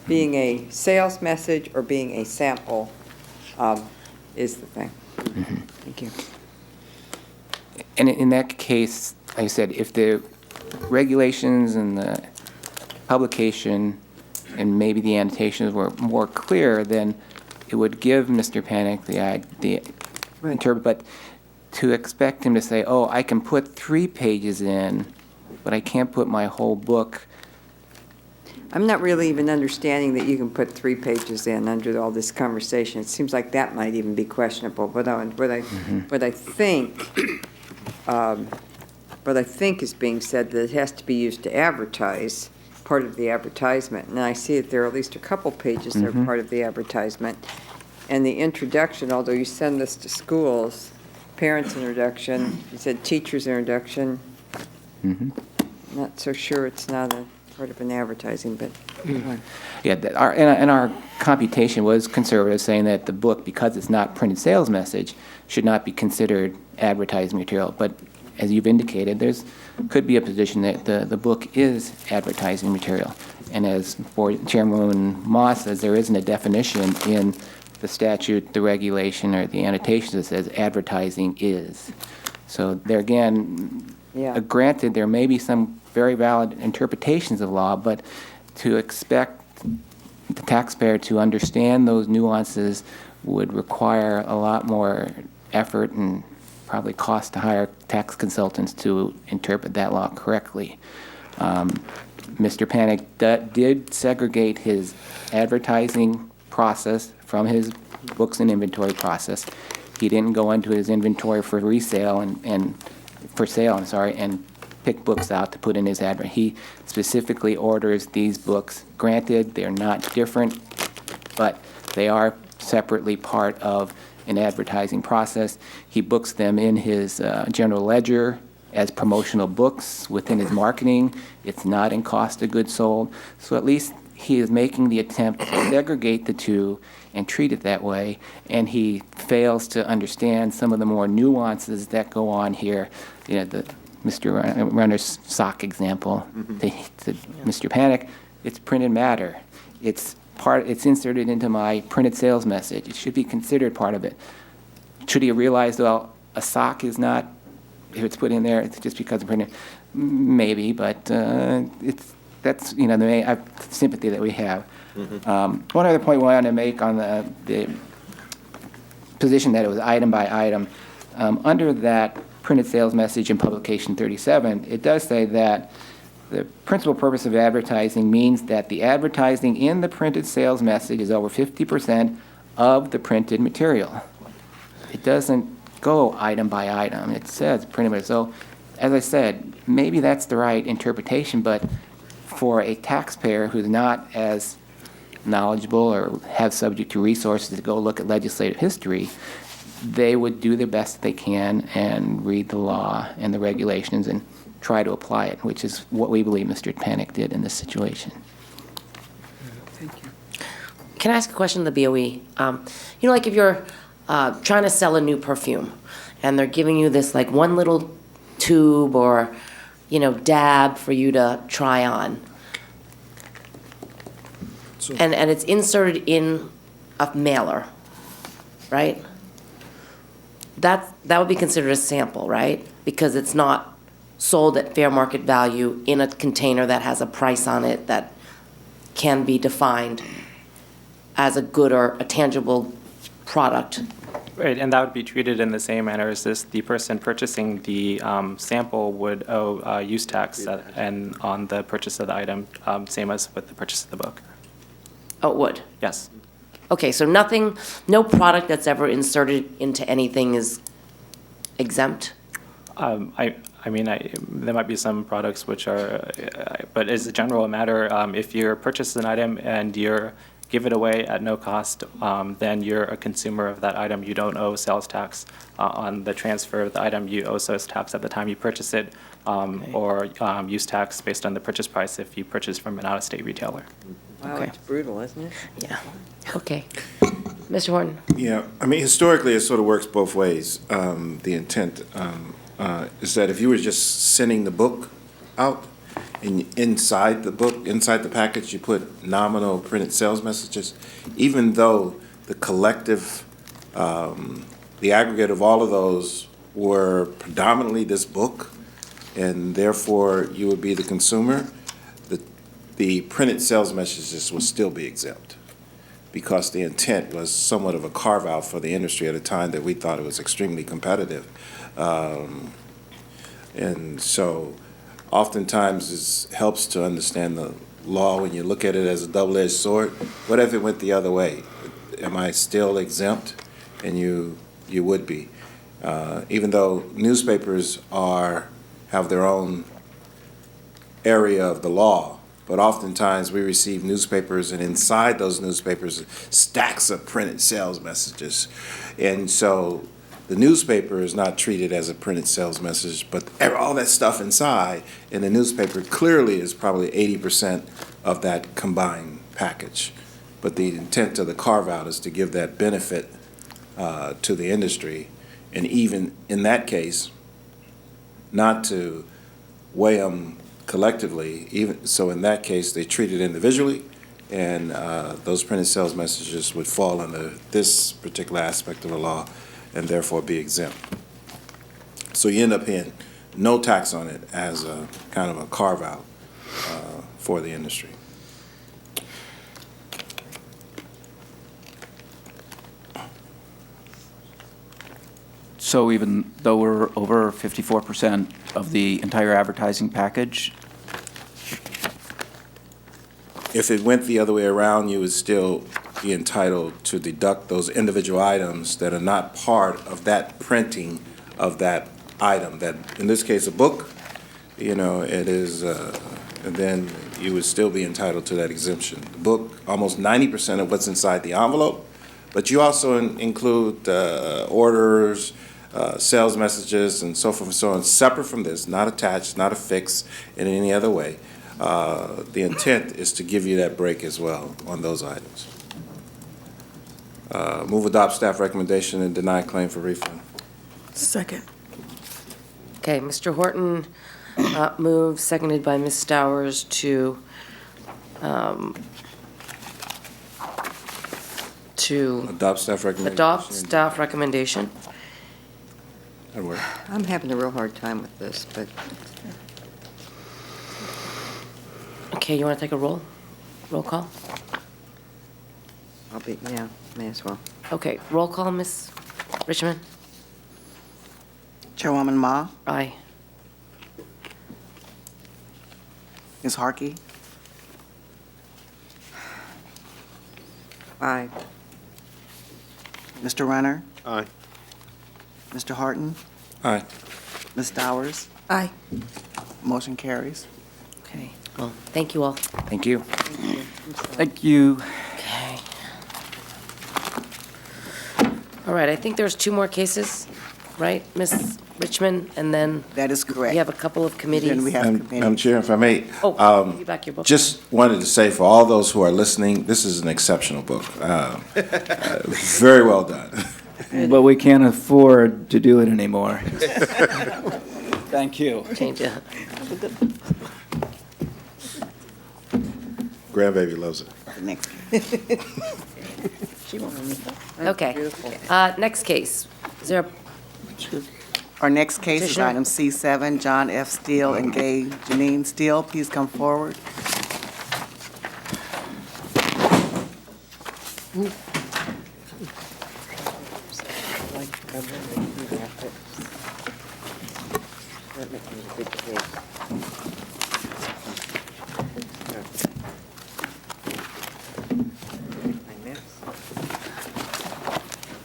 P: being a sales message or being a sample is the thing. Thank you.
B: And in that case, like I said, if the regulations and the publication and maybe the annotations were more clear, then it would give Mr. Panic the interpret. But to expect him to say, "Oh, I can put 3 pages in, but I can't put my whole book."
P: I'm not really even understanding that you can put 3 pages in under all this conversation. It seems like that might even be questionable. But I think is being said that it has to be used to advertise, part of the advertisement. And I see that there are at least a couple pages that are part of the advertisement. And the introduction, although you send this to schools, parents' introduction, you said teacher's introduction. Not so sure it's not a part of an advertising, but.
B: Yeah, our computation was conservative, saying that the book, because it's not printed sales message, should not be considered advertising material. But as you've indicated, could be a position that the book is advertising material. And as Chairwoman Moss says, there isn't a definition in the statute, the regulation, or the annotation that says advertising is. So there again, granted, there may be some very valid interpretations of law, but to expect the taxpayer to understand those nuances would require a lot more effort and probably cost to hire tax consultants to interpret that law correctly. Mr. Panic did segregate his advertising process from his books and inventory process. He didn't go into his inventory for resale and pick books out to put in his advert. He specifically orders these books. Granted, they're not different, but they are separately part of an advertising process. He books them in his general ledger as promotional books within his marketing. It's not in cost of goods sold. So at least he is making the attempt to segregate the two and treat it that way, and he fails to understand some of the more nuances that go on here. The Mr. Runner's sock example, to Mr. Panic, it's printed matter. It's inserted into my printed sales message. It should be considered part of it. Should he realize, well, a sock is not, if it's put in there, it's just because of printed? Maybe, but that's the sympathy that we have. One other point we wanted to make on the position that it was item by item. Under that printed sales message in publication 37, it does say that the principal purpose of advertising means that the advertising in the printed sales message is over 50% of the printed material. It doesn't go item by item. It says printed material. So, as I said, maybe that's the right interpretation, but for a taxpayer who's not as knowledgeable or have subject to resources to go look at legislative history, they would do the best they can and read the law and the regulations and try to apply it, which is what we believe Mr. Panic did in this situation.
P: Thank you.
I: Can I ask a question to the BOE? Like if you're trying to sell a new perfume and they're giving you this like one little tube or, dab for you to try on. And it's inserted in a mailer, right? that would be considered a sample, right? Because it's not sold at fair market value in a container that has a price on it that can be defined as a good or a tangible product.
D: Right, and that would be treated in the same manner as this. The person purchasing the sample would owe use tax and on the purchase of the item, same as with the purchase of the book.
I: Oh, it would?
D: Yes.
I: Okay, so nothing, no product that's ever inserted into anything is exempt?
D: I mean, there might be some products which are, but as a general matter, if you purchase an item and you're give it away at no cost, then you're a consumer of that item. You don't owe sales tax on the transfer of the item. You owe sales tax at the time you purchase it, or use tax based on the purchase price if you purchase from an out-of-state retailer.
P: Wow, it's brutal, isn't it?
I: Yeah. Okay. Mr. Horton?
S: Yeah, I mean, historically, it sort of works both ways. The intent is that if you were just sending the book out, and inside the book, inside the package, you put nominal printed sales messages, even though the collective, the aggregate of all of those were predominantly this book, and therefore you would be the consumer, the printed sales messages would still be exempt, because the intent was somewhat of a carve-out for the industry at a time that we thought it was extremely competitive. And so oftentimes it helps to understand the law when you look at it as a double-edged sword. What if it went the other way? Am I still exempt? And you would be. Even though newspapers have their own area of the law, but oftentimes we receive newspapers, and inside those newspapers, stacks of printed sales messages. And so the newspaper is not treated as a printed sales message, but all that stuff inside in the newspaper clearly is probably 80% of that combined package. But the intent of the carve-out is to give that benefit to the industry, and even in that case, not to weigh them collectively. Even so, in that case, they treat it individually, and those printed sales messages would fall under this particular aspect of the law, and therefore be exempt. So you end up paying no tax on it as a kind of a carve-out for the industry.
V: So even though we're over 54% of the entire advertising package?
S: If it went the other way around, you would still be entitled to deduct those individual items that are not part of that printing of that item. That, in this case, a book, it is, and then you would still be entitled to that exemption. The book, almost 90% of what's inside the envelope, but you also include orders, sales messages, and so forth and so on, separate from this, not attached, not affixed in any other way. The intent is to give you that break as well on those items. Move adopt staff recommendation and deny claim for refund.
Q: Second.
I: Okay, Mr. Horton moves, seconded by Ms. Stowers to
S: adopt staff recommendation.
I: Adopt staff recommendation.
S: That'd work.
P: I'm having a real hard time with this, but
I: Okay, you want to take a roll call?
P: may as well.
I: Okay, roll call, Ms. Richmond?
J: Chairwoman Ma,
I: Aye.
J: Ms. Harkey,
P: Aye.
J: Mr. Renner,
O: Aye.
J: Mr. Horton,
S: Aye.
J: Ms. Stowers.
Q: Aye.
J: Motion carries.
I: Okay, well, thank you all.
B: Thank you.
V: Thank you.
I: Okay. All right, I think there's two more cases, right, Ms. Richmond? And then
J: That is correct.
I: we have a couple of committees.
J: Then we have
S: Madam
J: committees.
S: Chair, if I may.
I: Oh, give back your book.
S: Just wanted to say for all those who are listening, this is an exceptional book. Very well done.
V: But we can't afford to do it anymore. Thank you.
I: Change it.
S: Grandbaby loves it.
J: Next.
I: Okay. Next case. Is there a
J: Our next case is
I: Petitioner.
J: item C7, John F. Steele and Gayle Jeanine Steele. Please come forward.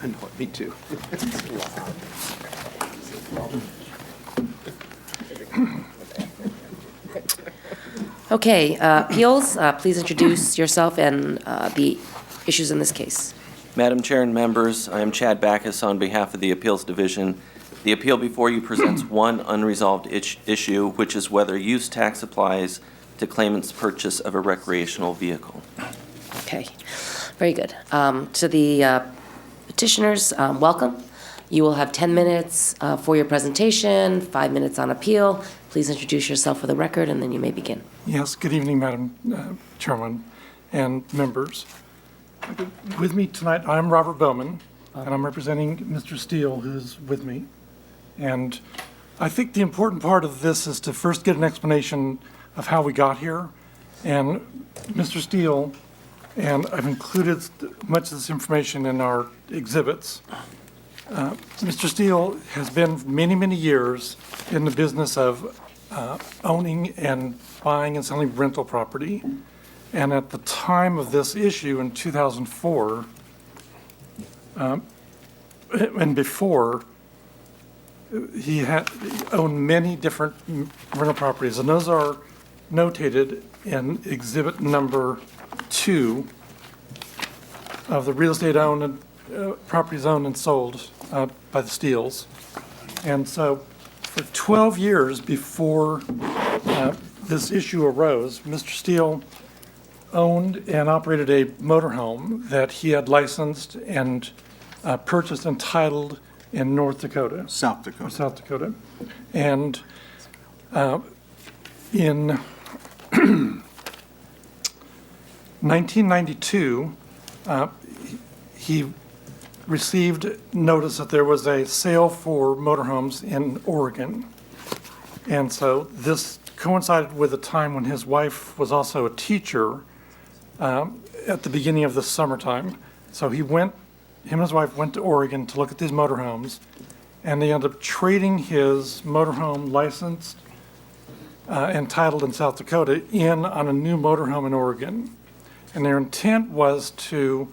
O: I know, me too.
I: Okay, appeals, please introduce yourself and the issues in this case.
R: Madam Chair and members, I am Chad Backus on behalf of the Appeals Division. The appeal before you presents one unresolved issue, which is whether use tax applies to claimant's purchase of a recreational vehicle.
I: Okay, very good. To the petitioners, welcome. You will have 10 minutes for your presentation, 5 minutes on appeal. Please introduce yourself for the record, and then you may begin.
F: Yes, good evening, Madam Chairman and members. With me tonight, I'm Robert Bowman, and I'm representing Mr. Steele, who's with me. And I think the important part of this is to first get an explanation of how we got here. And Mr. Steele, and I've included much of this information in our exhibits. Mr. Steele has been many, many years in the business of owning and buying and selling rental property. And at the time of this issue in 2004, and before, he had owned many different rental properties, and those are notated in exhibit number 2 of the real estate owned and properties owned and sold by the Steeles. And so for 12 years before this issue arose, Mr. Steele owned and operated a motorhome that he had licensed and purchased and titled in North Dakota.
G: South Dakota.
F: South Dakota. And in 1992, he received notice that there was a sale for motorhomes in Oregon. And so this coincided with a time when his wife was also a teacher at the beginning of the summertime. So him and his wife went to Oregon to look at these motorhomes, and they ended up trading his motorhome licensed and titled in South Dakota in on a new motorhome in Oregon. And their intent was to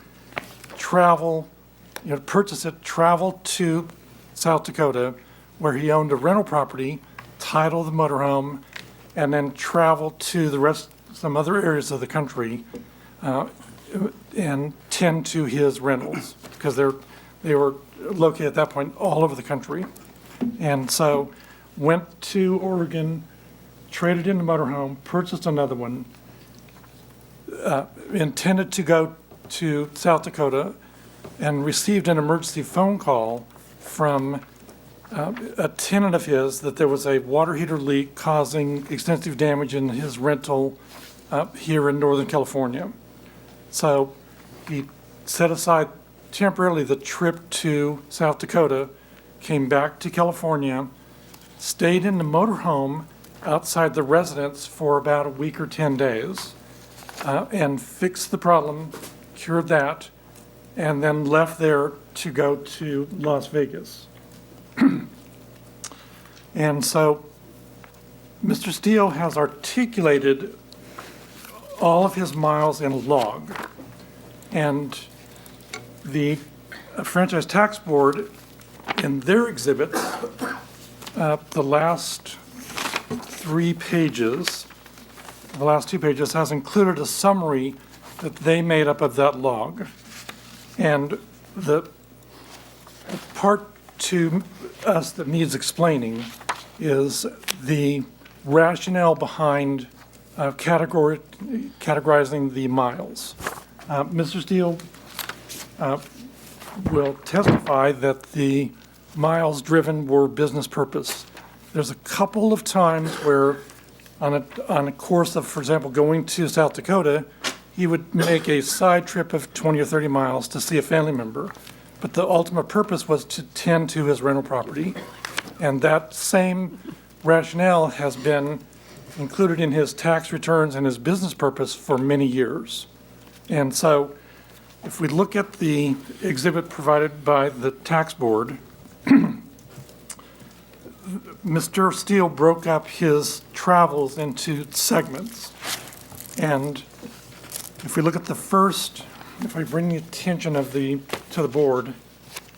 F: travel, purchase it, travel to South Dakota, where he owned a rental property, title the motorhome, and then travel to some other areas of the country and tend to his rentals, because they were located at that point all over the country. And so went to Oregon, traded in the motorhome, purchased another one, intended to go to South Dakota, and received an emergency phone call from a tenant of his that there was a water heater leak causing extensive damage in his rental here in Northern California. So he set aside temporarily the trip to South Dakota, came back to California, stayed in the motorhome outside the residence for about a week or 10 days, and fixed the problem, cured that, and then left there to go to Las Vegas. And so Mr. Steele has articulated all of his miles in a log. And the Franchise Tax Board, in their exhibits, the last 3 pages, the last 2 pages, has included a summary that they made up of that log. And the part to us that needs explaining is the rationale behind categorizing the miles. Mr. Steele will testify that the miles driven were business purpose. There's a couple of times where on a course of, for example, going to South Dakota, he would make a side trip of 20 or 30 miles to see a family member. but the ultimate purpose was to tend to his rental property. And that same rationale has been included in his tax returns and his business purpose for many years. And so if we look at the exhibit provided by the tax board, Mr. Steele broke up his travels into segments. And if we look at the first, if I bring the attention to the board,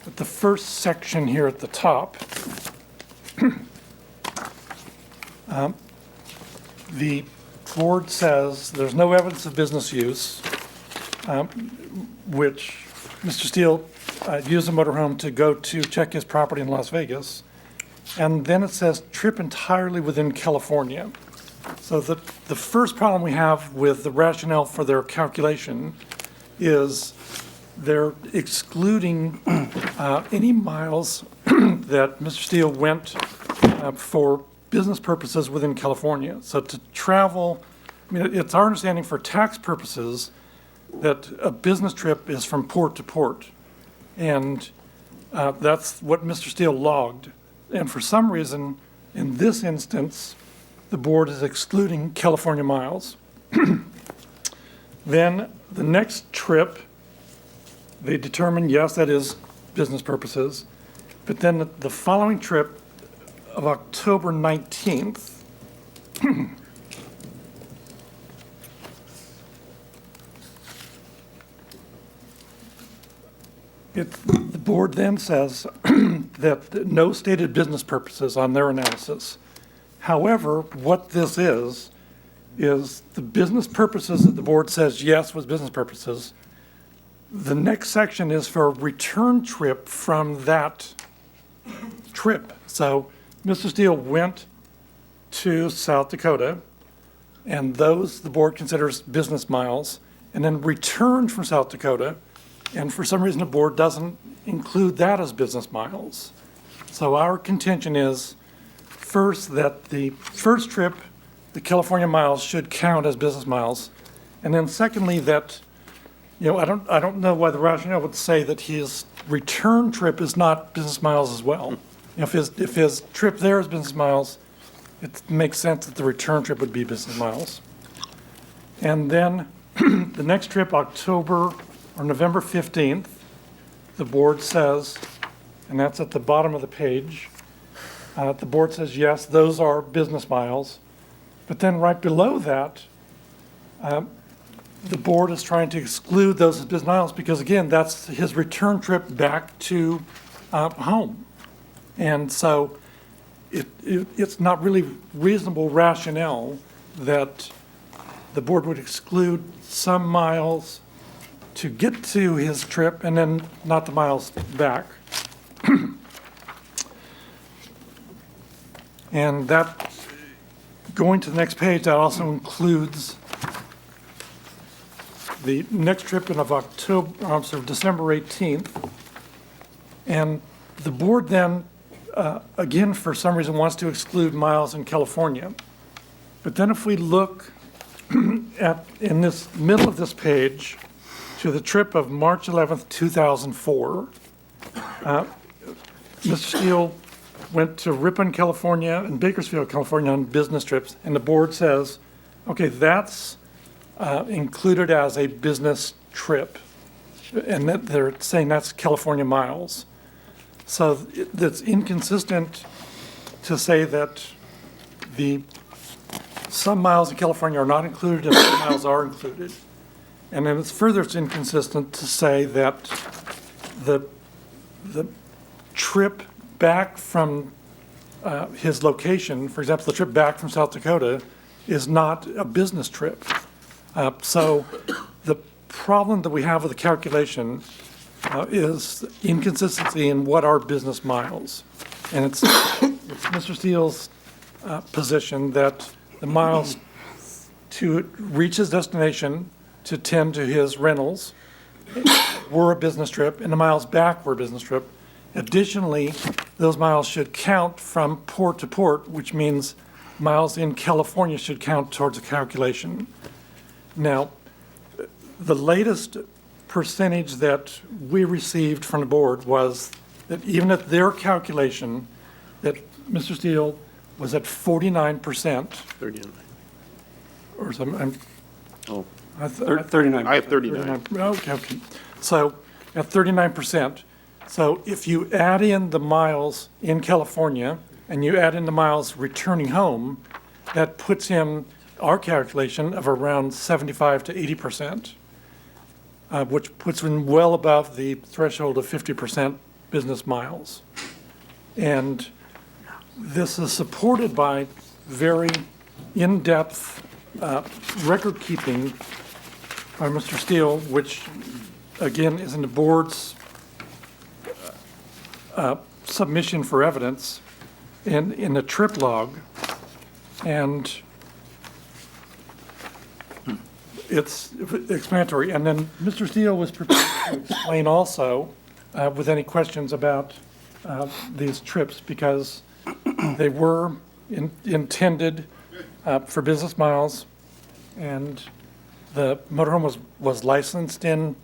F: at the first section here at the top, the board says there's no evidence of business use, which Mr. Steele used a motorhome to go to check his property in Las Vegas. And then it says trip entirely within California. So the first problem we have with the rationale for their calculation is they're excluding any miles that Mr. Steele went for business purposes within California. So to travel, I mean, it's our understanding for tax purposes that a business trip is from port to port. And that's what Mr. Steele logged. And for some reason, in this instance, the board is excluding California miles. Then the next trip, they determined, yes, that is business purposes. But then the following trip of October 19th, the board then says that no stated business purposes on their analysis. However, what this is the business purposes that the board says yes was business purposes. The next section is for a return trip from that trip. So Mr. Steele went to South Dakota, and those the board considers business miles, and then returned from South Dakota. And for some reason, the board doesn't include that as business miles. So our contention is, first, that the first trip, the California miles, should count as business miles. And then secondly, that, I don't know why the rationale would say that his return trip is not business miles as well. If his trip there is business miles, it makes sense that the return trip would be business miles. And then the next trip, November 15th, the board says, and that's at the bottom of the page, the board says, yes, those are business miles. But then right below that, the board is trying to exclude those as business miles because, again, that's his return trip back to home. And so it's not really reasonable rationale that the board would exclude some miles to get to his trip and then not the miles back. And that, going to the next page, that also includes the next trip of December 18th. And the board then, again, for some reason, wants to exclude miles in California. But then if we look in this middle of this page, to the trip of March 11th, 2004. Mr. Steele went to Ripon, California, and Bakersfield, California on business trips, and the board says, okay, that's included as a business trip, and that they're saying that's California miles. So that's inconsistent to say that some miles in California are not included and some miles are included. And then it's inconsistent to say that the trip back from his location, for example, the trip back from South Dakota, is not a business trip. So the problem that we have with the calculation is inconsistency in what are business miles. And it's Mr. Steele's position that the miles to reach his destination to tend to his rentals were a business trip, and the miles back were a business trip. Additionally, those miles should count from port to port, which means miles in California should count towards the calculation. Now, the latest percentage that we received from the board was that even at their calculation, that Mr. Steele was at 49%.
G: 39.
F: Or something.
G: Oh,
F: I th-
G: 39. I have 39.
F: Okay. So at 39%. So if you add in the miles in California and you add in the miles returning home, that puts him, our calculation, of around 75 to 80%, which puts him well above the threshold of 50% business miles. And this is supported by very in-depth record keeping by Mr. Steele, which again is in the board's submission for evidence in the trip log. And it's explanatory. And then Mr. Steele was prepared to explain also with any questions about these trips, because they were intended for business miles, and the motorhome was licensed in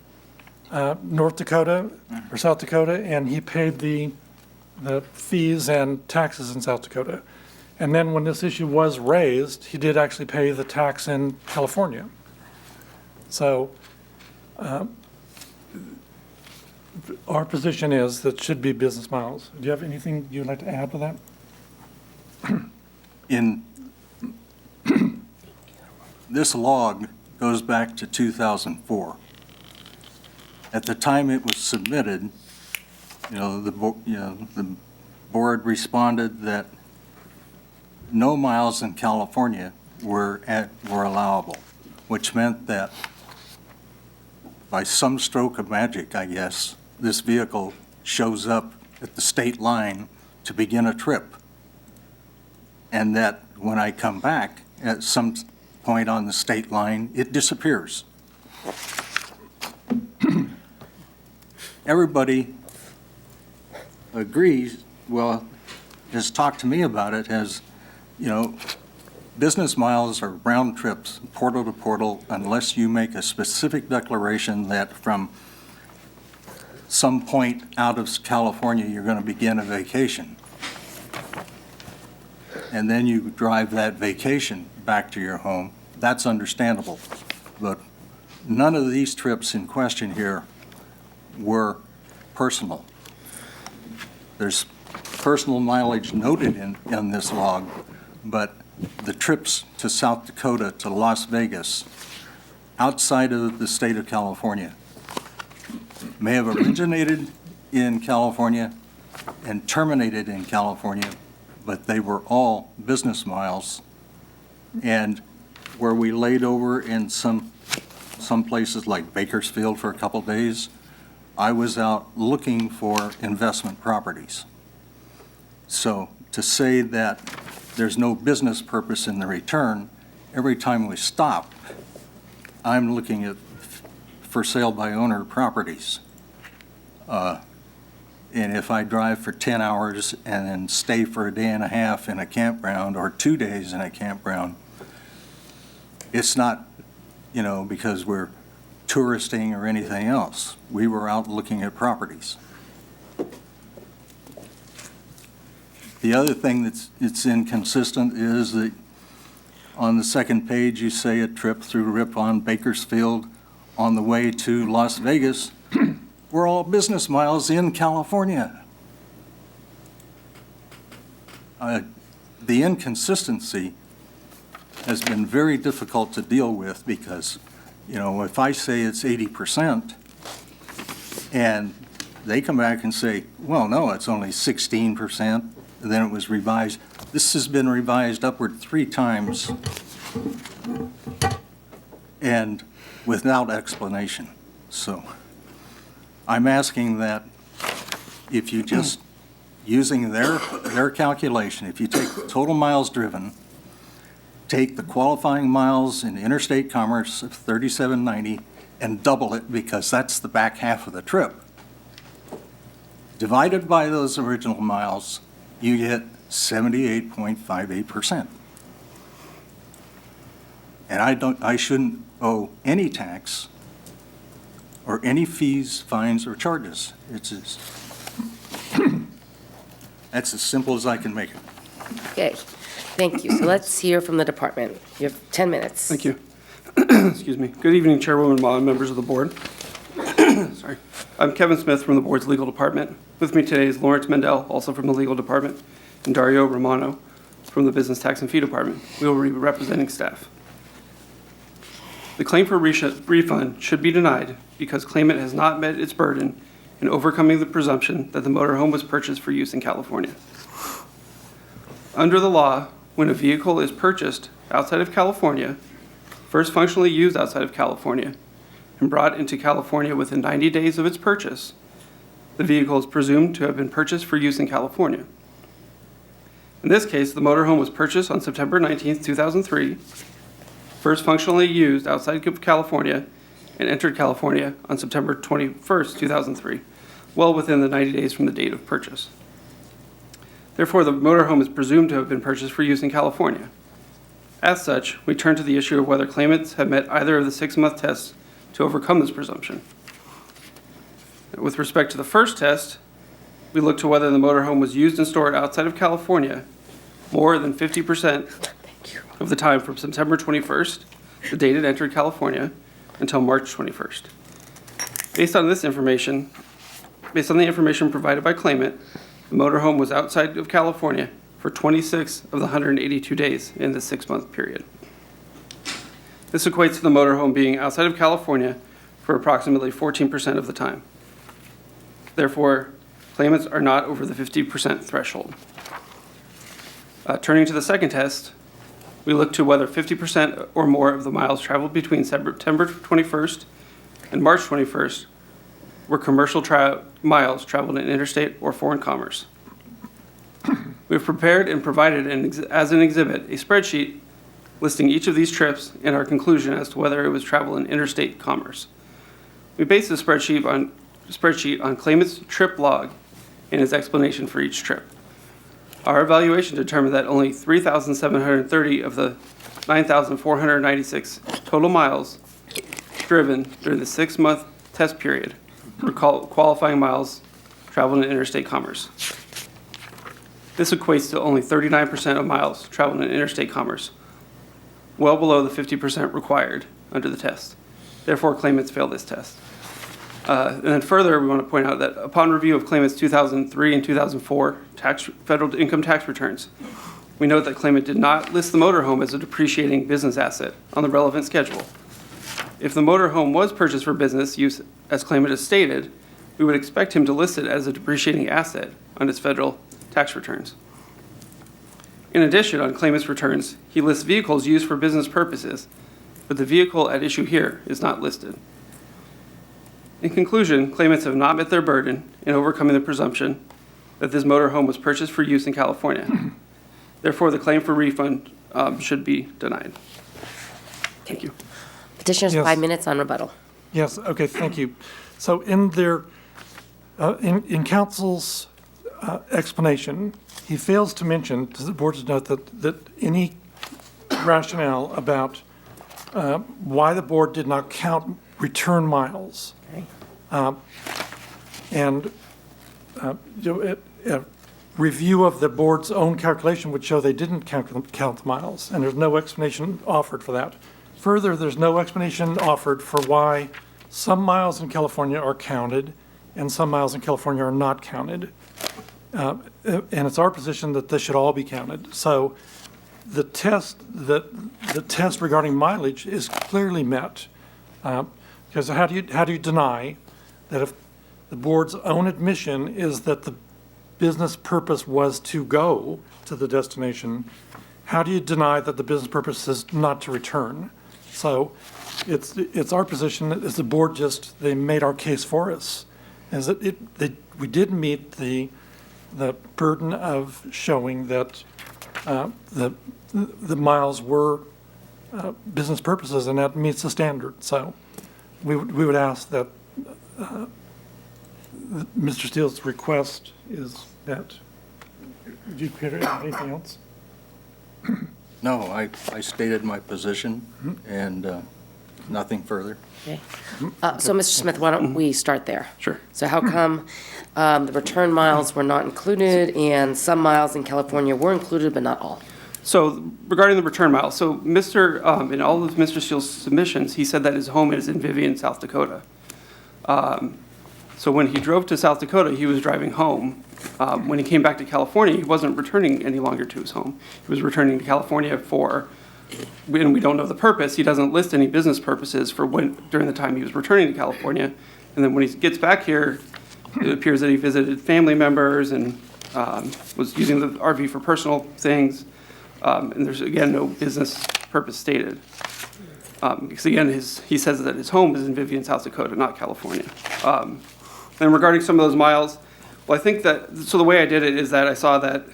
F: North Dakota or South Dakota, and he paid the fees and taxes in South Dakota. And then when this issue was raised, he did actually pay the tax in California. So our position is that it should be business miles. Do you have anything you'd like to add to that?
H: In this log goes back to 2004. At the time it was submitted, the board responded that no miles in California were allowable, which meant that by some stroke of magic, I guess, this vehicle shows up at the state line to begin a trip. And that when I come back at some point on the state line, it disappears. Everybody agrees, well, has talked to me about it as, business miles are round trips, portal to portal, unless you make a specific declaration that from some point out of California, you're going to begin a vacation. And then you drive that vacation back to your home. That's understandable. But none of these trips in question here were personal. There's personal mileage noted in this log, but the trips to South Dakota, to Las Vegas, outside of the state of California, may have originated in California and terminated in California, but they were all business miles. And where we laid over in some places like Bakersfield for a couple days, I was out looking for investment properties. So to say that there's no business purpose in the return, every time we stop, I'm looking at for sale by owner properties. And if I drive for 10 hours and then stay for a day and a half in a campground or 2 days in a campground, it's not, because we're touristing or anything else. We were out looking at properties. The other thing that's inconsistent is that on the second page, you say a trip through Ripon, Bakersfield on the way to Las Vegas. We're all business miles in California. The inconsistency has been very difficult to deal with because, if I say it's 80% and they come back and say, well, no, it's only 16%, and then it was revised. This has been revised upward 3 times and without explanation. So I'm asking that if you just, using their calculation, if you take the total miles driven, take the qualifying miles in interstate commerce of 3790 and double it, because that's the back half of the trip, divided by those original miles, you get 78.58%. And I shouldn't owe any tax or any fees, fines, or charges. That's as simple as I can make it.
I: Okay, thank you. So let's hear from the department. You have 10 minutes.
L: Thank you. Excuse me. Good evening, Chairwoman Ma and members of the board. Sorry. I'm Kevin Smith from the board's legal department. With me today is Lawrence Mendel, also from the legal department, and Dario Romano from the business tax and fee department. We will be representing staff. The claim for refund should be denied because claimant has not met its burden in overcoming the presumption that the motorhome was purchased for use in California. Under the law, when a vehicle is purchased outside of California, first functionally used outside of California, and brought into California within 90 days of its purchase, the vehicle is presumed to have been purchased for use in California. In this case, the motorhome was purchased on September 19, 2003, first functionally used outside of California, and entered California on September 21st, 2003, well within the 90 days from the date of purchase. Therefore, the motorhome is presumed to have been purchased for use in California. As such, we turn to the issue of whether claimants have met either of the 6-month tests to overcome this presumption. With respect to the first test, we look to whether the motorhome was used and stored outside of California more than 50% of the time from September 21st, the date it entered California, until March 21st. Based on the information provided by claimant, the motorhome was outside of California for 26 of the 182 days in this 6-month period. This equates to the motorhome being outside of California for approximately 14% of the time. Therefore, claimants are not over the 50% threshold. Turning to the second test, we look to whether 50% or more of the miles traveled between September 21st and March 21st were commercial miles traveled in interstate or foreign commerce. We have prepared and provided as an exhibit a spreadsheet listing each of these trips and our conclusion as to whether it was travel in interstate commerce. We base the spreadsheet on claimant's trip log and his explanation for each trip. Our evaluation determined that only 3,730 of the 9,496 total miles driven during the 6-month test period were qualifying miles traveled in interstate commerce. This equates to only 39% of miles traveled in interstate commerce, well below the 50% required under the test. Therefore, claimants failed this test. And then further, we want to point out that upon review of claimant's 2003 and 2004 federal income tax returns, we note that claimant did not list the motorhome as a depreciating business asset on the relevant schedule. If the motorhome was purchased for business use, as claimant has stated, we would expect him to list it as a depreciating asset on his federal tax returns. In addition, on claimant's returns, he lists vehicles used for business purposes, but the vehicle at issue here is not listed. In conclusion, claimants have not met their burden in overcoming the presumption that this motorhome was purchased for use in California. Therefore, the claim for refund should be denied. Thank you.
I: Petitioners,
F: Yes.
I: 5 minutes on rebuttal.
F: Yes, okay, thank you. So in their, in counsel's explanation, he fails to mention, to the board's note, that any rationale about why the board did not count return miles. And a review of the board's own calculation would show they didn't count the miles, and there's no explanation offered for that. Further, there's no explanation offered for why some miles in California are counted and some miles in California are not counted. And it's our position that they should all be counted. So the test regarding mileage is clearly met. Because how do you deny that if the board's own admission is that the business purpose was to go to the destination, how do you deny that the business purpose is not to return? So it's our position that as the board they made our case for us, is that we did meet the burden of showing that the miles were business purposes, and that meets the standard. So we would ask that Mr. Steele's request is that. Do you have anything else?
H: No, I stated my position, and Nothing further.
I: Okay. So, Mr. Smith, why don't we start there?
L: Sure.
I: So how come the return miles were not included and some miles in California were included but not all?
L: So regarding the return miles, so in all of Mr. Steele's submissions, he said that his home is in Vivian, South Dakota. So when he drove to South Dakota, he was driving home. When he came back to California, he wasn't returning any longer to his home. He was returning to California and we don't know the purpose. He doesn't list any business purposes during the time he was returning to California. And then when he gets back here, it appears that he visited family members and was using the RV for personal things. And there's, again, no business purpose stated. Because, again, he says that his home is in Vivian, South Dakota, not California. And regarding some of those miles, well, I think that, so the way I did it is that I saw that,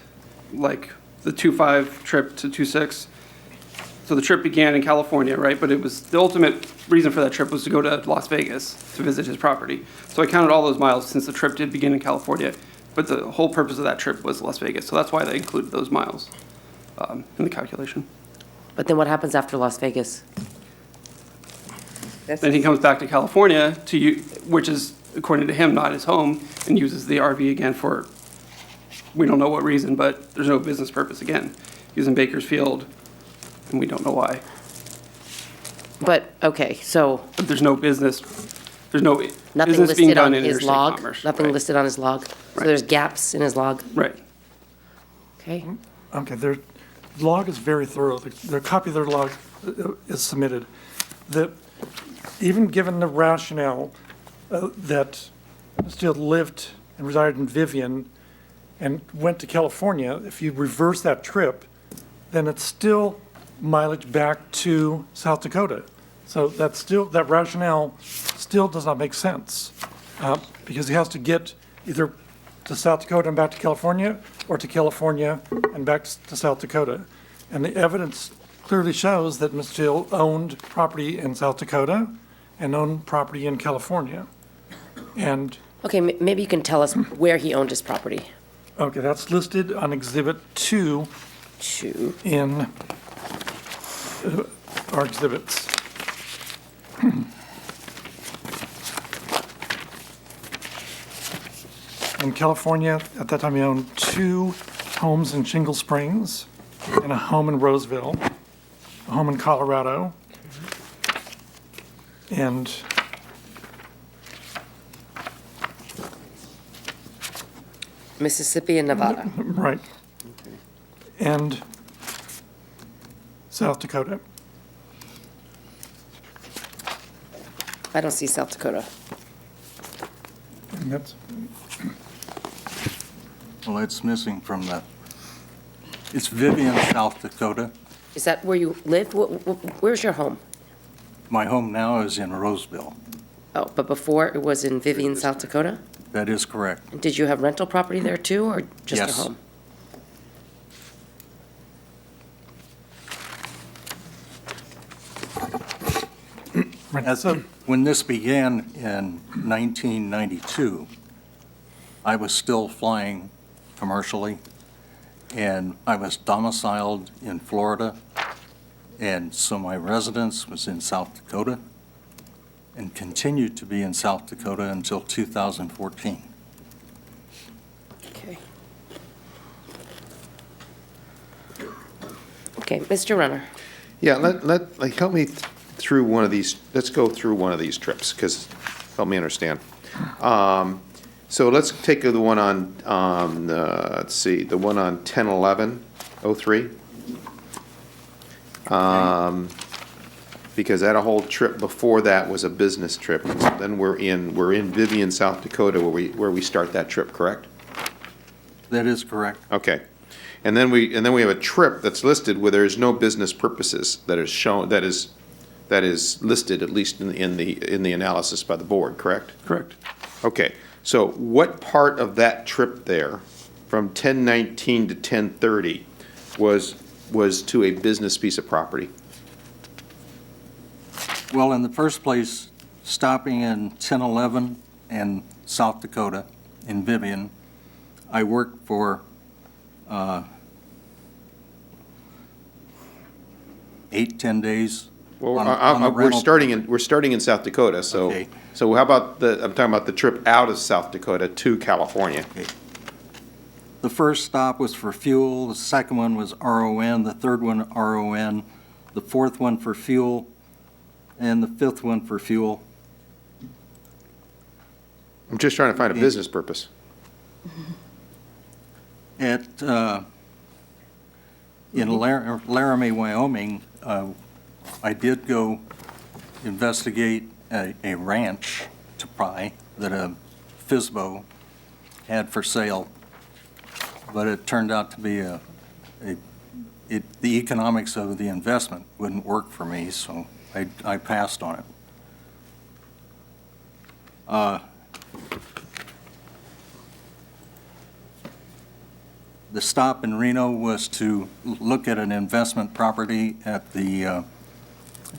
L: like, the 2.5 trip to 2.6, so the trip began in California, right? But it was, the ultimate reason for that trip was to go to Las Vegas to visit his property. So I counted all those miles since the trip did begin in California, but the whole purpose of that trip was Las Vegas. So that's why they included those miles in the calculation.
I: But then what happens after Las Vegas?
L: Then he comes back to California which is, according to him, not his home, and uses the RV again for, we don't know what reason, but there's no business purpose again. He was in Bakersfield, and we don't know why.
I: But, okay, so.
L: But there's no business
I: Nothing
L: business being
I: listed
L: done
I: on
L: in
I: his
L: interstate
I: log?
L: commerce.
I: Nothing
L: Right.
I: listed on his log? So
L: Right.
I: there's gaps in his log?
L: Right.
I: Okay.
F: Okay, their log is very thorough. Their copy of their log is submitted. Even given the rationale that Steele lived and resided in Vivian and went to California, if you reverse that trip, then it's still mileage back to South Dakota. So that rationale still does not make sense because he has to get either to South Dakota and back to California or to California and back to South Dakota. And the evidence clearly shows that Mr. Steele owned property in South Dakota and owned property in California. And
I: Okay, maybe you can tell us where he owned his property.
F: okay, that's listed on Exhibit 2 in our exhibits. In California, at that time, he owned 2 homes in Shingle Springs and a home in Roseville, a home in Colorado, and
I: Mississippi and Nevada.
F: right, and South Dakota.
I: I don't see South Dakota.
F: And that's,
H: Well, it's missing from it's Vivian, South Dakota.
I: Is that where you live? Where's your home?
H: My home now is in Roseville.
I: Oh, but before it was in Vivian, South Dakota?
H: That is correct.
I: And did you have rental property there too, or just
H: Yes.
I: a home?
H: When this began in 1992, I was still flying commercially, and I was domiciled in Florida, and so my residence was in South Dakota and continued to be in South Dakota until 2014.
I: Okay. Okay, Mr. Runner.
O: Yeah, help me through one of these, let's go through one of these trips, because, help me understand. So let's take the one on, let's see, the one on 10/11/03. Because that whole trip before that was a business trip. Then we're in Vivian, South Dakota, where we start that trip, correct?
H: That is correct.
O: Okay. And then we have a trip that's listed where there's no business purposes that is shown, that is listed, at least in the analysis by the board, correct?
L: Correct.
O: Okay. So what part of that trip there, from 10/19 to 10/30, was to a business piece of property?
H: Well, in the first place, stopping in 10/11 in South Dakota, in Vivian, I worked for 8-10 days
O: Well,
H: on the
O: we're
H: rental
O: starting in South Dakota, so,
H: Okay.
O: so how about I'm talking about the trip out of South Dakota to California.
H: The first stop was for fuel, the second one was RON, the third one RON, the fourth one for fuel, and the fifth one for fuel.
O: I'm just trying to find a business purpose.
H: In Laramie, Wyoming, I did go investigate a ranch to buy that a FSBO had for sale, but it turned out to be the economics of the investment wouldn't work for me, so I passed on it. The stop in Reno was to look at an investment property at the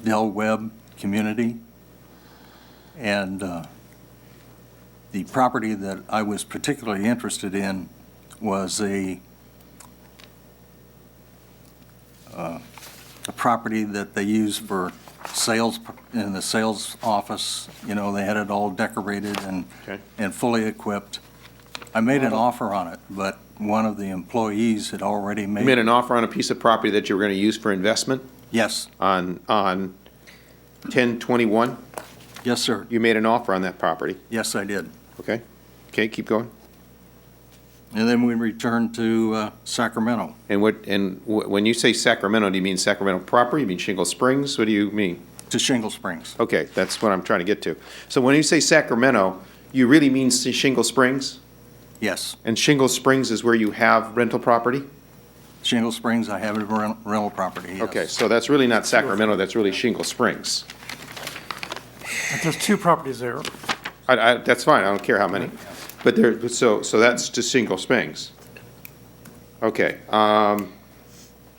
H: Del Webb community. And the property that I was particularly interested in was a property that they use for sales, in the sales office. You know, they had it all decorated and fully equipped. I made an offer on it, but one of the employees had already made.
O: You made an offer on a piece of property that you were going to use for investment?
H: Yes.
O: On 1021?
H: Yes, sir.
O: You made an offer on that property?
H: Yes, I did.
O: Okay. Okay, keep going.
H: And then we returned to Sacramento.
O: And when you say Sacramento, do you mean Sacramento proper? You mean Shingle Springs? What do you mean?
H: To Shingle Springs.
O: Okay, that's what I'm trying to get to. So when you say Sacramento, you really mean Shingle Springs?
H: Yes.
O: And Shingle Springs is where you have rental property?
H: Shingle Springs, I have a rental property, yes.
O: Okay, so that's really not Sacramento, that's really Shingle Springs.
F: But there's two properties there.
O: That's fine, I don't care how many. But there, so that's just Shingle Springs. Okay,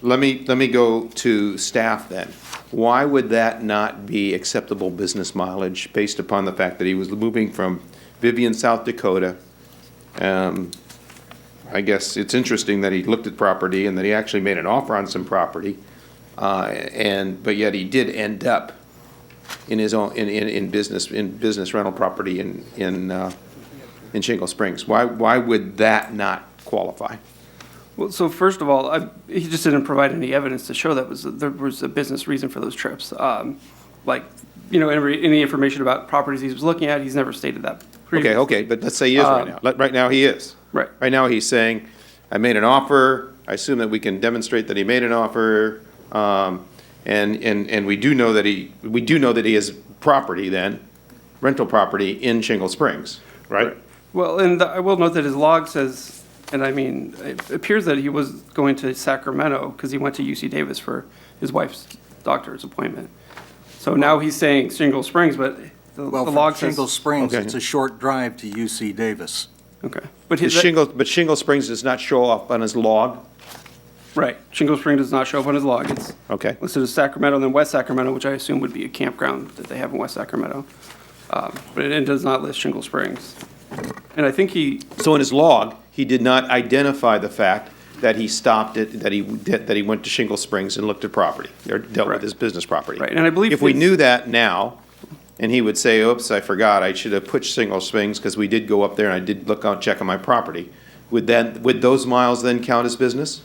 O: let me go to staff then. Why would that not be acceptable business mileage based upon the fact that he was moving from Vivian, South Dakota? I guess it's interesting that he looked at property and that he actually made an offer on some property, but yet he did end up in his own in business rental property in Shingle Springs. Why would that not qualify?
L: Well, so first of all, he just didn't provide any evidence to show that there was a business reason for those trips. Any information about properties he was looking at, he's never stated that previously.
O: Okay, but let's say he is right now. Right now he is.
L: Right.
O: Right now he's saying, I made an offer. I assume that we can demonstrate that he made an offer, and we do know that he has property then, rental property in Shingle Springs, right?
L: Well, and I will note that his log says, and I mean, it appears that he was going to Sacramento because he went to UC Davis for his wife's doctor's appointment. So now he's saying Shingle Springs, but the log says.
H: Shingle Springs, it's a short drive to UC Davis.
L: Okay.
O: But Shingle Springs does not show up on his log?
L: Right. Shingle Springs does not show up on his log. It's listed as Sacramento and then West Sacramento, which I assume would be a campground that they have in West Sacramento. But it does not list Shingle Springs. And I think
O: So in his log, he did not identify the fact that he stopped it, that he went to Shingle Springs and looked at property, or dealt with his business property.
L: Right, and I believe
O: if we knew that now, and he would say, oops, I forgot, I should have put Shingle Springs, because we did go up there and I did check on my property, would those miles then count as business?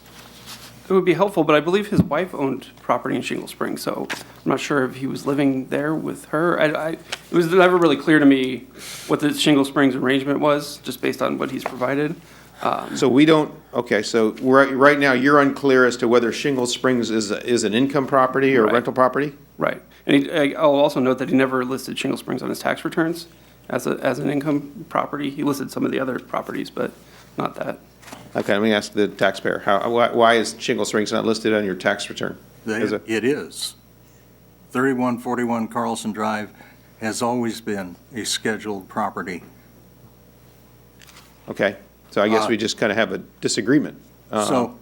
L: it would be helpful, but I believe his wife owned property in Shingle Springs, so I'm not sure if he was living there with her. It was never really clear to me what the Shingle Springs arrangement was, just based on what he's provided.
O: So we don't, okay, so right now, you're unclear as to whether Shingle Springs is an income property or rental property?
L: Right. And I'll also note that he never listed Shingle Springs on his tax returns as an income property. He listed some of the other properties, but not that.
O: Okay, let me ask the taxpayer, why is Shingle Springs not listed on your tax return?
H: It is. 3141 Carlson Drive has always been a scheduled property.
O: Okay, so I guess we just kind of have a disagreement.
H: So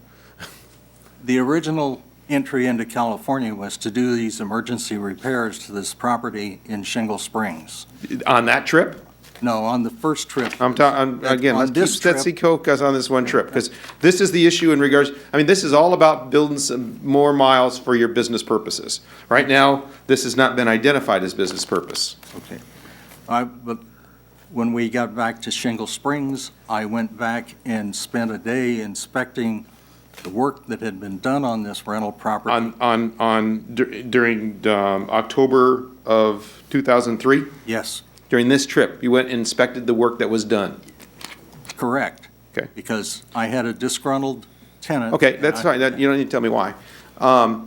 H: the original entry into California was to do these emergency repairs to this property in Shingle Springs.
O: On that trip?
H: No, on the first trip.
O: Again,
H: On this
O: let's
H: trip-
O: focus on this one trip, because this is the issue in regards, I mean, this is all about building some more miles for your business purposes. Right now, this has not been identified as business purpose.
H: Okay. But when we got back to Shingle Springs, I went back and spent a day inspecting the work that had been done on this rental property.
O: During October of 2003?
H: Yes.
O: During this trip, you went and inspected the work that was done?
H: Correct.
O: Okay.
H: Because I had a disgruntled tenant.
O: Okay, that's fine, you don't need to tell me why.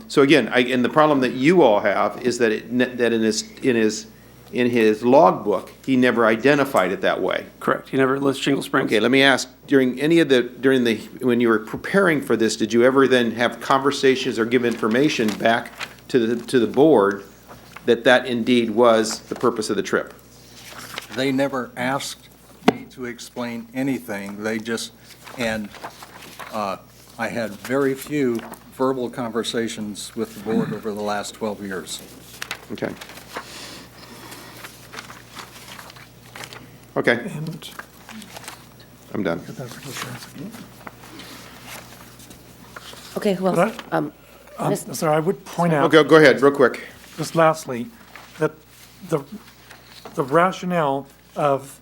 O: So again, and the problem that you all have is that in his logbook, he never identified it that way.
L: Correct. He never lists Shingle Springs.
O: Okay, let me ask, when you were preparing for this, did you ever then have conversations or give information back to the board that indeed was the purpose of the trip?
H: They never asked me to explain anything. They just, and I had very few verbal conversations with the board over the last 12 years.
O: Okay. Okay.
F: And
O: I'm done.
I: Okay, who else?
F: Sorry, I would point out.
O: Okay, go ahead, real quick.
F: Just lastly, that the rationale of,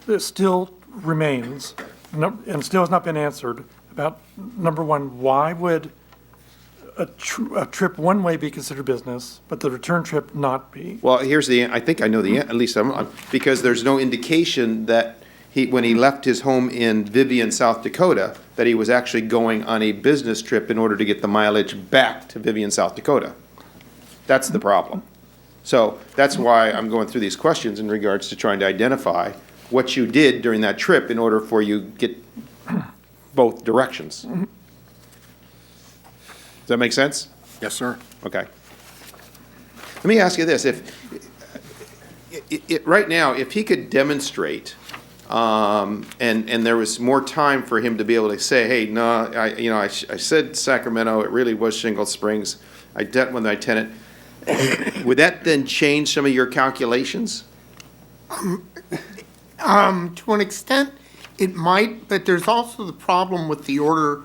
F: it still remains, and still has not been answered, about, number one, why would a trip one way be considered business, but the return trip not be?
O: Well, I think I know at least because there's no indication that when he left his home in Vivian, South Dakota, that he was actually going on a business trip in order to get the mileage back to Vivian, South Dakota. That's the problem. So that's why I'm going through these questions in regards to trying to identify what you did during that trip in order for you to get both directions. Does that make sense?
H: Yes, sir.
O: Okay. Let me ask you this, right now, if he could demonstrate, and there was more time for him to be able to say, hey, no, I said Sacramento, it really was Shingle Springs, I dealt with my tenant, would that then change some of your calculations?
A: To an extent, it might, but there's also the problem with the order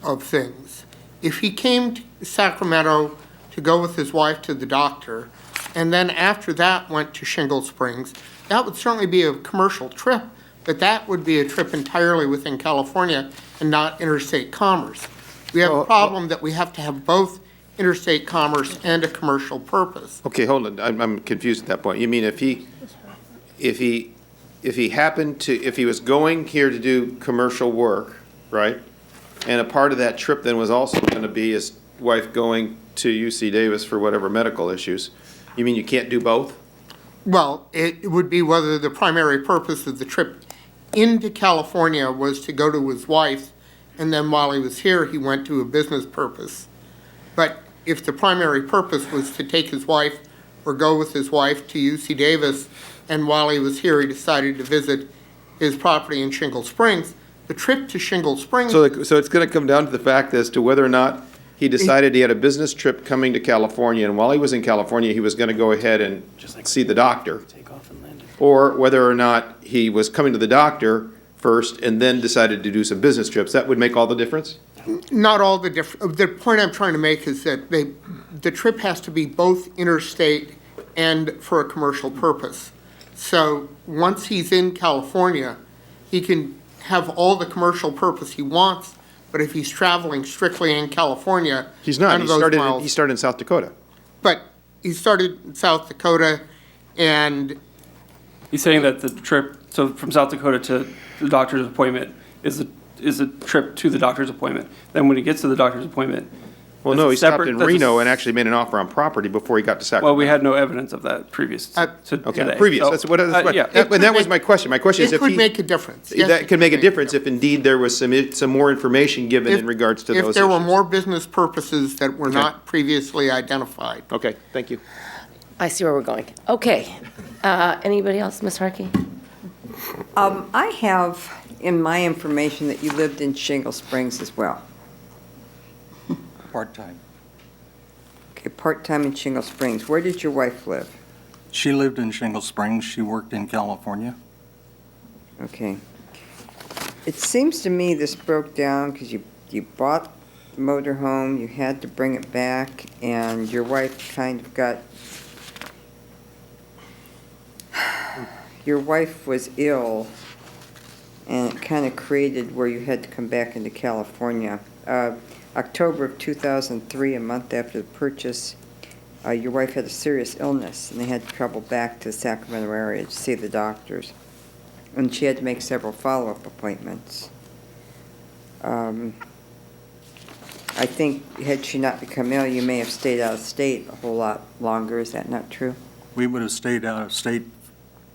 A: of things. If he came to Sacramento to go with his wife to the doctor, and then after that went to Shingle Springs, that would certainly be a commercial trip, but that would be a trip entirely within California and not interstate commerce. We have a problem that we have to have both interstate commerce and a commercial purpose.
O: Okay, hold on, I'm confused at that point. You mean if he was going here to do commercial work, right? And a part of that trip then was also going to be his wife going to UC Davis for whatever medical issues. You mean you can't do both?
A: Well, it would be whether the primary purpose of the trip into California was to go to his wife, and then while he was here, he went to a business purpose. But if the primary purpose was to take his wife or go with his wife to UC Davis, and while he was here, he decided to visit his property in Shingle Springs, the trip to Shingle Springs.
O: So it's going to come down to the fact as to whether or not he decided he had a business trip coming to California, and while he was in California, he was going to go ahead and see the doctor. Or whether or not he was coming to the doctor first and then decided to do some business trips. That would make all the difference?
A: Not all the difference. The point I'm trying to make is that the trip has to be both interstate and for a commercial purpose. So once he's in California, he can have all the commercial purpose he wants, but if he's traveling strictly in California,
O: He's not.
A: none of those miles.
O: He started in South Dakota.
A: But he started in South Dakota, and
L: He's saying that the trip, so from South Dakota to the doctor's appointment is a trip to the doctor's appointment. Then when he gets to the doctor's appointment.
O: Well, no, he stopped in Reno and actually made an offer on property before he got to Sacramento.
L: Well, we had no evidence of that previous to today.
O: Previous,
L: So,
O: that's what, and
L: yeah.
O: that was my question. My question is if
A: it could make a difference. Yes,
O: that could make a difference if indeed there was some more information given in regards to those
A: If there were
O: issues.
A: more business purposes that were not previously identified.
O: Okay, thank you.
I: I see where we're going. Okay. Anybody else, Ms. Harkey?
P: I have in my information that you lived in Shingle Springs as well.
H: Part-time.
P: Okay, part-time in Shingle Springs. Where did your wife live?
H: She lived in Shingle Springs. She worked in California.
P: Okay. It seems to me this broke down because you bought the motorhome, you had to bring it back, and your wife kind of got, your wife was ill, and it kind of created where you had to come back into California. October of 2003, a month after the purchase, your wife had a serious illness, and they had to travel back to the Sacramento area to see the doctors. And she had to make several follow-up appointments. I think had she not become ill, you may have stayed out of state a whole lot longer. Is that not true?
H: We would have stayed out of state.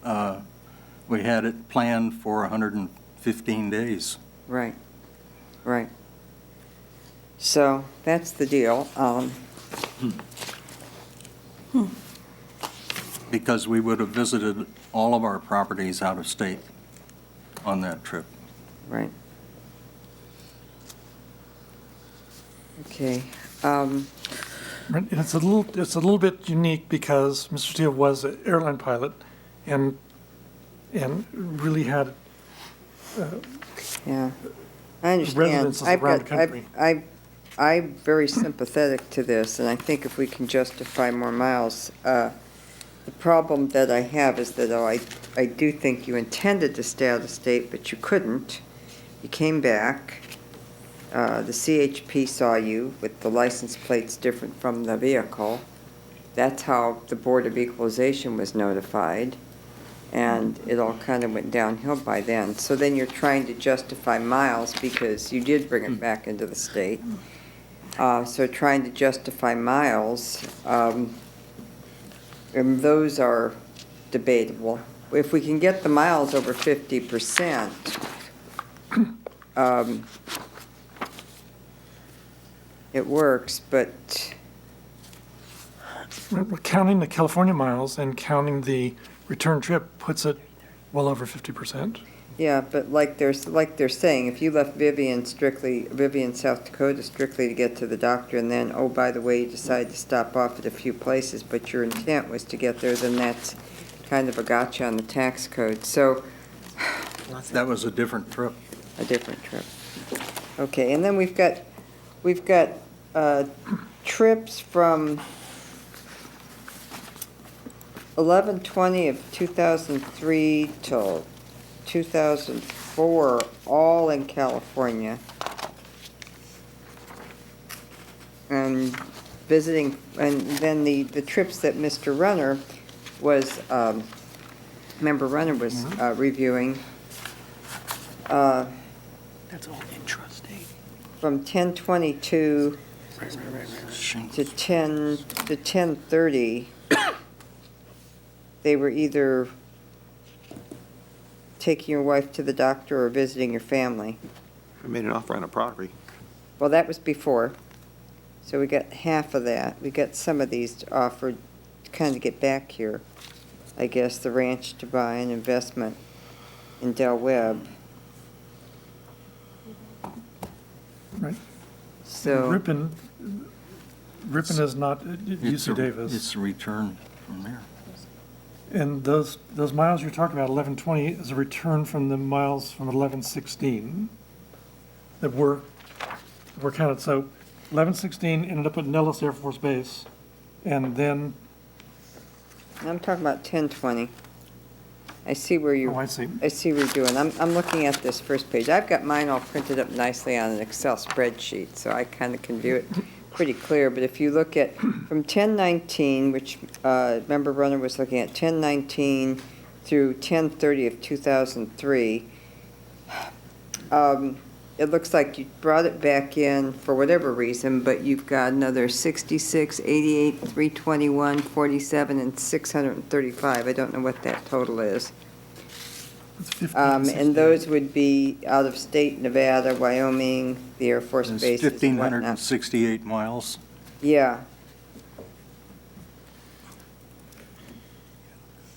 H: We had it planned for 115 days.
P: Right, right. So that's the deal.
H: Because we would have visited all of our properties out of state on that trip.
P: Right. Okay.
F: It's a little bit unique because Mr. Steele was an airline pilot and really had
P: Yeah, I understand.
F: residences around the country.
P: I'm very sympathetic to this, and I think if we can justify more miles, the problem that I have is that I do think you intended to stay out of state, but you couldn't. You came back. The CHP saw you with the license plates different from the vehicle. That's how the Board of Equalization was notified, and it all kind of went downhill by then. So then you're trying to justify miles because you did bring it back into the state. So trying to justify miles, and those are debatable. If we can get the miles over 50%, it works, but
F: Counting the California miles and counting the return trip puts it well over 50%.
P: yeah, but like they're saying, if you left Vivian, South Dakota strictly to get to the doctor, and then, oh, by the way, you decided to stop off at a few places, but your intent was to get there, then that's kind of a gotcha on the tax code. So
H: That was a different trip.
P: a different trip. Okay, and then we've got trips from 11/20 of 2003 till 2004, all in California. And visiting, and then the trips that Mr. Runner was, Member Runner was reviewing.
N: That's all intrastate.
P: From 10/22 to 10/30, they were either taking your wife to the doctor or visiting your family.
G: I made an offer on a property.
P: Well, that was before, so we got half of that. We got some of these offered to kind of get back here. I guess the ranch to buy an investment in Del Webb.
F: Right.
P: So.
F: Ripon is not UC Davis.
H: It's a return from there.
F: And those miles you're talking about, 11/20, is a return from the miles from 11/16 that were counted. So 11/16 ended up at Nellis Air Force Base, and then.
P: I'm talking about 10/20. I see where you.
F: Oh, I see.
P: I see what you're doing. I'm looking at this first page. I've got mine all printed up nicely on an Excel spreadsheet, so I kind of can view it pretty clear. But if you look at from 10/19, which Member Runner was looking at, 10/19 through 10/30 of 2003, it looks like you brought it back in for whatever reason, but you've got another 66, 88, 321, 47, and 635. I don't know what that total is. And those would be out of state, Nevada, Wyoming, the Air Force
H: It's
P: bases and whatnot.
H: 1,568 miles.
P: Yeah.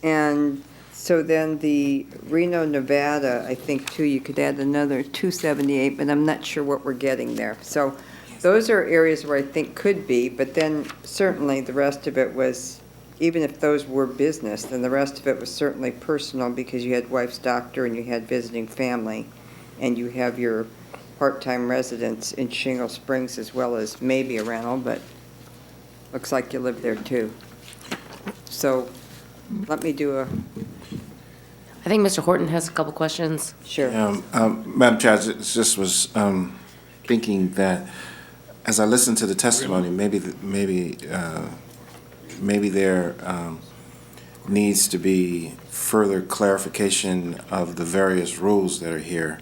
P: And so then the Reno, Nevada, I think too, you could add another 278, but I'm not sure what we're getting there. So those are areas where I think could be, but then certainly the rest of it was even if those were business, then the rest of it was certainly personal because you had wife's doctor and you had visiting family, and you have your part-time residence in Shingle Springs as well as maybe a rental, but looks like you live there too. So let me do a,
I: I think Mr. Horton has a couple questions.
P: sure.
S: Madam Chair, I just was thinking that as I listened to the testimony, maybe there needs to be further clarification of the various rules that are here.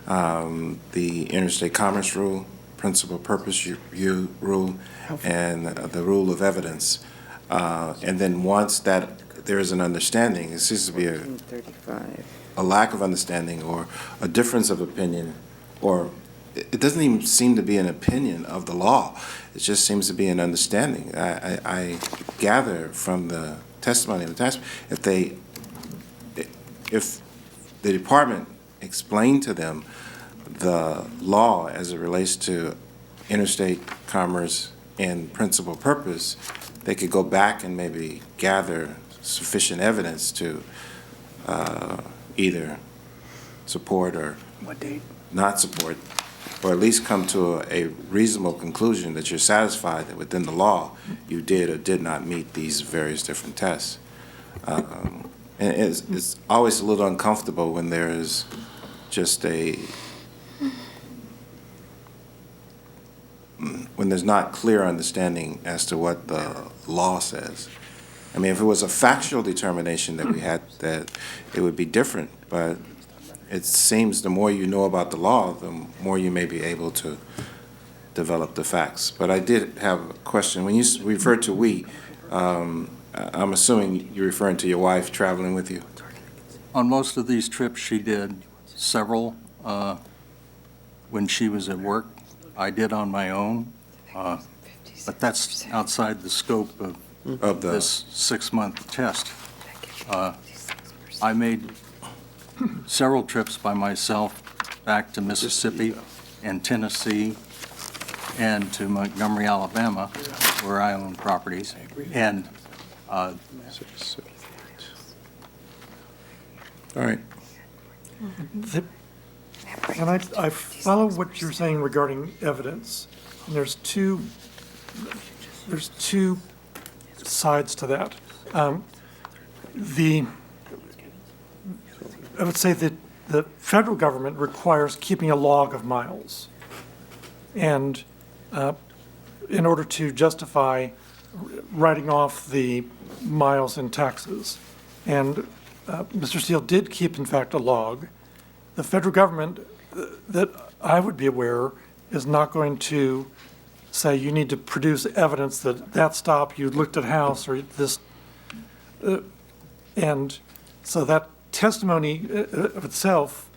S: The interstate commerce rule, principal purpose rule, and the rule of evidence. And then once that there is an understanding, it seems to be a lack of understanding or a difference of opinion, or it doesn't even seem to be an opinion of the law. It just seems to be an understanding. I gather from the testimony of the task, if the department explained to them the law as it relates to interstate commerce and principal purpose, they could go back and maybe gather sufficient evidence to either support or not support, or at least come to a reasonable conclusion that you're satisfied that within the law you did or did not meet these various different tests. And it's always a little uncomfortable when there is just when there's not clear understanding as to what the law says. I mean, if it was a factual determination that we had, that it would be different, but it seems the more you know about the law, the more you may be able to develop the facts. But I did have a question. When you refer to we, I'm assuming you're referring to your wife traveling with you?
H: On most of these trips, she did several when she was at work. I did on my own, but that's outside the scope of this 6-month test. I made several trips by myself back to Mississippi and Tennessee and to Montgomery, Alabama, where I own properties. And
S: all right.
F: And I follow what you're saying regarding evidence. And there's two sides to that. I would say that the federal government requires keeping a log of miles. And in order to justify writing off the miles in taxes. And Mr. Steele did keep, in fact, a log. The federal government, that I would be aware, is not going to say you need to produce evidence that stop, you looked at house, or this. And so that testimony of itself,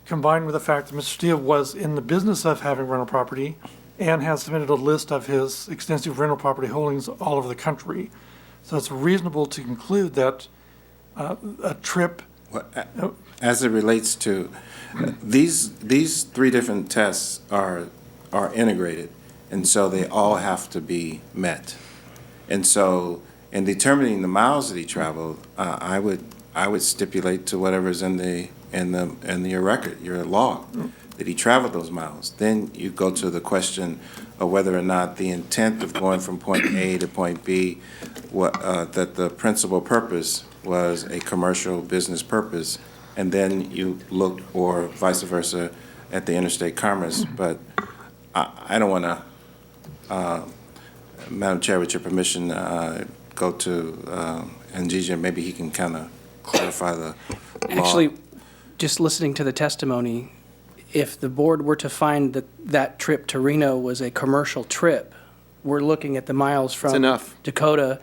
F: combined with the fact that Mr. Steele was in the business of having rental property and has submitted a list of his extensive rental property holdings all over the country. So it's reasonable to conclude that a trip.
S: As it relates to, these 3 different tests are integrated, and so they all have to be met. And so in determining the miles that he traveled, I would stipulate to whatever's in your record, your log, that he traveled those miles. Then you go to the question of whether or not the intent of going from point A to point B, that the principal purpose was a commercial business purpose, and then you look, or vice versa, at the interstate commerce. But I don't want to, Madam Chair, with your permission, go to Njija. Maybe he can kind of clarify the law.
T: Actually, just listening to the testimony, if the board were to find that trip to Reno was a commercial trip, we're looking at the miles from Dakota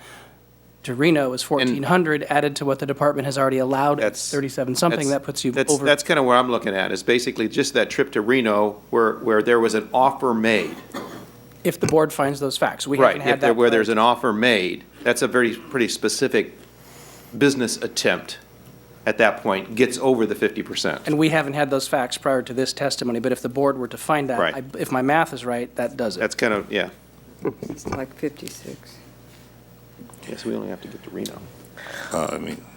T: to Reno is 1,400, added to what the department has already allowed at 37-something. That puts you over.
O: That's kind of where I'm looking at, is basically just that trip to Reno where there was an offer made.
T: If the board finds those facts. We haven't had that.
O: Where there's an offer made, that's a pretty specific business attempt at that point, gets over the 50%.
T: And we haven't had those facts prior to this testimony, but if the board were to find that, if my math is right, that does it.
O: That's kind of, yeah.
P: It's like 56.
G: Yes, we only have to get to Reno.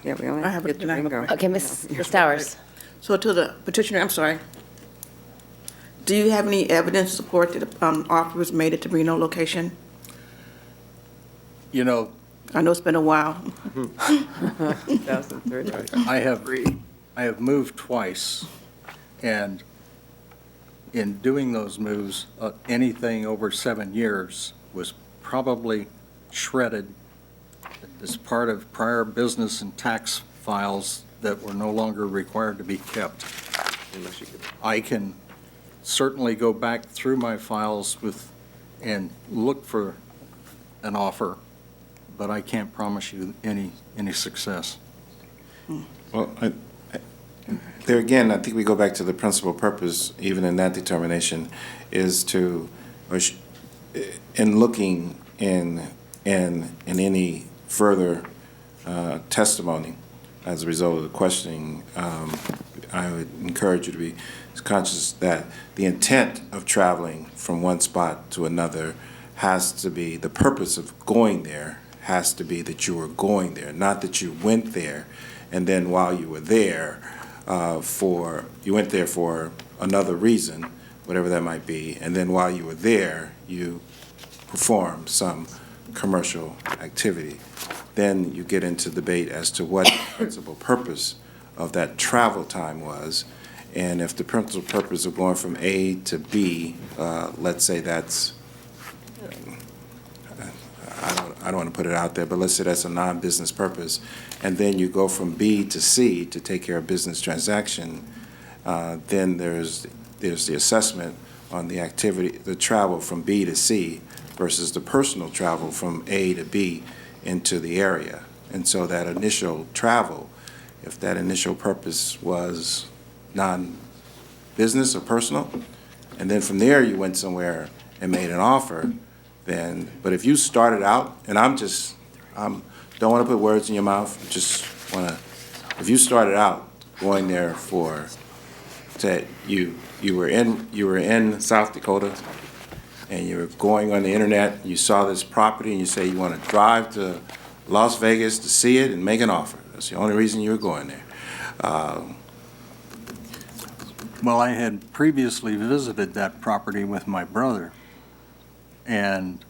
P: Yeah, we only
Q: I
P: have
Q: have
P: to get to Ringo.
I: Okay, Ms. Stowers.
Q: So to the petitioner, I'm sorry. Do you have any evidence to support that offer was made at the Reno location?
H: You know,
Q: I know it's been a while.
P: 2030.
H: I have moved twice, and in doing those moves, anything over 7 years was probably shredded as part of prior business and tax files that were no longer required to be kept. I can certainly go back through my files and look for an offer, but I can't promise you any success.
S: Well, there again, I think we go back to the principal purpose, even in that determination, is to, in looking in any further testimony as a result of the questioning, I would encourage you to be conscious that the intent of traveling from one spot to another has to be, the purpose of going there has to be that you were going there, not that you went there and then while you were there you went there for another reason, whatever that might be, and then while you were there, you performed some commercial activity. Then you get into debate as to what the principal purpose of that travel time was. And if the principal purpose of going from A to B, let's say that's, I don't want to put it out there, but let's say that's a non-business purpose, and then you go from B to C to take care of business transaction, then there's the assessment on the activity, the travel from B to C versus the personal travel from A to B into the area. And so that initial travel, if that initial purpose was non-business or personal, and then from there you went somewhere and made an offer, then, but if you started out, and don't want to put words in your mouth, just want to, if you started out going there you were in South Dakota, and you were going on the internet, you saw this property, and you say you want to drive to Las Vegas to see it and make an offer. That's the only reason you were going there.
H: Well, I had previously visited that property with my brother, and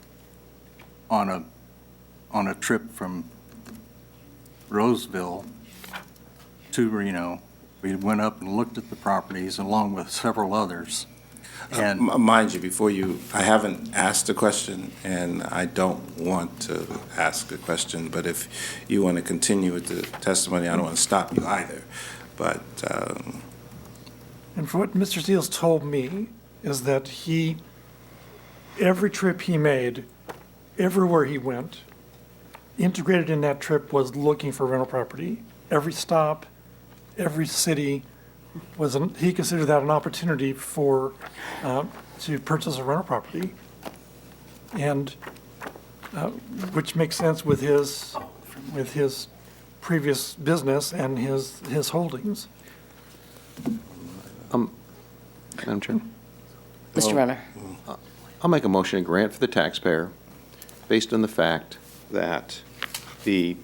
H: on a trip from Roseville to Reno, we went up and looked at the properties along with several others. And
S: mind you, I haven't asked a question, and I don't want to ask a question, but if you want to continue with the testimony, I don't want to stop you either. But
F: And for what Mr. Steele's told me is that every trip he made, everywhere he went, integrated in that trip was looking for rental property. Every stop, every city he considered that an opportunity to purchase a rental property, and which makes sense with his previous business and his holdings.
G: Madam Chair?
I: Mr. Renner.
G: I'll make a motion to grant for the taxpayer based on the fact that the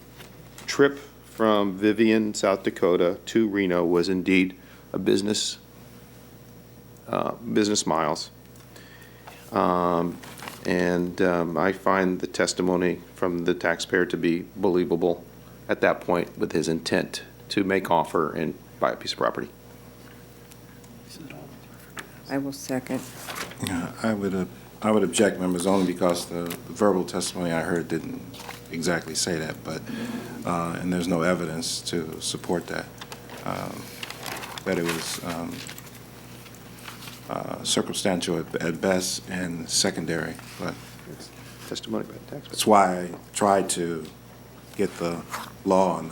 G: trip from Vivian, South Dakota to Reno was indeed a business miles. I find the testimony from the taxpayer to be believable at that point with his intent to make offer and buy a piece of property.
P: I will second.
S: I would object, members, only because the verbal testimony I heard didn't exactly say that, but and there's no evidence to support that. That it was circumstantial at best and secondary, but
G: it's testimony by the taxpayer.
S: That's why I tried to get the law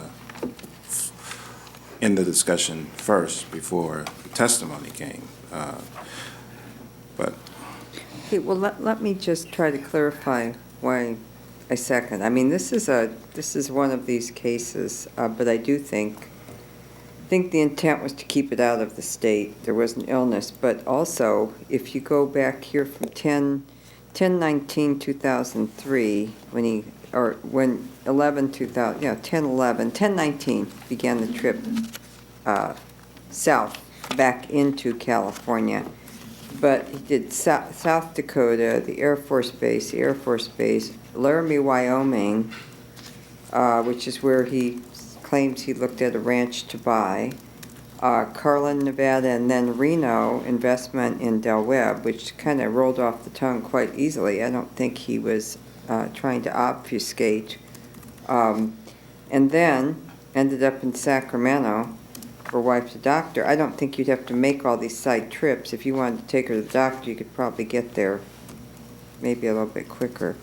S: in the discussion first before the testimony came. But
P: Okay, well, let me just try to clarify why I second. I mean, this is one of these cases, but I do think the intent was to keep it out of the state. There was an illness, but also, if you go back here from 10/19/2003, when he or when 11, 2000, 10, 11, 10, 19 began the trip south, back into California. But he did South Dakota, the Air Force Base, Laramie, Wyoming, which is where he claims he looked at a ranch to buy, Carlin, Nevada, and then Reno investment in Del Webb, which kind of rolled off the tongue quite easily. I don't think he was trying to obfuscate. And then ended up in Sacramento for wife's doctor. I don't think you'd have to make all these side trips. If you wanted to take her to the doctor, you could probably get there maybe a little bit quicker.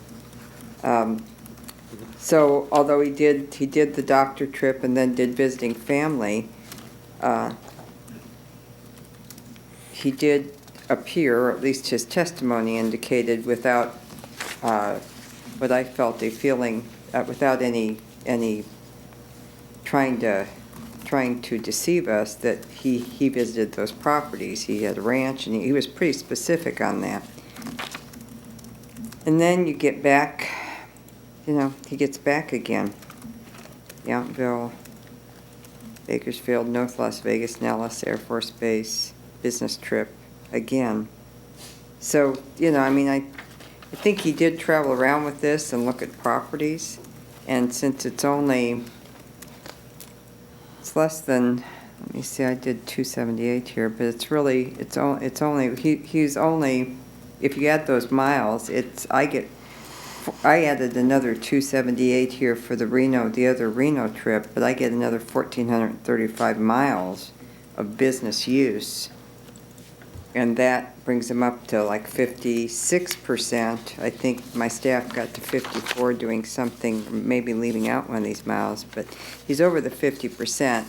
P: So although he did the doctor trip and then did visiting family, he did appear, or at least his testimony indicated, without what I felt a feeling, without any trying to deceive us, that he visited those properties. He had a ranch, and he was pretty specific on that. And then you get back, he gets back again. Yountville, Bakersfield, North Las Vegas, Nellis Air Force Base, business trip again. So, I think he did travel around with this and look at properties. And since it's less than, let me see, I did 278 here, but it's only, he's only, if you add those miles, I added another 278 here for the other Reno trip, but I get another 1,435 miles of business use. And that brings him up to like 56%. I think my staff got to 54 doing something, maybe leaving out one of these miles, but he's over the 50%.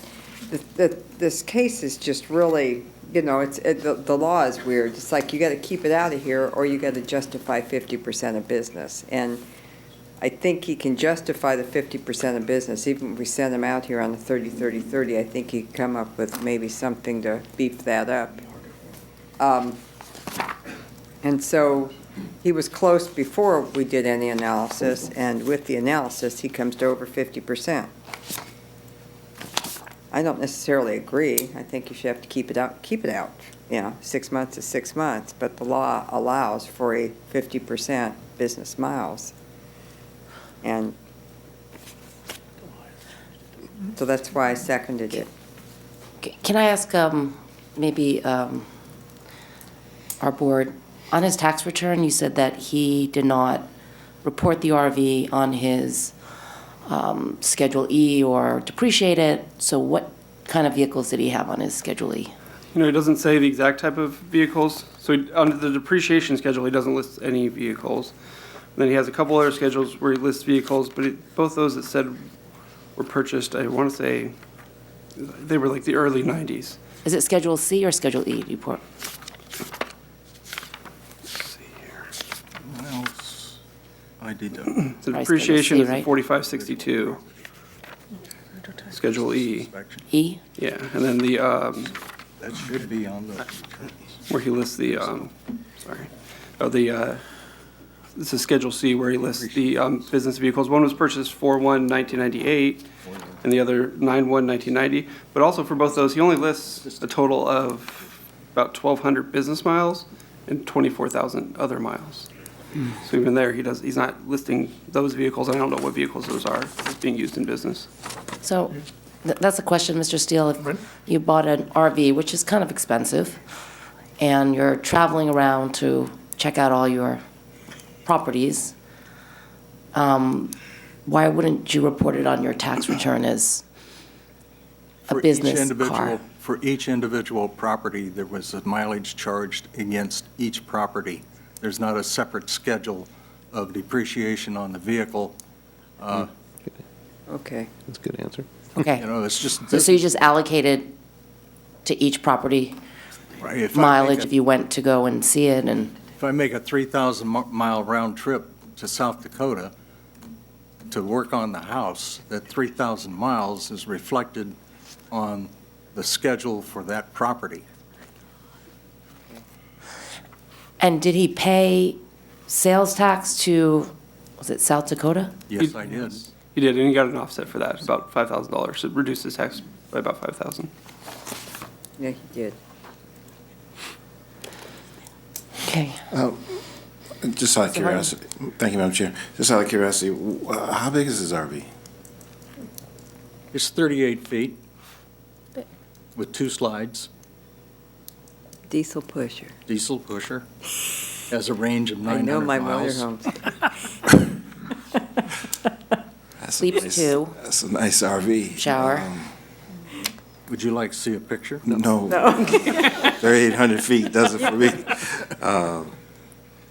P: This case is just really, the law is weird. It's like you got to keep it out of here, or you got to justify 50% of business. And I think he can justify the 50% of business. Even if we send him out here on the 30-30-30, I think he could come up with maybe something to beef that up. And so he was close before we did any analysis, and with the analysis, he comes to over 50%. I don't necessarily agree. I think you should have to keep it out. 6 months is 6 months, but the law allows for a 50% business miles. And so that's why I seconded it.
I: Can I ask maybe our board, on his tax return, you said that he did not report the RV on his Schedule E or depreciate it. So what kind of vehicles did he have on his Schedule E?
L: It doesn't say the exact type of vehicles. So under the depreciation schedule, he doesn't list any vehicles. Then he has a couple other schedules where he lists vehicles, but both those that said were purchased, I want to say they were like the early 90s.
I: Is it Schedule C or Schedule E report?
H: I did.
L: So depreciation is 4562. Schedule E.
I: E?
L: Yeah, and then the
H: That should be on the.
L: where he lists the this is Schedule C where he lists the business vehicles. One was purchased 4/1/1998, and the other 9/1/1990. But also for both those, he only lists a total of about 1,200 business miles and 24,000 other miles. So even there, he's not listing those vehicles. I don't know what vehicles those are that's being used in business.
I: So that's a question, Mr. Steele. If you bought an RV, which is kind of expensive, and you're traveling around to check out all your properties, why wouldn't you report it on your tax return as a business car?
H: For each individual property, there was a mileage charged against each property. There's not a separate schedule of depreciation on the vehicle.
P: Okay.
G: That's a good answer.
I: Okay.
H: It's just.
I: So you just allocated to each property
H: Right,
I: mileage if you went to go and see it and.
H: If I make a 3,000-mile round trip to South Dakota to work on the house, that 3,000 miles is reflected on the schedule for that property.
I: And did he pay sales tax to Was it South Dakota?
H: Yes, I did.
L: You did, and you got an offset for that, about $5,000. It reduced the tax by about $5,000.
P: Yeah, he did.
I: Okay.
S: Just out of curiosity, thank you, Madam Chair. Just out of curiosity, how big is this RV?
H: It's 38 feet with 2 slides,
P: Diesel pusher.
H: diesel pusher, has a range of 900
P: I know my
H: miles.
P: motorhomes.
I: Sleeps 2.
S: That's a nice RV.
I: Shower.
H: Would you like to see a picture?
S: No. 3,800 feet does it for me.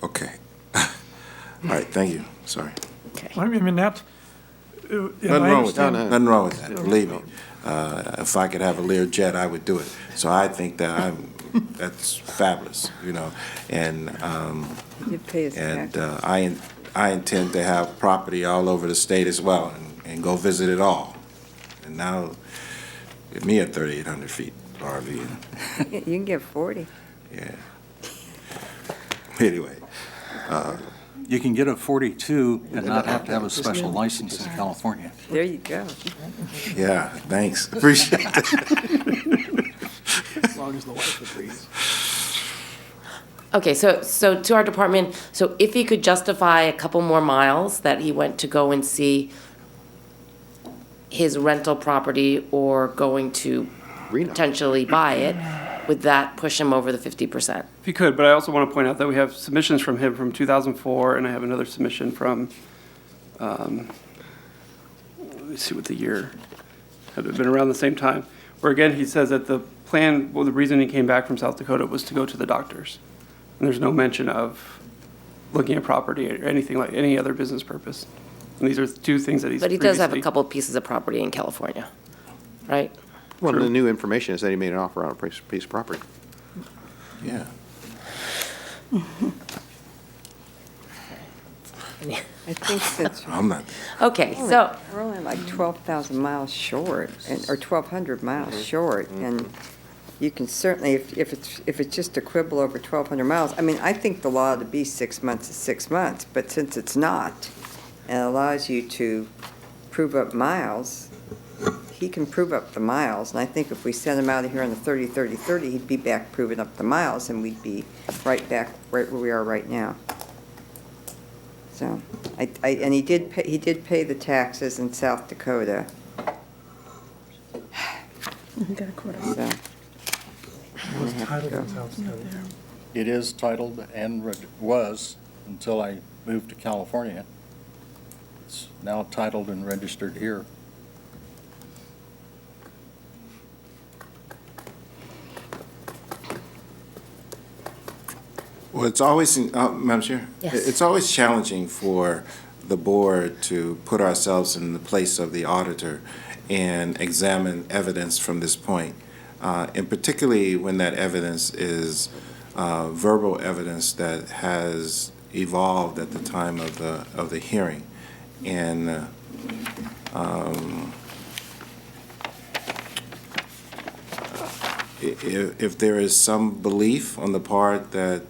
S: Okay. All right, thank you. Sorry.
F: I mean, that.
S: Nothing wrong with that. Nothing wrong with that, believe me. If I could have a Learjet, I would do it. So I think that that's fabulous, you know. And
P: You'd pay his taxes.
S: I intend to have property all over the state as well and go visit it all. And now, give me a 3,800 feet RV.
P: You can get 40.
S: Yeah. Anyway.
H: You can get a 42 and not have to have a special license in California.
P: There you go.
S: Yeah, thanks. Appreciate that.
T: As long as the wife agrees.
I: Okay, so to our department, so if he could justify a couple more miles that he went to go and see his rental property or going to potentially buy it, would that push him over the 50%?
L: If you could, but I also want to point out that we have submissions from him from 2004, and I have another submission from, let me see what the year, had it been around the same time, where again, he says that the plan, well, the reason he came back from South Dakota was to go to the doctors. And there's no mention of looking at property or anything like any other business purpose. And these are 2 things that he's
I: But he does have a
L: previously-
I: couple pieces of property in California, right?
G: Well, the new information is that he made an offer on a piece of property.
S: Yeah.
P: I think since.
S: I'm not.
I: Okay, so.
P: We're only like 12,000 miles short, or 1,200 miles short, and you can certainly, if it's just a quibble over 1,200 miles, I mean, I think the law to be 6 months is 6 months, but since it's not, and it allows you to prove up miles, he can prove up the miles, and I think if we send him out of here on the 30, he'd be back proving up the miles, and we'd be right back right where we are right now. So, and he did pay the taxes in South Dakota. So.
F: Was titled in South Dakota.
H: It is titled and was until I moved to California. It's now titled and registered here.
S: Well, it's always, Madam Chair?
I: Yes.
S: It's always challenging for the board to put ourselves in the place of the auditor and examine evidence from this point, and particularly when that evidence is verbal evidence that has evolved at the time of the hearing. And if there is some belief on the part that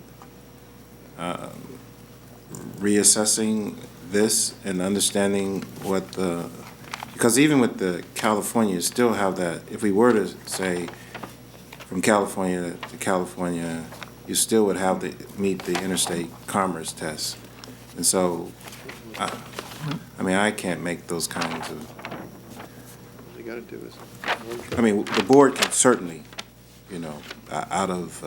S: reassessing this and understanding what because even with the California, you still have that, if we were to say from California to California, you still would have to meet the interstate commerce test. And so, I mean, I can't make those kinds of,
G: All you gotta do is.
S: I mean, the board can certainly, you know, out of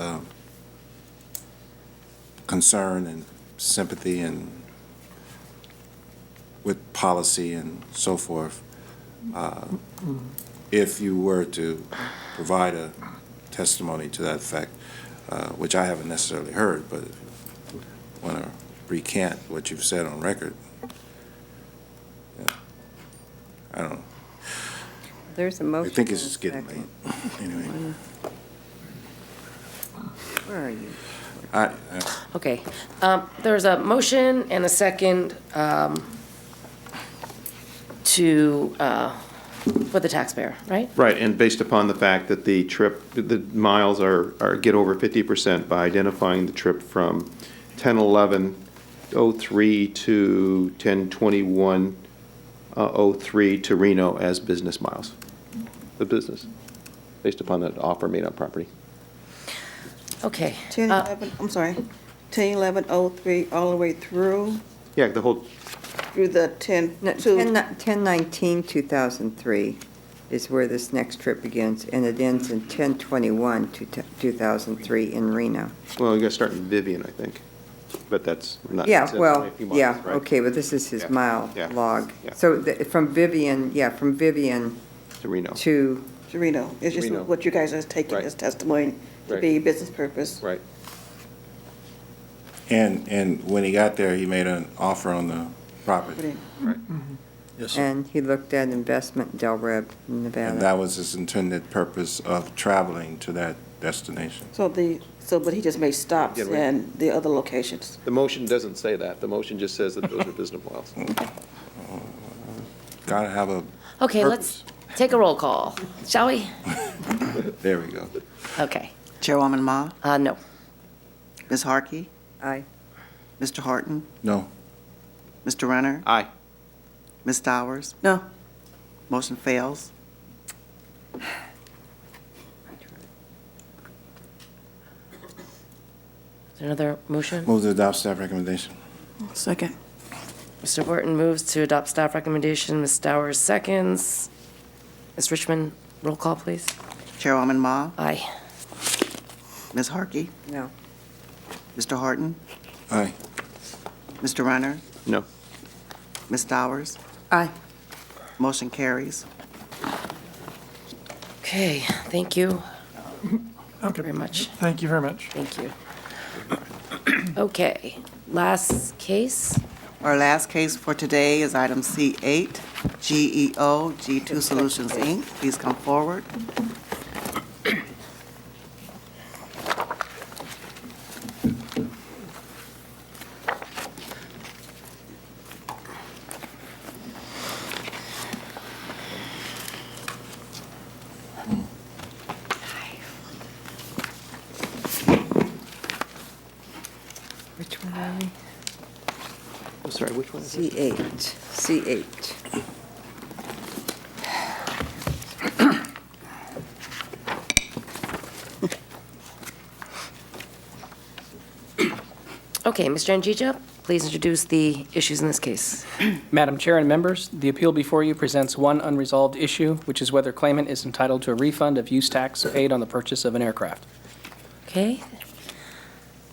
S: concern and sympathy and with policy and so forth, if you were to provide a testimony to that effect, which I haven't necessarily heard, but want to recant what you've said on record. Yeah. I don't know.
P: There's a motion.
S: I think it's
P: and a
S: just getting late.
P: second.
S: Anyway.
P: Where are you?
I: Okay, there's a motion and a second for the taxpayer, right?
G: Right, and based upon the fact that the miles get over 50% by identifying the trip from 10/11 10/03 to 10/21/03 to Reno as business miles. The business, based upon the offer made on property.
I: Okay.
Q: 10/11, I'm sorry, 10/11/03 all the way through,
G: Yeah, the whole,
Q: through the 10 to,
P: 10/19/2003 is where this next trip begins, and it ends in 10/21/2003 in Reno.
G: well, you got to start in Vivian, I think, but that's not.
P: Yeah,
G: that's
P: well,
G: only a few miles,
P: yeah,
G: right?
P: okay, but this is his
G: Yeah,
P: mile
G: yeah,
P: log.
G: yeah.
P: So from Vivian
G: To Reno.
P: to,
Q: Reno. It's just
G: Reno.
Q: what you guys are taking
G: Right.
Q: as testimony to
G: Right.
Q: be business purpose.
G: Right.
S: And when he got there, he made an offer on the property.
G: Right.
H: Yes, sir.
P: and he looked at investment in Delray,
S: And
P: Nevada.
S: that was his intended purpose of traveling to that destination.
Q: But he just made stops
G: Yeah, right.
Q: in the other locations.
G: The motion doesn't say that. The motion just says that those are business miles.
S: Gotta have a
I: Okay, let's take a roll call, shall we?
S: There we go.
I: Okay.
J: Chairwoman Ma,
I: No.
J: Ms. Harkey,
P: Aye.
J: Mr. Horton,
S: No.
J: Mr. Renner,
G: Aye.
J: Ms. Stowers.
Q: No.
J: Motion fails.
I: Is there another motion?
S: Move to adopt staff recommendation.
Q: Second.
I: Mr. Horton moves to adopt staff recommendation. Ms. Stowers seconds. Ms. Richmond, roll call, please.
J: Chairwoman Ma,
I: Aye.
J: Ms. Harkey,
P: No.
J: Mr. Horton,
S: Aye.
J: Mr. Renner,
G: No.
J: Ms. Stowers.
P: Aye.
J: Motion carries.
I: Okay, thank you
F: Okay.
I: very much.
F: Thank you very much.
I: Thank you. Okay, last case.
J: Our last case for today is item C8, GEO G2 Solutions, Inc. Please come forward.
P: Which one are we?
G: I'm sorry, which one is it?
P: C8.
I: Okay, Mr. Anjija, please introduce the issues in this case.
T: Madam Chair and members, the appeal before you presents one unresolved issue, which is whether claimant is entitled to a refund of use tax paid on the purchase of an aircraft.
I: Okay.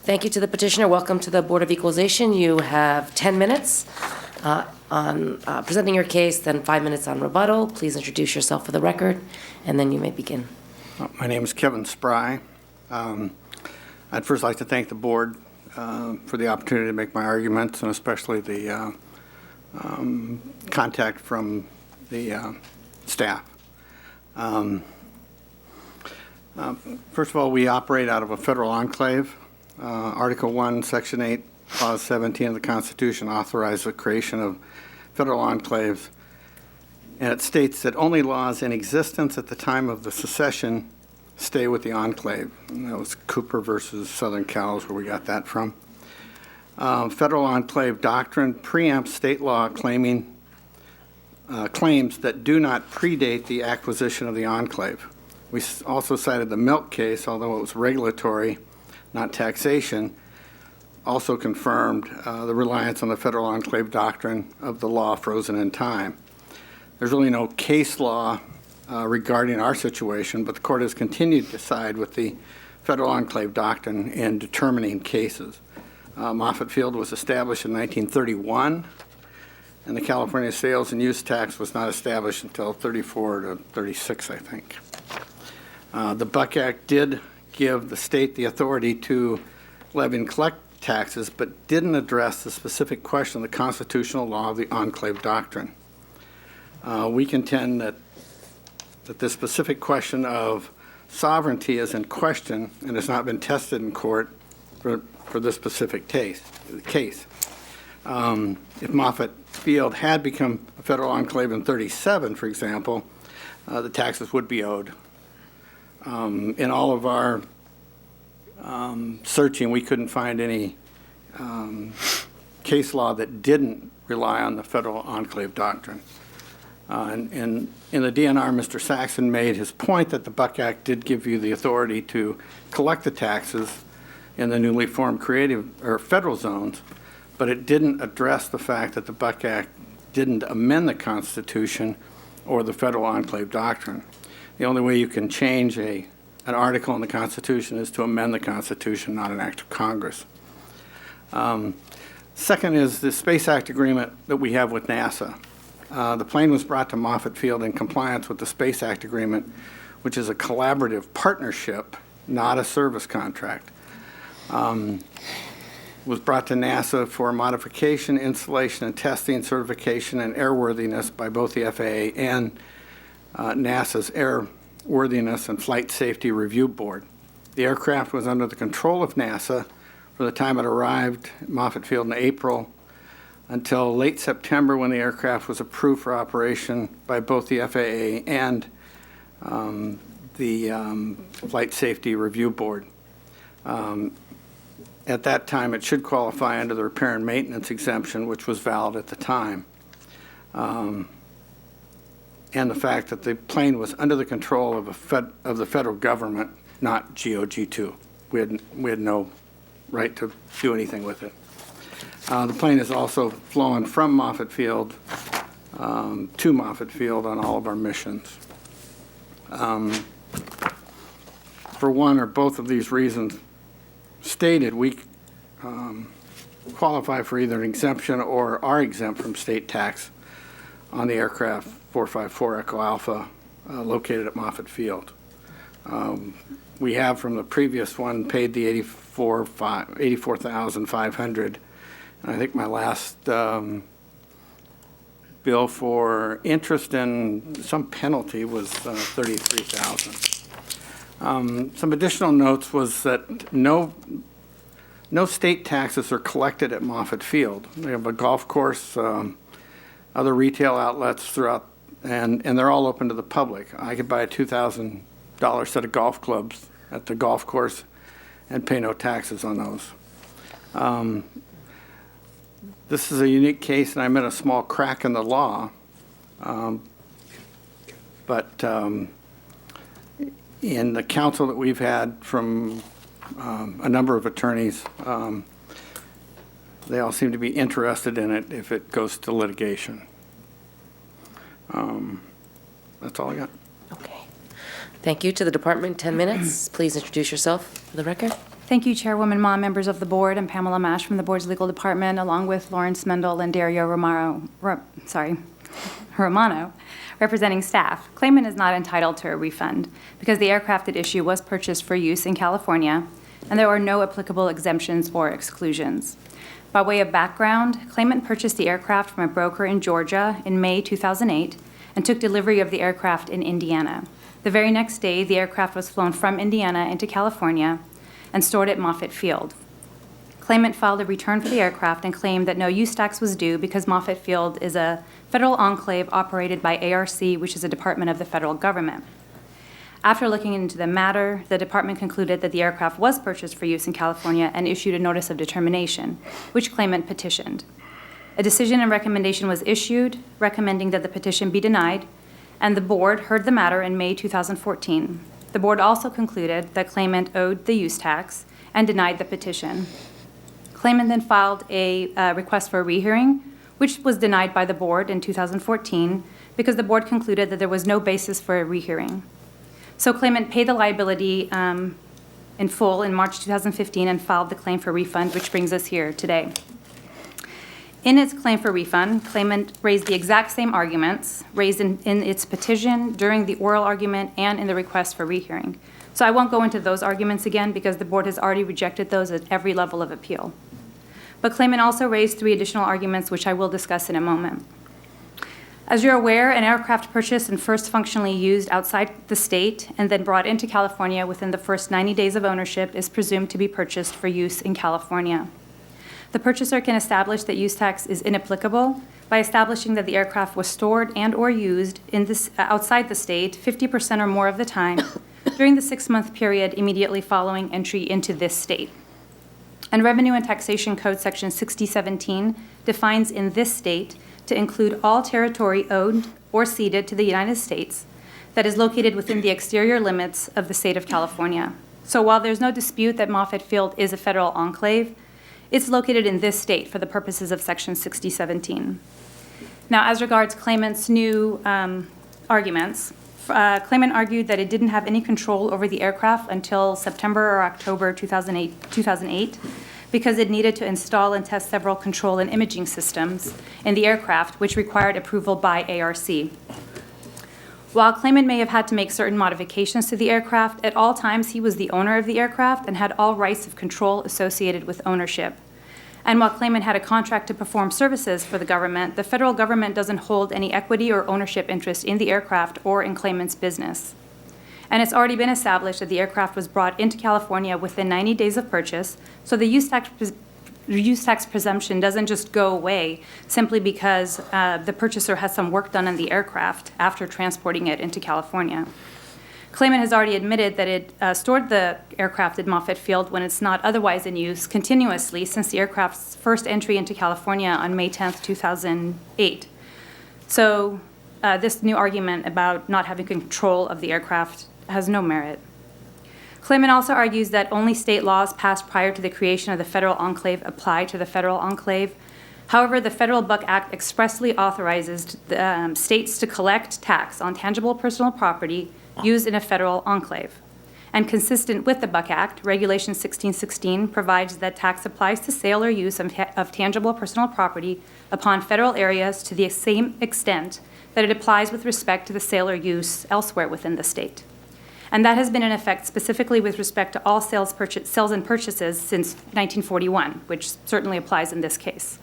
I: Thank you to the petitioner. Welcome to the Board of Equalization. You have 10 minutes on presenting your case, then 5 minutes on rebuttal. Please introduce yourself for the record, and then you may begin.
K: My name is Kevin Spry. I'd first like to thank the board for the opportunity to make my arguments, and especially the contact from the staff. First of all, we operate out of a federal enclave. Article 1, Section 8, Clause 17 of the Constitution authorizes the creation of federal enclaves, and it states that only laws in existence at the time of the secession stay with the enclave. And that was Cooper versus Southern Cal is where we got that from. Federal enclave doctrine preempts state law claims that do not predate the acquisition of the enclave. We also cited the Milk case, although it was regulatory, not taxation, also confirmed the reliance on the federal enclave doctrine of the law frozen in time. There's really no case law regarding our situation, but the court has continued to side with the federal enclave doctrine in determining cases. Moffett Field was established in 1931, and the California sales and use tax was not established until 34 to 36, I think. The Buck Act did give the state the authority to levy and collect taxes, but didn't address the specific question of the constitutional law of the enclave doctrine. We contend that this specific question of sovereignty is in question and has not been tested in court for this specific case. If Moffett Field had become a federal enclave in 37, for example, the taxes would be owed. In all of our searching, we couldn't find any case law that didn't rely on the federal enclave doctrine. And in the DNR, Mr. Saxon made his point that the Buck Act did give you the authority to collect the taxes in the newly formed federal zones, but it didn't address the fact that the Buck Act didn't amend the Constitution or the federal enclave doctrine. The only way you can change an article in the Constitution is to amend the Constitution, not an act of Congress. Second is the Space Act agreement that we have with NASA. The plane was brought to Moffett Field in compliance with the Space Act agreement, which is a collaborative partnership, not a service contract. Was brought to NASA for modification, installation, and testing, certification, and airworthiness by both the FAA and NASA's Airworthiness and Flight Safety Review Board. The aircraft was under the control of NASA from the time it arrived at Moffett Field in April until late September, when the aircraft was approved for operation by both the FAA and the Flight Safety Review Board. At that time, it should qualify under the repair and maintenance exemption, which was valid at the time. And the fact that the plane was under the control of the federal government, not GEO G2. We had no right to do anything with it. The plane is also flown from Moffett Field to Moffett Field on all of our missions. For one or both of these reasons stated, we qualify for either an exemption or are exempt from state tax on the aircraft 454 Echo Alpha located at Moffett Field. We have, from the previous one, paid the $84,500. I think my last bill for interest and some penalty was $33,000. Some additional notes was that no state taxes are collected at Moffett Field. We have a golf course, other retail outlets throughout, and they're all open to the public. I could buy a $2,000 set of golf clubs at the golf course and pay no taxes on those. This is a unique case, and I'm in a small crack in the law, but in the counsel that we've had from a number of attorneys, they all seem to be interested in it if it goes to litigation. That's all I got.
I: Okay. Thank you. To the department, 10 minutes. Please introduce yourself for the record.
C: Thank you, Chairwoman Ma, members of the board. I'm Pamela Mash from the board's legal department, along with Lawrence Mendel and Dario Romano, representing staff. Claimant is not entitled to a refund because the aircraft at issue was purchased for use in California, and there are no applicable exemptions or exclusions. By way of background, claimant purchased the aircraft from a broker in Georgia in May 2008 and took delivery of the aircraft in Indiana. The very next day, the aircraft was flown from Indiana into California and stored at Moffett Field. Claimant filed a return for the aircraft and claimed that no use tax was due because Moffett Field is a federal enclave operated by ARC, which is a department of the federal government. After looking into the matter, the department concluded that the aircraft was purchased for use in California and issued a notice of determination, which claimant petitioned. A decision and recommendation was issued, recommending that the petition be denied, and the board heard the matter in May 2014. The board also concluded that claimant owed the use tax and denied the petition. Claimant then filed a request for a rehearing, which was denied by the board in 2014 because the board concluded that there was no basis for a rehearing. So claimant paid the liability in full in March 2015 and filed the claim for refund, which brings us here today. In its claim for refund, claimant raised the exact same arguments raised in its petition, during the oral argument, and in the request for rehearing. So I won't go into those arguments again because the board has already rejected those at every level of appeal. But claimant also raised 3 additional arguments, which I will discuss in a moment. As you're aware, an aircraft purchased and first functionally used outside the state and then brought into California within the first 90 days of ownership is presumed to be purchased for use in California. The purchaser can establish that use tax is inapplicable by establishing that the aircraft was stored and or used outside the state 50% or more of the time during the 6-month period immediately following entry into this state. And Revenue and Taxation Code Section 6017 defines in this state to include all territory owned or ceded to the United States that is located within the exterior limits of the state of California. So while there's no dispute that Moffett Field is a federal enclave, it's located in this state for the purposes of Section 6017. Now, as regards claimant's new arguments, claimant argued that it didn't have any control over the aircraft until September or October 2008 because it needed to install and test several control and imaging systems in the aircraft, which required approval by ARC. While claimant may have had to make certain modifications to the aircraft, at all times he was the owner of the aircraft and had all rights of control associated with ownership. And while claimant had a contract to perform services for the government, the federal government doesn't hold any equity or ownership interest in the aircraft or in claimant's business. And it's already been established that the aircraft was brought into California within 90 days of purchase, so the use tax presumption doesn't just go away simply because the purchaser has some work done on the aircraft after transporting it into California. Claimant has already admitted that it stored the aircraft at Moffett Field when it's not otherwise in use continuously since the aircraft's first entry into California on May 10th, 2008. So this new argument about not having control of the aircraft has no merit. Claimant also argues that only state laws passed prior to the creation of the federal enclave apply to the federal enclave. However, the Federal Buck Act expressly authorizes states to collect tax on tangible personal property used in a federal enclave. And consistent with the Buck Act, Regulation 1616 provides that tax applies to sale or use of tangible personal property upon federal areas to the same extent that it applies with respect to the sale or use elsewhere within the state. And that has been in effect specifically with respect to all sales and purchases since 1941, which certainly applies in this case.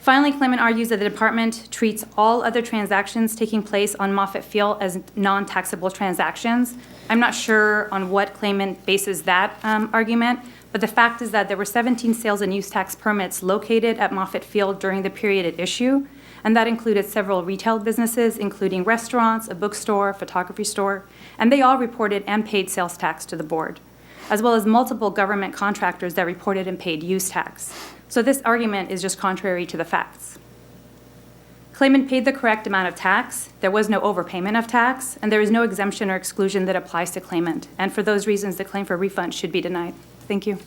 C: Finally, claimant argues that the department treats all other transactions taking place on Moffett Field as non-taxable transactions. I'm not sure on what claimant bases that argument, but the fact is that there were 17 sales and use tax permits located at Moffett Field during the period at issue, and that included several retail businesses, including restaurants, a bookstore, photography store, and they all reported and paid sales tax to the board, as well as multiple government contractors that reported and paid use tax. So this argument is just contrary to the facts. Claimant paid the correct amount of tax, there was no overpayment of tax, and there is no exemption or exclusion that applies to claimant. And for those reasons, the claim for refund should be denied. Thank you.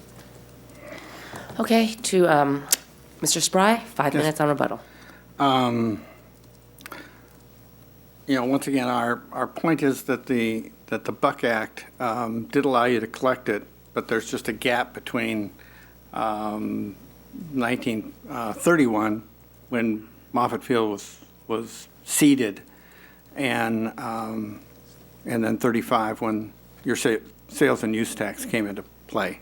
I: Okay, to Mr. Spry, 5 minutes on rebuttal.
K: Once again, our point is that the Buck Act did allow you to collect it, but there's just a gap between 1931, when Moffett Field was ceded, and then 35, when your sales and use tax came into play.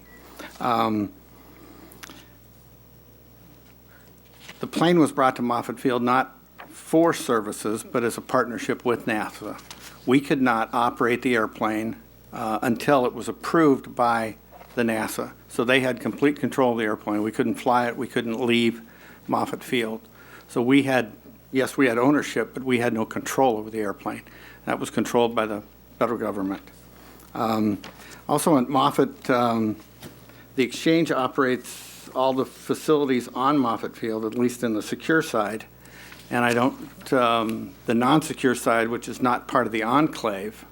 K: The plane was brought to Moffett Field not for services, but as a partnership with NASA. We could not operate the airplane until it was approved by the NASA. So they had complete control of the airplane. We couldn't fly it. We couldn't leave Moffett Field. So we had ownership, but we had no control over the airplane. That was controlled by the federal government. Also at Moffett, the exchange operates all the facilities on Moffett Field, at least in the secure side. And I don't, the non-secure side, which is not part of the enclave,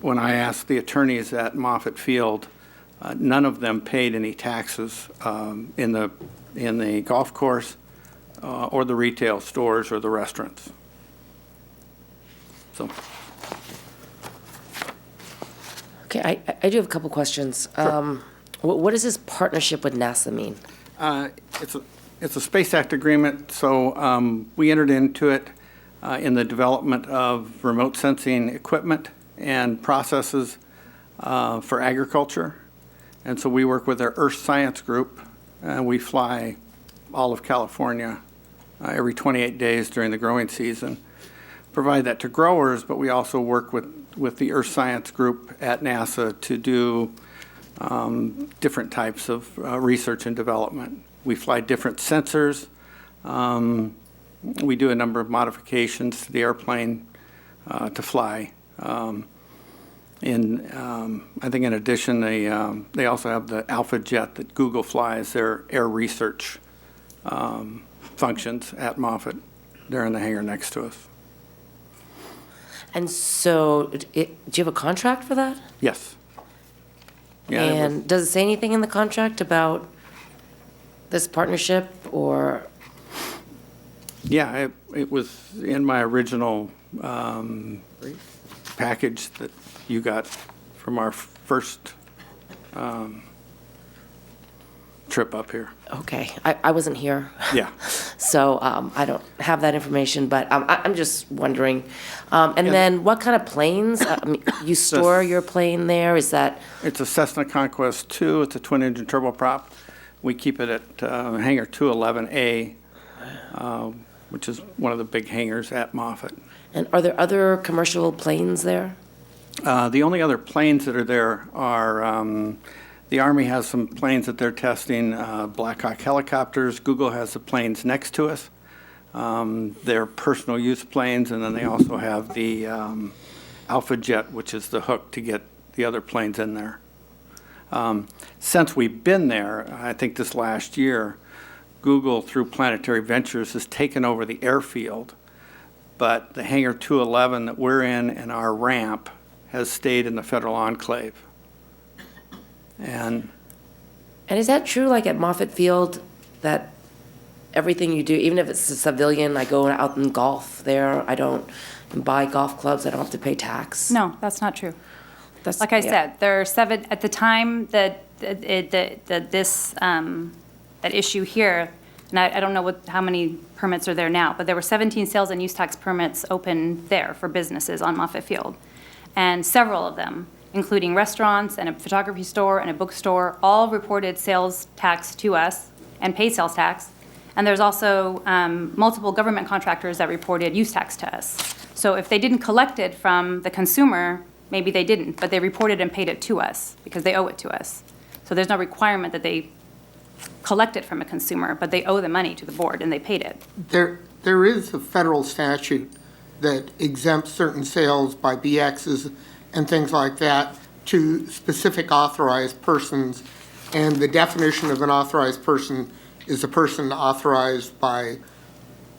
K: when I asked the attorneys at Moffett Field, none of them paid any taxes in the golf course or the retail stores or the restaurants. So.
I: Okay, I do have a couple questions.
K: Sure.
I: What does this partnership with NASA mean?
K: It's a Space Act agreement, so we entered into it in the development of remote sensing equipment and processes for agriculture. And so we work with our Earth Science group, and we fly all of California every 28 days during the growing season. Provide that to growers, but we also work with the Earth Science group at NASA to do different types of research and development. We fly different sensors. We do a number of modifications to the airplane to fly. I think in addition, they also have the Alpha Jet that Google flies their air research functions at Moffett. They're in the hangar next to us.
I: And so, do you have a contract for that?
K: Yes. Yeah, it was-
I: And does it say anything in the contract about this partnership, or?
K: Yeah, it was in my original package that you got from our first trip up here.
I: Okay, I wasn't here.
K: Yeah.
I: So I don't have that information, but I'm just wondering. And
K: Yeah.
I: then what kind of planes? I mean, you store your plane there? Is that?
K: It's a Cessna Conquest 2. It's a twin-engine turboprop. We keep it at hangar 211A, which is one of the big hangars at Moffett.
I: And are there other commercial planes there?
K: The only other planes that are there are, the Army has some planes that they're testing, Black Hawk helicopters. Google has the planes next to us. They're personal use planes, and then they also have the Alpha Jet, which is the hook to get the other planes in there. Since we've been there, I think this last year, Google, through Planetary Ventures, has taken over the airfield, but the hangar 211 that we're in and our ramp has stayed in the federal enclave. And
I: is that true, like at Moffett Field, that everything you do, even if it's a civilian, I go out and golf there, I don't buy golf clubs, I don't have to pay tax?
C: No, that's not true.
I: That's,
C: Like I
I: yeah.
C: said, there are 7, at the time that that issue here, and I don't know how many permits are there now, but there were 17 sales and use tax permits open there for businesses on Moffett Field. And several of them, including restaurants and a photography store and a bookstore, all reported sales tax to us and paid sales tax. And there's also multiple government contractors that reported use tax to us. So if they didn't collect it from the consumer, maybe they didn't, but they reported and paid it to us because they owe it to us. So there's no requirement that they collect it from a consumer, but they owe the money to the board and they paid it.
A: There is a federal statute that exempts certain sales by BXs and things like that to specific authorized persons. And the definition of an authorized person is a person authorized by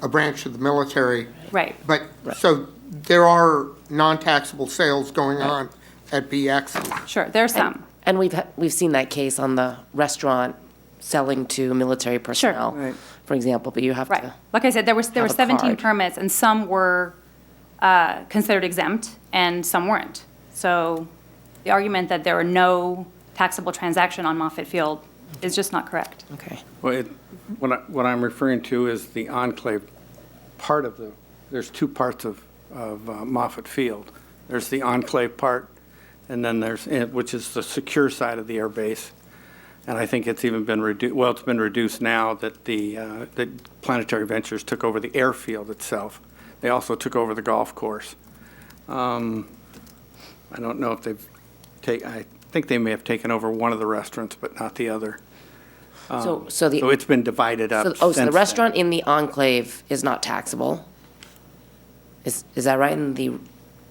A: a branch of the military.
C: Right.
A: But, so there are non-taxable sales going on at BXs.
C: Sure, there's some.
I: And we've seen that case on the restaurant selling to military personnel, for example, but you have to.
C: Like I said, there were
I: have a
C: 17
I: card.
C: permits, and some were considered exempt, and some weren't. So the argument that there were no taxable transaction on Moffett Field is just not correct.
I: Okay.
K: well, what I'm referring to is the enclave part of there's two parts of Moffett Field. There's the enclave part, and then which is the secure side of the air base. And I think it's even been reduced, well, it's been reduced now that that Planetary Ventures took over the airfield itself. They also took over the golf course. I don't know if I think they may have taken over one of the restaurants, but not the other.
I: So
K: it's been divided up
I: So the
K: since then.
I: restaurant in the enclave is not taxable? Is that right?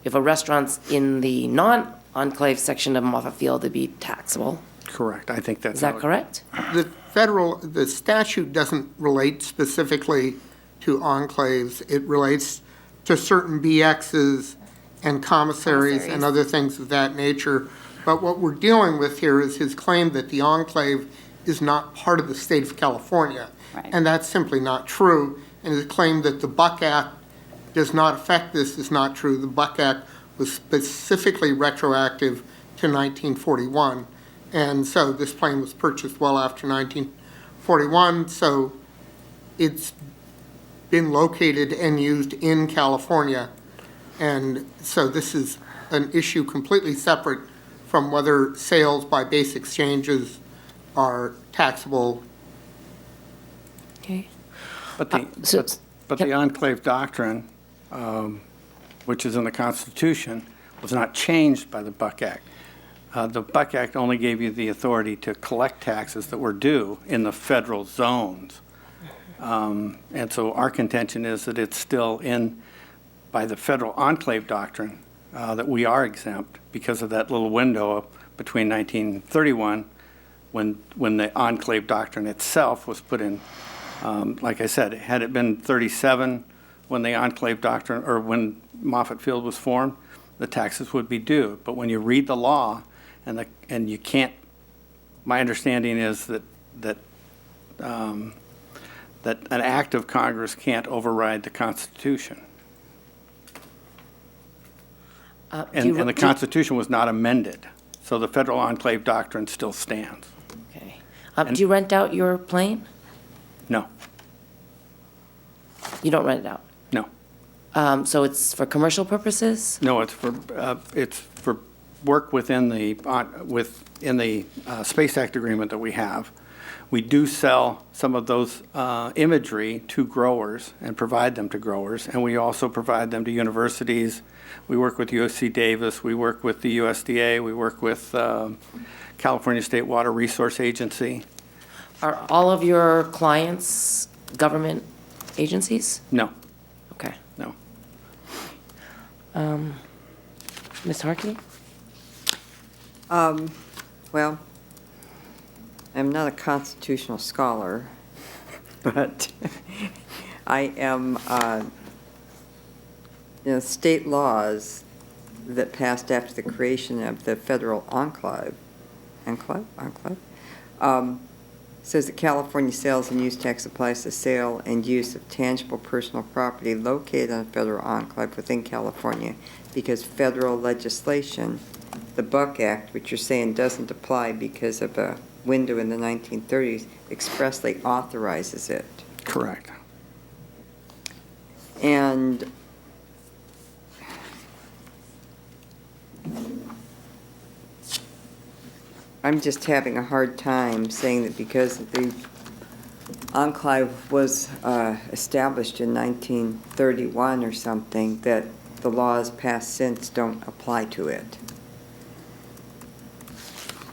I: If a restaurant's in the non-enclave section of Moffett Field, it'd be taxable?
K: Correct, I think that's.
I: Is that correct?
A: The statute doesn't relate specifically to enclaves. It relates to certain BXs and commissaries and other things of that nature. But what we're dealing with here is his claim that the enclave is not part of the state of California. And that's simply not true. And his claim that the Buck Act does not affect this is not true. The Buck Act was specifically retroactive to 1941. And so this plane was purchased well after 1941. So it's been located and used in California. And so this is an issue completely separate from whether sales by base exchanges are taxable.
I: Okay.
K: But the enclave doctrine, which is in the Constitution, was not changed by the Buck Act. The Buck Act only gave you the authority to collect taxes that were due in the federal zones. And so our contention is that it's still by the federal enclave doctrine, that we are exempt because of that little window between 1931, when the enclave doctrine itself was put in. Like I said, had it been 37 when the enclave doctrine, or when Moffett Field was formed, the taxes would be due. But when you read the law, and you can't, my understanding is that an act of Congress can't override the Constitution. And the Constitution was not amended, so the federal enclave doctrine still stands.
I: Okay. Do you rent out your plane?
K: No,
I: You don't rent it out?
K: no.
I: So it's for commercial purposes?
K: No, it's for work within the Space Act agreement that we have. We do sell some of those imagery to growers and provide them to growers, and we also provide them to universities. We work with UC Davis, we work with the USDA, we work with California State Water Resource Agency.
I: Are all of your clients government agencies?
K: No,
I: Okay.
K: no.
I: Ms. Harkey?
P: Well, I'm not a constitutional scholar, but I am, state laws that passed after the creation of the federal enclave, says that California sales and use tax applies to sale and use of tangible personal property located on a federal enclave within California because federal legislation, the Buck Act, which you're saying doesn't apply because of a window in the 1930s, expressly authorizes it.
K: Correct.
P: And I'm just having a hard time saying that because the enclave was established in 1931 or something, that the laws passed since don't apply to it.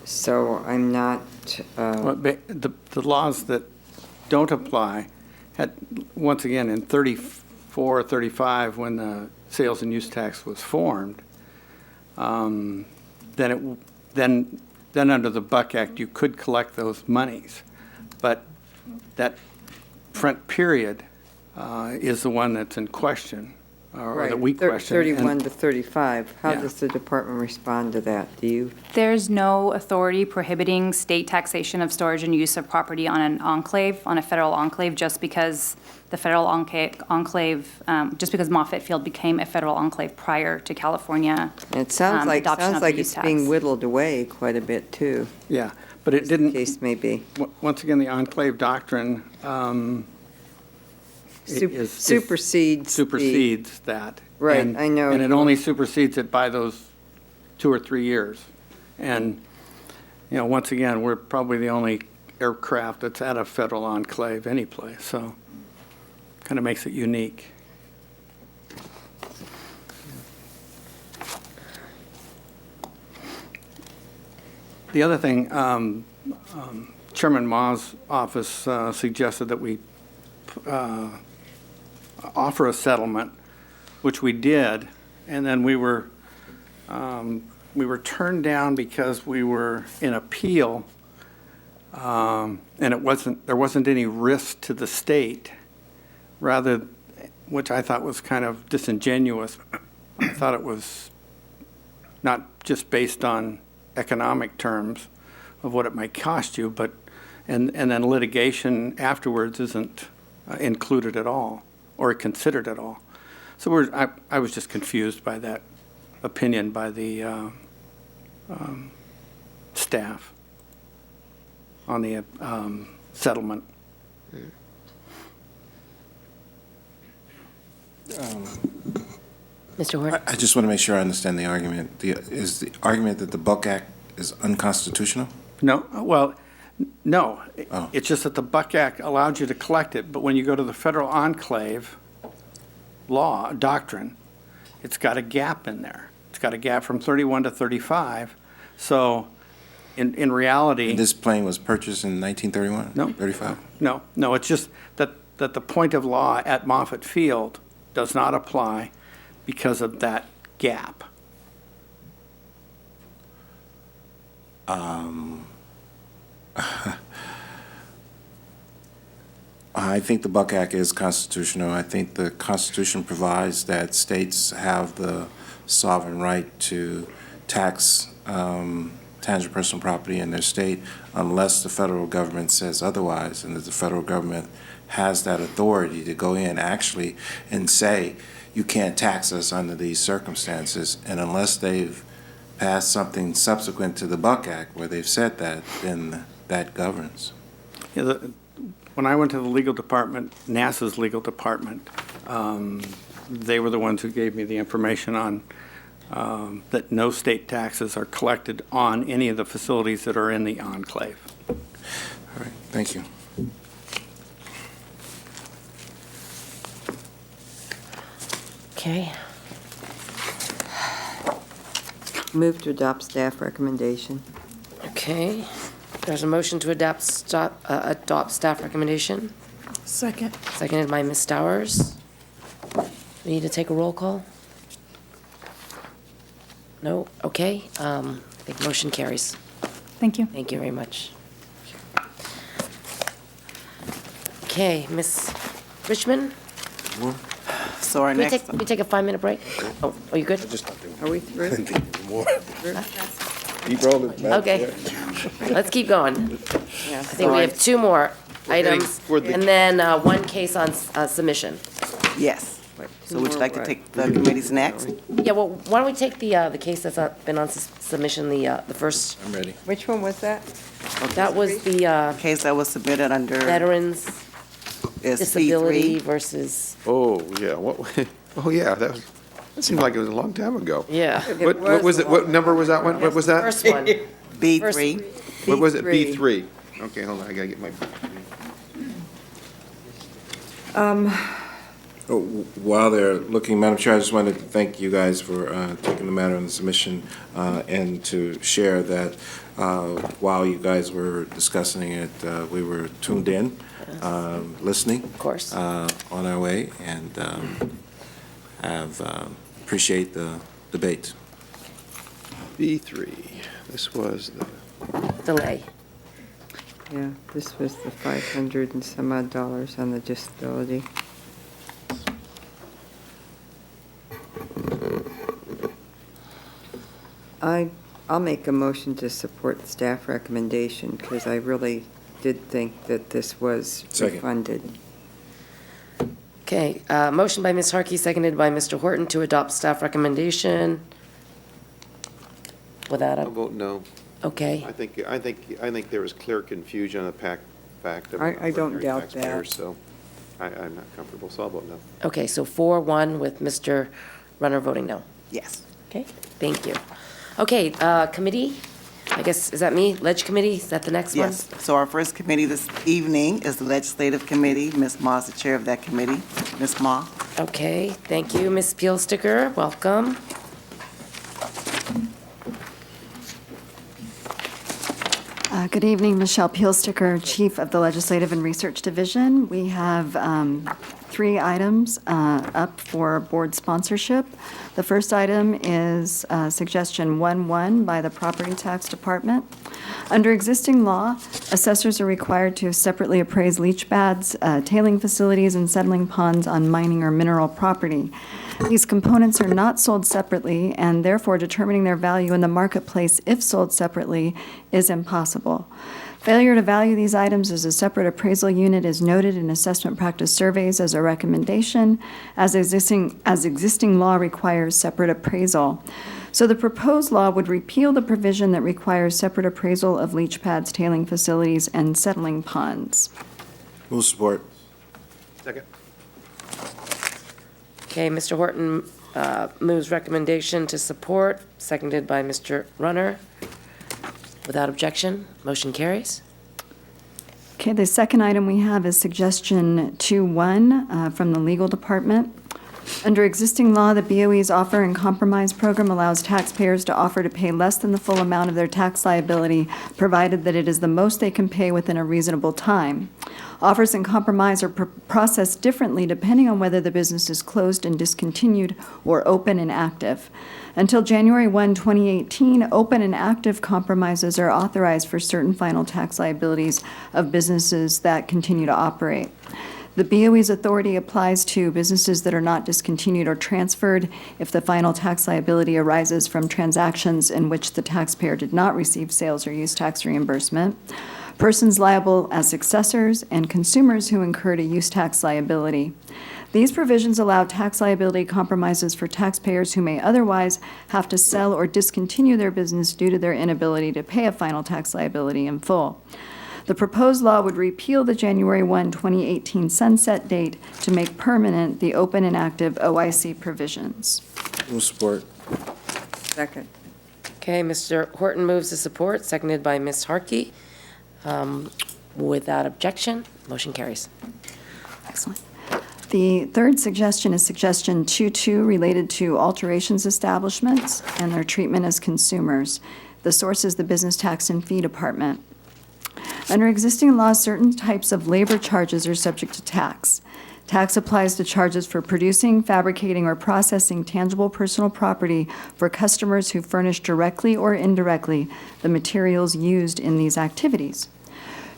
P: So I'm not...
K: Well, the laws that don't apply had, once again, in 34, 35, when the sales and use tax was formed, then under the Buck Act, you could collect those monies. But that front period is the one that's in question, or that we question.
P: 31 to 35. How
K: Yeah.
P: does the department respond to that? Do you?
C: There's no authority prohibiting state taxation of storage and use of property on an enclave, on a federal enclave, just because the federal enclave, just because Moffett Field became a federal enclave prior to California.
P: It sounds like
C: adoption of the use
P: it's
C: tax.
P: being whittled away quite a bit too.
K: Yeah, but it didn't.
P: Case may be.
K: Once again, the enclave doctrine supersedes that.
P: Right,
K: And-
P: I know.
K: And it only supersedes it by those 2 or 3 years. And, once again, we're probably the only aircraft that's at a federal enclave anyplace, so kind of makes it unique. The other thing, Chairman Ma's office suggested that we offer a settlement, which we did, and then we were turned down because we were in appeal, and there wasn't any risk to the state, which I thought was kind of disingenuous. I thought it was not just based on economic terms of what it might cost you, but and then litigation afterwards isn't included at all or considered at all. So I was just confused by that opinion by the staff on the settlement.
I: Mr. Horn?
S: I just want to make sure I understand the argument. Is the argument that the Buck Act is unconstitutional?
K: No, well, no.
S: Oh.
K: It's just that the Buck Act allowed you to collect it, but when you go to the federal enclave law, doctrine, it's got a gap in there. It's got a gap from 31 to 35. So in reality...
S: And this plane was purchased in 1931?
K: No.
S: 35?
K: No, it's just that the point of law at Moffett Field does not apply because of that gap.
S: I think the Buck Act is constitutional. I think the Constitution provides that states have the sovereign right to tax tangible personal property in their state unless the federal government says otherwise, and that the federal government has that authority to go in actually and say, you can't tax us under these circumstances, and unless they've passed something subsequent to the Buck Act where they've said that, then that governs.
K: Yeah, when I went to the legal department, NASA's legal department, they were the ones who gave me the information on that no state taxes are collected on any of the facilities that are in the enclave.
S: All right, thank you.
I: Okay.
P: Move to adopt staff recommendation.
I: Okay. There's a motion to adopt staff recommendation.
Q: Second.
I: Seconded by Ms. Stowers. We need to take a roll call? No? Okay. I think motion carries.
C: Thank you.
I: Thank you very much. Okay, Ms. Richmond?
J: So our
I: Can we
J: next,
I: take, we take a 5-minute break? Oh, are you good?
P: Are we through?
S: Keep rolling.
I: Okay. Let's keep going.
P: Yeah,
I: I think we have 2 more items, and then one case on submission.
J: yes. So would you like to take the committees next?
I: Yeah, well, why don't we take the case that's been on submission, the first,
S: I'm ready.
P: Which one was that?
I: that was the
J: Case that was submitted under
I: veterans
J: is
I: disability
J: P3.
I: versus,
O: Oh, yeah, oh, yeah, that seemed like it was a long time ago.
I: yeah.
O: What was it, what number was that one? What was that?
I: First one.
J: B3.
O: What was it,
P: B3.
O: B3? Okay, hold on, I gotta get my.
S: While they're looking, Madam Chair, I just wanted to thank you guys for taking the matter in submission and to share that while you guys were discussing it, we were tuned in, listening.
I: Of course.
S: On our way, and appreciate the debate.
O: B3, this was the.
I: Delay.
P: Yeah, this was the $500 and some odd dollars on the disability. I'll make a motion to support staff recommendation because I really did think that this was
S: Second.
P: refunded.
I: Okay, motion by Ms. Harkey, seconded by Mr. Horton to adopt staff recommendation. Without
G: I'll
I: a,
G: vote no.
I: okay.
G: I think there was clear confusion on the fact of.
P: I don't
G: ordinary
P: doubt
G: taxpayers,
P: that.
G: So I'm not comfortable, so I'll vote no.
I: Okay, so 4-1 with Mr. Runner voting no.
J: Yes.
I: Okay, thank you. Okay, committee, I guess, is that me? Ledge committee, is that the next one?
J: Yes. So our first committee this evening is the Legislative Committee. Ms. Ma is the chair of that committee. Ms. Ma?
I: Okay, thank you, Ms. Peelsticker, welcome.
M: Good evening, Michelle Peelsticker, Chief of the Legislative and Research Division. We have 3 items up for board sponsorship. The first item is Suggestion 1-1 by the Property Tax Department. Under existing law, assessors are required to separately appraise leach pads, tailing facilities, and settling ponds on mining or mineral property. These components are not sold separately, and therefore determining their value in the marketplace if sold separately is impossible. Failure to value these items as a separate appraisal unit is noted in assessment practice surveys as a recommendation, as existing law requires separate appraisal. So the proposed law would repeal the provision that requires separate appraisal of leach pads, tailing facilities, and settling ponds.
S: Move support.
O: Second.
I: Okay, Mr. Horton moves recommendation to support, seconded by Mr. Runner. Without objection, motion carries.
M: Okay, the second item we have is Suggestion 2-1 from the Legal Department. Under existing law, the BOE's Offer and Compromise Program allows taxpayers to offer to pay less than the full amount of their tax liability, provided that it is the most they can pay within a reasonable time. Offers in compromise are processed differently depending on whether the business is closed and discontinued or open and active. Until January 1, 2018, open and active compromises are authorized for certain final tax liabilities of businesses that continue to operate. The BOE's authority applies to businesses that are not discontinued or transferred if the final tax liability arises from transactions in which the taxpayer did not receive sales or use tax reimbursement, persons liable as successors, and consumers who incurred a use tax liability. These provisions allow tax liability compromises for taxpayers who may otherwise have to sell or discontinue their business due to their inability to pay a final tax liability in full. The proposed law would repeal the January 1, 2018 sunset date to make permanent the open and active OIC provisions.
S: Move support.
P: Second.
I: Okay, Mr. Horton moves to support, seconded by Ms. Harkey. Without objection, motion carries.
M: Excellent. The third suggestion is suggestion 2.2 related to alterations establishments and their treatment as consumers. The source is the Business Tax and Fee Department. Under existing laws, certain types of labor charges are subject to tax. Tax applies to charges for producing, fabricating, or processing tangible personal property for customers who furnish directly or indirectly the materials used in these activities.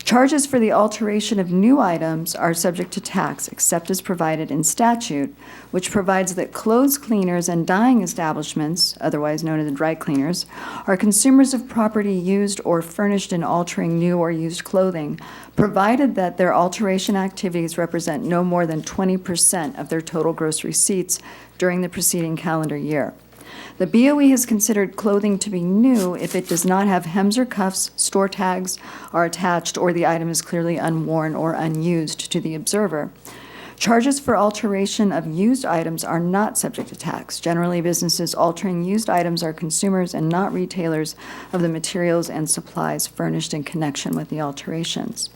M: Charges for the alteration of new items are subject to tax, except as provided in statute, which provides that clothes cleaners and dyeing establishments, otherwise known as dry cleaners, are consumers of property used or furnished in altering new or used clothing, provided that their alteration activities represent no more than 20% of their total gross receipts during the preceding calendar year. The BOE has considered clothing to be new if it does not have hems or cuffs, store tags are attached, or the item is clearly unworn or unused to the observer. Charges for alteration of used items are not subject to tax. Generally, businesses altering used items are consumers and not retailers of the materials and supplies furnished in connection with the alterations.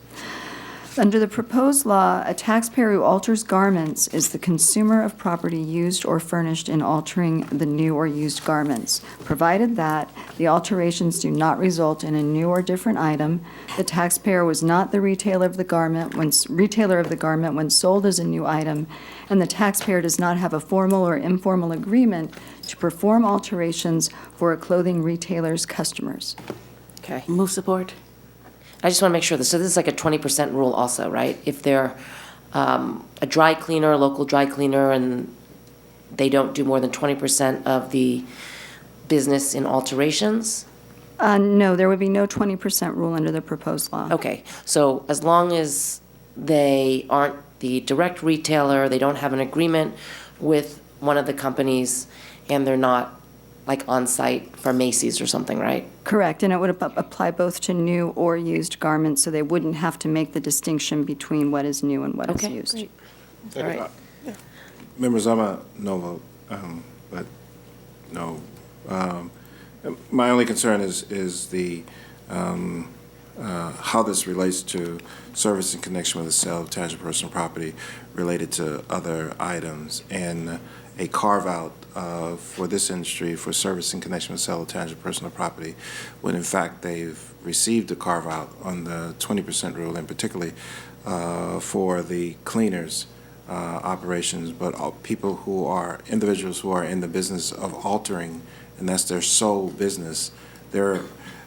M: Under the proposed law, a taxpayer who alters garments is the consumer of property used or furnished in altering the new or used garments, provided that the alterations do not result in a new or different item, the taxpayer was not the retailer of the garment when sold as a new item, and the taxpayer does not have a formal or informal agreement to perform alterations for a clothing retailer's customers.
I: Okay. Move support. I just want to make sure, so this is like a 20% rule also, right? If they're a dry cleaner, a local dry cleaner, and they don't do more than 20% of the business in alterations?
M: No, there would be no 20% rule under the proposed law.
I: Okay, so as long as they aren't the direct retailer, they don't have an agreement with one of the companies, and they're not like on-site for Macy's or something, right?
M: Correct, and it would apply both to new or used garments, so they wouldn't have to make the distinction between what is new and what is used.
I: Great. All right.
S: Members, I'm a no vote, but no. My only concern is the how this relates to service in connection with the sale of tangible personal property related to other items, and a carve-out for this industry for service in connection with sale of tangible personal property, when in fact they've received a carve-out on the 20% rule, and particularly for the cleaners operations, but people who are, individuals who are in the business of altering, and that's their sole business, they're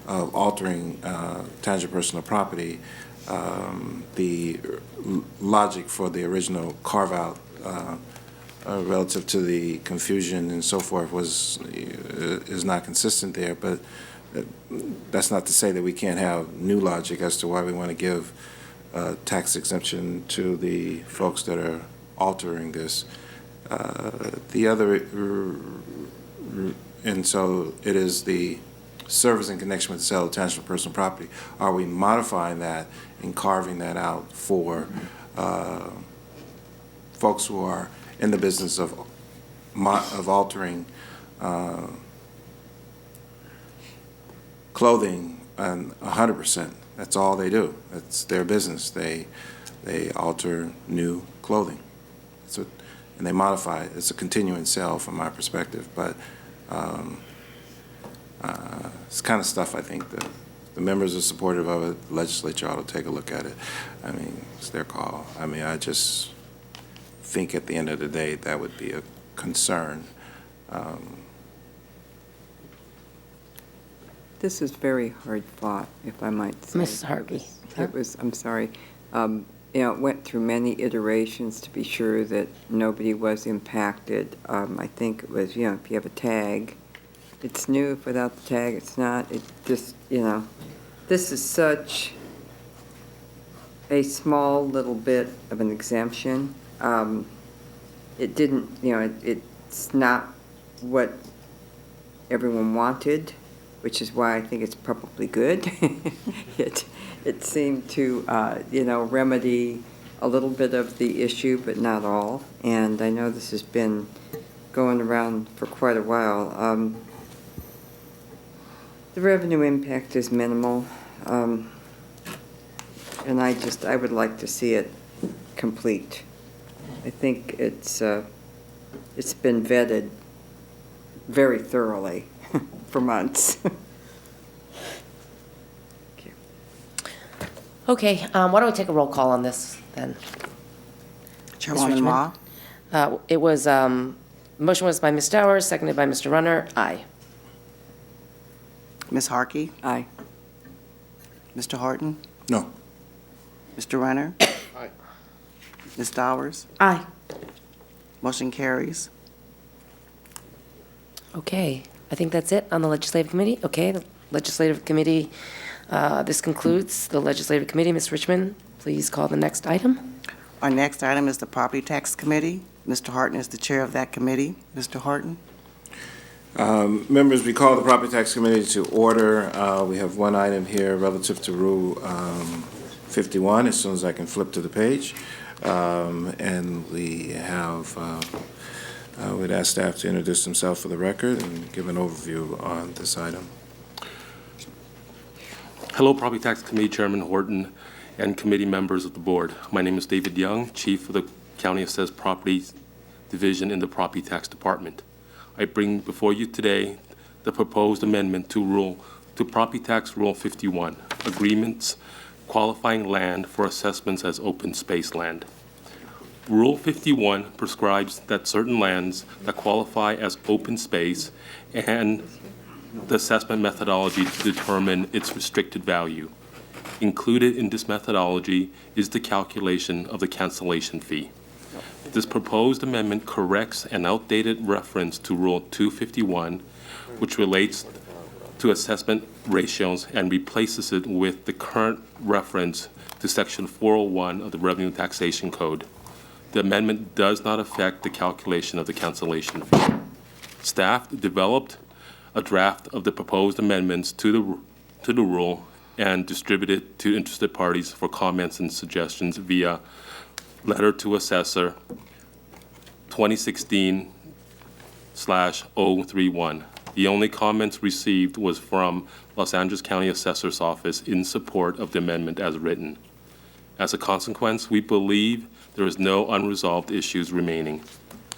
S: altering tangible personal property. The logic for the original carve-out relative to the confusion and so forth is not consistent there, but that's not to say that we can't have new logic as to why we want to give tax exemption to the folks that are altering this. The other, and so it is the service in connection with the sale of tangible personal property. Are we modifying that and carving that out for folks who are in the business of altering clothing 100%? That's all they do. That's their business. They alter new clothing. and they modify it, it's a continuing sale from my perspective. But it's kind of stuff I think the members are supportive of it. The legislature ought to take a look at it. I mean, it's their call. I mean, I just think at the end of the day that would be a concern.
P: This is very hard fought, if I might say.
I: Mrs. Harvey.
P: It was, I'm sorry. It went through many iterations to be sure that nobody was impacted. I think it was, if you have a tag, it's new. If without the tag, it's not. It just, this is such a small little bit of an exemption. It didn't, it's not what everyone wanted, which is why I think it's probably good. It seemed to, remedy a little bit of the issue, but not all. And I know this has been going around for quite a while. The revenue impact is minimal, and I would like to see it complete. I think it's been vetted very thoroughly for months.
I: Okay, why don't we take a roll call on this then?
J: Chairwoman Ma?
I: It was, motion was by Ms. Stowers, seconded by Mr. Runner. Aye.
J: Ms. Harkey?
P: Aye.
J: Mr. Horton?
S: No.
J: Mr. Runner?
G: Aye.
J: Ms. Stowers?
I: Aye.
J: Motion carries.
I: Okay, I think that's it on the Legislative Committee. Okay, the Legislative Committee, this concludes the Legislative Committee. Ms. Richmond, please call the next item.
J: Our next item is the Property Tax Committee. Mr. Horton is the chair of that committee. Mr. Horton?
S: Members, we call the Property Tax Committee to order. We have one item here relative to Rule 51, as soon as I can flip to the page. And we have, we'd ask staff to introduce themselves for the record and give an overview on this item.
E: Hello, Property Tax Committee Chairman Horton and committee members of the board. My name is David Young, Chief of the County Assessed Properties Division in the Property Tax Department. I bring before you today the proposed amendment to Property Tax Rule 51, agreements qualifying land for assessments as open space land. Rule 51 prescribes that certain lands that qualify as open space and the assessment methodology to determine its restricted value. Included in this methodology is the calculation of the cancellation fee. This proposed amendment corrects an outdated reference to Rule 251, which relates to assessment ratios, and replaces it with the current reference to Section 401 of the Revenue Taxation Code. The amendment does not affect the calculation of the cancellation fee. Staff developed a draft of the proposed amendments to the rule and distributed to interested parties for comments and suggestions via letter to assessor 2016/031. The only comments received was from Los Angeles County Assessor's Office in support of the amendment as written. As a consequence, we believe there is no unresolved issues remaining.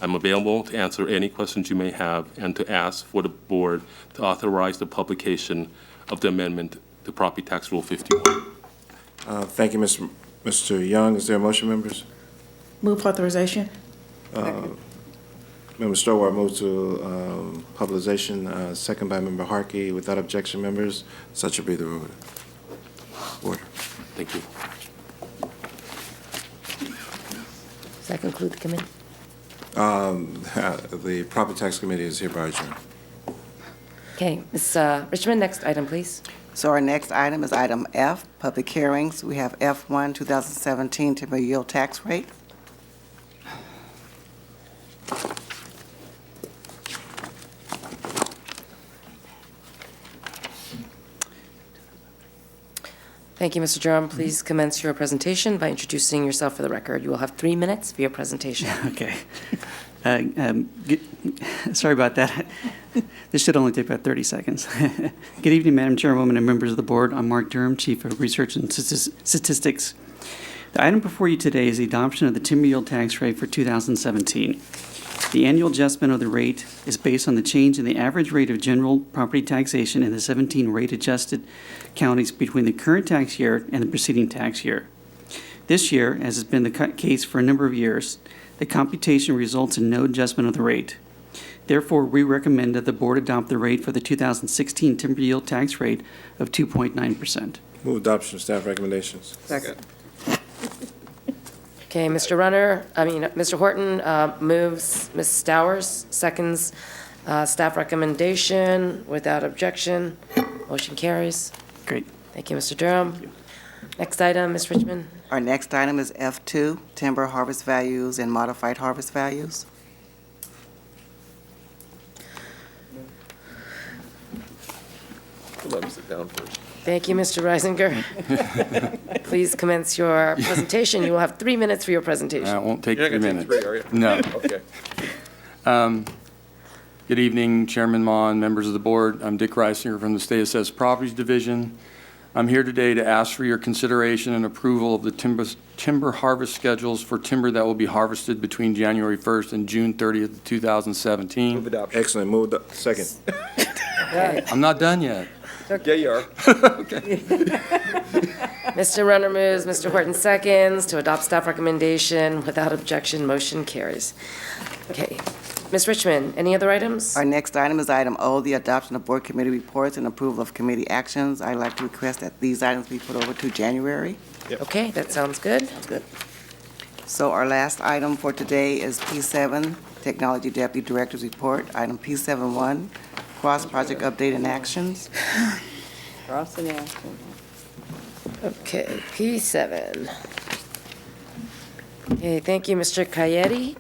E: I'm available to answer any questions you may have and to ask for the board to authorize the publication of the amendment to Property Tax Rule 51.
S: Thank you, Mr. Young. Is there a motion, members?
Q: Move authorization.
S: Member Stowart moves to publication, second by Member Harkey. Without objection, members, such will be the order.
E: Thank you.
I: Does that conclude the committee?
S: The Property Tax Committee is hereby adjourned.
I: Okay, Ms. Richmond, next item, please.
J: So our next item is item F, public hearings. We have F1 2017 typical yield tax rate.
I: Thank you, Mr. Durham. Please commence your presentation by introducing yourself for the record. You will have 3 minutes for your presentation.
U: Okay. Sorry about that. This should only take about 30 seconds. Good evening, Madam Chairwoman and members of the board. I'm Marc Durham, Chief of Research and Statistics The item before you today is the adoption of the timber yield tax rate for 2017. The annual adjustment of the rate is based on the change in the average rate of general property taxation in the 17 rate-adjusted counties between the current tax year and the preceding tax year. This year, as has been the case for a number of years, the computation results in no adjustment of the rate. Therefore, we recommend that the board adopt the rate for the 2016 timber yield tax rate of 2.9%.
S: Move adoption of staff recommendations.
P: Second.
I: Okay, Mr. Horton moves, Ms. Stowers seconds staff recommendation without objection. Motion carries.
U: Great.
I: Thank you, Mr. Durham. Next item, Ms. Richmond.
J: Our next item is F2, timber harvest values and modified harvest values.
G: Let him sit down first.
I: Thank you, Mr. Reisinger. Please commence your presentation. You will have 3 minutes for your presentation.
B: It won't take
G: You're
B: 3
G: not gonna
B: minutes.
G: take 3, are you?
B: No.
G: Okay.
B: Good evening, Chairman Ma and members of the board. I'm Dick Reisinger from the State Assessed Properties Division. I'm here today to ask for your consideration and approval of the timber harvest schedules for timber that will be harvested between January 1st and June 30th, 2017.
G: Move adoption.
S: Excellent. Move second.
B: I'm not done yet.
G: Yeah, you are.
I: Mr. Runner moves, Mr. Horton seconds to adopt staff recommendation without objection. Motion carries. Okay. Ms. Richmond, any other items?
J: Our next item is item O, the adoption of board committee reports and approval of committee actions. I'd like to request that these items be put over to January.
I: Okay, that sounds good.
J: So our last item for today is P7, Technology Deputy Director's Report. Item P7-1, CROS Project Update and Actions.
P: CROS in action.
I: Okay, P7. Okay, thank you, Mr. Coyetti.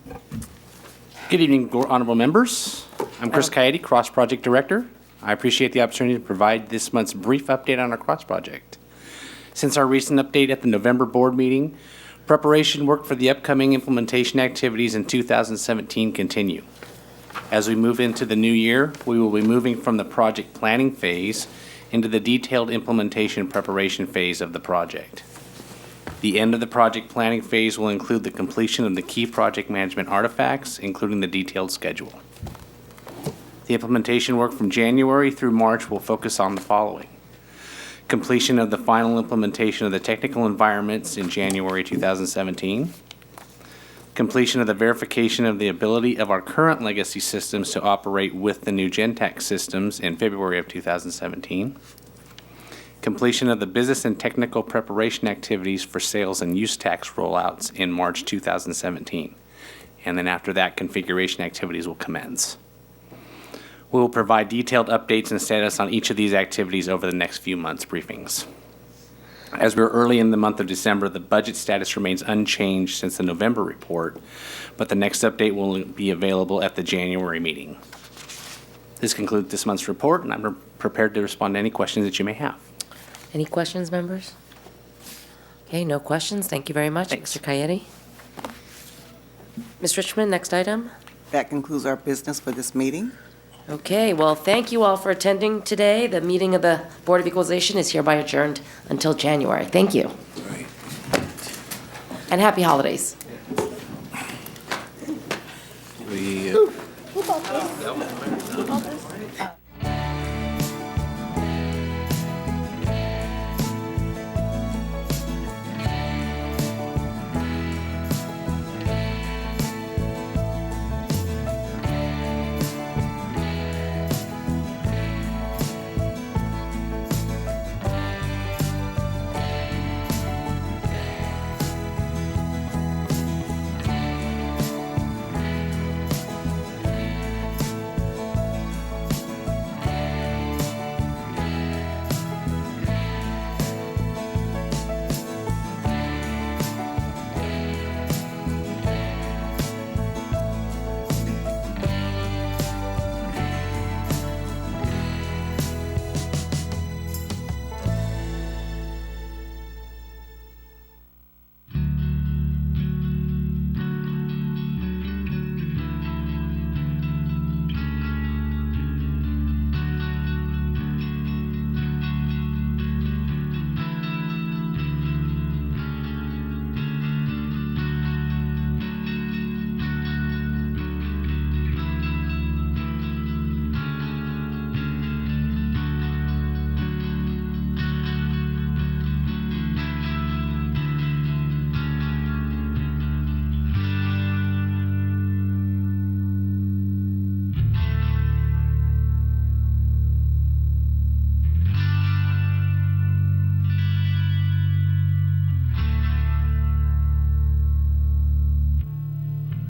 T: Good evening, honorable members. I'm Chris Coyetti, CROS Project Director. I appreciate the opportunity to provide this month's brief update on our CROS project. Since our recent update at the November board meeting, preparation work for the upcoming implementation activities in 2017 continue. As we move into the new year, we will be moving from the project planning phase into the detailed implementation preparation phase of the project. The end of the project planning phase will include the completion of the key project management artifacts, including the detailed schedule. The implementation work from January through March will focus on the following: completion of the final implementation of the technical environments in January 2017, completion of the verification of the ability of our current legacy systems to operate with the new Gentac systems in February of 2017, completion of the business and technical preparation activities for sales and use tax rollouts in March 2017. And then after that, configuration activities will commence. We will provide detailed updates and status on each of these activities over the next few months' briefings. As we're early in the month of December, the budget status remains unchanged since the November report, but the next update will be available at the January meeting. This concludes this month's report, and I'm prepared to respond to any questions that you may have.
I: Any questions, members? Okay, no questions. Thank you very much, Mr. Coyetti. Ms. Richmond, next item.
J: That concludes our business for this meeting.
I: Okay, well, thank you all for attending today. The meeting of the Board of Equalization is hereby adjourned until January. Thank you. And happy holidays.
G: We